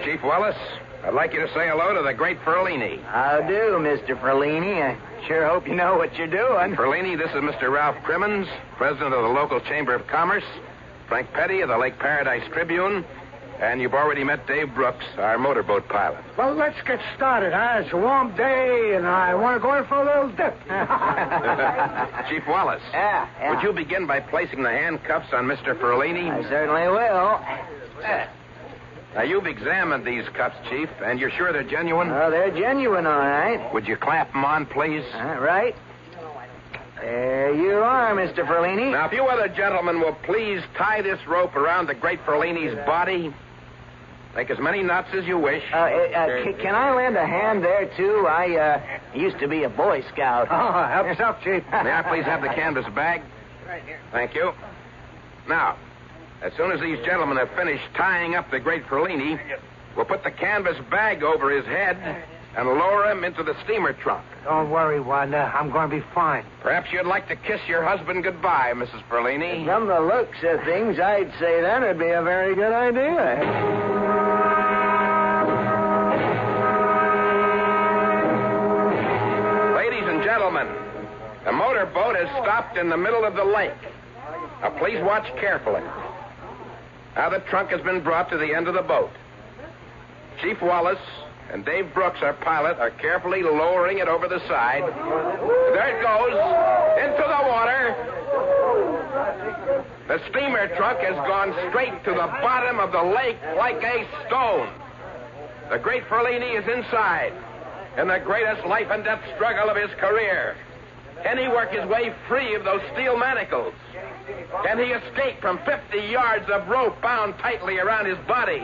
Chief Wallace, I'd like you to say hello to the great Ferlini. How do, Mr. Ferlini? I sure hope you know what you're doing. Ferlini, this is Mr. Ralph Crimmins, president of the local Chamber of Commerce, Frank Petty of the Lake Paradise Tribune, and you've already met Dave Brooks, our motorboat pilot. Well, let's get started, huh? It's a warm day, and I want to go in for a little dip. Chief Wallace. Yeah. Would you begin by placing the handcuffs on Mr. Ferlini? I certainly will. Now, you've examined these cuffs, Chief, and you're sure they're genuine? Oh, they're genuine, all right. Would you clamp them on, please? Right. There you are, Mr. Ferlini. Now, if you other gentlemen will please tie this rope around the great Ferlini's body. Make as many knots as you wish. Can I lend a hand there, too? I used to be a Boy Scout. Oh, help yourself, Chief. May I please have the canvas bag? Right here. Thank you. Now, as soon as these gentlemen have finished tying up the great Ferlini, we'll put the canvas bag over his head and lower him into the steamer trunk. Don't worry, Wanda. I'm going to be fine. Perhaps you'd like to kiss your husband goodbye, Mrs. Ferlini. From the looks of things, I'd say that would be a very good idea. Gentlemen, the motorboat has stopped in the middle of the lake. Now, please watch carefully. Now, the trunk has been brought to the end of the boat. Chief Wallace and Dave Brooks, our pilot, are carefully lowering it over the side. There it goes, into the water. The steamer trunk has gone straight to the bottom of the lake like a stone. The great Ferlini is inside, in the greatest life and death struggle of his career. Can he work his way free of those steel manacles? Can he escape from 50 yards of rope bound tightly around his body?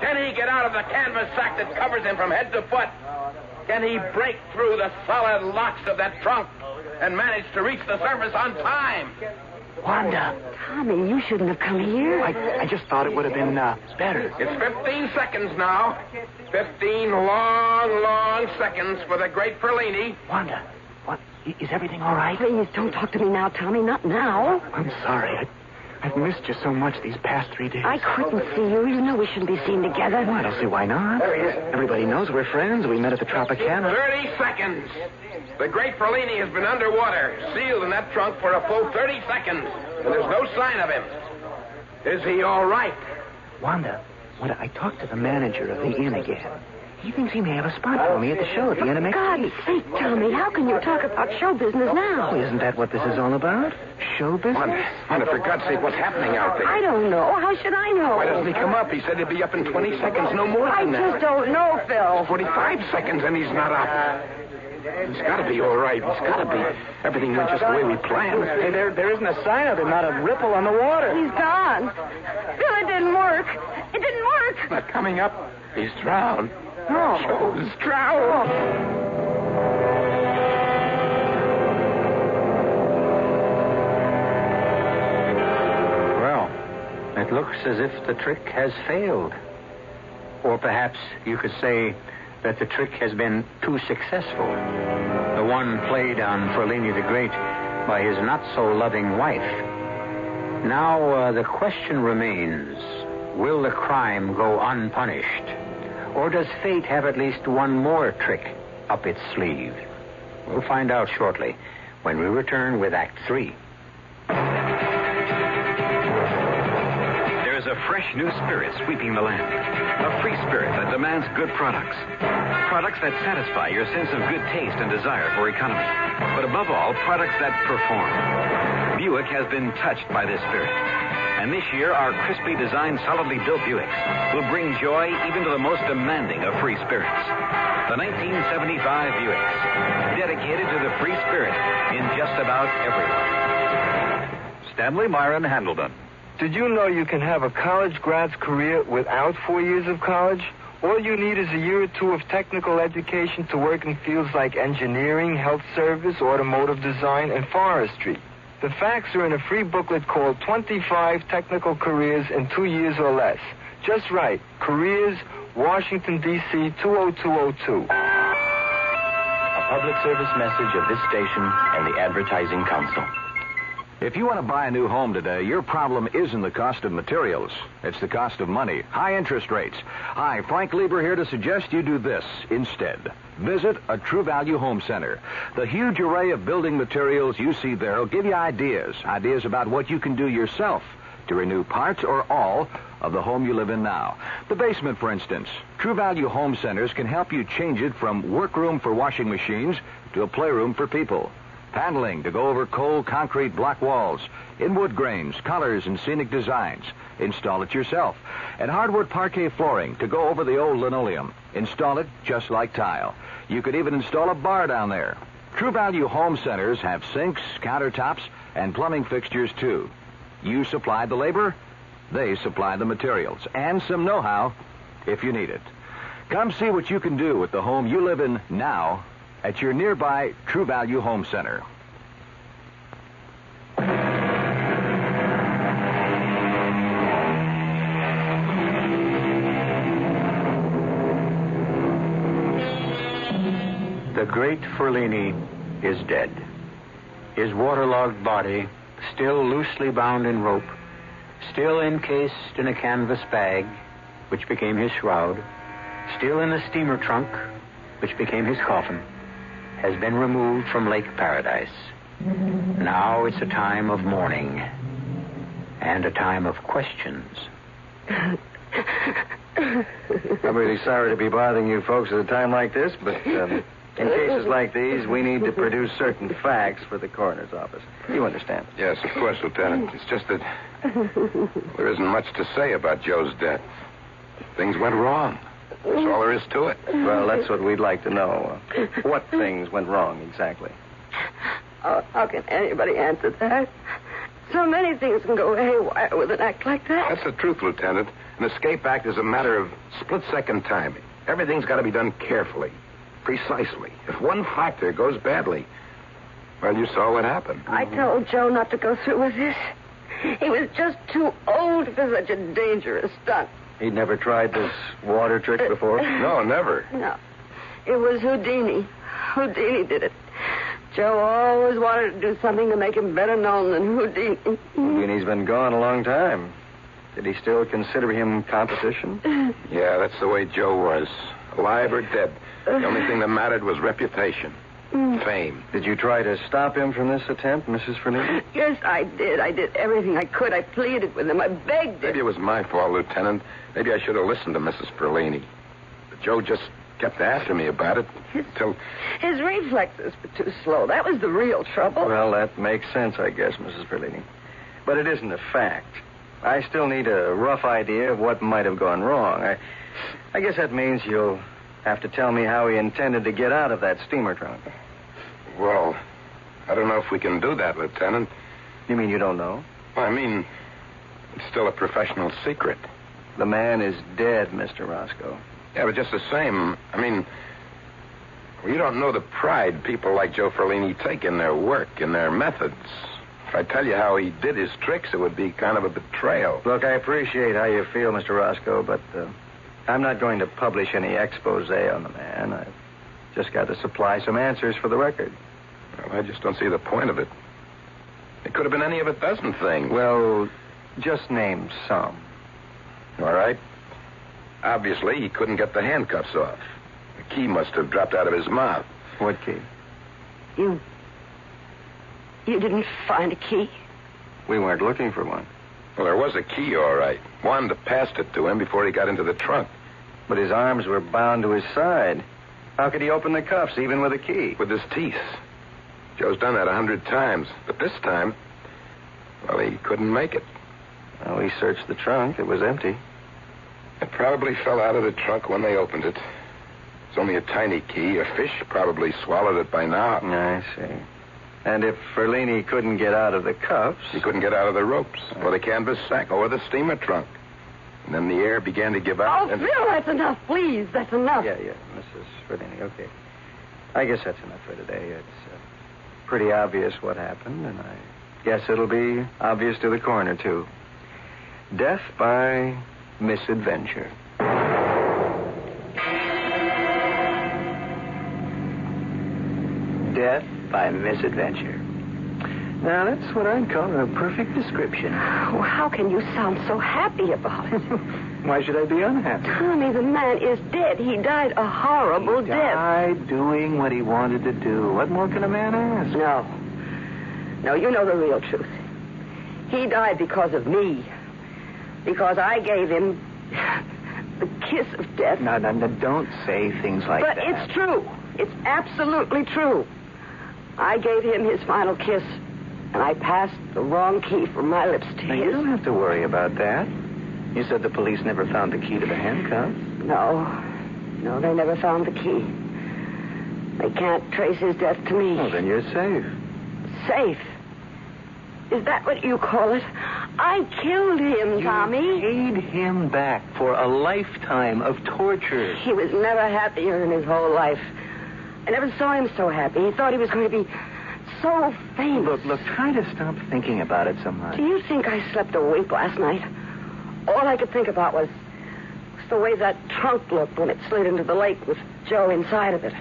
Can he get out of the canvas sack that covers him from head to foot? Can he break through the solid locks of that trunk and manage to reach the surface on time? Wanda. Tommy, you shouldn't have come here. I just thought it would have been better. It's 15 seconds now. 15 long seconds for the great Ferlini. Wanda, what? Is everything all right? Please, don't talk to me now, Tommy. Not now. I'm sorry. I've missed you so much these past 3 days. I couldn't see you. You know we shouldn't be seen together. Well, I don't see why not. There he is. Everybody knows we're friends. We met at the Tropicana. 30 seconds. The great Ferlini has been underwater, sealed in that trunk for a full 30 seconds, and there's no sign of him. Is he all right? Wanda, I talked to the manager of the inn again. He thinks he may have a spot for me at the show at the end of next week. For God's sake, Tommy, how can you talk about show business now? Oh, isn't that what this is all about? Show business? Wanda, for God's sake, what's happening out there? I don't know. How should I know? Why doesn't he come up? He said he'd be up in 20 seconds, no more I than that. just don't know, Phil. 45 seconds and he's not up. He's got to be all right. He's got to be. Everything went just the way we planned. Hey, there isn't a sign of him, not a ripple on the water. He's gone. Bill, it didn't work. It didn't work. Not coming up. He's drowned. Oh. Joe's drowned. Well, it looks as if the trick has failed. Or perhaps you could say that the trick has been too successful. The one played on Ferlini the Great by his not-so-loving wife. Now, the question remains, will the crime go unpunished? Or does fate have at least one more trick up its sleeve? We'll find out shortly when we return with Act 3. There's a fresh new spirit sweeping the land. A free spirit that demands good products. Products that satisfy your sense of good taste and desire for economy. But above all, products that perform. Buick has been touched by this spirit. And this year, our crisply designed, solidly built Buicks will bring joy even to the most demanding of free spirits. The 1975 Buicks, dedicated to the free spirit in just about everyone. Stanley Myron Handleton. Did you know you can have a college grad's career without 4 years of college? All you need is a year or two of technical education to work in fields like engineering, health service, automotive design, and forestry. The facts are in a free booklet called 25 Technical Careers in 2 Years or Less. Just right. Careers, Washington, D.C. 20202. A public service message of this station and the Advertising Council. If you want to buy a new home today, your problem isn't the cost of materials. It's the cost of money. High interest rates. Hi, Frank Lieber here to suggest you do this instead. Visit a True Value Home Center. The huge array of building materials you see there will give you ideas about what you can do yourself to renew parts or all of the home you live in now. The basement, for instance. True Value Home Centers can help you change it from workroom for washing machines to a playroom for people. Paneling to go over cold concrete block walls, in wood grains, colors, and scenic designs. Install it yourself. And hardwood parquet flooring to go over the old linoleum. Install it just like tile. You could even install a bar down there. True Value Home Centers have sinks, countertops, and plumbing fixtures, too. You supply the labor, they supply the materials, and some know-how if you need it. Come see what you can do with the home you live in now at your nearby True Value Home Center. The great Ferlini is dead. His waterlogged body, still loosely bound in rope, still encased in a canvas bag, which became his shroud, still in a steamer trunk, which became his coffin, has been removed from Lake Paradise. Now it's a time of mourning and a time of questions. I'm really sorry to be bothering you folks at a time like this, but in cases like these, we need to produce certain facts for the coroner's office. You understand? Yes, of course, Lieutenant. It's just that there isn't much to say about Joe's death. Things went wrong. That's all there is to it. Well, that's what we'd like to know. What things went wrong exactly? Oh, how can anybody answer that? So many things can go haywire with an act like that. That's the truth, Lieutenant. An escape act is a matter of split-second timing. Everything's got to be done carefully, precisely. If one factor goes badly, well, you saw what happened. I told Joe not to go through with this. He was just too old for such a dangerous stunt. He'd never tried this water trick before? No, never. No. It was Houdini. Houdini did it. Joe always wanted to do something to make him better known than Houdini. Houdini's been gone a long time. Did he still consider him competition? Yeah, that's the way Joe was. Alive or dead. The only thing that mattered was reputation. Fame. Did you try to stop him from this attempt, Mrs. Ferlini? Yes, I did. I did everything I could. I pleaded with him. I begged him. Maybe it was my fault, Lieutenant. Maybe I should have listened to Mrs. Ferlini. But Joe just kept after me about it until... His reflexes were too slow. That was the real trouble. Well, that makes sense, I guess, Mrs. Ferlini. But it isn't a fact. I still need a rough idea of what might have gone wrong. I guess that means you'll have to tell me how he intended to get out of that steamer trunk. Well, I don't know if we can do that, Lieutenant. You mean you don't know? Well, I mean, it's still a professional secret. The man is dead, Mr. Roscoe. Yeah, but just the same, I mean, you don't know the pride people like Joe Ferlini take in their work, in their methods. If I tell you how he did his tricks, it would be kind of a betrayal. Look, I appreciate how you feel, Mr. Roscoe, but I'm not going to publish any expose on the man. I've just got to supply some answers for the record. Well, I just don't see the point of it. It could have been any of a dozen things. Well, just name some. All right. Obviously, he couldn't get the handcuffs off. The key must have dropped out of his mouth. What key? You didn't find a key? We weren't looking for one. Well, there was a key, all right. Wanda passed it to him before he got into the trunk. But his arms were bound to his side. How could he open the cuffs, even with a key? With his teeth. Joe's done that 100 times. But this time, well, he couldn't make it. Well, we searched the trunk. It was empty. It probably fell out of the trunk when they opened it. It's only a tiny key. A fish probably swallowed it by now. I see. And if Ferlini couldn't get out of the cuffs... He couldn't get out of the ropes, or the canvas sack, or the steamer trunk. And then the air began to give out. Oh, Phil, that's enough, please. That's enough. Yeah, Mrs. Ferlini, okay. I guess that's enough for today. It's pretty obvious what happened, and I guess it'll be obvious to the coroner, too. Death by misadventure. Death by misadventure. Now, that's what I'd call a perfect description. Well, how can you sound so happy about it? Why should I be unhappy? Tommy, the man is dead. He died a horrible death. Died doing what he wanted to do. What more can a man ask? No, you know the real truth. He died because of me. Because I gave him the kiss of death. No, don't say things like that. But it's true. It's absolutely true. I gave him his final kiss, and I passed the wrong key from my lips to now, his. You don't have to worry about that. You said the police never found the key to the handcuffs. No, they never found the key. They can't trace his death to me. Well, then you're safe. Safe? Is that what you call it? I killed him, Tommy. You paid him back for a lifetime of torture. He was never happier in his whole life. I never saw him so happy. He thought he was going to be so famous. Look, try to stop thinking about it so much. Do you think I slept a wink last night? All I could think about was the way that trunk looked when it slid into the lake with Joe inside of it.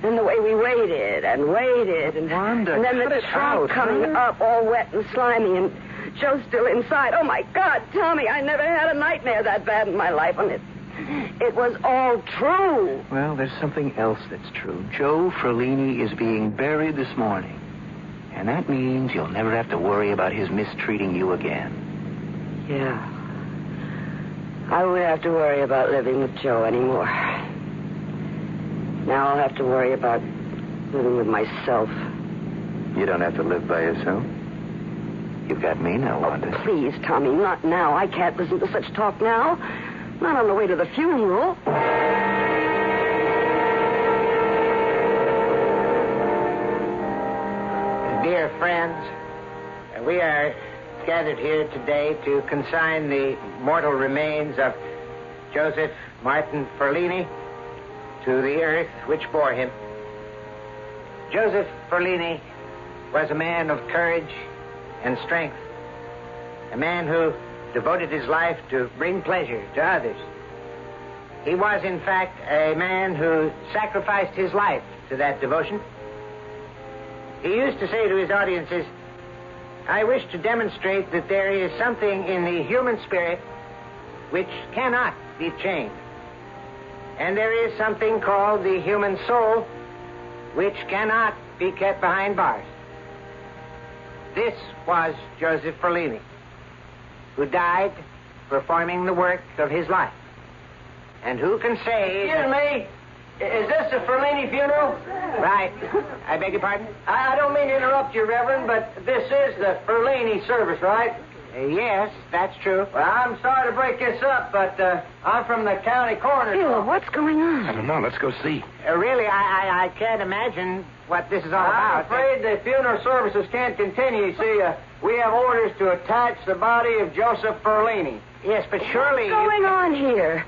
And the way we waited and waited. Wanda, and then the trunk coming up all wet and slimy and Joe still inside. Oh, my God, Tommy, I never had a nightmare that bad in my life. And it was all true. Well, there's something else that's true. Joe Ferlini is being buried this morning. And that means you'll never have to worry about his mistreating you again. Yeah. I won't have to worry about living with Joe anymore. Now I'll have to worry about living with myself. You don't have to live by yourself. You've got me now, Wanda. Oh, please, Tommy, not now. I can't listen to such talk now. Not on the way to the funeral. Dear friends, we are gathered here today to consign the mortal remains of Joseph Martin Ferlini to the earth which bore him. Joseph Ferlini was a man of courage and strength, a man who devoted his life to bring pleasure to others. He was, in fact, a man who sacrificed his life to that devotion. He used to say to his audiences, I wish to demonstrate that there is something in the human spirit which cannot be chained. And there is something called the human soul which cannot be kept behind bars. This was Joseph Ferlini, who died performing the work of his life. And who can say... Excuse me. Is this a Ferlini funeral? Right. I beg your pardon? I don't mean to interrupt you, Reverend, but this is the Ferlini service, right? Yes, that's true. Well, I'm sorry to break this up, but I'm from the county coroner's Bill, office. what's going on? I don't know. Let's go see. Really, I can't imagine what this is all I'm about. afraid the funeral services can't continue. You see, we have orders to attach the body of Joseph Ferlini. Yes, but surely... What's going on here?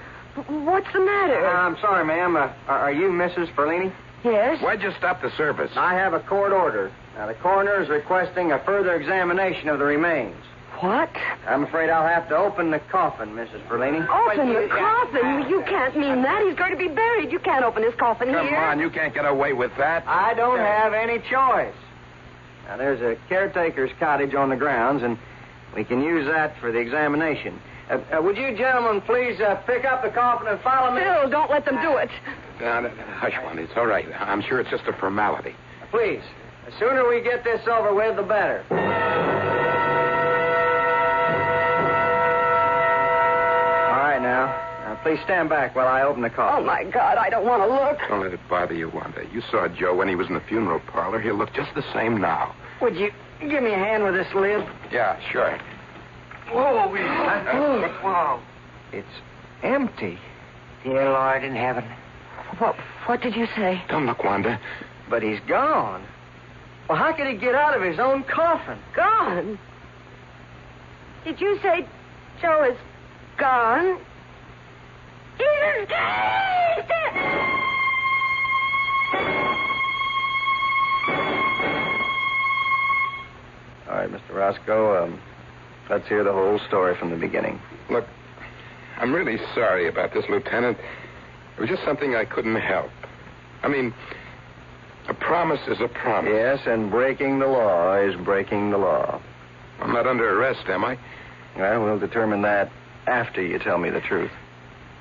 What's the matter? I'm sorry, ma'am. Are you Mrs. Ferlini? Yes? Why'd you stop the service? I have a court order. Now, the coroner is requesting a further examination of the remains. What? I'm afraid I'll have to open the coffin, Mrs. Ferlini. Open the coffin? You can't mean that. He's going to be buried. You can't open his coffin Come here. on, you can't get away with that. I don't have any choice. Now, there's a caretaker's cottage on the grounds, and we can use that for the examination. Would you gentlemen please pick up the coffin and follow me? Bill, don't let them do it. Hush, Wanda. It's all right. I'm sure it's just a formality. Please. The sooner we get this over with, the better. All right, now, please stand back while I open the coffin. Oh, my God, I don't want to look. Don't let it bother you, Wanda. You saw Joe when he was in the funeral parlor. He'll look just the same now. Would you give me a hand with this lid? Yeah, sure. Whoa, whoa. It's empty. Dear Lord in heaven. What did you say? Don't look, Wanda. But he's gone. Well, how could he get out of his own coffin? Gone? Did you say Joe is gone? He's escaped! All right, Mr. Roscoe, let's hear the whole story from the beginning. Look, I'm really sorry about this, Lieutenant. It was just something I couldn't help. I mean, a promise is a promise. Yes, and breaking the law is breaking the law. I'm not under arrest, am I? Well, we'll determine that after you tell me the truth.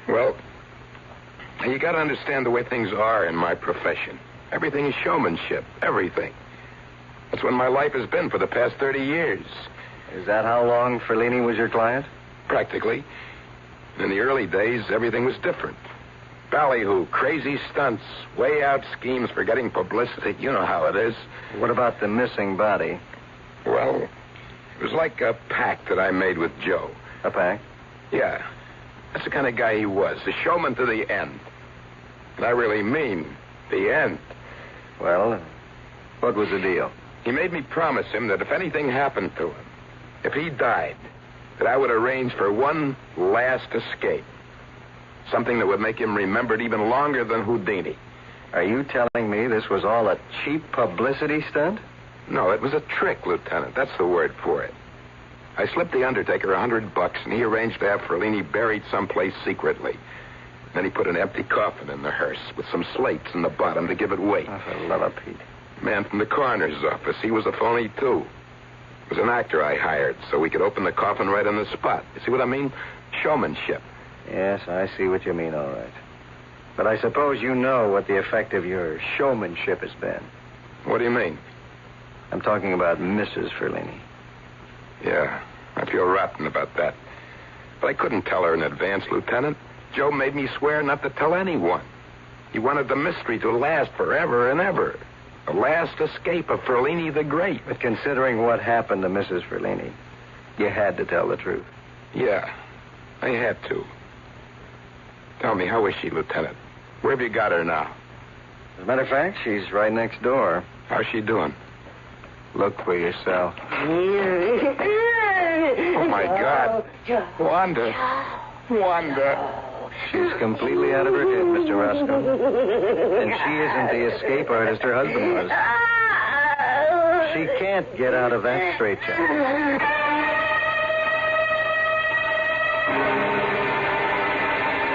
Well, you got to understand the way things are in my profession. Everything is showmanship. Everything. That's what my life has been for the past 30 years. Is that how long Ferlini was your client? Practically. In the early days, everything was different. Ballyhoo, crazy stunts, way out schemes for getting publicity. You know how it is. What about the missing body? Well, it was like a pact that I made with Joe. A pact? Yeah. That's the kind of guy he was. A showman to the end. And I really mean the end. Well, what was the deal? He made me promise him that if anything happened to him, if he died, that I would arrange for one last escape. Something that would make him remembered even longer than Houdini. Are you telling me this was all a cheap publicity stunt? No, it was a trick, Lieutenant. That's the word for it. I slipped the undertaker $100, and he arranged to have Ferlini buried someplace secretly. Then he put an empty coffin in the hearse with some slates in the bottom to give it weight. Oh, for love of Pete. Man from the coroner's office. He was a phony, too. It was an actor I hired so we could open the coffin right on the spot. You see what I mean? Showmanship. Yes, I see what you mean, all right. But I suppose you know what the effect of your showmanship has been. What do you mean? I'm talking about Mrs. Ferlini. Yeah, I feel rotten about that. But I couldn't tell her in advance, Lieutenant. Joe made me swear not to tell anyone. He wanted the mystery to last forever and ever. The last escape of Ferlini the Great. But considering what happened to Mrs. Ferlini, you had to tell the truth. Yeah, I had to. Tell me, how is she, Lieutenant? Where have you got her now? As a matter of fact, she's right next door. How's she doing? Look for yourself. Oh, my God. Wanda. Wanda. She's completely out of her head, Mr. Roscoe. And she isn't the escape artist her husband was. She can't get out of that straitjacket.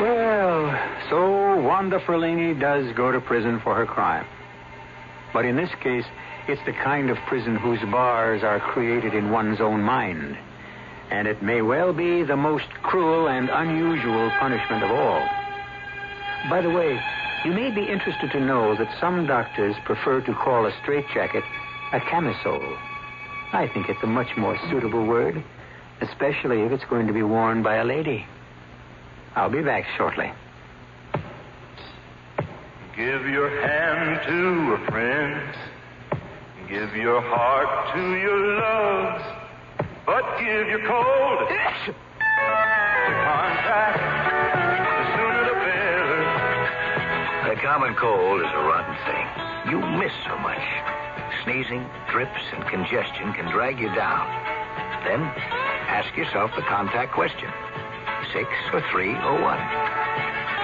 Well, so Wanda Ferlini does go to prison for her crime. But in this case, it's the kind of prison whose bars are created in one's own mind. And it may well be the most cruel and unusual punishment of all. By the way, you may be interested to know that some doctors prefer to call a straitjacket a camisole. I think it's a much more suitable word, especially if it's going to be worn by a lady. I'll be back shortly. Give your hand to a friend. Give your heart to your love. but give your cold to contact. The sooner the better. A common cold is a rotten thing. You miss so much. Sneezing, drips, and congestion can drag you down. Then ask yourself the contact question. 6 or 3 or 1.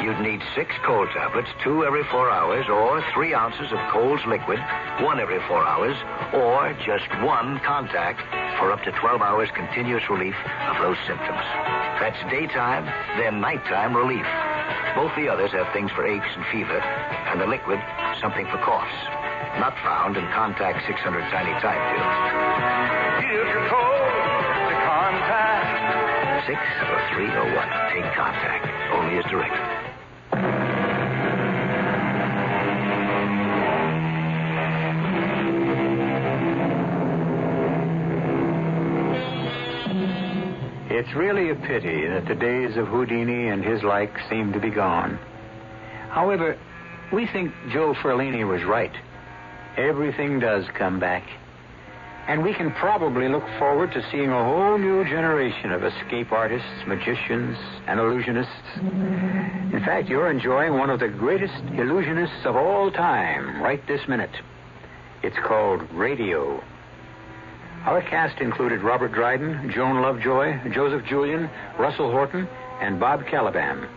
You'd need 6 cold tablets, 2 every 4 hours, or 3 ounces of Cold's liquid, 1 every 4 hours, or just 1 contact for up to 12 hours continuous relief of those symptoms. That's daytime, then nighttime relief. Both the others have things for aches and fever, and the liquid, something for coughs. Not found in Contact 600 Tiny Time pills. Give your cold to contact. 6 or 3 or 1. Take Contact. Only as directed. It's really a pity that the days of Houdini and his like seem to be gone. However, we think Joe Ferlini was right. Everything does come back. And we can probably look forward to seeing a whole new generation of escape artists, magicians, and illusionists. In fact, you're enjoying one of the greatest illusionists of all time right this minute. It's called radio. Our cast included Robert Dryden, Joan Lovejoy, Joseph Julian, Russell Horton, and Bob Caliban.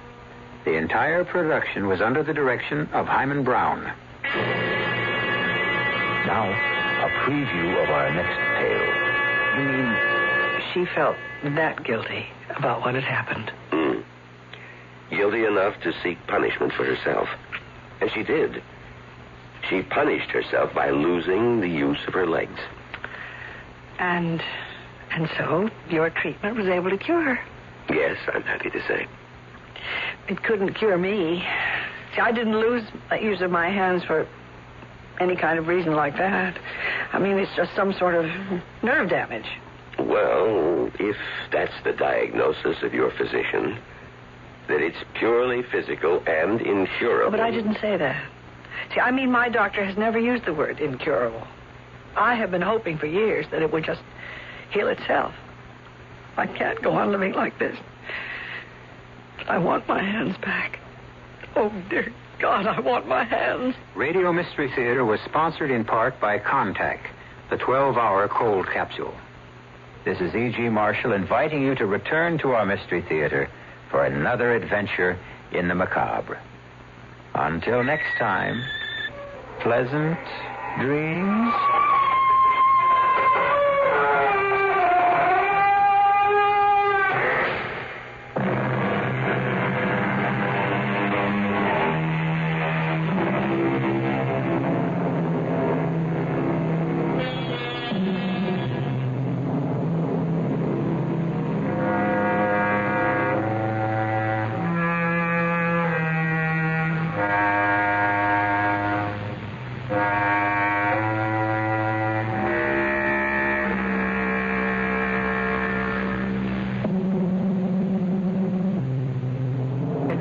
The entire production was under the direction of Hyman Brown. Now, a preview of our next tale. You mean she felt that guilty about what had happened? Guilty enough to seek punishment for herself. And she did. She punished herself by losing the use of her legs. And so your treatment was able to cure her. Yes, I'm happy to say. It couldn't cure me. See, I didn't lose the use of my hands for any kind of reason like that. I mean, it's just some sort of nerve damage. Well, if that's the diagnosis of your physician, that it's purely physical and incurable. But I didn't say that. See, I mean, my doctor has never used the word incurable. I have been hoping for years that it would just heal itself. I can't go on living like this. I want my hands back. Oh, dear God, I want my hands. Radio Mystery Theater was sponsored in part by Contact, the 12-hour cold capsule. This is E.G. Marshall inviting you to return to our Mystery Theater for another adventure in the macabre. Until next time, pleasant dreams.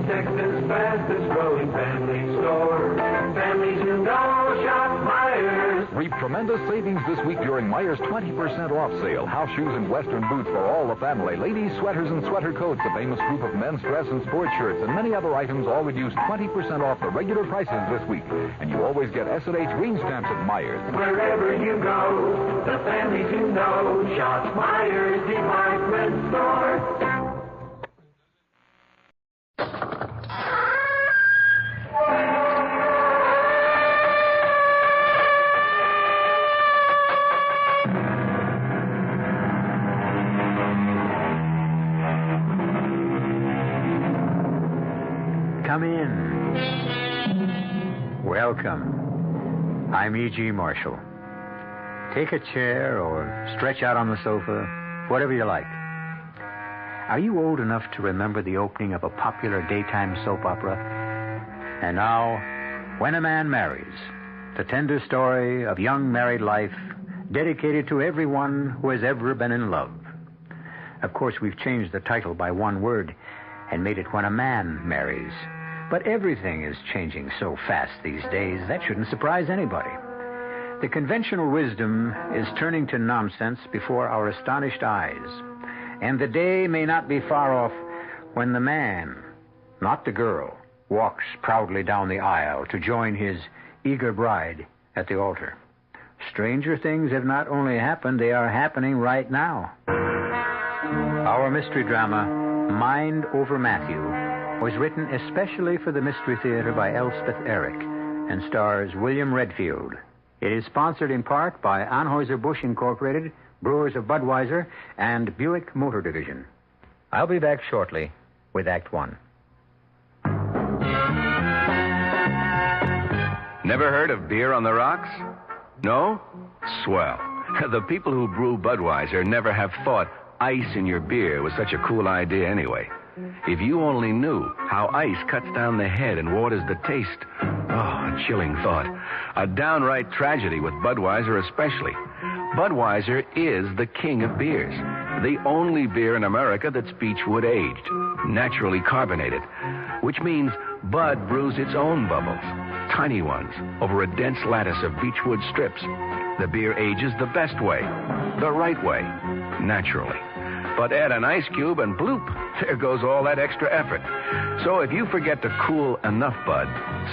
Texas fastest growing family store. Families who know shop Myers. Reap tremendous savings this week during Myers' 20% off sale. House shoes and western boots for all the family. Ladies' sweaters and sweater coats, a famous group of men's dress and sports shirts, and many other items all reduced 20% off the regular prices this week. And you always get S&H green stamps at Myers. Wherever you go, the families who know shop Myers Department Store. Come in. Welcome. I'm E.G. Marshall. Take a chair or stretch out on the sofa, whatever you like. Are you old enough to remember the opening of a popular daytime soap opera? And now, When a Man Marries, the tender story of young married life dedicated to everyone who has ever been in love. Of course, we've changed the title by one word and made it When a Man Marries. But everything is changing so fast these days, that shouldn't surprise anybody. The conventional wisdom is turning to nonsense before our astonished eyes. And the day may not be far off when the man, not the girl, walks proudly down the aisle to join his eager bride at the altar. Stranger things have not only happened, they are happening right now. Our mystery drama, Mind Over Matthew, was written especially for the Mystery Theater by Elspeth Eric and stars William Redfield. It is sponsored in part by Anheuser-Busch Incorporated, Brewers of Budweiser, and Buick Motor Division. I'll be back shortly with Act One. Never heard of beer on the rocks? No? Swell. The people who brew Budweiser never have thought ice in your beer was such a cool idea anyway. If you only knew how ice cuts down the head and waters the taste. Oh, a chilling thought. A downright tragedy with Budweiser especially. Budweiser is the king of beers. The only beer in America that's beechwood aged, naturally carbonated, which means Bud brews its own bubbles, tiny ones, over a dense lattice of beechwood strips. The beer ages the best way, the right way, naturally. But add an ice cube and bloop, there goes all that extra effort. So if you forget to cool enough Bud,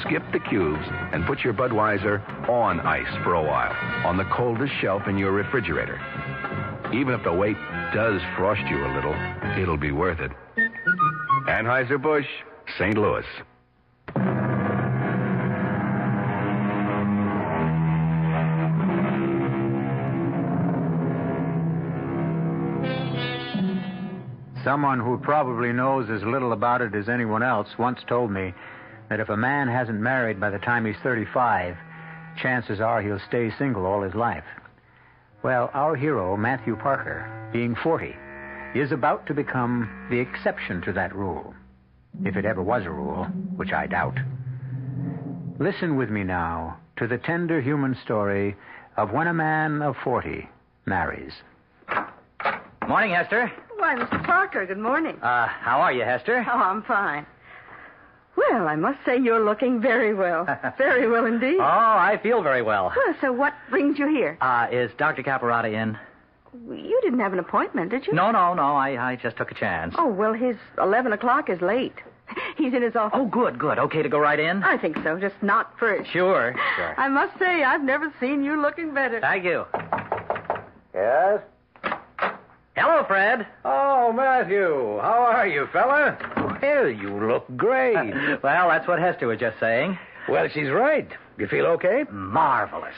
skip the cubes and put your Budweiser on ice for a while on the coldest shelf in your refrigerator. Even if the wait does frost you a little, it'll be worth it. Anheuser-Busch, St. Louis. Someone who probably knows as little about it as anyone else once told me that if a man hasn't married by the time he's 35, chances are he'll stay single all his life. Well, our hero, Matthew Parker, being 40, is about to become the exception to that rule. If it ever was a rule, which I doubt. Listen with me now to the tender human story of when a man of 40 marries. Morning, Hester. Why, Mr. Parker, good morning. How are you, Hester? Oh, I'm fine. Well, I must say you're looking very well. Very well indeed. Oh, I feel very well. Well, so what brings you here? Is Dr. Caparata in? You didn't have an appointment, did you? No. I just took a chance. Oh, well, his 11 o'clock is late. He's in his office. Oh, good. Okay to go right in? I think so, just not first. Sure. I must say, I've never seen you looking better. Thank you. Yes? Hello, Fred. Oh, Matthew. How are you, fella? Well, you look great. Well, that's what Hester was just saying. Well, she's right. You feel okay? Marvelous.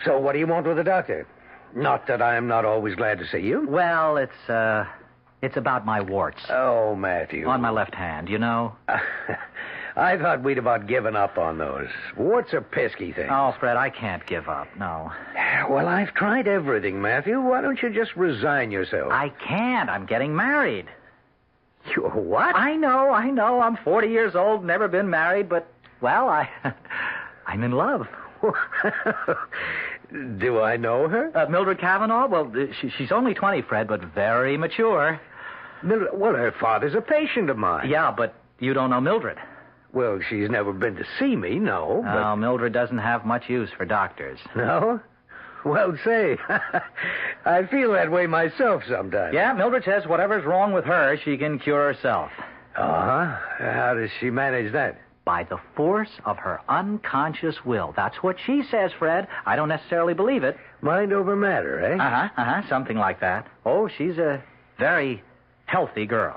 So what do you want with the doctor? Not that I'm not always glad to see you. Well, it's about my warts. Oh, Matthew. On my left hand, you know. I thought we'd about given up on those. Warts are pesky things. Oh, Fred, I can't give up, no. Well, I've tried everything, Matthew. Why don't you just resign yourself? I can't. I'm getting married. You're what? I know. I'm 40 years old, never been married, but, well, I'm in love. Do I know her? Mildred Cavanaugh? Well, she's only 20, Fred, but very mature. Mildred, well, her father's a patient of mine. Yeah, but you don't know Mildred. Well, she's never been to see me, no. But... No, Mildred doesn't have much use for doctors. No? Well, say, I feel that way myself sometimes. Yeah, Mildred says whatever's wrong with her, she can cure herself. Uh-huh. How does she manage that? By the force of her unconscious will. That's what she says, Fred. I don't necessarily believe it. Mind over matter, eh? Something like that. Oh, she's a very healthy girl.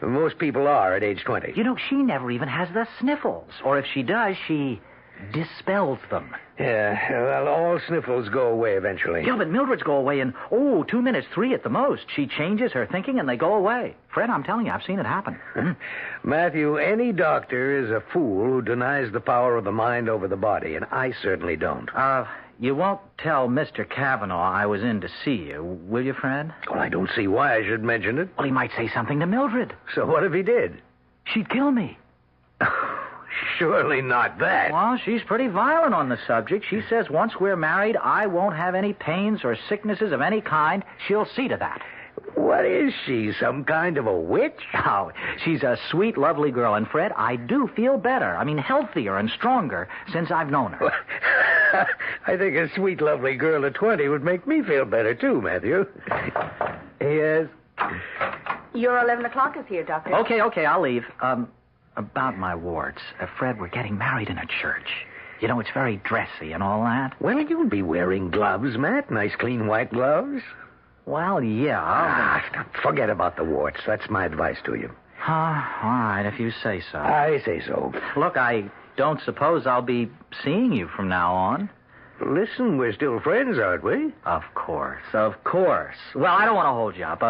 Most people are at age 20. You know, she never even has the sniffles. Or if she does, she dispels them. Yeah, well, all sniffles go away eventually. Yeah, but Mildred's go away in, 2 minutes, 3 at the most. She changes her thinking and they go away. Fred, I'm telling you, I've seen it happen. Matthew, any doctor is a fool who denies the power of the mind over the body, and I certainly don't. You won't tell Mr. Cavanaugh I was in to see you, will you, Fred? Well, I don't see why I should mention it. Well, he might say something to Mildred. So what if he did? She'd kill me. Surely not that. Well, she's pretty violent on the subject. She says once we're married, I won't have any pains or sicknesses of any kind. She'll see to that. What is she, some kind of a witch? Oh, she's a sweet, lovely girl. And, Fred, I do feel better. I mean, healthier and stronger since I've known her. I think a sweet, lovely girl of 20 would make me feel better, too, Matthew. Yes. Your 11 o'clock is here, Doctor. Okay, I'll leave. About my warts. Fred, we're getting married in a church. You know, it's very dressy and all that. Well, you'll be wearing gloves, Matt. Nice, clean, white gloves. Well, yeah. Forget about the warts. That's my advice to you. All right, if you say so. I say so. Look, I don't suppose I'll be seeing you from now on. Listen, we're still friends, aren't we? Of course. Well, I don't want to hold you up.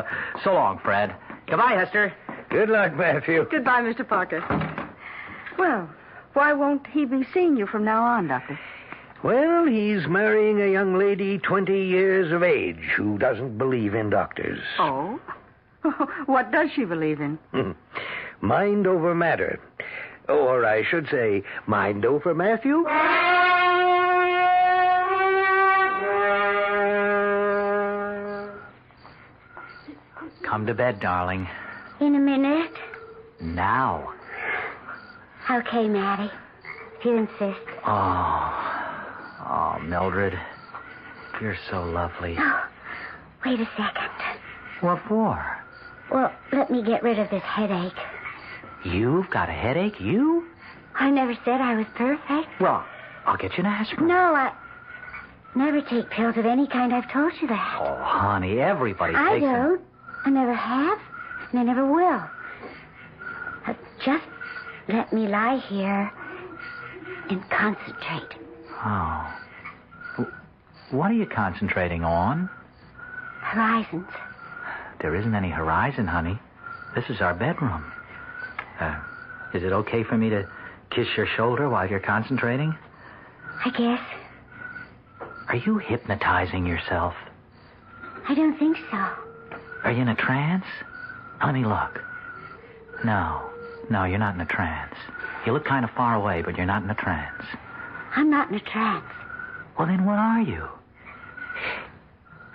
So long, Fred. Goodbye, Hester. Good luck, Matthew. Goodbye, Mr. Parker. Well, why won't he be seeing you from now on, Doctor? Well, he's marrying a young lady 20 years of age who doesn't believe in doctors. Oh? What does she believe in? Mind over matter. Or I should say, mind over Matthew. Come to bed, darling. In a minute. Now. Okay, Maddie. If you insist. Oh, Mildred. You're so lovely. Oh, wait a second. What for? Well, let me get rid of this headache. You've got a headache? You? I never said I was perfect. Well, I'll get you an aspirin. No, I never take pills of any kind. I've told you that. Oh, honey, everybody I takes them. don't. I never have, and I never will. Just let me lie here and concentrate. Oh. What are you concentrating on? Horizons. There isn't any horizon, honey. This is our bedroom. Is it okay for me to kiss your shoulder while you're concentrating? I guess. Are you hypnotizing yourself? I don't think so. Are you in a trance? Let me look. No, you're not in a trance. You look kind of far away, but you're not in a trance. I'm not in a trance. Well, then what are you?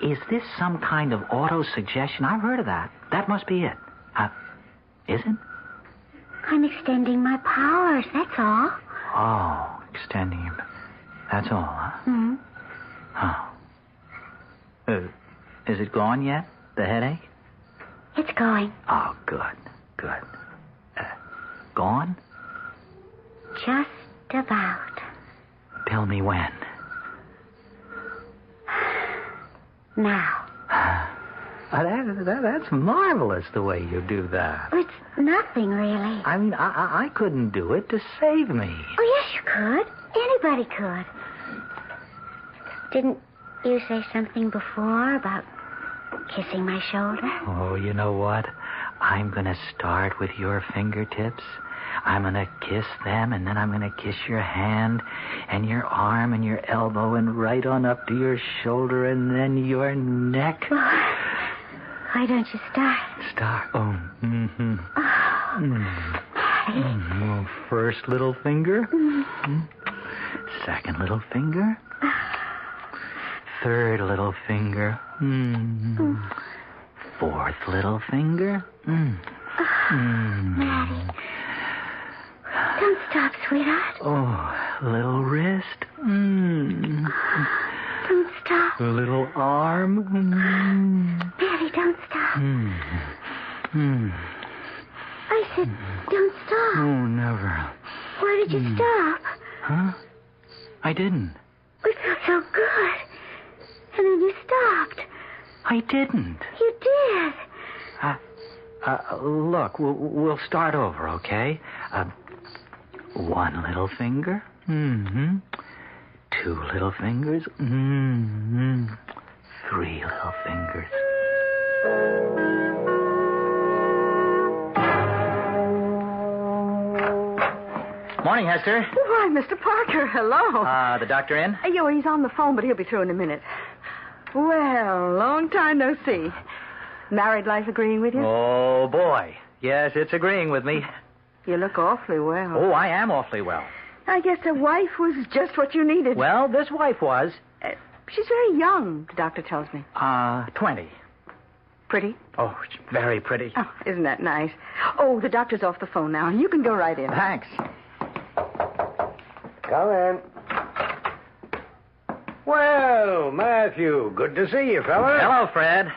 Is this some kind of auto-suggestion? I've heard of that. That must be it. Is it? I'm extending my powers, that's all. Oh, extending your... That's all, huh? Mm-hmm. Oh. Is it gone yet, the headache? It's going. Oh, good. Gone? Just about. Tell me when. Now. That's marvelous, the way you do that. It's nothing, really. I mean, I couldn't do it to save me. Oh, yes, you could. Anybody could. Didn't you say something before about kissing my shoulder? Oh, you know what? I'm going to start with your fingertips. I'm going to kiss them, and then I'm going to kiss your hand and your arm and your elbow and right on up to your shoulder and then your neck. Why don't you start? Start? Oh, mm-hmm. Maddie. First little finger. Second little finger. Third little finger. Fourth little finger. Maddie. Don't stop, sweetheart. Oh, little wrist. Don't stop. Little arm. Maddie, don't stop. I said, don't stop. Oh, never. Why did you stop? Huh? I didn't. It felt so good. And then you stopped. I didn't. You did. Look, we'll start over, okay? One little finger. Two little fingers. 3 little fingers. Morning, Hester. Why, Mr. Parker, hello. The doctor in? He's on the phone, but he'll be through in a minute. Well, long time no see. Married life agreeing with you? Oh, boy. Yes, it's agreeing with me. You look awfully well. Oh, I am awfully well. I guess a wife was just what you needed. Well, this wife was. She's very young, the doctor tells me. 20. Pretty? Oh, very pretty. Oh, isn't that nice? Oh, the doctor's off the phone now. You can go right in. Thanks. Come in. Well, Matthew, good to see you, fella. Hello, Fred.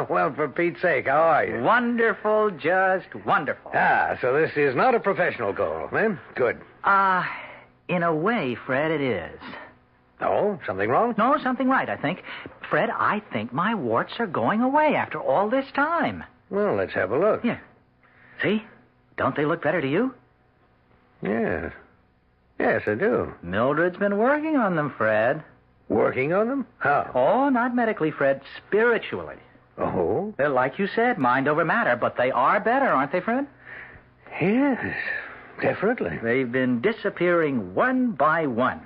Well, for Pete's sake, how are you? Wonderful, just wonderful. Ah, so this is not a professional call, eh? Good. In a way, Fred, it is. Oh, something wrong? No, something right, I think. Fred, I think my warts are going away after all this time. Well, let's have a look. Here. See? Don't they look better to you? Yeah. Yes, I do. Mildred's been working on them, Fred. Working on them? How? Oh, not medically, Fred. Spiritually. Oh? They're like you said, mind over matter, but they are better, aren't they, Fred? Yes, definitely. They've been disappearing one by one.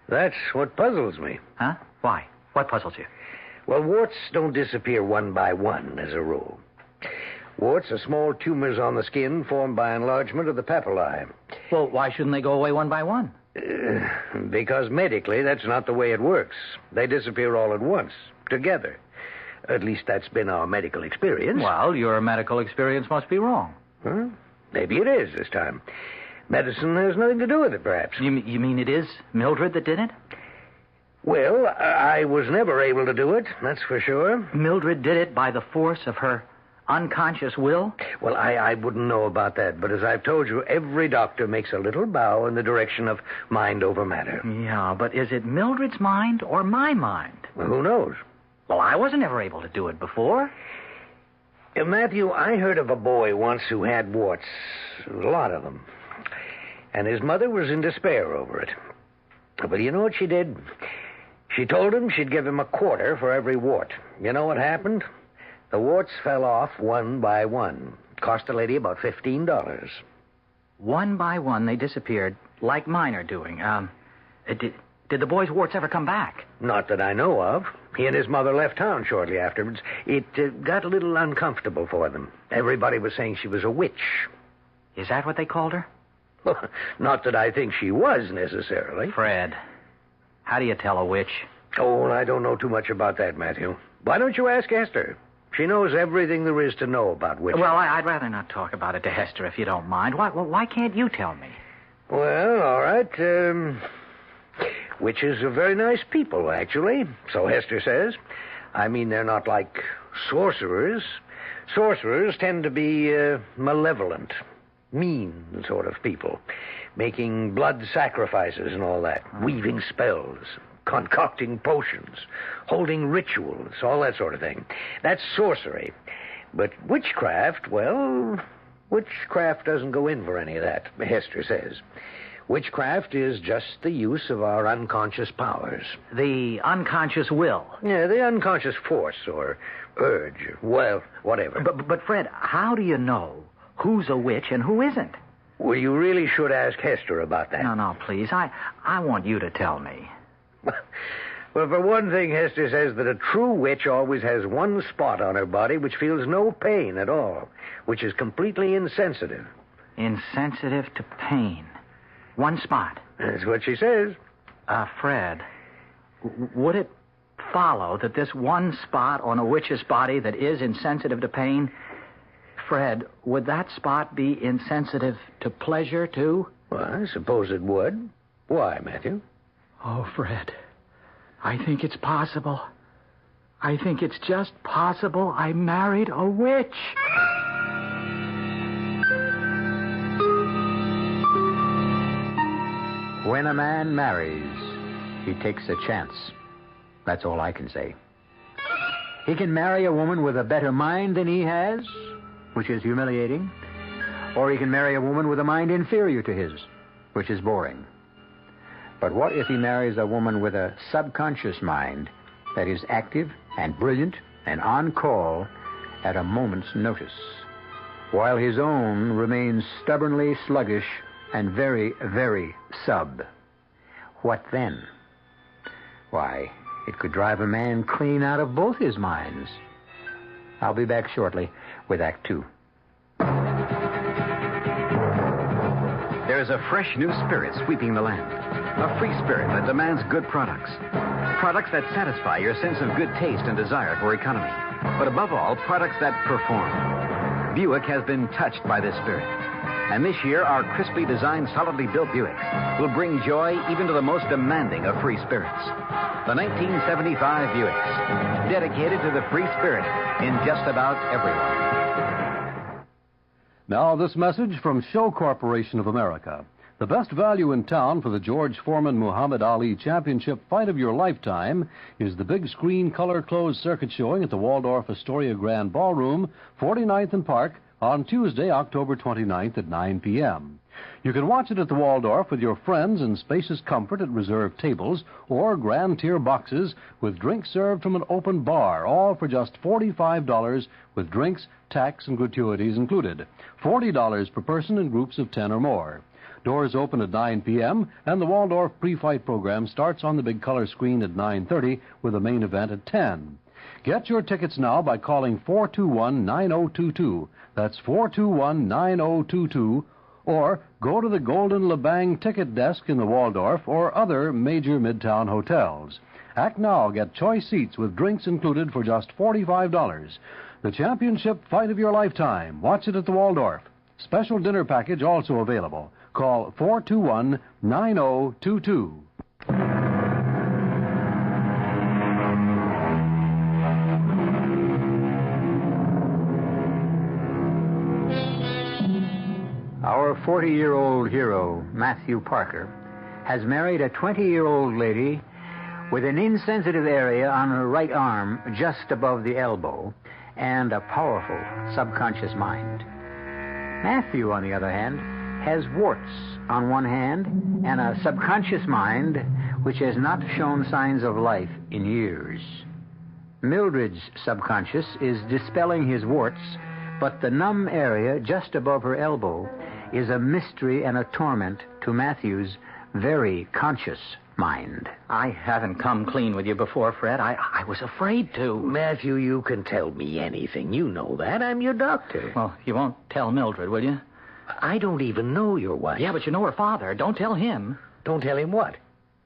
That's what puzzles me. Huh? Why? What puzzles you? Well, warts don't disappear one by one, as a rule. Warts are small tumors on the skin formed by enlargement of the papillae. Well, why shouldn't they go away one by one? Because medically, that's not the way it works. They disappear all at once, together. At least that's been our medical experience. Well, your medical experience must be wrong. Huh? Maybe it is this time. Medicine has nothing to do with it, perhaps. You mean it is Mildred that did it? Well, I was never able to do it, that's for sure. Mildred did it by the force of her unconscious will? Well, I wouldn't know about that, but as I've told you, every doctor makes a little bow in the direction of mind over matter. Yeah, but is it Mildred's mind or my mind? Well, who knows? Well, I wasn't ever able to do it before. Matthew, I heard of a boy once who had warts. A lot of them. And his mother was in despair over it. Well, you know what she did? She told him she'd give him a quarter for every wart. You know what happened? The warts fell off one by one. Cost the lady about $15. One by one, they disappeared, like mine are doing. Did the boy's warts ever come back? Not that I know of. He and his mother left town shortly afterwards. It got a little uncomfortable for them. Everybody was saying she was a witch. Is that what they called her? Not that I think she was, necessarily. Fred, how do you tell a witch? Oh, well, I don't know too much about that, Matthew. Why don't you ask Esther? She knows everything there is to know about witches. Well, I'd rather not talk about it to Hester, if you don't mind. Why can't you tell me? Well, all right. Witches are very nice people, actually. So Hester says. I mean, they're not like sorcerers. Sorcerers tend to be malevolent, mean sort of people, making blood sacrifices and all that, weaving spells, concocting potions, holding rituals, all that sort of thing. That's sorcery. But witchcraft, well, witchcraft doesn't go in for any of that, Hester says. Witchcraft is just the use of our unconscious powers. The unconscious will? Yeah, the unconscious force or urge, well, whatever. But Fred, how do you know who's a witch and who isn't? Well, you really should ask Hester about that. No, please. I want you to tell me. Well, for one thing, Hester says that a true witch always has one spot on her body which feels no pain at all, which is completely insensitive. Insensitive to pain. One spot. That's what she says. Fred, would it follow that this one spot on a witch's body that is insensitive to pain, Fred, would that spot be insensitive to pleasure, too? Well, I suppose it would. Why, Matthew? Oh, Fred, I think it's possible. I think it's just possible I married a witch. When a man marries, he takes a chance. That's all I can say. He can marry a woman with a better mind than he has, which is humiliating, or he can marry a woman with a mind inferior to his, which is boring. But what if he marries a woman with a subconscious mind that is active and brilliant and on call at a moment's notice, while his own remains stubbornly sluggish and very, very sub? What then? Why, it could drive a man clean out of both his minds. I'll be back shortly with Act 2. There is a fresh new spirit sweeping the land. A free spirit that demands good products. Products that satisfy your sense of good taste and desire for economy. But above all, products that perform. Buick has been touched by this spirit. And this year, our crisply designed, solidly built Buicks will bring joy even to the most demanding of free spirits. The 1975 Buicks, dedicated to the free spirit in just about everyone. Now, this message from Show Corporation of America. The best value in town for the George Foreman Muhammad Ali Championship Fight of Your Lifetime is the big screen color closed circuit showing at the Waldorf Astoria Grand Ballroom, 49th and Park, on Tuesday, October 29th at 9 p.m. You can watch it at the Waldorf with your friends in spacious comfort at reserved tables or grand tier boxes with drinks served from an open bar, all for just $45 with drinks, tax, and gratuities included. $40 per person in groups of 10 or more. Doors open at 9 p.m., and the Waldorf pre-fight program starts on the big color screen at 9:30 with the main event at 10. Get your tickets now by calling 421-9022. That's 421-9022. Or go to the Golden Labang ticket desk in the Waldorf or other major midtown hotels. Act now. Get choice seats with drinks included for just $45. The championship fight of your lifetime. Watch it at the Waldorf. Special dinner package also available. Call 421-9022. Our 40-year-old hero, Matthew Parker, has married a 20-year-old lady with an insensitive area on her right arm just above the elbow and a powerful subconscious mind. Matthew, on the other hand, has warts on one hand and a subconscious mind which has not shown signs of life in years. Mildred's subconscious is dispelling his warts, but the numb area just above her elbow is a mystery and a torment to Matthew's very conscious mind. I haven't come clean with you before, Fred. I was afraid to. Matthew, you can tell me anything. You know that. I'm your doctor. Well, you won't tell Mildred, will you? I don't even know your wife. Yeah, but you know her father. Don't tell him. Don't tell him what?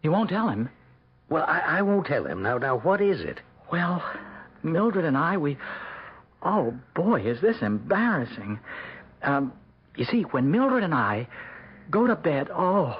You won't tell him? Well, I won't tell him. Now, what is it? Well, Mildred and I, Oh, boy, is this embarrassing. You see, when Mildred and I go to bed, come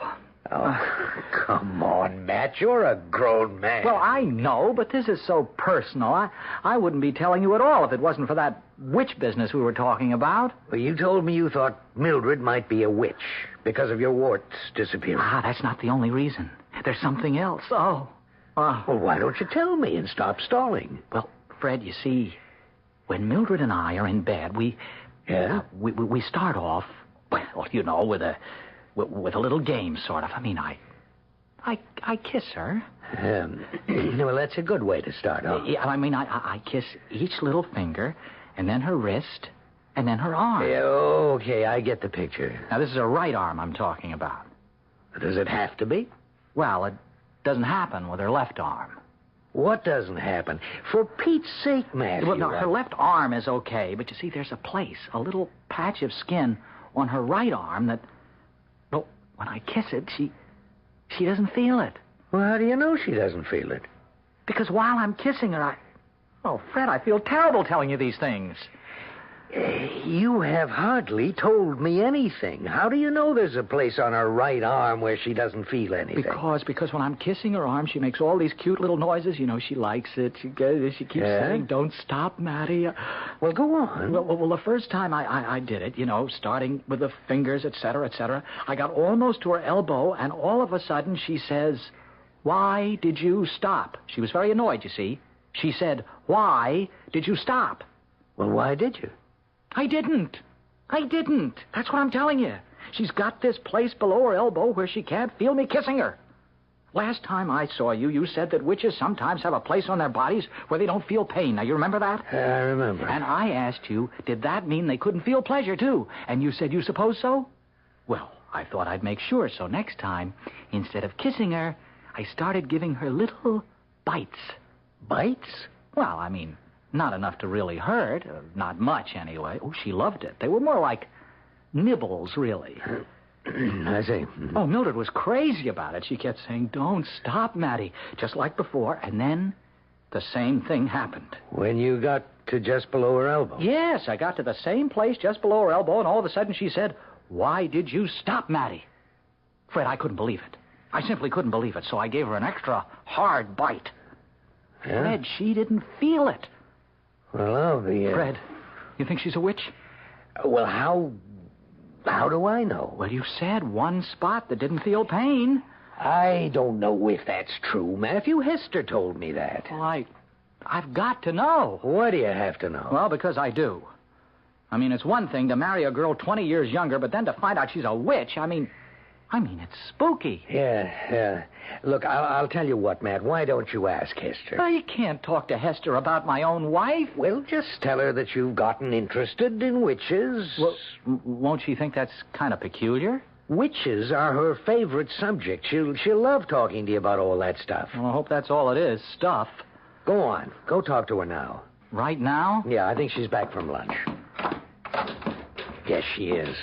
on, Matt. You're a grown man. Well, I know, but this is so personal. I wouldn't be telling you at all if it wasn't for that witch business we were talking about. Well, you told me you thought Mildred might be a witch because of your warts disappearing. That's not the only reason. There's something else. Well, why don't you tell me and stop stalling? Well, Fred, you see, when Mildred and I are in bed, we start off, well, you know, with a little game, sort of. I mean, I kiss her. Well, that's a good way to start off. Yeah, I mean, I kiss each little finger, and then her wrist, and then her arm. Yeah, okay, I get the picture. Now, this is her right arm I'm talking about. Does it have to be? Well, it doesn't happen with her left arm. What doesn't happen? For Pete's sake, Matthew. Well, no, her left arm is okay, but you see, there's a little patch of skin on her right arm that, well, when I kiss it, she doesn't feel it. Well, how do you know she doesn't feel it? Because while I'm kissing her, Fred, I feel terrible telling you these things. You have hardly told me anything. How do you know there's a place on her right arm where she doesn't feel anything? Because when I'm kissing her arm, she makes all these cute little noises. You know, she likes it. She keeps saying, "Don't stop, Matty." Well, go on. Well, the first time I did it, you know, starting with the fingers, et cetera, I got almost to her elbow, and all of a sudden she says, "Why did you stop?" She was very annoyed, you see. She said, "Why did you stop?" Well, why did you? I didn't. That's what I'm telling you. She's got this place below her elbow where she can't feel me kissing her. Last time I saw you, you said that witches sometimes have a place on their bodies where they don't feel pain. Now, you remember that? I remember. And I asked you, did that mean they couldn't feel pleasure, too? And you said you suppose so? Well, I thought I'd make sure, so next time, instead of kissing her, I started giving her little bites. Bites? Well, I mean, not enough to really hurt. Not much, anyway. Oh, she loved it. They were more like nibbles, really. I see. Oh, Mildred was crazy about it. She kept saying, "Don't stop, Matty," just like before. And then the same thing happened. When you got to just below her elbow? Yes, I got to the same place just below her elbow, and all of a sudden she said, Why did you stop, Mattie? Fred, I couldn't believe it. I simply couldn't believe it, so I gave her an extra hard bite. Yeah? Fred, she didn't feel it. Well, I'll be... Fred, you think she's a witch? Well, how do I know? Well, you said one spot that didn't feel pain. I don't know if that's true, Matthew. Hester told me that. Well, I've got to know. Why do you have to know? Well, because I do. I mean, it's one thing to marry a girl 20 years younger, but then to find out she's a witch, I mean, it's spooky. Yeah. Look, I'll tell you what, Matt. Why don't you ask Hester? I can't talk to Hester about my own wife. Well, just tell her that you've gotten interested in witches. Well, won't she think that's kind of peculiar? Witches are her favorite subject. She'll love talking to you about all that stuff. Well, I hope that's all it is, stuff. Go on. Go talk to her now. Right now? Yeah, I think she's back from lunch. Yes, she is.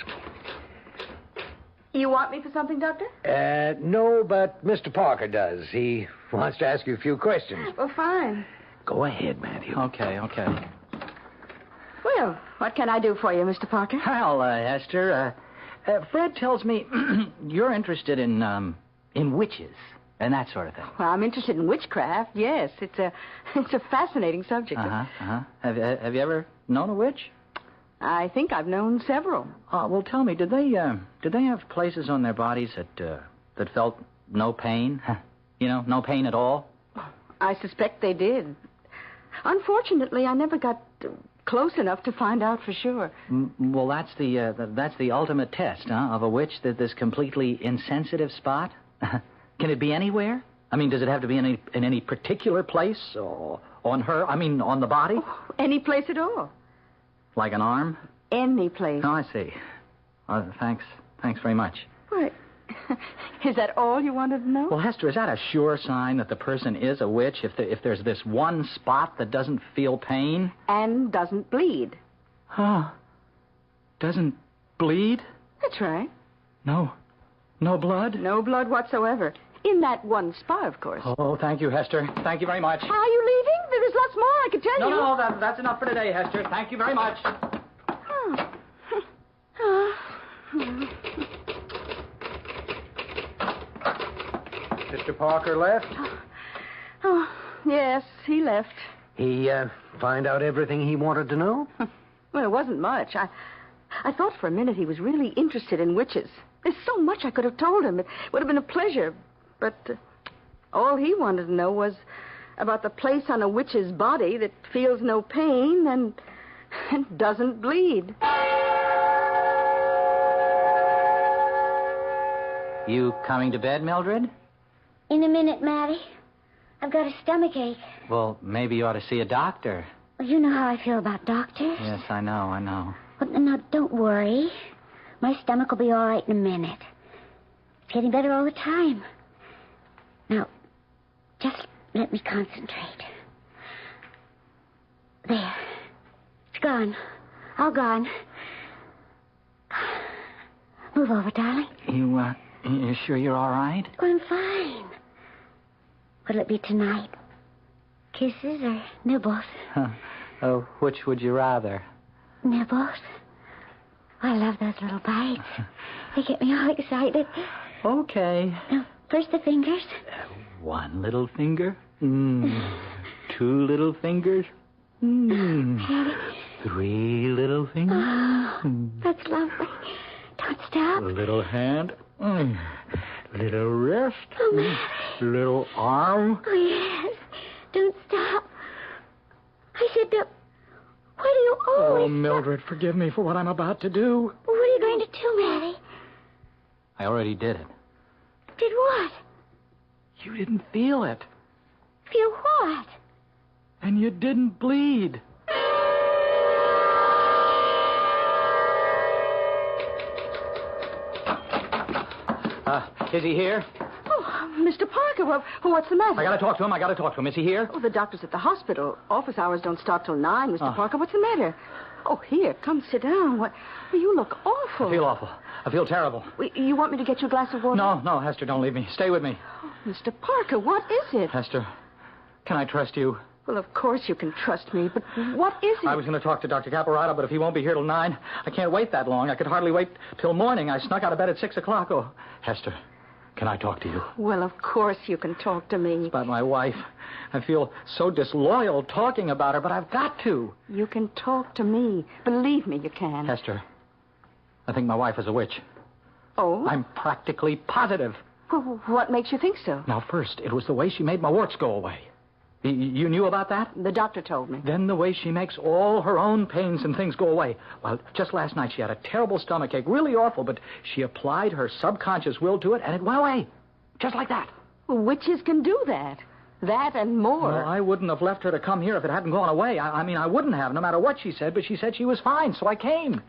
You want me for something, Doctor? No, but Mr. Parker does. He wants to ask you a few questions. Well, fine. Go ahead, Matthew. Okay. Well, what can I do for you, Mr. Parker? Well, Hester, Fred tells me you're interested in witches and that sort of thing. Well, I'm interested in witchcraft, yes. It's a fascinating subject. Have you ever known a witch? I think I've known several. Well, tell me, did they have places on their bodies that felt no pain? No pain at all? I suspect they did. Unfortunately, I never got close enough to find out for sure. Well, that's the ultimate test, of a witch, this completely insensitive spot. Can it be anywhere? I mean, does it have to be in any particular place or on her? I mean, on the body? Oh, any place at all. Like an arm? Any place. Oh, I see. Thanks very much. What? Is that all you wanted to know? Well, Hester, is that a sure sign that the person is a witch if there's this one spot that doesn't feel pain? And doesn't bleed. Doesn't bleed? That's right. No blood? No blood whatsoever. In that one spot, of course. Oh, thank you, Hester. Thank you very much. Are you leaving? There's lots more I could tell you. No, that's enough for today, Hester. Thank you very much. Mr. Parker left? Oh, yes, he left. He find out everything he wanted to know? Well, it wasn't much. I thought for a minute he was really interested in witches. There's so much I could have told him. It would have been a pleasure. But all he wanted to know was about the place on a witch's body that feels no pain and doesn't bleed. You coming to bed, Mildred? In a minute, Mattie. I've got a stomachache. Well, maybe you ought to see a doctor. Well, you know how I feel about doctors. Yes, I know. Well, no, don't worry. My stomach will be all right in a minute. It's getting better all the time. Now, just let me concentrate. There. It's gone. All gone. Move over, darling. You sure you're all right? Oh, I'm fine. What'll it be tonight? Kisses or nibbles? Oh, which would you rather? Nibbles. Oh, I love those little bites. They get me all excited. Okay. Now, first the fingers. One little finger. Two little fingers. Three little fingers. Oh, that's lovely. Don't stop. A little hand. Little wrist. Oh, Mary. Little arm. Oh, yes. Don't stop. I said don't. Why do you always... Oh, Mildred, forgive me for what I'm about to do. What are you going to do, Mattie? I already did it. Did what? You didn't feel it. Feel what? And you didn't bleed. Is he here? Oh, Mr. Parker, what's the matter? I gotta talk to him. Is he here? Oh, the doctor's at the hospital. Office hours don't start till 9, Mr. Parker. What's the matter? Oh, here, come sit down. What? Well, you look awful. I feel awful. I feel terrible. You want me to get you a glass of water? No, Hester, don't leave me. Stay with me. Oh, Mr. Parker, what is it? Hester, can I trust you? Well, of course you can trust me, but what is it? I was going to talk to Dr. Caparotto, but if he won't be here till 9, I can't wait that long. I could hardly wait till morning. I snuck out of bed at 6 o'clock. Oh, Hester, can I talk to you? Well, of course you can talk to me. It's about my wife. I feel so disloyal talking about her, but I've got to. You can talk to me. Believe me, you can. Hester, I think my wife is a witch. Oh? I'm practically positive. Well, what makes you think so? Now, first, it was the way she made my warts go away. You knew about that? The doctor told me. Then the way she makes all her own pains and things go away. Well, just last night she had a terrible stomachache, really awful, but she applied her subconscious will to it, and it went away. Just like that. Well, witches can do that. That and more. Well, I wouldn't have left her to come here if it hadn't gone away. I mean, I wouldn't have, no matter what she said, but she said she was fine, so I came.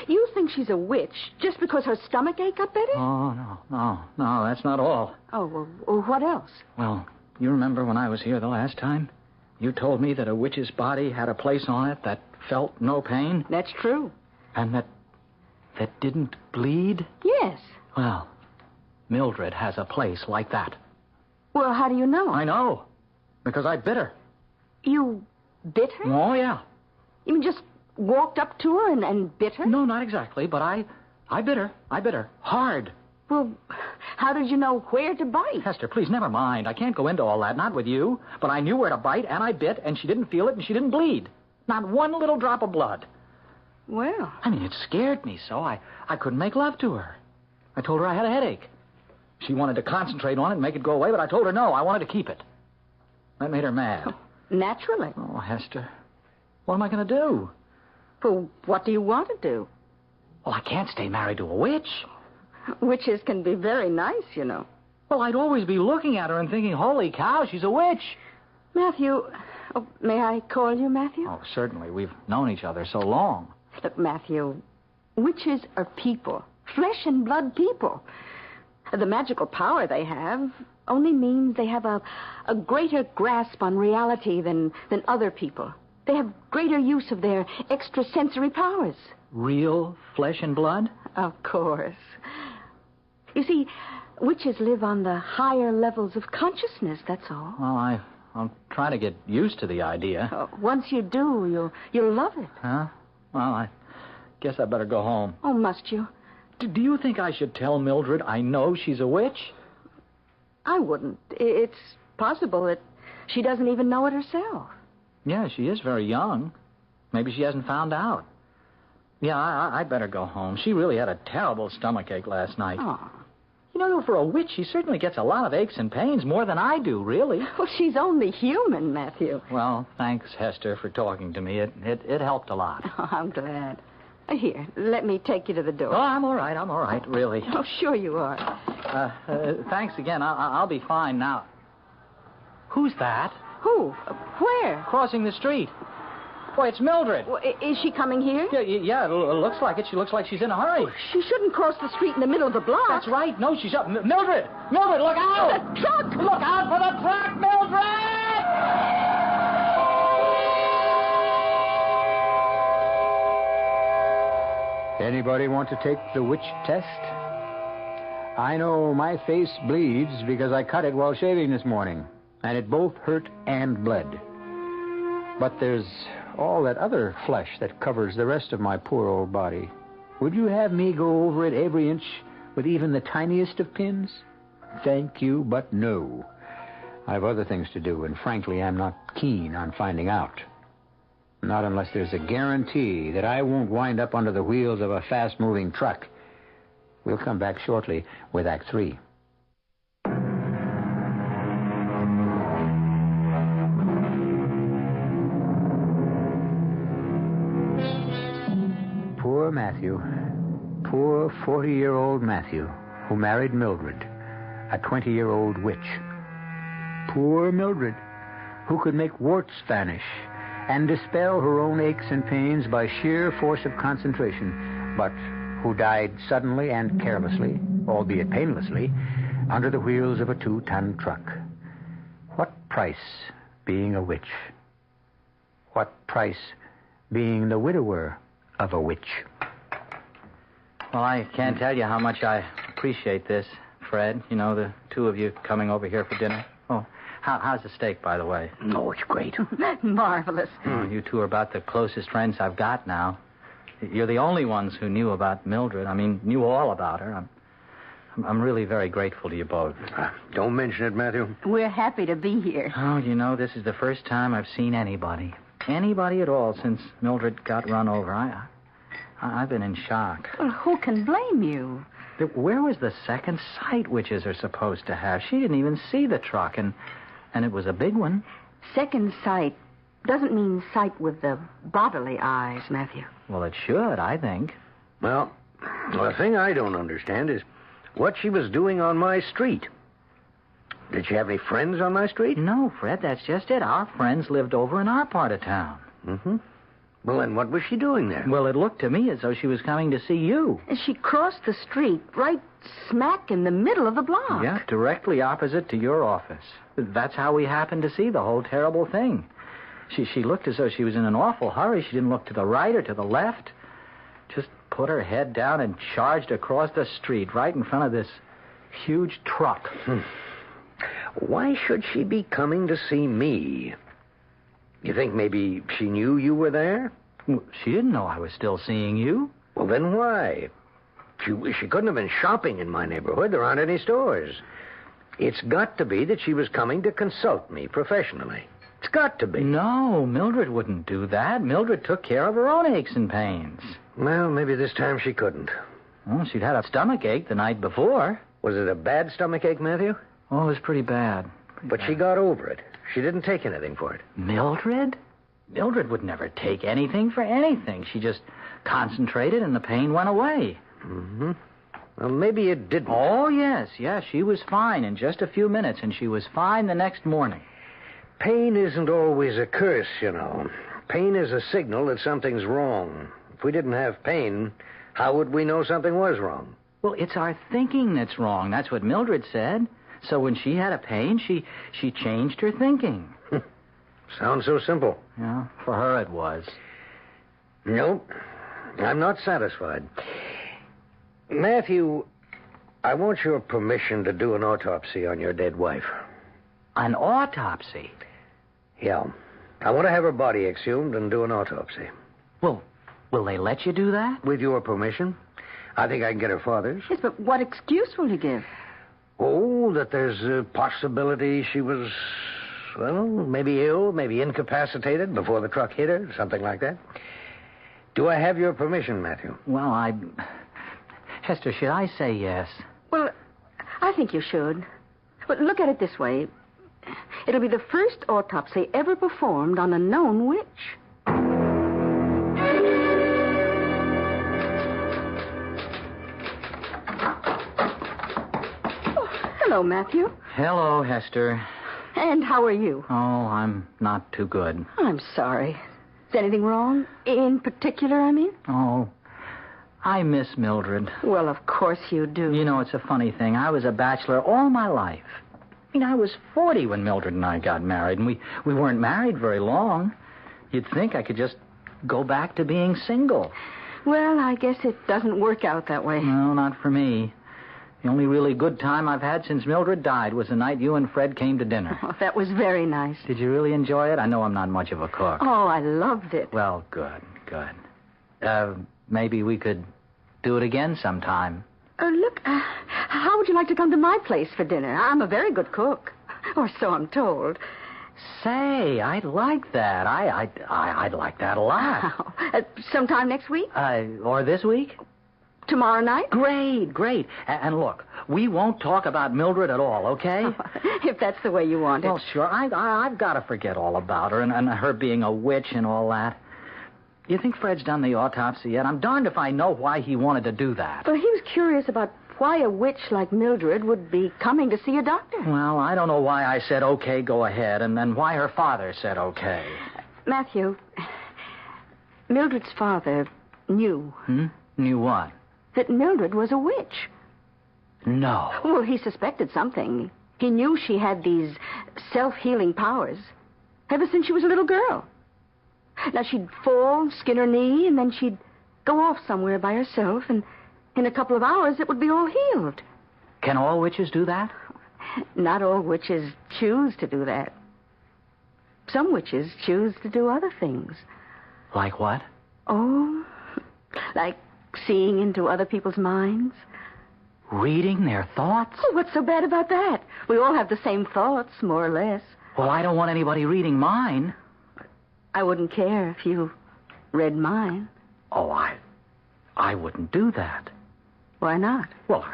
You think she's a witch just because her stomachache got better? Oh, no, that's not all. Oh, well, what else? Well, you remember when I was here the last time? You told me that a witch's body had a place on it that felt no pain. That's true. And that didn't bleed? Yes. Well, Mildred has a place like that. Well, how do you know? I know. Because I bit her. You bit her? Oh, yeah. You mean just walked up to her and bit her? No, not exactly, but I bit her. I bit her. Hard. Well, how did you know where to bite? Hester, please, never mind. I can't go into all that, not with you. But I knew where to bite, and I bit, and she didn't feel it, and she didn't bleed. Not one little drop of blood. Well. I mean, it scared me so I couldn't make love to her. I told her I had a headache. She wanted to concentrate on it and make it go away, but I told her no, I wanted to keep it. That made her mad. Oh, naturally. Oh, Hester, what am I going to do? Well, what do you want to do? Well, I can't stay married to a witch. Witches can be very nice, you know. Well, I'd always be looking at her and thinking, holy cow, she's a witch. Matthew, may I call you Matthew? Oh, certainly. We've known each other so long. Look, Matthew, witches are people, flesh and blood people. The magical power they have only means they have a greater grasp on reality than other people. They have greater use of their extrasensory powers. Real flesh and blood? Of course. You see, witches live on the higher levels of consciousness, that's all. Well, I'll try to get used to the idea. Once you do, you'll love it. Huh? Well, I guess I better go home. Oh, must you? Do you think I should tell Mildred I know she's a witch? I wouldn't. It's possible that she doesn't even know it herself. Yeah, she is very young. Maybe she hasn't found out. Yeah, I'd better go home. She really had a terrible stomachache last night. Oh. You know, for a witch, she certainly gets a lot of aches and pains, more than I do, really. Well, she's only human, Matthew. Well, thanks, Hester, for talking to me. It helped a lot. Oh, I'm glad. Here, let me take you to the door. Oh, I'm all right, really. Oh, sure you are. Thanks again. I'll be fine now. Who's that? Who? Where? Crossing the street. Boy, it's Mildred. Well, is she coming here? Yeah, it looks like it. She looks like she's in a hurry. Oh, she shouldn't cross the street in the middle of the block. That's right. No, she's up. Mildred! Mildred, look out! The truck! Look out for the truck, Mildred! Anybody want to take the witch test? I know my face bleeds because I cut it while shaving this morning, and it both hurt and bled. But there's all that other flesh that covers the rest of my poor old body. Would you have me go over it every inch with even the tiniest of pins? Thank you, but no. I've other things to do, and frankly, I'm not keen on finding out. Not unless there's a guarantee that I won't wind up under the wheels of a fast-moving truck. We'll come back shortly with Act 3. Poor Matthew. Poor 40-year-old Matthew, who married Mildred, a 20-year-old witch. Poor Mildred, who could make warts vanish and dispel her own aches and pains by sheer force of concentration, but who died suddenly and carelessly, albeit painlessly, under the wheels of a 2-ton truck. What price being a witch? What price being the widower of a witch? Well, I can't tell you how much I appreciate this, Fred. You know, the two of you coming over here for dinner. Oh, How's the steak, by the way? Oh, it's great. Marvelous. You two are about the closest friends I've got now. You're the only ones who knew about Mildred. I mean, knew all about her. I'm really very grateful to you both. Don't mention it, Matthew. We're happy to be here. Oh, you know, this is the first time I've seen anybody at all since Mildred got run over. I've been in shock. Well, who can blame you? Where was the second sight witches are supposed to have? She didn't even see the truck, and it was a big one. Second sight doesn't mean sight with the bodily eyes, Matthew. Well, it should, I think. Well, the thing I don't understand is what she was doing on my street. Did she have any friends on my street? No, Fred, that's just it. Our friends lived over in our part of town. Mm-hmm. Well, then what was she doing there? Well, it looked to me as though she was coming to see you. She crossed the street right smack in the middle of the block. Yeah, directly opposite to your office. That's how we happened to see the whole terrible thing. She looked as though she was in an awful hurry. She didn't look to the right or to the left. Just put her head down and charged across the street right in front of this huge truck. Why should she be coming to see me? You think maybe she knew you were there? She didn't know I was still seeing you. Well, then why? She couldn't have been shopping in my neighborhood. There aren't any stores. It's got to be that she was coming to consult me professionally. It's got to be. No, Mildred wouldn't do that. Mildred took care of her own aches and pains. Well, maybe this time she couldn't. Well, she'd had a stomachache the night before. Was it a bad stomachache, Matthew? Oh, it was pretty bad. But she got over it. She didn't take anything for it. Mildred? Mildred would never take anything for anything. She just concentrated and the pain went away. Mm-hmm. Well, maybe it didn't. Oh, yes. She was fine in just a few minutes, and she was fine the next morning. Pain isn't always a curse, you know. Pain is a signal that something's wrong. If we didn't have pain, how would we know something was wrong? Well, it's our thinking that's wrong. That's what Mildred said. So when she had a pain, she changed her thinking. Sounds so simple. Yeah, for her it was. Nope. I'm not satisfied. Matthew, I want your permission to do an autopsy on your dead wife. An autopsy? Yeah. I want to have her body exhumed and do an autopsy. Well, will they let you do that? With your permission. I think I can get her father's. Yes, but what excuse will you give? Oh, that there's a possibility she was, well, maybe ill, maybe incapacitated before the truck hit her, something like that. Do I have your permission, Matthew? Well, Hester, should I say yes? Well, I think you should. But look at it this way. It'll be the first autopsy ever performed on a known witch. Hello, Matthew. Hello, Hester. And how are you? Oh, I'm not too good. I'm sorry. Is anything wrong? In particular, I mean? Oh, I miss Mildred. Well, of course you do. You know, it's a funny thing. I was a bachelor all my life. I mean, I was 40 when Mildred and I got married, and we weren't married very long. You'd think I could just go back to being single. Well, I guess it doesn't work out that way. No, not for me. The only really good time I've had since Mildred died was the night you and Fred came to dinner. Oh, that was very nice. Did you really enjoy it? I know I'm not much of a cook. Oh, I loved it. Well, good. Maybe we could do it again sometime. Look, how would you like to come to my place for dinner? I'm a very good cook. Or so I'm told. Say, I'd like that. I'd like that a lot. Sometime next week? Or this week? Tomorrow night? Great. And look, we won't talk about Mildred at all, okay? If that's the way you want it. Well, sure. I've got to forget all about her and her being a witch and all that. You think Fred's done the autopsy yet? I'm darned if I know why he wanted to do that. Well, he was curious about why a witch like Mildred would be coming to see a doctor. Well, I don't know why I said, okay, go ahead, and then why her father said okay. Matthew, Mildred's father knew. Knew what? That Mildred was a witch. No. Well, he suspected something. He knew she had these self-healing powers ever since she was a little girl. Now, she'd fall, skin her knee, and then she'd go off somewhere by herself, and in a couple of hours it would be all healed. Can all witches do that? Not all witches choose to do that. Some witches choose to do other things. Like what? Oh, like seeing into other people's minds. Reading their thoughts? Oh, what's so bad about that? We all have the same thoughts, more or less. Well, I don't want anybody reading mine. I wouldn't care if you read mine. Oh, I wouldn't do that. Why not? Well,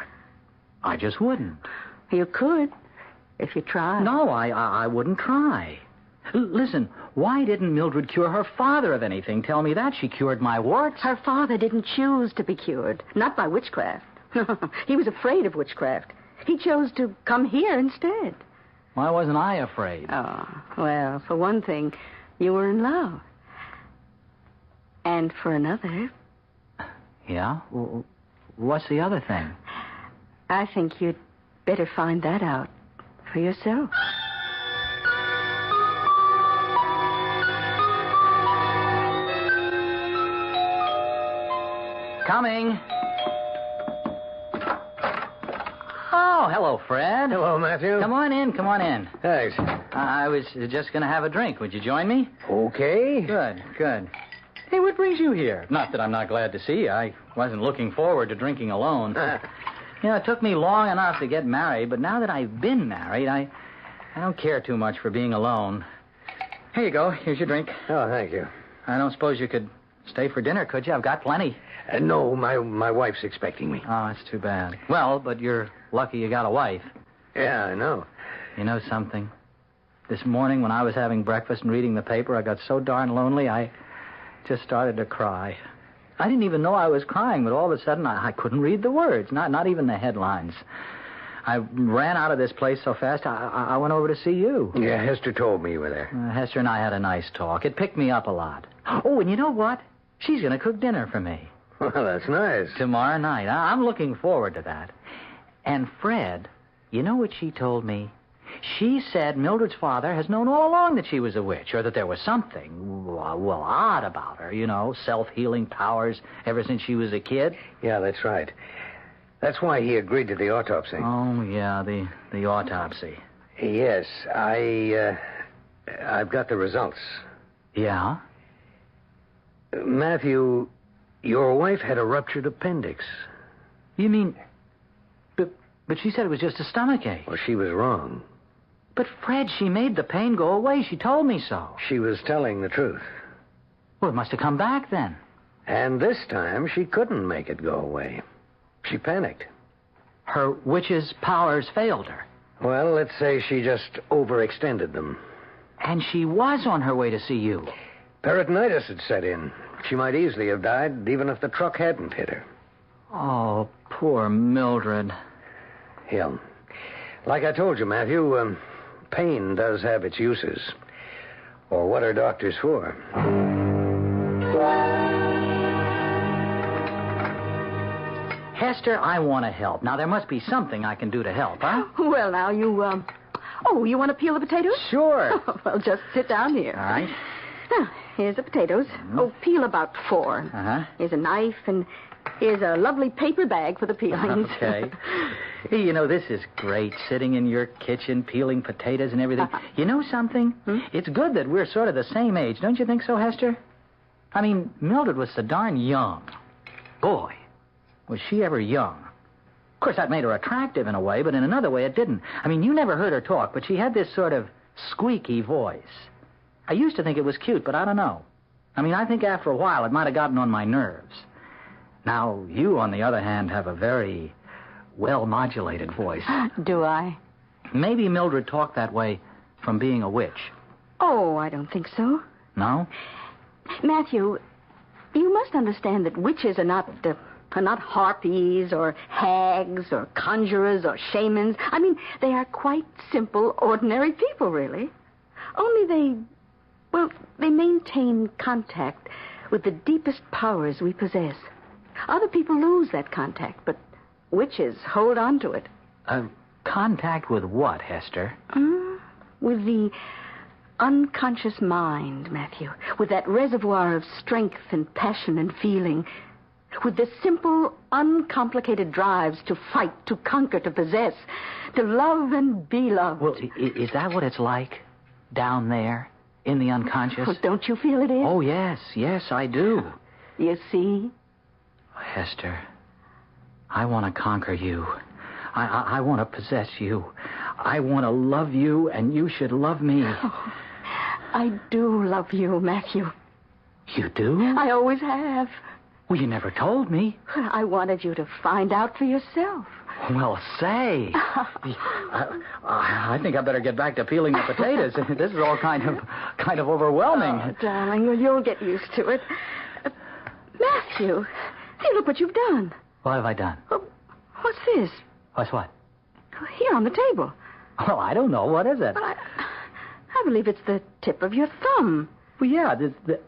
I just wouldn't. You could, if you tried. No, I wouldn't try. Listen, why didn't Mildred cure her father of anything? Tell me that. She cured my warts. Her father didn't choose to be cured, not by witchcraft. He was afraid of witchcraft. He chose to come here instead. Why wasn't I afraid? Oh, well, for one thing, you were in love. And for another... Yeah? What's the other thing? I think you'd better find that out for yourself. Coming. Oh, hello, Fred. Hello, Matthew. Come on in. Thanks. I was just going to have a drink. Would you join me? Okay. Good. Hey, what brings you here? Not that I'm not glad to see you. I wasn't looking forward to drinking alone. It took me long enough to get married, but now that I've been married, I don't care too much for being alone. Here you go. Here's your drink. Oh, thank you. I don't suppose you could stay for dinner, could you? I've got plenty. No, my wife's expecting me. Oh, that's too bad. Well, but you're lucky you got a wife. Yeah, I know. You know something? This morning when I was having breakfast and reading the paper, I got so darn lonely, I just started to cry. I didn't even know I was crying, but all of a sudden I couldn't read the words, not even the headlines. I ran out of this place so fast, I went over to see you. Yeah, Hester told me you were there. Hester and I had a nice talk. It picked me up a lot. Oh, and you know what? She's going to cook dinner for me. Well, that's nice. Tomorrow night. I'm looking forward to that. And Fred, you know what she told me? She said Mildred's father has known all along that she was a witch, or that there was something, well, odd about her, self-healing powers ever since she was a kid. Yeah, that's right. That's why he agreed to the autopsy. Oh, yeah, the autopsy. Yes, I've got the results. Yeah? Matthew, your wife had a ruptured appendix. You mean... But she said it was just a stomachache. Well, she was wrong. But, Fred, she made the pain go away. She told me so. She was telling the truth. Well, it must have come back then. And this time, she couldn't make it go away. She panicked. Her witch's powers failed her. Well, let's say she just overextended them. And she was on her way to see you. Peritonitis had set in. She might easily have died, even if the truck hadn't hit her. Oh, poor Mildred. Yeah. Like I told you, Matthew, pain does have its uses. Or what are doctors for? Hester, I want to help. Now, there must be something I can do to help, huh? Well, now, you you want to peel the potatoes? Sure. Well, just sit down here. All right. Now, here's the potatoes. Oh, peel about 4. Uh-huh. Here's a knife, and here's a lovely paper bag for the peelings. Okay. Hey, this is great, sitting in your kitchen, peeling potatoes and everything. You know something? It's good that we're sort of the same age. Don't you think so, Hester? I mean, Mildred was so darn young. Boy, was she ever young. Of course, that made her attractive in a way, but in another way it didn't. I mean, you never heard her talk, but she had this sort of squeaky voice. I used to think it was cute, but I don't know. I mean, I think after a while it might have gotten on my nerves. Now, you, on the other hand, have a very well-modulated voice. Do I? Maybe Mildred talked that way from being a witch. Oh, I don't think so. No? Matthew, you must understand that witches are not harpies or hags or conjurers or shamans. I mean, they are quite simple, ordinary people, really. Only they maintain contact with the deepest powers we possess. Other people lose that contact, but witches hold on to it. Contact with what, Hester? With the unconscious mind, Matthew. With that reservoir of strength and passion and feeling with the simple, uncomplicated drives to fight, to conquer, to possess, to love and be loved. Well, is that what it's like down there in the unconscious? Well, don't you feel it is? Oh, yes, I do. You see? Hester, I want to conquer you. I want to possess you. I want to love you, and you should love me. Oh, I do love you, Matthew. You do? I always have. Well, you never told me. I wanted you to find out for yourself. Well, say. I think I better get back to peeling the potatoes. This is all kind of overwhelming. Oh, darling, well, you'll get used to it. Matthew, hey, look what you've done. What have I done? What's this? What's what? Here on the table. Well, I don't know. What is it? I believe it's the tip of your thumb. Well, yeah, the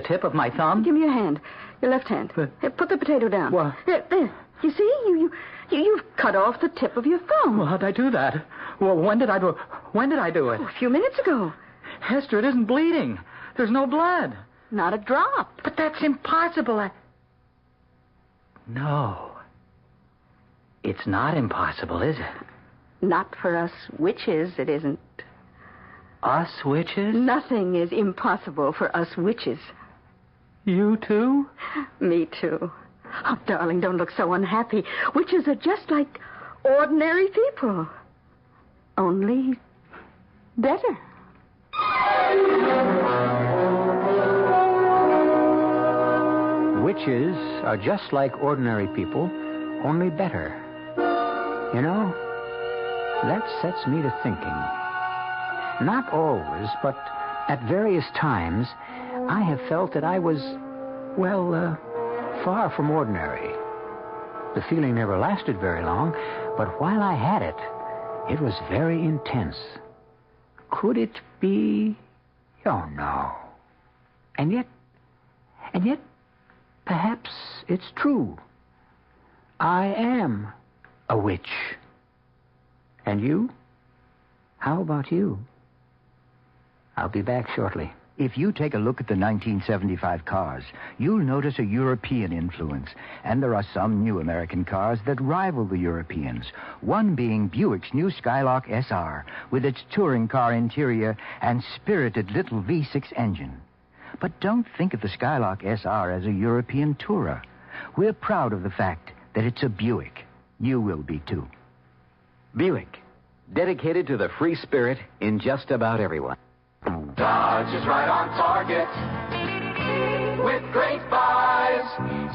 tip of my thumb? Give me your hand. Your left hand. Here, put the potato down. What? There. You see? You've cut off the tip of your thumb. Well, how'd I do that? Well, when did I do it? A few minutes ago. Hester, it isn't bleeding. There's no blood. Not a drop. But that's impossible. No. It's not impossible, is it? Not for us witches, it isn't. Us witches? Nothing is impossible for us witches. You too? Me too. Oh, darling, don't look so unhappy. Witches are just like ordinary people. Only better. Witches are just like ordinary people, only better. You know, that sets me to thinking. Not always, but at various times, I have felt that I was, far from ordinary. The feeling never lasted very long, but while I had it, it was very intense. Could it be? Oh, no. And yet, perhaps it's true. I am a witch. And you? How about you? I'll be back shortly. If you take a look at the 1975 cars, you'll notice a European influence. And there are some new American cars that rival the Europeans. One being Buick's new Skylark SR, with its touring car interior and spirited little V6 engine. But don't think of the Skylark SR as a European tourer. We're proud of the fact that it's a Buick. You will be, too. Buick, dedicated to the free spirit in just about everyone. Dodge is right on target with great buys.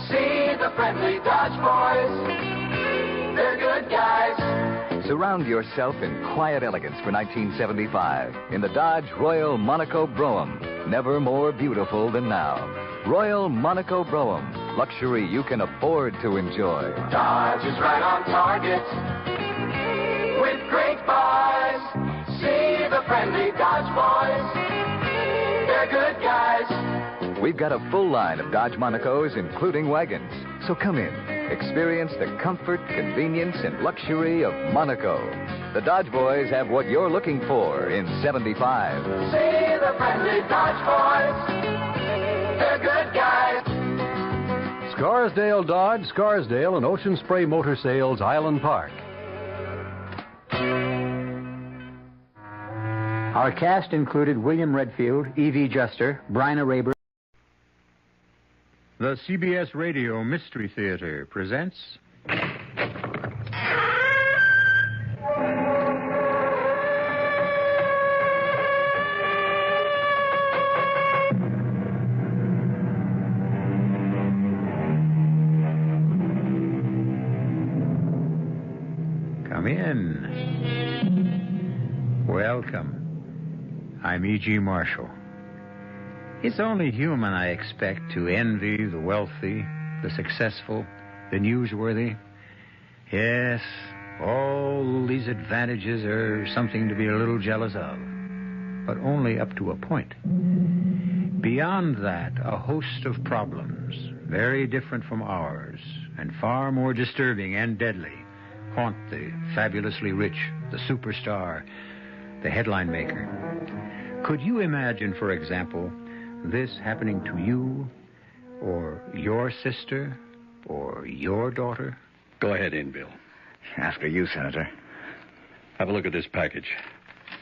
See the friendly Dodge boys. They're good guys. Surround yourself in quiet elegance for 1975 in the Dodge Royal Monaco Brougham. Never more beautiful than now. Royal Monaco Brougham. Luxury you can afford to enjoy. Dodge is right on target with great buys. See the friendly Dodge boys. They're good guys. We've got a full line of Dodge Monacos, including wagons. So come in. Experience the comfort, convenience, and luxury of Monaco. The Dodge boys have what you're looking for in 75. See the friendly Dodge boys. They're good guys. Scarsdale Dodge, Scarsdale, and Ocean Spray Motor Sales, Island Park. Our cast included William Redfield, E.V. Juster, Bryna Rayburn. The CBS Radio Mystery Theater presents... Come in. Welcome. I'm E.G. Marshall. It's only human, I expect, to envy the wealthy, the successful, the newsworthy. Yes, all these advantages are something to be a little jealous of, but only up to a point. Beyond that, a host of problems, very different from ours, and far more disturbing and deadly, haunt the fabulously rich, the superstar, the headline maker. Could you imagine, for example, this happening to you or your sister, or your daughter? Go ahead in, Bill. After you, Senator. Have a look at this package.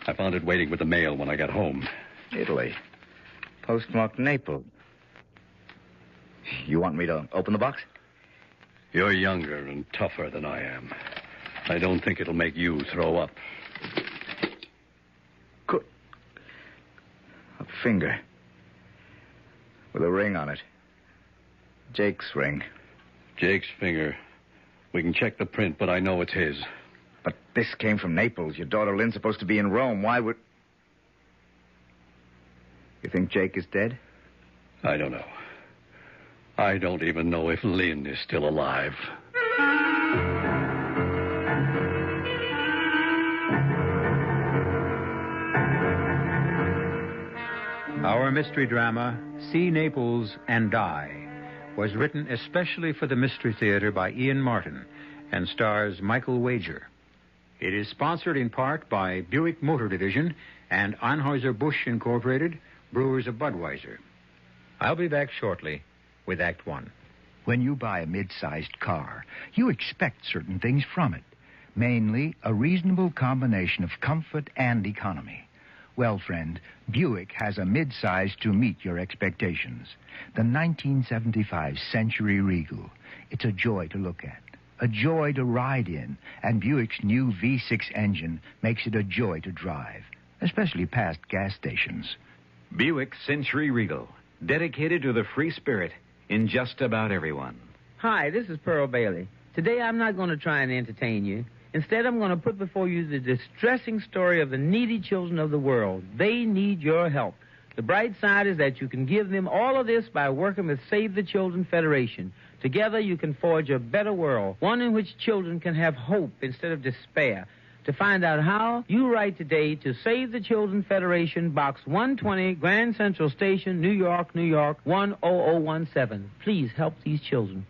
I found it waiting with the mail when I got home. Italy. Postmarked Naples. You want me to open the box? You're younger and tougher than I am. I don't think it'll make you throw up. Good. A finger. With a ring on it. Jake's ring. Jake's finger. We can check the print, but I know it's his. But this came from Naples. Your daughter Lynn's supposed to be in Rome. Why would... You think Jake is dead? I don't know. I don't even know if Lynn is still alive. Our mystery drama, See Naples and Die, was written especially for the Mystery Theater by Ian Martin and stars Michael Wager. It is sponsored in part by Buick Motor Division and Anheuser-Busch Incorporated, Brewers of Budweiser. I'll be back shortly with Act One. When you buy a mid-sized car, you expect certain things from it, mainly a reasonable combination of comfort and economy. Well, friend, Buick has a mid-size to meet your expectations. The 1975 Century Regal. It's a joy to look at, a joy to ride in, and Buick's new V6 engine makes it a joy to drive, especially past gas stations. Buick Century Regal, dedicated to the free spirit in just about everyone. Hi, this is Pearl Bailey. Today I'm not going to try and entertain you. Instead, I'm going to put before you the distressing story of the needy children of the world. They need your help. The bright side is that you can give them all of this by working with Save the Children Federation. Together, you can forge a better world, one in which children can have hope instead of despair. To find out how, you write today to Save the Children Federation, Box 120, Grand Central Station, New York, New York, 10017. Please help these children.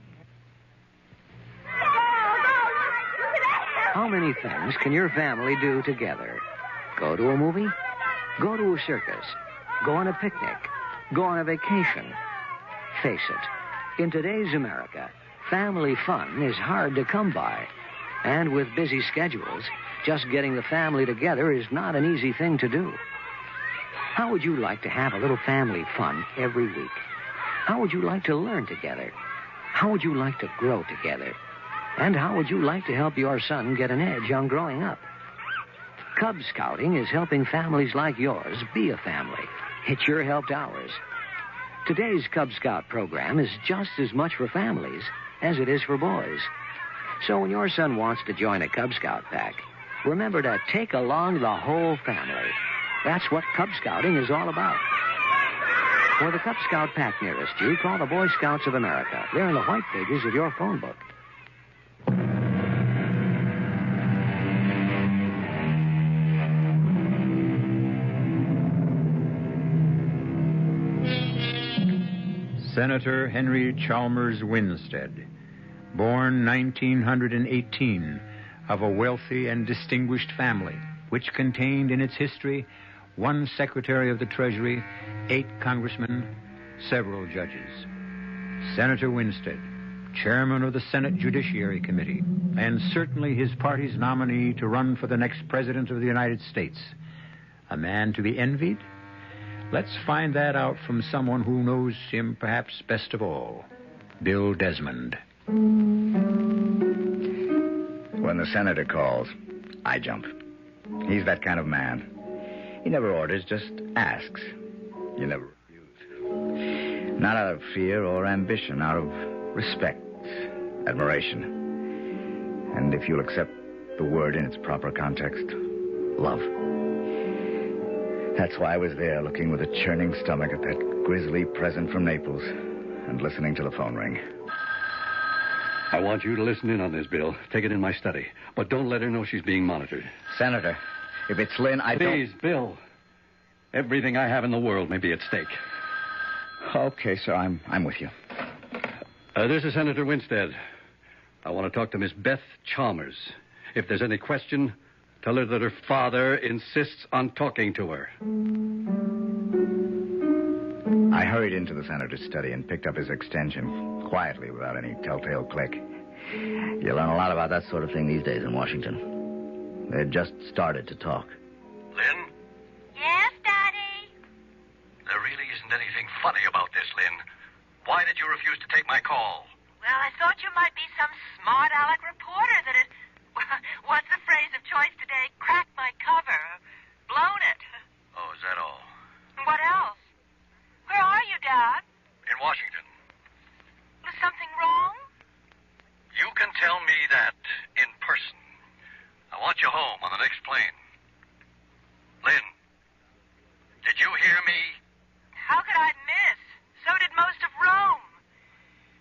How many things can your family do together? Go to a movie? Go to a circus? Go on a picnic? Go on a vacation? Face it, in today's America, family fun is hard to come by. And with busy schedules, just getting the family together is not an easy thing to do. How would you like to have a little family fun every week? How would you like to learn together? How would you like to grow together? And how would you like to help your son get an edge on growing up? Cub Scouting is helping families like yours be a family. It sure helped ours. Today's Cub Scout program is just as much for families as it is for boys. So when your son wants to join a Cub Scout pack, remember to take along the whole family. That's what Cub Scouting is all about. For the Cub Scout pack nearest you, call the Boy Scouts of America. They're in the white pages of your phone book. Senator Henry Chalmers Winstead, born 1918, of a wealthy and distinguished family, which contained in its history 1 Secretary of the Treasury, 8 congressmen, several judges. Senator Winstead, chairman of the Senate Judiciary Committee, and certainly his party's nominee to run for the next president of the United States. A man to be envied? Let's find that out from someone who knows him perhaps best of all, Bill Desmond. When the senator calls, I jump. He's that kind of man. He never orders, just asks. You never refuse. Not out of fear or ambition, out of respect, admiration. And if you'll accept the word in its proper context, love. That's why I was there, looking with a churning stomach at that grisly present from Naples and listening to the phone ring. I want you to listen in on this, Bill. Take it in my study. But don't let her know she's being monitored. Senator, if it's Lynn, I don't... Please, Bill. Everything I have in the world may be at stake. Okay, sir, I'm with you. This is Senator Winstead. I want to talk to Miss Beth Chalmers. If there's any question, tell her that her father insists on talking to her. I hurried into the senator's study and picked up his extension quietly without any telltale click. You learn a lot about that sort of thing these days in Washington. They had just started to talk. Lynn? Yes, Daddy? There really isn't anything funny about this, Lynn. Why did you refuse to take my call? Well, I thought you might be some smart aleck reporter that had... What's the phrase of choice today? Cracked my cover. Blown it. Oh, is that all? What else? Where are you, Dad? In Washington. Was something wrong? You can tell me that in person. I want you home on the next plane. Lynn, did you hear me? How could I miss? So did most of Rome.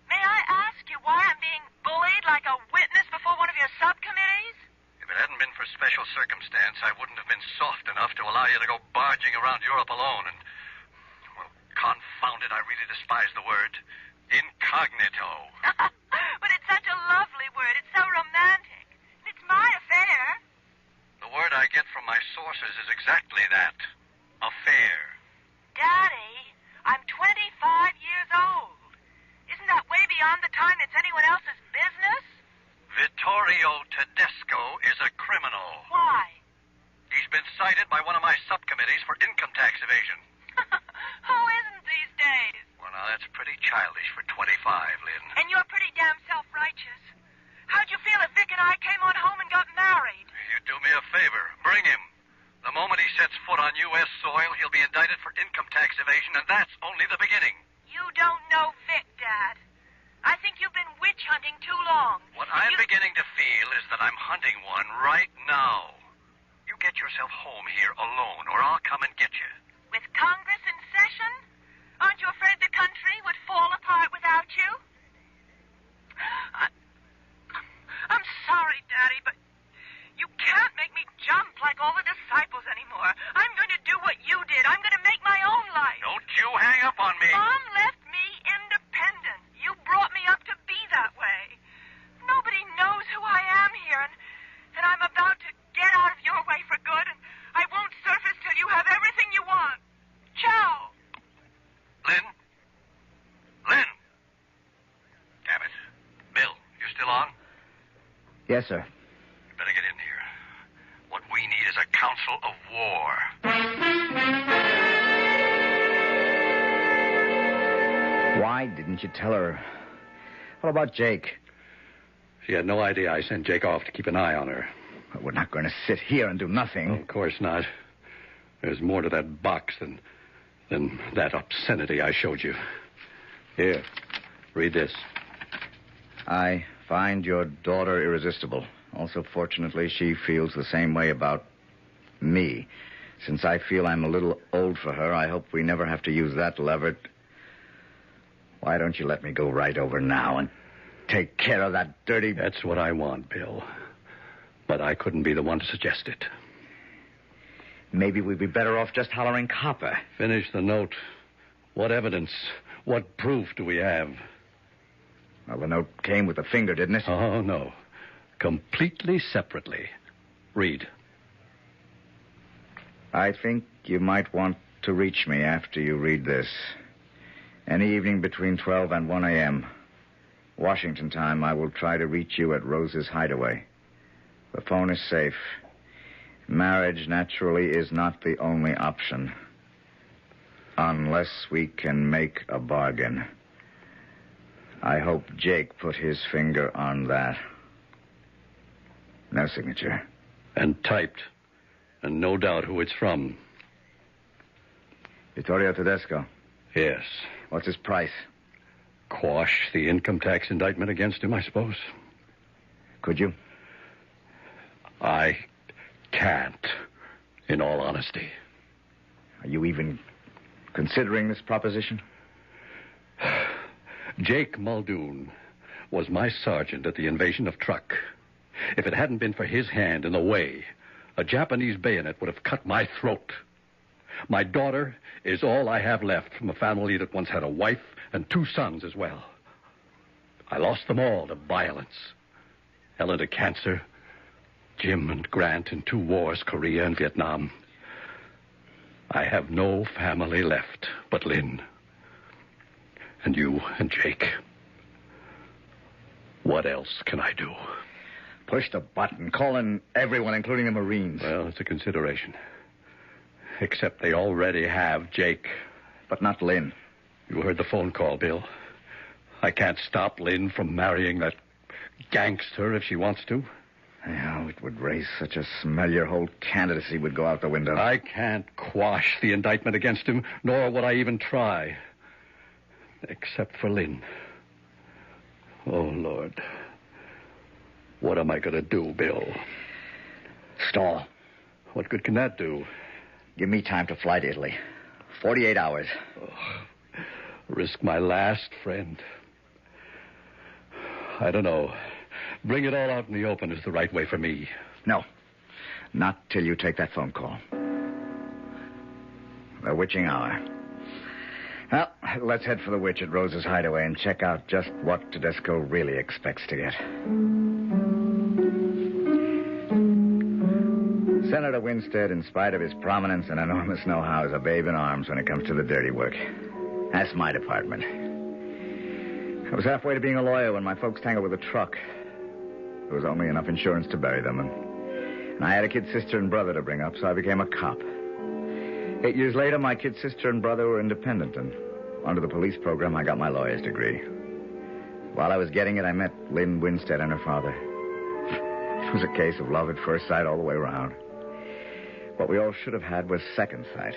May I ask you why I'm being bullied like a witness before one of your subcommittees? If it hadn't been for special circumstance, I wouldn't have been soft enough to allow you to go barging around Europe alone and, well, confound it, I really despise the word, incognito. But it's such a lovely word. It's so romantic. It's my affair. The word I get from my sources is exactly that. Affair. Daddy, I'm 25 years old. Isn't that way beyond the time it's anyone else's business? Vittorio Tedesco is a criminal. Why? He's been cited by one of my subcommittees for income tax evasion. Who isn't these days? Well, now, that's pretty childish for 25, Lynn. And you're pretty damn self-righteous. How'd you feel if Vic and I came on home and got married? You do me a favor. Bring him. The moment he sets foot on U.S. soil, he'll be indicted for income tax evasion, and that's only the beginning. You don't know Vic, Dad. I think you've been witch hunting too long. What I'm beginning to feel is that I'm hunting one right now. You get yourself home here alone, or I'll come and get you. With Congress in session? Aren't you afraid the country would fall apart without you? I'm sorry, Daddy, but you can't make me jump like all the disciples anymore. I'm going to do what you did. I'm going to make my own life. Don't you hang up on me. Mom left me independent. You brought me up to be that way. Nobody knows who I am here, and I'm about to get out of your way for good, and I won't surface till you have everything you want. Ciao. Lynn? Lynn? Damn it. Bill, you still on? Yes, sir. You better get in here. What we need is a council of war. Why didn't you tell her? What about Jake? She had no idea I sent Jake off to keep an eye on her. Well, we're not going to sit here and do nothing. Of course not. There's more to that box than that obscenity I showed you. Here, read this. I find your daughter irresistible. Also, fortunately, she feels the same way about me. Since I feel I'm a little old for her, I hope we never have to use that lever. Why don't you let me go right over now and take care of that dirty... That's what I want, Bill. But I couldn't be the one to suggest it. Maybe we'd be better off just hollering copper. Finish the note. What evidence, what proof do we have? Well, the note came with the finger, didn't it? Oh, no. Completely separately. Read. I think you might want to reach me after you read this. Any evening between 12 and 1 a.m. Washington time, I will try to reach you at Rose's hideaway. The phone is safe. Marriage, naturally, is not the only option. Unless we can make a bargain. I hope Jake put his finger on that. No signature. And typed. And no doubt who it's from. Vittorio Tedesco. Yes. What's his price? Quash the income tax indictment against him, I suppose. Could you? I can't, in all honesty. Are you even considering this proposition? Jake Muldoon was my sergeant at the invasion of Truk. If it hadn't been for his hand in the way, a Japanese bayonet would have cut my throat. My daughter is all I have left from a family that once had a wife and 2 sons as well. I lost them all to violence. Ellen to cancer, Jim and Grant in 2 wars, Korea and Vietnam. I have no family left but Lynn. And you and Jake. What else can I do? Push the button. Call in everyone, including the Marines. Well, it's a consideration. Except they already have Jake. But not Lynn. You heard the phone call, Bill. I can't stop Lynn from marrying that gangster if she wants to. Yeah, it would raise such a smell your whole candidacy would go out the window. I can't quash the indictment against him, nor would I even try. Except for Lynn. Oh, Lord. What am I going to do, Bill? Stall. What good can that do? Give me time to fly to Italy. 48 hours. Oh, risk my last friend. I don't know. Bring it all out in the open is the right way for me. No. Not till you take that phone call. The witching hour. Well, let's head for the witch at Rose's hideaway and check out just what Tedesco really expects to get. Senator Winstead, in spite of his prominence and enormous know-how, is a babe in arms when it comes to the dirty work. That's my department. I was halfway to being a lawyer when my folks tangled with a truck. There was only enough insurance to bury them, and I had a kid sister and brother to bring up, so I became a cop. 8 years later, my kid sister and brother were independent, and under the police program, I got my lawyer's degree. While I was getting it, I met Lynn Winstead and her father. It was a case of love at first sight all the way around. What we all should have had was second sight,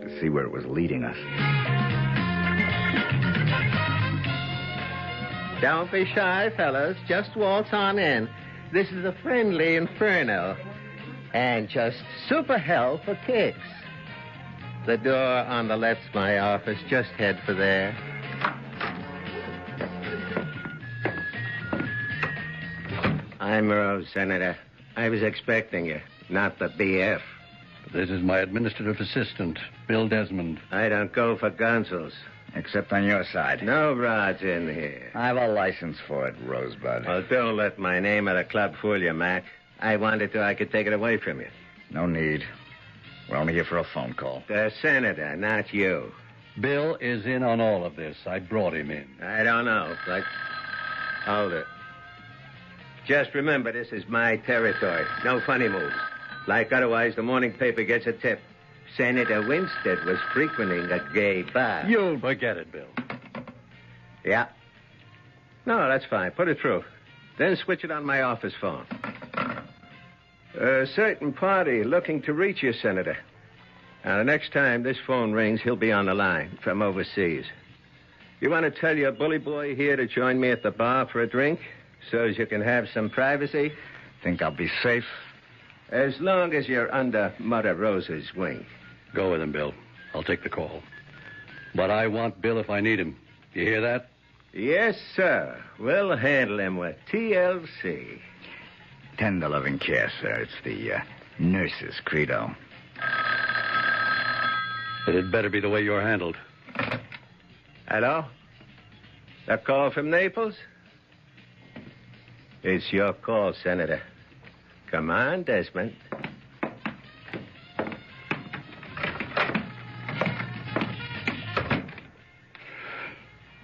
to see where it was leading us. Don't be shy, fellas. Just waltz on in. This is a friendly inferno. And just super hell for kicks. The door on the left's my office. Just head for there. I'm Rose, Senator. I was expecting you, not the BF. This is my administrative assistant, Bill Desmond. I don't go for gunsels. Except on your side. No rods in here. I have a license for it, Rosebud. Well, don't let my name at a club fool you, Mac. I wanted to, I could take it away from you. No need. We're only here for a phone call. The Senator, not you. Bill is in on all of this. I brought him in. I don't know, but... Hold it. Just remember, this is my territory. No funny moves. Like otherwise, the morning paper gets a tip. Senator Winstead was frequenting a gay bar. You'll forget it, Bill. Yeah. No, that's fine. Put it through. Then switch it on my office phone. A certain party looking to reach you, Senator. Now, the next time this phone rings, he'll be on the line from overseas. You want to tell your bully boy here to join me at the bar for a drink so as you can have some privacy? Think I'll be safe? As long as you're under Mother Rose's wing. Go with him, Bill. I'll take the call. But I want Bill if I need him. You hear that? Yes, sir. We'll handle him with TLC. Tender loving care, sir. It's the nurse's credo. It had better be the way you're handled. Hello? A call from Naples? It's your call, Senator. Come on, Desmond.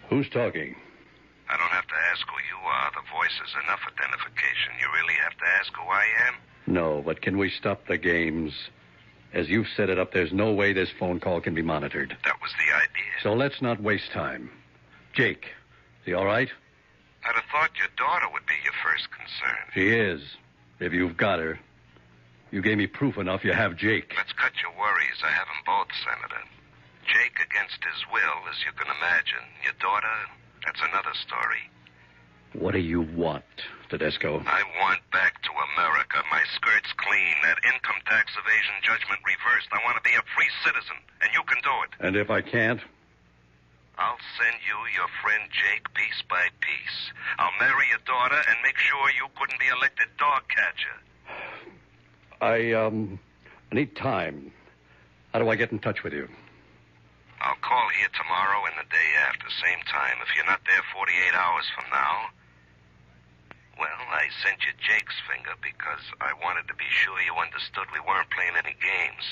Who's talking? I don't have to ask who you are. The voice is enough identification. You really have to ask who I am? No, but can we stop the games? As you've set it up, there's no way this phone call can be monitored. That was the idea. So let's not waste time. Jake, is he all right? I'd have thought your daughter would be your first concern. She is. If you've got her. You gave me proof enough you have Jake. Let's cut your worries. I have them both, Senator. Jake against his will, as you can imagine. Your daughter, that's another story. What do you want, Tedesco? I want back to America. My skirt's clean. That income tax evasion judgment reversed. I want to be a free citizen, and you can do it. And if I can't? I'll send you your friend Jake piece by piece. I'll marry your daughter and make sure you couldn't be elected dog catcher. I need time. How do I get in touch with you? I'll call here tomorrow and the day after, same time. If you're not there 48 hours from now, well, I sent you Jake's finger because I wanted to be sure you understood we weren't playing any games.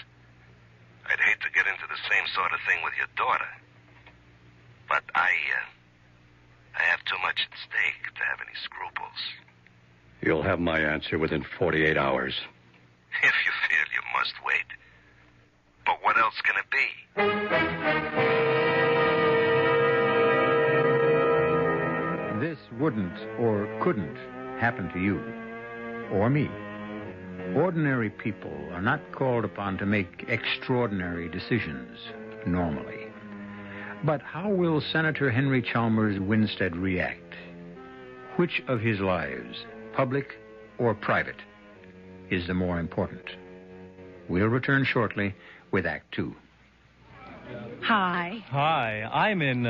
I'd hate to get into the same sort of thing with your daughter. But I have too much at stake to have any scruples. You'll have my answer within 48 hours. If you feel you must wait. But what else can it be? This wouldn't or couldn't happen to you or me. Ordinary people are not called upon to make extraordinary decisions normally. But how will Senator Henry Chalmers Winstead react? Which of his lives, public or private, is the more important? We'll return shortly with Act Two. Hi. Hi, I'm in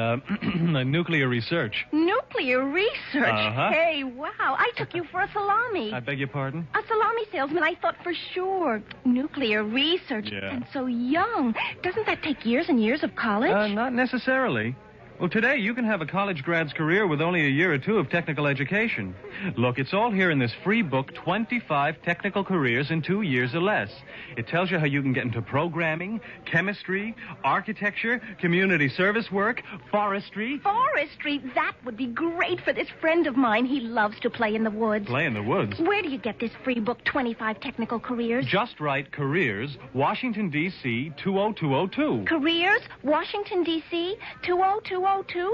nuclear research. Nuclear research? Uh-huh. Hey, wow. I took you for a salami. I beg your pardon? A salami salesman, I thought for sure. Nuclear research. Yeah. And so young. Doesn't that take years and years of college? Not necessarily. Well, today you can have a college grad's career with only a year or two of technical education. Look, it's all here in this free book, 25 Technical Careers in 2 years or less. It tells you how you can get into programming, chemistry, architecture, community service work, forestry. Forestry? That would be great for this friend of mine. He loves to play in the woods. Play in the woods? Where do you get this free book, 25 Technical Careers? Just write Careers, Washington, D.C., 20202. Careers, Washington, D.C., 20202?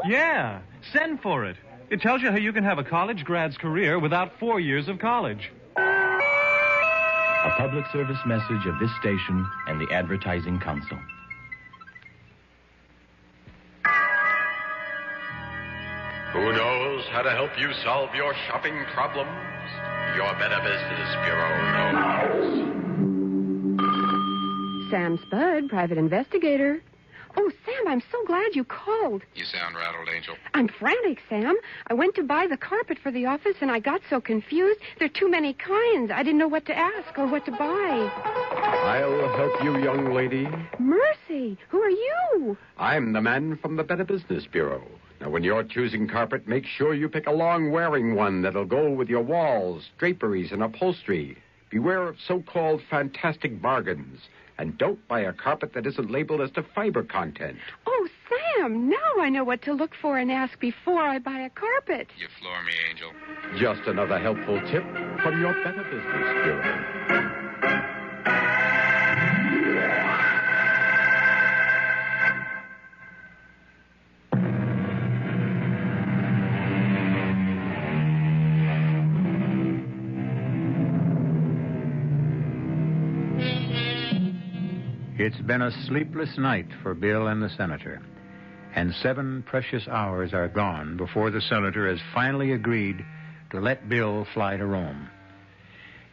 Yeah, send for it. It tells you how you can have a college grad's career without 4 years of college. A public service message of this station and the Advertising Council. Who knows how to help you solve your shopping problems? Your Better Business Bureau knows. Sam Spud, private investigator. Oh, Sam, I'm so glad you called. You sound rattled, Angel. I'm frantic, Sam. I went to buy the carpet for the office, and I got so confused. There are too many kinds. I didn't know what to ask or what to buy. I'll help you, young lady. Mercy, who are you? I'm the man from the Better Business Bureau. Now, when you're choosing carpet, make sure you pick a long-wearing one that'll go with your walls, draperies, and upholstery. Beware of so-called fantastic bargains. And don't buy a carpet that isn't labeled as to fiber content. Oh, Sam, now I know what to look for and ask before I buy a carpet. You floor me, Angel. Just another helpful tip from your Better Business Bureau. It's been a sleepless night for Bill and the senator, and 7 precious hours are gone before the senator has finally agreed to let Bill fly to Rome.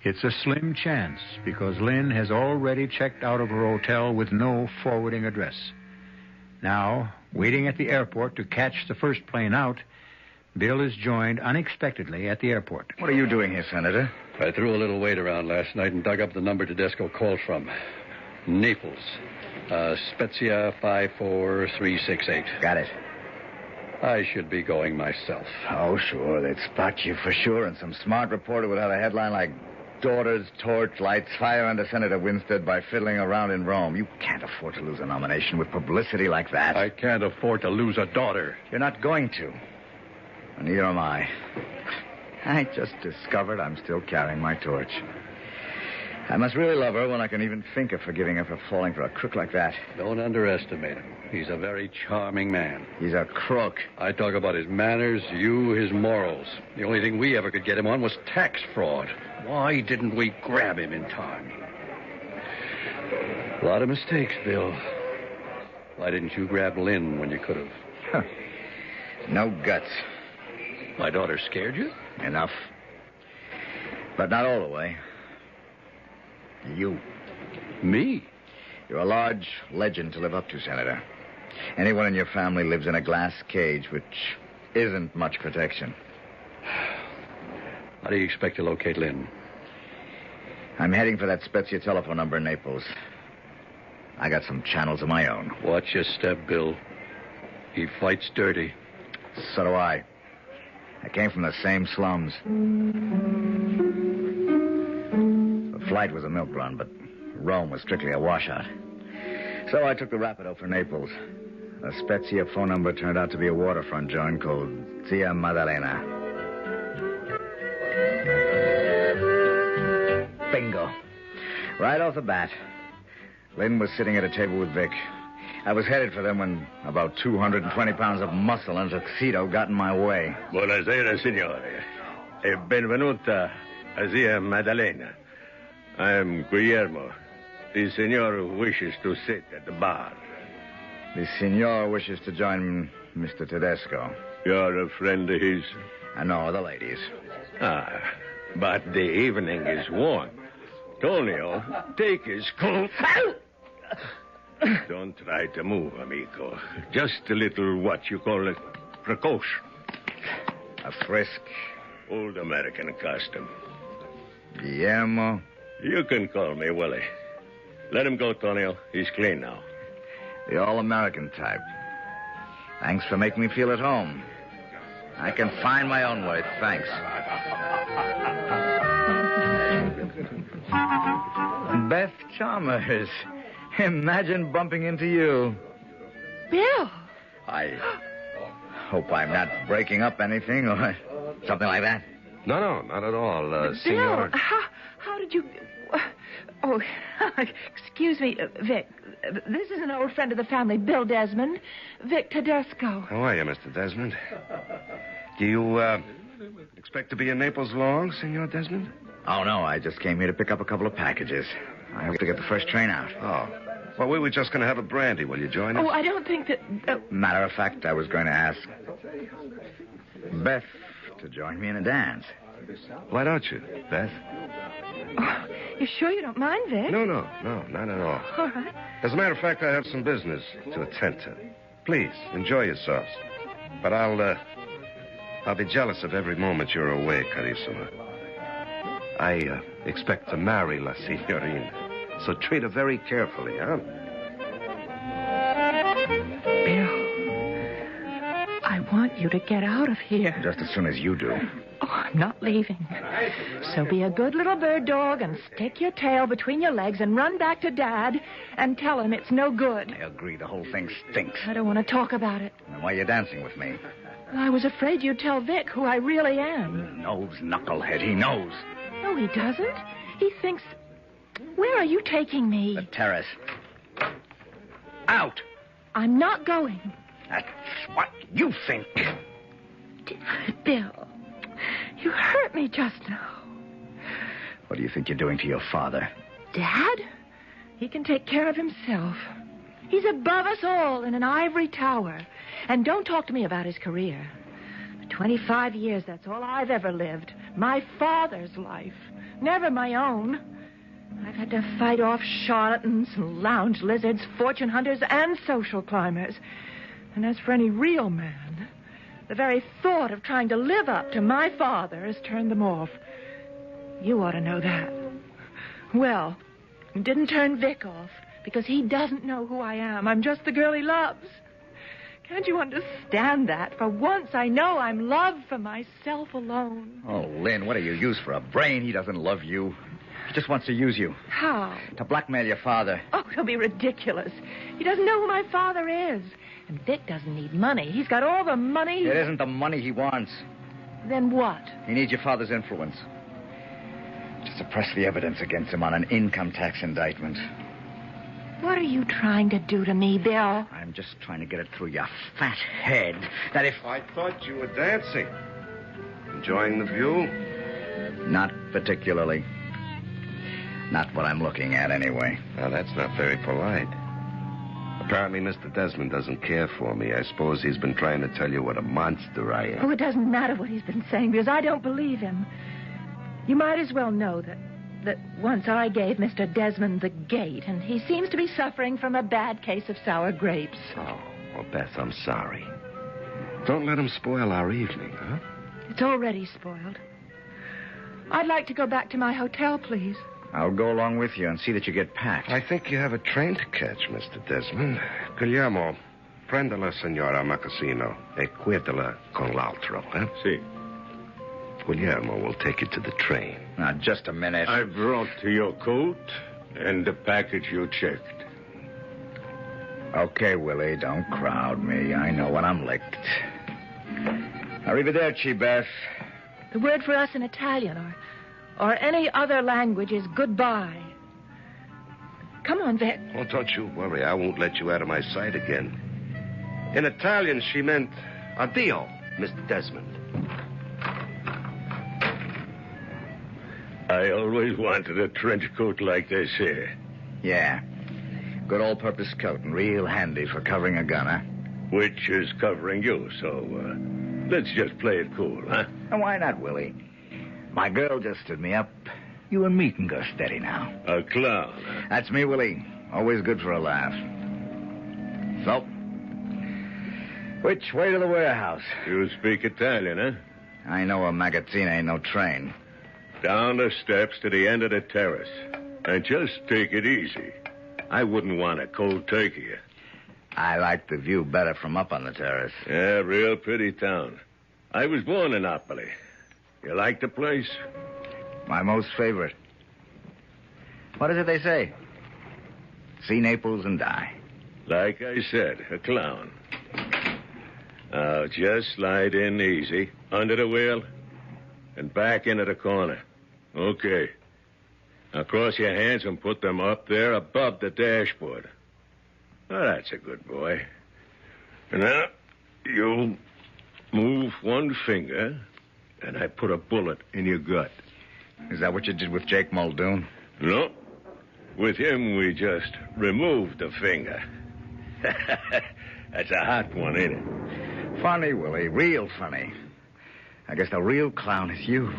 It's a slim chance because Lynn has already checked out of her hotel with no forwarding address. Now, waiting at the airport to catch the first plane out, Bill is joined unexpectedly at the airport. What are you doing here, Senator? I threw a little weight around last night and dug up the number Tedesco called from. Naples. Spezia 54368. Got it. I should be going myself. Oh, sure. They'd spot you for sure. And some smart reporter would have a headline like, Daughters Torch Lights Fire under Senator Winstead by fiddling around in Rome. You can't afford to lose a nomination with publicity like that. I can't afford to lose a daughter. You're not going to. And neither am I. I just discovered I'm still carrying my torch. I must really love her when I can even think of forgiving her for falling for a crook like that. Don't underestimate him. He's a very charming man. He's a crook. I talk about his manners, you his morals. The only thing we ever could get him on was tax fraud. Why didn't we grab him in time? A lot of mistakes, Bill. Why didn't you grab Lynn when you could have? No guts. My daughter scared you? Enough. But not all the way. You. Me? You're a large legend to live up to, Senator. Anyone in your family lives in a glass cage, which isn't much protection. How do you expect to locate Lynn? I'm heading for that Spezia telephone number in Naples. I got some channels of my own. Watch your step, Bill. He fights dirty. So do I. I came from the same slums. The flight was a milk run, but Rome was strictly a washout. So I took the Rapido for Naples. The Spezia phone number turned out to be a waterfront joint called Zia Maddalena. Bingo. Right off the bat. Lynn was sitting at a table with Vic. I was headed for them when about 220 pounds of muscle and a tuxedo got in my way. Buonasera, signore. E benvenuta a Zia Maddalena. I'm Guillermo. The signor wishes to sit at the bar. The signor wishes to join Mr. Tedesco. You're a friend of his? No, the ladies. Ah, but the evening is warm. Tonio, take his coat. Don't try to move, amigo. Just a little, what you call it, precaution. A frisk. Old American custom. Guillermo. You can call me Willie. Let him go, Tonio. He's clean now. The all-American type. Thanks for making me feel at home. I can find my own way. Thanks. Beth Chalmers. Imagine bumping into you. Bill. I hope I'm not breaking up anything or something like that. No, not at all, Bill, senor. how did you... Oh, excuse me, Vic. This is an old friend of the family, Bill Desmond. Vic Tedesco. How are you, Mr. Desmond? Do you, expect to be in Naples long, Senor Desmond? Oh, no, I just came here to pick up a couple of packages. I hope to get the first train out. Oh. Well, we were just going to have a brandy. Will you join us? Oh, I don't think that... Matter of fact, I was going to ask Beth to join me in a dance. Why don't you, Beth? Oh, you sure you don't mind, Vic? No, not at all. All right. As a matter of fact, I have some business to attend to. Please, enjoy yourselves. But I'll be jealous of every moment you're away, Carissima. I expect to marry La Signorina, so treat her very carefully, huh? Bill, I want you to get out of here. Just as soon as you do. Oh, I'm not leaving. So be a good little bird dog and stick your tail between your legs and run back to Dad and tell him it's no good. I agree. The whole thing stinks. I don't want to talk about it. Then why are you dancing with me? I was afraid you'd tell Vic who I really am. He knows, knucklehead. He knows. No, he doesn't. He thinks... Where are you taking me? The terrace. Out! I'm not going. That's what you think. Bill, you hurt me just now. What do you think you're doing to your father? Dad? He can take care of himself. He's above us all in an ivory tower. And don't talk to me about his career. For 25 years, that's all I've ever lived. My father's life, never my own. I've had to fight off charlatans, lounge lizards, fortune hunters, and social climbers. And as for any real man, the very thought of trying to live up to my father has turned them off. You ought to know that. Well, it didn't turn Vic off because he doesn't know who I am. I'm just the girl he loves. Can't you understand that? For once, I know I'm loved for myself alone. Oh, Lynn, what do you use for a brain? He doesn't love you. He just wants to use you. How? To blackmail your father. Oh, he'll be ridiculous. He doesn't know who my father is. And Vic doesn't need money. He's got all the money. It isn't the money he wants. Then what? He needs your father's influence. To suppress the evidence against him on an income tax indictment. What are you trying to do to me, Bill? I'm just trying to get it through your fat head that if... I thought you were dancing. Enjoying the view? Not particularly. Not what I'm looking at, anyway. Now, that's not very polite. Apparently, Mr. Desmond doesn't care for me. I suppose he's been trying to tell you what a monster I am. Oh, it doesn't matter what he's been saying, because I don't believe him. You might as well know that once I gave Mr. Desmond the gate, and he seems to be suffering from a bad case of sour grapes. Oh, well, Beth, I'm sorry. Don't let him spoil our evening, huh? It's already spoiled. I'd like to go back to my hotel, please. I'll go along with you and see that you get packed. I think you have a train to catch, Mr. Desmond. Guillermo, prenda la signora Macassino e quietala con l'altro, eh? Si. Guillermo will take you to the train. Now, just a minute. I brought your coat and the package you checked. Okay, Willie, don't crowd me. I know when I'm licked. Arrivederci, Beth. The word for us in Italian or any other language is goodbye. Come on, Vic. Oh, don't you worry. I won't let you out of my sight again. In Italian, she meant addio, Mr. Desmond. I always wanted a trench coat like this here. Yeah. Good all-purpose coat and real handy for covering a gun, huh? Which is covering you, so let's just play it cool, huh? And why not, Willie? My girl just stood me up. You and me can go steady now. A clown, huh? That's me, Willie. Always good for a laugh. So, which way to the warehouse? You speak Italian, huh? I know a magazzina ain't no train. Down the steps to the end of the terrace. And just take it easy. I wouldn't want a cold turkey. I like the view better from up on the terrace. Yeah, real pretty town. I was born in Napoli. You like the place? My most favorite. What is it they say? See Naples and die. Like I said, a clown. Now, just slide in easy, under the wheel, and back into the corner. Okay. Now, cross your hands and put them up there above the dashboard. Now, that's a good boy. Now, you move one finger, and I put a bullet in your gut. Is that what you did with Jake Muldoon? No. With him, we just removed the finger. That's a hot one, ain't it? Funny, Willie. Real funny. I guess the real clown is you.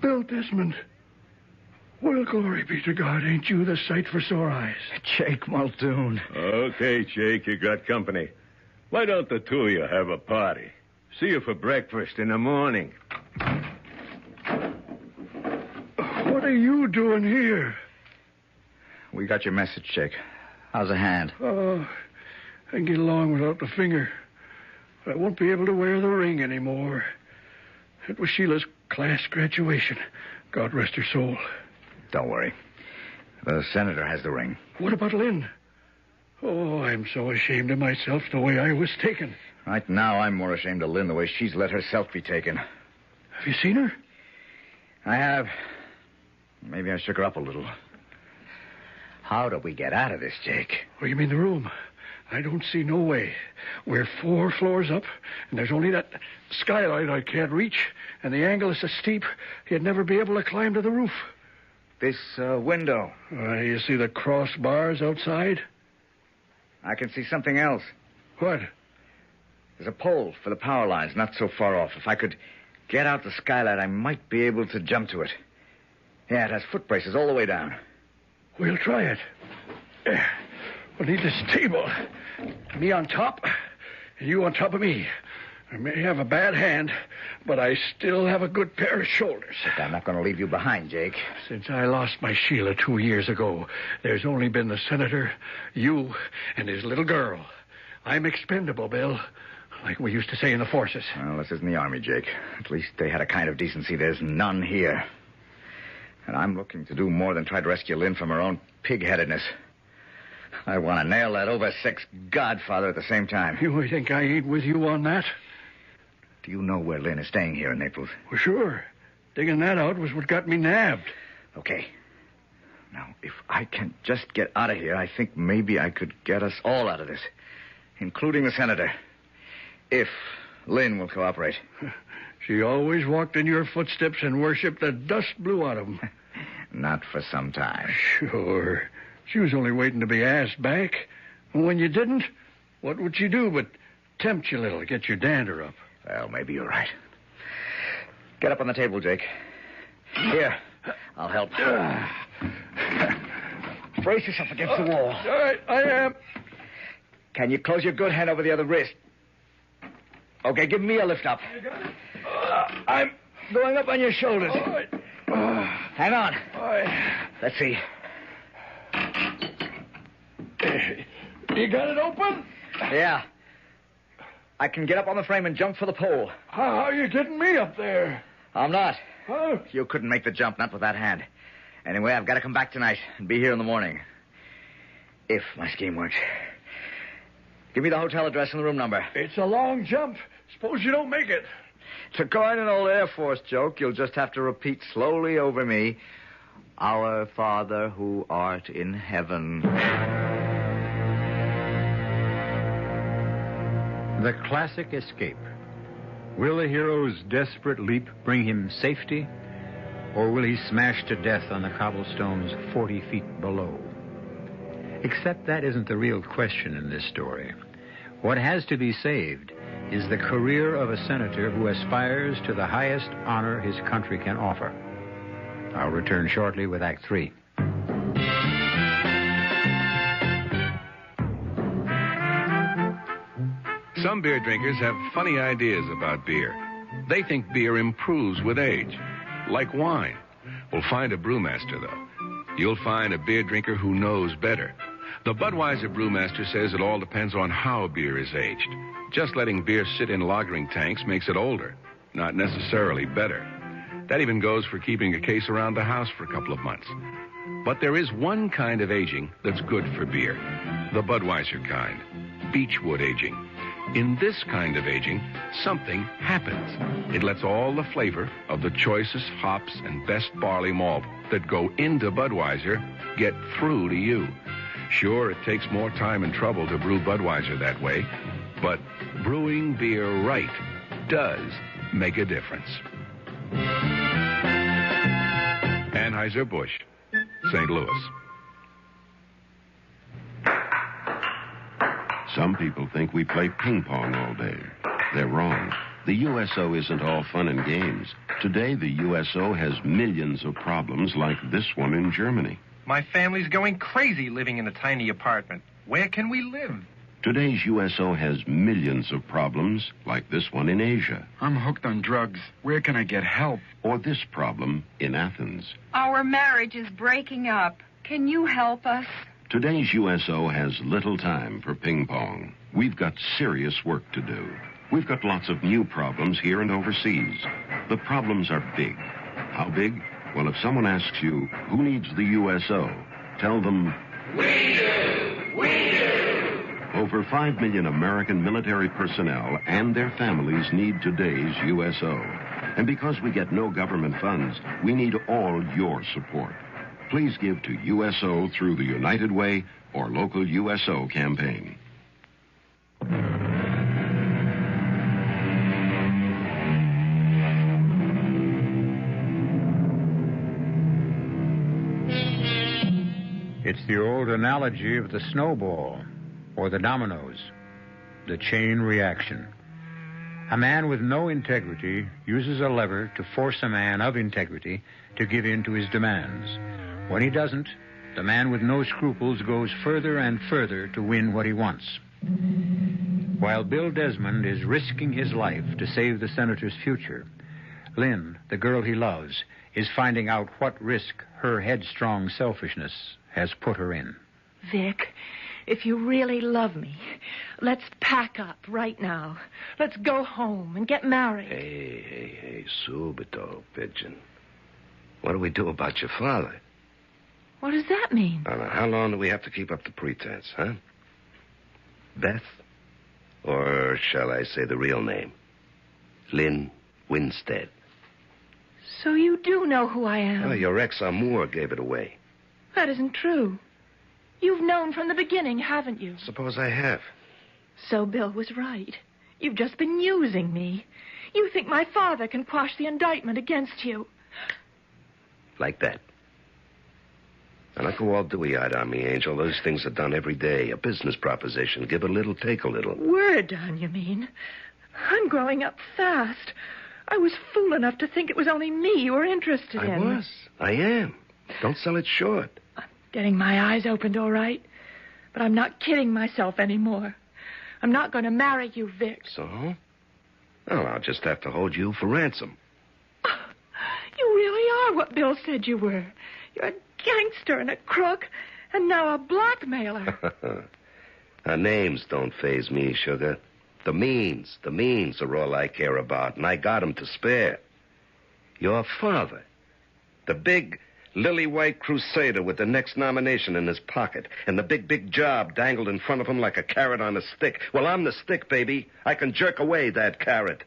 Bill Desmond. Well, glory be to God. Ain't you the sight for sore eyes? Jake Muldoon. Okay, Jake, you got company. Why don't the two of you have a party? See you for breakfast in the morning. What are you doing here? We got your message, Jake. How's the hand? Oh, I can get along without the finger. But I won't be able to wear the ring anymore. It was Sheila's class graduation. God rest her soul. Don't worry. The senator has the ring. What about Lynn? Oh, I'm so ashamed of myself the way I was taken. Right now, I'm more ashamed of Lynn the way she's let herself be taken. Have you seen her? I have. Maybe I shook her up a little. How do we get out of this, Jake? Oh, you mean the room? I don't see no way. We're 4 floors up, and there's only that skylight I can't reach, and the angle is so steep, you'd never be able to climb to the roof. This window. You see the crossbars outside? I can see something else. What? There's a pole for the power lines not so far off. If I could get out the skylight, I might be able to jump to it. Yeah, it has foot braces all the way down. We'll try it. We'll need this table. Me on top, and you on top of me. I may have a bad hand, but I still have a good pair of shoulders. But I'm not going to leave you behind, Jake. Since I lost my Sheila 2 years ago, there's only been the senator, you, and his little girl. I'm expendable, Bill, like we used to say in the forces. Well, this isn't the Army, Jake. At least they had a kind of decency there's none here. And I'm looking to do more than try to rescue Lynn from her own pig-headedness. I want to nail that over-sexed godfather at the same time. You think I ain't with you on that? Do you know where Lynn is staying here in Naples? Well, sure. Digging that out was what got me nabbed. Okay. Now, if I can just get out of here, I think maybe I could get us all out of this, including the senator. If Lynn will cooperate. She always walked in your footsteps and worshipped the dust blew out of them. Not for some time. Sure. She was only waiting to be asked back. And when you didn't, what would she do but tempt you a little, get your dander up? Well, maybe you're right. Get up on the table, Jake. Here, I'll help. Brace yourself against the wall. All right, I am. Can you close your good hand over the other wrist? Okay, give me a lift up. I'm going up on your shoulders. All right. Hang on. All right. Let's see. You got it open? Yeah. I can get up on the frame and jump for the pole. How are you getting me up there? I'm not. Huh? You couldn't make the jump, not with that hand. Anyway, I've got to come back tonight and be here in the morning. If my scheme works. Give me the hotel address and the room number. It's a long jump. Suppose you don't make it. To coin an old Air Force joke, you'll just have to repeat slowly over me, Our Father who art in heaven. The classic escape. Will the hero's desperate leap bring him safety, or will he smash to death on the cobblestones 40 feet below? Except that isn't the real question in this story. What has to be saved is the career of a senator who aspires to the highest honor his country can offer. I'll return shortly with Act 3. Some beer drinkers have funny ideas about beer. They think beer improves with age, like wine. Well, find a brewmaster, though. You'll find a beer drinker who knows better. The Budweiser brewmaster says it all depends on how beer is aged. Just letting beer sit in lagering tanks makes it older, not necessarily better. That even goes for keeping a case around the house for a couple of months. But there is one kind of aging that's good for beer, the Budweiser kind, beechwood aging. In this kind of aging, something happens. It lets all the flavor of the choicest hops and best barley malt that go into Budweiser get through to you. Sure, it takes more time and trouble to brew Budweiser that way, but brewing beer right does make a difference. Anheuser-Busch, St. Louis. Some people think we play ping pong all day. They're wrong. The USO isn't all fun and games. Today, the USO has millions of problems like this one in Germany. My family's going crazy living in a tiny apartment. Where can we live? Today's USO has millions of problems like this one in Asia. I'm hooked on drugs. Where can I get help? Or this problem in Athens. Our marriage is breaking up. Can you help us? Today's USO has little time for ping pong. We've got serious work to do. We've got lots of new problems here and overseas. The problems are big. How big? Well, if someone asks you, who needs the USO? Tell them, we do! We do! Over 5 million American military personnel and their families need today's USO. And because we get no government funds, we need all your support. Please give to USO through the United Way or local USO campaign. It's the old analogy of the snowball or the dominoes, the chain reaction. A man with no integrity uses a lever to force a man of integrity to give in to his demands. When he doesn't, the man with no scruples goes further and further to win what he wants. While Bill Desmond is risking his life to save the senator's future, Lynn, the girl he loves, is finding out what risk her headstrong selfishness has put her in. Vic, if you really love me, let's pack up right now. Let's go home and get married. Hey, subito, pigeon. What do we do about your father? What does that mean? Now, how long do we have to keep up the pretense, huh? Beth? Or shall I say the real name? Lynn Winstead. So you do know who I am? Oh, your ex-amour gave it away. That isn't true. You've known from the beginning, haven't you? Suppose I have. So Bill was right. You've just been using me. You think my father can quash the indictment against you. Like that. And I go all dewy-eyed on me, Angel. Those things are done every day. A business proposition. Give a little, take a little. We're done, you mean? I'm growing up fast. I was fool enough to think it was only me you were interested in. I was. I am. Don't sell it short. I'm getting my eyes opened, all right. But I'm not kidding myself anymore. I'm not going to marry you, Vic. So? Well, I'll just have to hold you for ransom. You really are what Bill said you were. You're a gangster and a crook, and now a blackmailer. Names don't faze me, sugar. The means are all I care about, and I got 'em to spare. Your father. The big, lily-white crusader with the next nomination in his pocket and the big job dangled in front of him like a carrot on a stick. Well, I'm the stick, baby. I can jerk away that carrot.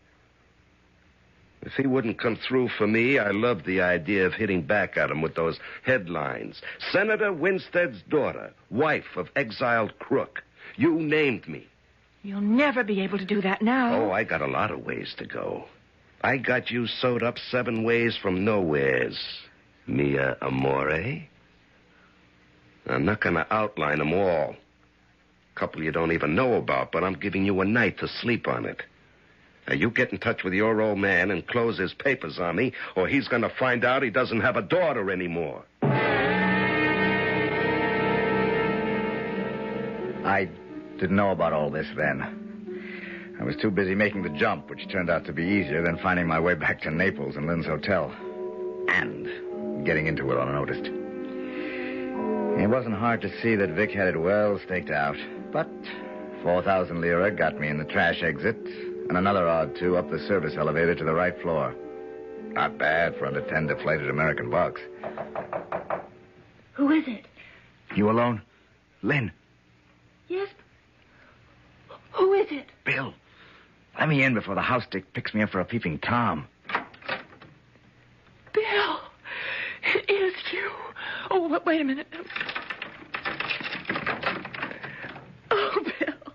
If he wouldn't come through for me, I loved the idea of hitting back at him with those headlines. Senator Winstead's daughter, wife of exiled crook. You named me. You'll never be able to do that now. Oh, I got a lot of ways to go. I got you sewed up 7 ways from nowheres. Mia Amore. I'm not going to outline them all. A couple you don't even know about, but I'm giving you a night to sleep on it. Now, you get in touch with your old man and close his papers on me, or he's going to find out he doesn't have a daughter anymore. I didn't know about all this then. I was too busy making the jump, which turned out to be easier than finding my way back to Naples and Lynn's hotel. And getting into it unnoticed. It wasn't hard to see that Vic had it well staked out. But 4,000 lira got me in the trash exit, and another odd 2 up the service elevator to the right floor. Not bad for under 10 deflated American bucks. Who is it? You alone? Lynn. Yes. Who is it? Bill. Let me in before the house dick picks me up for a peeping Tom. Bill. It is you. Oh, wait a minute. Oh, Bill.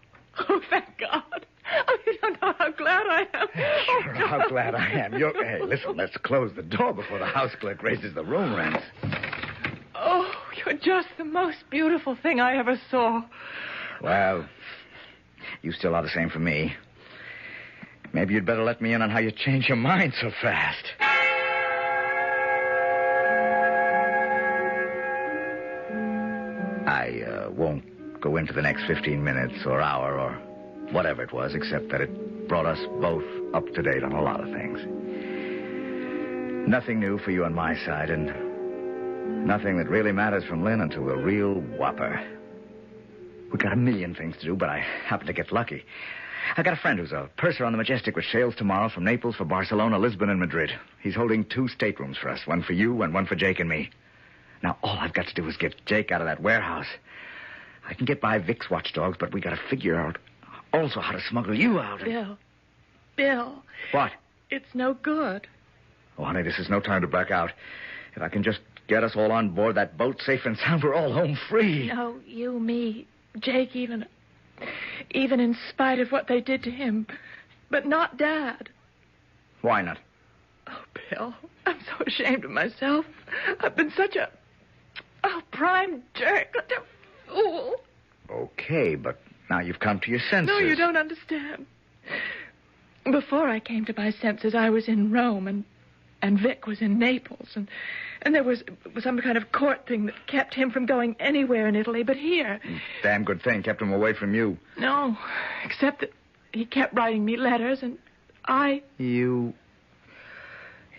Oh, thank God. Oh, you don't know how glad I am. Sure, how glad I am. Hey, listen, let's close the door before the house clerk raises the room rents. Oh, you're just the most beautiful thing I ever saw. Well, you still are the same for me. Maybe you'd better let me in on how you changed your mind so fast. I won't go into the next 15 minutes or hour or whatever it was, except that it brought us both up to date on a lot of things. Nothing new for you on my side, and nothing that really matters from Lynn until the real whopper. We got a million things to do, but I happen to get lucky. I got a friend who's a purser on the Majestic with sails tomorrow from Naples for Barcelona, Lisbon, and Madrid. He's holding 2 staterooms for us, one for you and one for Jake and me. Now, all I've got to do is get Jake out of that warehouse. I can get by Vic's watchdogs, but we got to figure out also how to smuggle you out. Bill. What? It's no good. Oh, honey, this is no time to back out. If I can just get us all on board that boat safe and sound, we're all home free. No, you, me, Jake, even in spite of what they did to him. But not Dad. Why not? Oh, Bill, I'm so ashamed of myself. I've been such a prime jerk, such a fool. Okay, but now you've come to your senses. No, you don't understand. Before I came to my senses, I was in Rome, and Vic was in Naples, and there was some kind of court thing that kept him from going anywhere in Italy but here. Damn good thing kept him away from you. No, except that he kept writing me letters, and I... You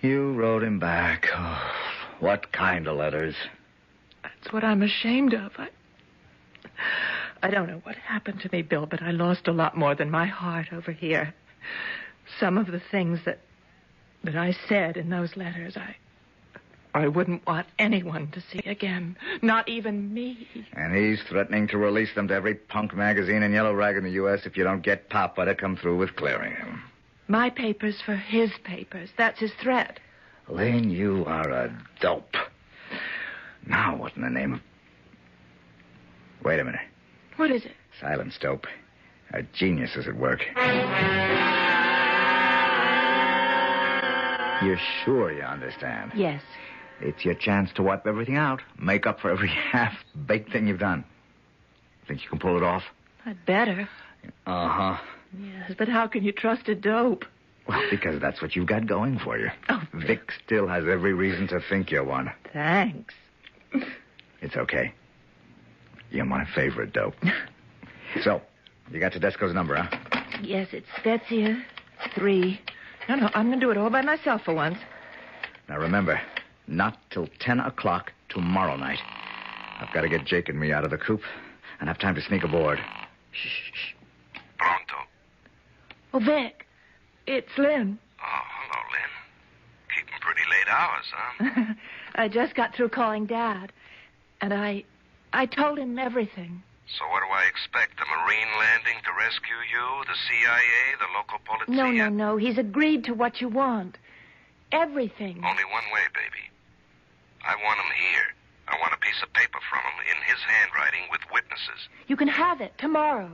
wrote him back. Oh, what kind of letters? That's what I'm ashamed of. I don't know what happened to me, Bill, but I lost a lot more than my heart over here. Some of the things that I said in those letters, I wouldn't want anyone to see again. Not even me. And he's threatening to release them to every punk magazine and yellow rag in the U.S. if you don't get Papa to come through with clearing him. My papers for his papers. That's his threat. Lane, you are a dope. Now, what in the name of... Wait a minute. What is it? Silence, dope. A genius is at work. You're sure you understand? Yes. It's your chance to wipe everything out. Make up for every half-baked thing you've done. Think you can pull it off? I'd better. Uh-huh. Yes, but how can you trust a dope? Well, because that's what you've got going for you. Oh. Vic still has every reason to think you're one. Thanks. It's okay. You're my favorite dope. So, you got Tedesco's number, huh? Yes, it's Spezia 3. No, I'm going to do it all by myself for once. Now, remember, not till 10 o'clock tomorrow night. I've got to get Jake and me out of the coop and have time to sneak aboard. Shh. Pronto. Oh, Vic, it's Lynn. Oh, hello, Lynn. Keeping pretty hours, huh? I just got through calling Dad, and I told him everything. So what do I expect? A Marine landing to rescue you? The CIA? The local police? No. He's agreed to what you want. Everything. Only one way, baby. I want him here. I want a piece of paper from him in his handwriting with witnesses. You can have it tomorrow.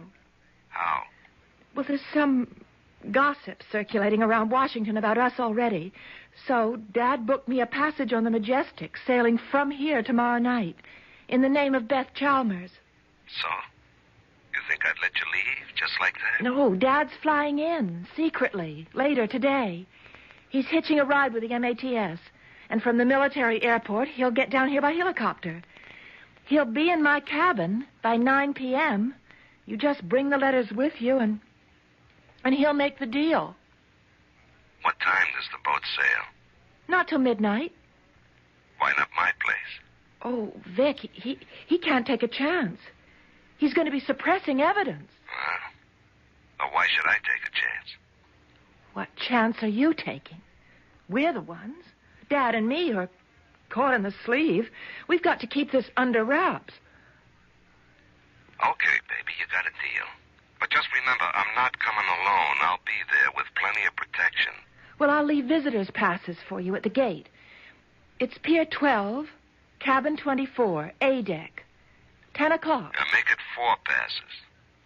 How? Well, there's some gossip circulating around Washington about us already. So Dad booked me a passage on the Majestic, sailing from here tomorrow night, in the name of Beth Chalmers. So? You think I'd let you leave just like that? No, Dad's flying in, secretly, later today. He's hitching a ride with the MATS. And from the military airport, he'll get down here by helicopter. He'll be in my cabin by 9 p.m. You just bring the letters with you, and he'll make the deal. What time does the boat sail? Not till midnight. Why not my place? Oh, Vic, he can't take a chance. He's going to be suppressing evidence. Well, why should I take a chance? What chance are you taking? We're the ones. Dad and me are caught in the sleeve. We've got to keep this under wraps. Okay, baby, you got a deal. But just remember, I'm not coming alone. I'll be there with plenty of protection. Well, I'll leave visitors' passes for you at the gate. It's Pier 12, Cabin 24, A deck. 10 o'clock. And make it 4 passes,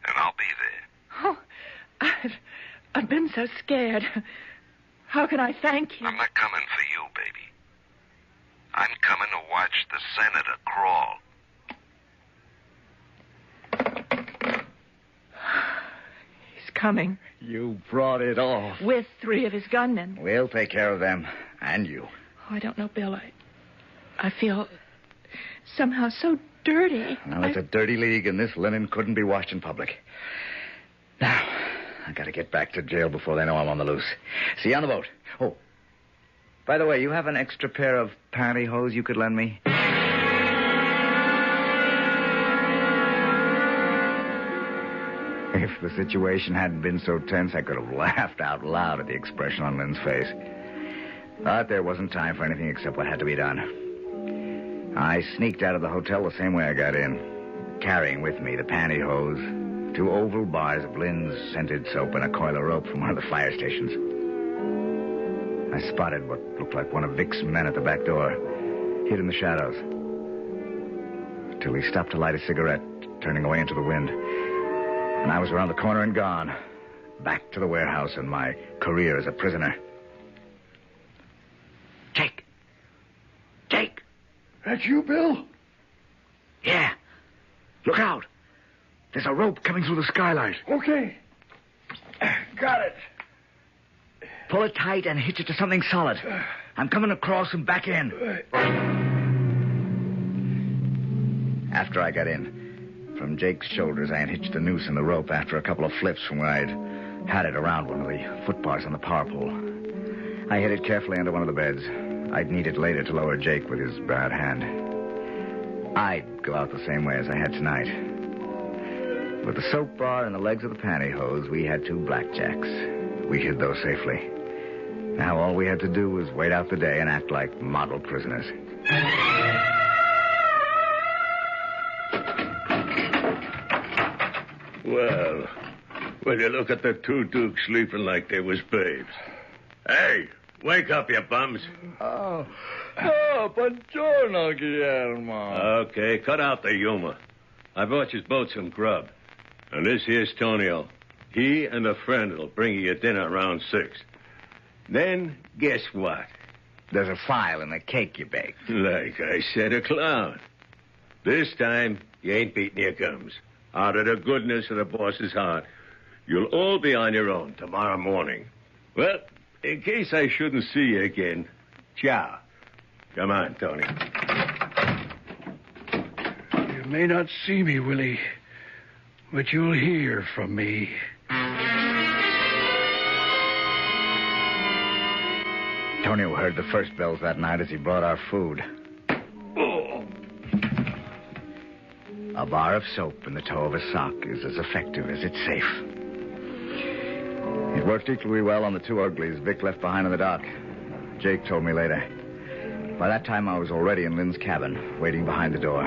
and I'll be there. Oh, I've been so scared. How can I thank you? I'm not coming for you, baby. I'm coming to watch the senator crawl. He's coming. You brought it off. With 3 of his gunmen. We'll take care of them. And you. Oh, I don't know, Bill. I feel somehow so dirty. Well, it's a dirty league, and this linen couldn't be washed in public. Now, I gotta get back to jail before they know I'm on the loose. See you on the boat. Oh, by the way, you have an extra pair of pantyhose you could lend me? If the situation hadn't been so tense, I could have laughed out loud at the expression on Lynn's face. But there wasn't time for anything except what had to be done. I sneaked out of the hotel the same way I got in, carrying with me the pantyhose, 2 oval bars of Lynn's scented soap, and a coil of rope from one of the fire stations. I spotted what looked like one of Vic's men at the back door, hid in the shadows, till he stopped to light a cigarette, turning away into the wind. And I was around the corner and gone, back to the warehouse and my career as a prisoner. Jake! Jake! That's you, Bill? Yeah. Look out. There's a rope coming through the skylight. Okay. Got it. Pull it tight and hitch it to something solid. I'm coming across and back in. After I got in, from Jake's shoulders, I unhitched the noose and the rope after a couple of flips from where I'd had it around one of the foot bars on the power pole. I hid it carefully under one of the beds. I'd need it later to lower Jake with his bad hand. I'd go out the same way as I had tonight. With the soap bar and the legs of the pantyhose, we had 2 blackjacks. We hid those safely. Now all we had to do was wait out the day and act like model prisoners. Well, will you look at the 2 dukes sleeping like they was babes? Hey, wake up, you bums. Oh, buongiorno, Guillermo. Okay, cut out the humor. I brought you both some grub. And this here's Tonio. He and a friend will bring you your dinner around 6. Then, guess what? There's a file in the cake you baked. Like I said, a clown. This time, you ain't beating your gums. Out of the goodness of the boss's heart, you'll all be on your own tomorrow morning. Well, in case I shouldn't see you again, ciao. Come on, Tony. You may not see me, Willie, but you'll hear from me. Tonio heard the first bells that night as he brought our food. Oh. A bar of soap in the toe of a sock is as effective as it's safe. It worked equally well on the 2 uglies Vic left behind on the dock. Jake told me later. By that time, I was already in Lynn's cabin, waiting behind the door.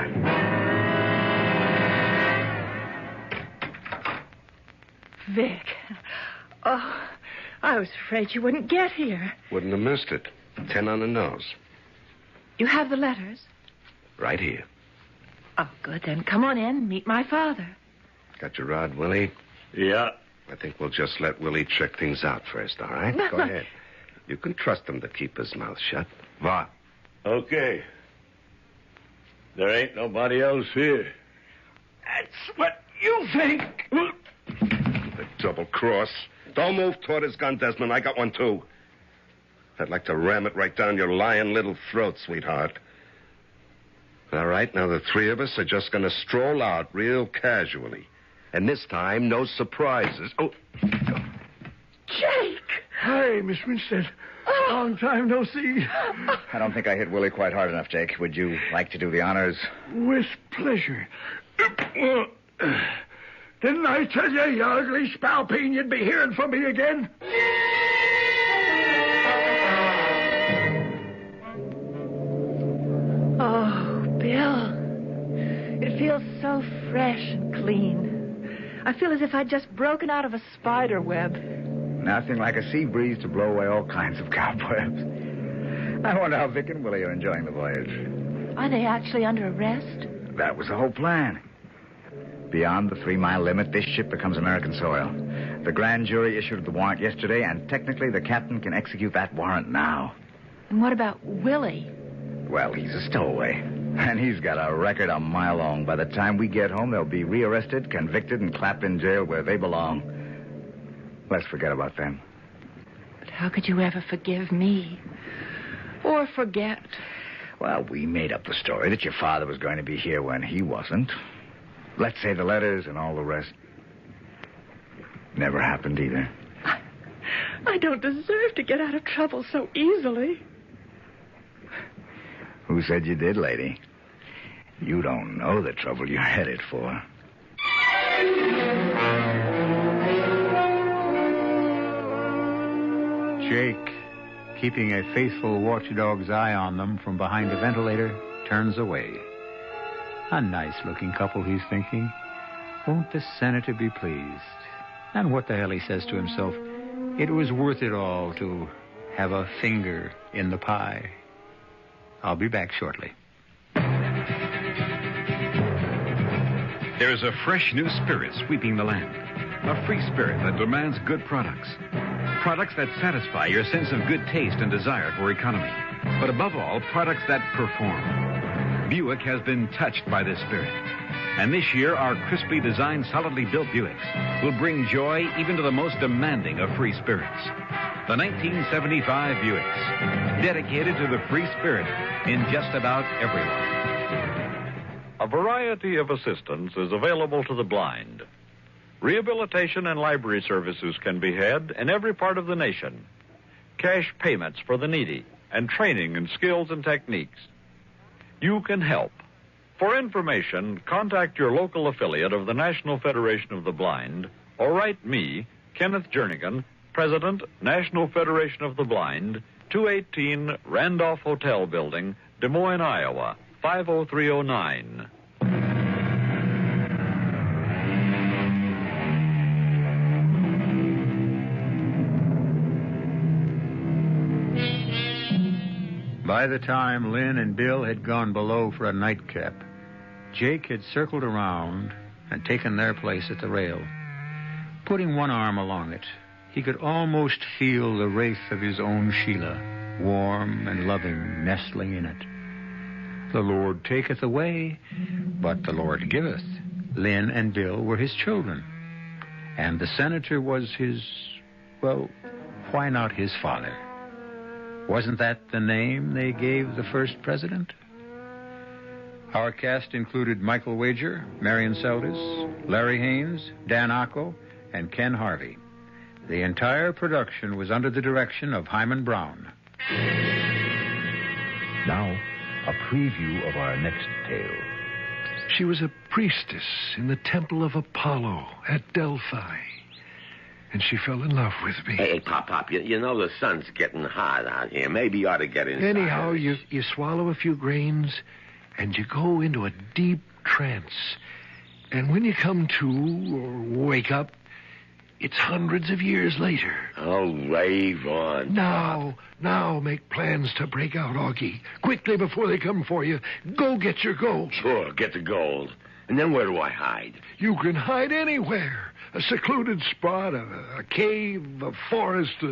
Vic. Oh, I was afraid you wouldn't get here. Wouldn't have missed it. 10 on the nose. You have the letters? Right here. Oh, good. Then come on in. Meet my father. Got your rod, Willie? Yeah. I think we'll just let Willie check things out first, all right? Go ahead. You can trust him to keep his mouth shut. Va. Okay. There ain't nobody else here. That's what you think. The double cross. Don't move toward his gun, Desmond. I got one, too. I'd like to ram it right down your lying little throat, sweetheart. All right, now the three of us are just going to stroll out real casually. And this time, no surprises. Oh. Jake! Hi, Miss Winstead. Long time no see. I don't think I hit Willie quite hard enough, Jake. Would you like to do the honors? With pleasure. Didn't I tell you, you ugly spalpeen, you'd be hearing from me again? Oh, Bill. It feels so fresh and clean. I feel as if I'd just broken out of a spider web. Nothing like a sea breeze to blow away all kinds of cobwebs. I wonder how Vic and Willie are enjoying the voyage. Are they actually under arrest? That was the whole plan. Beyond the 3-mile limit, this ship becomes American soil. The grand jury issued the warrant yesterday, and technically the captain can execute that warrant now. And what about Willie? Well, he's a stowaway. And he's got a record a mile long. By the time we get home, they'll be rearrested, convicted, and clapped in jail where they belong. Let's forget about them. But how could you ever forgive me? Or forget? Well, we made up the story that your father was going to be here when he wasn't. Let's say the letters and all the rest. Never happened either. I don't deserve to get out of trouble so easily. Who said you did, lady? You don't know the trouble you're headed for. Jake, keeping a faithful watchdog's eye on them from behind a ventilator, turns away. A nice-looking couple, he's thinking. Won't the senator be pleased? And what the hell, he says to himself, it was worth it all to have a finger in the pie. I'll be back shortly. There is a fresh new spirit sweeping the land. A free spirit that demands good products. Products that satisfy your sense of good taste and desire for economy. But above all, products that perform. Buick has been touched by this spirit. And this year, our crisply designed, solidly built Buicks will bring joy even to the most demanding of free spirits. The 1975 Buicks, dedicated to the free spirit in just about everyone. A variety of assistance is available to the blind. Rehabilitation and library services can be had in every part of the nation. Cash payments for the needy and training in skills and techniques. You can help. For information, contact your local affiliate of the National Federation of the Blind or write me, Kenneth Jernigan, President, National Federation of the Blind, 218 Randolph Hotel Building, Des Moines, Iowa, 50309. By the time Lynn and Bill had gone below for a nightcap, Jake had circled around and taken their place at the rail. Putting one arm along it, he could almost feel the wraith of his own Sheila, warm and loving, nestling in it. The Lord taketh away, but the Lord giveth. Lynn and Bill were his children. And the senator was his, well, why not his father? Wasn't that the name they gave the first president? Our cast included Michael Wager, Marion Seldes, Larry Haynes, Dan Acco, and Ken Harvey. The entire production was under the direction of Hyman Brown. Now, a preview of our next tale. She was a priestess in the temple of Apollo at Delphi. and she fell in love with me. Hey, Pop, you know the sun's getting hot out here. Maybe you ought to get inside. Anyhow, you swallow a few grains, and you go into a deep trance. And when you come to, or wake up, it's hundreds of years later. Oh, rave on. Now make plans to break out, Augie. Quickly before they come for you. Go get your gold. Sure, get the gold. And then where do I hide? You can hide anywhere. A secluded spot, a cave, a forest,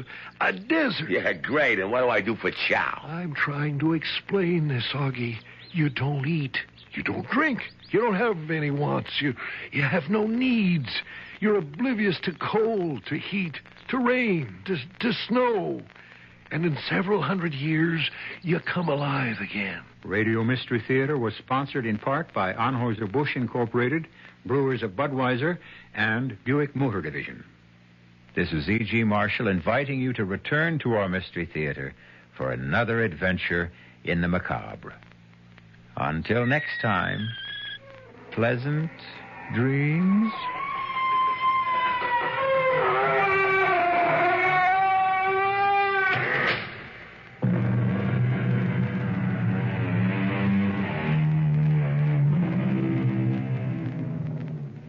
a desert. Yeah, great. And what do I do for chow? I'm trying to explain this, Augie. You don't eat. You don't drink. You don't have any wants. You have no needs. You're oblivious to cold, to heat, to rain, to snow. And in several hundred years, you come alive again. Radio Mystery Theater was sponsored in part by Anheuser-Busch Incorporated, Brewers of Budweiser, and Buick Motor Division. This is E.G. Marshall inviting you to return to our Mystery Theater for another adventure in the macabre. Until next time, pleasant dreams.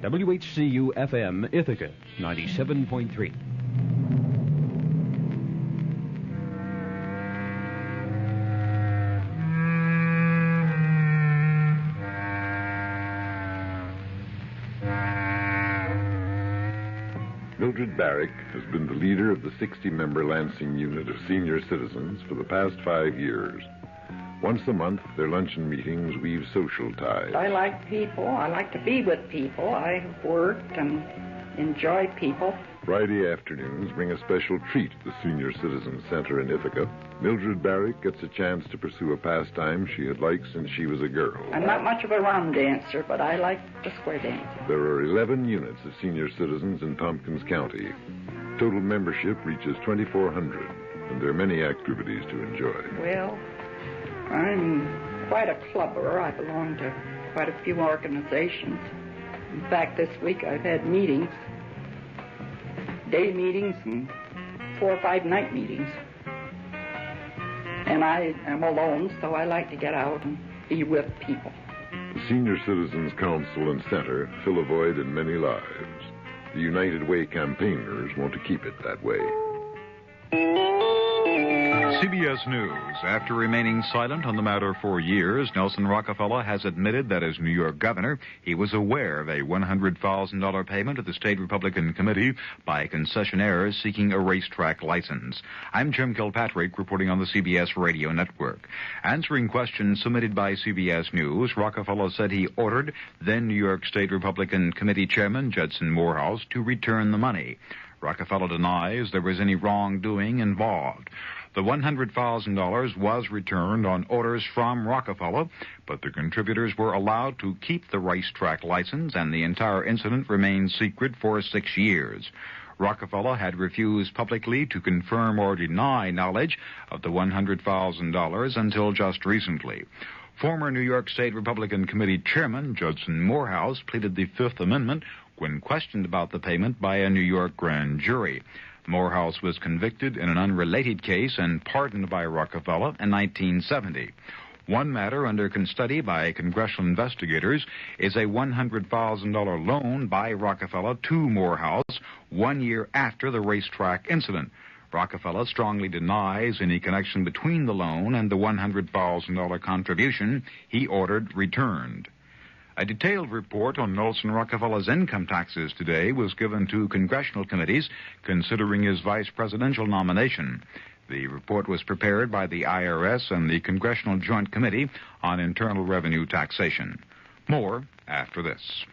WHCU-FM Ithaca, 97.3. Mildred Barrick has been the leader of the 60-member Lansing unit of senior citizens for the past 5 years. Once a month, their luncheon meetings weave social ties. I like people. I like to be with people. I work and enjoy people. Friday afternoons bring a special treat at the Senior Citizen Center in Ithaca. Mildred Barrick gets a chance to pursue a pastime she had liked since she was a girl. I'm not much of a round dancer, but I like the square dancing. There are 11 units of senior citizens in Tompkins County. Total membership reaches 2,400, and there are many activities to enjoy. Well, I'm quite a clubber. I belong to quite a few organizations. In fact, this week I've had meetings, day meetings and 4 or 5 night meetings. And I am alone, so I like to get out and be with people. The Senior Citizens Council and Center fill a void in many lives. The United Way campaigners want to keep it that way. CBS News. After remaining silent on the matter for years, Nelson Rockefeller has admitted that as New York governor, he was aware of a $100,000 payment to the State Republican Committee by concessionaires seeking a racetrack license. I'm Jim Kilpatrick reporting on the CBS Radio Network. Answering questions submitted by CBS News, Rockefeller said he ordered then New York State Republican Committee Chairman Judson Morehouse to return the money. Rockefeller denies there was any wrongdoing involved. The $100,000 was returned on orders from Rockefeller, but the contributors were allowed to keep the racetrack license, and the entire incident remained secret for 6 years. Rockefeller had refused publicly to confirm or deny knowledge of the $100,000 until just recently. Former New York State Republican Committee Chairman Judson Morehouse pleaded the Fifth Amendment when questioned about the payment by a New York grand jury. Morehouse was convicted in an unrelated case and pardoned by Rockefeller in 1970. One matter under study by congressional investigators is a $100,000 loan by Rockefeller to Morehouse 1 year after the racetrack incident. Rockefeller strongly denies any connection between the loan and the $100,000 contribution he ordered returned. A detailed report on Nelson Rockefeller's income taxes today was given to congressional committees considering his vice presidential nomination. The report was prepared by the IRS and the Congressional Joint Committee on Internal Revenue Taxation. More after this.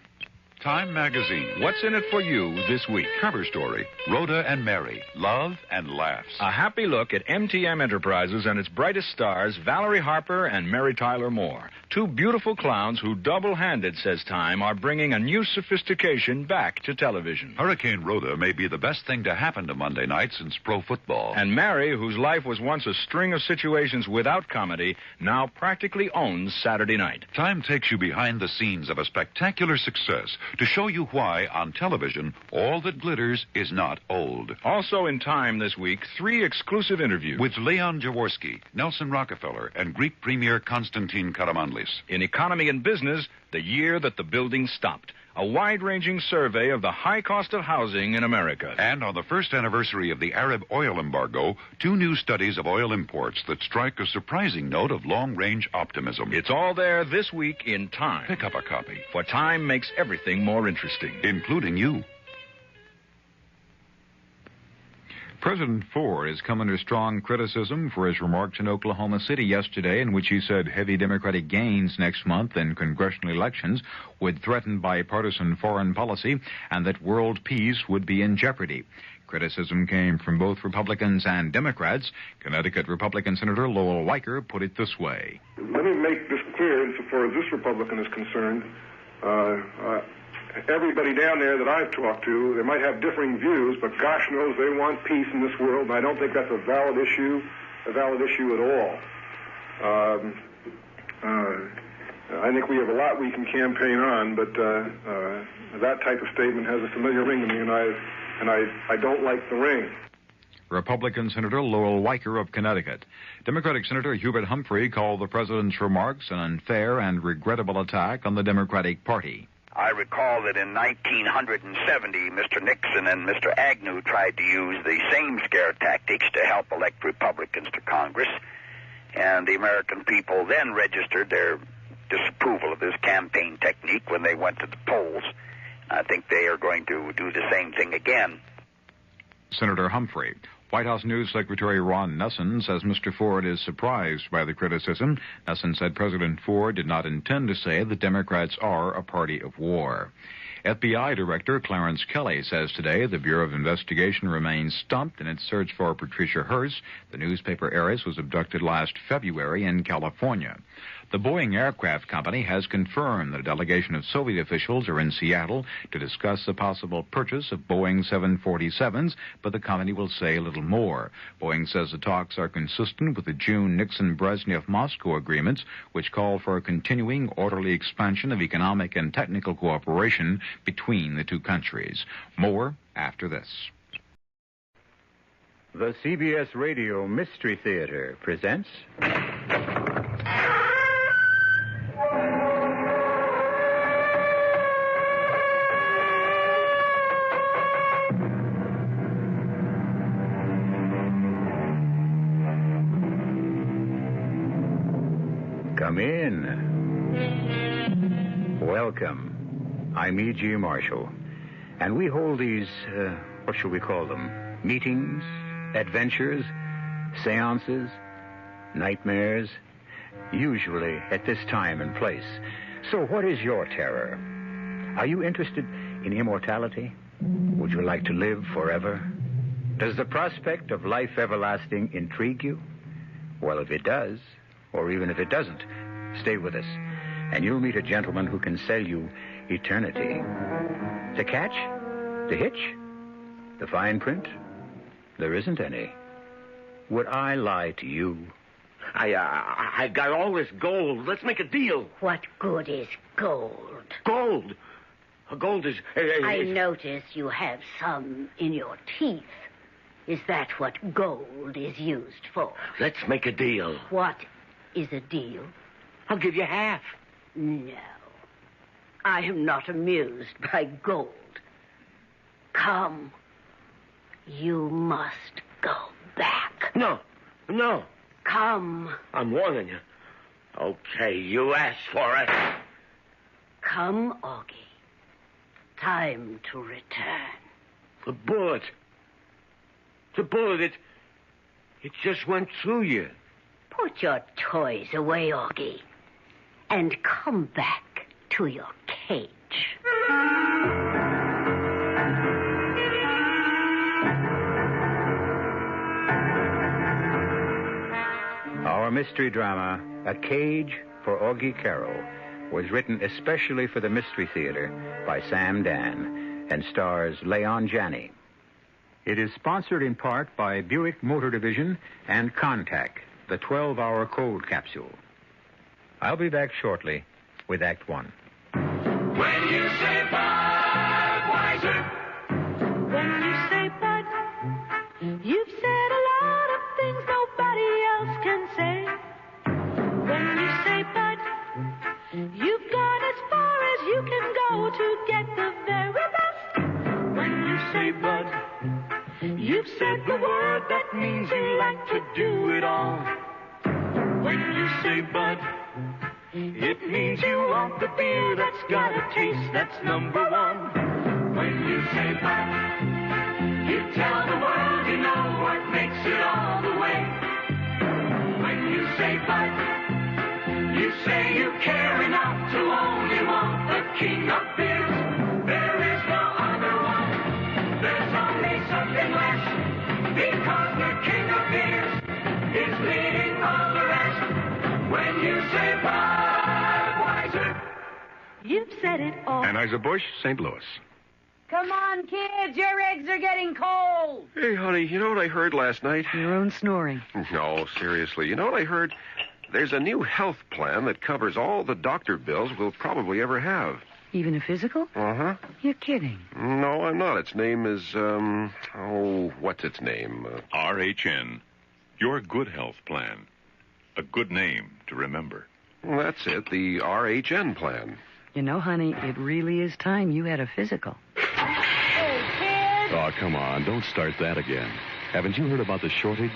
Time Magazine. What's in it for you this week? Cover story. Rhoda and Mary. Love and laughs. A happy look at MTM Enterprises and its brightest stars, Valerie Harper and Mary Tyler Moore. 2 beautiful clowns who double-handed, says Time, are bringing a new sophistication back to television. Hurricane Rhoda may be the best thing to happen to Monday night since pro football. And Mary, whose life was once a string of situations without comedy, now practically owns Saturday night. Time takes you behind the scenes of a spectacular success to show you why, on television, all that glitters is not old. Also in Time this week, 3 exclusive interviews. With Leon Jaworski, Nelson Rockefeller, and Greek Premier Konstantin Karamanlis. In Economy and Business, the year that the building stopped. A wide-ranging survey of the high cost of housing in America. And on the first anniversary of the Arab oil embargo, 2 new studies of oil imports that strike a surprising note of long-range optimism. It's all there this week in Time. Pick up a copy. For Time makes everything more interesting. Including you. President Ford has come under strong criticism for his remarks in Oklahoma City yesterday, in which he said heavy Democratic gains next month in congressional elections would threaten bipartisan foreign policy and that world peace would be in jeopardy. Criticism came from both Republicans and Democrats. Connecticut Republican Senator Lowell Weicker put it this way. Let me make this clear insofar as this Republican is concerned. Everybody down there that I've talked to, they might have differing views, but gosh knows they want peace in this world, and I don't think that's a valid issue at all. I think we have a lot we can campaign on, but that type of statement has a familiar ring to me, and I don't like the ring. Republican Senator Lowell Weicker of Connecticut. Democratic Senator Hubert Humphrey called the president's remarks an unfair and regrettable attack on the Democratic Party. I recall that in 1970, Mr. Nixon and Mr. Agnew tried to use the same scare tactics to help elect Republicans to Congress, and the American people then registered their disapproval of this campaign technique when they went to the polls. I think they are going to do the same thing again. Senator Humphrey. White House News Secretary Ron Nessen says Mr. Ford is surprised by the criticism. Nessen said President Ford did not intend to say the Democrats are a party of war. FBI Director Clarence Kelly says today the Bureau of Investigation remains stumped in its search for Patricia Hearst, the newspaper heiress was abducted last February in California. The Boeing Aircraft Company has confirmed that a delegation of Soviet officials are in Seattle to discuss the possible purchase of Boeing 747s, but the company will say little more. Boeing says the talks are consistent with the June Nixon-Brezhnev-Moscow agreements, which call for a continuing orderly expansion of economic and technical cooperation between the two countries. More after this. The CBS Radio Mystery Theater presents... Come in. Welcome. I'm E.G. Marshall. And we hold these, what shall we call them? Meetings, adventures, seances, nightmares, usually at this time and place. So what is your terror? Are you interested in immortality? Would you like to live forever? Does the prospect of life everlasting intrigue you? Well, if it does, or even if it doesn't, stay with us, and you'll meet a gentleman who can sell you eternity. The catch? The hitch? The fine print? There isn't any. Would I lie to you? I got all this gold. Let's make a deal. What good is gold? Gold? Gold is... I notice you have some in your teeth. Is that what gold is used for? Let's make a deal. What is a deal? I'll give you half. No. I am not amused by gold. Come. You must go back. No. Come. I'm warning you. Okay, you asked for it. Come, Augie. Time to return. The bullet. It just went through you. Put your toys away, Augie, and come back to your cage. Our mystery drama, A Cage for Augie Carroll, was written especially for the Mystery Theater by Sam Dan and stars Leon Janney. It is sponsored in part by Buick Motor Division and Contact, the 12-hour cold capsule. I'll be back shortly with Act One. When you say bye. You've said a lot of things nobody else can say. When you say but, you've gone as far as you can go to get the very best. When you say but, you've said the word that means you like to do it all. When you say but, it means you want the beer that's got a taste that's number one. When you say but, you tell the world you know what makes it all the way. When you say but, you say you care enough to only want the king of beers. There is no other one. There's only something less. Because the king of beers is leading all the rest. When you say Budweiser, you've said it all. Anheuser-Busch, St. Louis. Come on, kids. Your eggs are getting cold. Hey, honey, you know what I heard last night? Your own snoring. No, seriously. You know what I heard? There's a new health plan that covers all the doctor bills we'll probably ever have. Even a physical? Uh-huh. You're kidding. No, I'm not. Its name is, what's its name? RHN. Your good health plan. A good name to remember. Well, that's it, the RHN plan. You know, honey, it really is time you had a physical. Hey, kids! Oh, come on. Don't start that again. Haven't you heard about the shortage?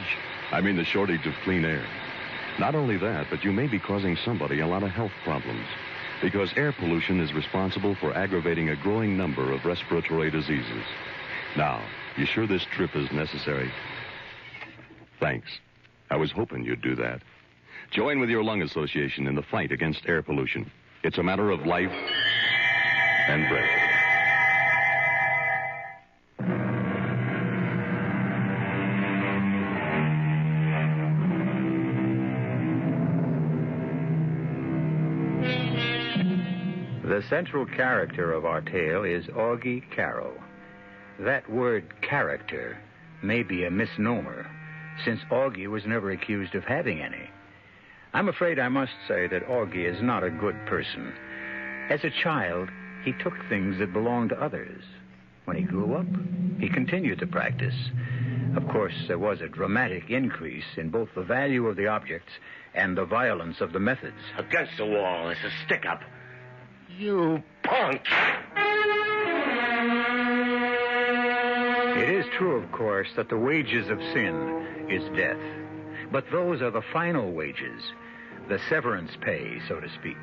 I mean the shortage of clean air. Not only that, but you may be causing somebody a lot of health problems. Because air pollution is responsible for aggravating a growing number of respiratory diseases. Now, you sure this trip is necessary? Thanks. I was hoping you'd do that. Join with your lung association in the fight against air pollution. It's a matter of life and breath. The central character of our tale is Augie Carroll. That word character may be a misnomer, since Augie was never accused of having any. I'm afraid I must say that Augie is not a good person. As a child, he took things that belonged to others. When he grew up, he continued the practice. Of course, there was a dramatic increase in both the value of the objects and the violence of the methods. Against the wall, it's a stick-up. You punk! It is true, of course, that the wages of sin is death. But those are the final wages, the severance pay, so to speak.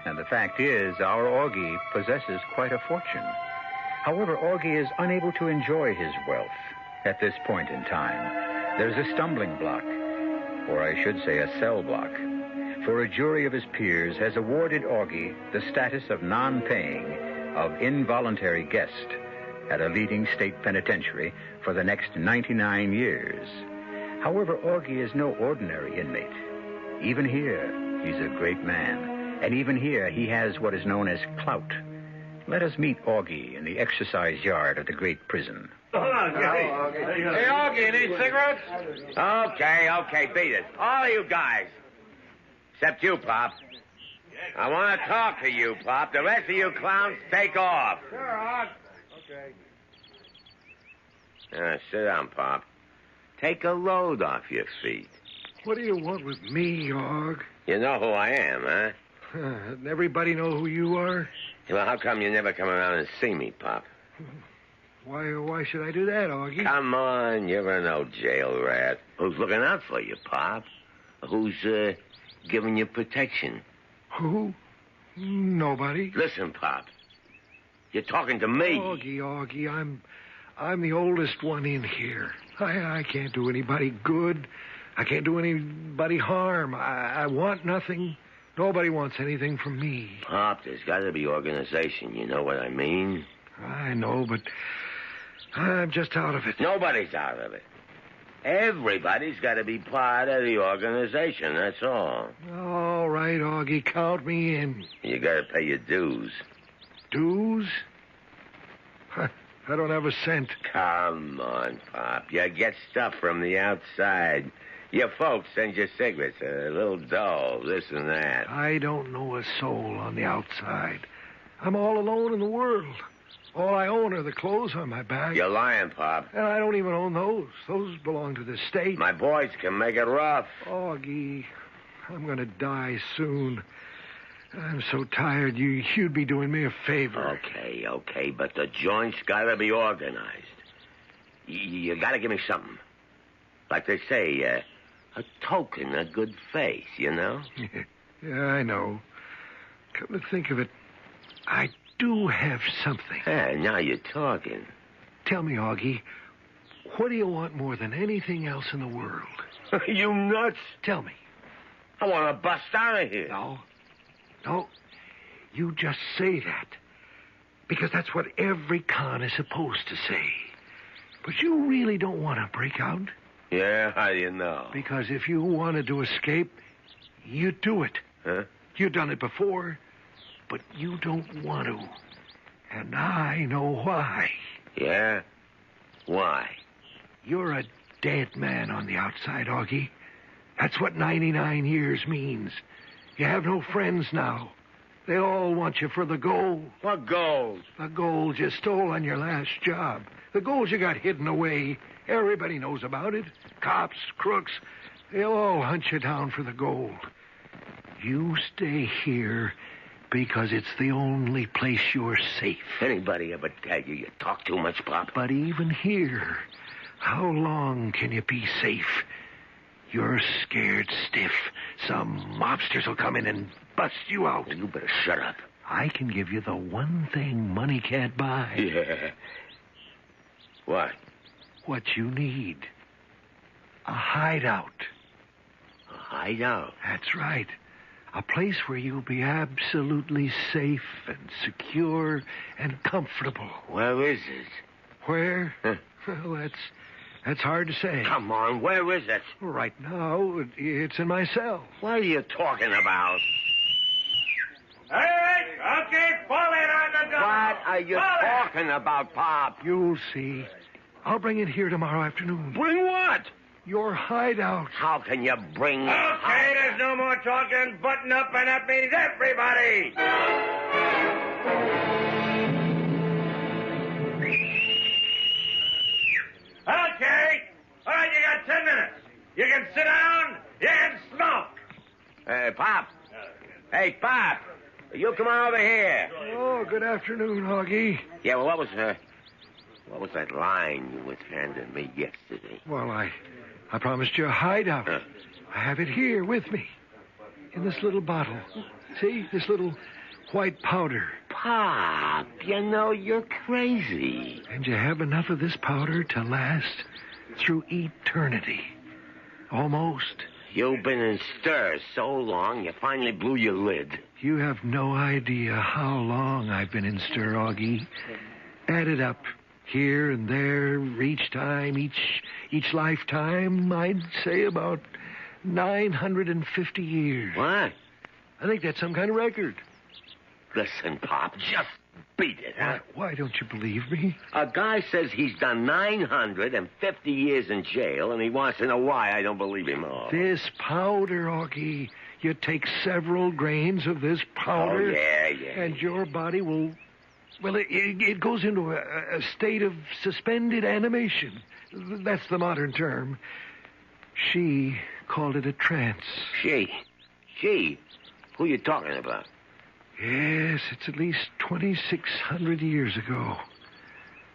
And the fact is, our Augie possesses quite a fortune. However, Augie is unable to enjoy his wealth at this point in time. There's a stumbling block, or I should say a cell block. For a jury of his peers has awarded Augie the status of non-paying, of involuntary guest at a leading state penitentiary for the next 99 years. However, Augie is no ordinary inmate. Even here, he's a great man. And even here, he has what is known as clout. Let us meet Augie in the exercise yard of the great prison. Hey, Augie, any cigarettes? Okay, beat it. All you guys. Except you, Pop. I want to talk to you, Pop. The rest of you clowns, take off. Sure, Aug. Okay. Sit down, Pop. Take a load off your feet. What do you want with me, Aug? You know who I am, huh? Doesn't everybody know who you are? Well, how come you never come around and see me, Pop? Why should I do that, Augie? Come on, you're no jail rat. Who's looking out for you, Pop? Who's, giving you protection? Who? Nobody. Listen, Pop. You're talking to me. Augie, I'm the oldest one in here. I can't do anybody good. I can't do anybody harm. I want nothing. Nobody wants anything from me. Pop, there's got to be organization. You know what I mean? I know, but I'm just out of it. Nobody's out of it. Everybody's got to be part of the organization, that's all. All right, Augie, count me in. You got to pay your dues. Dues? I don't have a cent. Come on, Pop. You get stuff from the outside. Your folks send you cigarettes, a little dough, this and that. I don't know a soul on the outside. I'm all alone in the world. All I own are the clothes on my back. You're lying, Pop. And I don't even own those. Those belong to the state. My boys can make it rough. Augie, I'm going to die soon. I'm so tired. You'd be doing me a favor. Okay, but the joint's got to be organized. You got to give me something. Like they say, a token of good faith, you know? Yeah, I know. Come to think of it, I do have something. Hey, now you're talking. Tell me, Augie, what do you want more than anything else in the world? You nuts? Tell me. I want to bust out of here. No, you just say that. Because that's what every con is supposed to say. But you really don't want to break out. Yeah, how do you know? Because if you wanted to escape, you'd do it. Huh? You've done it before, but you don't want to. And I know why. Yeah? Why? You're a dead man on the outside, Augie. That's what 99 years means. You have no friends now. They all want you for the gold. What gold? The gold you stole on your last job. The gold you got hidden away. Everybody knows about it. Cops, crooks, they'll all hunt you down for the gold. You stay here because it's the only place you're safe. Anybody ever tell you talk too much, Pop? But even here, how long can you be safe? You're scared stiff. Some mobsters will come in and bust you out. Well, you better shut up. I can give you the one thing money can't buy. Yeah. What? What you need. A hideout. A hideout? That's right. A place where you'll be absolutely safe and secure and comfortable. Where is it? Where? Huh. Well, that's hard to say. Come on, where is it? Right now, it's in my cell. What are you talking about? All right, okay, pull it on the door. What are you talking about, Pop? You'll see. I'll bring it here tomorrow afternoon. Bring what? Your hideout. How can you bring... Okay, there's no more talking. Button up, and that means everybody. Okay. All right, you got 10 minutes. You can sit down. You can smoke. Hey, Pop. Hey, Pop. You come on over here. Oh, good afternoon, Augie. Yeah, well, what was that line you was handing me yesterday? Well, I promised you a hideout. Huh. I have it here with me. In this little bottle. See? This little white powder. Pop, you know you're crazy. And you have enough of this powder to last through eternity. Almost. You've been in stir so long, you finally blew your lid. You have no idea how long I've been in stir, Augie. Add it up. Here and there, each time, each lifetime, I'd say about 950 years. What? I think that's some kind of record. Listen, Pop, just beat it, huh? Why don't you believe me? A guy says he's done 950 years in jail, and he wants to know why I don't believe him. Oh. This powder, Augie. You take several grains of this powder. Oh, yeah. And your body will... Well, it goes into a state of suspended animation. That's the modern term. She called it a trance. She? Who you talking about? Yes, it's at least 2,600 years ago.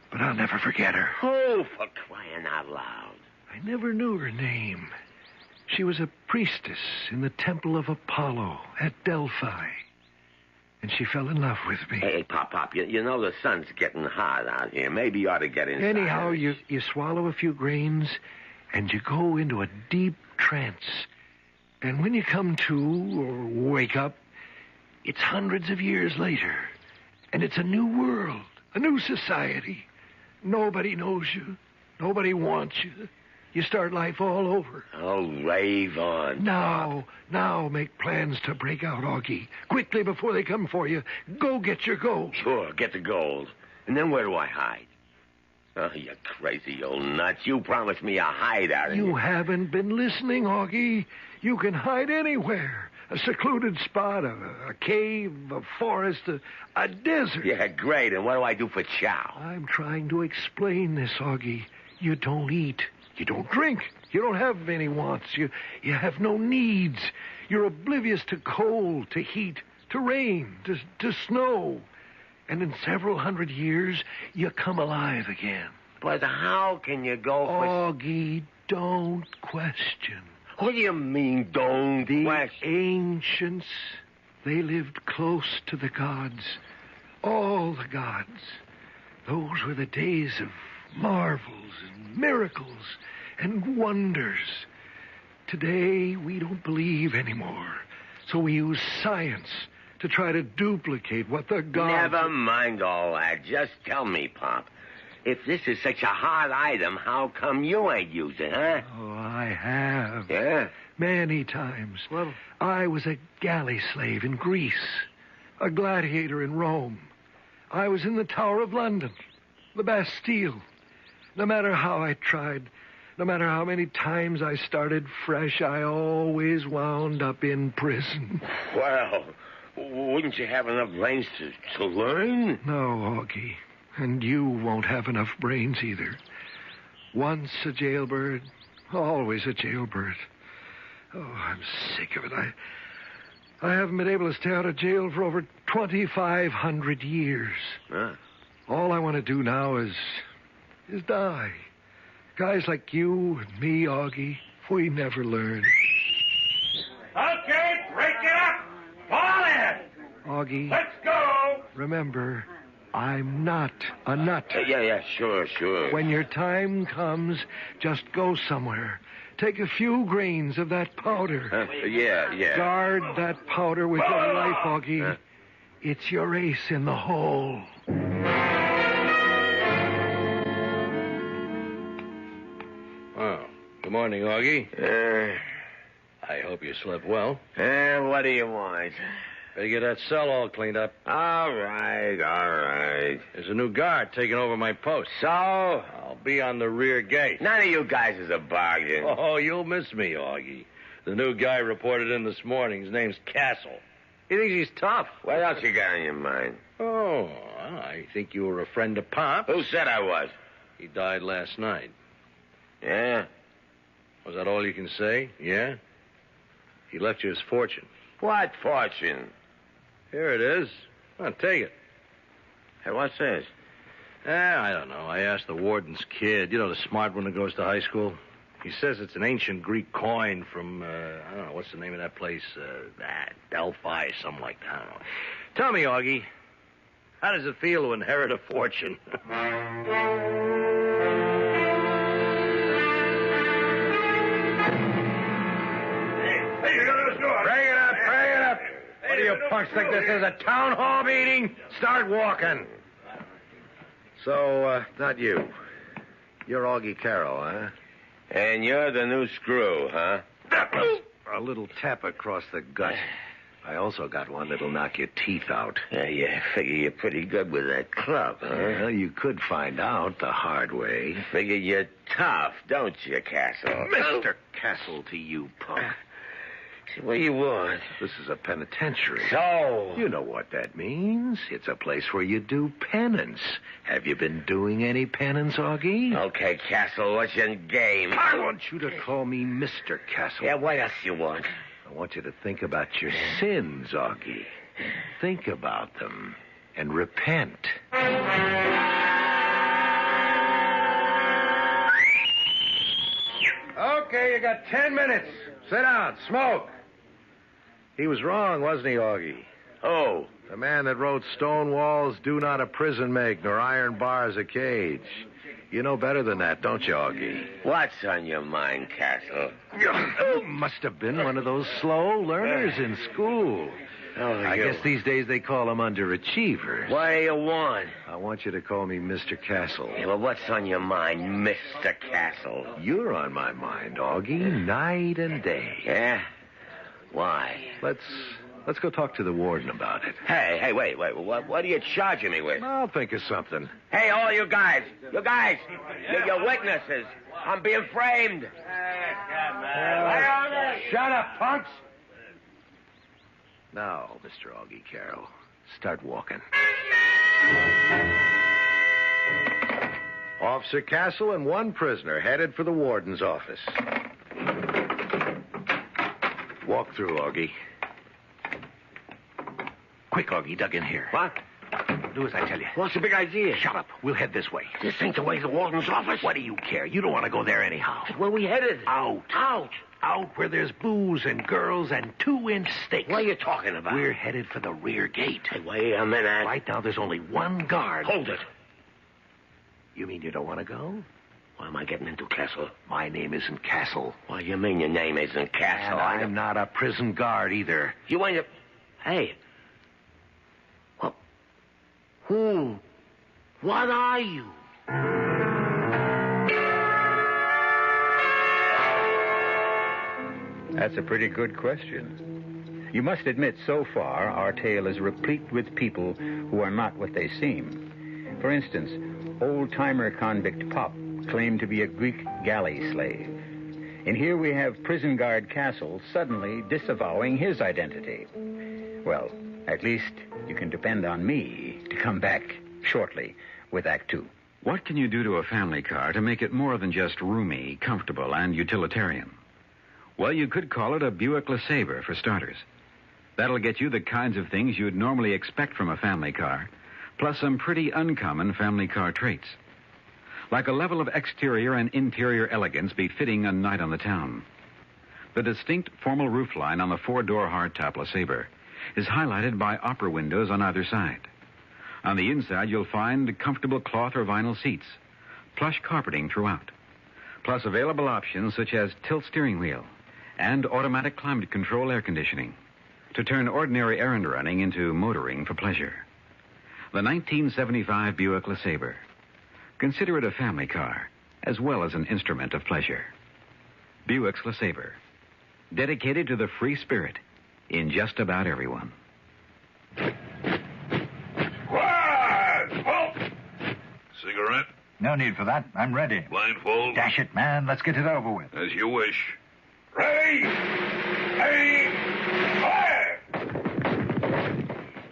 But I'll never forget her. Oh, for crying out loud. I never knew her name. She was a priestess in the temple of Apollo at Delphi. And she fell in love with me. Hey, Pop, you know the sun's getting hot out here. Maybe you ought to get inside. Anyhow, you swallow a few grains, and you go into a deep trance. And when you come to or wake up, it's hundreds of years later. And it's a new world, a new society. Nobody knows you. Nobody wants you. You start life all over. Oh, rave on. Now make plans to break out, Augie. Quickly before they come for you. Go get your gold. Sure, get the gold. And then where do I hide? Oh, you crazy old nuts. You promised me a hideout. You haven't been listening, Augie. You can hide anywhere. A secluded spot, a cave, a forest, a desert. Yeah, great. And what do I do for chow? I'm trying to explain this, Augie. You don't eat. You don't drink. You don't have any wants. You have no needs. You're oblivious to cold, to heat, to rain, to snow. And in several hundred years, you come alive again. But how can you go for... Augie, don't question. What do you mean, don't The ancients, they lived close to the gods. All the gods. Those were the days of marvels and miracles and wonders. Today, we don't believe anymore. So we use science to try to duplicate what the gods... Never mind all that. Just tell me, Pop. If this is such a hard item, how come you ain't used it, huh? Oh, I have. Yeah? Many times. Well, I was a galley slave in Greece, a gladiator in Rome. I was in the Tower of London, the Bastille. No matter how I tried, no matter how many times I started fresh, I always wound up in prison. Well, wouldn't you have enough brains to learn? No, Augie. And you won't have enough brains either. Once a jailbird, always a jailbird. Oh, I'm sick of it. I haven't been able to stay out of jail for over 2,500 years. Huh? All I want to do now is die. Guys like you and me, Augie, we never learn. Okay, break it up. Fall in. Augie. Let's go. Remember, I'm not a nut. Yeah, sure. When your time comes, just go somewhere. Take a few grains of that powder. Yeah. Guard that powder with your life, Augie. It's your ace in the hole. Oh, good morning, Augie. I hope you slept well. What do you want? Better get that cell all cleaned up. All right. There's a new guard taking over my post. So? I'll be on the rear gate. None of you guys is a bargain. Oh, you'll miss me, Augie. The new guy reported in this morning. His name's Castle. He thinks he's tough. What else you got on your mind? Oh, I think you were a friend of Pop. Who said I was? He died last night. Yeah? Was that all you can say? Yeah? He left you his fortune. What fortune? Here it is. Well, take it. Hey, what's this? I don't know. I asked the warden's kid. You know, the smart one that goes to high school? He says it's an ancient Greek coin from, I don't know, what's the name of that place? Delphi, something like that. I don't know. Tell me, Augie, how does it feel to inherit a fortune? Hey, you got to door. Bring it up. What do you punks think this is, a town hall meeting? Start walking. So, not you. You're Augie Carroll, huh? And you're the new screw, huh? A little tap across the gut. I also got one that'll knock your teeth out. Yeah, figure you're pretty good with that club, huh? Well, you could find out the hard way. Figure you're tough, don't you, Castle? Mr. Castle to you, punk. What do you want? This is a penitentiary. So? You know what that means. It's a place where you do penance. Have you been doing any penance, Augie? Okay, Castle, what's your game? I want you to call me Mr. Castle. Yeah, what else you want? I want you to think about your sins, Augie. Think about them and repent. Okay, you got 10 minutes. Sit down. Smoke. He was wrong, wasn't he, Augie? Oh. The man that wrote stone walls do not a prison make, nor iron bars a cage. You know better than that, don't you, Augie? What's on your mind, Castle? You must have been one of those slow learners in school. I guess these days they call them underachievers. What do you want? I want you to call me Mr. Castle. Yeah, well, what's on your mind, Mr. Castle? You're on my mind, Augie, night and day. Yeah? Why? Let's go talk to the warden about it. Hey, wait. What are you charging me with? I'll think of something. Hey, all you guys. You're witnesses. I'm being framed. Shut up, punks. Now, Mr. Augie Carroll, start walking. Officer Castle and one prisoner headed for the warden's office. Walk through, Augie. Quick, Augie, dug in here. What? Do as I tell you. What's the big idea? Shut up. We'll head this way. This ain't the way to the warden's office. What do you care? You don't want to go there anyhow. Where we headed? Out. Out? Out where there's booze and girls and 2-inch steaks. What are you talking about? We're headed for the rear gate. Hey, wait a minute. Right now, there's only one guard. Hold it. You mean you don't want to go? Why am I getting into Castle? My name isn't Castle. What do you mean your name isn't Castle? And I'm not a prison guard either. You ain't a... Hey. Well, who? What are you? That's a pretty good question. You must admit, so far, our tale is replete with people who are not what they seem. For instance, old-timer convict Pop claimed to be a Greek galley slave. And here we have prison guard Castle suddenly disavowing his identity. Well, at least you can depend on me to come back shortly with Act Two. What can you do to a family car to make it more than just roomy, comfortable, and utilitarian? Well, you could call it a Buick LeSabre, for starters. That'll get you the kinds of things you'd normally expect from a family car, plus some pretty uncommon family car traits. Like a level of exterior and interior elegance befitting a night on the town. The distinct formal roofline on the 4-door hardtop LeSabre is highlighted by opera windows on either side. On the inside, you'll find comfortable cloth or vinyl seats, plush carpeting throughout, plus available options such as tilt steering wheel and automatic climate control air conditioning to turn ordinary errand running into motoring for pleasure. The 1975 Buick LeSabre. Consider it a family car as well as an instrument of pleasure. Buick's LeSabre. Dedicated to the free spirit in just about everyone. Cigarette? No need for that. I'm ready. Blindfold? Dash it, man. Let's get it over with. As you wish. Ready? Ready? Fire!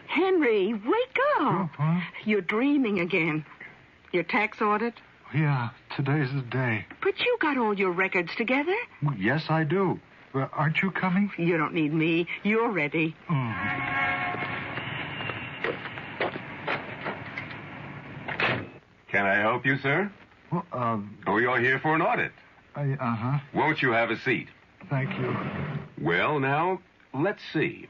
Henry, wake up. Huh? You're dreaming again. Your tax audit? Yeah, today's the day. But you got all your records together. Well, yes, I do. Aren't you coming? You don't need me. You're ready. Can I help you, sir? Well, Oh, you're here for an audit. Uh-huh. Won't you have a seat? Thank you. Well, now, let's see.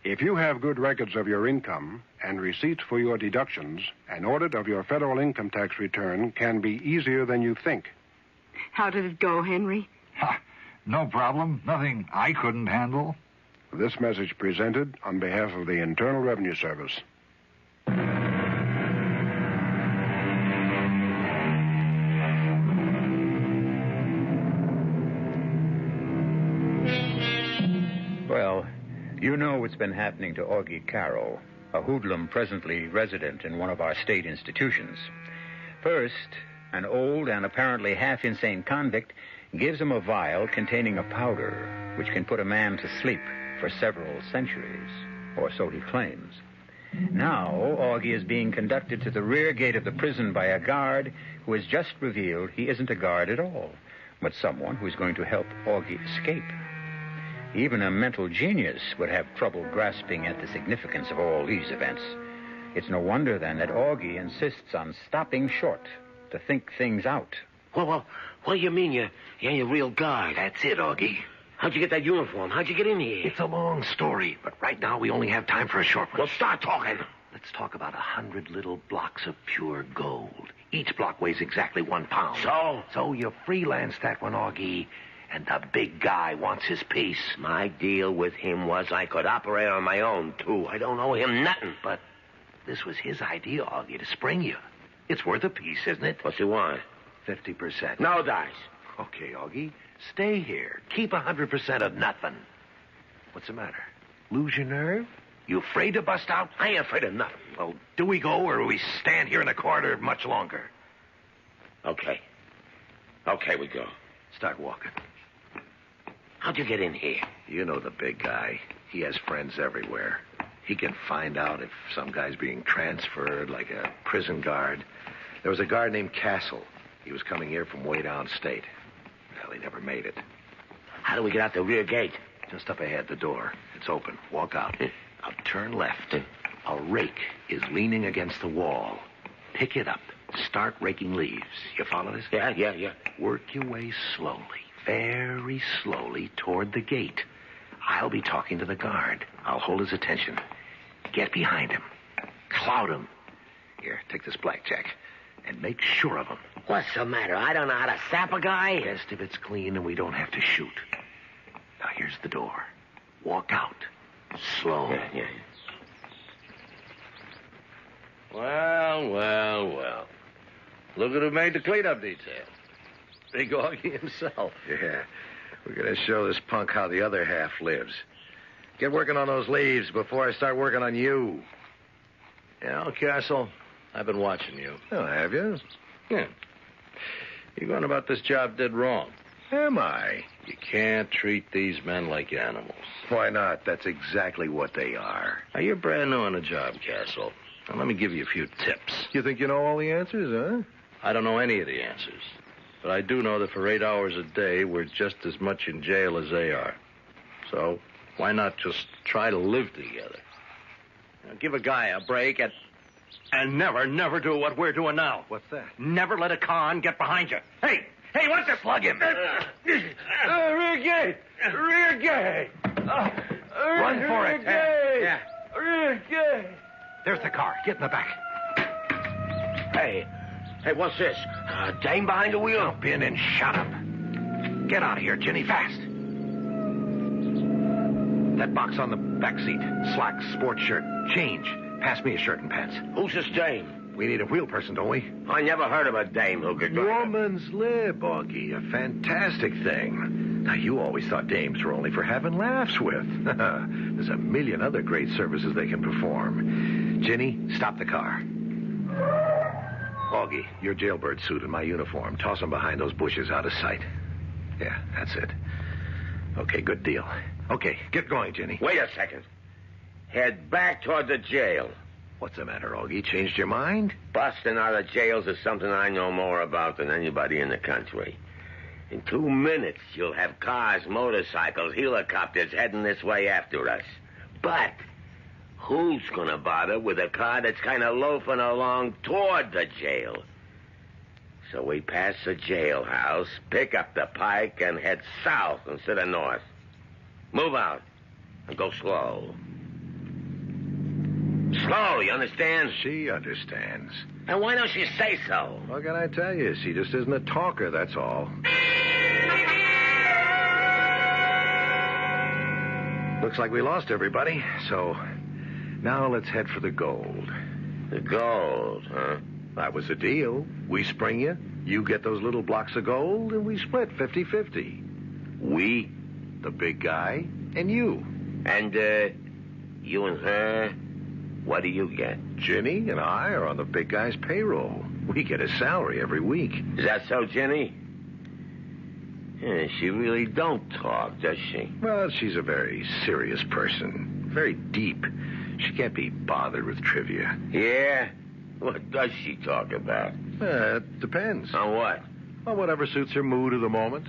If you have good records of your income and receipts for your deductions, an audit of your federal income tax return can be easier than you think. How did it go, Henry? Ha, no problem. Nothing I couldn't handle. This message presented on behalf of the Internal Revenue Service. Well, you know what's been happening to Augie Carroll, a hoodlum presently resident in one of our state institutions. First, an old and apparently half-insane convict gives him a vial containing a powder which can put a man to sleep for several centuries, or so he claims. Now, Augie is being conducted to the rear gate of the prison by a guard who has just revealed he isn't a guard at all, but someone who's going to help Augie escape. Even a mental genius would have trouble grasping at the significance of all these events. It's no wonder, then, that Augie insists on stopping short to think things out. Well, what do you mean you ain't a real guy? That's it, Augie. How'd you get that uniform? How'd you get in here? It's a long story, but right now we only have time for a short one. Well, start talking. Let's talk about 100 little blocks of pure gold. Each block weighs exactly 1 pound. So you freelanced that one, Augie, and the big guy wants his piece. My deal with him was I could operate on my own, too. I don't owe him nothing. But this was his idea, Augie, to spring you. It's worth a piece, isn't it? What's he want? 50%. No dice. Okay, Augie. Stay here. Keep 100% of nothing. What's the matter? Lose your nerve? You afraid to bust out? I ain't afraid of nothing. Well, do we go or do we stand here in the corridor much longer? Okay. Okay, we go. Start walking. How'd you get in here? You know the big guy. He has friends everywhere. He can find out if some guy's being transferred, like a prison guard. There was a guard named Castle. He was coming here from way downstate. Well, he never made it. How do we get out the rear gate? Just up ahead, the door. It's open. Walk out. Now turn left. A rake is leaning against the wall. Pick it up. Start raking leaves. You follow this? Yeah. Work your way slowly, very slowly toward the gate. I'll be talking to the guard. I'll hold his attention. Get behind him. Cloud him. Here, take this blackjack. And make sure of him. What's the matter? I don't know how to sap a guy. Best if it's clean and we don't have to shoot. Now, here's the door. Walk out. Slow. Yeah. Well. Look at who made the cleanup detail. Big Augie himself. Yeah. We're going to show this punk how the other half lives. Get working on those leaves before I start working on you. Yeah, Castle, I've been watching you. Oh, have you? Yeah. You're going about this job dead wrong. Am I? You can't treat these men like animals. Why not? That's exactly what they are. Now, you're brand new on the job, Castle. Now, let me give you a few tips. You think you know all the answers, huh? I don't know any of the answers. But I do know that for 8 hours a day, we're just as much in jail as they are. So, why not just try to live together? Now, give a guy a break and never do what we're doing now. What's that? Never let a con get behind you. Hey, what's this? Slug him. Rear gate! Run for it. Yeah. Rear gate! There's the car. Get in the back. Hey, what's this? Dame behind the wheel? Jump in and shut up. Get out of here, Ginny, fast. That box on the back seat. Slacks, sports shirt, change. Pass me a shirt and pants. Who's this dame? We need a wheel person, don't we? I never heard of a dame who could... Woman's lib, Augie. A fantastic thing. Now, you always thought dames were only for having laughs with. There's a million other great services they can perform. Ginny, stop the car. Augie, your jailbird suit and my uniform. Toss them behind those bushes out of sight. Yeah, that's it. Okay, good deal. Okay, get going, Ginny. Wait a second. Head back toward the jail. What's the matter, Augie? Changed your mind? Busting out of jails is something I know more about than anybody in the country. In 2 minutes, you'll have cars, motorcycles, helicopters heading this way after us. But who's going to bother with a car that's kind of loafing along toward the jail? So we pass the jailhouse, pick up the pike, and head south instead of north. Move out and go slow. Slow, you understand? She understands. And why don't she say so? What can I tell you? She just isn't a talker, that's all. Looks like we lost everybody, so now let's head for the gold. The gold, huh? That was the deal. We spring you, you get those little blocks of gold, and we split 50-50. We, the big guy, and you. And, you and her, what do you get? Ginny and I are on the big guy's payroll. We get a salary every week. Is that so, Ginny? Yeah, she really don't talk, does she? Well, she's a very serious person. Very deep. She can't be bothered with trivia. Yeah? What does she talk about? It depends. On what? On whatever suits her mood of the moment.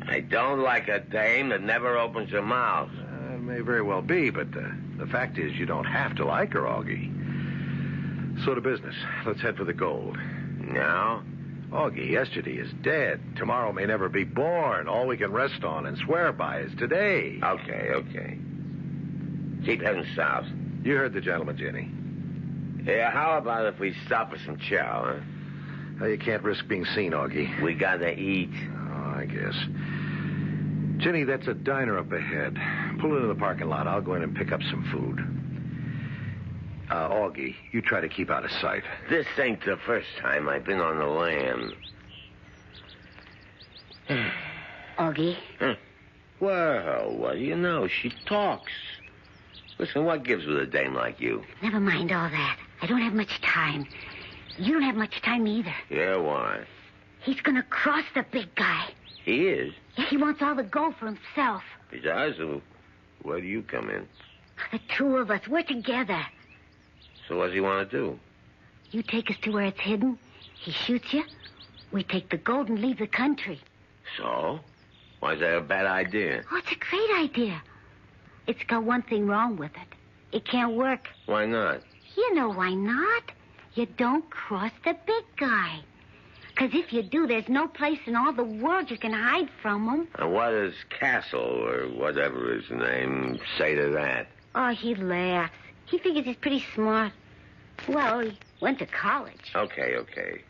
I don't like a dame that never opens her mouth. It may very well be, but the fact is you don't have to like her, Augie. So to business. Let's head for the gold. Now? Augie, yesterday is dead. Tomorrow may never be born. All we can rest on and swear by is today. Okay. Keep heading south. You heard the gentleman, Ginny. Yeah, how about if we stop for some chow, huh? Oh, you can't risk being seen, Augie. We gotta eat. Oh, I guess. Ginny, that's a diner up ahead. Pull into the parking lot. I'll go in and pick up some food. Augie, you try to keep out of sight. This ain't the first time I've been on the lam. Augie? Huh. Well, what do you know? She talks. Listen, what gives with a dame like you? Never mind all that. I don't have much time. You don't have much time either. Yeah, why? He's gonna cross the big guy. He is? Yeah, he wants all the gold for himself. He does? Where do you come in? The two of us, we're together. So what does he want to do? You take us to where it's hidden. He shoots you. We take the gold and leave the country. So? Why is that a bad idea? Oh, it's a great idea. It's got one thing wrong with it. It can't work. Why not? You know why not? You don't cross the big guy. Because if you do, there's no place in all the world you can hide from him. And what does Castle, or whatever his name, say to that? Oh, he laughs. He figures he's pretty smart. Well, he went to college. Okay.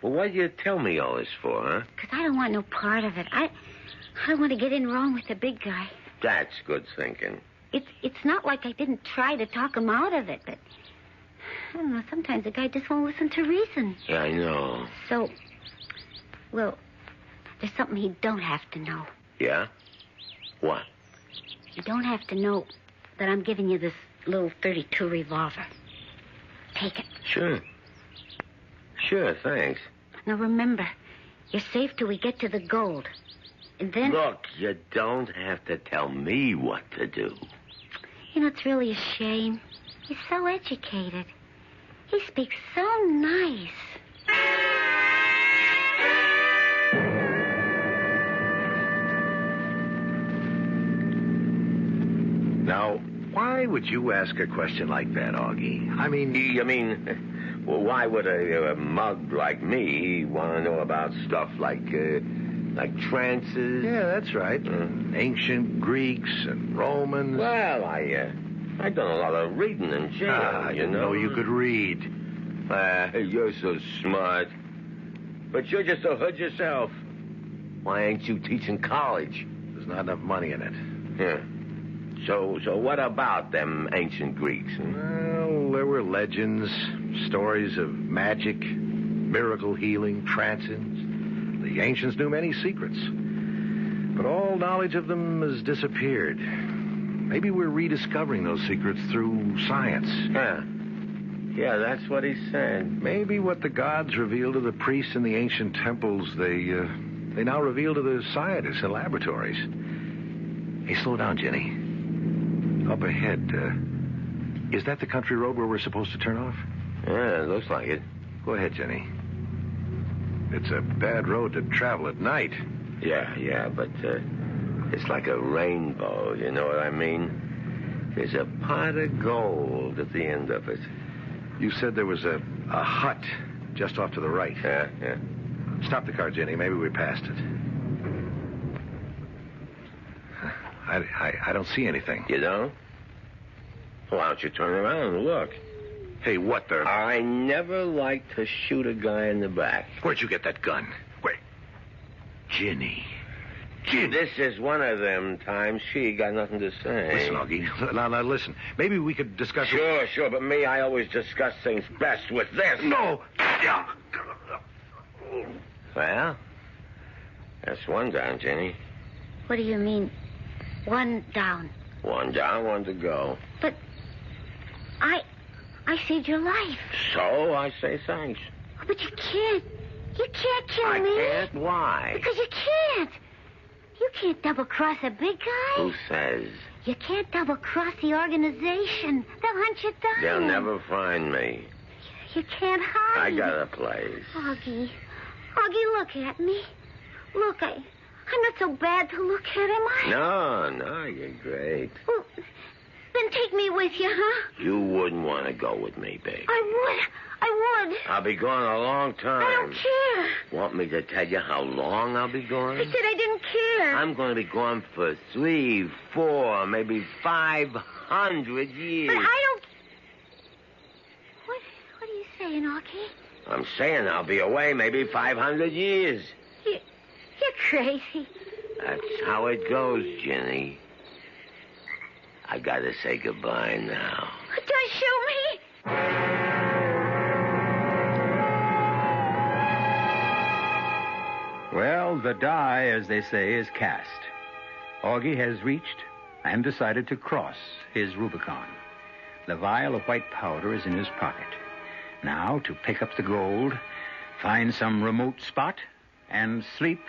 Well, why'd you tell me all this for, huh? Because I don't want no part of it. I don't want to get in wrong with the big guy. That's good thinking. It's not like I didn't try to talk him out of it, but I don't know, sometimes the guy just won't listen to reason. Yeah, I know. So, well, there's something he don't have to know. Yeah? What? You don't have to know that I'm giving you this little .32 revolver. Take it. Sure, thanks. Now remember, you're safe till we get to the gold. And then... Look, you don't have to tell me what to do. You know, it's really a shame. He's so educated. He speaks so nice. Now, why would you ask a question like that, Augie? Well, why would a mug like me want to know about stuff like trances? Yeah, that's right. Ancient Greeks and Romans. Well, I done a lot of reading in jail, I didn't know you could read. You're so smart. But you're just a hood yourself. Why ain't you teaching college? There's not enough money in it. Yeah. So what about them ancient Greeks? Well, there were legends, stories of magic, miracle healing, trances. The ancients knew many secrets. But all knowledge of them has disappeared. Maybe we're rediscovering those secrets through science. Yeah, that's what he said. Maybe what the gods revealed to the priests in the ancient temples, they now reveal to the scientists in laboratories. Hey, slow down, Jenny. Up ahead, is that the country road where we're supposed to turn off? Yeah, it looks like it. Go ahead, Jenny. It's a bad road to travel at night. Yeah, but it's like a rainbow, you know what I mean? There's a pot of gold at the end of it. You said there was a hut just off to the right. Yeah. Stop the car, Jenny. Maybe we passed it. I don't see anything. You don't? Why don't you turn around and look? Hey, what the... I never like to shoot a guy in the back. Where'd you get that gun? Wait. Ginny. This is one of them times she got nothing to say. Listen, Augie. Now, listen. Maybe we could discuss... Sure, but me, I always discuss things best with this. No! Well, that's one down, Jenny. What do you mean, one down? One down, one to go. But I saved your life. So I say thanks. But you can't. You can't kill me. I can't? Why? Because you can't. You can't double-cross a big guy. Who says? You can't double-cross the organization. They'll hunt you down. They'll never find me. You can't hide. I got a place. Augie, look at me. Look, I'm not so bad to look at, am I? No, you're great. Well, then take me with you, huh? You wouldn't want to go with me, baby. I would. I'll be gone a long time. I don't care. Want me to tell you how long I'll be gone? I said I didn't care. I'm going to be gone for 3, 4, maybe 500 years. But I don't... What are you saying, Augie? I'm saying I'll be away maybe 500 years. You're crazy. That's how it goes, Jenny. I gotta say goodbye now. Don't shoot me. Well, the die, as they say, is cast. Augie has reached and decided to cross his Rubicon. The vial of white powder is in his pocket. Now, to pick up the gold, find some remote spot, and sleep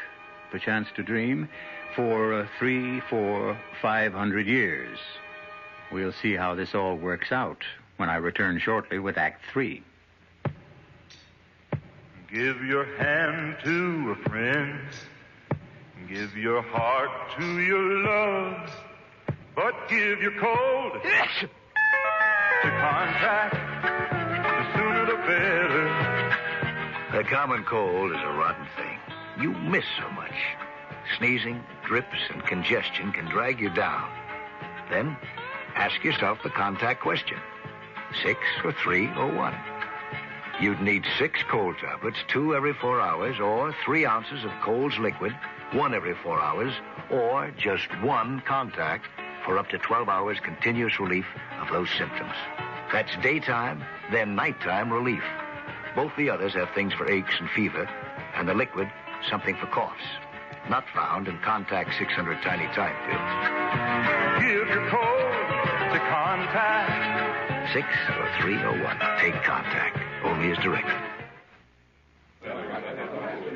perchance to dream, for 300, 400, 500 years. We'll see how this all works out when I return shortly with Act 3. Give your hand to a friend. Give your heart to your love. But give your cold to contact. The sooner the better. The common cold is a rotten thing. You miss so much. Sneezing, drips, and congestion can drag you down. Then, ask yourself the contact question. 6 or 3 or 1. You'd need 6 cold tablets, 2 every 4 hours, or 3 ounces of Cold's liquid, 1 every 4 hours, or just 1 contact for up to 12 hours continuous relief of those symptoms. That's daytime, then nighttime relief. Both the others have things for aches and fever, and the liquid, something for coughs. Not found in Contact 600 Tiny Time pills. Give your cold to contact. 6 or 3 or 1. Take Contact. Only as directed.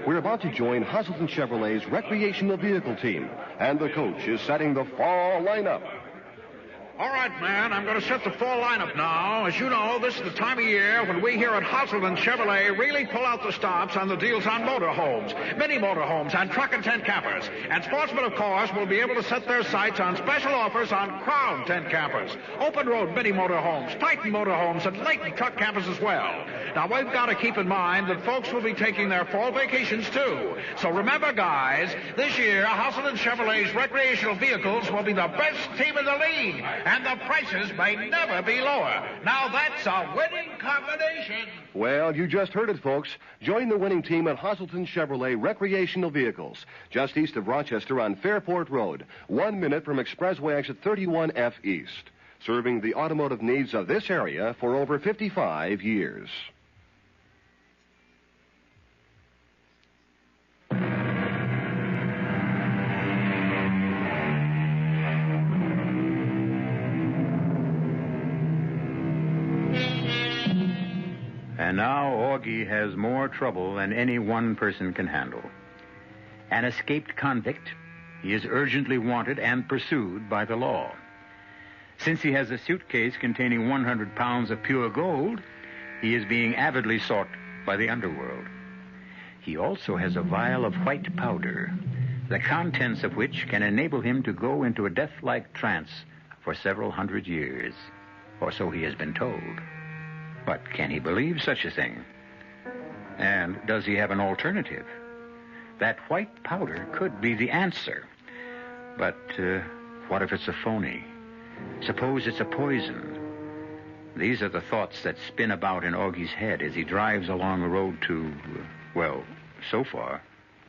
We're about to join Hazelton Chevrolet's recreational vehicle team, and the coach is setting the fall lineup. All right, man, I'm going to set the fall lineup now. As you know, this is the time of year when we here at Hazelton Chevrolet really pull out the stops on the deals on motorhomes, mini motorhomes, and truck and tent campers. And sportsmen, of course, will be able to set their sights on special offers on Crown tent campers, open road mini motorhomes, Titan motorhomes, and Layton truck campers as well. Now, we've got to keep in mind that folks will be taking their fall vacations, too. So remember, guys, this year, Hazelton Chevrolet's recreational vehicles will be the best team in the league. And the prices may never be lower. Now that's a winning combination. Well, you just heard it, folks. Join the winning team at Hazelton Chevrolet Recreational Vehicles, just east of Rochester on Fairport Road, 1 minute from Expressway exit 31F East, serving the automotive needs of this area for over 55 years. And now Augie has more trouble than any one person can handle. An escaped convict, he is urgently wanted and pursued by the law. Since he has a suitcase containing 100 pounds of pure gold, he is being avidly sought by the underworld. He also has a vial of white powder, the contents of which can enable him to go into a death-like trance for several hundred years, or so he has been told. But can he believe such a thing? And does he have an alternative? That white powder could be the answer. But what if it's a phony? Suppose it's a poison. These are the thoughts that spin about in Augie's head as he drives along the road to, well, so far,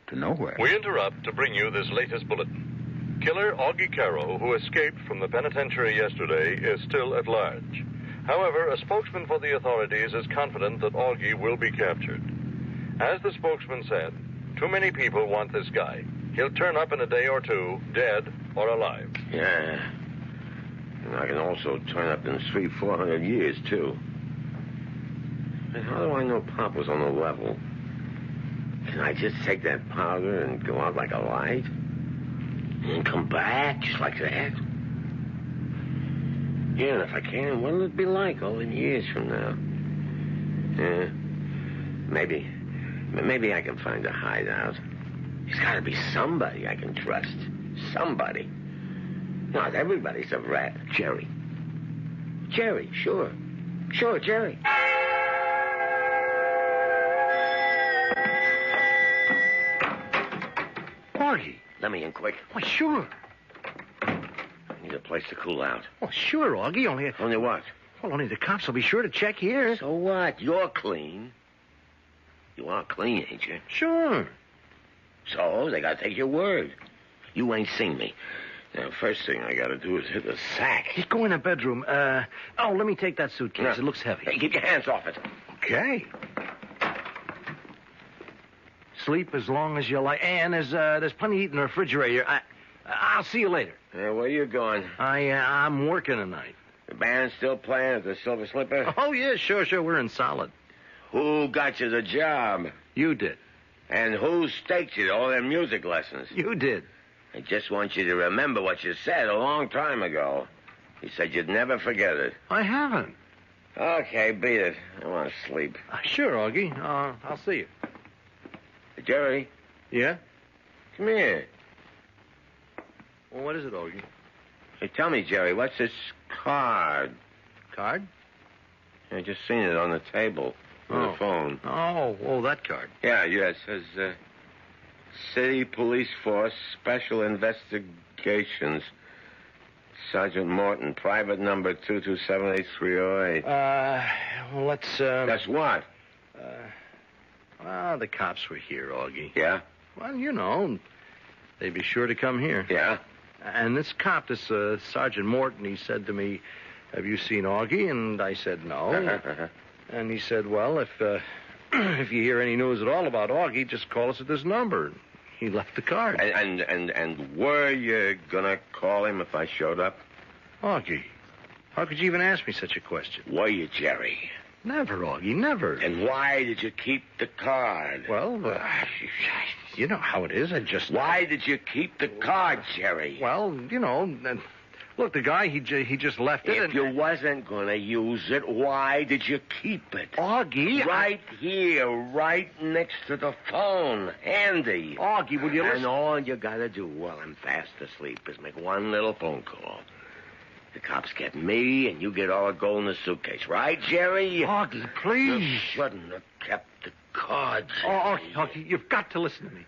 to nowhere. We interrupt to bring you this latest bulletin. Killer Augie Carroll, who escaped from the penitentiary yesterday, is still at large. However, a spokesman for the authorities is confident that Augie will be captured. As the spokesman said, too many people want this guy. He'll turn up in a day or two, dead or alive. Yeah. And I can also turn up in 300-400 years, too. And how do I know Pop was on the level? Can I just take that powder and go out like a light? And come back just like that? Yeah, and if I can, what'll it be like all in years from now? Yeah, maybe I can find a hideout. There's got to be somebody I can trust. Somebody. Not everybody's a rat. Jerry. Jerry, sure. Sure, Jerry. Augie. Let me in quick. Why, sure. Need a place to cool out. Well, sure, Augie. Only what? Well, only the cops will be sure to check here. So what? You're clean. You are clean, ain't you? Sure. So they gotta take your word. You ain't seen me. Now, first thing I gotta do is hit the sack. Just go in the bedroom. Let me take that suitcase. No. It looks heavy. Hey, keep your hands off it. Okay. Sleep as long as you like. And there's plenty to eat in the refrigerator. I'll see you later. Where you going? I'm working tonight. The band's still playing at the Silver Slipper? Oh, yeah, sure. We're in solid. Who got you the job? You did. And who staked you to all them music lessons? You did. I just want you to remember what you said a long time ago. You said you'd never forget it. I haven't. Okay, beat it. I want to sleep. Sure, Augie. I'll see you. Jerry? Yeah? Come here. Well, what is it, Augie? Hey, tell me, Jerry, what's this card? Card? I just seen it on the table on the phone. Oh, that card. Yeah, it says, City Police Force Special Investigations. Sergeant Morton, private number 2278308. Well, let's, That's what? Well, the cops were here, Augie. Yeah? Well, you know, they'd be sure to come here. Yeah? And this cop, this Sergeant Morton, he said to me, have you seen Augie? And I said, no. And he said, well, if you hear any news at all about Augie, just call us at this number. He left the card. And were you gonna call him if I showed up? Augie, how could you even ask me such a question? Were you, Jerry? Never, Augie, never. And why did you keep the card? Well, you know how it is. Why did you keep the card, Jerry? Well, you know, look, the guy, he just left it. If you wasn't going to use it, why did you keep it? Augie, Right here, right next to the phone. Handy. Augie, will you listen? And all you got to do while I'm fast asleep is make one little phone call. The cops get me, and you get all the gold in the suitcase. Right, Jerry? Augie, please. You shouldn't have kept the card, Jerry. Augie, you've got to listen to me.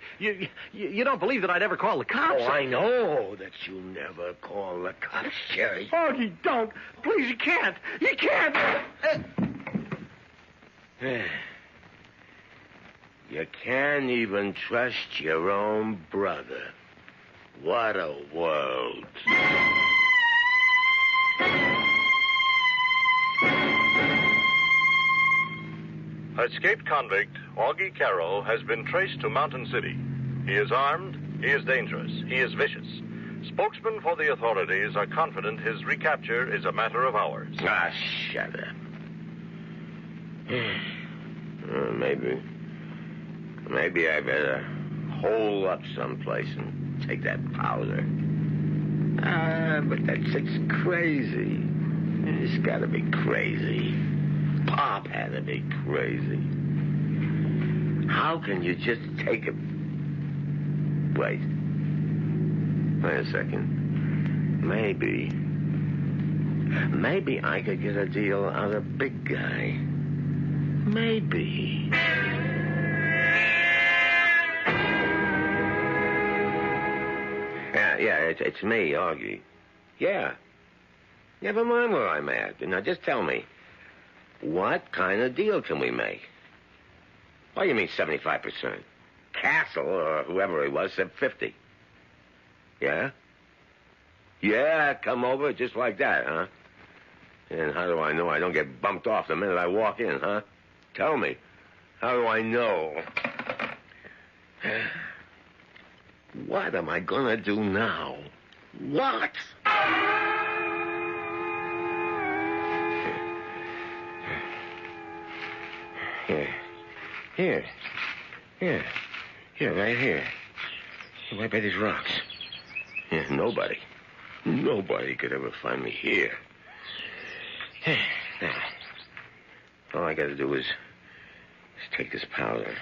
You don't believe that I'd ever call the cops? Oh, I know that you never call the cops, Jerry. Augie, don't. Please, you can't. You can't. You can't even trust your own brother. What a world. Escaped convict Augie Carroll has been traced to Mountain City. He is armed, he is dangerous, he is vicious. Spokesmen for the authorities are confident his recapture is a matter of hours. Ah, shut up. Maybe I better hole up someplace and take that powder. But it's crazy. It's got to be crazy. Pop had to be crazy. How can you just take a... Wait a second. Maybe I could get a deal out of Big Guy. Maybe. Yeah, it's me, Augie. Yeah. Never mind where I'm at. Now, just tell me, what kind of deal can we make? Oh, you mean 75%? Castle, or whoever he was, said 50. Yeah? Yeah, come over just like that, huh? And how do I know I don't get bumped off the minute I walk in, huh? Tell me. How do I know? What am I gonna do now? What? Here, right here. Right by these rocks. Yeah, nobody could ever find me here. Now, all I gotta do is take this powder.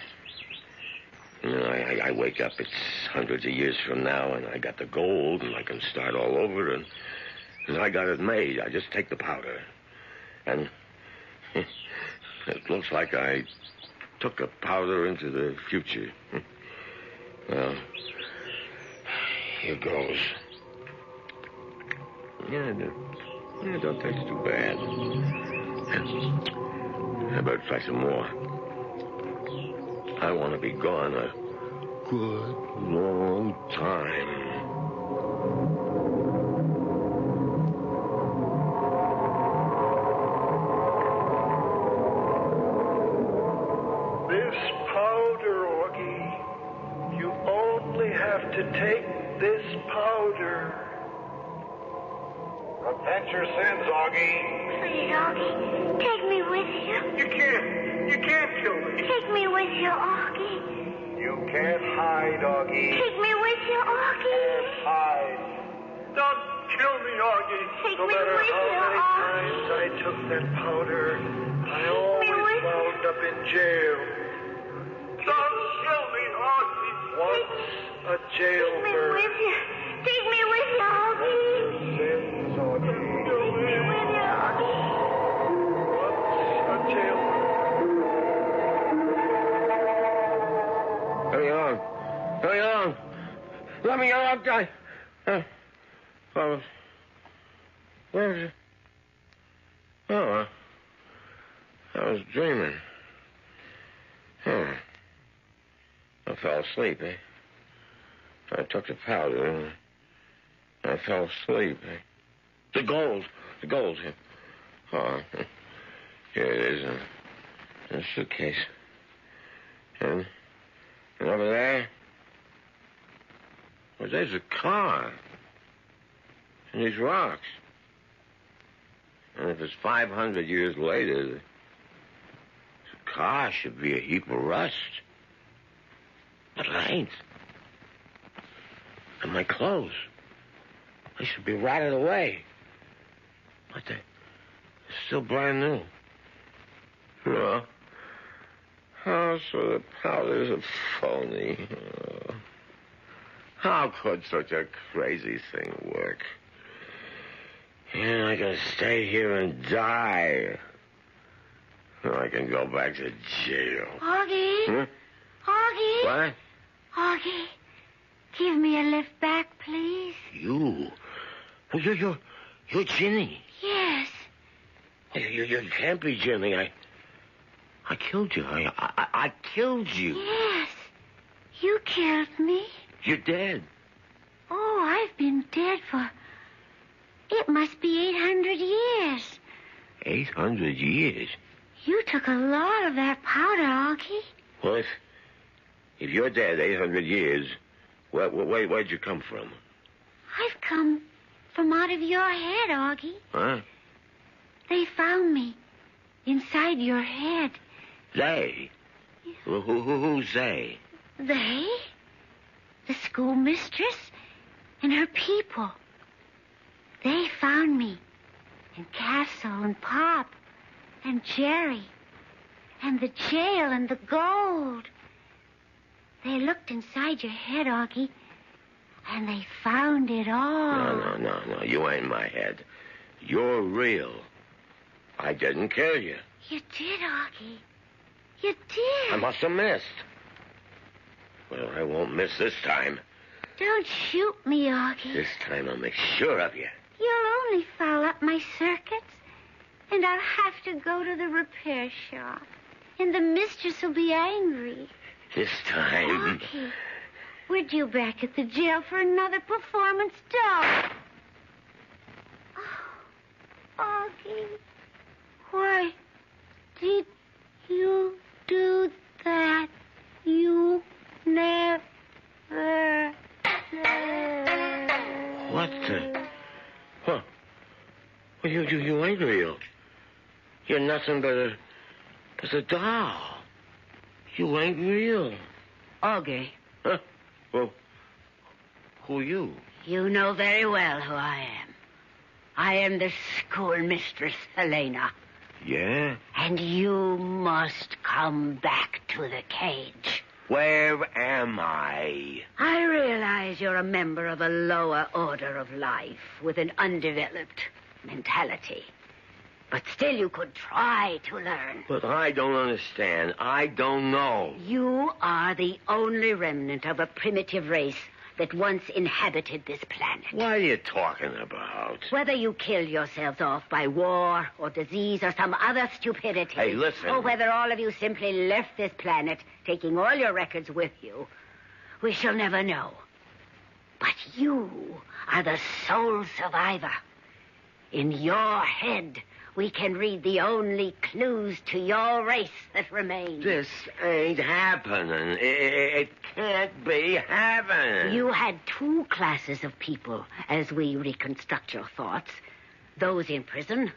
You know, I wake up, it's hundreds of years from now, and I got the gold, and I can start all over, and I got it made. I just take the powder. And it looks like I took the powder into the future. Well, here goes. Yeah, don't taste too bad. How about try some more? I want to be gone a good long time. This powder, Augie. You only have to take this powder. Repent your sins, Augie. Please, Augie, take me with you. You can't kill me. Take me with you, Augie. You can't hide, Augie. Take me with you, Augie. Hide. Don't kill me, Augie. Take no me matter with how you, many Augie. times I took that powder, I always wound up in jail. Don't kill me, Augie. Once a jailbird. Take me with you. Take me with you, Augie. Sins, Augie. Take me with you, Augie. Once a jailbird. Hurry on. Hurry on. Let me out, guy. Where is it? Oh, I was dreaming. I fell asleep, eh? I took the powder and I fell asleep, eh? The gold. Oh, here it is in a suitcase. And over there, well, there's a car. And these rocks. And if it's 500 years later, the car should be a heap of rust. But it ain't. And my clothes, they should be rotted away. But they're still brand new. Oh, so the powder's a phony. Oh. How could such a crazy thing work? And I can stay here and die. Or I can go back to jail. Augie. Huh? Augie. What? Augie, give me a lift back, please. You? Well, you're Ginny. Yes. You can't be Ginny. I killed you. I killed you. Yes. You killed me. You're dead. Oh, I've been dead for... It must be 800 years. 800 years? You took a lot of that powder, Augie. Well, if you're dead 800 years, where'd you come from? I've come from out of your head, Augie. Huh? They found me inside your head. They? Who's they? They? The schoolmistress and her people. They found me. And Castle and Pop and Jerry and the jail and the gold. They looked inside your head, Augie, and they found it all. No. You ain't my head. You're real. I didn't kill you. You did, Augie. You did. I must have missed. Well, I won't miss this time. Don't shoot me, Augie. This time I'll make sure of you. You'll only foul up my circuits, and I'll have to go to the repair shop. And the mistress will be angry. This time... Augie, we're due back at the jail for another performance dog. Oh, Augie, why did you do that? You never said. What the... Huh. Well, you ain't real. You're nothing but a doll. You ain't real. Augie. Huh? Well, who are you? You know very well who I am. I am the schoolmistress, Helena. Yeah? And you must come back to the cage. Where am I? I realize you're a member of a lower order of life with an undeveloped mentality. But still you could try to learn. But I don't understand. I don't know. You are the only remnant of a primitive race that once inhabited this planet. What are you talking about? Whether you kill yourselves off by war or disease or some other stupidity. Hey, listen. Or whether all of you simply left this planet, taking all your records with you, we shall never know. But you are the sole survivor. In your head, we can read the only clues to your race that remain. This ain't happening. It can't be happening. You had two classes of people as we reconstruct your thoughts. Those in prison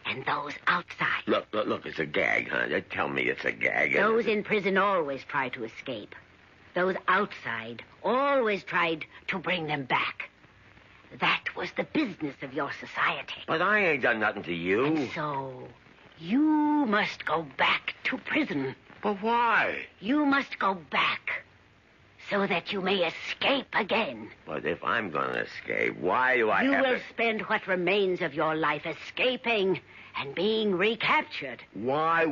and those outside. Look, it's a gag, huh? Tell me it's a gag. Those in prison always try to escape. those outside always tried to bring them back. That was the business of your society. But I ain't done nothing to you. And so, you must go back to prison. But why? You must go back so that you may escape again. But if I'm going to escape, why do I You have will to... spend what remains of your life escaping and being recaptured. Why?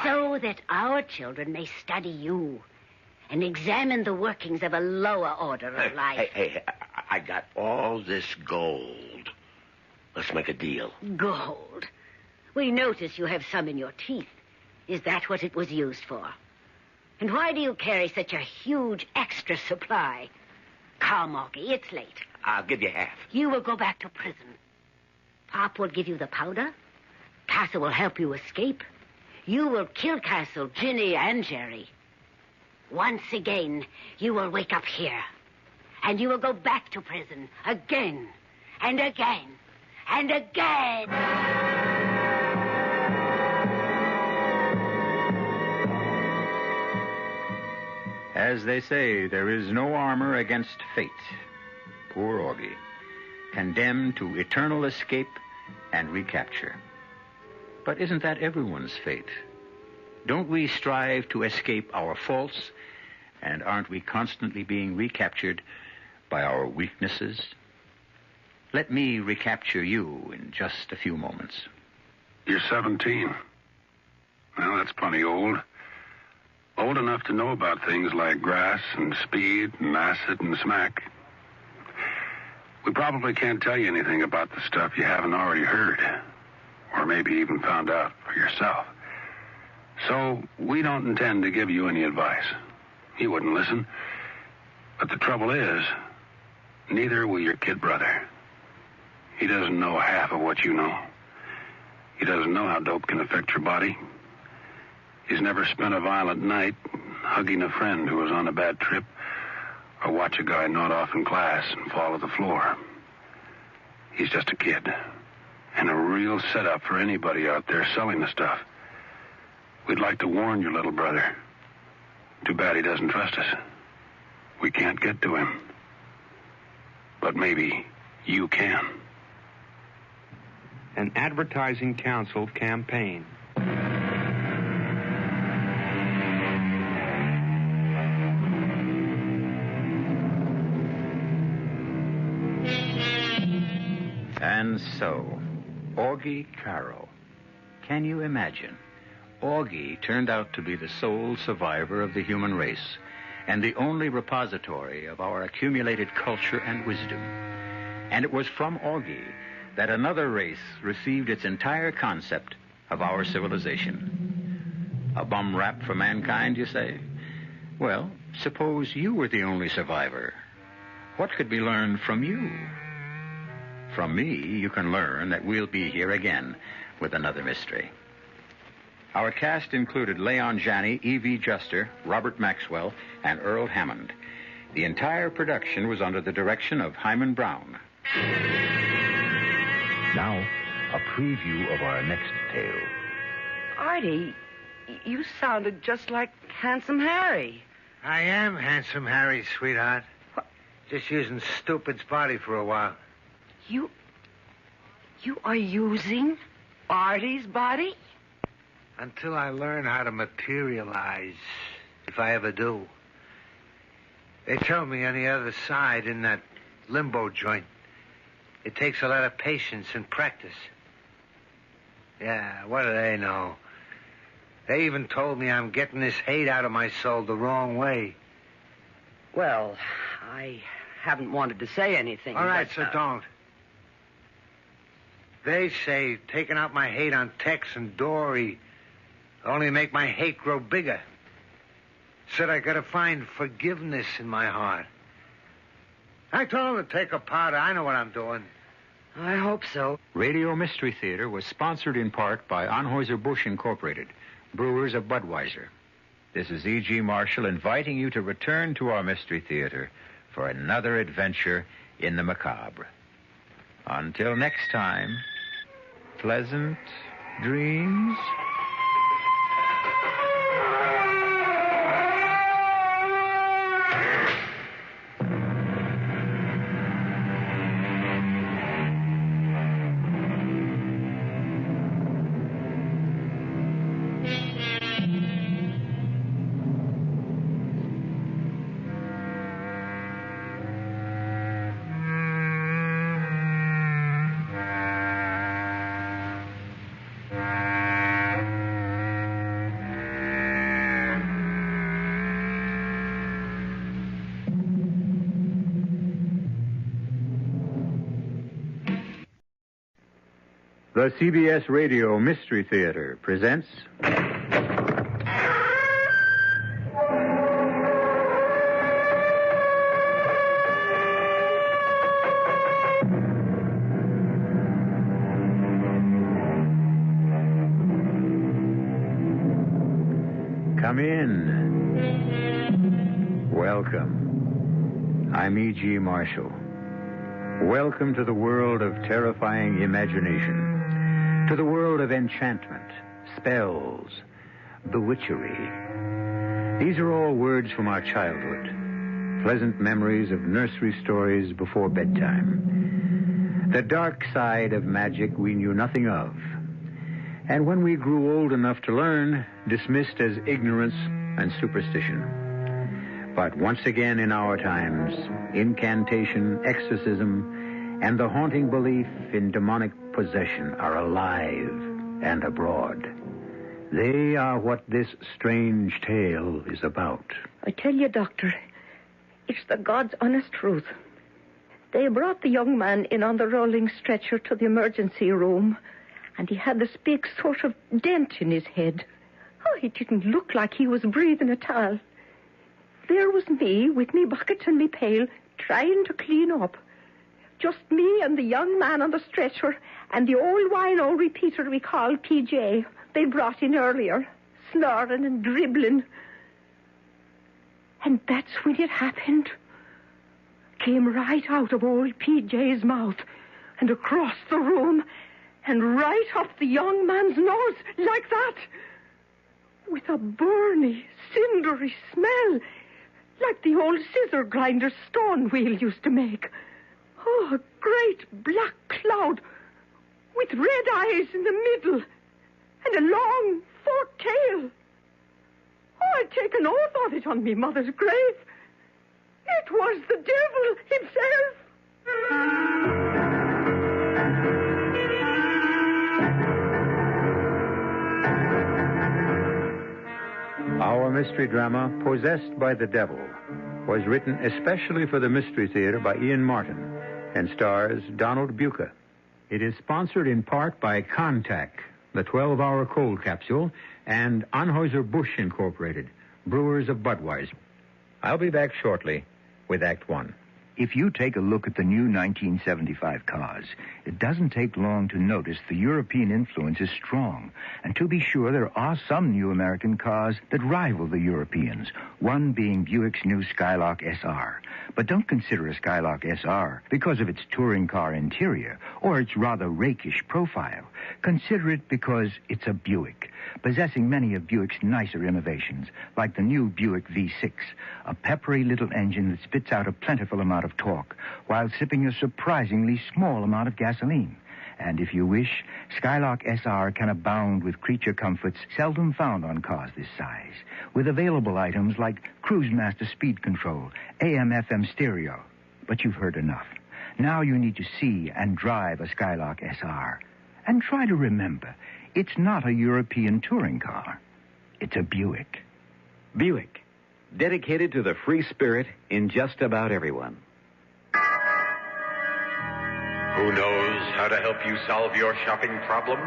So that our children may study you and examine the workings of a lower order of life. Hey, I got all this gold. Let's make a deal. Gold. We notice you have some in your teeth. Is that what it was used for? And why do you carry such a huge extra supply? Come, Augie, it's late. I'll give you half. You will go back to prison. Pop will give you the powder. Castle will help you escape. You will kill Castle, Ginny, and Jerry. Once again, you will wake up here. And you will go back to prison again and again and again. As they say, there is no armor against fate. Poor Augie, condemned to eternal escape and recapture. But isn't that everyone's fate? Don't we strive to escape our faults? And aren't we constantly being recaptured by our weaknesses? Let me recapture you in just a few moments. You're 17. Well, that's plenty old. Old enough to know about things like grass and speed and acid and smack. We probably can't tell you anything about the stuff you haven't already heard, or maybe even found out for yourself. So we don't intend to give you any advice. You wouldn't listen. But the trouble is, neither will your kid brother. He doesn't know half of what you know. He doesn't know how dope can affect your body. He's never spent a violent night hugging a friend who was on a bad trip, or watch a guy nod off in class and fall to the floor. He's just a kid, and a real setup for anybody out there selling the stuff. We'd like to warn your little brother. Too bad he doesn't trust us. We can't get to him. But maybe you can. An advertising council campaign. And so, Augie Carroll. Can you imagine? Augie turned out to be the sole survivor of the human race and the only repository of our accumulated culture and wisdom. And it was from Augie that another race received its entire concept of our civilization. A bum rap for mankind, you say? Well, suppose you were the only survivor. What could be learned from you? From me, you can learn that we'll be here again with another mystery. Our cast included Leon Janney, E.V. Juster, Robert Maxwell, and Earl Hammond. The entire production was under the direction of Hyman Brown. Now, a preview of our next tale. Artie, you sounded just like Handsome Harry. I am Handsome Harry, sweetheart. What? Just using stupid's body for a while. You are using Artie's body? Until I learn how to materialize, if I ever do. They told me on the other side, in that limbo joint, it takes a lot of patience and practice. Yeah, what do they know? They even told me I'm getting this hate out of my soul the wrong way. Well, I haven't wanted to say anything. All right, but, so don't. They say taking out my hate on Tex and Dory only make my hate grow bigger. Said I gotta find forgiveness in my heart. I told them to take a powder. I know what I'm doing. I hope so. Radio Mystery Theater was sponsored in part by Anheuser-Busch Incorporated, brewers of Budweiser. This is E.G. Marshall inviting you to return to our Mystery Theater for another adventure in the macabre. Until next time, pleasant dreams. The CBS Radio Mystery Theater presents... Come in. Welcome. I'm E.G. Marshall. Welcome to the world of terrifying imagination. To the world of enchantment, spells, bewitchery. These are all words from our childhood. Pleasant memories of nursery stories before bedtime. The dark side of magic we knew nothing of. And when we grew old enough to learn, dismissed as ignorance and superstition. But once again in our times, incantation, exorcism, and the haunting belief in demonic possession are alive and abroad. They are what this strange tale is about. I tell you, Doctor, it's the God's honest truth. They brought the young man in on the rolling stretcher to the emergency room, and he had this big sort of dent in his head. Oh, he didn't look like he was breathing at all. There was me, with me bucket and me pail, trying to clean up. Just me and the young man on the stretcher and the old wino repeater we called PJ they brought in earlier, snoring and dribbling. And that's when it happened. Came right out of old PJ's mouth and across the room and right up the young man's nose, like that. With a burny, cindery smell, like the old scissor grinder stone wheel used to make. Oh, a great black cloud with red eyes in the middle and a long forked tail. Oh, I'd take an oath of it on me mother's grave. It was the devil himself. Our mystery drama, Possessed by the Devil, was written especially for the Mystery Theater by Ian Martin and stars Donald Buca. It is sponsored in part by Contac, the 12-hour cold capsule, and Anheuser-Busch Incorporated, brewers of Budweiser. I'll be back shortly with Act One. If you take a look at the new 1975 cars, it doesn't take long to notice the European influence is strong. And to be sure, there are some new American cars that rival the Europeans, one being Buick's new Skylark SR. But don't consider a Skylark SR because of its touring car interior or its rather rakish profile. Consider it because it's a Buick, possessing many of Buick's nicer innovations, like the new Buick V6, a peppery little engine that spits out a plentiful amount of torque while sipping a surprisingly small amount of gasoline. And if you wish, Skylark SR can abound with creature comforts seldom found on cars this size, with available items like Cruise Master speed control, AM/FM stereo. But you've heard enough. Now you need to see and drive a Skylark SR. And try to remember, it's not a European touring car. It's a Buick. Buick, dedicated to the free spirit in just about everyone. Who knows how to help you solve your shopping problems?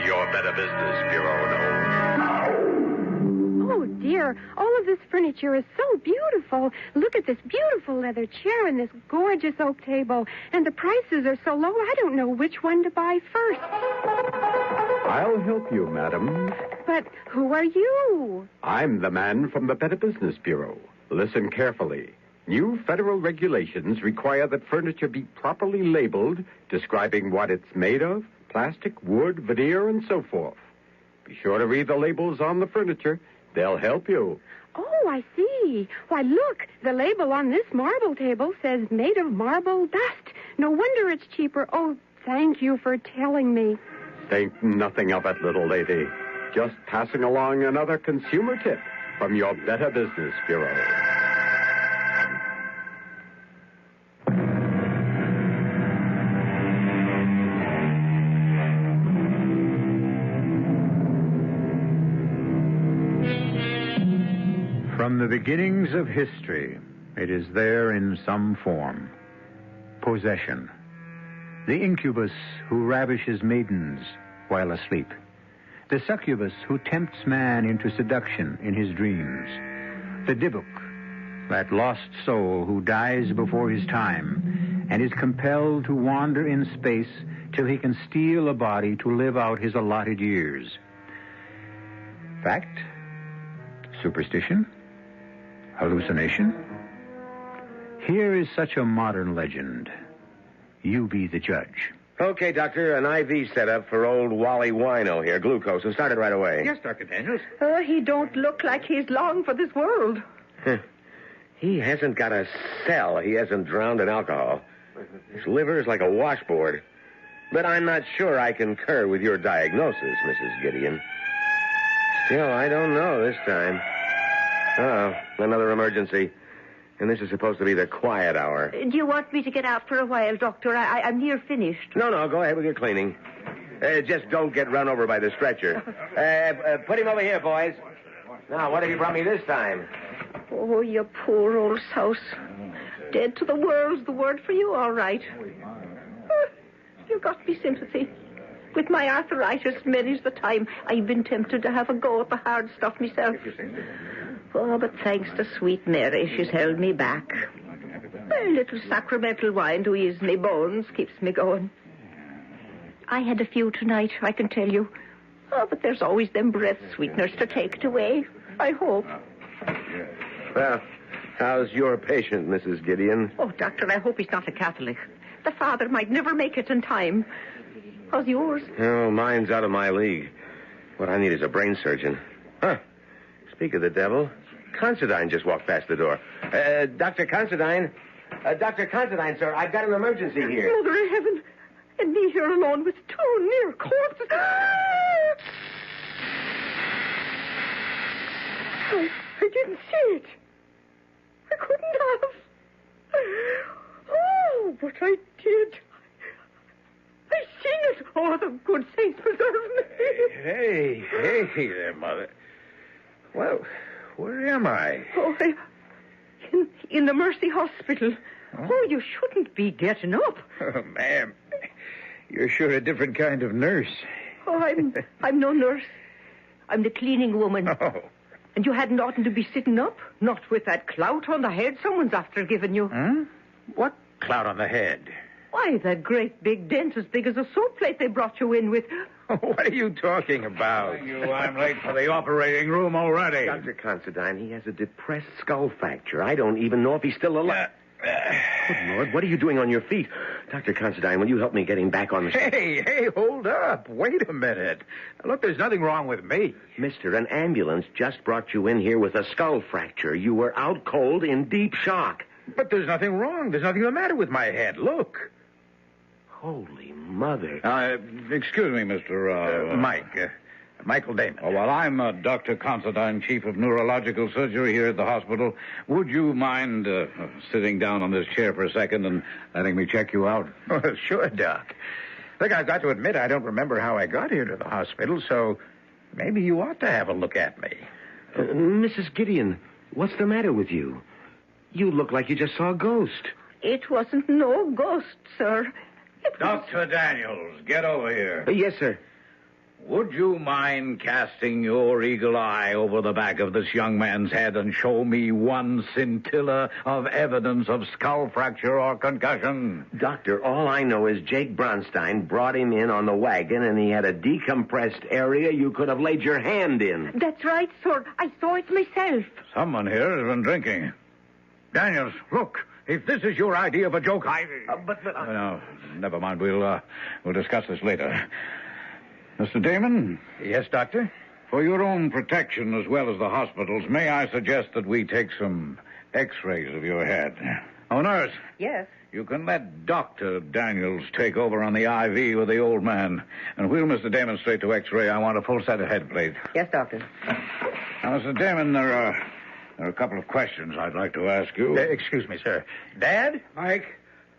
Your Better Business Bureau knows. Oh, dear. All of this furniture is so beautiful. Look at this beautiful leather chair and this gorgeous oak table. And the prices are so low, I don't know which one to buy first. I'll help you, madam. But who are you? I'm the man from the Better Business Bureau. Listen carefully. New federal regulations require that furniture be properly labeled, describing what it's made of, plastic, wood, veneer, and so forth. Be sure to read the labels on the furniture. They'll help you. Oh, I see. Why, look, the label on this marble table says made of marble dust. No wonder it's cheaper. Oh, thank you for telling me. Think nothing of it, little lady. Just passing along another consumer tip from your Better Business Bureau. From the beginnings of history, it is there in some form. Possession. The incubus who ravishes maidens while asleep. The succubus who tempts man into seduction in his dreams. The Dybbuk, that lost soul who dies before his time and is compelled to wander in space till he can steal a body to live out his allotted years. Fact? Superstition? Hallucination? Here is such a modern legend. You be the judge. Okay, Doctor, an IV set up for old Wally Wino here, glucose, and start it right away. Yes, Dr. Daniels. He don't look like he's long for this world. He hasn't got a cell he hasn't drowned in alcohol. His liver is like a washboard. But I'm not sure I concur with your diagnosis, Mrs. Gideon. Still, I don't know this time. Another emergency. And this is supposed to be the quiet hour. Do you want me to get out for a while, Doctor? I'm near finished. No, go ahead with your cleaning. Just don't get run over by the stretcher. Put him over here, boys. Now, what have you brought me this time? Oh, you poor old souse. Dead to the world's the word for you, all right. You got me sympathy. With my arthritis, many's the time I've been tempted to have a go at the hard stuff myself. Oh, but thanks to sweet Mary, she's held me back. A little sacramental wine to ease me bones keeps me going. I had a few tonight, I can tell you. Oh, but there's always them breath sweeteners to take it away. I hope. Well, how's your patient, Mrs. Gideon? Oh, Doctor, I hope he's not a Catholic. The father might never make it in time. How's yours? Oh, mine's out of my league. What I need is a brain surgeon. Speak of the devil, Considine just walked past the door. Dr. Considine. Dr. Considine, sir, I've got an emergency here. Mother of heaven. And me here alone with two near corpses. I didn't see it. I couldn't have. Oh, but I did. I seen it. Oh, the good saints preserve me. Hey there, Mother. Well, where am I? Oh, in the Mercy Hospital. Oh, you shouldn't be getting up. Oh, ma'am, you're sure a different kind of nurse. Oh, I'm no nurse. I'm the cleaning woman. Oh. And you hadn't oughtn't to be sitting up, not with that clout on the head someone's after giving you. What clout on the head? Why, that great big dent as big as a soap plate they brought you in with. What are you talking about? I'm late for the operating room already. Dr. Considine, he has a depressed skull fracture. I don't even know if he's still alive. Good Lord, what are you doing on your feet? Dr. Considine, will you help me get him back on the... Hey, hold up. Wait a minute. Look, there's nothing wrong with me. Mister, an ambulance just brought you in here with a skull fracture. You were out cold in deep shock. But there's nothing wrong. There's nothing the matter with my head. Look. Holy mother. Excuse me, Mr. Mike. Michael Damon. Oh, well, I'm Dr. Considine, Chief of Neurological Surgery here at the hospital. Would you mind sitting down on this chair for a second and letting me check you out? Well, sure, Doc. Look, I've got to admit I don't remember how I got here to the hospital, so maybe you ought to have a look at me. Mrs. Gideon, what's the matter with you? You look like you just saw a ghost. It wasn't no ghost, sir. Dr. Daniels, get over here. Yes, sir. Would you mind casting your eagle eye over the back of this young man's head and show me one scintilla of evidence of skull fracture or concussion? Doctor, all I know is Jake Bronstein brought him in on the wagon and he had a decompressed area you could have laid your hand in. That's right, sir. I saw it myself. Someone here has been drinking. Daniels, look. If this is your idea of a joke, No, never mind. We'll discuss this later. Mr. Damon? Yes, Doctor? For your own protection as well as the hospital's, may I suggest that we take some x-rays of your head? Oh, nurse. Yes? You can let Dr. Daniels take over on the IV with the old man. And wheel Mr. Damon straight to x-ray. I want a full set of head plates. Yes, Doctor. Now, Mr. Damon, there are a couple of questions I'd like to ask you. Excuse me, sir. Dad? Mike,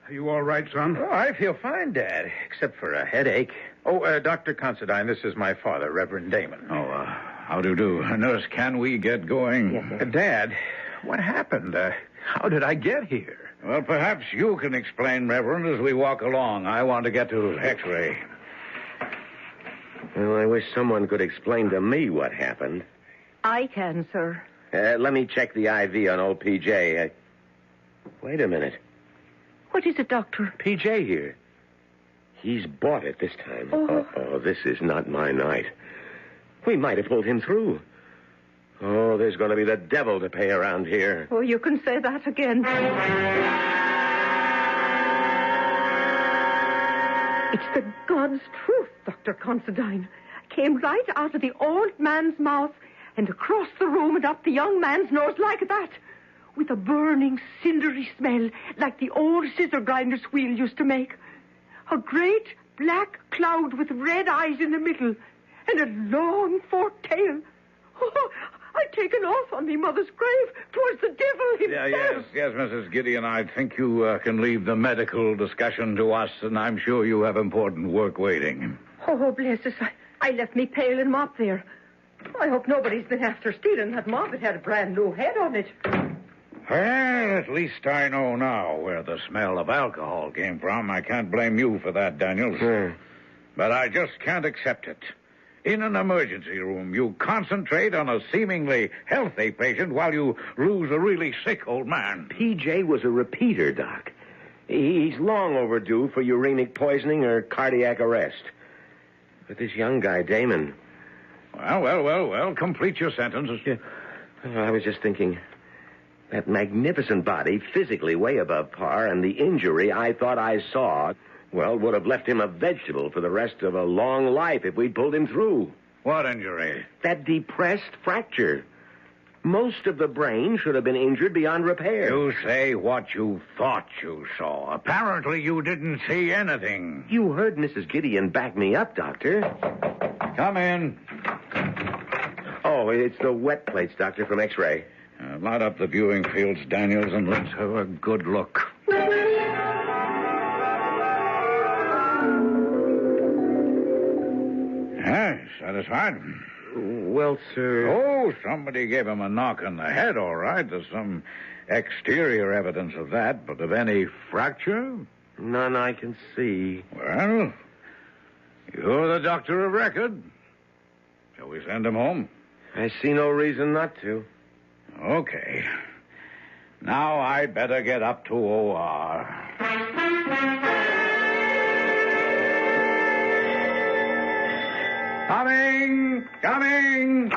are you all right, son? Oh, I feel fine, Dad, except for a headache. Oh, Dr. Considine, this is my father, Reverend Damon. Oh, how do you do? Nurse, can we get going? Yes, sir. Dad, What happened? How did I get here? Well, perhaps you can explain, Reverend, as we walk along. I want to get to X-ray. Well, I wish someone could explain to me what happened. I can, sir. Let me check the IV on old PJ. Wait a minute. What is it, Doctor? PJ here. He's bought it this time. Oh, this is not my night. We might have pulled him through. Oh, there's going to be the devil to pay around here. Oh, you can say that again. It's the God's truth, Dr. Considine. Came right out of the old man's mouth and across the room and up the young man's nose like that, with a burning, cindery smell like the old scissor grinder's wheel used to make. A great black cloud with red eyes in the middle and a long forked tail. Oh, I'd taken off on me mother's grave towards the devil himself. Yes, Mrs. Gideon. I think you can leave the medical discussion to us, and I'm sure you have important work waiting. Oh, bless us. I left me pail and mop there. I hope nobody's been after stealing that mop. It had a brand new head on it. Well, at least I know now where the smell of alcohol came from. I can't blame you for that, Daniels. But I just can't accept it. In an emergency room, you concentrate on a seemingly healthy patient while you lose a really sick old man. PJ was a repeater, Doc. He's long overdue for uremic poisoning or cardiac arrest. But this young guy, Damon... Well, complete your sentence. I was just thinking... That magnificent body, physically way above par, and the injury I thought I saw... Well, would have left him a vegetable for the rest of a long life if we'd pulled him through. What injury? That depressed fracture. Most of the brain should have been injured beyond repair. You say what you thought you saw. Apparently you didn't see anything. You heard Mrs. Gideon back me up, Doctor. Come in. Oh, it's the wet plates, Doctor, from X-ray. Light up the viewing fields, Daniels, and let's have a good look. Satisfied? Well, sir... Oh, somebody gave him a knock on the head, all right. There's some exterior evidence of that, but of any fracture? None I can see. Well, you're the doctor of record. Shall we send him home? I see no reason not to. Okay. Now I'd better get up to OR. Coming!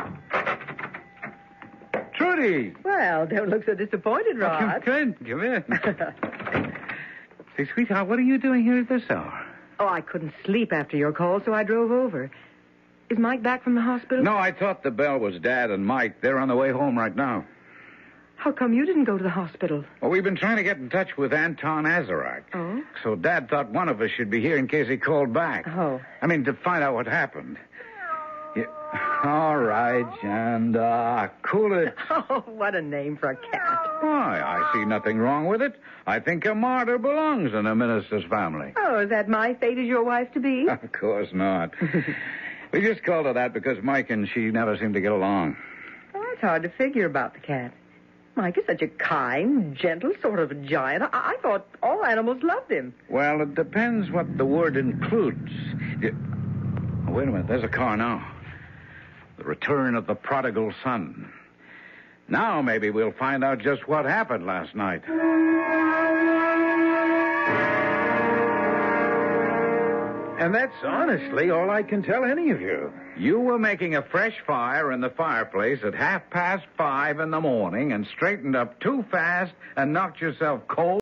Trudy! Well, don't look so disappointed, Rod. Come in. Say, sweetheart, what are you doing here at this hour? Oh, I couldn't sleep after your call, so I drove over. Is Mike back from the hospital? No, I thought the bell was Dad and Mike. They're on the way home right now. How come you didn't go to the hospital? Well, we've been trying to get in touch with Anton Azarak. Oh? So Dad thought one of us should be here in case he called back. Oh. I mean, to find out what happened. Yeah. All right, Janda. Cool it. Oh, what a name for a cat. Why, I see nothing wrong with it. I think a martyr belongs in a minister's family. Oh, is that my fate as your wife to be? Of course not. We just called her that because Mike and she never seemed to get along. Well, it's hard to figure about the cat. Mike is such a kind, gentle sort of a giant. I thought all animals loved him. Well, it depends what the word includes. Oh, wait a minute. There's a car now. The return of the prodigal son. Now maybe we'll find out just what happened last night. And that's honestly all I can tell any of you. You were making a fresh fire in the fireplace at 5:30 in the morning and straightened up too fast and knocked yourself cold.